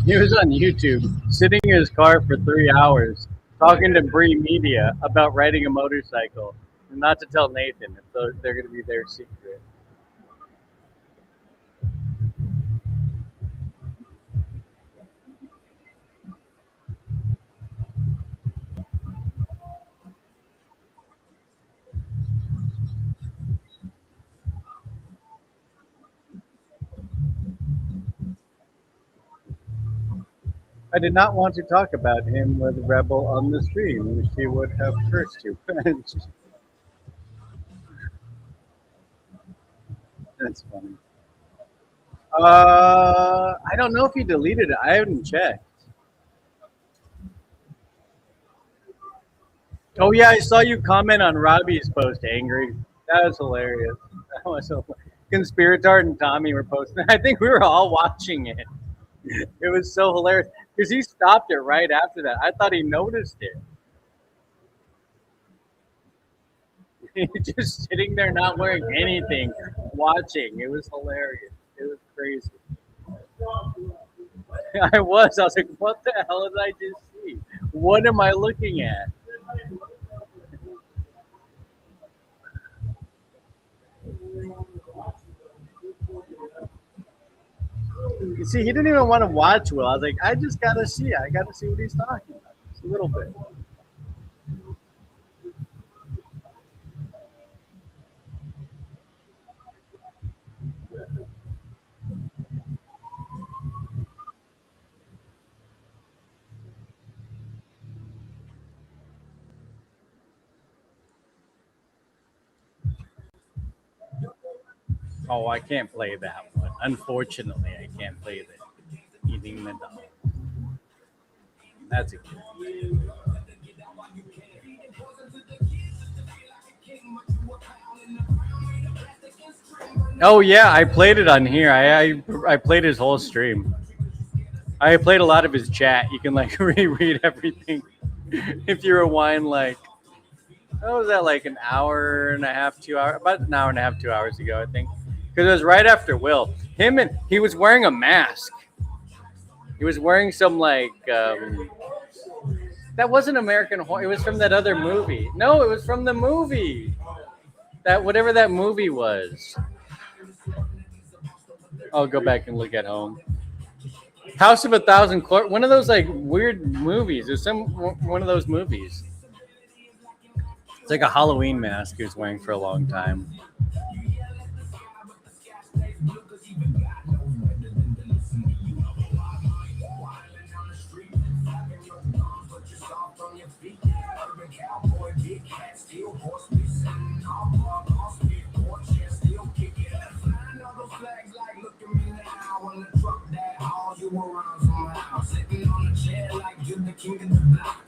He was on YouTube, sitting in his car for 3 hours, talking to Bree Media about riding a motorcycle. And not to tell Nathan, if they're going to be their secret. I did not want to talk about him with Rebel on the stream. She would have cursed you. That's funny. I don't know if he deleted it. I haven't checked. Oh yeah, I saw you comment on Robbie's post, Angry. That was hilarious. That was so Conspiratard and Tommy were posting. I think we were all watching it. It was so hilarious because he stopped it right after that. I thought he noticed it. Just sitting there not wearing anything, watching. It was hilarious. It was crazy. I was like, what the hell did I just see? What am I looking at? You see, he didn't even want to watch Will. I was like, I just gotta see. I gotta see what he's talking about. Just a little bit. Oh, I can't play that one. Unfortunately, I can't play that. Eating the dog. That's a good one. Oh yeah, I played it on here. I played his whole stream. I played a lot of his chat. You can like reread everything. If you rewind like, what was that, like an hour and a half, 2 hours? About an hour and a half, 2 hours ago, I think. Because it was right after Will. He was wearing a mask. He was wearing some like that wasn't American Horror. It was from that other movie. No, it was from the movie. That whatever that movie was. I'll go back and look at home. House of a Thousand Corpses. One of those like weird movies. There's one of those movies. It's like a Halloween mask he was wearing for a long time.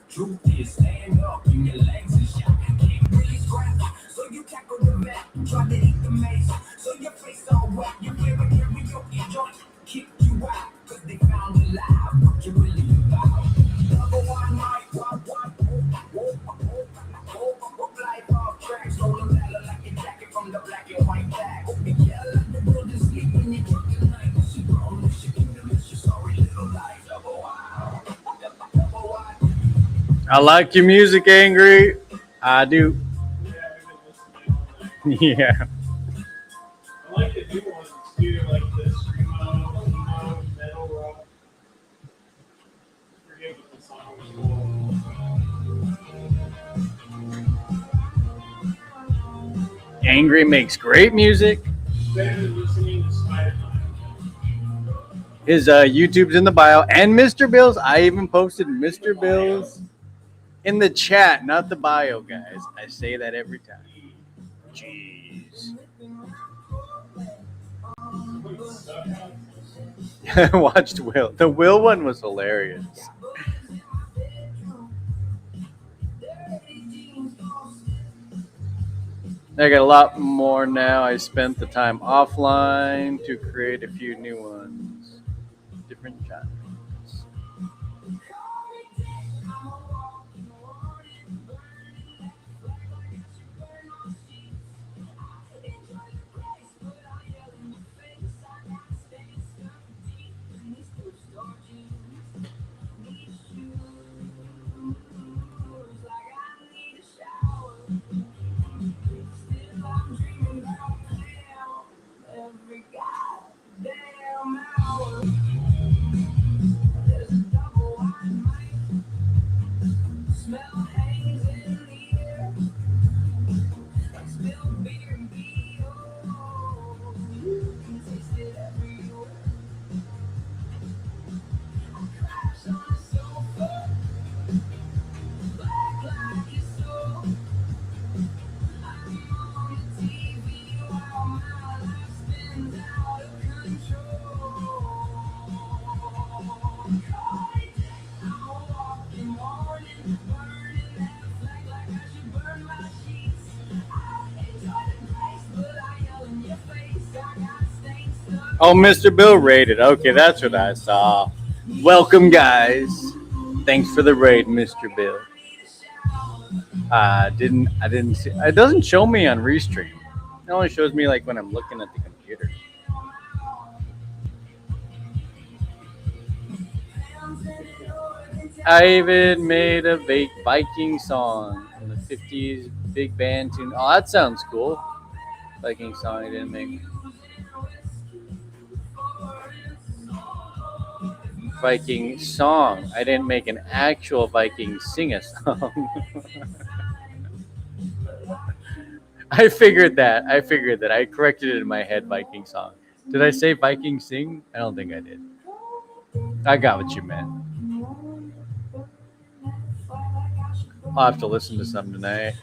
Truth is, stand up and your legs are shot. Can't really scrap, so you tackle the mat. Try to eat the mace, so your face all wet. You wear a karaoke joint, kick you out, cause they found you alive. What you really about? Number one night, what, life off track, so the ladder like a jacket from the black and white bag. Yeah, like the world is sleeping, you get the night. She grown, she can delicious, sorry little life. Double Y. I like your music, Angry. I do. Yeah. I like the new ones too, like the screamo, emo, metal rock. I forget what the song was called. Angry makes great music. Better than listening to Spider-Man. His YouTube's in the bio. And Mr. Bill's. I even posted Mr. Bill's in the chat, not the bio, guys. I say that every time. Jeez. I watched Will. The Will one was hilarious. I got a lot more now. I spent the time offline to create a few new ones. Different genres. Oh, Mr. Bill raided. Okay, that's what I saw. Welcome, guys. Thanks for the raid, Mr. Bill. I didn't see. It doesn't show me on Restream. It only shows me like when I'm looking at the computer. I even made a Viking song from the 50s, big band tune. Oh, that sounds cool. Viking song I didn't make. Viking song. I didn't make an actual Viking sing a song. I figured that. I corrected it in my head, Viking song. Did I say Viking sing? I don't think I did. I got what you meant. I'll have to listen to some tonight.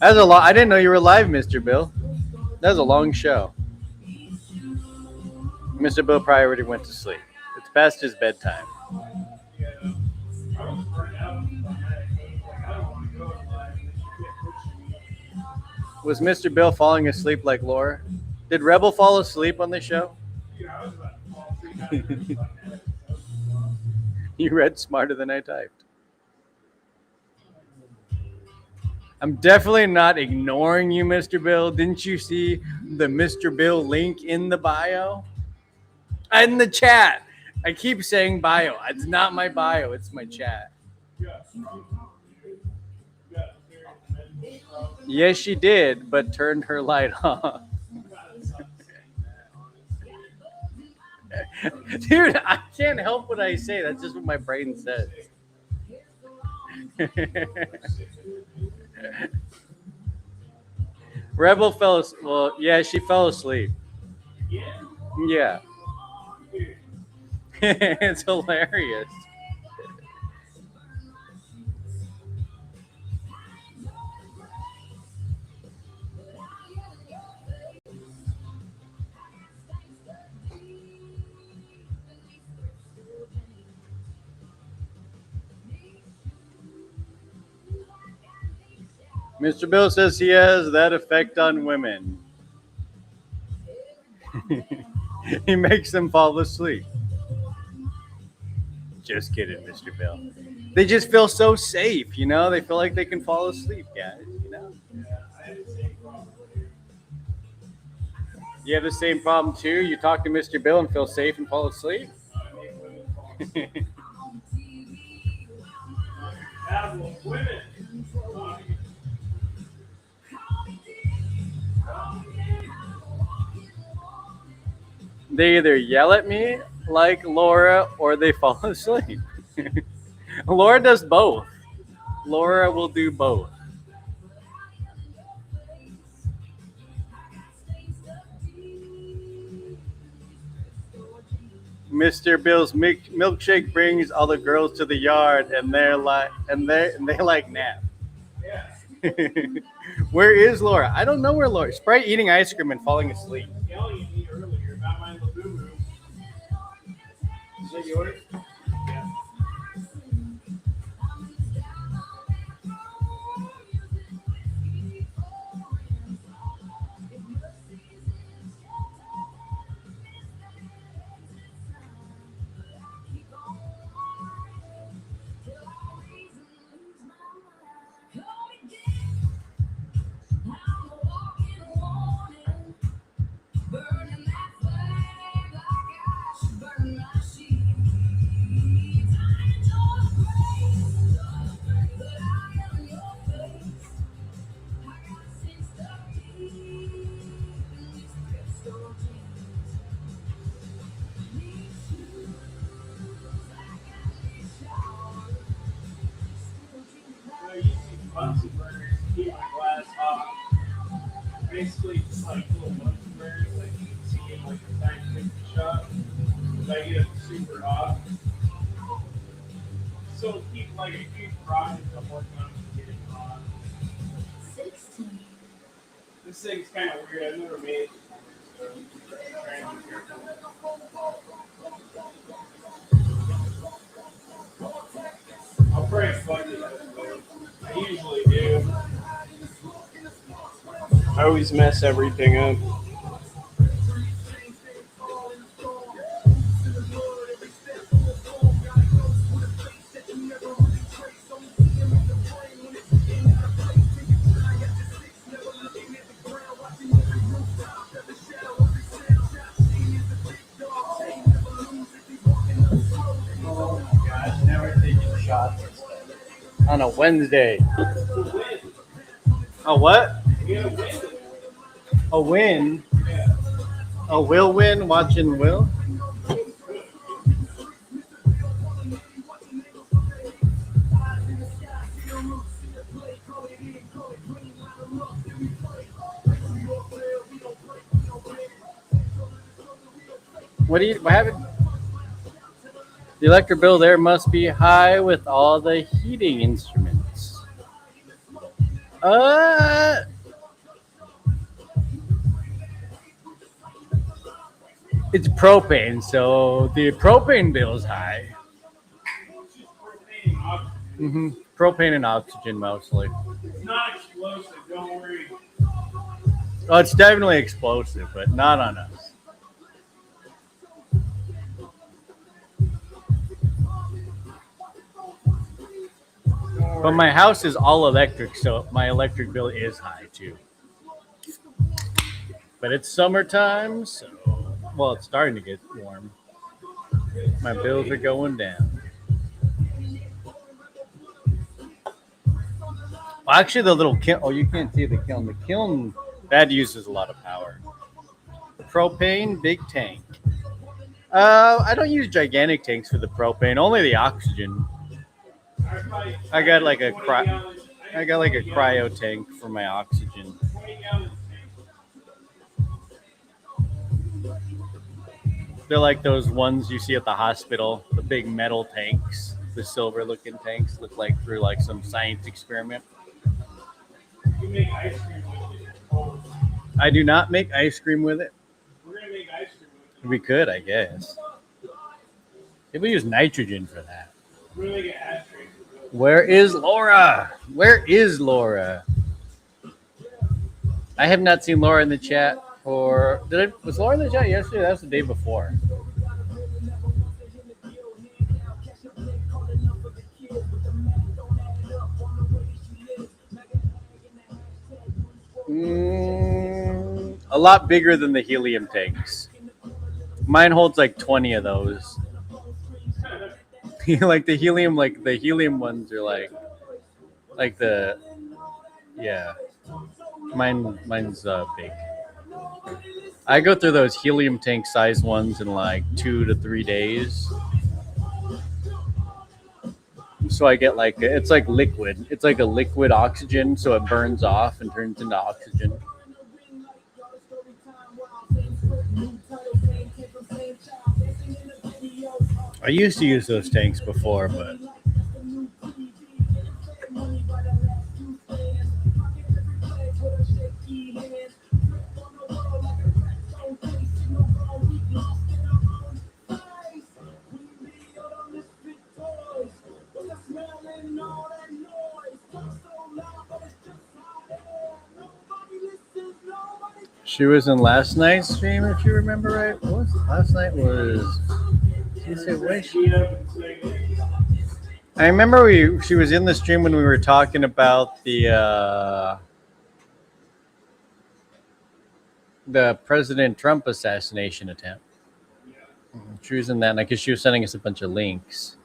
That's a lot. I didn't know you were live, Mr. Bill. That was a long show. Mr. Bill probably already went to sleep. It's past his bedtime. Was Mr. Bill falling asleep like Laura? Did Rebel fall asleep on the show? You read smarter than I typed. I'm definitely not ignoring you, Mr. Bill. Didn't you see the Mr. Bill link in the bio? In the chat. I keep saying bio. It's not my bio. It's my chat. Yes, she did, but turned her light off. Dude, I can't help what I say. That's just what my brain says. Rebel fell asleep. Well, yeah, she fell asleep. Yeah. It's hilarious. Mr. Bill says he has that effect on women. He makes them fall asleep. Just kidding, Mr. Bill. They just feel so safe, you know? They feel like they can fall asleep, guys, you know? You have the same problem too? You talk to Mr. Bill and feel safe and fall asleep? They either yell at me like Laura or they fall asleep. Laura does both. Laura will do both. Mr. Bill's milkshake brings all the girls to the yard, and they like nap. Where is Laura? I don't know where Laura is. Probably eating ice cream and falling asleep. that yours? Yeah. I use these Bunsen burners to keep my glass hot. Basically, just like little Bunsen burners, like you can see in like a scientific shop. But I get it super hot. So it'll keep like a huge project I'm working on to get it hot. This thing's kind of weird. I've never made it before, so I'm trying to be careful. I'll probably fuck it up, though. I usually do. I always mess everything up. On a Wednesday. A what? A win? A will win watching Will? What happened? The electric bill there must be high with all the heating instruments. It's propane, so the propane bill is high. Propane and oxygen mostly. It's not explosive, don't worry. Oh, it's definitely explosive, but not on us. But my house is all electric, so my electric bill is high too. But it's summertime, so well, it's starting to get warm. My bills are going down. Well, actually, the little kiln. Oh, you can't see the kiln. The kiln that uses a lot of power. Propane, big tank. I don't use gigantic tanks for the propane. Only the oxygen. I got like a cryo tank for my oxygen. They're like those ones you see at the hospital, the big metal tanks, the silver looking tanks, look like through like some science experiment. You make ice cream with it. I do not make ice cream with it. We're gonna make ice cream with it. We could, I guess. If we use nitrogen for that. We're gonna make an ashtray. Where is Laura? Where is Laura? I have not seen Laura in the chat. Or was Laura in the chat yesterday? That was the day before. A lot bigger than the helium tanks. Mine holds like 20 of those. Like the helium ones are like the yeah. Mine's big. I go through those helium tank size ones in like 2 to 3 days. So I get like, it's like liquid. It's like a liquid oxygen, so it burns off and turns into oxygen. I used to use those tanks before, but She was in last night's stream, if you remember right. What was it? Last night was. I remember she was in the stream when we were talking about the President Trump assassination attempt. She was in that, because she was sending us a bunch of links.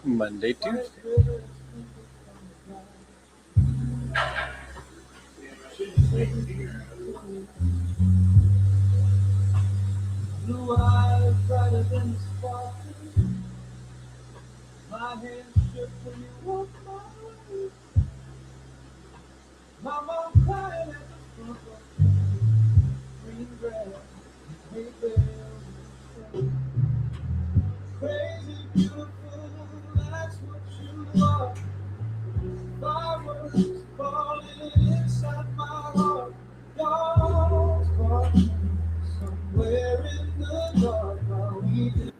Monday, Tuesday. Blue eyes brighter than the sparkle. My hands shook when you walked my way. My mom crying at the front door. Green grass, hay bales, crazy beautiful, that's what you are. Fireworks falling inside my heart. Dogs barking somewhere in the dark while we did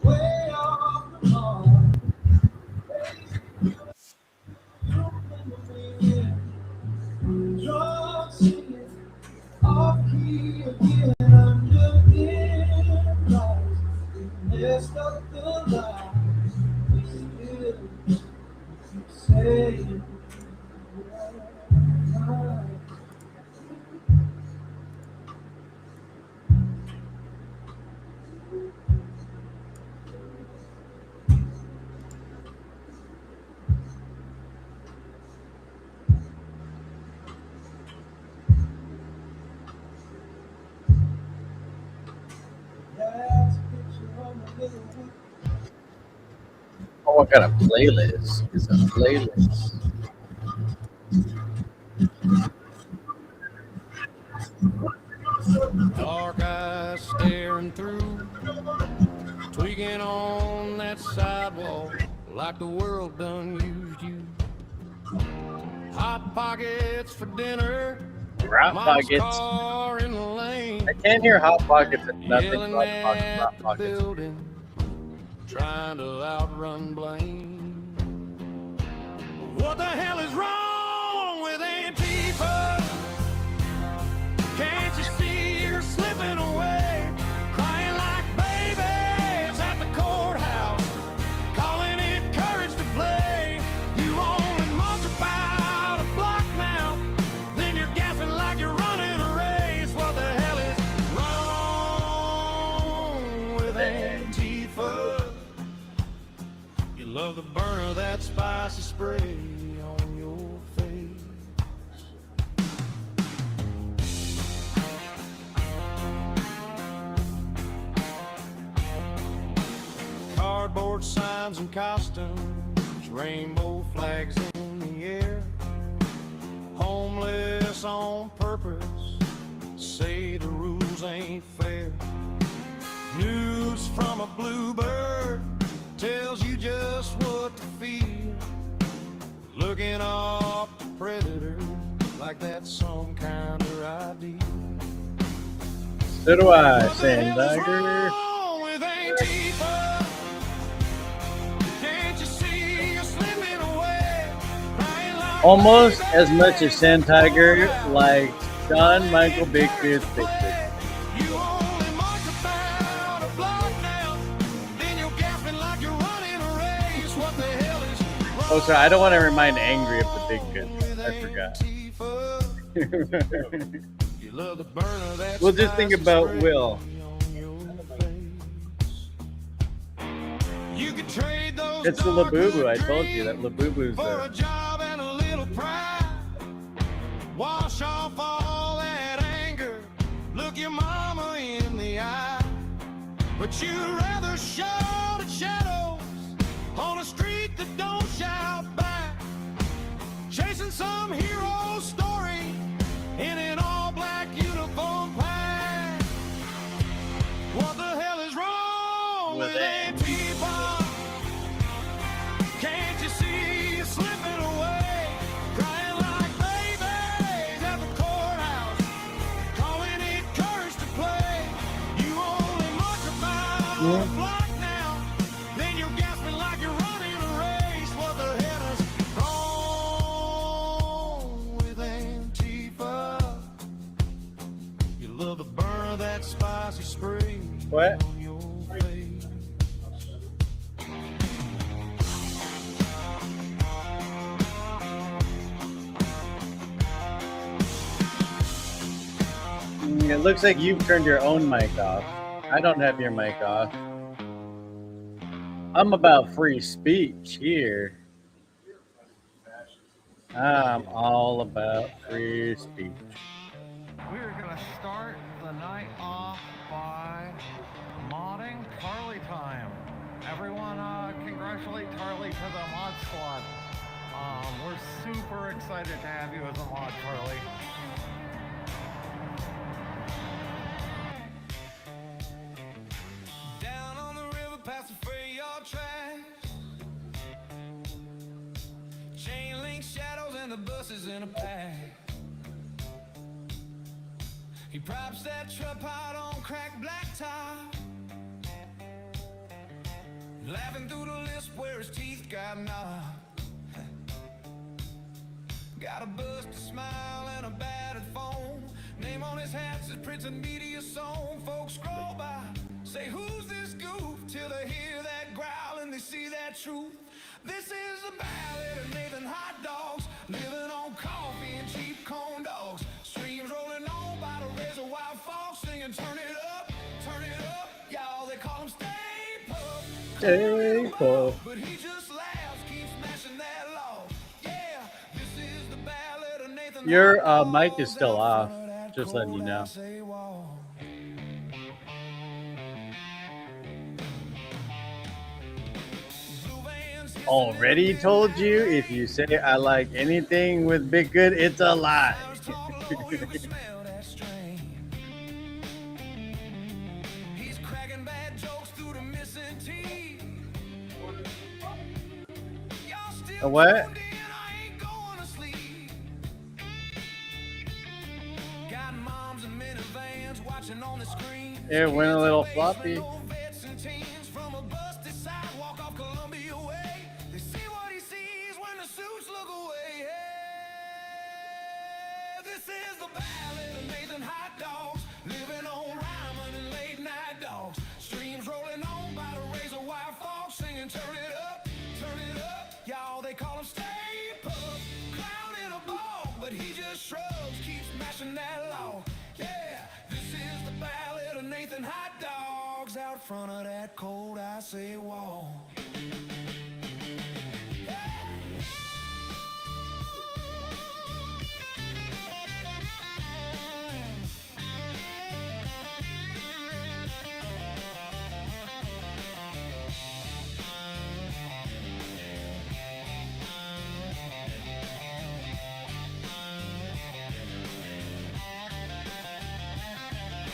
way off the mark. You remember me drunk singing off key again under dim lights. We messed up the lies. We still keep saying Oh, I got a playlist. It's a playlist. dark eyes staring through, tweaking on that sidewalk like the world done used you. Hot pockets for dinner. Hot Mom's Pockets. car in the lane. I can't hear Hot Pockets and nothing Yelling but Hot at the Pockets. building, trying to outrun blame. What the hell is wrong with Antifa? Can't you see you're slipping away? Crying like babies at the courthouse, calling it courage to play. You only march about a block now, then you're gasping like you're running a race. What the hell is wrong with Antifa? You love the burn of that spicy spray on your face. Cardboard signs and costumes, rainbow flags in the air. Homeless on purpose, say the rules ain't fair. News from a bluebird tells you just what to feel. Looking off the predator like that's some kind of idea. So do I, Sandbagger. Almost as much as Sand Tiger, like John Michael Bigfoot's Bigfoot. Oh, sorry, I don't want to remind Angry of the Bigfoot. I forgot. We'll just think about Will. It's the Labubu. I told you that Labubu's there. Wash off all that anger. Look your mama in the eye. But you'd rather shout at shadows on a street What? It looks like you've turned your own mic off. I don't have your mic off. I'm about free speech here. I'm all about free speech. We're going to start the night off by modding Charlie time. Everyone congratulate Charlie to the mod squad. We're super excited to have you as a mod, Charlie. Down on the river past the freight yard tracks. Chain link shadows and the buses in a pack. He props that truck out on cracked blacktop, laughing through the lisp where his teeth got knocked. Got a busted smile and a battered phone. Name on his hat says Prince and Media Song. Folks scroll by, say who's this goof, till they hear that growl and they see that truth. This is the ballad of Nathan Hot Dogs, living on coffee and cheap corn dogs. Streams rolling on by the reservoir, folks singing turn it up, y'all they call him Stay Puft. Stay Puft. But he just laughs, keeps smashing that log. Yeah, this is the ballad of Nathan. Your mic is still off. Just letting you know. Already told you, if you say I like anything with Big Good, it's a lie. A what? It went a little floppy. Turn it up, y'all they call him Stay Puft. Clown in a ball, but he just shrugs, keeps smashing that log. Yeah, this is the ballad of Nathan Hot Dogs, out front of that cold icy wall.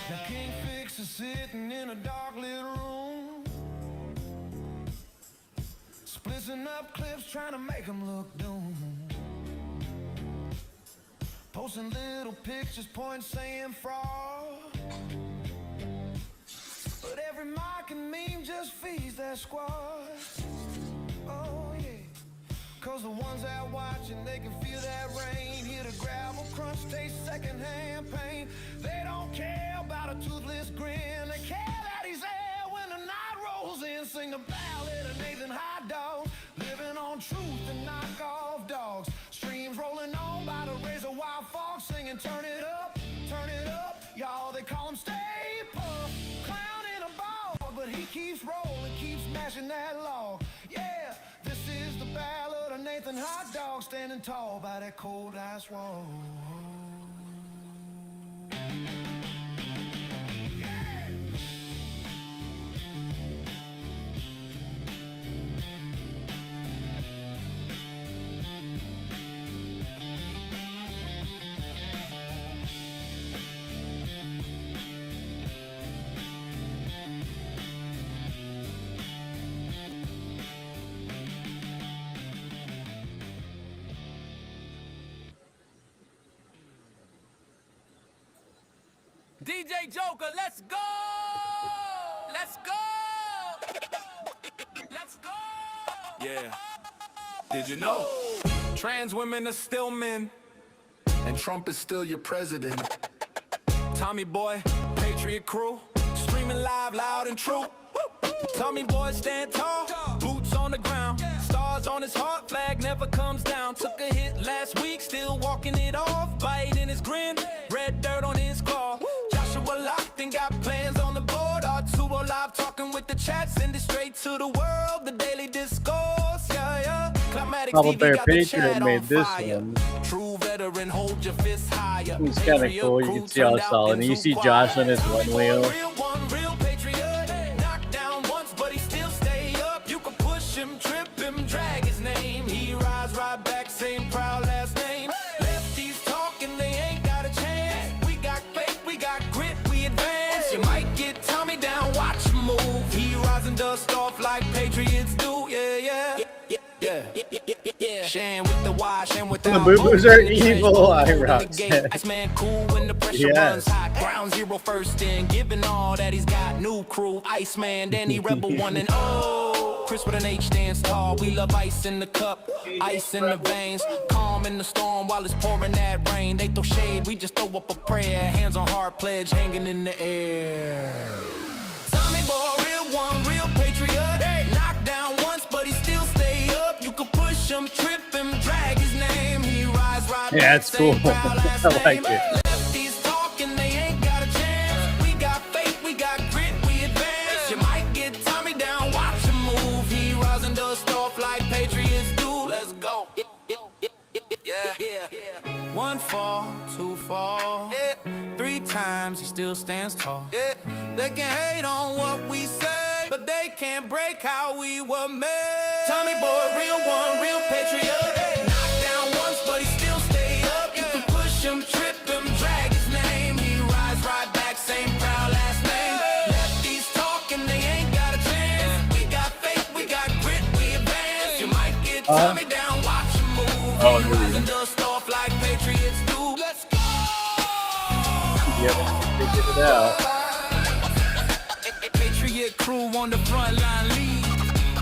Now King Fix is sitting in a dark little room, splitting up clips trying to make them look doomed, posting little pictures pointing saying fraud, but every mock and meme just feeds that squad. Oh yeah, cause the ones out watching, they can feel that rain, hear the gravel crunch, taste secondhand pain. They don't care about a toothless grin, they care that he's there when the night rolls in. Sing the ballad of Nathan Hot Dog, living on truth and knockoff dogs. Streams rolling on by the razor wire, fox singing turn it up, y'all they call him Stay Puft. Clown in a ball, but he keeps rolling, keeps smashing that log. Yeah, this is the ballad of Nathan Hot Dog, standing tall by that cold ice wall. DJ Joker, let's go! Let's go! Let's go! Yeah. Did you know? Trans women are still men, and Trump is still your president. Tommy Boy, Patriot Crew, stream screaming live, loud and true. Tommy boy stand tall, boots on the ground, stars on his heart, flag never comes down. Took a hit last week, still walking it off, bite in his grin, red dirt on his claw. Joshua locked and got plans on the board. R2 live talking with the chat, send it straight to the world. The daily discourse, yeah. Climatic Papa TV Bear got the Patriot chat made on this fire. one. True veteran, hold your fists higher. It's kind of cool. You can see how solid. And you see Josh on his one wheel. Real patriot, knocked down once, but he still stay up. You can push him, trip him, drag his name. He rise right back, same proud last name. Lefties talking, they ain't got a chance. We got faith, we got grit, we advance. You might get Tommy down, watch him move. He rise and dust off like patriots do, yeah. Shane with the Y, Shane with The boo-boos are evil, IROC. Ice man cool when the pressure runs hot. Ground zero first in, giving all that he's got. New crew, Iceman, Danny Rebel 1 and 0. Chris with an H stands tall. We love ice in the cup, ice in the veins. Calm in the storm while it's pouring that rain. They throw shade, we just throw up a prayer. Hands on heart, pledge hanging in the air. Tommy boy, real one, real patriot. Knocked down once, but he still stay up. You can push him, trip him, drag his name. He rise right Yeah, back, it's cool. same proud last I like name. it. Lefties talking, they ain't got a chance. We got faith, we got grit, we advance. You might get Tommy down, watch him move. He rise and dust off like patriots do. Let's go. Yeah. One fall, two fall, 3 times he still stands tall. They can hate on what we say, but they can't break how we were made. Tommy boy, real one, real patriot. Knocked down once, but he still stay up. You can push him, trip him, drag his name. He rise right back, same proud last name. Lefties talking, they ain't got a chance. We got faith, we got grit, we advance. You might get Tommy down, watch him move. He rise and dust off like patriots do. Let's go. Yep, figured it out. Patriot crew on the front line lead.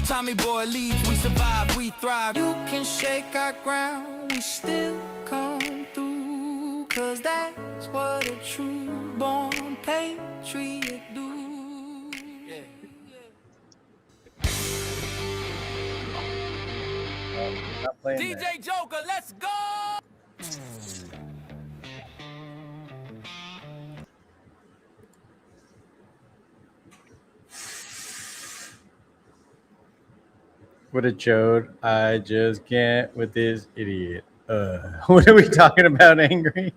Tommy boy leads, we survive, we thrive. You can shake our ground, we still come through. Cause that's what a true born patriot do. Not playing DJ that. Joker, let's go! What a chode. I just can't with this idiot. What are we talking about, Angry?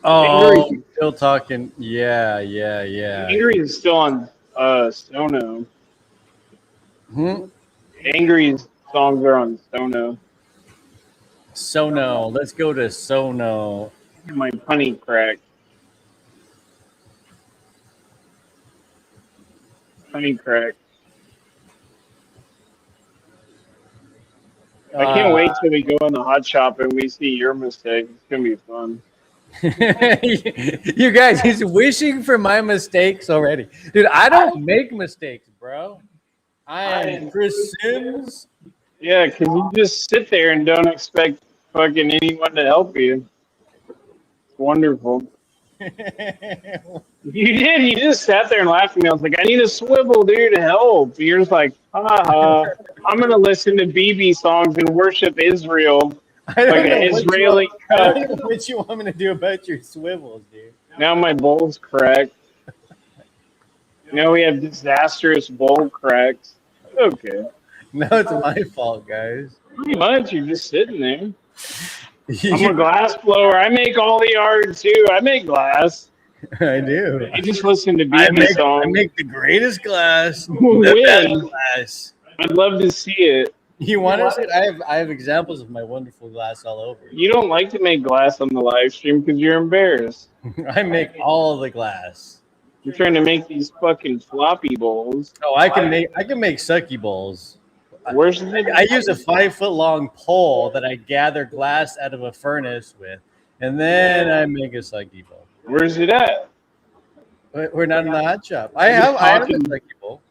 Oh, Angry. still talking. Yeah. Angry is still on Sono. Angry's songs are on Sono. Sono. Let's go to Sono. My punny crack. Punny crack. I can't wait till we go in the hot shop and we see your mistake. It's gonna be fun. You guys, he's wishing for my mistakes already. Dude, I don't make mistakes, bro. I am Chris Sims. Yeah, because you just sit there and don't expect fucking anyone to help you. It's wonderful. You did. You just sat there and laughed at me. I was like, I need a swivel, dude, to help. You're just like, I'm going to listen to BB songs and worship Israel like an Israeli I cuck. don't know what you want me to do about your swivels, dude. Now my bowl's cracked. Now we have disastrous bowl cracks. Okay. No, it's my fault, guys. Pretty much. You're just sitting there. I'm a glass blower. I make all the art too. I make glass. I do. I just listen to BB songs. I make the greatest glass. The When? best glass. I'd love to see it. You want to see it? I have examples of my wonderful glass all over. You don't like to make glass on the live stream because you're embarrassed. I make all the glass. You're trying to make these fucking floppy bowls. Oh, I can make sucky bowls. Where's the? I use a 5-foot-long pole that I gather glass out of a furnace with, and then I make a sucky bowl. Where's it at? We're not in the hot shop. I have a sucky bowl.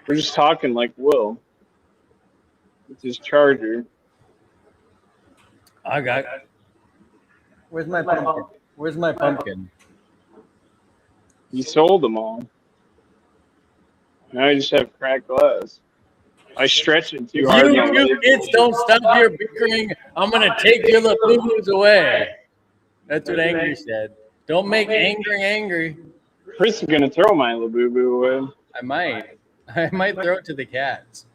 We're just talking like Will. It's his charger. I got. Where's my pumpkin? Where's my pumpkin? You sold them all. Now I just have cracked glass. I stretch it too hard. You kids don't stop your bickering. I'm gonna take your little boo-boos away. That's what Angry said. Don't make angry. Chris is gonna throw my Labubu away. I might throw it to the cats.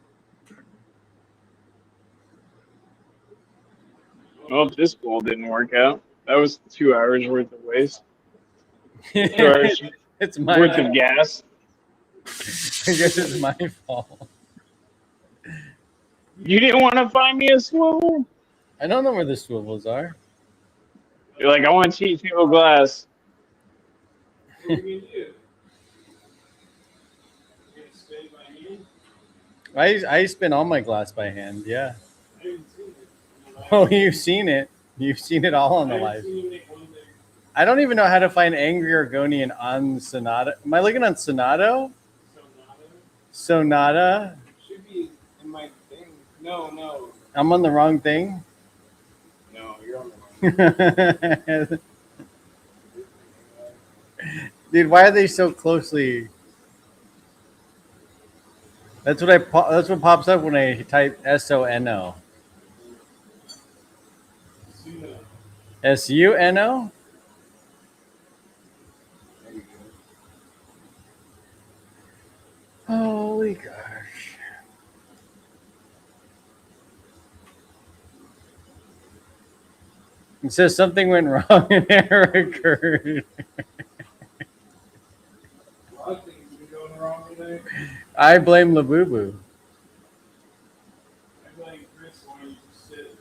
Well, this bowl didn't work out. That was 2 hours worth of waste. 2 hours It's my worth of gas. I guess it's my fault. You didn't want to find me a swivel? I don't know where the swivels are. You're like, I want cheap table glass. I spin all my glass by hand, yeah. Oh, you've seen it. You've seen it all on the live. I don't even know how to find Angry Argonian on Sonata. Am I looking on Sonato? Sonata? Should be in my thing. No. I'm on the wrong thing? No, you're on the wrong thing. Dude, why are they so closely? That's what pops up when I type SONO. SUNO? Holy gosh. It says something went wrong and error occurred. A lot of things have been going wrong today. I blame Labubu. I blame Chris when you just sit.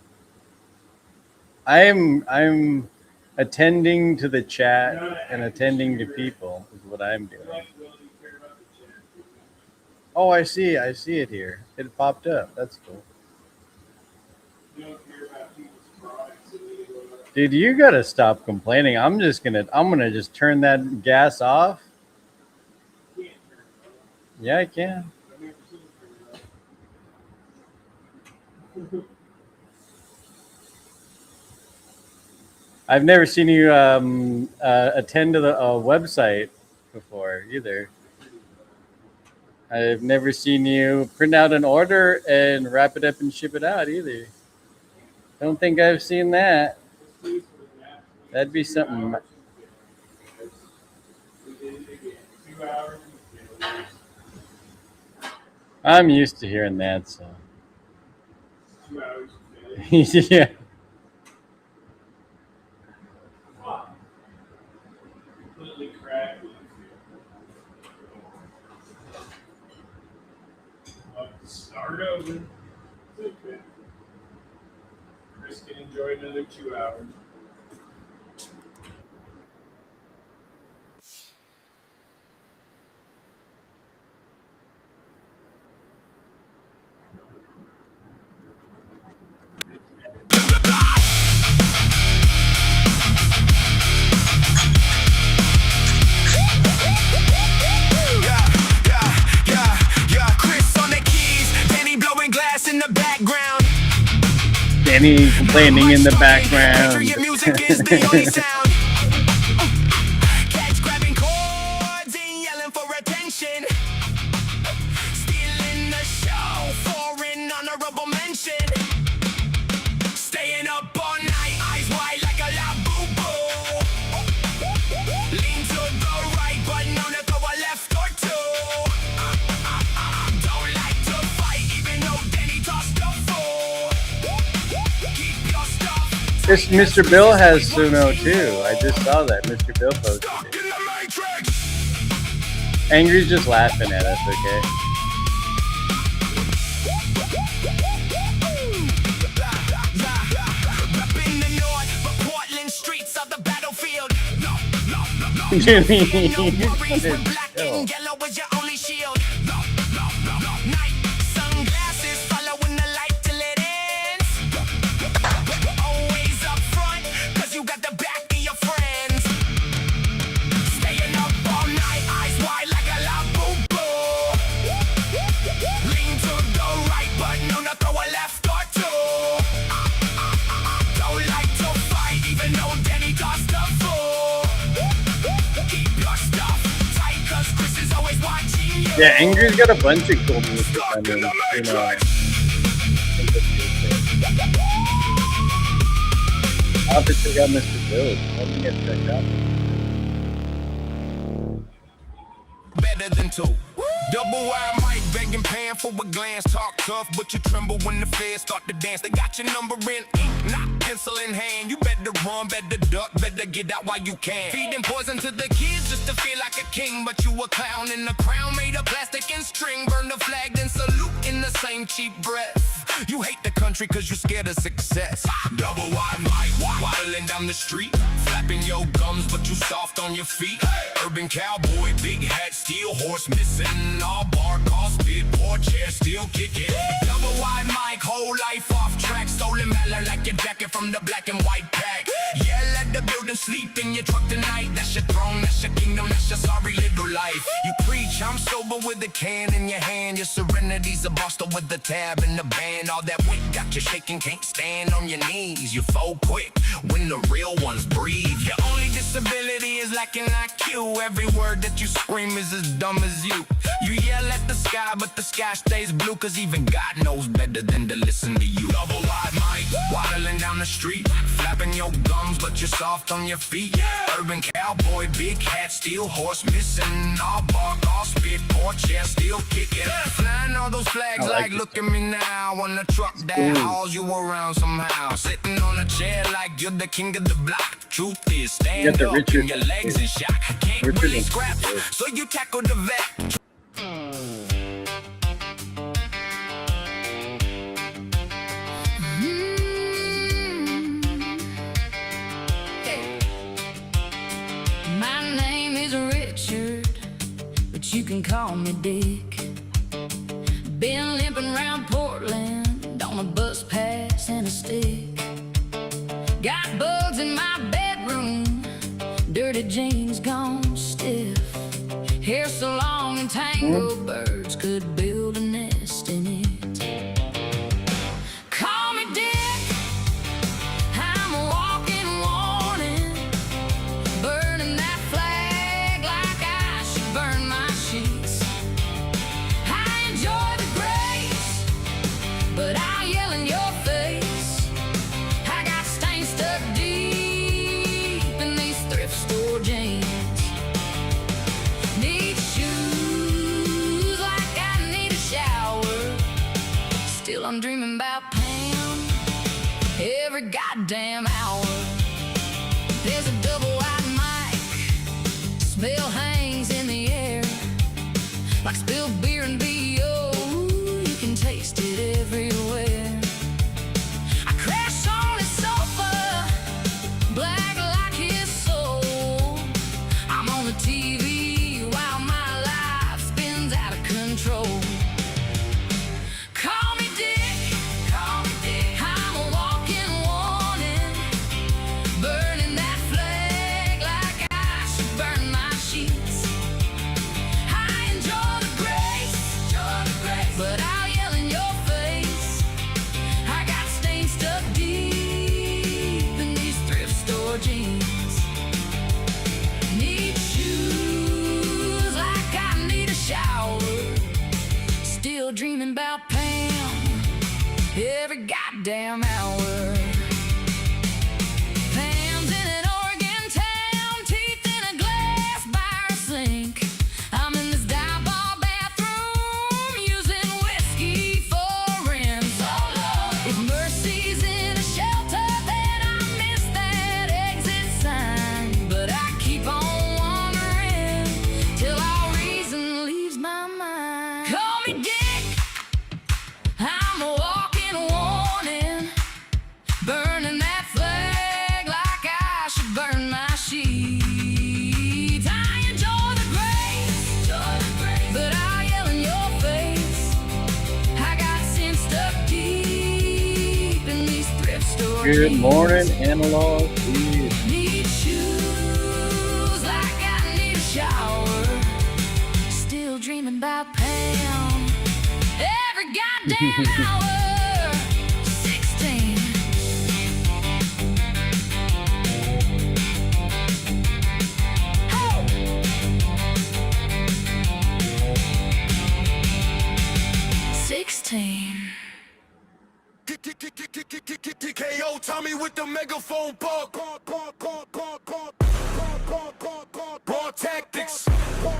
I'm attending to the chat and attending to people is what I'm doing. Oh, I see it here. It popped up. That's cool. Dude, you gotta stop complaining. I'm gonna just turn that gas off. Yeah, I can. I've never seen you attend to the website before either. I've never seen you print out an order and wrap it up and ship it out either. Don't think I've seen that. That'd be something. I'm used to hearing that, so. 2 hours. Yeah. Completely cracked. Start over. It's okay. Chris can enjoy another 2 hours. Danny complaining in the background. This Mr. Bill has Suno too. I just saw that. Mr. Bill posted it. Angry's just laughing at us, okay? Jimmy, No you worries should when black chill. and yellow is your only shield. Night sunglasses following the light till it ends. Always up front, cause you got the back of your friends. Staying up all night, eyes wide like a la boo boo. Lean to the right, but no, throw a left or two. Don't like to fight, even though Danny does the fool. Keep your stuff tight, cause Chris is always watching you. Yeah, Angry's got a bunch of cool music. I mean, you know. I'll have to check out Mr. Village. Let me get checked out. Better than two. Double wide mic, begging, paying for a glance. Talk tough, but you tremble when the feds start to dance. They got your number in ink, not pencil in hand. You better run, better duck, better get out while you can. Feeding poison to the kids just to feel like a king, but you a clown in a crown made of plastic and string. Burn the flag, then salute in the same cheap breath. You hate the country cause you're scared of success. Double wide mic, waddling down the street, flapping your gums, but you soft on your feet. Urban cowboy, big hat, steel horse missing. All bar, call spit, poor chair, still kicking. Double wide mic, whole life off track. Stolen valor like your jacket from the black and white pack. Yeah, let the building sleep in your truck tonight. That's your throne, that's your kingdom, that's your sorry little life. You preach, I'm sober with a can in your hand. Your serenity's a Boston with the tab in the band. All that weight got you shaking, can't stand on your knees. You fall quick when the real ones breathe. Your only disability is lacking IQ. Every word that you scream is as dumb as you. You yell at the sky, but the sky stays blue, cause even God knows better than to listen to you. Double wide mic, waddling down the street, flapping your gums, but you're soft on your feet. Urban cowboy, big hat, steel horse missing. All bark, all spit, poor chair, still kicking. Flying all those flags like look at me now. On the truck that hauls you around somehow. Sitting on a chair like you're the king of the block. Truth is, stand up and your legs in shock. Can't really scrap, so you tackle the vet. My name is Richard, but you can call me Dick. Been limping around Portland on a bus pass and a stick. Got bugs in my bedroom, dirty jeans gone stiff. Hair so long and tangled, birds could build a nest in it. Call me Dick, I'm a walking warning. Burning that flag like I should burn my sheets. I enjoy the grace, but I'll yell in your face. I got stains stuck deep in these thrift store jeans. Need shoes like I need a shower. Still I'm dreaming about Pam every goddamn hour. There's a double wide mic, smell hangs in the air like spilled beer and B.O. You can taste it everywhere. I crash on his sofa, black like his soul. I'm on the TV while my life spins out of control. Call me Dick, call me Dick. I'm a walking warning, burning that flag like I should burn my sheets. I enjoy the grace, but I'll yell in your face. I got stains stuck deep in these thrift store jeans. Need shoes like I need a shower. Still dreaming about Pam every goddamn hour. Pam's in an Oregon town, teeth in a glass bar sink. I'm in this dive bar bathroom using whiskey for rinse. If Mercy's in a shelter, then I miss that exit sign. But I keep on wandering till all reason leaves my mind. Call me Dick, I'm a walking warning, burning that flag like I should burn my sheets. Good morning, analog. Need shoes like I need a shower. Still dreaming about Pam every goddamn hour. 16. KO Tommy with the megaphone raw tactics,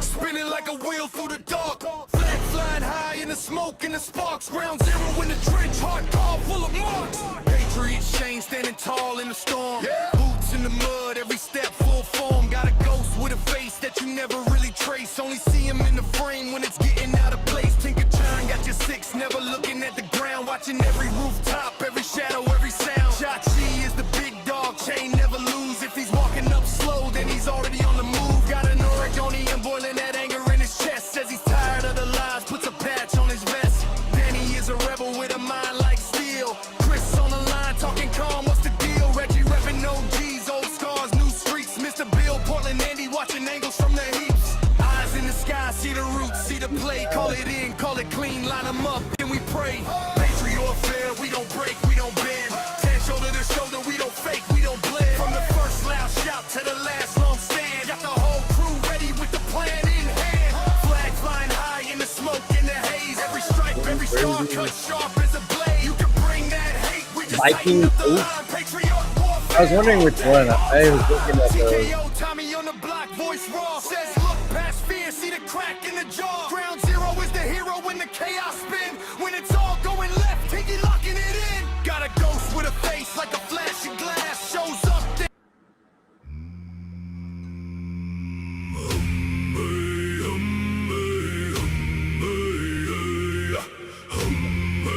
spinning like a wheel through the dark. Flag flying high in the smoke and the sparks. Ground zero in the trench, hard car full of marks. Patriot Shane standing tall in the storm. Boots in the mud, every step full form. Got a ghost with a face that you never really trace. Only see him in the frame when it's getting out of place. Tinker Turn got your six, never looking at the ground. Watching every rooftop, every shadow, every sound. Chachi is the big dog, Chain never lose. If he's walking up slow, then he's already on the move. Got an Oregonian boiling that anger in his chest. Says he's tired of the lies, puts a patch on his vest. Danny is a rebel with a mind like steel. Chris on the line, talking calm, what's the deal? Reggie repping OGs, old scars, new streets. Mr. Bill, Portland, Andy, watching angles from the heaps. Eyes in the sky, see the roots, see the play. Call it in, call it clean, line them up, then we pray. Patriot fair, we don't break, we don't bend. Stand shoulder to shoulder, we don't fake, we don't blend. From the first loud shout to the last long stand. Got the whole crew ready with the plan in hand. Flag flying high in the smoke, in the haze. Every stripe, every star cut sharp as a blade. You can bring that hate, we just Viking tighten up the Oak. line. Patriot warfare. I was wondering which one. I was looking at those. TKO Tommy on the block, voice raw. Says look past fear, see the crack in the jaw. Ground zero is the hero when the chaos spin. When it's all going left, Tinky locking it in. Got a ghost with a face like a flashing glass. Shows up there.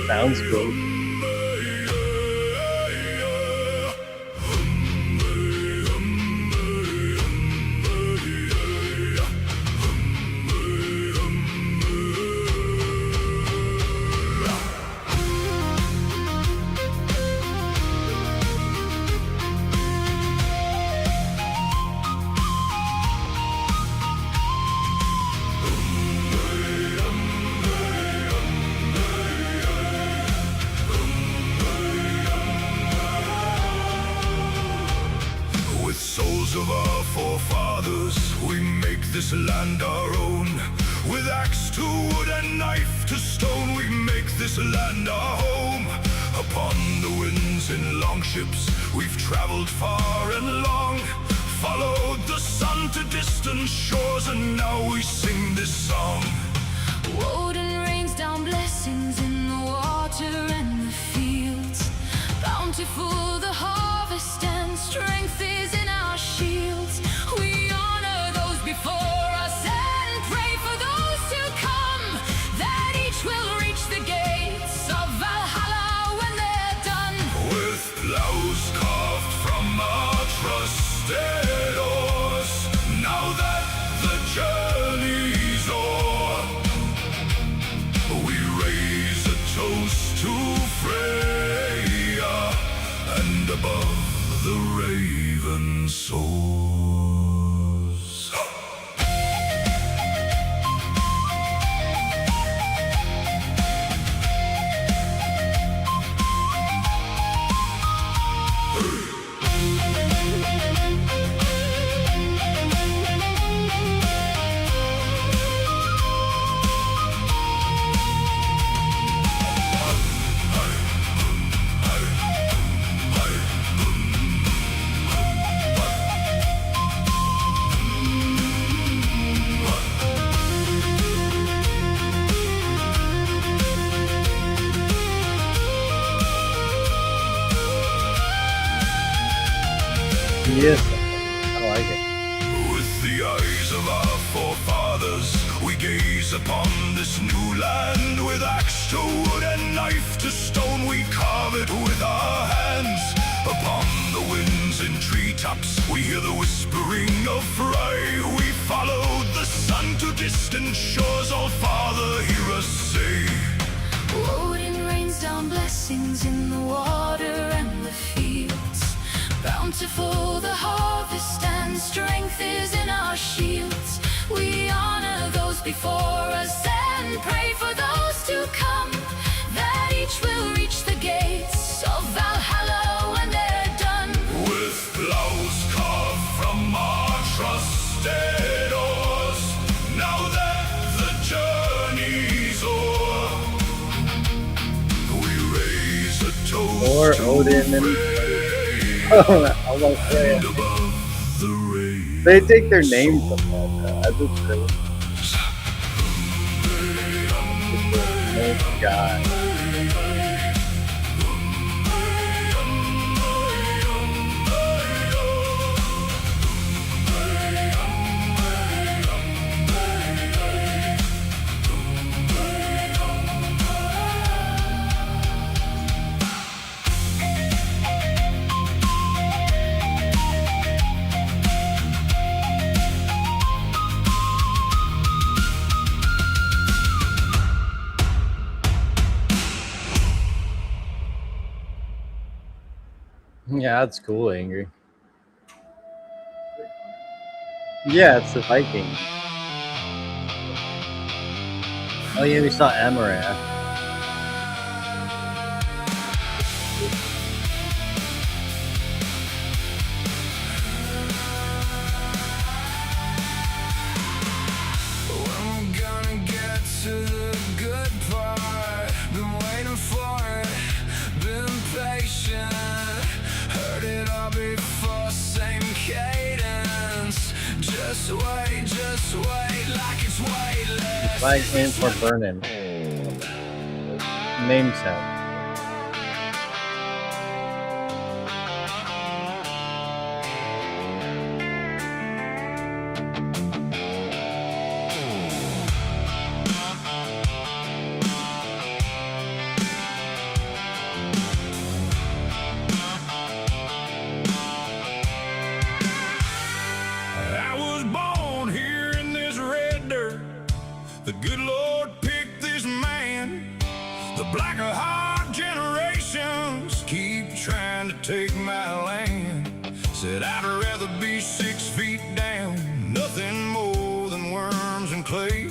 Sounds good. With souls of our forefathers, we make this land our own. With axe to wood and knife to stone, we make this land our home. Upon the winds in longships, we've traveled far and long. Followed the sun to distant shores, and now we sing this song. Woden rains down blessings in the water and the fields. Bountiful the harvest and strength is in our shields. We honor those before us and pray for those to come, that each will reach the gates of Valhalla when they're done. With plows carved from our trusted oars, now that the journey's o'er, we raise a toast to Freya and above the raven soars. Yes, I like it. With the eyes of our forefathers, we gaze upon this new land. With axe to wood and knife to stone, we carve it with our hands. Upon the winds in treetops, we hear the whispering of Frey. We followed the sun to distant shores, all Father, hear us say. Woden rains down blessings in the water and the fields. before us and pray for those to come, that each will reach the gates of Valhalla when they're done. With blows carved from our trusted oars, now that the journey's o'er, we raise a toast Or Odin and almost there. They take their names from that. That's just great. Oh God. Yeah, that's cool, Angry. Yeah, it's the Vikings. Oh yeah, we saw Amaranth. I'm gonna get to the good part. Been waiting for it, been patient. Heard it all before, same cadence. Just wait, like it's weightless. Flag name for Burnin. Name set. I was born here in this red dirt. The good Lord picked this man. The black of heart generations keep trying to take my land. Said I'd rather be 6 feet down, nothing more than worms and clay.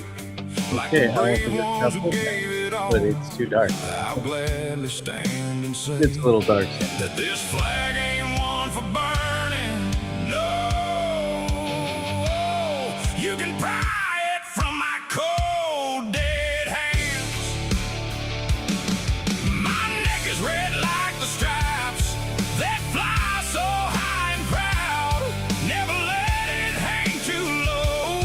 Like Okay, the I want to brave get ones who couple, gave it all. but it's too dark. I'll gladly stand and say It's a little dark. that this flag ain't one for burning. No, you can pry it from my cold dead hands. My neck is red like the stripes that fly so high and proud. Never let it hang too low,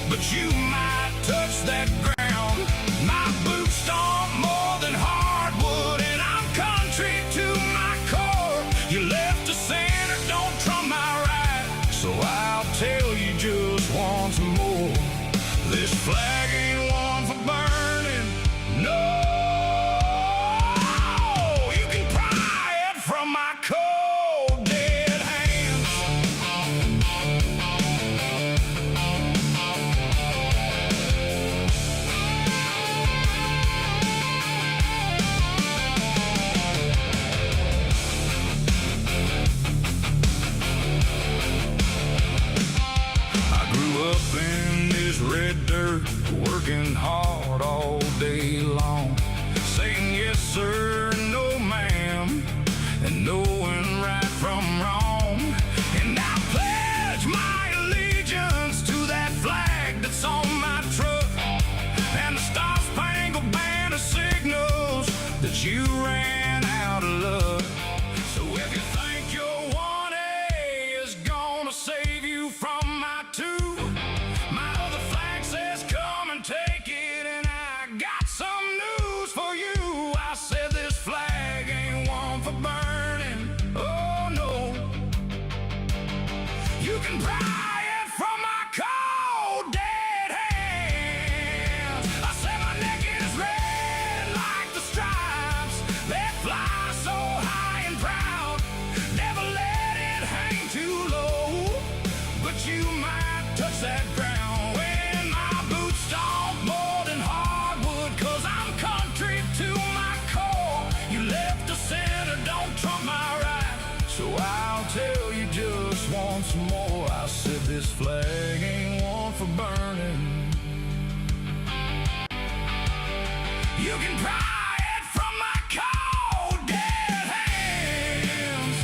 but you might touch that ground. My boots stomp more than hardwood, and I'm country to my core. You left a center, don't trump my right, so I'll tell you just once more. This flag ain't one for burning. No, you can pry it from my cold dead hands. I grew up in this red dirt, working hard all day long, saying yes sir, no ma'am, and knowing right from wrong. And I pledge my allegiance to that flag that's on my truck, and the star-spangled banner signals that you ran out of luck. So if you think your 1A is gonna save you from my 2, my other flag says come and take it, and I got some news for you. I said this flag ain't one for burning. Oh no, you can pry it from my cold dead hands. I said my neck is red like the stripes that fly so high and proud. Never let it hang too low, but you might touch that ground. When my boots stomp more than hardwood, 'cause I'm country to my core. You left the center, don't trump my right, so I'll tell you just once more. I said this flag ain't one for burning. You can pry it from my cold dead hands.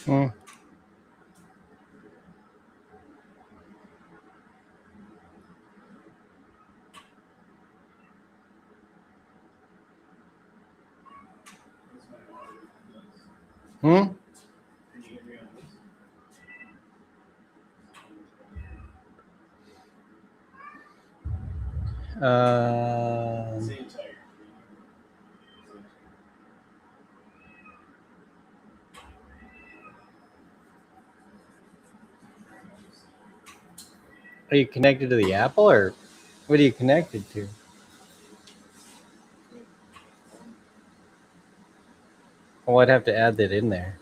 Hmm. Hmm? Are you connected to the Apple, or what are you connected to? Well, I'd have to add that in there.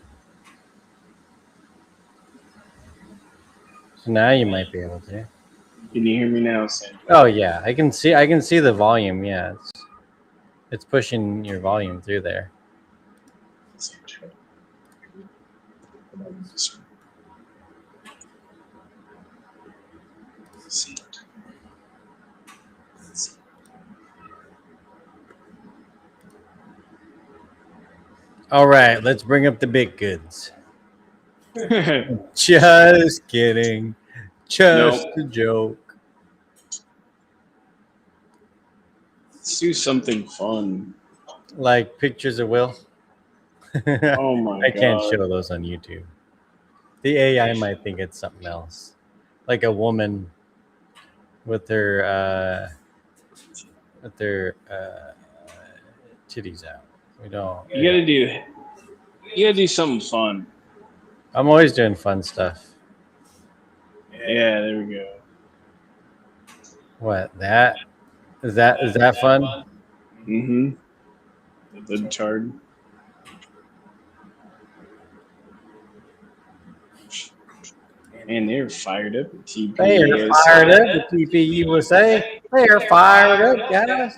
So now you might be able to. Can you hear me now, Sam? Oh yeah, I can see the volume. Yeah, it's pushing your volume through there. All right, let's bring up the big goods. Just kidding. Just a joke. Let's do something fun. Like pictures of Will. Oh my I can't God. show those on YouTube. The AI might think it's something else. Like a woman with her titties out. We don't. You gotta do something fun. I'm always doing fun stuff. Yeah, there we go. What? That? Is that fun? Mm-hmm. The chart. Man, they're fired up at TP. They are fired up at TP USA. They are fired up, guys.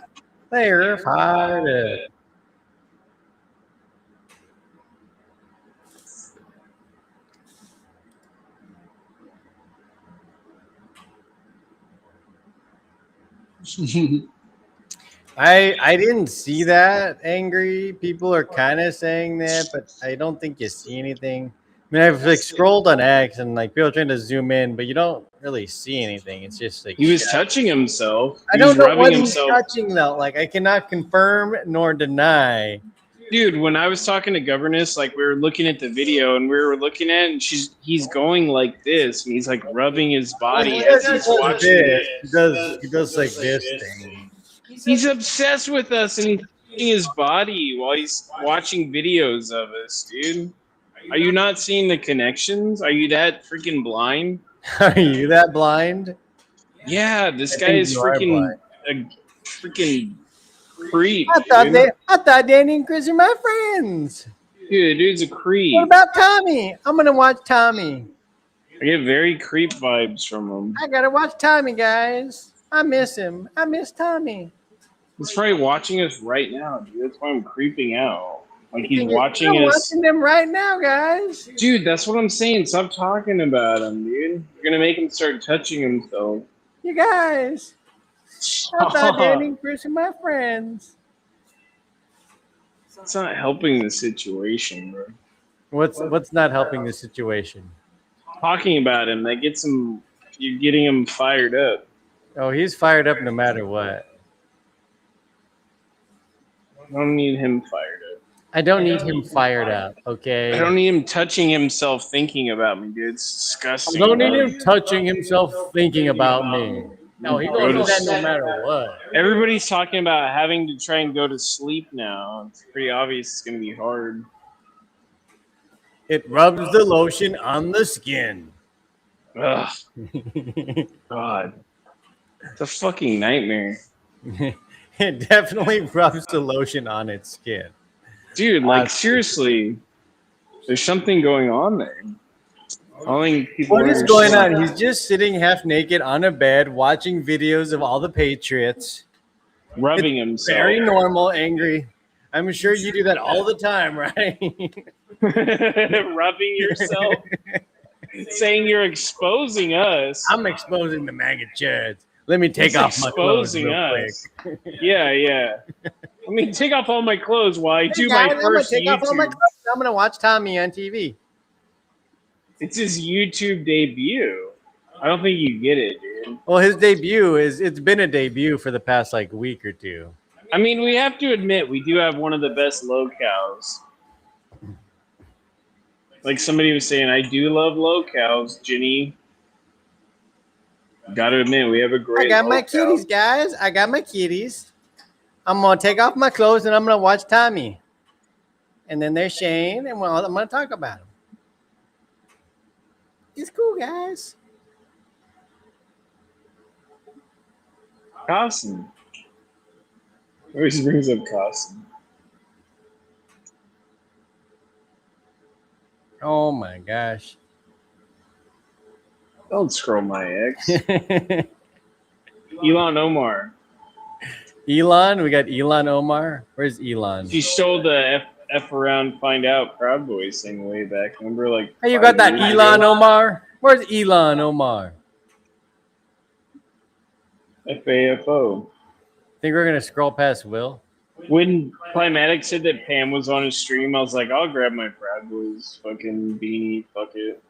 They are fired up. I didn't see that. Angry people are kind of saying that, but I don't think you see anything. I mean, I've like scrolled on X and like people are trying to zoom in, but you don't really see anything. It's just like He was touching himself. I He was don't know rubbing what he's himself. touching though. Like I cannot confirm nor deny. Dude, when I was talking to Governess, like we were looking at the video and we were looking at it and he's going like this and he's like rubbing his body as he's watching it. He does like this thing. He's obsessed with us and he's touching his body while he's watching videos of us, dude. Are you not seeing the connections? Are you that freaking blind? Are you that blind? Yeah, this I guy think is you are freaking a freaking creep. I dude. thought Danny and Chris are my friends. Dude, dude's a creep. What about Tommy? I'm gonna watch Tommy. I get very creep vibes from him. I gotta watch Tommy, guys. I miss him. I miss Tommy. He's probably watching us right now, dude. That's why I'm creeping out. Like he's I'm watching us. watching them right now, guys. Dude, that's what I'm saying. Stop talking about him, dude. You're gonna make him start touching himself. You guys. I thought Danny and Chris are my friends. It's not helping the situation, bro. What's not helping the situation? Talking about him, that gets him. You're getting him fired up. Oh, he's fired up no matter what. I don't need him fired up. I don't need him fired up, okay? I don't need him touching himself thinking about me, dude. It's disgusting. I don't need him touching himself thinking about me. No, he gonna do that no matter what. Everybody's talking about having to try and go to sleep now. It's pretty obvious it's gonna be hard. It rubs the lotion on the skin. Ugh. God. It's a fucking nightmare. It definitely rubs the lotion on its skin. Dude, like seriously. There's something going on there. I don't think people What is going understand. on? He's just sitting half naked on a bed watching videos of all the Patriots. Rubbing It's himself. Very normal, angry. I'm sure you do that all the time, right? Rubbing yourself. Saying you're exposing us. I'm exposing the maggot chuds. Let me take He's off my clothes exposing real us. quick. Yeah. Let me take off all my clothes while I do my Guys, I'm gonna first take off all my YouTube. clothes. I'm gonna watch Tommy on TV. It's his YouTube debut. I don't think you get it, dude. Well, his debut it's been a debut for the past like week or two. I mean, we have to admit we do have one of the best locales. Like somebody was saying, I do love locales, Jenny. Gotta admit, we have a I great got my locale. kitties, guys. I got my kitties. I'm gonna take off my clothes and I'm gonna watch Tommy. And then there's Shane, and well, I'm gonna talk about him. It's cool, guys. Carson. Always brings up Carson. Oh my gosh. Don't scroll my ex. Elon Omar. Elon, we got Elon Omar. Where's Elon? She stole the F around find out Proud Boys thing way back. Remember, like. Hey, you 5 got that years Elon ago? Omar? Where's Elon Omar? FAFO. Think we're gonna scroll past Will? When Climatic said that Pam was on his stream, I was like, I'll grab my Proud Boys fucking beanie, fuck it.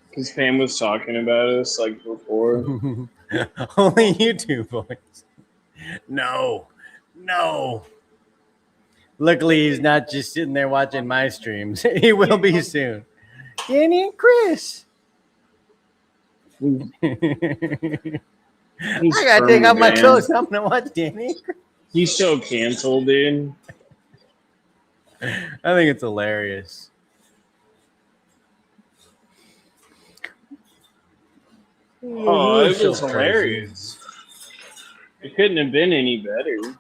Because Pam was talking about us like before. Only YouTube boys. No. Luckily, he's not just sitting there watching my streams. He will be soon. Danny and Chris. I gotta take off my clothes. I'm gonna watch Danny. He's so canceled, dude. I think it's hilarious. Oh, it So was crazy. hilarious. It couldn't have been any better.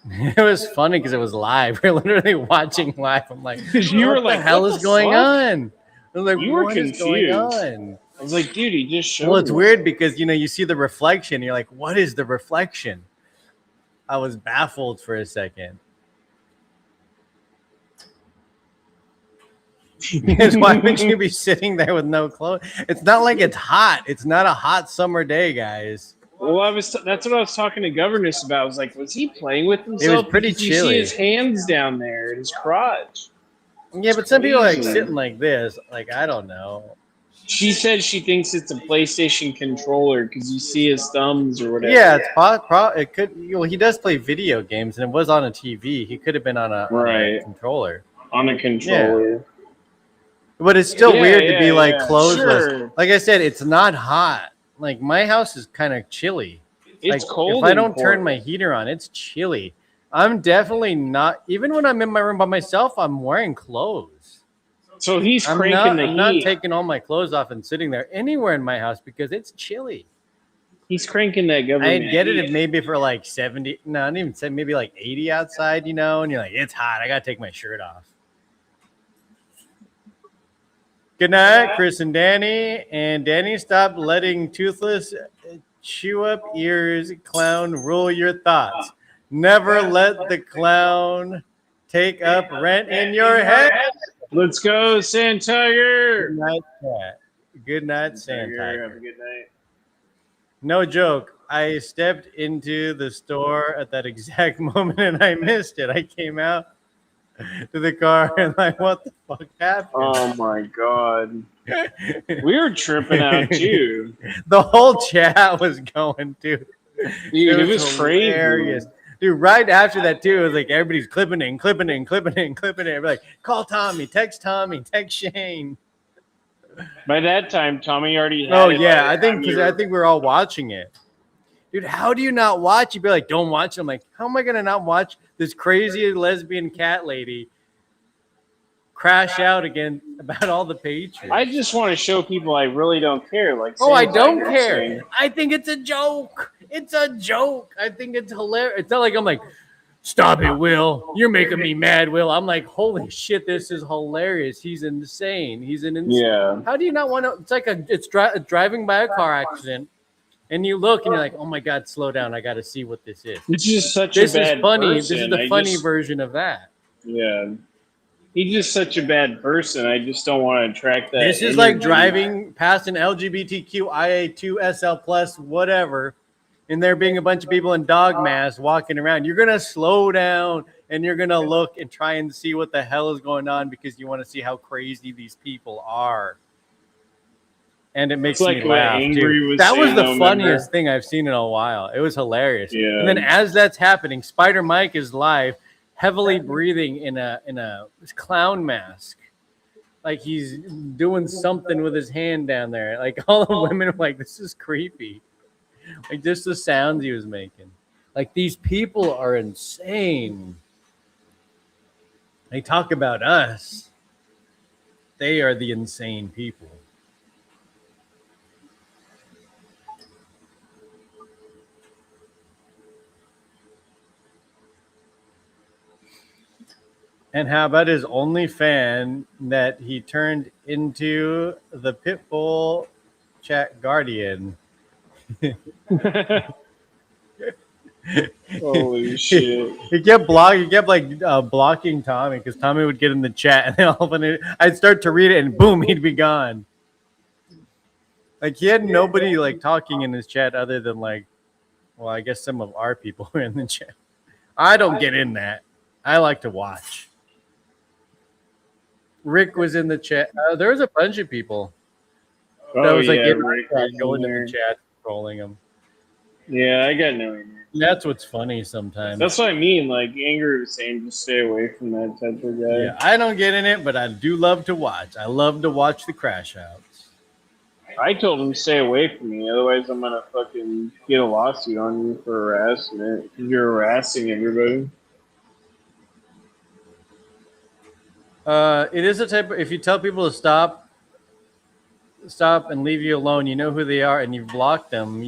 It was funny because it was live. We're literally watching live. I'm like, You were what like, the hell what is the going fuck? on? I was like, You were what is going confused. on? I was like, dude, he just showed Well, it's me. weird because you see the reflection. And you're like, what is the reflection? I was baffled for a second. Because why would you be sitting there with no clothes? It's not like it's hot. It's not a hot summer day, guys. Well, that's what I was talking to Governess about. I was like, was he playing with himself? pretty Because you chilly. see his hands down there in his crotch. Yeah, but some people are like crazy. sitting like this. Like, I don't know. She said she thinks it's a PlayStation controller because you see his thumbs or whatever. Yeah, it's it could. Well, he does play video games, and it was on a TV. He could have been on a Right. controller. On a controller. But it's still Yeah, weird to yeah, be like yeah. clothesless. Sure. Like I said, it's not hot. Like my house is kind of chilly. It's Like, cold If I in don't turn Portland. my heater on, it's chilly. I'm definitely not. Even when I'm in my room by myself, I'm wearing clothes. So he's I'm cranking not, the I'm not heat. taking all my clothes off and sitting there anywhere in my house because it's chilly. He's cranking that government. I'd get it heat. if maybe for like 70. No, I didn't even say maybe like 80 outside, and you're like, it's hot. I gotta take my shirt off. Good night, Chris and Danny. And Danny, stop letting toothless chew up ears clown rule your thoughts. Never let the clown take up rent in your head. Let's go, Sand Tiger. Good night, Cat. Good night, Sand Have Tiger. a good night. No joke. I stepped into the store at that exact moment and I missed it. I came out to the car and like, what the fuck happened? Oh my god. We were tripping out too. The whole chat was going, dude. Dude, it was crazy. hilarious. Dude, right after that too, it was like everybody's clipping it. We're like, call Tommy, text Shane. By that time, Tommy already had Oh it yeah, by I the think time because you I were- think we're all watching it. Dude, how do you not watch? You'd be like, don't watch it. I'm like, how am I gonna not watch this crazy lesbian cat lady crash out again about all the Patriots? I just want to show people I really don't care. Like, Oh, I Sand don't Tiger care. saying. I think it's a joke. It's a joke. I think it's hilarious. It's not like I'm like, Stop it, Will. You're making me mad, Will. I'm like, holy shit, this is hilarious. He's insane. He's an insane. Yeah. How do you not want to? It's like driving by a car accident, and you look and you're like, oh my god, slow down. I got to see what this is. It's just such This a is bad funny. person. This is the I funny just- version of that. Yeah. He's just such a bad person. I just don't want to attract that. This is like energy. driving past an LGBTQIA2 SL plus whatever, and there being a bunch of people in dog masks walking around. You're gonna slow down and you're gonna look and try and see what the hell is going on because you want to see how crazy these people are. And it makes It's like me what laugh. Angry Too. was That was saying, the though, funniest remember? thing I've seen in a while. It was hilarious. Yeah. And then as that's happening, Spider Mike is live, heavily breathing in a clown mask. Like he's doing something with his hand down there. Like all the women are like, this is creepy. Like just the sounds he was making. Like these people are insane. They talk about us. They are the insane people. And how about his only fan that he turned into the Pitbull chat guardian? Holy shit. He kept blocking Tommy because Tommy would get in the chat and then all of a sudden I'd start to read it and boom, he'd be gone. Like he had nobody like talking in his chat other than like, well, I guess some of our people were in the chat. I don't get in that. I like to watch. Rick was in the chat. There was a bunch of people. That was like Rick was going in in there. the chat, trolling them. Yeah, I got no. That's what's funny sometimes. That's what I mean. Like Angry was saying, just stay away from that type of guy. Yeah, I don't get in it, but I do love to watch. I love to watch the crash outs. I told him to stay away from me, otherwise I'm gonna fucking get a lawsuit on you for harassment. You're harassing everybody. It is a type of, if you tell people to stop and leave you alone, you know who they are and you've blocked them.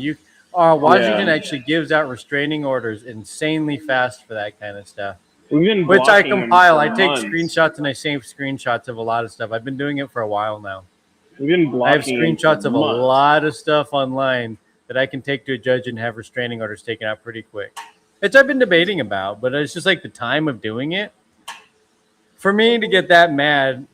Washington actually gives out restraining orders insanely fast for that kind of stuff. We've been Which I blocking them compile. for I take months. screenshots and I save screenshots of a lot of stuff. I've been doing it for a while now. We've been I have blocking them screenshots for of a months. lot of stuff online that I can take to a judge and have restraining orders taken out pretty quick. Which I've been debating about, but it's just like the time of doing it. For me to get that mad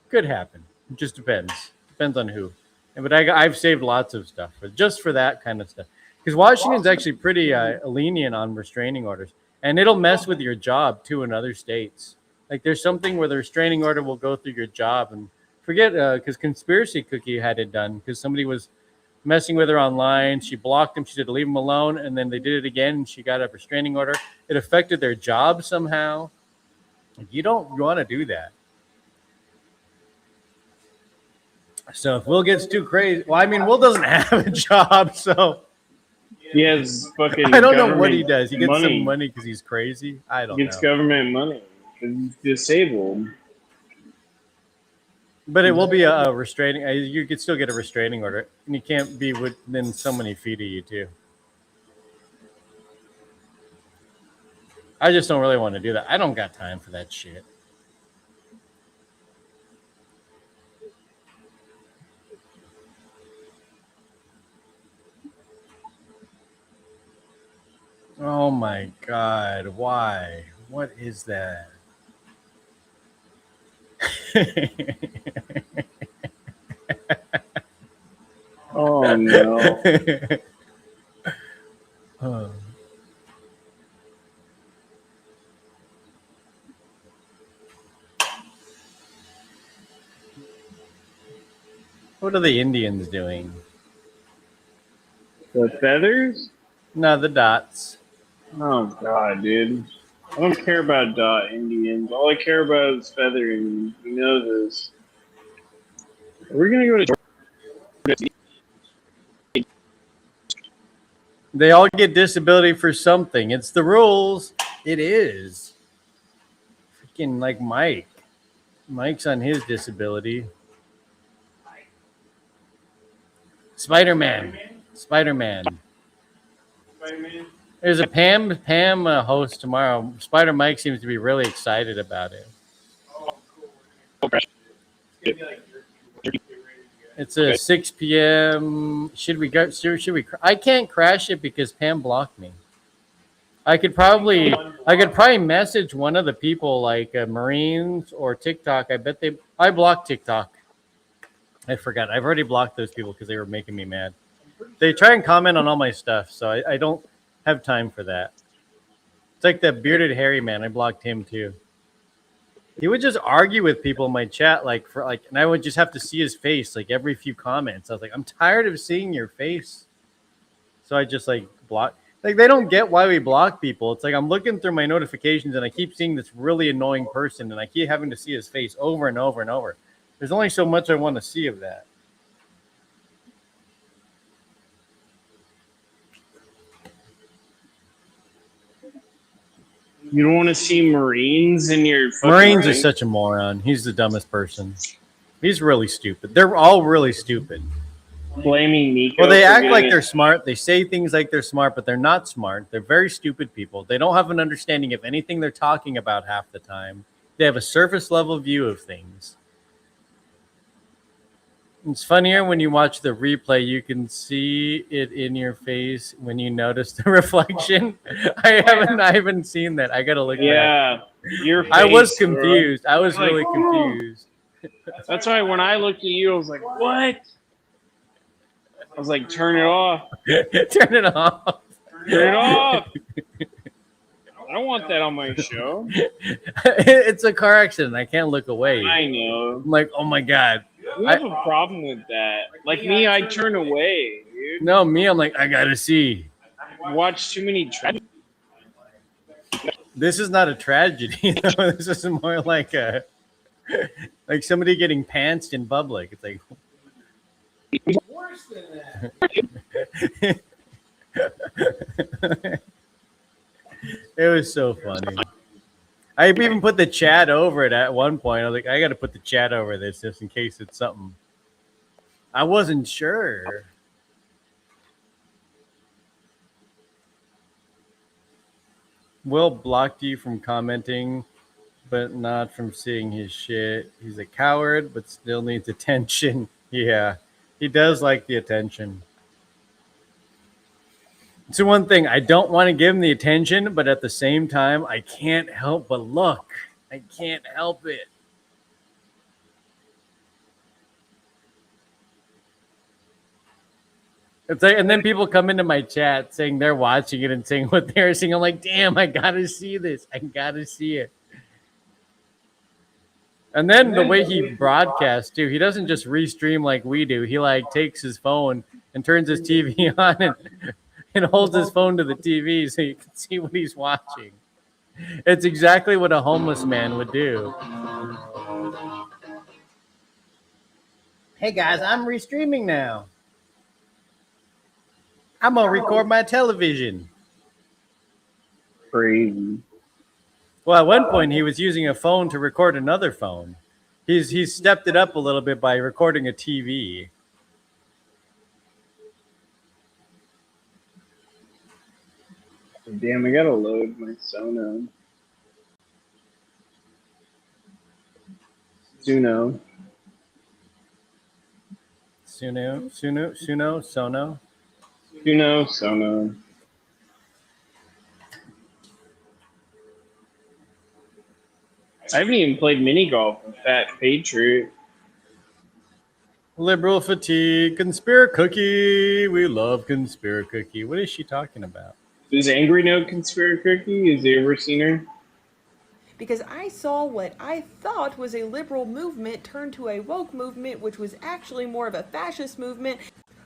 could happen. It just depends. Depends on who. But I've saved lots of stuff just for that kind of stuff. Because Washington's actually pretty lenient on restraining orders. And it'll mess with your job, too, in other states. Like, there's something where the restraining order will go through your job. And forget, because Conspiracy Cookie had it done. Because somebody was messing with her online. She blocked him. She said to leave him alone. And then they did it again. And she got a restraining order. It affected their job somehow. Like, you don't want to do that. So if Will gets too crazy, well, I mean, Will doesn't have a job, so He has fucking. I don't know what he does. He gets money. some money because he's crazy. I don't Gets know. government money because he's disabled. But it will be a restraining. You could still get a restraining order, and you can't be within so many feet of you too. I just don't really want to do that. I don't got time for that shit. Oh my God, why? What is that? Oh no. Oh. What are the Indians doing? The feathers? No, the dots. Oh god, dude. I don't care about dot Indians. All I care about is feather Indians. You know this. We're gonna go to. They all get disability for something. It's the rules. It is. Freaking like Mike. Mike's on his disability. Spider-Man. Spider-Man. Spider-Man? There's a Pam host tomorrow. Spider Mike seems to be really excited about it. It's a 6 p.m. Should we go? Should we? I can't crash it because Pam blocked me. I could probably message one of the people like Marines or TikTok. I bet I blocked TikTok. I forgot. I've already blocked those people because they were making me mad. They try and comment on all my stuff, so I don't have time for that. It's like that bearded hairy man. I blocked him too. He would just argue with people in my chat, and I would just have to see his face like every few comments. I was like, I'm tired of seeing your face, so I just block. Like they don't get why we block people. It's like I'm looking through my notifications and I keep seeing this really annoying person, and I keep having to see his face over and over and over. There's only so much I want to see of that. You don't want to see Marines in your Marines are such a moron. He's the dumbest person. He's really stupid. They're all really stupid. Blaming Nico. Well, they act like they're smart. They say things like they're smart, but they're not smart. They're very stupid people. They don't have an understanding of anything they're talking about half the time. They have a surface level view of things. It's funnier when you watch the replay. You can see it in your face when you notice the reflection. I haven't seen that. I gotta look. Yeah, your face, I was confused. Bro. I was really Whoa. confused. That's why when I looked at you, I was like, "What?" I was like, "Turn it off." Turn it off. Turn it off. I don't want that on my show. It's a car accident. I can't look away. I know. I'm like, oh my god. You have a problem with that. Like me, I turn away, dude. No, me, I'm like, I gotta see. Watch too many tragedies. This is not a tragedy. This is more like like somebody getting pantsed in public. It's like Worse than that. It was so funny. I even put the chat over it at one point. I was like, I got to put the chat over this just in case it's something. I wasn't sure. Will blocked you from commenting, but not from seeing his shit. He's a coward, but still needs attention. Yeah, he does like the attention. It's the one thing I don't want to give him the attention, but at the same time, I can't help but look. I can't help it. It's like, and then people come into my chat saying they're watching it and saying what they're seeing. I'm like, damn, I gotta see this. I gotta see it. And then the way he broadcasts too, he doesn't just restream like we do. He takes his phone and turns his TV on and holds his phone to the TV so you can see what he's watching. It's exactly what a homeless man would do. Hey guys, I'm restreaming now. I'm gonna record my television. Crazy. Well, at one point he was using a phone to record another phone. He's stepped it up a little bit by recording a TV. Damn, I gotta load my Sono. Sono. I haven't even played mini golf with Fat Patriot. Liberal fatigue, Conspira Cookie. We love Conspira Cookie. What is she talking about? Does Angry know Conspira Cookie? Has he ever seen her? Because I saw what I thought was a liberal movement turn to a woke movement, which was actually more of a fascist movement.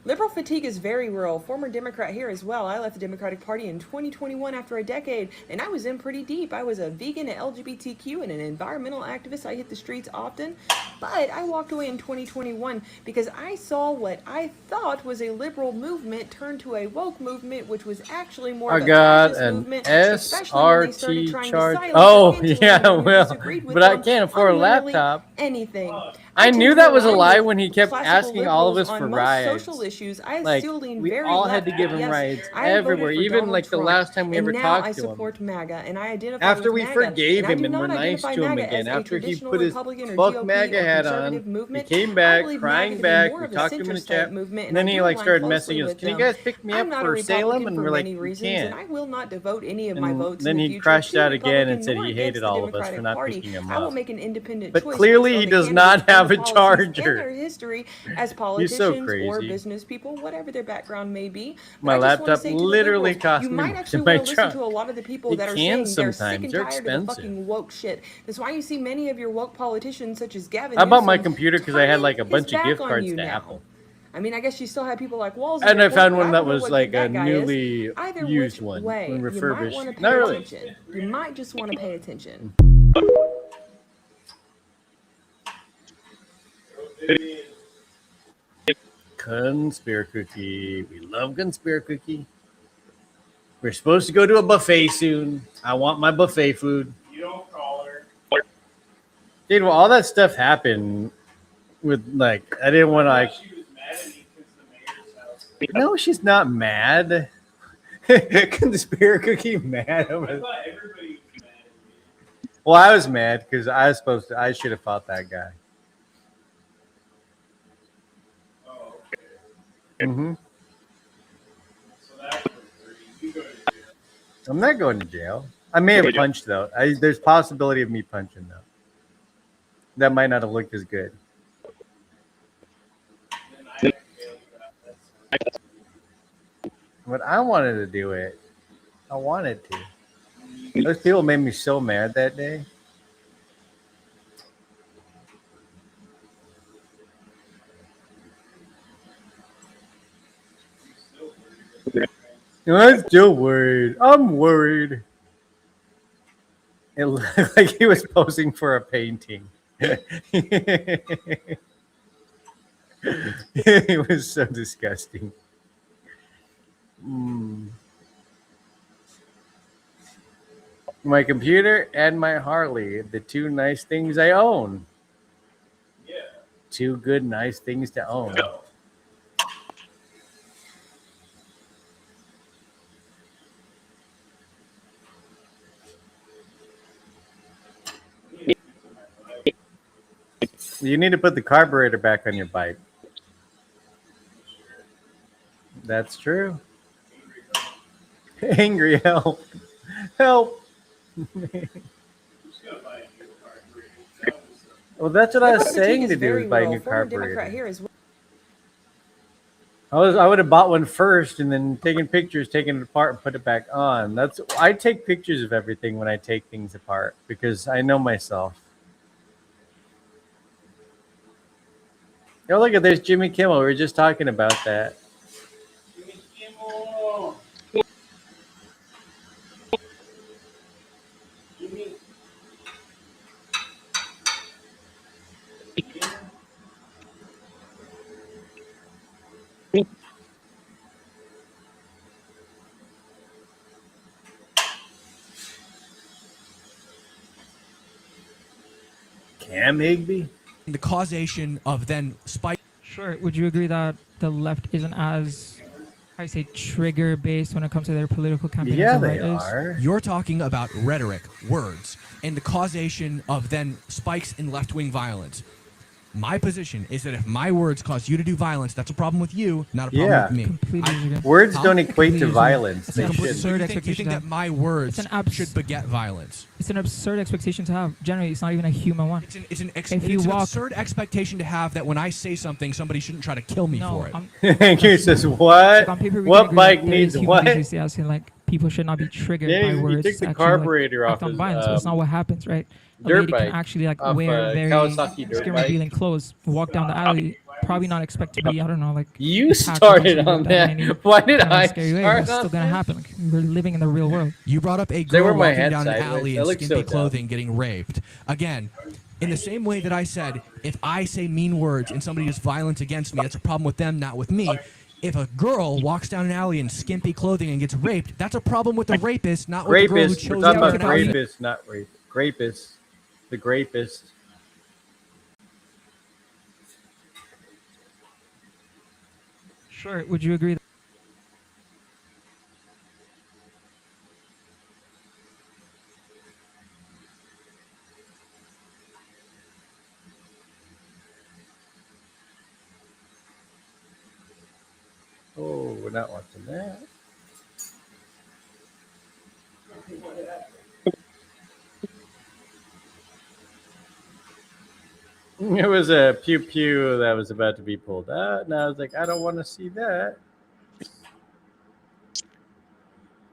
Liberal fatigue is very real. Former Democrat here as well. I left the Democratic Party in 2021 after a decade, and I was in pretty deep. I was a vegan, an LGBTQ, and an environmental activist. I hit the streets often, but I walked away in 2021 because I saw what I thought was a liberal movement turn to a woke movement, which was actually more of a fascist movement. SRT charge. Oh, yeah, well, but I can't afford a laptop. Anything. I knew tend that to was a align lie with when he kept classical asking all of us liberals for on most rides. social issues. I Like, still lean we very all left. had to give him Yes, rides I voted everywhere, for even Donald like the Trump, last time we and ever now talked I to him. support MAGA, and I identify After with we MAGA, forgave and I him do and not were nice identify to him MAGA again, as a after he traditional put his Republican or fuck GOP MAGA or hat conservative on, he movement. came I back believe crying MAGA to be back. more We of a talked to him in the centrist type chat, movement, and and I then he do like align started closely messaging us. with Can you them. guys pick me I'm up not a for Salem? Republican And for we're like, many we reasons, and can't. I will not devote any of my And votes then in the he future crashed to out again and Republican said nor he against hated the all of us for Democratic not Party. picking him I will up. make an independent But choice clearly based he on the does not candidates and have the a policies charger. and their history as He's so politicians or crazy. business people, whatever their background may be. But My I just want to laptop say to the literally liberals, cost you me might more actually than my want to listen truck. to a lot of the people It that are can saying they're sick sometimes. and They're tired of the expensive. fucking woke shit. That's why you see many of your woke politicians, such as Gavin I bought my Newsom, computer because I had like a his bunch of back gift on cards you to now. Apple. I mean, I guess you still have people like Walls. And I found one that I don't know was what like good a that guy is. newly Either used which one, way, when you might refurbished. want to pay Not really. attention. You might just want to pay attention. Conspiracy cookie. We love conspiracy cookie. We're supposed to go to a buffet soon. I want my buffet food. You don't call her. Dude, well, all that stuff happened with like I didn't want to like. She was mad at me because the mayor's house. No, she's not mad. Conspiracy cookie mad I over. thought everybody was mad at me. Well, I was mad because I should have fought that guy. Oh, okay. Mm-hmm. So that was free. You go to jail. I'm not going to jail. I may have punched though. There's possibility of me punching though. That might not have looked as good. Then I have to bail you out. But I wanted to do it. I wanted to. Those people made me so mad that day. I'm still worried. I'm worried. It looked like he was posing for a painting. It was so disgusting. My computer and my Harley, the two nice things I own. Yeah. Two good, nice things to own. No. You need to put the carburetor back on your bike. That's true. Angry help. Help. Well, that's what I was Liberal saying fatigue to is do, very is buy a real. new Former Democrat carburetor. here as well. I would have bought one first and then taken pictures, taken it apart and put it back on. I take pictures of everything when I take things apart because I know myself. Oh, look at there's Jimmy Kimmel. We were just talking about that. Jimmy Kimmel. Jimmy. Cam Higby? The causation of then spike. Sure. Would you agree that the left isn't as, I say, trigger based when it comes to their political campaigns? Yeah, as the they right is? are. You're talking about rhetoric, words, and the causation of then spikes in left-wing violence. My position is that if my words cause you to do violence, that's a problem with you, not a problem Yeah. with me. Completely disagree. Words don't equate to Completely disagree. violence. It's They an shouldn't. absurd You think expectation to that have. my words It's an should beget violence? It's an absurd expectation to have. Generally, it's not even a human one. It's an If you it's an walk- absurd expectation to have that when I say something, somebody shouldn't try to kill me No, for it. He says, what? On paper, we can What agree bike that there is needs human what? decency, asking, like, people should not be triggered Yeah, by you words. took the to actually, carburetor like, off act on his, violence. But it's not what happens, right? A dirt lady bike, can actually like off, wear very Kawasaki dirt skin bike. revealing clothes, walk down the alley, probably not expect to be, I don't know, like. You attacked or started something on like that that. in any Why did kind of I scary way. start It's still on gonna that? happen. Like, we're living in the real world. You brought up a They wear girl my walking head down an sideways. alley That in looks so skimpy dumb. clothing getting raped. Again, in the same way that I said, if I say mean words and somebody does violence against me, that's a problem with them, not with me. If a girl walks down an alley in skimpy clothing and gets raped, that's a problem with the rapist, not with the girl who Rapist. We're chose talking to about walk an alley. rapist, not rape. Grapist. The grapist. Sure. Would you agree? Oh, we're not watching that. It was a pew pew that was about to be pulled out, and I was like, I don't want to see that.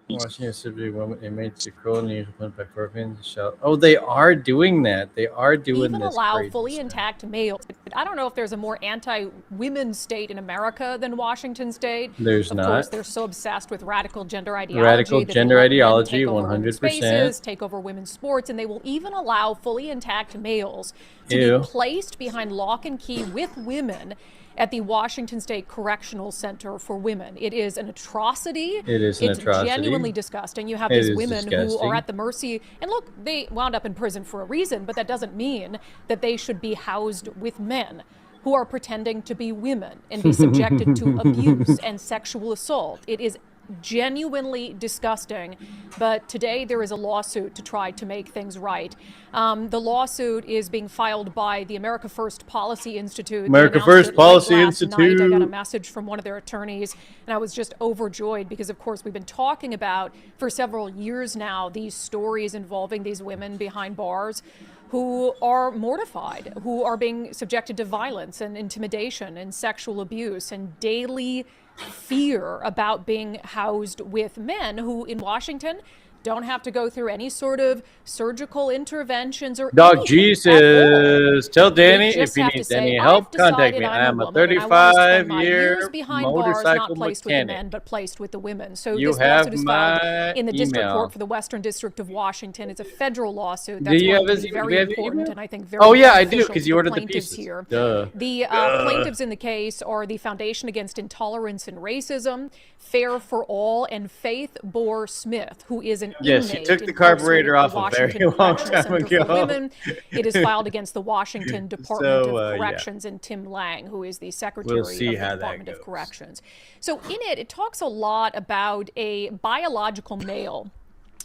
Watching a civilian woman inmates to cruel and usual by forfeits shall. Oh, they are doing that. They are doing Even this. allow crazy fully stuff. intact males. I don't know if there's a more anti-women state in America than Washington State. There's of not. course, they're so obsessed with radical gender ideology. Radical that they gender let men ideology, take over women's 100%. spaces, take over women's sports, and they will even allow fully intact males to Ew. be placed behind lock and key with women at the Washington State Correctional Center for Women. It is an atrocity. It is an it's atrocity. genuinely disgusting. You have It these is women who disgusting. are at the mercy, and look, they wound up in prison for a reason, but that doesn't mean that they should be housed with men who are pretending to be women and be subjected to abuse and sexual assault. It is genuinely disgusting, but today there is a lawsuit to try to make things right. The lawsuit is being filed by the America First Policy Institute. They America announced First it late Policy last night. I got a Institute. message from one of their attorneys, and I was just overjoyed because, of course, we've been talking about for several years now these stories involving these women behind bars who are mortified, who are being subjected to violence and intimidation and sexual abuse and daily fear about being housed with men who in Washington don't have to go through any sort of surgical interventions or Dog anything Jesus. Tell Danny They if just he have to needs say, any "I've help, contact decided me. I'm I am a woman and I wanna spend my 35-year years behind bars, not motorcycle placed with the men, mechanic. but placed with the women." So You this have lawsuit is filed my in the district email. court for the Western District of Washington. It's a federal lawsuit. Do That's you going have to be his- very do you have your important email? and I think very Oh, yeah, I do, beneficial 'cause to you ordered the plaintiffs pieces. here. Duh. The Duh. plaintiffs in the case are the Foundation Against Intolerance and Racism, Fair for All, and Faith Bohr Smith, who is an Yes, he inmate took the incarcerated carburetor at the off a very Washington long Correctional time Center for ago. Women. It is filed against the Washington Department So, of yeah. Corrections and Tim Lang, who is the Secretary see of the how that Department of goes. Corrections. So in it, it talks a lot about a biological male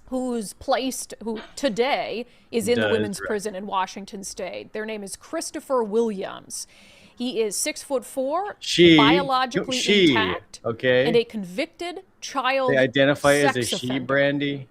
who today is in the Does, women's right. prison in Washington State. Their name is Christopher Williams. He is 6'4", biologically intact, okay. and a convicted child They identify as a sex she, offender Brandy.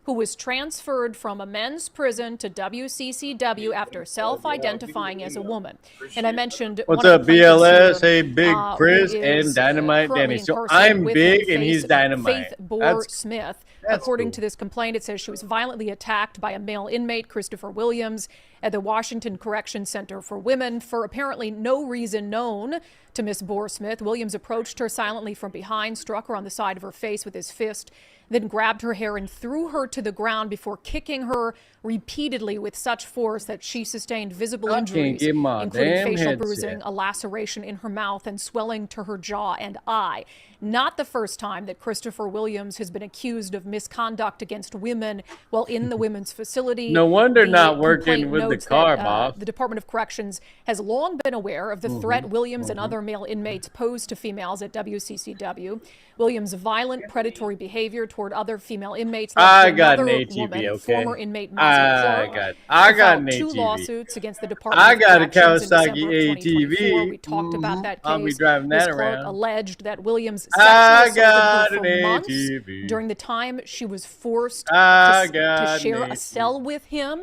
who was transferred from a men's prison to WCCW after self-identifying as a woman. And I mentioned What's one up, of the plaintiffs BLS? here, Hey, Big who Chris is, and Dynamite currently Danny. So incarcerated I'm with big him, and he's Faith Dynamite. Bohr That's Smith. that's According cool. to this complaint, it says she was violently attacked by a male inmate, Christopher Williams, at the Washington Correction Center for Women for apparently no reason known to Miss Bohr Smith. Williams approached her silently from behind, struck her on the side of her face with his fist, then grabbed her hair and threw her to the ground before kicking her repeatedly with such force that she sustained visible I can't injuries, get my including damn facial headset. bruising, a laceration in her mouth, and swelling to her jaw and eye. Not the first time that Christopher Williams has been accused of misconduct against women while in the women's facility. No wonder The not working complaint with the notes car, that, boss. The Department of Corrections has long been aware of the threat Williams and other male inmates pose to females at WCCW. Williams' violent predatory behavior toward other female inmates led I to got another an ATV, woman, okay? former inmate Mazzy Clark, I who got filed an two ATV. lawsuits against the Department I of got a Corrections in Kawasaki December of 2024. ATV. We talked about that case. I'll be driving Ms. that Clark around. alleged that Williams I sexually got assaulted her an for months ATV. during the time she was forced I to got share an a ATV. cell with him.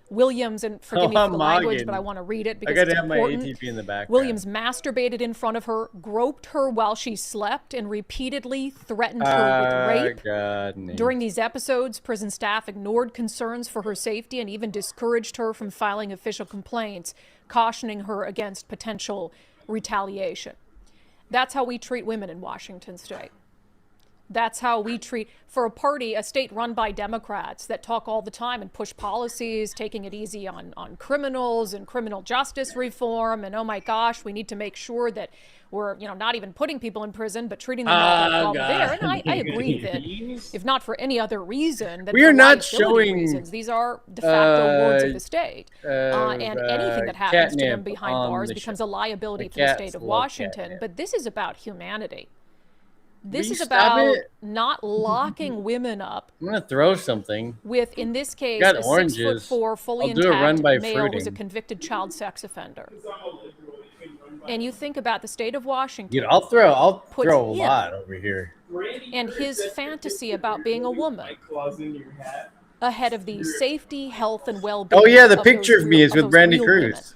Williams, and forgive me for I'm the language, mogging. but I want to read it I because gotta it's have my important. ATV in the background. Williams masturbated in front of her, groped her while she slept, and repeatedly threatened her with rape. got an During these episodes, prison staff ignored concerns for her safety and even discouraged her from filing official complaints, cautioning her against potential retaliation. That's how we treat women in Washington State. That's how we treat, for a party, a state run by Democrats that talk all the time and push policies, taking it easy on criminals and criminal justice reform. And oh my gosh, we need to make sure that we're, not even putting people in prison, but treating them like there. And I agree that if not for any other reason, that We are for not liability showing, reasons, these are de facto wards of the state. And anything that happens to them catnip behind on bars the becomes show. a liability The for the cats state of love Washington. catnip. But this is about humanity. This Will is you stop about it? not locking women up I'm gonna throw something. with, in this case, Got a oranges. 6'4", fully I'll do a run intact by male who's a fruiting. convicted child sex offender. And you think about the state of Washington. Dude, I'll throw a puts him lot over here. and his fantasy about being a woman ahead of the safety, health, and well-being. Oh yeah, the of picture those of me real- is of with those Brandy real Cruz.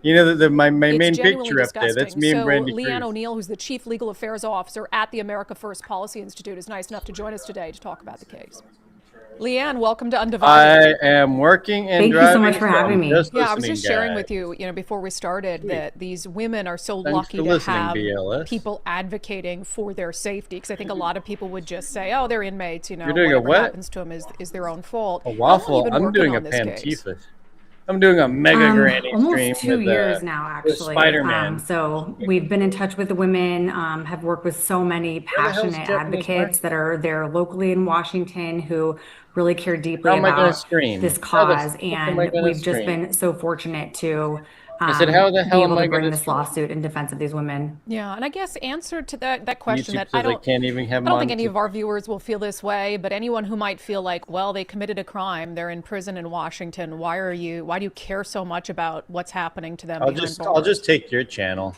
women. My main It's genuinely picture up there. That's disgusting. me and so Brandy Leanne Cruz. O'Neill, who's the Chief Legal Affairs Officer at the America First Policy Institute, is nice enough to join us today to talk about the case. Leanne, welcome to Undivided. I am working and Thank you driving. so much for having I'm me. just Yeah, I was listening, just sharing guys. with you, before we started, that these women are so Thanks lucky for to listening, have BLS. people advocating for their safety. Because I think a lot of people would just say, "Oh, they're inmates. You're doing a whatever what? happens to them is their own fault." A How long waffle. have you been I'm working doing a on this case? pantifa. I'm doing a mega granny stream Almost 2 with, years now, with actually. Spider-Man. So we've been in touch with the women, have worked with so many the hell's passionate Tiffany's advocates that are there locally in Washington who really care deeply How am I gonna about scream? this How the cause. fuck am I And gonna we've just scream? been so fortunate to I said, how the be hell able am I to bring gonna this scream? lawsuit in defense of these women. Yeah, and I guess answer to that question YouTube that says I don't can't even have I don't think mom any to- of our viewers will feel this way, but anyone who might feel like, well, they committed a crime, they're in prison in Washington. Why do you care so much about what's happening to them I'll behind just bars? take your channel.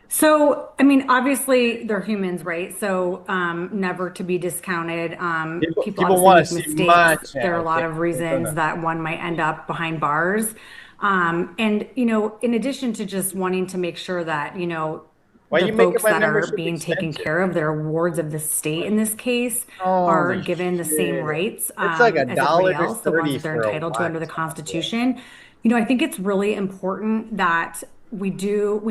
So, I mean, obviously they're humans, right? So, never to be discounted. People people wanna obviously see make my mistakes. There are a channel, lot okay? of reasons that one might end up behind bars. And, in addition to just wanting to make sure that, Why the you making folks my that are membership being taken expensive? care of, their wards of the state in this case, are Holy given the same shit. rights It's like as everybody else, the $1.30 ones that they're for a entitled to under the wax. Constitution. I think it's really important that we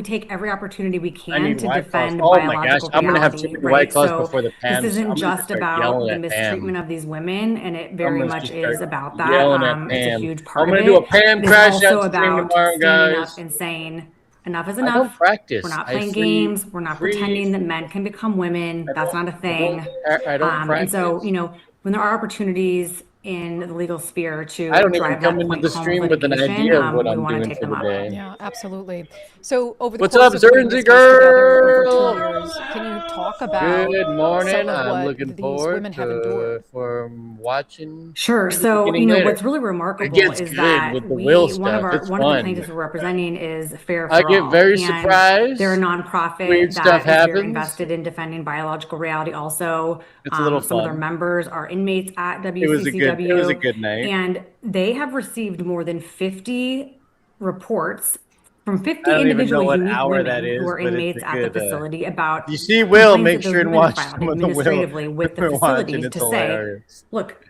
take every opportunity we I can need to White Claws. defend Oh my gosh, biological I'm gonna have too reality, many White right? Claws So before the Pam. this I'm isn't gonna just start about yelling the at Pam. mistreatment of these women, and it very gonna much just is start about that. yelling at It's a Pam. huge part I'm of gonna do a it. Pam It is crash also out stream about tomorrow, standing guys. up and saying, enough is I don't enough. practice. We're not I playing free- games. We're not free- pretending that men can become women. That's not a thing. I don't And so, practice. when there are opportunities in the legal sphere to I don't even drive come that into point the home stream with with an litigation, idea of what we I'm want to doing take for them the up. day. Yeah, absolutely. So over the What's course up, of putting this Zernsy case together over girl? 2 years, can you talk about Good morning. some of I'm what looking these forward women have endured? for watching. Sure. the So, beginning later. what's really remarkable gets is good that with the will one of stuff. It's one of the fun. plaintiffs we're representing is Fair for I get All, very and surprised. they're a nonprofit Weird that stuff is very happens. invested in defending biological reality. Also, It's a little some of their fun. members are inmates at It was a WCCW, good night. and they have received more than 50 reports from 50 I don't even know individual what unique hour women that is, who are but it's inmates a at the good, facility about You see Will, complaints make that those sure and women watch filed some of the Will. administratively with the We're watching, facility it's to say, hilarious. look,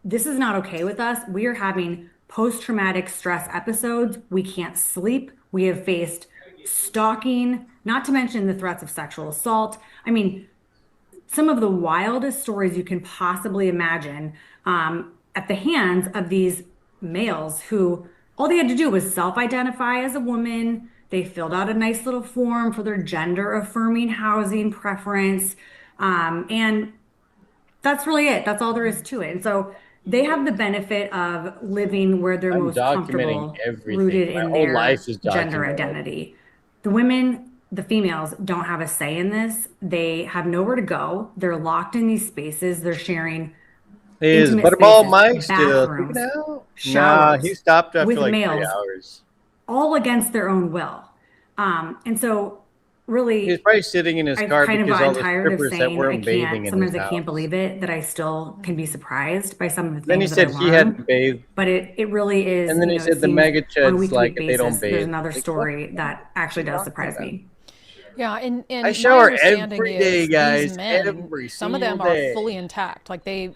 this is not okay with us. We are having post-traumatic stress episodes. We can't sleep. We have faced stalking, not to mention the threats of sexual assault. I mean, some of the wildest stories you can possibly imagine at the hands of these males who all they had to do was self-identify as a woman. They filled out a nice little form for their gender-affirming housing preference. And that's really it. That's all there is to it. And so they have the benefit of living where they're I'm most documenting comfortable, everything. rooted My in whole their life is gender documented. identity. The women, the females, don't have a say in this. They have nowhere to go. They're locked in these spaces. They're sharing Is intimate Butterball spaces, Mike still? bathrooms, Nah, showers he stopped after with like 3 males, hours. all against their own will. And so really, He's probably sitting in his I've car kind of because all gotten the tired of strippers that saying I weren't bathing can't. in Sometimes his I can't house. believe it that I still can be surprised by some of the Then he things said that I he learn. hadn't bathed. But it really is. And then he it said the seems mega on a chuds week-to-week like if they don't basis, bathe. There's another Like, story that actually does surprise me. Yeah, and I my shower understanding every is day, guys. these men, Every some of single them are day. fully intact. Like they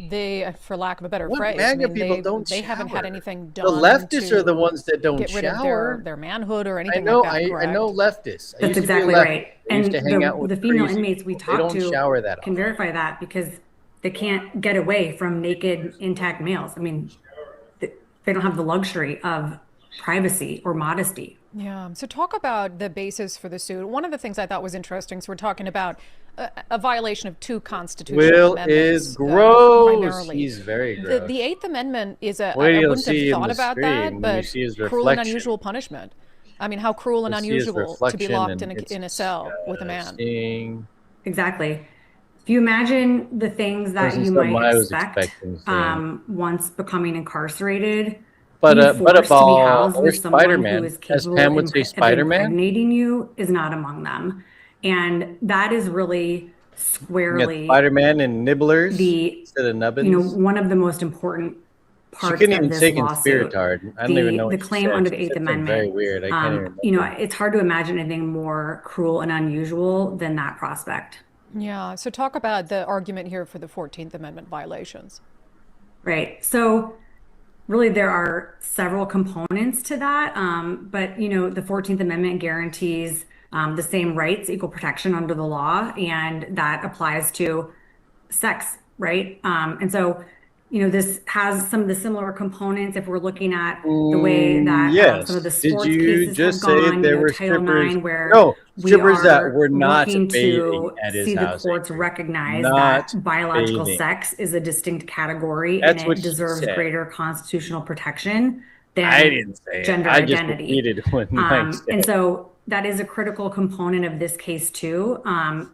they, for lack of a better What phrase, MAGA people don't they haven't had shower? anything The done. leftists are the to ones that don't get rid of shower. their manhood or I anything know, like that. I know leftists. I used That's to be a exactly leftist. right. I used to hang out with The female crazy inmates we people. They talk don't to shower that can verify that because they can't get away from naked, intact males. I mean, they don't have the luxury of privacy or modesty. Yeah. So talk about the basis for the suit. One of the things I thought was interesting. So we're talking about a violation of two constitutional Will amendments. is gross. Primarily. He's very gross. The Eighth Amendment is a. Wait till I you wouldn't see have in thought the about stream that, when you but see his cruel and reflection. unusual punishment. I mean, how cruel and You'll see his unusual to be reflection locked and it's in a cell with a man. disgusting. Exactly. If you imagine the things that Wasn't you something might I was expect expecting, so. once becoming incarcerated, But being a forced to be housed or with someone Spider-Man, who is as capable Pam would say, of Spider-Man. impregnating you is not among them. And that is really You got squarely Spider-Man and Nibblers the, instead of Nubbins. one of the most important She parts couldn't of even this say lawsuit. conspiratard. I don't even know The what she claim said. under She the Eighth said something very Amendment. weird. I can't even remember. It's hard to imagine anything more cruel and unusual than that prospect. Yeah. So talk about the argument here for the 14th Amendment violations. Right. So really there are several components to that. But the 14th Amendment guarantees the same rights, equal protection under the law, and that applies to sex, right? And so, this has some of the similar components if we're looking at the way that Yes. some of the Did sports you cases just have say gone, there were Title strippers? IX, where No, we strippers that are were not working bathing to at his see the house. courts recognize Not that biological bathing. sex is a distinct category That's and what it he deserves said. greater constitutional protection than I didn't say it. gender I just identity. repeated what Mike said. And so that is a critical component of this case too.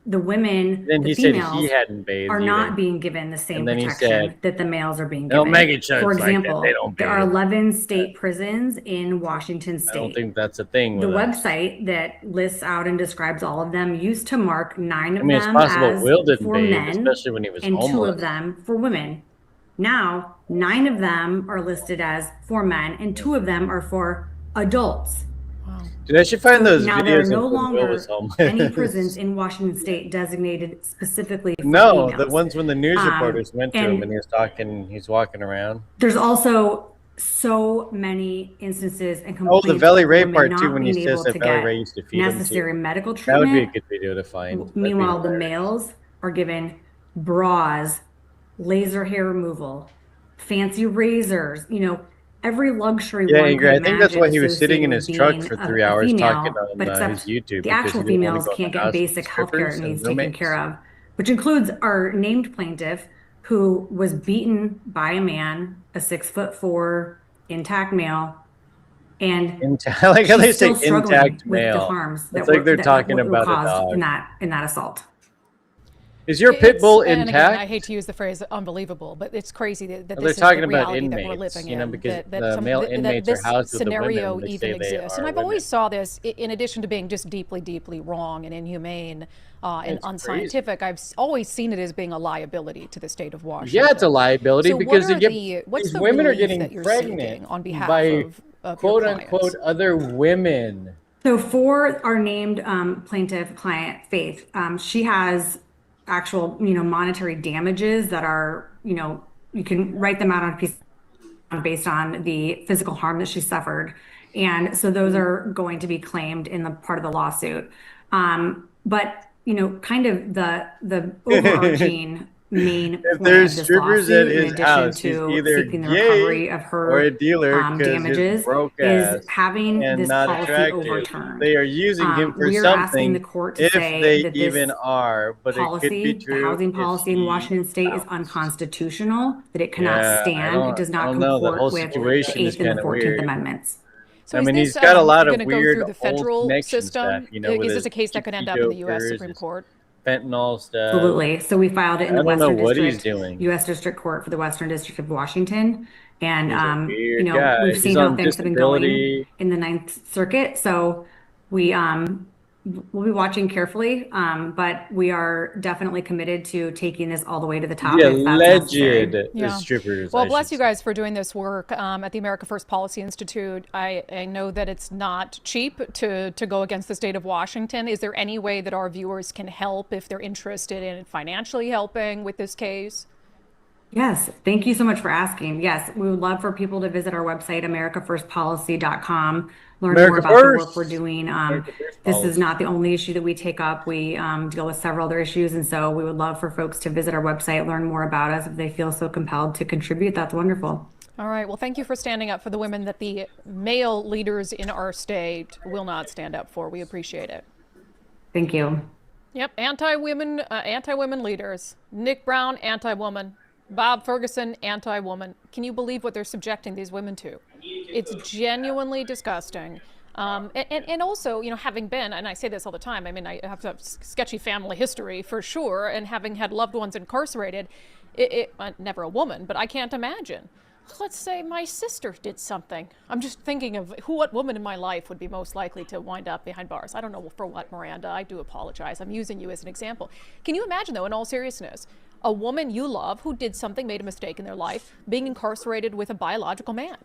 The women, Then the he said females he hadn't bathed are either. not being given the same And then he protection said, that the males are being "They'll given. make it show For it's like that. example, They don't there are bathe." 11 state prisons in Washington I don't state. think that's a thing The with us. website that lists out and describes all of them used to mark 9 of I mean, it's them possible as Will didn't for bathe, men especially when he was and 2 homeless. of them for women. Now, 9 of them are listed as for men and 2 of them are for adults. Dude, I should find those Now there are videos no of when Will longer was homeless. any prisons in Washington state designated specifically for No, females. the ones when the news reporters went to him and and he was talking, he's walking around. there's also so many instances and Oh, complaints the Valley of Ray women part not too, when he being says able that to Valley get Ray used to feed him too. necessary medical That would be a treatment. good video to find. That'd be Meanwhile, the hilarious. males are given bras, laser hair removal, fancy razors, every luxury Yeah, one Ingrid, could I think that's why imagine he was sitting in his associated truck with for being 3 a hours female, talking on but his except YouTube the because actual he didn't want females to go in can't the get house with basic health care strippers and needs taken roommates. care of, which includes our named plaintiff who was beaten by a man, a 6'4" intact male, and I like how they she's say still struggling intact with the male. harms It's like they're talking were about a caused dog. in that assault. Is your pit bull And again, I intact? hate to use the phrase unbelievable, but it's crazy that Well, this they're is talking the about reality that we're inmates, living you know, in. because that the male inmates are this housed with the women, scenario they even say they exists. And are I've always saw this, in addition to being just deeply, deeply wrong and inhumane and It's unscientific, I've always seen it as being a liability to the state of Washington. Yeah, it's a liability So because what are these the women are relief getting that you're pregnant seeking on behalf by of your quote clients? unquote other women. So for our named plaintiff client, Faith, she has actual, monetary damages that are, you can write them out on a piece based on the physical harm that she suffered. And so those are going to be claimed in the part of the lawsuit. But, kind of the overarching main If point there's of this strippers lawsuit, at in his addition house, he's to either seeking the gay recovery of her or a dealer 'cause he's damages, broke ass is having and this not policy attractive. overturned. They are using him for We are asking something the court to if say they that even this are, but it could policy, be the true. housing if policy in he Washington State is bounced. unconstitutional, that it cannot Yeah, stand, it does I not don't know. The comport whole with the situation is 8th and the kind of 14th weird. Amendments. So I is mean, this, he's got a lot gonna of go weird through the old federal connections system? back, you know, with Is his this a case that could end up in the U.S. jokers, Supreme his Court? fentanyl stuff. Absolutely. So we filed it in I the don't know Western what he's District, doing. U.S. District Court for the Western District of Washington. And, He's a weird guy. we've He's seen how on things have been going disability. in the Ninth Circuit. So we'll be watching carefully, but we are definitely committed to taking this all the way to the top. The if that's necessary. alleged Yeah. strippers. Well, I bless should you guys for doing this work at the America First Policy Institute. I know that it's not cheap to go against the state of Washington. Is there any way that our viewers can help if they're interested in financially helping with this case? Yes, thank you so much for asking. Yes, we would love for people to visit our website, americafirstpolicy.com, learn more about the work we're doing. This is not the only issue that we take up. We deal with several other issues, and so we would love for folks to visit our website, learn more about us. If they feel so compelled to contribute, that's wonderful. All right. Well, thank you for standing up for the women that the male leaders in our state will not stand up for. We appreciate it. Thank you. Yep. Anti-women leaders. Nick Brown, anti-woman. Bob Ferguson, anti-woman. Can you believe what they're subjecting these women to? It's genuinely disgusting. And also, you know, having been, and I say this all the time, I mean, I have to have sketchy family history for sure, and having had loved ones incarcerated, never a woman, but I can't imagine. Let's say my sister did something. I'm just thinking of what woman in my life would be most likely to wind up behind bars. I don't know for what, Miranda. I do apologize. I'm using you as an example. Can you imagine, though, in all seriousness, a woman you love who did something, made a mistake in their life, being incarcerated with a biological man?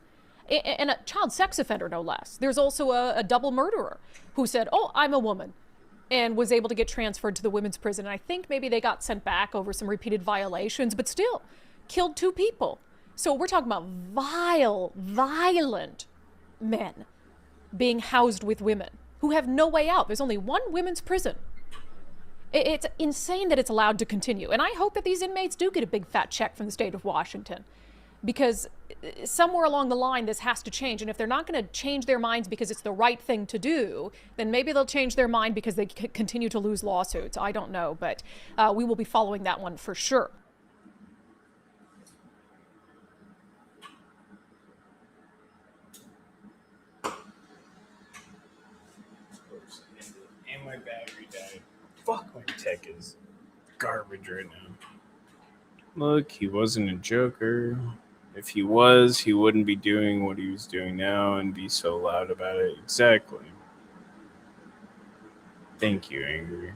And a child sex offender, no less. There's also a double murderer who said, oh, I'm a woman, and was able to get transferred to the women's prison. And I think maybe they got sent back over some repeated violations, but still killed 2 people. So we're talking about violent men being housed with women who have no way out. There's only one women's prison. It's insane that it's allowed to continue. And I hope that these inmates do get a big fat check from the state of Washington, because somewhere along the line this has to change. And if they're not going to change their minds because it's the right thing to do, then maybe they'll change their mind because they continue to lose lawsuits. I don't know, but we will be following that one for sure. And my battery died. Fuck, my tech is garbage right now. Look, he wasn't a joker. If he was, he wouldn't be doing what he was doing now and be so loud about it. Exactly. Thank you, Angry.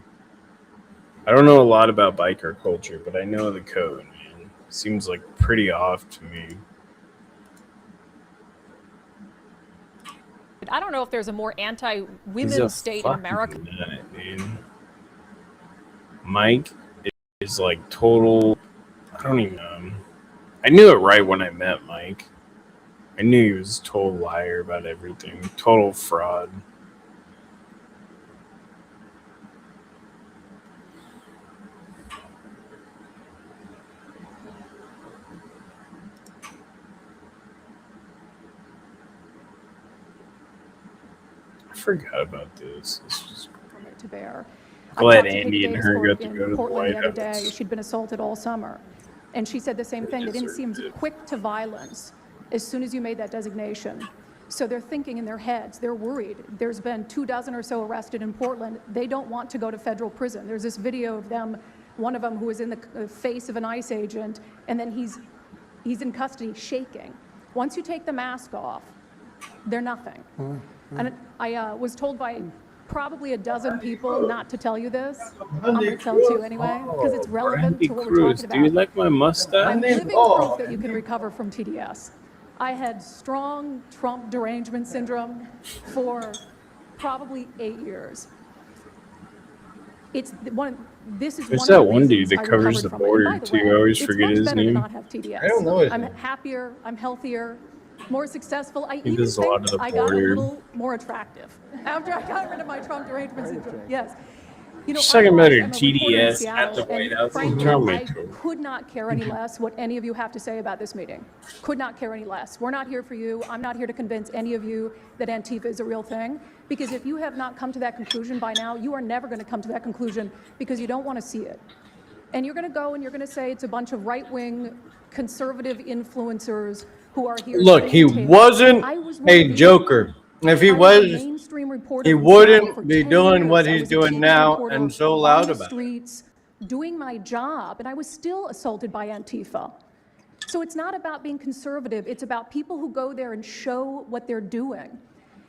I don't know a lot about biker culture, but I know the code, man. Seems like pretty off to me. I don't know if there's a more anti-women state in America. Nut, dude. Mike is like total. I don't even know. I knew it right when I met Mike. I knew he was a total liar about everything. Total fraud. I forgot about this. This was to bear. glad Andy and her got to go to the Portland White the other House. day. She'd been assaulted all summer, and she said the same thing. They didn't seem quick to violence as soon as you made that designation. So they're thinking in their heads. They're worried. There's been 24 or so arrested in Portland. They don't want to go to federal prison. There's this video of them, one of them who was in the face of an ICE agent, and then he's in custody shaking. Once you take the mask off, they're nothing. And I was told by probably a dozen people not to tell you this. I'm going to tell it to you anyway, because it's relevant Randy to what we're Cruz, talking do you about. like my mustache? I'm living proof that you can recover from TDS. I had strong Trump derangement syndrome for probably 8 years. This is There's one that of the one dude reasons that I covers recovered the from it. And border by the too. way, I always it's forget much his better to name. not have TDS. I don't know his I'm name. happier, I'm healthier, more successful. I He even does a lot think of the I got a border. little more attractive after I got rid of my Trump derangement syndrome. Yes. You know, She's talking about her I'm a reporter in TDS at Seattle, the White and House. frankly, Tell me I to. could not care any less what any of you have to say about this meeting. Could not care any less. We're not here for you. I'm not here to convince any of you that Antifa is a real thing, because if you have not come to that conclusion by now, you are never going to come to that conclusion because you don't want to see it. And you're going to go and you're going to say it's a bunch of right-wing conservative influencers who are here. Look, he wasn't a joker. If he was, he wouldn't be doing what he's doing now and so loud about it. Streets, doing my job, and I was still assaulted by Antifa. So it's not about being conservative. It's about people who go there and show what they're doing.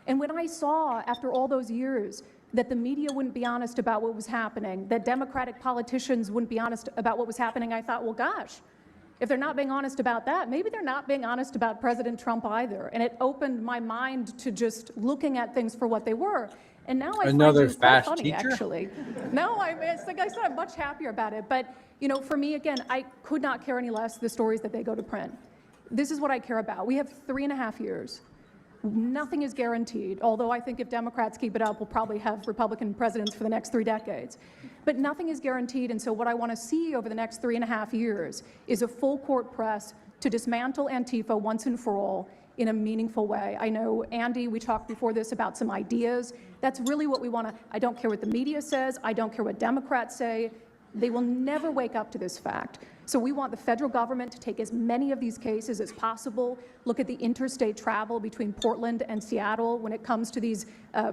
And when I saw, after all those years, that the media wouldn't be honest about what was happening, that Democratic politicians wouldn't be honest about what was happening, I thought, well, gosh, if they're not being honest about that, maybe they're not being honest about President Trump either. And it opened my mind to just looking at things for what they were. And now I Another find you quite fast funny, teacher? actually. No, it's like I said, I'm much happier about it. But, you know, for me, again, I could not care any less the stories that they go to print. This is what I care about. We have 3.5 years. Nothing is guaranteed, although I think if Democrats keep it up, we'll probably have Republican presidents for the next 3 decades. But nothing is guaranteed, and so what I want to see over the next 3.5 years is a full court press to dismantle Antifa once and for all in a meaningful way. I know, Andy, we talked before this about some ideas. That's really what we want to, I don't care what the media says, I don't care what Democrats say. They will never wake up to this fact. So we want the federal government to take as many of these cases as possible, look at the interstate travel between Portland and Seattle when it comes to these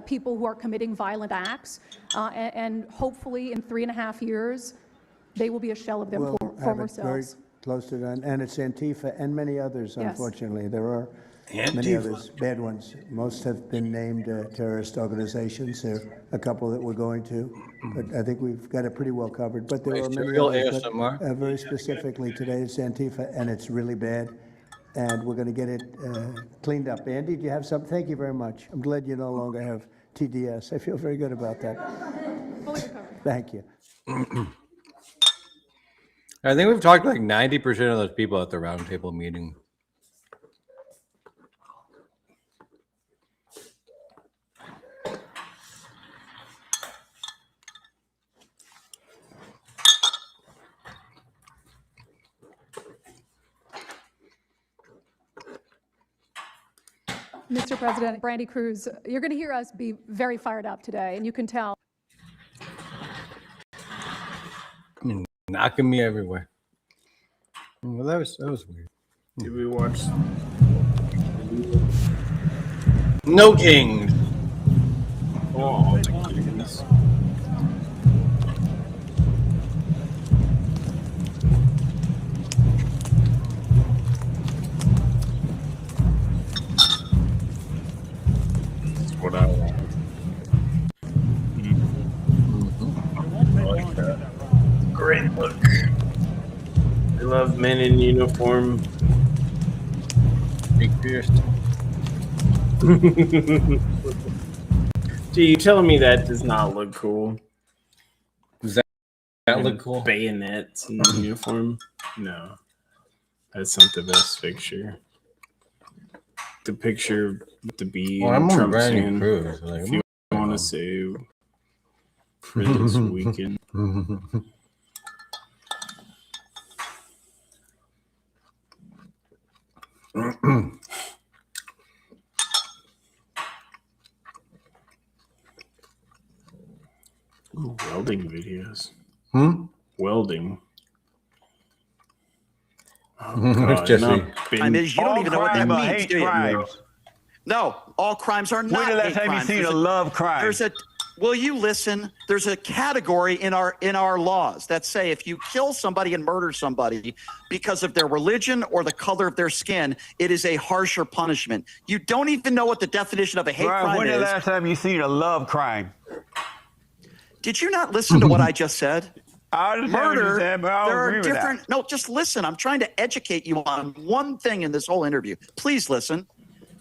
people who are committing violent acts, and hopefully in 3.5 years, they will be a shell of their former Very selves. close to that, and it's Antifa and many others, Yes. unfortunately. There are many Antifa. others, bad ones. Most have been named terrorist organizations. There are a couple that we're going to, but I think we've got it pretty well covered. But there are many Real others. ASMR. But, very specifically today, it's Antifa, and it's really bad. And we're going to get it cleaned up. Andy, do you have something? Thank you very much. I'm glad you no longer have TDS. I feel very good about that. Thank you. I think we've talked to like 90% of those people at the roundtable meeting. Mr. President, Brandy Cruz, you're going to hear us be very fired up today, and you can tell. Knocking me everywhere. Well, that was weird. Did we watch? No Kings. Oh my goodness. That's what I want. I like that. Great look. I love men in uniform. Big pierced. Gee, you telling me that does not look cool? Does that look cool? Bayonets in uniform? No. That's not the best picture. The picture with the bee Well, and I'm on Trump Brandy saying, Cruz. Like, if you want to say for this weekend. Ooh, welding videos. Welding. Oh, God, Jesse. not Crime is you don't even know what that crime are means, hate do you? crimes. No, all crimes are not When the last hate time you crimes. seen There's a love crime? There's a. Will you listen? There's a category in our laws that say if you kill somebody and murder somebody because of their religion or the color of their skin, it is a harsher punishment. You don't even know what the definition of a hate Brian, crime when the is. last time you seen a love crime? Did you not listen to what I just said? I understand what Murder. you said, but I don't There agree are with that. different. No, just listen. I'm trying to educate you on one thing in this whole interview. Please listen.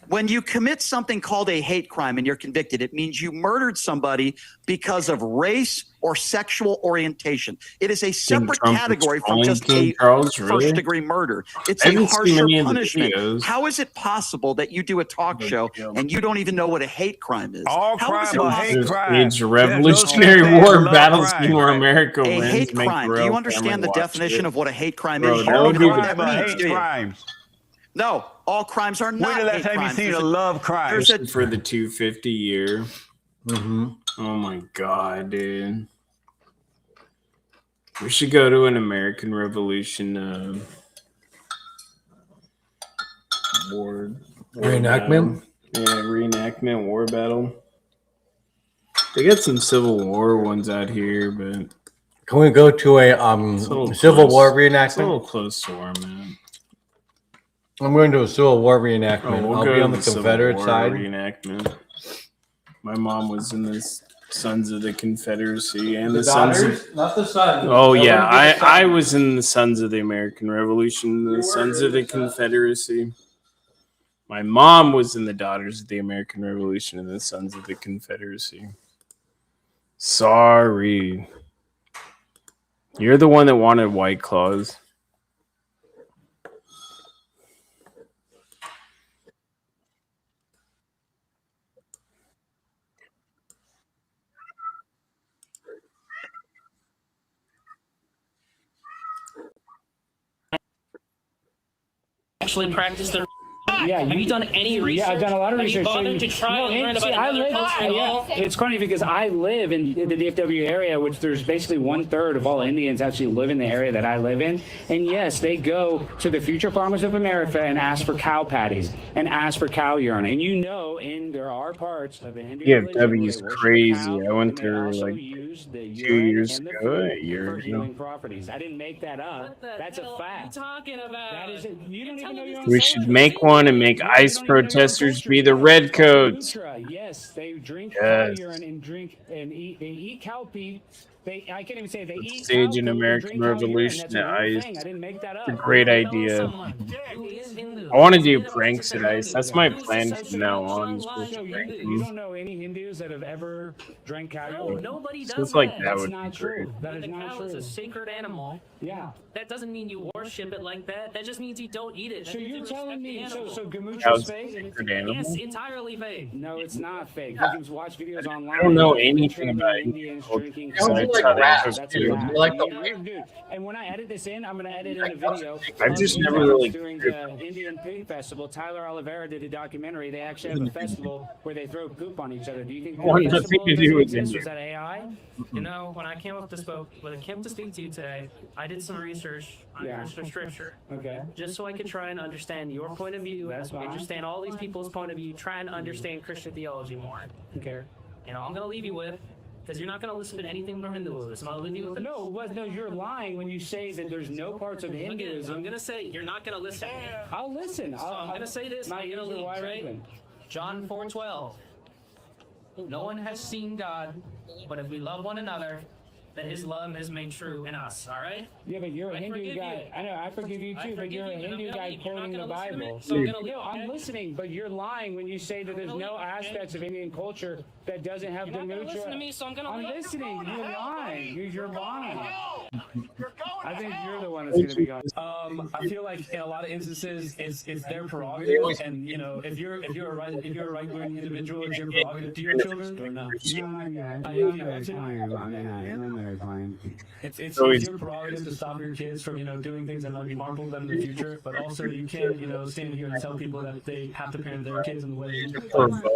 When you commit something called a hate crime and you're convicted, it means you murdered somebody because of race or sexual orientation. It is a separate Trump was category from calling just King a Charles, really? first-degree murder. It's I a haven't seen harsher any of the punishment. videos. How is it possible that you do a talk show and you don't even know what a hate crime is? All How is crime it are possible? hate crimes. It's a Revolutionary War battle scheme where America A wins. hate Make crime. the Do you royal understand family the watch definition it. of what a hate crime Bro, is? You that don't would even know be what the that means, hate do you? crimes. No, all crimes are When not the last hate time you crimes. seen There's a love crime? there's a Especially for the 250 year. Oh my God, dude. We should go to an American Revolution war Reenactment? battle. Yeah, reenactment war battle. They got some Civil War ones out here, but Can we go to a it's a little Civil close. War It's a reenactment? little close to where I'm at. I'm going to a Civil War reenactment. We'll I'll go be to on the Civil Confederate War side. reenactment. My mom was in the Sons of the Confederacy and The the Sons daughters? of. Not the sons. Oh That yeah, wouldn't be the I sons. was in the Sons of the American Revolution, the Sons of the Confederacy. My mom was in the Daughters of the American Revolution and the Sons of the Confederacy. Sorry. You're the one that wanted White Claws. Actually practice their. Yeah, have you done any research? Yeah, I've done a lot of research. Have you bothered to try and learn about another culture at all? It's funny because I live in the DFW area, which there's basically 1/3 of all Indians actually live in the area that I live in. And yes, they go to the Future Farmers of America and ask for cow patties and ask for cow urine. And you know, there are parts of Indian DFW is crazy. I went there like 2 years ago, a year ago. properties. I didn't make that up. That's a fact. Talking about. That is you don't even know you're on We should make one and make ICE protesters be the redcoats. Yes, they drink Yes. cow urine and drink and eat. They eat cow pee. I can't even say they eat. Stage cow an poo and American drink cow urine. Revolution That's a at real ICE. thing. I didn't make that up. It's a great idea. I want to do pranks at ICE. That's my plan from now on. Is just So prank you them. don't know any Hindus that have ever drank cow urine? No, nobody does Stuff like that That's would be not great. true. That is The not cow true. is a sacred animal. Yeah. That doesn't mean you worship it like that. That just means you don't eat it. That So means you're you telling respect the me so animal. Gamucha Cow's is fake? sacred animal? Yes, entirely fake. No, it's not fake. You can watch videos online. I don't know anything about Indians drinking Sounds cow like urine. rap, That's dude. a fact. You like the Dude, and when I edit this in, I'm going to edit in a video. I've just never really. During the Indian Pig Festival, Tyler Oliveira did a documentary. They actually have a festival where they throw poop on each other. Do you think that What nothing festival to do with exists? India. Was that AI? You know, when I came up to speak to you today, I did some research on Yeah. Christian scripture. Okay. Just so I could try and understand your point of view, That's fine. understand all these people's point of view, try and understand Christian theology more. Okay. You know, I'm gonna leave you with, because you're not gonna listen to anything from Hinduism. I'll leave you with No, you're lying when you say that there's no parts of Again, Hinduism. I'm gonna say you're not gonna listen. I'll listen. So I'm gonna say this. Not I'm gonna usually leave, wide right? open. John 4:12. No one has seen God, but if we love one another, then His love is made true in us. All right? Yeah, but you're a I Hindu forgive guy. you. I know, I forgive you I too, but forgive you're a you, and I'm Hindu gonna guy leave. You're not quoting the gonna listen to me, Bible. so I'm gonna leave, No, I'm okay? listening, but you're lying when you say that there's gonna no leave, okay? aspects of Indian culture that doesn't have You're not gonna listen to me, so I'm gonna leave. listening. You're lying. You're lying. I think you're the one that's gonna be gone. I feel like in a lot of instances, it's their prerogative, and you know, if you're a right-wing individual, it's your prerogative to your children or not. It's your prerogative to stop your kids from doing things that might be harmful to them in the future, but also you can stand here and tell people that they have to parent their kids in the way.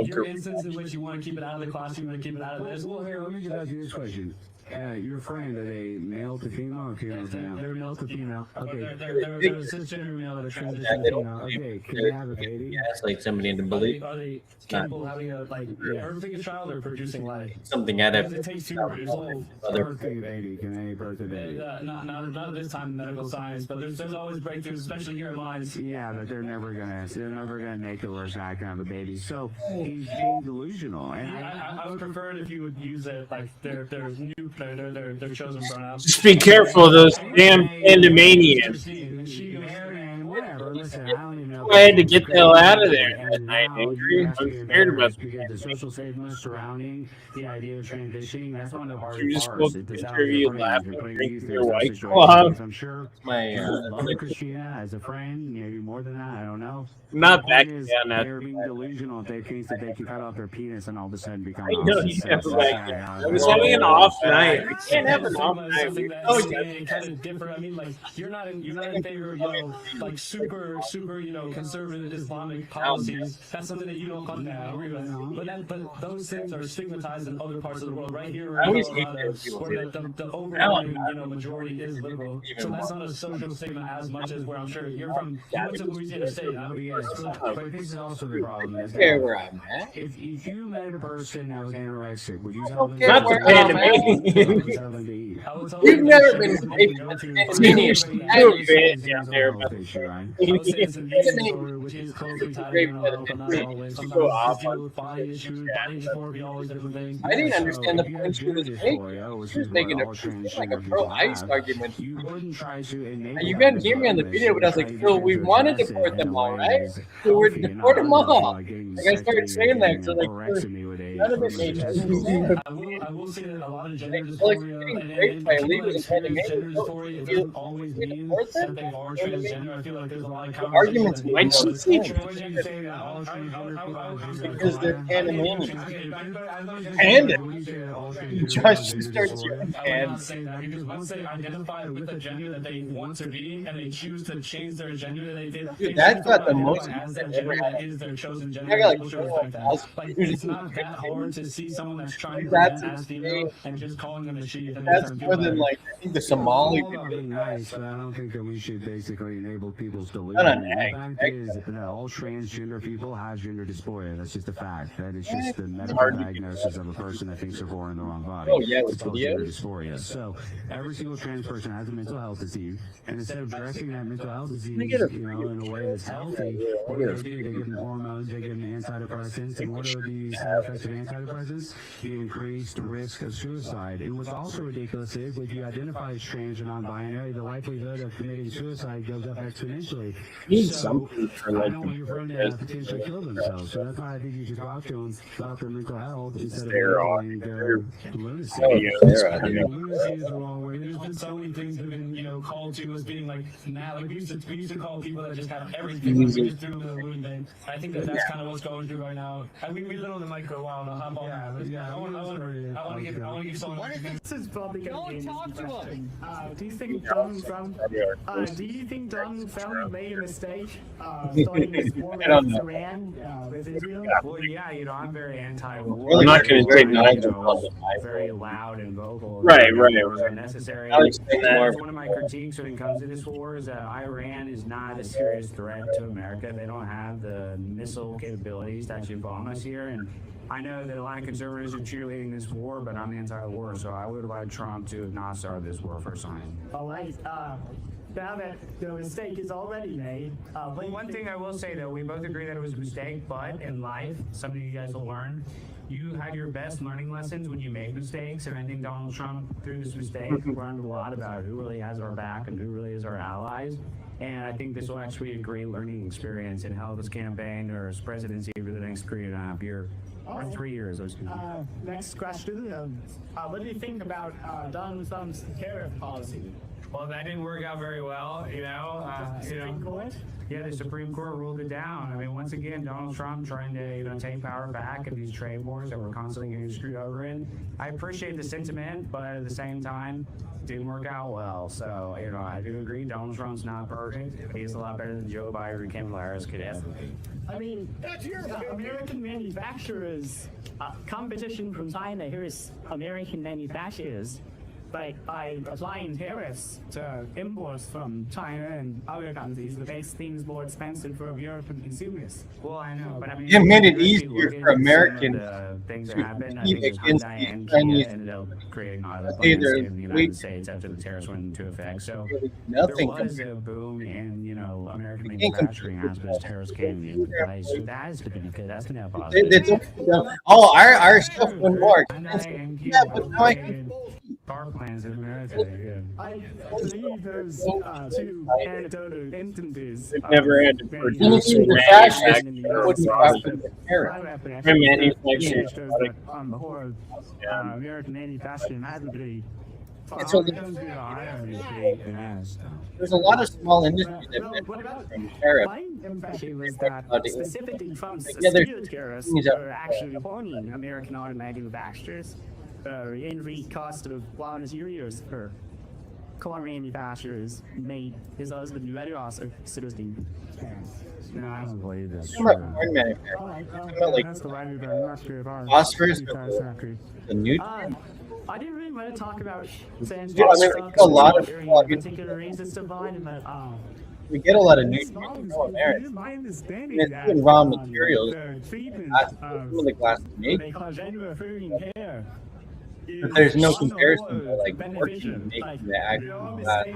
Your instance in which you want to keep it out of the classroom and keep it out of this. Well, here, let me just ask you this question. Your friend, are they male to female or female to female? They're male to female. Okay. They're a cisgender male that are transitioning to female. Okay, can they have a baby? Yes, like somebody in the belief. Are they capable of having a birthing a child or producing life? Something out of It takes 2 years old. Birthing a baby, can they birth a baby? Not at this time in medical science, but there's always breakthroughs, especially here in mines. Yeah, but they're never gonna make it where it's not gonna have a baby. So he's being delusional. And I would prefer it if you would use it like their chosen pronouns. Just be careful of those damn Pandemanians. Listen, I don't even know. I had to get the hell out of there that night, angry. I'm scared about because the social stigma surrounding the idea of transitioning. That's one of the hardest You just parts. booked It the does interview, sound laugh, crazy. and Putting drink these your things in White situations. Claw. I'm sure My, you love Christina as a friend. You more than that. I don't know. Not The back point is, down that. they're being delusional if they think that they can cut off their penis and all of a sudden become. I know awesome. you So never it's like like, it. I was having an off night. I can't have an off night. Something Oh, that's yeah. kind of different. I mean, like you're not in favor of like super conservative Islamic policies. That's something that you don't agree with. But those things are stigmatized in other parts of the world. Right here, I in always hate Colorado, those people, where too. the overwhelming majority is liberal. So that's not a social stigma as much as where I'm sure you're from. You went to Louisiana State. Huh? Yes, but this is also the problem. Is care that where I'm at. if you met a person that was anorexic, would you tell them? care Not the where I'm at. Pandemanian. Tell them to eat. You've never been raped by a Pandemanian. You a bit down there, but Issue, right? I would say it's an easy story which is closely tied Great in weather. but not always. You Sometimes go it's off deal on with body issues, body dysmorphia, all these different things. I didn't So understand the if you point she have was gender making. dysphoria, which She was is making what a all like a transgender pro people ICE have, argument. you wouldn't try to enable And you that couldn't mental hear me on the illness. video, You but would I was try like, to Phil, get we them to want to address it deport in them a all, way right? that is So we're healthy and deport them not all. like getting Like I started sexually saying that, getting so an like, orexia with none of it a made sense. I will say that a lot of gender Like, dysphoria and raped by a people legal that experience impediment. gender dysphoria, it doesn't always mean that they are transgender. I feel like there's a lot of Arguments conversations might that be need to safe. go into. You say that all transgender people are Because they're Panamanians. and Josh just starts yelling I would not and say that because once they identify with a gender that they want to be and they choose to change their gender, they Dude, that's got the most as their I've gender ever that had. is their chosen I gender. got like People should respect that. Like it's not that hard to see someone that's trying to That's present as female and just calling them a she. And That's more than like I think the Somali All about being nice, but I don't think that we should basically enable people's Not delusion. an The egg. fact is that all transgender people have gender dysphoria. That's just a fact. That is just the medical hard to diagnosis of a person that thinks they're born in the wrong body. Oh, yeah, with It's called gender videos. dysphoria. So every single trans person has a mental health disease, and instead of addressing that mental health disease, get a- in a way that's healthy, what do? They give them hormones, they give them antidepressants, and what are the side effects of antidepressants? The increased risk of suicide. It was also ridiculous if you identify as trans or non-binary, the likelihood of committing suicide goes up exponentially. Need So, something for I like don't want your friend to potentially kill themselves. So that's why I think you should talk to them about their mental health instead of labeling their lunacy. Oh, yeah, they're out here. Lunacy is the wrong way. There's been so many things that have been, called to as being like now. Like we used to call people that just have everything. Like, we just threw them in the loon bin. I think that's kind of what's going through right now. And we literally might go wild on hop on. I want to give someone. This is probably going to Don't talk to him. do you think Donald Trump? Do you think Donald Trump made a mistake starting this war I don't with know. Iran, with Israel? Well, yeah, I'm very anti-war. We're not gonna take knives and Very very loud and vocal. Right. Necessary. Alex, say more. One of my critiques when it comes to this war is that Iran is not a serious threat to America. They don't have the missile capabilities to actually bomb us here. And I know that a lot of conservatives are cheerleading this war, but I'm anti-war, so I would like Trump to have not started this war first time. All right. Now that the mistake is already made, Well, one thing I will say though, we both agree that it was a mistake, but in life, something you guys will learn. You had your best learning lessons when you made mistakes, and I think Donald Trump, through this mistake, learned a lot about who really has our back and who really is our allies. And I think this will actually be a great learning experience in how this campaign or his presidency for the next 3.5 years. Or 3 years, excuse me. next question. What do you think about Donald Trump's tariff policy? Well, that didn't work out very well, Supreme Court? Yeah, the Supreme Court ruled it down. I mean, once again, Donald Trump trying to take power back in these trade wars that we're constantly getting screwed over in. I appreciate the sentiment, but at the same time, didn't work out well. So, I do agree Donald Trump's not perfect. He's a lot better than Joe Biden or Kamala Harris could ever be. I mean, American manufacturers, competition from China, here's American manufacturers. By applying tariffs to imports from China and other countries, it makes things more expensive for European consumers. Well, I know, but I mean, It made it if you easier look for at some of Americans the things that to happened. I compete think against Hyundai these and Chinese- Kia ended up creating other Hey, plants they're in the United weak. States after the tariffs went into effect. So Nothing there was compared- a boom in American can't manufacturing as the tariffs came into place. So that has to be good. That's been a They positive. took our stuff went more Hyundai expensive. and Yeah, Kia but now I created car plants in America. Yeah. I believe there's two anecdotal instances. They've never had to manufacturing produce Even the or fascists manufacture wouldn't or have the tariff. and manufacture product. on the whole, American manufacturing hasn't really. It's a- There's a lot of small industries that benefit from tariff. My impression was that specifically from Yeah, there's steel tariffs things that- are actually harming American auto manufacturers. Increased cost of raw materials for car manufacturers made his husband better also citizen. No, I don't believe this. I'm not corn manufacturing. I'm not like phosphorus or the nutrients. I didn't really want to talk about trans Yeah, I mean, stuff we get a lot of particular reasons to buy, but we get a lot of nutrients from America. my understanding And it's that even raw materials. the treatment Some of the glass we they make, call gender affirming hair. but there's no comparison to like working making the actual glass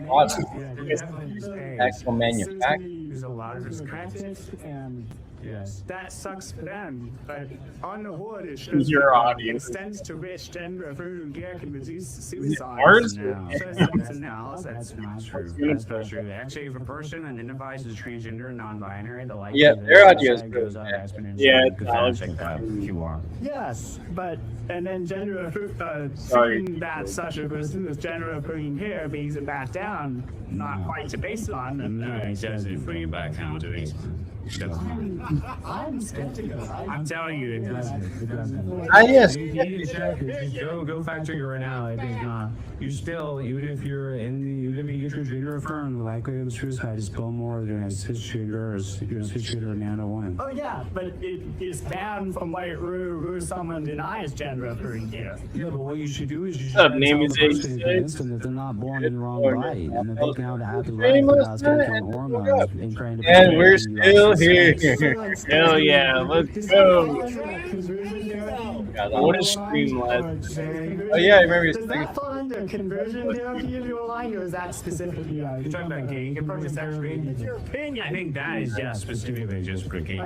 product. Actual manufacturing. use a lot of this practice, and that sucks for them. But on the whole, it's just Your audience. extends to which gender of food care can reduce suicide. Ours? No, that's not true. That's not true. Actually, if a person identifies as transgender and non-binary, the likelihood Yeah, their that audio is suicide good. goes up exponentially. Yeah, because Alex. that's like that QR. Yes, but and then gender Sorry. seeing that such a person with gender approving hair brings it back down, not quite to baseline, and no, he says it bring it back down to baseline. I'm skeptical. I'm telling you, it doesn't. Yes. You need to check it. Go fact check it right now. I think you still, even if you're even if you get your gender affirmed, the likelihood of suicide is still more than a cisgender or cisgender nano one. Oh yeah, but it is banned from white who someone denies gender affirming care. Yeah, but what you should do is you should What's up, name is tell the person against them that they're not born in the wrong body, and that they can have the happy life without taking hormones and trying to. And we're still here. Hell yeah, let's go. What a stream, lads. Oh yeah, I remember you Does that fall under conversion therapy if you're lying, or is that specifically? You're talking about gay. You can probably sex in your opinion. I think that is just specifically just for gay.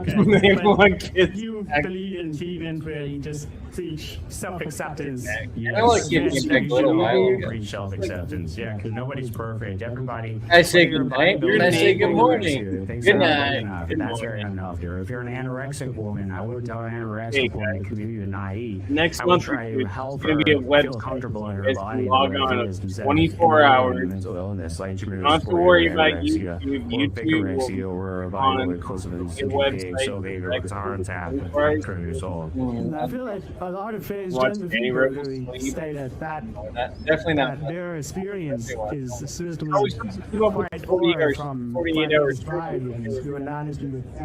You believe in Stephen where you just preach self-acceptance. I like kids back a little while ago. Preach self-acceptance. Yeah, because nobody's perfect. Everybody. I say good night. I say good morning. Good night. That's very unhealthy. Or if you're an anorexic woman, I would tell an anorexic woman to be naive. Next I would month try to help it's gonna her be a feel website. comfortable in her Guys body. can log the way on it is, instead of 24 hours. mental illness, like You don't have to worry about YouTube. YouTube will or a on body close of your a website. so big or it's hard to tap Right. for your soul. I feel like a lot of Watch transgender Danny people Rebel really sleep. say that Definitely not. their experience is system How are we supposed to keep up with 48 hours?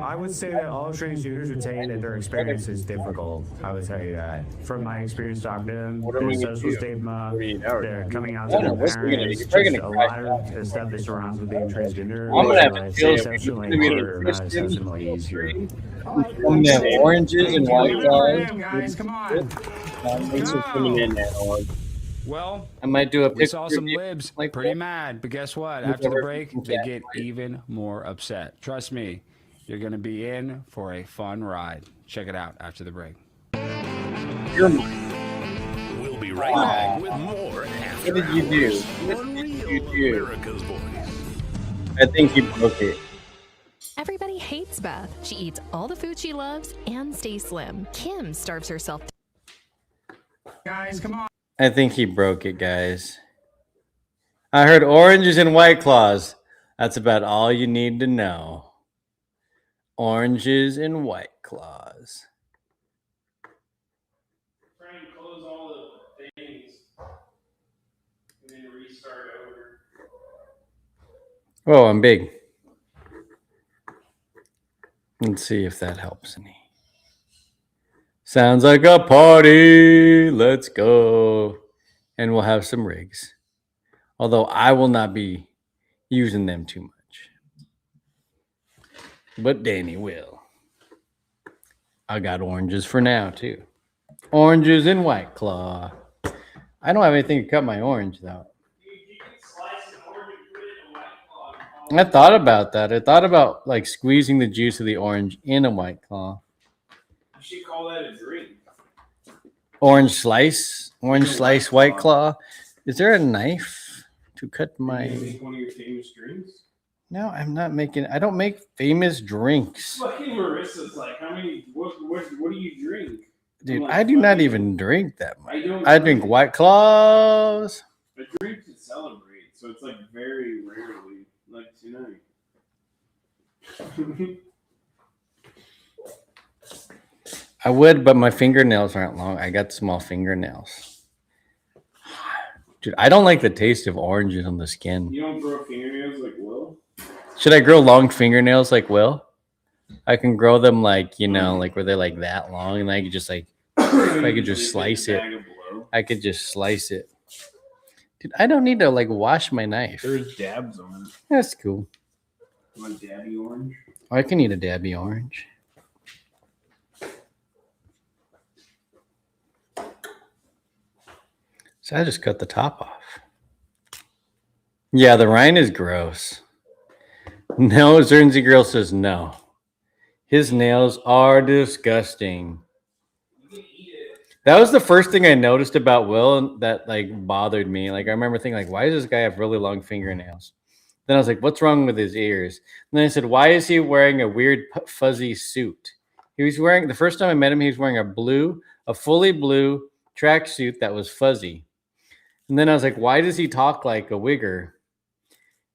I would say that all transgenders would say that their experience is difficult. I would tell you that. From my experience talking to them, What are we the gonna social do? stigma, 48 hours. they're coming out I to don't know their what's gonna do. parents, You're probably just a gonna lot crash of stuff that surrounds with being transgender. I'm gonna have Like, to chill. it's It's exceptionally gonna be harder, not Kristen. exceptionally easier. And then oranges and white claws. Guys, come on. Thanks for coming in, Analog. Well, I might do a we picture. saw some libs pretty mad, but guess what? After the break, they get even more upset. Trust me, you're going to be in for a fun ride. Check it out after the break. You're mine. We'll be right back with more After What did you do? Hours What on did Real you do? America's Voice. I think you broke it. Everybody hates Beth. She eats all the food she loves and stays slim. Kim starves herself. Guys, come on. I think he broke it, guys. I heard oranges and white claws. That's about all you need to know. Oranges and white claws. Try and close all the things and then restart over. Oh, I'm big. Let's see if that helps any. Sounds like a party. Let's go. And we'll have some rigs. Although I will not be using them too much. But Danny will. I got oranges for now, too. Oranges and White Claw. I don't have anything to cut my orange, though. I thought about that. I thought about like squeezing the juice of the orange in a White Claw. You should call that a drink. Orange slice White Claw. Is there a knife to cut my? You make one of your famous drinks? No, I'm not making. I don't make famous drinks, Fucking Marissa's like, how many? What do you drink? dude. I'm like, I do not even drink that much. I don't I drink White Claws. I drink to celebrate, so it's like very rarely, like tonight. I would, but my fingernails aren't long. I got small fingernails. Dude, I don't like the taste of oranges on the skin. You don't grow fingernails like Will? Should I grow long fingernails like Will? I can grow them like, you know, like where they're like that long, and I could just like, if I could just slice it. I could just slice it. Dude, I don't need to like wash my knife. There's dabs on it. That's cool. You want dabby orange? I can eat a dabby orange. So I just cut the top off. Yeah, the rind is gross. No, Zernsey Girl says no. His nails are disgusting. That was the first thing I noticed about Will that like bothered me. Like I remember thinking like, why does this guy have really long fingernails? Then I was like, what's wrong with his ears? And then I said, why is he wearing a weird fuzzy suit? He was wearing, the first time I met him, he was wearing a fully blue tracksuit that was fuzzy. And then I was like, why does he talk like a wigger?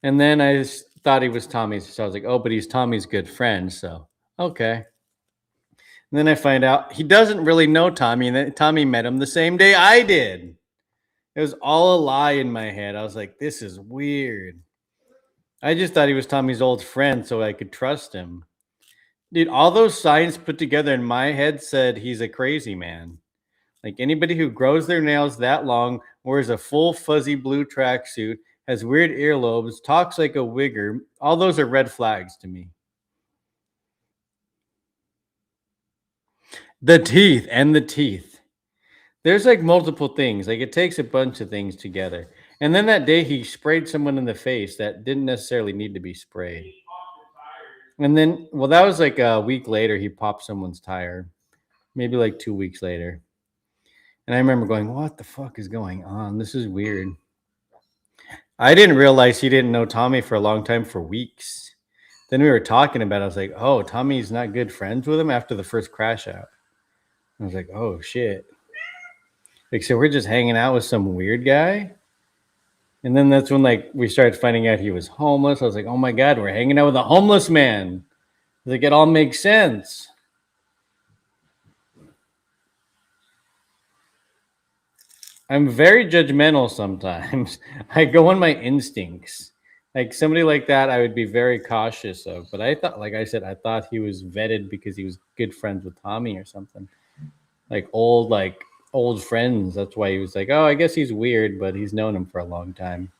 And then I just thought he was Tommy's. So I was like, oh, but he's Tommy's good friend. So, okay. And then I find out he doesn't really know Tommy. And then Tommy met him the same day I did. It was all a lie in my head. I was like, this is weird. I just thought he was Tommy's old friend so I could trust him. Dude, all those signs put together in my head said he's a crazy man. Like anybody who grows their nails that long, wears a full fuzzy blue tracksuit, has weird earlobes, talks like a wigger, all those are red flags to me. The teeth. There's like multiple things. Like it takes a bunch of things together. And then that day he sprayed someone in the face that didn't necessarily need to be sprayed. And then, well, that was like a week later, he popped someone's tire. Maybe like 2 weeks later. And I remember going, what the fuck is going on? This is weird. I didn't realize he didn't know Tommy for a long time, for weeks. Then we were talking about it. I was like, oh, Tommy's not good friends with him after the first crash out. I was like, oh, shit. Like, so we're just hanging out with some weird guy? And then that's when, like, we started finding out he was homeless. I was like, oh, my God, we're hanging out with a homeless man. Like, it all makes sense. I'm very judgmental sometimes. I go on my instincts. Like somebody like that, I would be very cautious of. But I thought, like I said, I thought he was vetted because he was good friends with Tommy or something. Like old friends. That's why he was like, oh, I guess he's weird, but he's known him for a long time.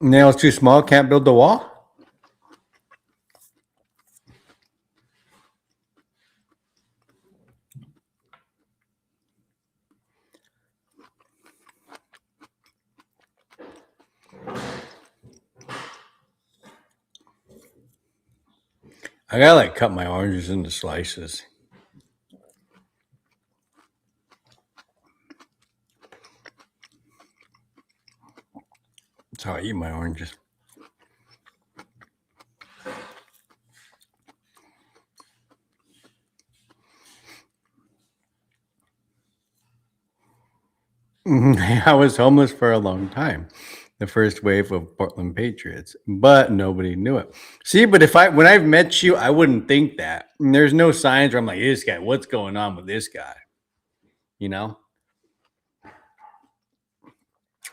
Nails too small, can't build the wall? I gotta like cut my oranges into slices. That's how I eat my oranges. I was homeless for a long time. The first wave of Portland Patriots, but nobody knew it. See, but when I've met you, I wouldn't think that. And there's no signs where I'm like, this guy, what's going on with this guy? You know?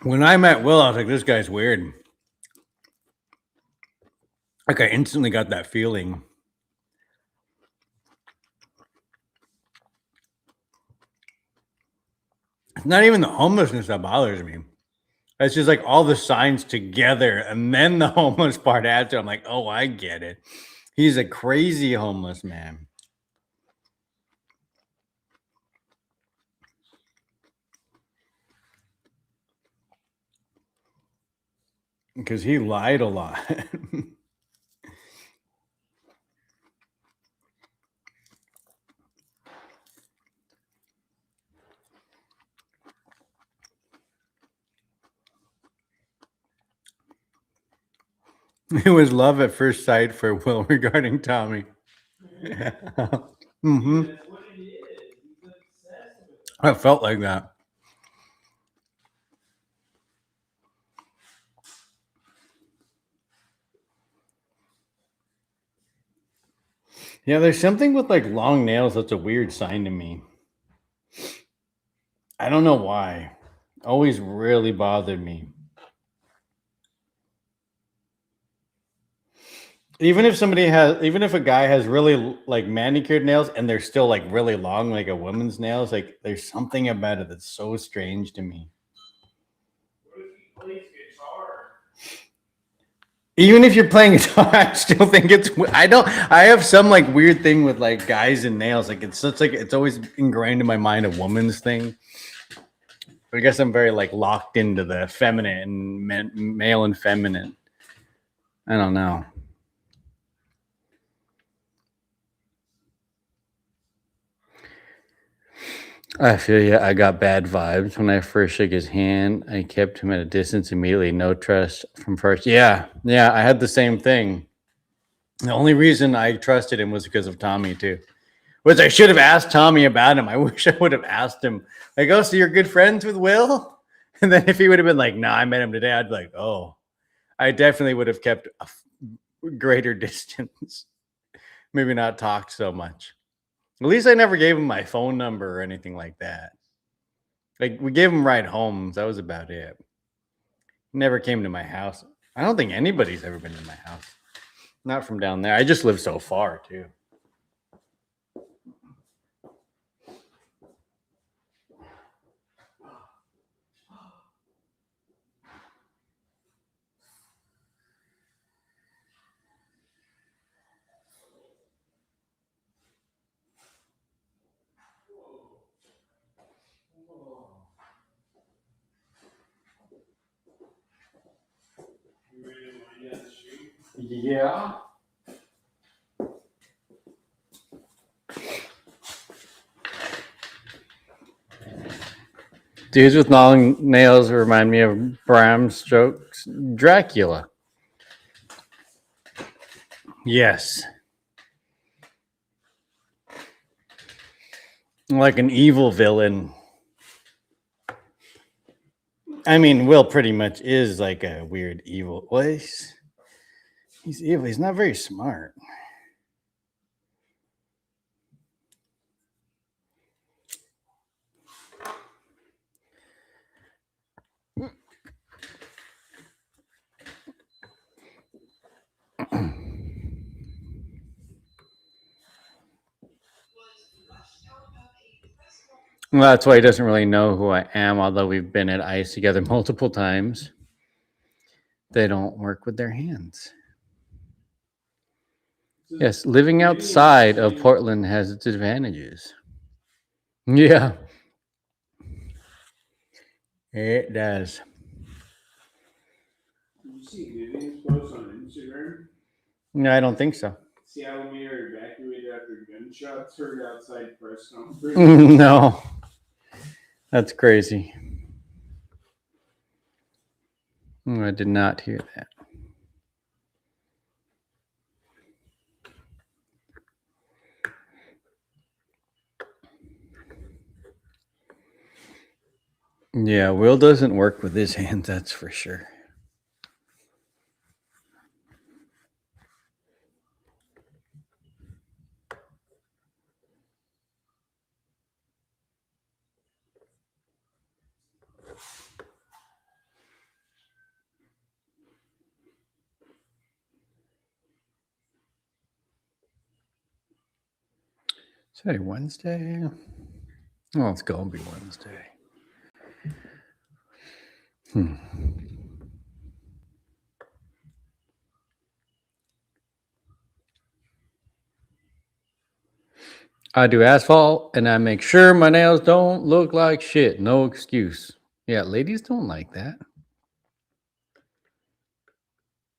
When I met Will, I was like, this guy's weird. Like I instantly got that feeling. It's not even the homelessness that bothers me. It's just like all the signs together, and then the homeless part adds to it. I'm like, oh, I get it. He's a crazy homeless man. Because he lied a lot. It was love at first sight for Will regarding Tommy. Mm-hmm. I felt like that. Yeah, there's something with like long nails that's a weird sign to me. I don't know why. Always really bothered me. Even if a guy has really like manicured nails and they're still like really long, like a woman's nails, like there's something about it that's so strange to me. What if he plays guitar? Even if you're playing guitar, I still think it's. I have some like weird thing with like guys and nails. Like it's such like it's always ingrained in my mind a woman's thing. But I guess I'm very like locked into the feminine and male and feminine. I don't know. I feel yeah, I got bad vibes when I first shook his hand. I kept him at a distance immediately. No trust from first. Yeah, I had the same thing. The only reason I trusted him was because of Tommy too. Which I should have asked Tommy about him. I wish I would have asked him. Like, oh, so you're good friends with Will? And then if he would have been like, no, I met him today, I'd be like, oh, I definitely would have kept a greater distance. Maybe not talked so much. At least I never gave him my phone number or anything like that. Like, we gave him ride home. That was about it. Never came to my house. I don't think anybody's ever been to my house. Not from down there. I just live so far, too. Yeah. Dudes with long nails remind me of Bram Stoker's Dracula. Yes. Like an evil villain. I mean, Will pretty much is like a weird evil. Well, he's evil. He's not very smart. Well, that's why he doesn't really know who I am, although we've been at ICE together multiple times. They don't work with their hands. Yes, living outside of Portland has its advantages. Yeah. It does. Did you see Vivian's post on Instagram? No, I don't think so. Seattle mayor evacuated after gunshots heard outside press conference. No. That's crazy. I did not hear that. Yeah, Will doesn't work with his hands, that's for sure. Today, Wednesday. Oh, it's gonna be Wednesday. I do asphalt and I make sure my nails don't look like shit. No excuse. Yeah, ladies don't like that.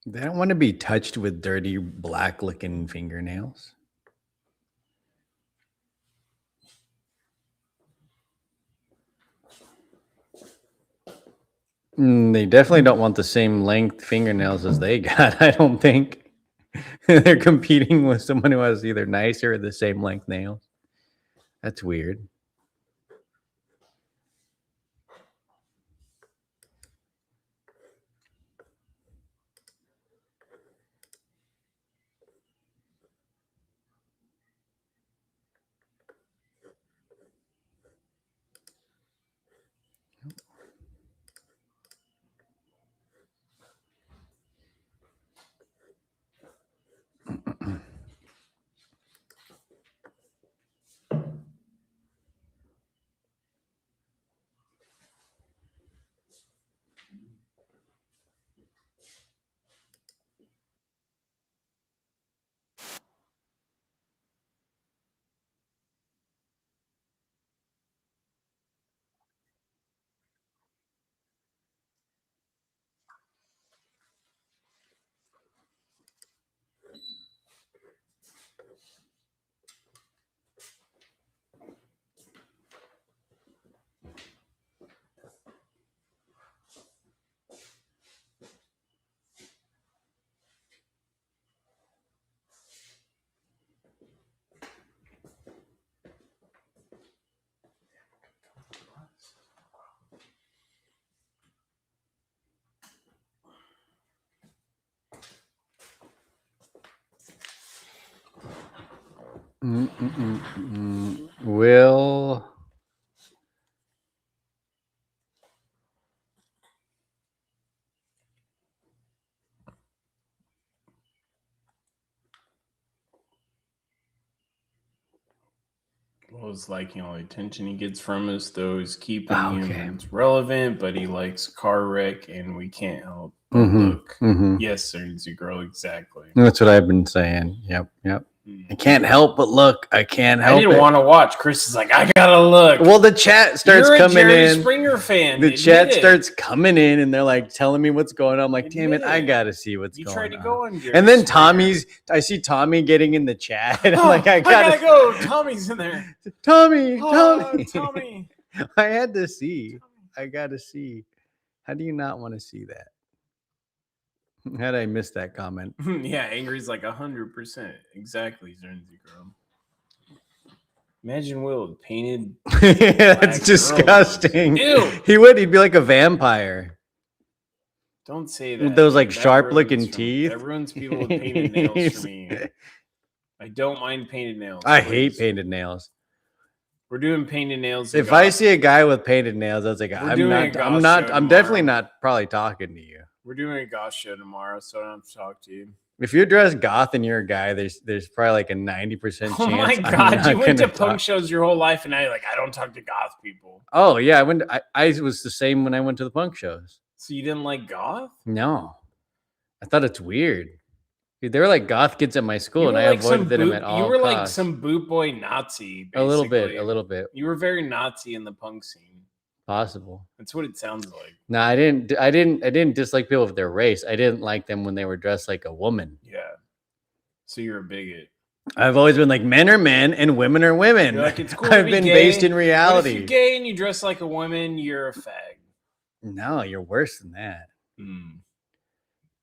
They don't want to be touched with dirty, black looking fingernails. They definitely don't want the same length fingernails as they got, I don't think. They're competing with someone who has either nicer or the same length nails. That's weird. Will. Well, it's like, all the attention he gets from us, though, is keeping him it's relevant, but he likes car wreck, and we can't help but look. Yes, sir, he's a girl, exactly. That's what I've been saying. Yep. I can't help but look. I can't help I didn't want to watch. Chris is like, I gotta look. Well, the chat starts You're coming a Jerry in. Springer fan. The admit chat it. starts coming in, and they're like telling me what's going on. I'm like, damn it, I gotta see what's You going tried to on. go on Jerry And then Springer. I see Tommy getting in the chat. And I'm Oh, like, I gotta go. Tommy's in there. Tommy. Tommy. I had to see. I gotta see. How do you not want to see that? How did I miss that comment? Yeah, Angry's like 100%. Exactly, Zernsy girl. Imagine Will with painted. That's black disgusting. Ew. He'd be like a vampire. Don't say that. With those like That sharp ruins looking for me. teeth. That ruins people with painted nails for me. I don't mind painted nails. I please. hate painted nails. We're doing painted nails. in If I Goth. see a guy with painted nails, I was like, We're doing a I'm goth not, show I'm definitely tomorrow. not probably talking to you. We're doing a goth show tomorrow, so I don't have to talk to you. If you're dressed goth and you're a guy, there's probably like a 90% chance. Oh my I'm god, not you went to gonna punk talk. shows your whole life, and now you're like, I don't talk to goth people. Oh yeah, I was the same when I went to the punk shows. So you didn't like goth? No, I thought it's weird. Dude, there were like goth kids at my school, You and were I like some avoided them boot- at all You were like costs. some boot boy Nazi. A little bit, basically. a little bit. You were very Nazi in the punk scene. Possible. That's what it sounds like. No, I didn't dislike people of their race. I didn't like them when they were dressed like a woman. Yeah. So you're a bigot. I've always been like, men are men and women are women. You're like, it's cool to I've be been gay, based in but if reality. you're gay and you dress like a woman, you're a fag. No, you're worse than that.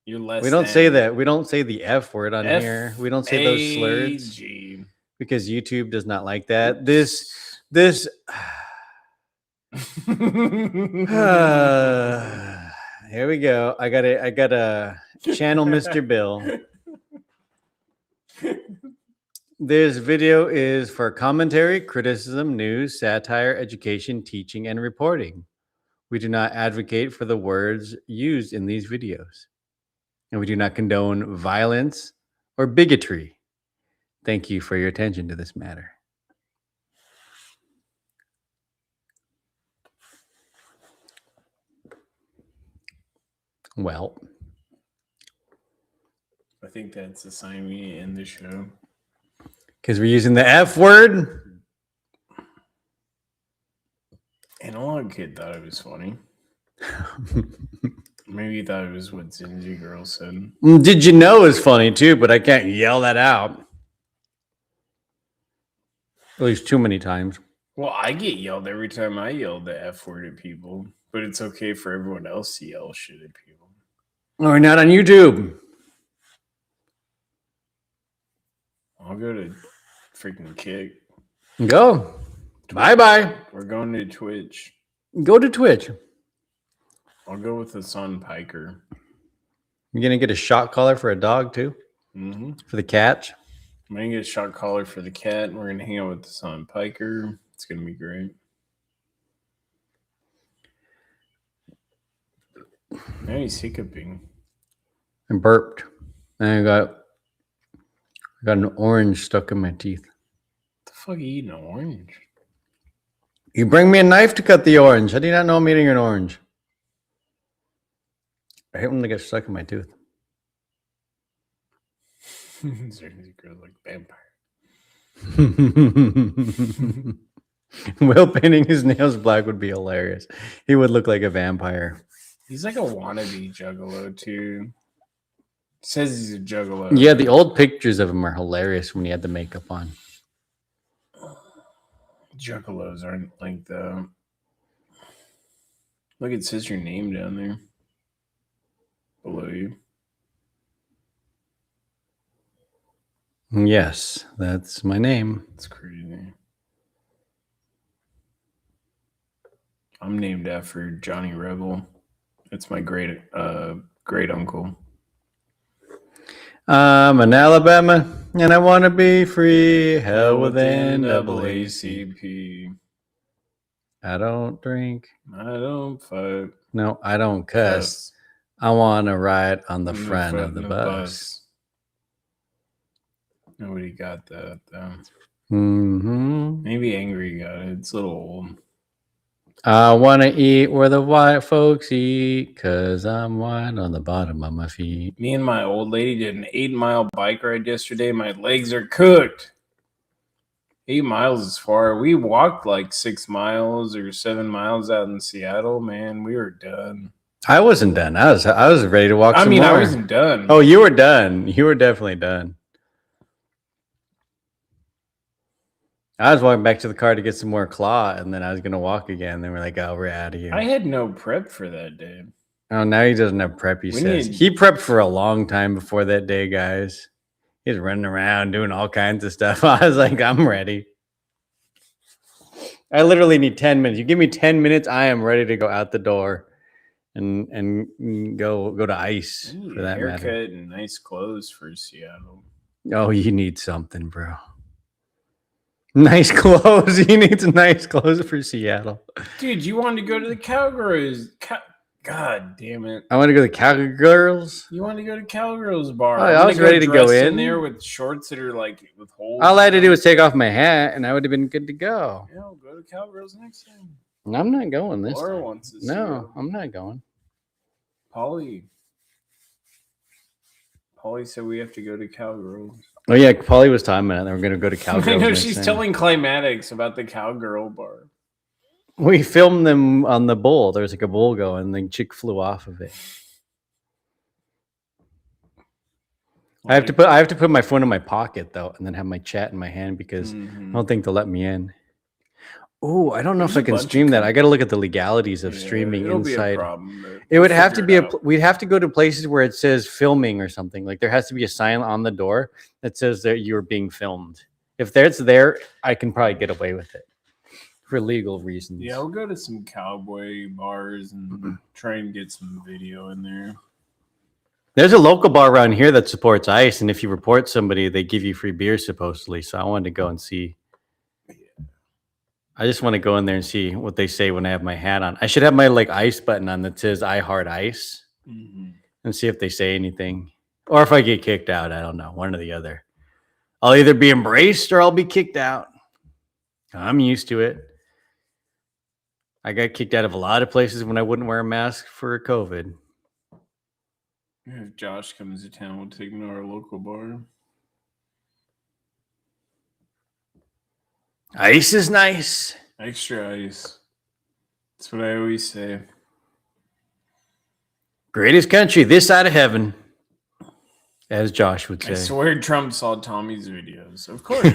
You're less. We don't than. say that. We don't say the F word on F here. We don't say those slurs A G. because YouTube does not like that. This here we go. I gotta channel Mr. Bill. This video is for commentary, criticism, news, satire, education, teaching, and reporting. We do not advocate for the words used in these videos, and we do not condone violence or bigotry. Thank you for your attention to this matter. Well, I think that's a sign we need to end the show. because we're using the F word. Analog Kid thought it was funny. Maybe he thought it was what Zingy Girl said. Did you know is funny too, but I can't yell that out. At least too many times. Well, I get yelled every time I yell the F word at people, but it's okay for everyone else to yell shit at people. Or not on YouTube. I'll go to freaking Kick. Go. Bye-bye. We're going to Twitch. Go to Twitch. I'll go with Hassan Piker. You gonna get a shot collar for a dog too? Mm-hmm. For the cat? I'm going to get a shot collar for the cat, and we're going to hang out with Hassan Piker. It's going to be great. Now he's hiccuping. I burped. And I got an orange stuck in my teeth. What the fuck are you eating an orange? You bring me a knife to cut the orange. How do you not know I'm eating an orange? I hate when they get stuck in my tooth. Certainly girl like vampire. Will painting his nails black would be hilarious. He would look like a vampire. He's like a wannabe juggalo too. Says he's a juggalo. Yeah, the old pictures of him are hilarious when he had the makeup on. Juggalos aren't like the. Look, it says your name down there. Below you. Yes, that's my name. It's crazy. I'm named after Johnny Rebel. It's my great uncle. I'm in Alabama. And I want to be free. Hell with NAACP. I don't drink. I don't fuck. No, I don't cuss. I want to ride on the In the front front of the of the bus. Nobody got that though. Mm-hmm. Maybe Angry got it. It's a little old. I want to eat where the white folks eat, because I'm white on the bottom of my feet. Me and my old lady did an 8-mile bike ride yesterday. My legs are cooked. 8 miles is far. We walked like 6 miles or 7 miles out in Seattle. Man, we were done. I wasn't done. I was ready to walk I some mean, I more. wasn't done. Oh, you were done. You were definitely done. I was walking back to the car to get some more claw, and then I was going to walk again. Then we're like, oh, we're out of here. I had no prep for that day. Oh, now he doesn't have prep, he says. He prepped for a long time before that day, guys. He's running around doing all kinds of stuff. I was like, I'm ready. I literally need 10 minutes. You give me 10 minutes, I am ready to go out the door and go to ice for that Haircut matter. and nice clothes for Seattle. Oh, you need something, bro. Nice clothes. He needs nice clothes for Seattle. Dude, you wanted to go to the Cowgirls. God damn it. I want to go to the Cowgirls. You want to go to Cowgirls bar. Oh, I was ready to go dressed in. there with shorts that are like with holes. All I had to do was take off my hat, and I would have been good to go. Yeah, we'll go to Cowgirls next time. I'm not going this Laura time. wants to see No, you. I'm not going. Polly said we have to go to Cowgirls. Oh yeah, Polly was talking about it. We're gonna go to Cowgirls. I know next she's time. telling Climatics about the Cowgirl bar. We filmed them on the bull. There was like a bull going, and the chick flew off of it. I have to put my phone in my pocket though, and then have my chat in my hand because I don't think they'll let me in. Oh, I don't know if I can stream that. I got to look at the legalities of streaming it'll be a inside. problem, but It would we'll have to figure be it out. we'd have to go to places where it says filming or something. Like there has to be a sign on the door that says that you're being filmed. If that's there, I can probably get away with it for legal reasons. Yeah, we'll go to some cowboy bars and try and get some video in there. There's a local bar around here that supports ICE, and if you report somebody, they give you free beer supposedly. So I wanted to go and see. I just want to go in there and see what they say when I have my hat on. I should have my like ICE button on that says I heart ICE and see if they say anything. Or if I get kicked out, I don't know. One or the other. I'll either be embraced or I'll be kicked out. I'm used to it. I got kicked out of a lot of places when I wouldn't wear a mask for COVID. If Josh comes to town, we'll take him to our local bar. Ice is nice. Extra ice. That's what I always say. Greatest country this side of heaven, as Josh would say. I swear Trump saw Tommy's videos. Of course.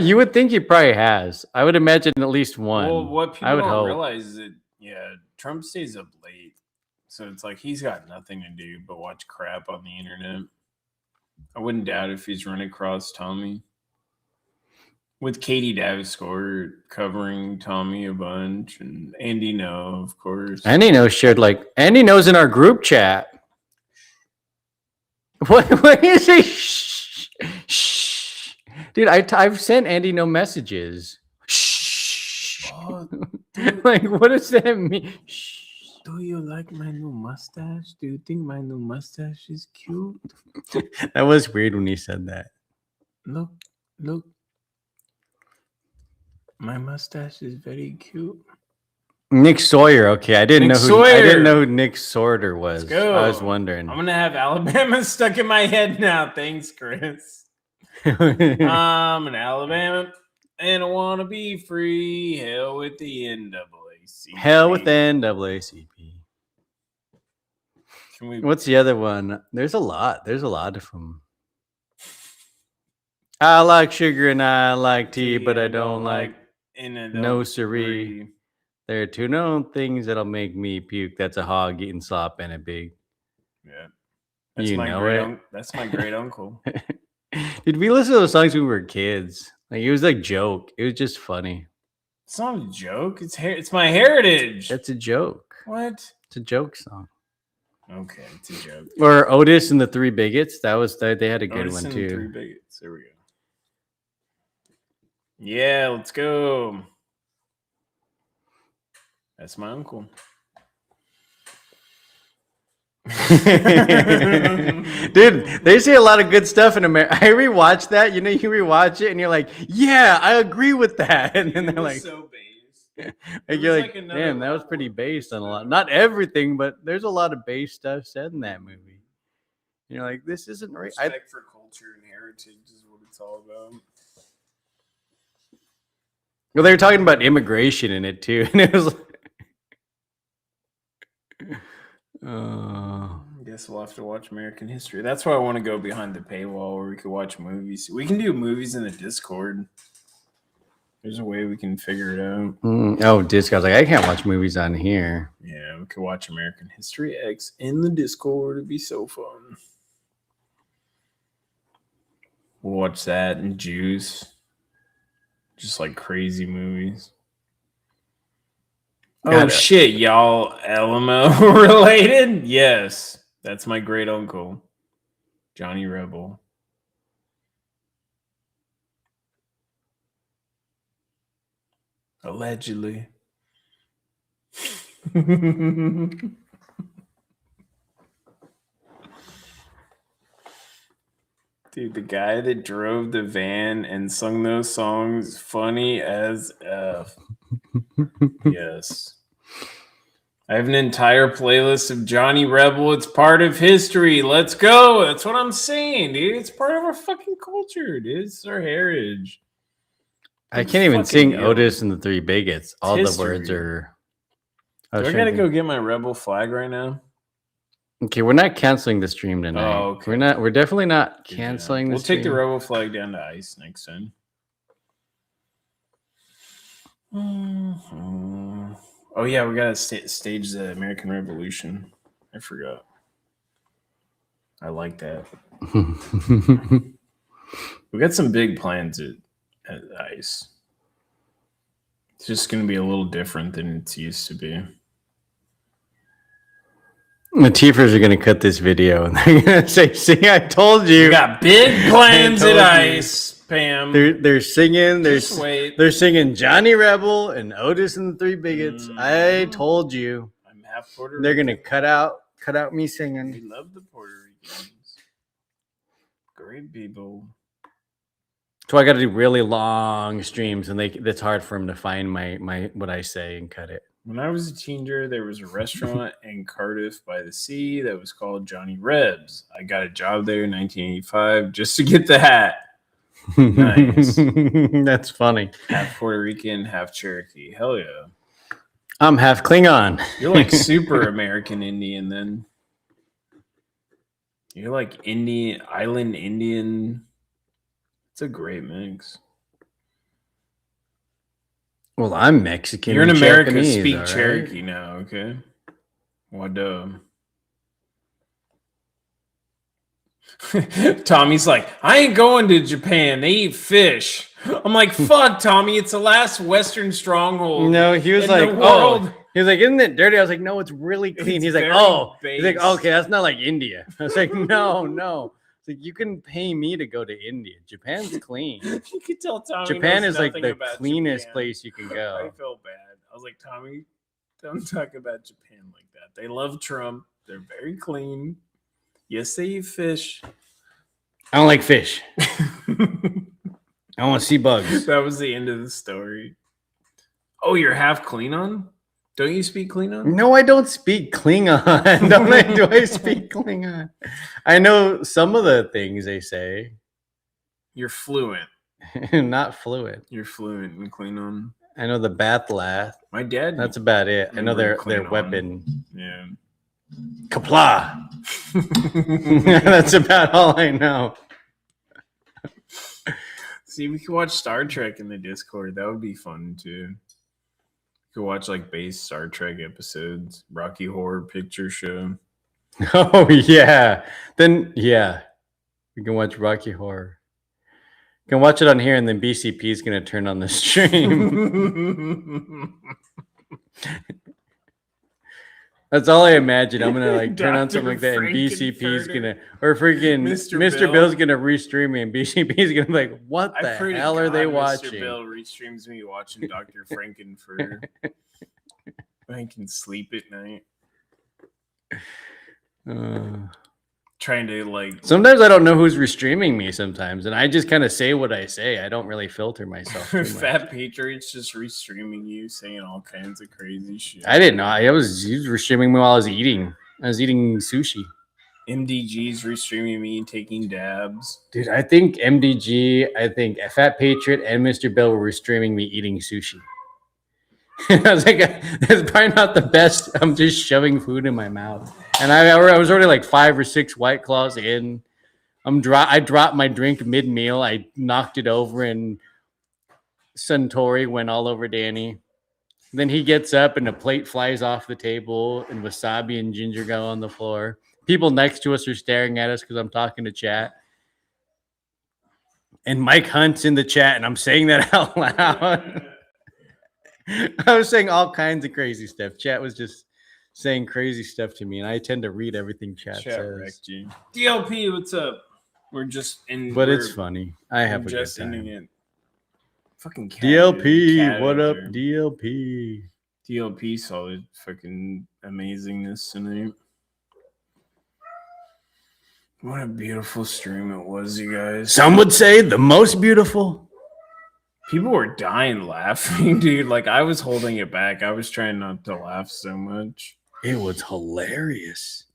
You would think he probably has. I would imagine at least one. Well, what people I would don't hope. realize is that, Trump stays up late. So it's like he's got nothing to do but watch crap on the internet. I wouldn't doubt if he's run across Tommy. With Katie Daviscore covering Tommy a bunch, and Andy No, of course. Andy knows shared Andy knows in our group chat. What do you say? Shh, shh. Dude, I've sent Andy No messages. Shh. Oh, Like, what does that mean? Shh. Do you like my new mustache? Do you think my new mustache is cute? That was weird when he said that. Look. My mustache is very cute. Nick Sawyer. Okay, I didn't Nick know Sawyer. who Nick Sorter was. Let's go. I was wondering. I'm gonna have Alabama stuck in my head now. Thanks, Chris. I'm an Alabama and I want to be free. Hell with the NAACP. Hell with NAACP. What's the other one? There's a lot. There's a lot of them. I like sugar and I like tea, but I don't like no siree. There are two known things that'll make me puke. That's a hog eating slop and a pig. Yeah. That's You my know great it. That's my great uncle. Did we listen to those songs when we were kids? Like it was like joke. It was just funny. It's not a joke. It's my heritage. That's a joke. What? It's a joke song. Okay, it's a joke. Or Otis and the Three Bigots. They had a good Otis one and the too. Three Bigots. There we go. Yeah, let's go. That's my uncle. Dude, they say a lot of good stuff in America. I rewatched that. You know, you rewatch it and you're like, yeah, I agree with that. And then they're like, so based. and you're like, another damn, that was pretty based on a lot. Not everything, but there's a lot of base stuff said in that movie. You're like, this isn't right. Respect for culture and heritage is what it's all about. Well, they were talking about immigration in it too, and it was like, I guess we'll have to watch American history. That's why I want to go behind the paywall where we could watch movies. We can do movies in the Discord. There's a way we can figure it out. oh, Discord. Like, I can't watch movies on here. Yeah, we could watch American History X in the Discord. It'd be so fun. We'll watch that and Juice. Just like crazy movies. Oh shit, y'all LMO related? Yes. That's my great uncle. Johnny Rebel. Allegedly. Dude, the guy that drove the van and sung those songs, funny as F. Yes. I have an entire playlist of Johnny Rebel. It's part of history. Let's go. That's what I'm saying, dude. It's part of our fucking culture, dude. It's our heritage. I can't even sing Otis and the Three Bigots. All the words are. Do I gotta go get my Rebel flag right now? Okay, we're not canceling the stream tonight. Oh, okay. We're definitely not canceling the We'll stream. take the Rebel flag down to ice next time. Oh yeah, we gotta stage the American Revolution. I forgot. I like that. We got some big plans at ice. It's just gonna be a little different than it's used to be. The Tiefers are going to cut this video and they're going to say, see, I told you. We got big plans at ice, Pam. They're singing. Just wait. They're singing Johnny Rebel and Otis and the Three Bigots. I told you. I'm half Puerto They're going to Rican. cut out me singing. We love the Puerto Ricans. Great people. So I got to do really long streams, and it's hard for them to find my what I say and cut it. When I was a teenager, there was a restaurant in Cardiff by the sea that was called Johnny Rebs. I got a job there in 1985 just to get the hat. Nice. That's funny. Half Puerto Rican, half Cherokee. Hell yeah. I'm half Klingon. You're like super American Indian then. You're like Indian, island Indian. It's a great mix. Well, I'm Mexican. You're in and America, Japanese, speak all right? Cherokee now, okay? What Tommy's like, I ain't going to Japan. They eat fish. I'm like, fuck, Tommy. It's the last Western stronghold. No, he was in like, the world. he was like, isn't it dirty? I was like, no, it's really clean. It's He's like, very he's like, based. okay, that's not like India. I was like, no. It's like, you can pay me to go to India. Japan's clean. You could tell Tommy. Japan knows is like nothing the about cleanest Japan. place you can go. I felt bad. I was like, Tommy, don't talk about Japan like that. They love Trump. They're very clean. Yes, they eat fish. I don't like fish. I want to see bugs. That was the end of the story. Oh, you're half Klingon? Don't you speak Klingon? No, I don't speak Klingon. Do I speak Klingon? I know some of the things they say. You're fluent. Not fluent. You're fluent in Klingon. I know the Bathlath. My dad. That's about it. I know their Klingon. weapon. Yeah. Kapla. That's about all I know. See, we could watch Star Trek in the Discord. That would be fun too. You could watch like base Star Trek episodes, Rocky Horror Picture Show. Oh yeah. Then yeah. We can watch Rocky Horror. You can watch it on here and then BCP is gonna turn on the stream. That's all I imagine. I'm gonna like turn on Dr. something like that, and BCP's Frankenfurter. gonna, or freaking Mr. Mr. Bill. Bill's gonna restream me, and BCP's gonna be like, "What the I pray to hell are they God watching?" Mr. Bill restreams me watching Dr. Frankenfurter. I can sleep at night. Trying to like. Sometimes I don't know who's restreaming me sometimes, and I just kind of say what I say. I don't really filter myself too much. Fat Patriots just restreaming you saying all kinds of crazy shit. I didn't know. He was restreaming me while I was eating. I was eating sushi. MDG's restreaming me and taking dabs. Dude, I think MDG, I think Fat Patriot and Mr. Bill were restreaming me eating sushi. I was like, that's probably not the best. I'm just shoving food in my mouth. And I was already like 5 or 6 White Claws in. I dropped my drink mid-meal. I knocked it over, and Suntory went all over Danny. Then he gets up, and a plate flies off the table, and wasabi and ginger go on the floor. People next to us are staring at us because I'm talking to chat. And Mike Hunt's in the chat, and I'm saying that out loud. I was saying all kinds of crazy stuff. Chat was just saying crazy stuff to me, and I tend to read everything chat says. wrecked you. DLP, what's up? We're just in. But it's funny. I have a good just time. ending it. Fucking cat DLP, cat what out up, there. DLP? DLP saw the fucking amazingness tonight. What a beautiful stream it was, you guys. Some would say the most beautiful. People were dying laughing, dude. Like, I was holding it back. I was trying not to laugh so much. It was hilarious.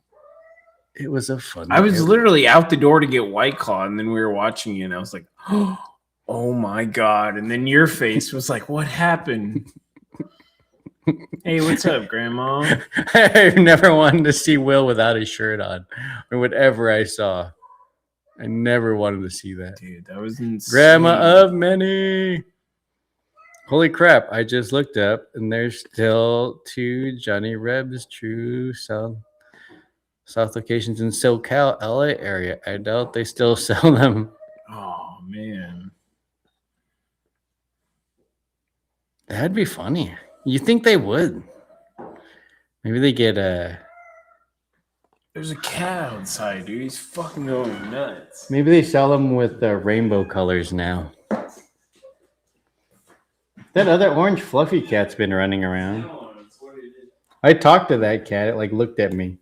It was a fun. I was literally out the door to get White Claw, and then we were watching it, and I was like, oh my God. And then your face was like, what happened? Hey, what's up, Grandma? I never wanted to see Will without his shirt on, or whatever I saw. I never wanted to see that. Dude, that was insane. Grandma of many. Holy crap. I just looked up, and there's still 2 Johnny Rebs true South locations in SoCal, LA area. I doubt they still sell them. Oh, man. That'd be funny. You think they would? Maybe they get There's a cat outside, dude. He's fucking going nuts. maybe they sell them with rainbow colors now. That other orange fluffy cat's been running around. I talked to that cat. It like looked at me.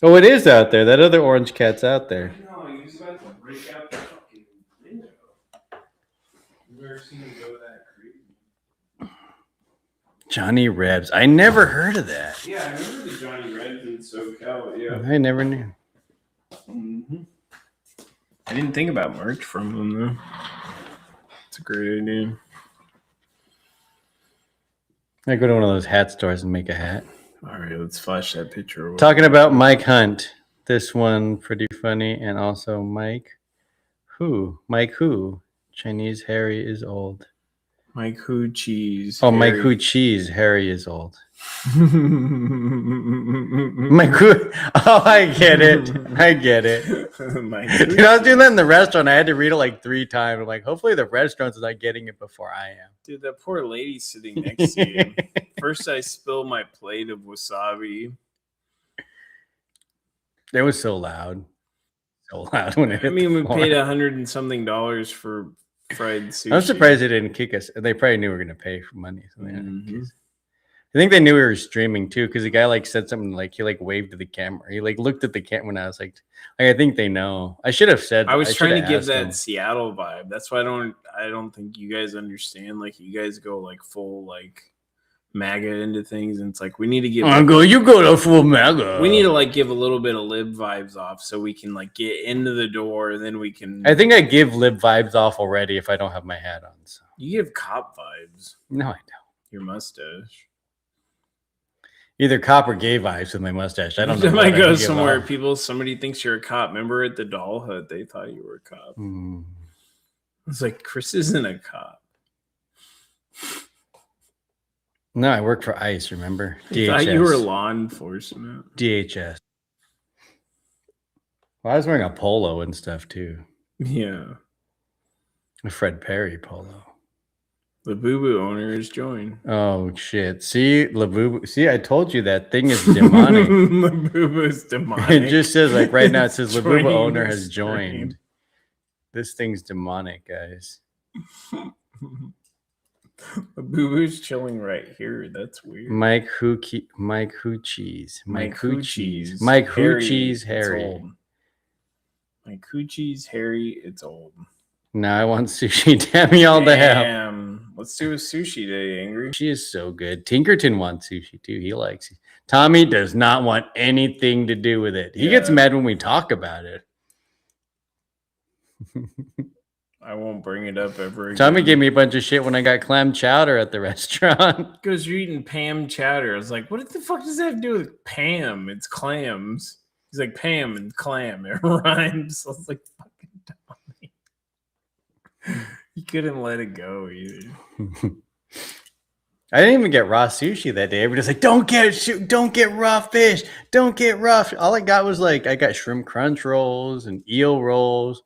Oh, it is out there. That other orange cat's out there. No, he was about to break out the fucking window. You've never seen him go that crazy. Johnny Rebs. I never heard of that. Yeah, I remember the Johnny Reds in SoCal. Yeah. I never knew. Mm-hmm. I didn't think about merch from them, though. It's a great idea. I go to one of those hat stores and make a hat. All right, let's flash that picture. Talking about Mike Hunt. This one pretty funny, and also Mike who? Chinese Harry is old. Mike Who Cheese. Oh, Harry. Mike Who Cheese. Harry is old. Mike Who. Oh, I get it. I get it. Mike Dude, I was doing that in the restaurant. I had to read it like 3 times. I'm like, hopefully the restaurant's not getting it before I am. Dude, that poor lady sitting next to you. First, I spilled my plate of wasabi. It was so loud. So loud when it hit I mean, the we floor. paid $100 and something for fried sushi. I'm surprised they didn't kick us. They probably knew we were going to pay for money. So they didn't kick us. I think they knew we were streaming too, because the guy like said something like he like waved to the camera. He like looked at the camera when I was like I think they know. I should have said. I was trying to give asked that him. Seattle vibe. That's why I don't think you guys understand. Like, you guys go like full like MAGA into things, and it's like we need to give. You go to full MAGA. We need to like give a little bit of lib vibes off, so we can like get into the door, and then we can. I think I give lib vibes off already if I don't have my hat on. So. You give cop vibes. No, I don't. Your mustache. Either cop or gay vibes with my mustache. I don't know. It might what I go give somewhere. off. Somebody thinks you're a cop. Remember at the Doll Hut, they thought you were a cop. It's like, Chris isn't a cop. No, I work for ICE. Remember? I thought you were law enforcement. DHS. Well, I was wearing a polo and stuff too. Yeah. A Fred Perry polo. The Boo Boo owner is joined. Oh shit! See, Labubu. See, I told you that thing is demonic. Labubu's demonic. It just says like right now. It says Joining Labubu owner the has joined. stream. This thing's demonic, guys. Labubu's chilling right here. That's weird. Mike Hoochie's. Mike Hoochie's. Harry, Harry. It's old. Mike Hoochie's Harry. It's old. Now I want sushi. Damn y'all to hell. Damn. Let's do a sushi day, Angry. She is so good. Tinkerton wants sushi too. He likes it. Tommy does not want anything to do with it. He gets mad when we talk about it. I won't bring it up ever again. Tommy gave me a bunch of shit when I got clam chowder at the restaurant. Goes, you're eating Pam chowder. I was like, what the fuck does that have to do with Pam? It's clams. He's like, Pam and clam. It rhymes. I was like, fucking Tommy. He couldn't let it go either. I didn't even get raw sushi that day. Everybody's like, don't get raw fish. Don't get raw. All I got was like, I got shrimp crunch rolls and eel rolls.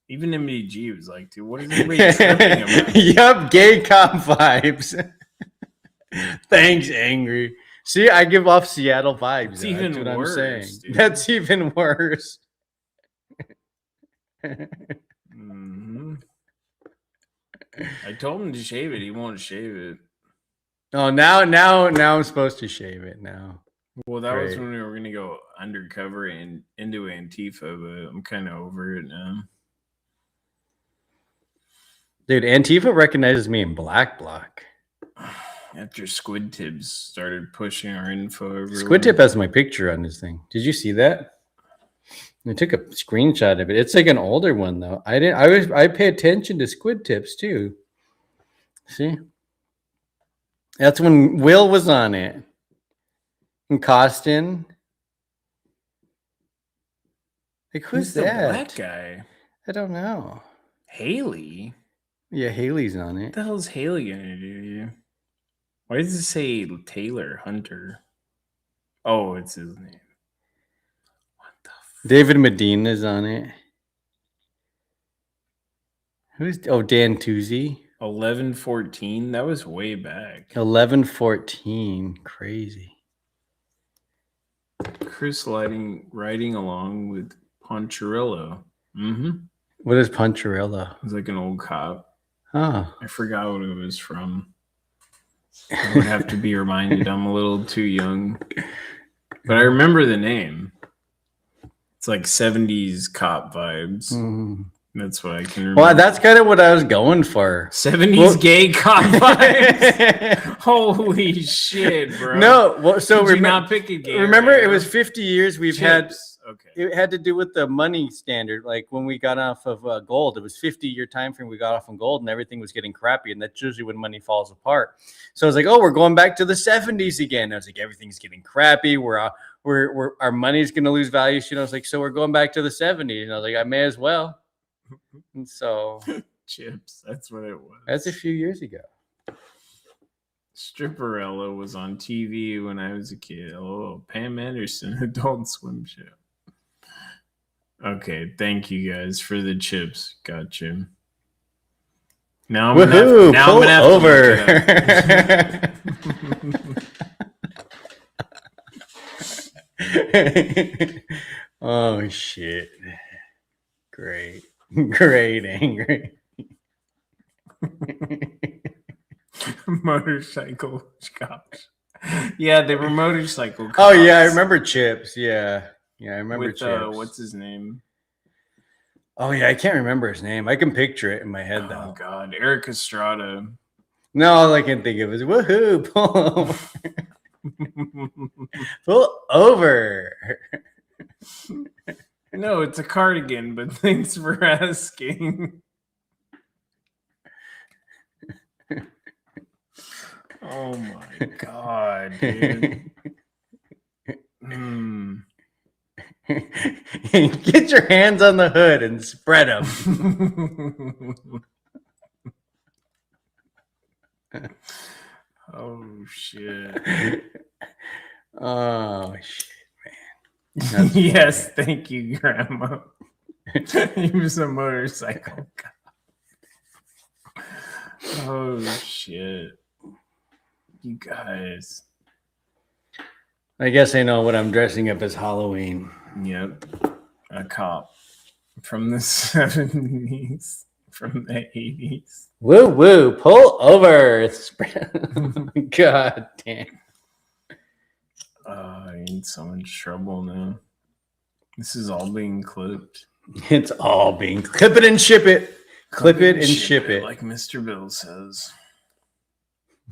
Even MDG was like, dude, what is everybody tripping about? Yup, gay cop vibes. Thanks, Angry. See, I give off Seattle vibes. It's though. even That's what worse, I'm saying. dude. That's even worse. Mhm. I told him to shave it. He won't shave it. Oh, now I'm supposed to shave it now. Well, that was Great. when we were gonna go undercover and into Antifa, but I'm kind of over it now. Dude, Antifa recognizes me in Black Block. After Squid Tips started pushing our info over. Squid Tip has my picture on this thing. Did you see that? I took a screenshot of it. It's like an older one though. I pay attention to Squid Tips too. See? That's when Will was on it. And Costin. Like who's the that? black guy? I don't know. Haley? Yeah, Haley's on it. What the hell is Haley gonna do? Why does it say Taylor Hunter? Oh, it's his name. David Medina's on it. Dan Toozy. 11-14. That was way back. 11-14. Crazy. Chris riding along with Poncharillo. Mm-hmm. What is Poncharillo? It's like an old cop. Oh. I forgot what it was from. I would have to be reminded. I'm a little too young. But I remember the name. It's like 70s cop vibes. That's what I can remember. Well, that's kind of what I was going for. 70s gay cop vibes. Holy shit, bro. No, well, so Did you not pick a gay. Remember, right? it was 50 years we've had. Chips. Okay. It had to do with the money standard. Like when we got off of gold, it was 50-year time frame we got off on gold, and everything was getting crappy. And that's usually when money falls apart. So I was like, oh, we're going back to the 70s again. I was like, everything's getting crappy. We're our money's gonna lose value. You know, I was like, so we're going back to the 70s. And I was like, I may as well. And so Chips. That's what it was. that's a few years ago. Stripperella was on TV when I was a kid. Oh, Pam Anderson, Adult Swim show. Okay, thank you guys for the chips. Gotcha. Now I'm Woohoo! gonna Pull have over. Oh shit! Great, Angry. Motorcycle cops. Yeah, they were motorcycle cops. Oh yeah, I remember Chips. Yeah, I remember With Chips. what's his name? Oh yeah, I can't remember his name. I can picture it in my head though. Oh god, Eric Estrada. No, all I can think of is woohoo! Pull over. Pull over. No, it's a cardigan, but thanks for asking. Oh my god, dude. Get your hands on the hood and spread them. Oh shit. Oh shit, man. Yes, thank you, Grandma. He was a motorcycle cop. Oh shit. You guys. I guess I know what I'm dressing up as Halloween. Yep. A cop from the 70s, from the 80s. Woo woo, pull over. God damn. I in so much trouble now. This is all being clipped. It's all being clip it and ship it. Clip it and ship it. Like Mr. Bill says.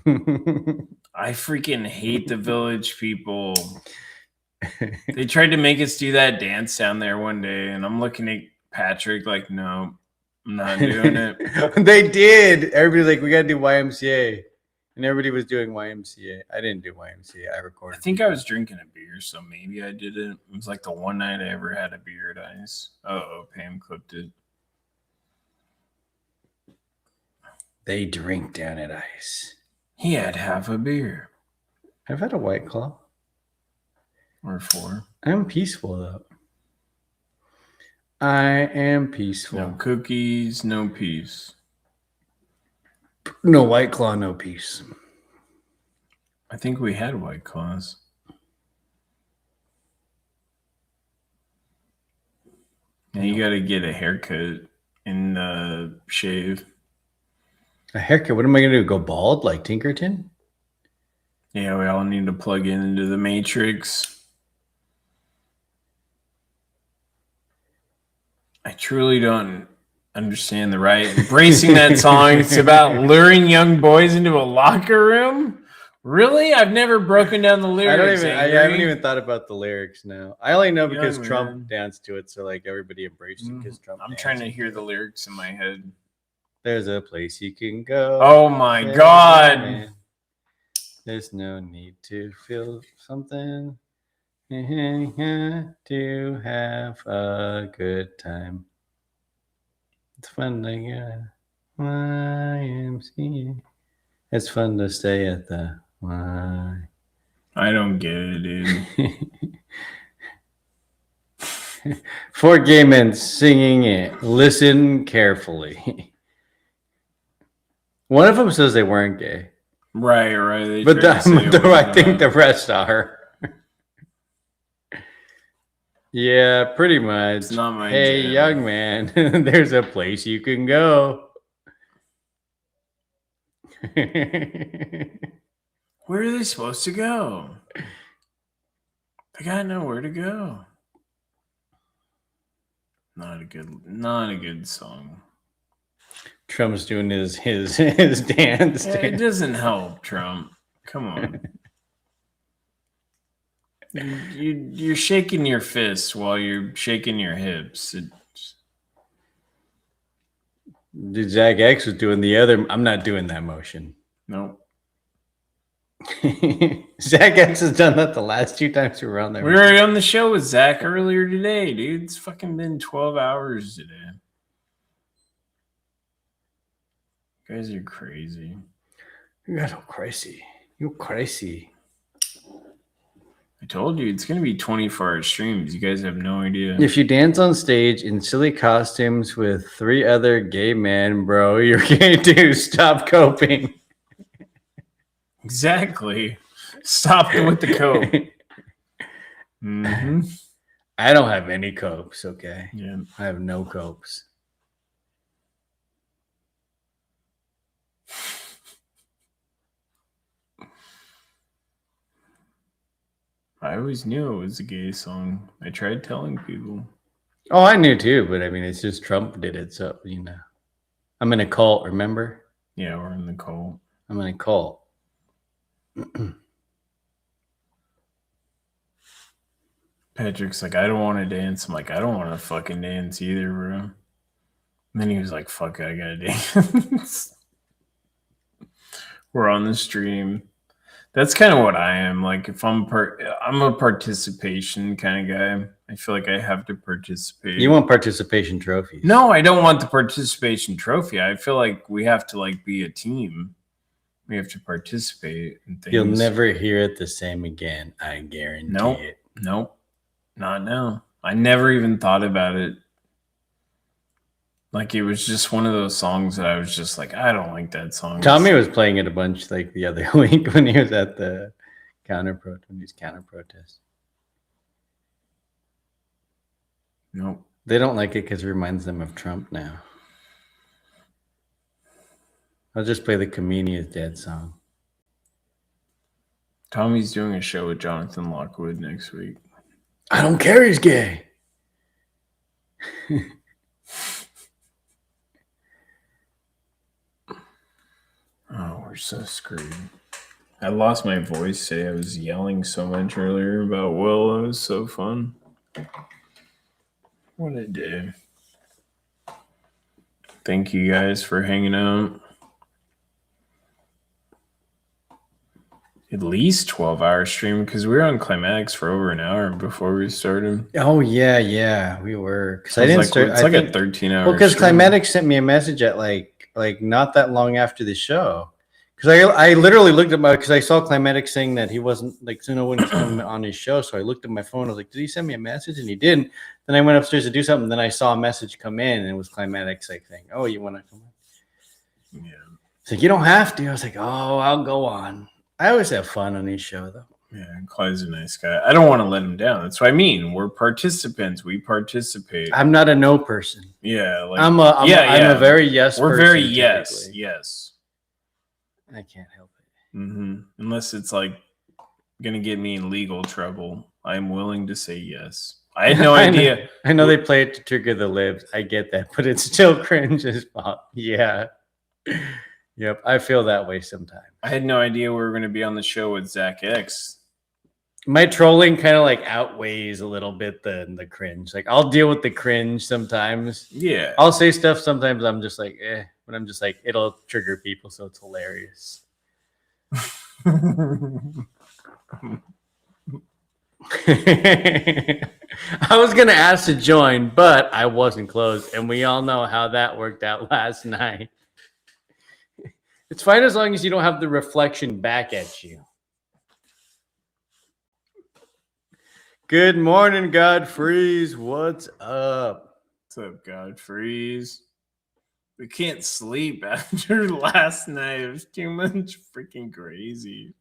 I freaking hate the Village people. They tried to make us do that dance down there one day, and I'm looking at Patrick like, no, I'm not doing it. They did. Everybody's like, we gotta do YMCA. And everybody was doing YMCA. I didn't do YMCA. I recorded. I think I was drinking a beer, so maybe I did it. It was like the one night I ever had a beer at Ice. Uh-oh, Pam clipped it. They drink down at Ice. He had half a beer. I've had a White Claw. Or 4. I'm peaceful, though. I am peaceful. No cookies, no peace. No White Claw, no peace. I think we had White Claws. Now you got to get a haircut and shave. A haircut? What am I going to do? Go bald like Tinkerton? Yeah, we all need to plug into the Matrix. I truly don't understand the right embracing that song. It's about luring young boys into a locker room. Really? I've never broken down the lyrics. I haven't even thought about the lyrics now. I only know because Young Trump man. danced to it, so like everybody embraced it because Trump. I'm trying to hear the lyrics in my head. There's a place you can go. Oh my God. Man. There's no need to feel something. To have a good time. It's fun to get YMCA. It's fun to stay at the Y. I don't get it, dude. 4 gay men singing it. Listen carefully. One of them says they weren't gay. Right. They But tried to say it I wasn't think about- the rest are. Yeah, pretty much. It's not my Hey, jam. young man, there's a place you can go. Where are they supposed to go? They gotta know where to go. Not a good song. Trump's doing his dance. Yeah, it doesn't help, Trump. Come on. You're shaking your fists while you're shaking your hips. Dude, Zach X was doing the other. I'm not doing that motion. Nope. Zach X has done that the last 2 times we were on there. We were on the show with Zach earlier today, dude. It's fucking been 12 hours today. You guys are crazy. You guys are crazy. You're crazy. I told you it's gonna be 24-hour streams. You guys have no idea. If you dance on stage in silly costumes with 3 other gay men, bro, you're going to stop coping. Exactly. Stop with the coke. Mm-hmm. I don't have any copes, okay? Yeah. I have no copes. I always knew it was a gay song. I tried telling people. Oh, I knew too, but I mean, it's just Trump did it, so, you know. I'm in a cult, remember? Yeah, we're in the cult. I'm in a cult. Patrick's like, I don't want to dance. I'm like, I don't want to fucking dance either, bro. And then he was like, fuck it, I gotta dance. We're on the stream. That's kind of what I am. Like, if I'm a participation kind of guy. I feel like I have to participate. You want participation trophies? No, I don't want the participation trophy. I feel like we have to like be a team. We have to participate in things. You'll never hear it the same again. I guarantee it. Nope. Not now. I never even thought about it. Like, it was just one of those songs that I was just like, I don't like that song. Tommy was playing it a bunch like the other week when he was at the counter protest. Nope. They don't like it because it reminds them of Trump now. I'll just play the Kamini is Dead song. Tommy's doing a show with Jonathan Lockwood next week. I don't care, he's gay. Oh, we're so screwed. I lost my voice today. I was yelling so much earlier about Will. It was so fun. What a day. Thank you guys for hanging out. At least 12-hour stream because we were on Climatics for over an hour before we started. Oh yeah, we were. Because I It's didn't like- start. it's I like a think, 13-hour Well, because stream. Climatics sent me a message at like not that long after the show. Because I literally looked at my because I saw Climatics saying that he wasn't like so no one was coming on his show. So I looked at my phone. I was like, did he send me a message? And he didn't. Then I went upstairs to do something. Then I saw a message come in, and it was Climatics like saying, "Oh, you want to come on?" Yeah. It's like you don't have to. I was like, "Oh, I'll go on." I always have fun on his show, though. Yeah, Clyde's a nice guy. I don't want to let him down. That's what I mean. We're participants. We participate. I'm not a no person. Yeah, like, I'm a very yes. We're person, very yes, typically. yes. I can't help it. Unless it's like gonna get me in legal trouble, I'm willing to say yes. I had no idea. I know they play it to trigger the libs. I get that, but it's still cringe as fuck. Yeah. Yep. I feel that way sometimes. I had no idea we were going to be on the show with Zach X. My trolling kind of like outweighs a little bit the cringe. Like I'll deal with the cringe sometimes. Yeah. I'll say stuff sometimes I'm just like, but I'm just like, it'll trigger people, so it's hilarious. I was gonna ask to join, but I wasn't close, and we all know how that worked out last night. It's fine as long as you don't have the reflection back at you. Good morning, Godfreys. What's up? What's up, Godfreys? We can't sleep after last night. It was too much freaking crazy.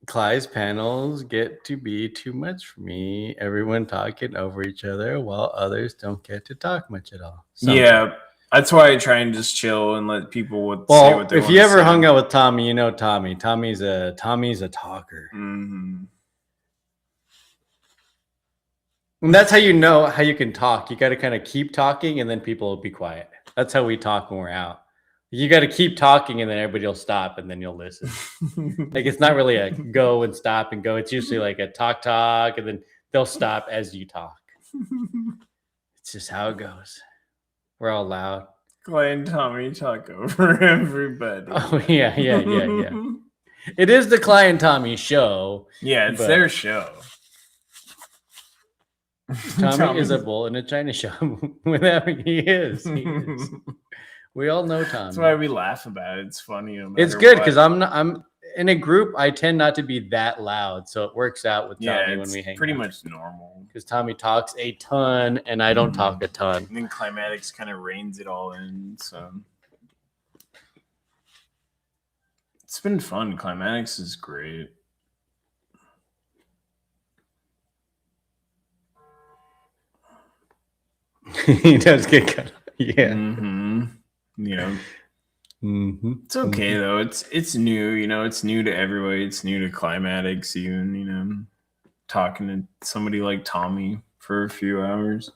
Clyde's panels get to be too much for me. Everyone talking over each other while others don't get to talk much at all. Yeah, that's why I try and just chill and let people say Well, what they if want you to ever say. hung out with Tommy, you know Tommy. Tommy's a talker. Mm-hmm. And that's how you know how you can talk. You got to kind of keep talking, and then people will be quiet. That's how we talk when we're out. You got to keep talking, and then everybody will stop, and then you'll listen. Like it's not really a go and stop and go. It's usually like a talk, and then they'll stop as you talk. It's just how it goes. We're all loud. Clay and Tommy talk over everybody. Oh yeah. It is the Cly and Tommy show. Yeah, it's but their show. Tommy is a bull in a china shop. Whatever he is. We all know Tommy. That's why we laugh about it. It's funny. No It's matter good what. because I'm in a group. I tend not to be that loud, so it works out with Tommy Yeah, when it's we hang. pretty out. much normal. Because Tommy talks a ton and I don't talk a ton. And then Climatics kind of reins it all in. So it's been fun. Climatics is great. He does get cut. Yeah. Mm-hmm. Yeah. Mm-hmm. It's okay though. It's new. You know, it's new to everybody. It's new to Climatics. Even talking to somebody like Tommy for a few hours.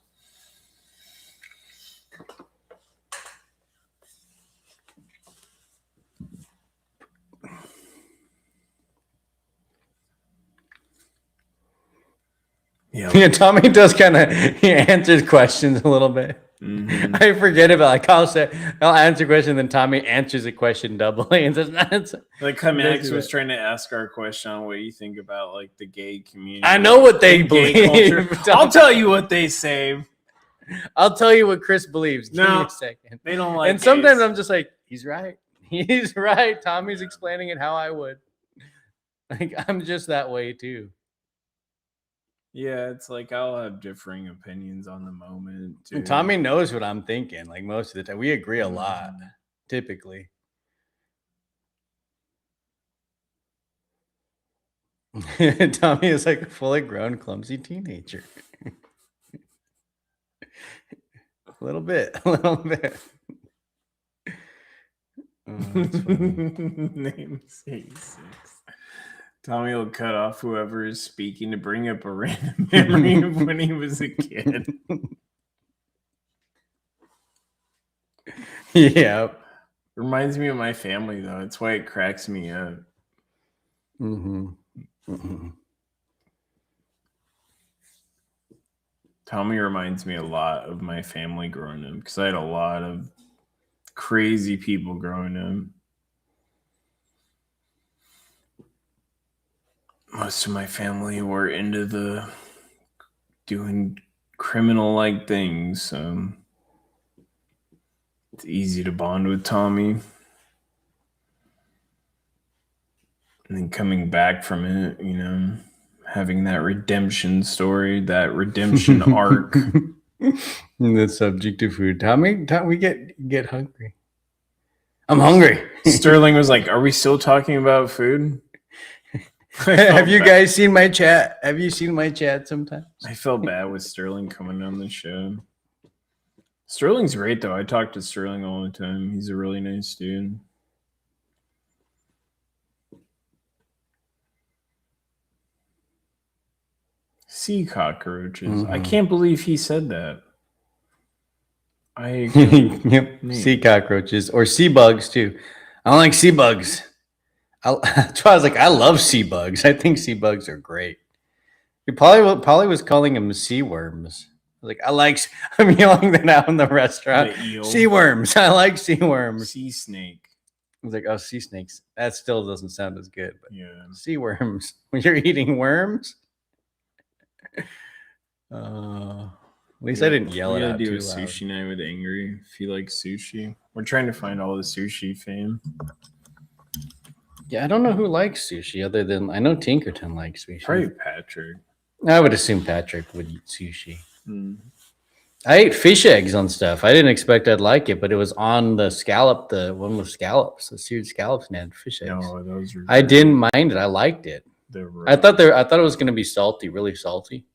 Yeah, Tommy does kind of he answers questions a little bit. Mm-hmm. I forget about like I'll answer a question, then Tommy answers a question doubly and says that's Like Climatics was trying to ask our question on what you think about like the gay community. I know what they and gay believe. culture. I'll tell you what they say. I'll tell you what Chris believes. Give me No, a second. they don't like And sometimes gays. I'm just like, he's right. He's right. Tommy's explaining it how I would. Like I'm just that way too. Yeah, it's like I'll have differing opinions on the moment. Too. And Tommy knows what I'm thinking. Like most of the time, we agree a lot. Typically. Tommy is like a fully grown, clumsy teenager. A little bit. Oh, that's funny. Name 86. Tommy will cut off whoever is speaking to bring up a random memory of when he was a kid. Yeah. Reminds me of my family, though. That's why it cracks me up. Tommy reminds me a lot of my family growing up because I had a lot of crazy people growing up. Most of my family were into the doing criminal-like things, so it's easy to bond with Tommy. And then coming back from it, you know, having that redemption story, that redemption arc. The subject of food. Tommy, we get hungry. I'm hungry. Sterling was like, "Are we still talking about food?" Have you guys seen my chat? Have you seen my chat sometimes? I felt bad with Sterling coming on the show. Sterling's great, though. I talk to Sterling all the time. He's a really nice dude. Sea cockroaches. I can't believe he said that. Yep. Sea cockroaches or sea bugs too. I don't like sea bugs. That's why I was like, I love sea bugs. I think sea bugs are great. Polly was calling them sea worms. I was like, I'm yelling that out in the restaurant. Sea worms. I like sea worms. Sea snake. I was like, oh, sea snakes. That still doesn't sound as good. But yeah. Sea worms. When you're eating worms. At least I didn't yell it out do too a sushi night with Angry if you like sushi. We're trying to find all the sushi fame. Yeah, I don't know who likes sushi other than I know Tinkerton likes sushi. Probably Patrick. I would assume Patrick would eat sushi. I ate fish eggs on stuff. I didn't expect I'd like it, but it was on the scallop, the one with scallops, the seared scallops and had fish eggs. No, those were I didn't mind it. I liked it. I thought it was gonna be salty, really salty.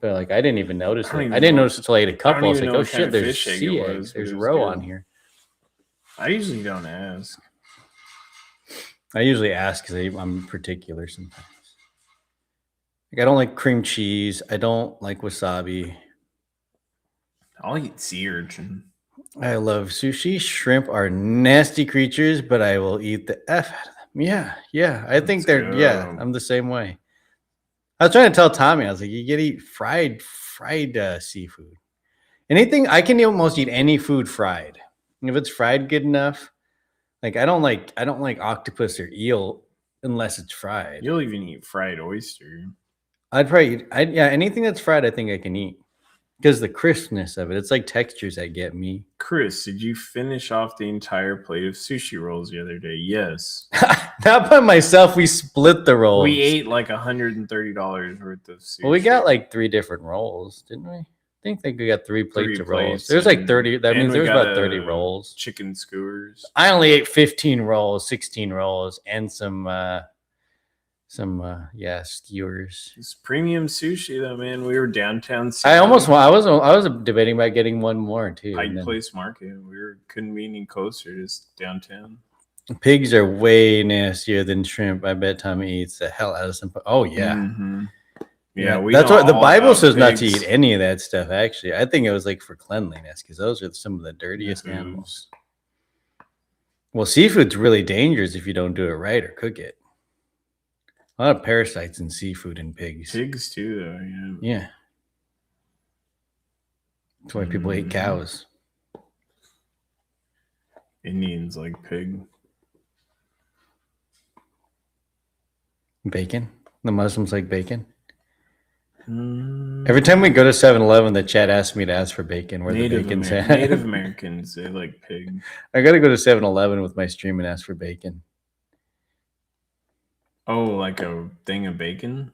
But like I didn't even notice it. I didn't notice it until I ate a couple. I was like, oh shit, there's sea eggs. There's roe on here. I usually don't ask. I usually ask because I'm particular sometimes. Like I don't like cream cheese. I don't like wasabi. I'll eat sea urchin. I love sushi. Shrimp are nasty creatures, but I will eat the F out of them. Yeah. I think they're I'm the same way. I was trying to tell Tommy, I was like, you get to eat fried seafood. Anything, I can almost eat any food fried. And if it's fried good enough, like I don't like octopus or eel unless it's fried. You'll even eat fried oyster. I'd probably anything that's fried, I think I can eat. Because the crispness of it, it's like textures that get me. Chris, did you finish off the entire plate of sushi rolls the other day? Yes. Not by myself. We split the rolls. We ate like $130 worth of sushi. Well, we got like 3 different rolls, didn't we? I think we got 3 plates of rolls. There's like 30. That means there's about 30 rolls. Chicken skewers. I only ate 15 rolls, 16 rolls, and some skewers. It's premium sushi though, man. We were downtown. I was debating about getting one more too. Pike Place Market. Couldn't be any closer, just downtown. Pigs are way nastier than shrimp. I bet Tommy eats the hell out of some. Oh yeah. Mm-hmm. Yeah, that's what the Bible says not to eat any of that stuff. Actually, I think it was like for cleanliness because those are some of the dirtiest animals. Well, seafood's really dangerous if you don't do it right or cook it. A lot of parasites in seafood and pigs. Pigs too, though. Yeah. That's why people hate cows. Indians like pig. Bacon. The Muslims like bacon. Every time we go to 7-Eleven, the chat asks me to ask for bacon. Where the bacon's at. Native Americans, they like pig. I got to go to 7-Eleven with my stream and ask for bacon. Oh, like a thing of bacon?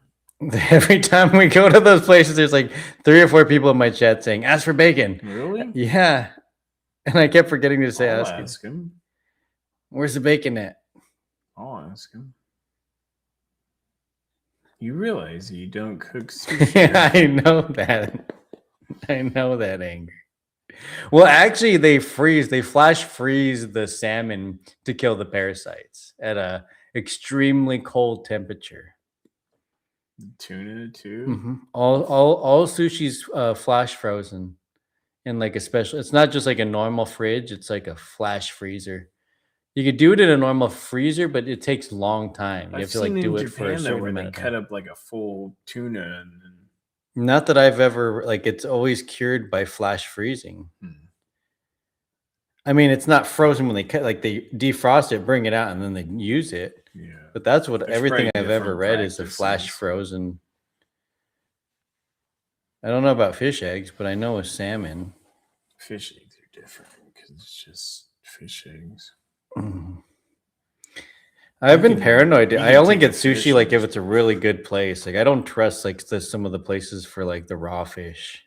Every time we go to those places, there's like 3 or 4 people in my chat saying, "Ask for bacon." Really? Yeah, and I kept forgetting to say, I'll "Ask." ask him. Where's the bacon at? I'll ask him. You realize you don't cook sushi. I know that. I know that, Anger. Well, actually, they flash freeze the salmon to kill the parasites at a extremely cold temperature. Tuna too. Mm-hmm. All sushi's flash frozen in like a special. It's not just like a normal fridge. It's like a flash freezer. You could do it in a normal freezer, but it takes a long time. You have to like do it for a certain where amount they of time. cut up like a full tuna and then Not that I've ever like. It's always cured by flash freezing. I mean, it's not frozen when they cut. Like they defrost it, bring it out, and then they use it. Yeah. But that's what There's everything probably I've ever read different is a flash practices. frozen. I don't know about fish eggs, but I know with salmon. fish eggs are different because it's just fish eggs. I've been can- paranoid. you I can only take get the fish sushi like and if it's a really good place. Like I don't trust like some of the places for like the raw fish.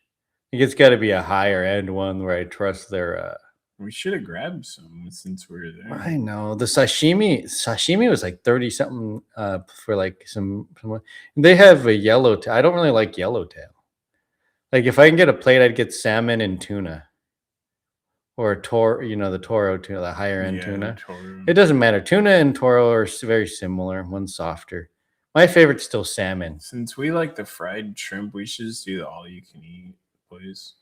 Like it's got to be a higher end one where I trust their. We should have grabbed some since we were there. I know the sashimi was like 30 something for like some they have a yellowtail. I don't really like yellowtail. Like if I can get a plate, I'd get salmon and tuna. Or the Toro tuna, the higher end Yeah, tuna. Toro. It doesn't matter. Tuna and Toro are very similar. One's softer. My favorite's still salmon. Since we like the fried shrimp, we should just do the all you can eat, please.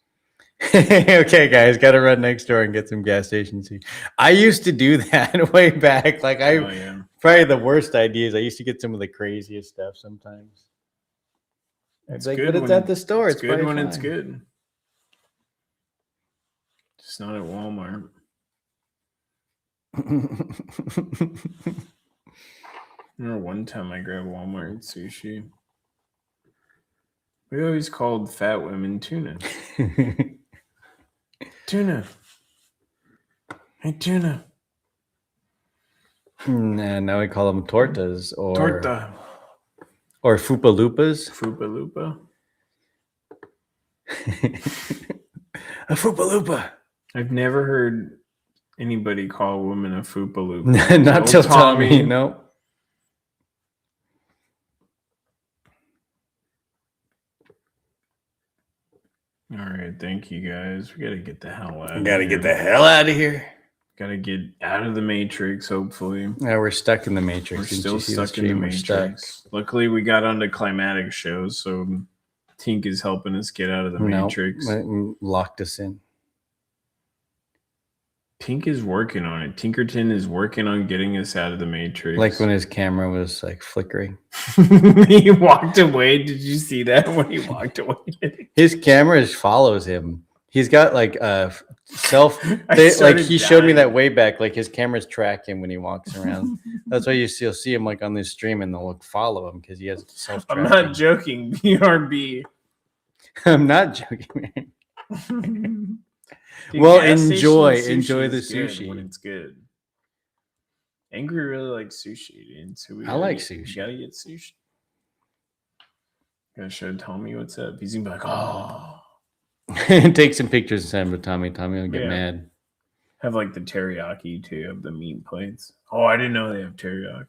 Okay, guys, got to run next door and get some gas station tea. I used to do that way back. Like Oh, yeah. probably the worst ideas. I used to get some of the craziest stuff sometimes. It's like, good but it's when at the store. It's good probably when it's fine. good. Just not at Walmart. I remember one time I grabbed Walmart sushi. We always called fat women tuna. Tuna. Hey, tuna. Nah, now we call them tortas or Torta. or fupalupas. Fupalupa. A fupalupa. I've never heard anybody call a woman a fupalupa. Not till Tommy. No. All right, thank you guys. We gotta get the hell out. Gotta get the hell out of here. Gotta get out of the Matrix. Hopefully, Yeah, we're stuck in the Matrix. we're Didn't still you see the stuck in the stream? We're stuck. Matrix. Luckily, we got onto climatic shows, so Tink is helping us get out of the Nope, Matrix. locked us in. Tink is working on it. Tinkerton is working on getting us out of the Matrix. Like when his camera was like flickering. He walked away. Did you see that when he walked away? His camera follows him. He's got like a self. I started Like he showed me dying. that way back. Like his cameras track him when he walks around. That's why you'll see him like on this stream, and they'll follow him because he has self. I'm not joking. BRB. I'm not joking, man. Dude, Well, gas station enjoy sushi the is good sushi. when it's good. Angry really likes sushi, dude. So we I gotta like get- sushi. You gotta get sushi. Gotta show Tommy what's up. He's gonna be like, oh, Take some pictures and send them to Tommy. Tommy will get Yeah. mad. have like the teriyaki too of the meat plates. Oh, I didn't know they have teriyaki.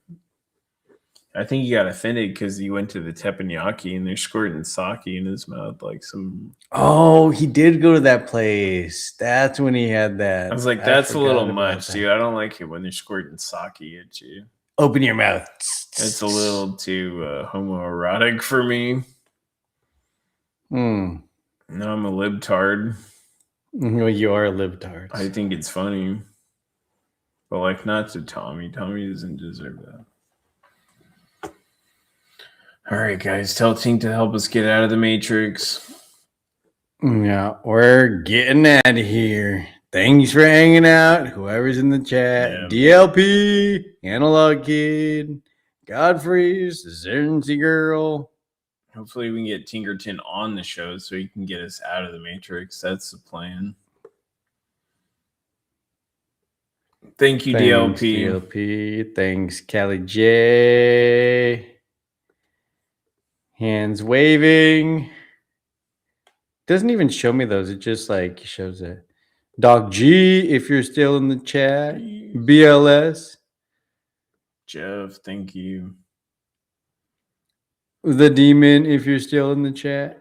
I think he got offended because he went to the teppanyaki and they're squirting sake in his mouth like some. Oh, he did go to that place. That's when he had that. I was like, that's a forgot little about much, that. dude. I don't like it when they're squirting sake at you. Open your mouth. It's a little too homoerotic for me. Hmm. No, I'm a libtard. Well, you are a libtard. I think it's funny. But like not to Tommy. Tommy doesn't deserve that. All right, guys, tell Tink to help us get out of the Matrix. Yeah, we're getting out of here. Thanks for hanging out. Whoever's in the chat, DLP, Analog Kid, Godfrey's, Zernsy Girl. Hopefully, we can get Tinkerton on the show so he can get us out of the Matrix. That's the plan. Thank you, Thanks, DLP. DLP. Thanks, Callie J. Hands waving. Doesn't even show me those. It just like shows it. Doc G, if you're still in the chat. BLS. Jeff, thank you. The Demon, if you're still in the chat.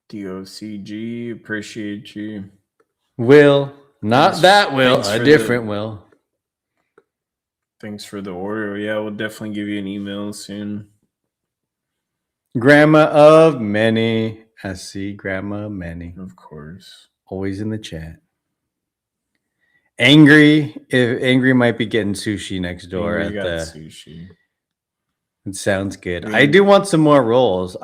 DOCG, appreciate you. Will. Not Thanks- that Will. thanks A for different Will. Thanks for the order. Yeah, we'll definitely give you an email soon. Grandma of many. I see Grandma of many. Of course. Always in the chat. Angry. If Angry might be getting sushi next door Angry at got the sushi. It sounds good. Mm. I do want some more rolls.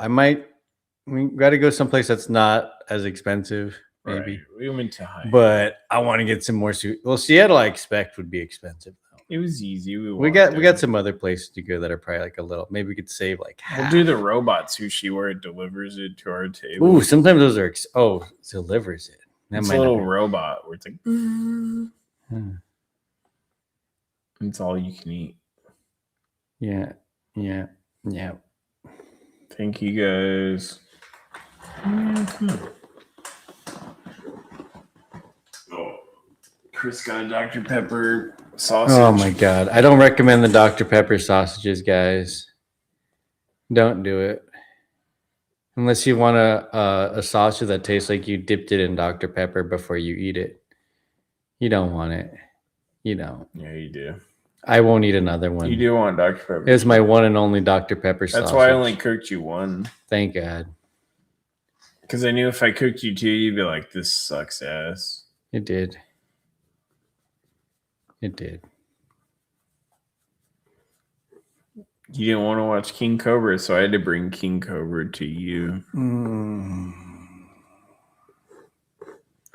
We got to go someplace that's not as expensive, maybe. Right. We went to high. But I want to get some more sushi. Well, Seattle, I expect would be expensive. It was easy. We got some other places to go that are probably like a little. Maybe we could save like half. We'll do the robot sushi where it delivers it to our table. Ooh, sometimes those are. It delivers it. That It's might a not little be- robot where it's like, Hmm. it's all you can eat. Yeah. Thank you guys. Oh, Chris got a Dr. Pepper sausage. Oh my god. I don't recommend the Dr. Pepper sausages, guys. Don't do it. Unless you want a sausage that tastes like you dipped it in Dr. Pepper before you eat it. You don't want it. You don't. Yeah, you do. I won't eat another one. You do want Dr. Pepper. It's my one and only Dr. Pepper sausage. That's why I only cooked you one. Thank God. Because I knew if I cooked you two, you'd be like, this sucks ass. It did. It did. You didn't want to watch King Cobra, so I had to bring King Cobra to you.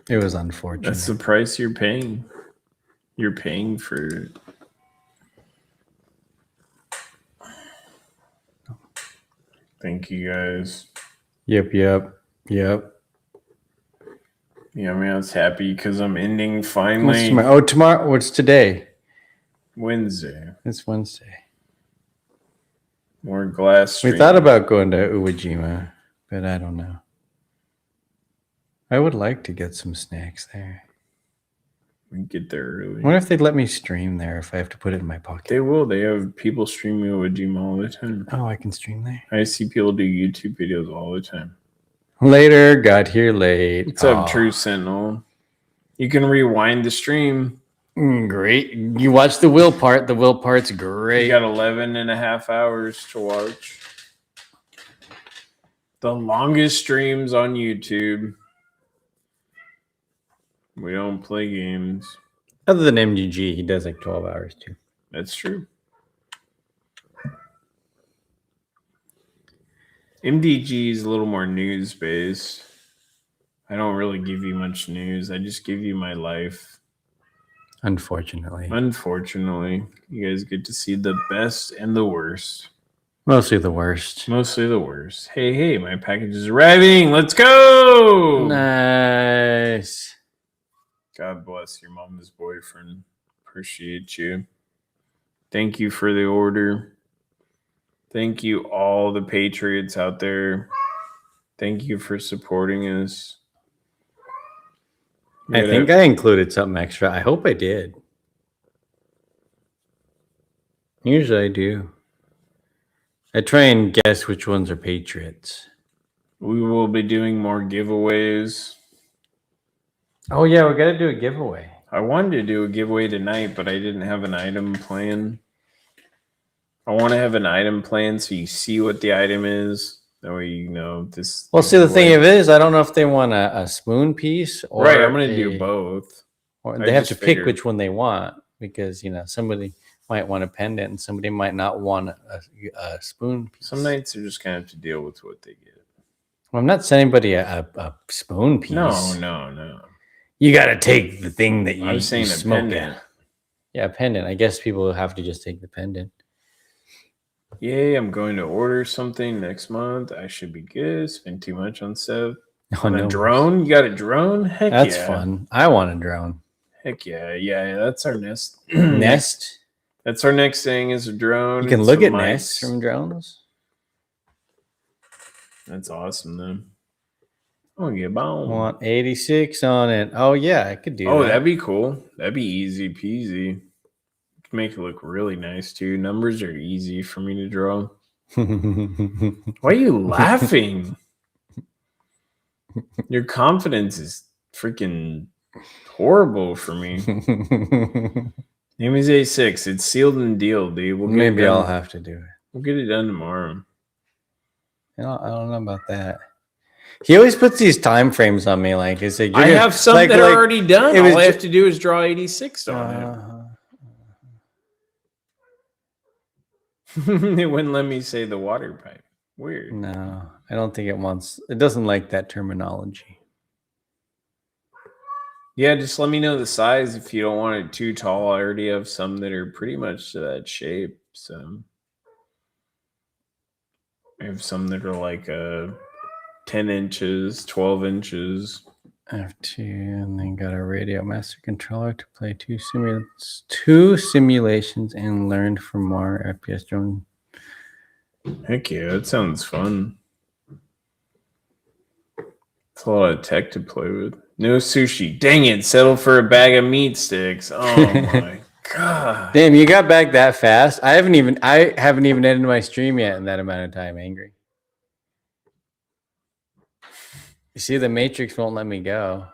It was unfortunate. That's the price you're paying. You're paying for it. Thank you guys. Yep. Yeah, I mean, I was happy because I'm ending What's finally tomorrow? Oh, tomorrow. What's today? Wednesday. It's Wednesday. More glass. We stream. thought about going to Uwe Jima, but I don't know. I would like to get some snacks there. We can get there early. I wonder if they'd let me stream there if I have to put it in my pocket. They will. They have people streaming with Jima all the time. Oh, I can stream there. I see people do YouTube videos all the time. Later, got here late. What's up, True Sentinel? You can rewind the stream. Great. You watch the Will part. The Will part's great. You got 11 and a half hours to watch. The longest streams on YouTube. We don't play games. Other than MGG, he does like 12 hours too. That's true. MDG is a little more news based. I don't really give you much news. I just give you my life. Unfortunately. Unfortunately, you guys get to see the best and the worst. Mostly the worst. Mostly the worst. Hey, my package is arriving. Let's go. Nice. God bless your mama's boyfriend. Appreciate you. Thank you for the order. Thank you, all the Patriots out there. Thank you for supporting us. I think I included something extra. I hope I did. Usually I do. I try and guess which ones are Patriots. We will be doing more giveaways. Oh, yeah, we got to do a giveaway. I wanted to do a giveaway tonight, but I didn't have an item plan. I want to have an item plan so you see what the item is. That way you know this. Well, see, the thing of it is, I don't know if they want a spoon piece or right, I'm going to do both. Or I they have to just pick figured. which one they want because, you know, somebody might want a pendant and somebody might not want a spoon piece. Some nights you're just going to have to deal with what they get. Well, I'm not sending anybody a spoon piece. No. You got to take the thing that you, I'm saying you a smoke pendant. at. Yeah, a pendant. I guess people will have to just take the pendant. Yay, I'm going to order something next month. I should be good. Spend too much on stuff. Oh, On a no. drone? You got a drone? Heck That's yeah. fun. I want a drone. Heck yeah. Yeah, that's our nest. Nest? That's our next thing is a drone. You can and look some at mics. nests from drones. That's awesome, then. Oh, yeah, boom. Want 86 on it. Oh, yeah, I could do Oh, that. that'd be cool. That'd be easy peasy. Could make it look really nice, too. Numbers are easy for me to draw. Why are you laughing? Your confidence is freaking horrible for me. Name is A6. It's sealed and dealed, dude. We'll get Maybe it done. I'll have to do it. We'll get it done tomorrow. I don't know about that. He always puts these time frames on me. Like, it's like I have some that are already done. All I have to do is draw 86 on it. It wouldn't let me say the water pipe. Weird. No, I don't think it wants. It doesn't like that terminology. Yeah, just let me know the size if you don't want it too tall. I already have some that are pretty much to that shape. So I have some that are like 10 inches, 12 inches. F2, and then got a radio master controller to play two simulations and learned from more FPS drone. Heck yeah, that sounds fun. It's a lot of tech to play with. No sushi. Dang it, settle for a bag of meat sticks. Oh my god. Damn, you got back that fast. I haven't even ended my stream yet in that amount of time, Angry. You see, the Matrix won't let me go.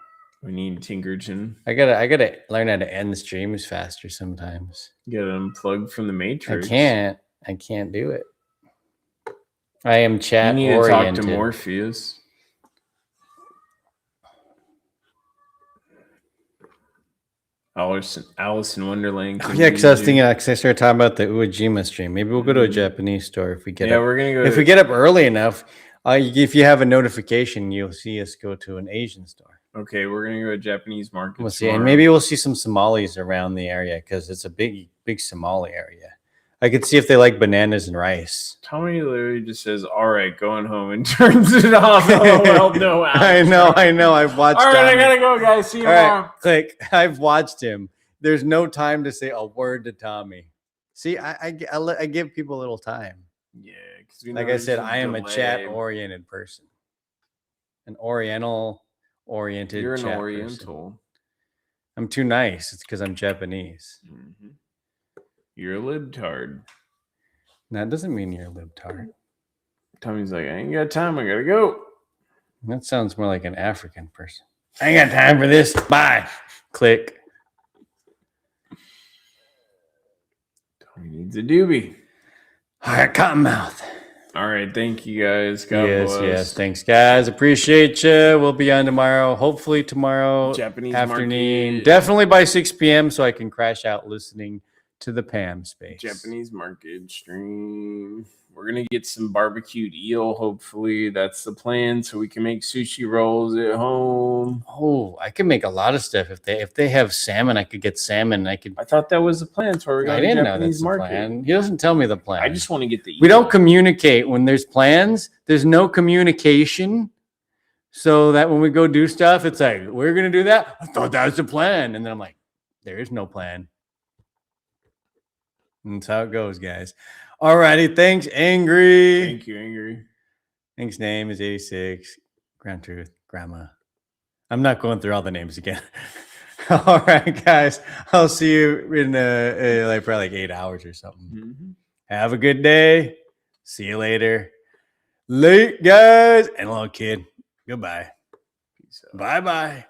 We need Tinkerton. I gotta learn how to end streams faster sometimes. You gotta unplug from the Matrix. I can't do it. I am chat You need oriented. to talk to Morpheus. Alice in Wonderland. Oh, yeah, because I was thinking, because I started talking about the Uejima stream. Maybe we'll go to a Japanese store if we get up. we're gonna go. If we get up early enough, if you have a notification, you'll see us go to an Asian store. Okay, we're gonna go to Japanese market. We'll see, and maybe we'll see some Somalis around the area because it's a big Somali area. I could see if they like bananas and rice. Tommy literally just says, "All right, going home," and turns it off. Oh well, no. I know. I've watched. All right, Tommy. I gotta go, guys. See you All right, tomorrow. click. I've watched him. There's no time to say a word to Tommy. See, I give people a little time. Yeah, because like I said, I am a chat-oriented person, an Oriental-oriented. You're an chat Oriental. person. I'm too nice. It's because I'm Japanese. Mm-hmm. You're a libtard. That doesn't mean you're a libtard. Tommy's like, I ain't got time. I gotta go. That sounds more like an African person. I ain't got time for this. Bye. Click. Tommy needs a doobie. All right, Cottonmouth. All right, thank you guys. God bless. Yes. Thanks, guys. Appreciate you. We'll be on tomorrow. Hopefully tomorrow Japanese afternoon. market. Definitely by 6 p.m. so I can crash out listening to the Pam space. Japanese market stream. We're gonna get some barbecued eel. Hopefully, that's the plan, so we can make sushi rolls at home. Oh, I can make a lot of stuff if they have salmon. I could get salmon. I thought that was the plan. So we're I going didn't to know Japanese that's the market. plan. He doesn't tell me the plan. I just want to get the. We don't communicate when there's plans. There's no communication. So that when we go do stuff, it's like, we're going to do that. I thought that was the plan. And then I'm like, there is no plan. And that's how it goes, guys. All righty. Thanks, Angry. Thank you, Angry. Thanks, name is 86. Ground Truth, Grandma. I'm not going through all the names again. All right, guys. I'll see you in probably like 8 hours or something. Mm-hmm. Have a good day. See you later. Late, guys. And a little kid. Goodbye. Bye-bye.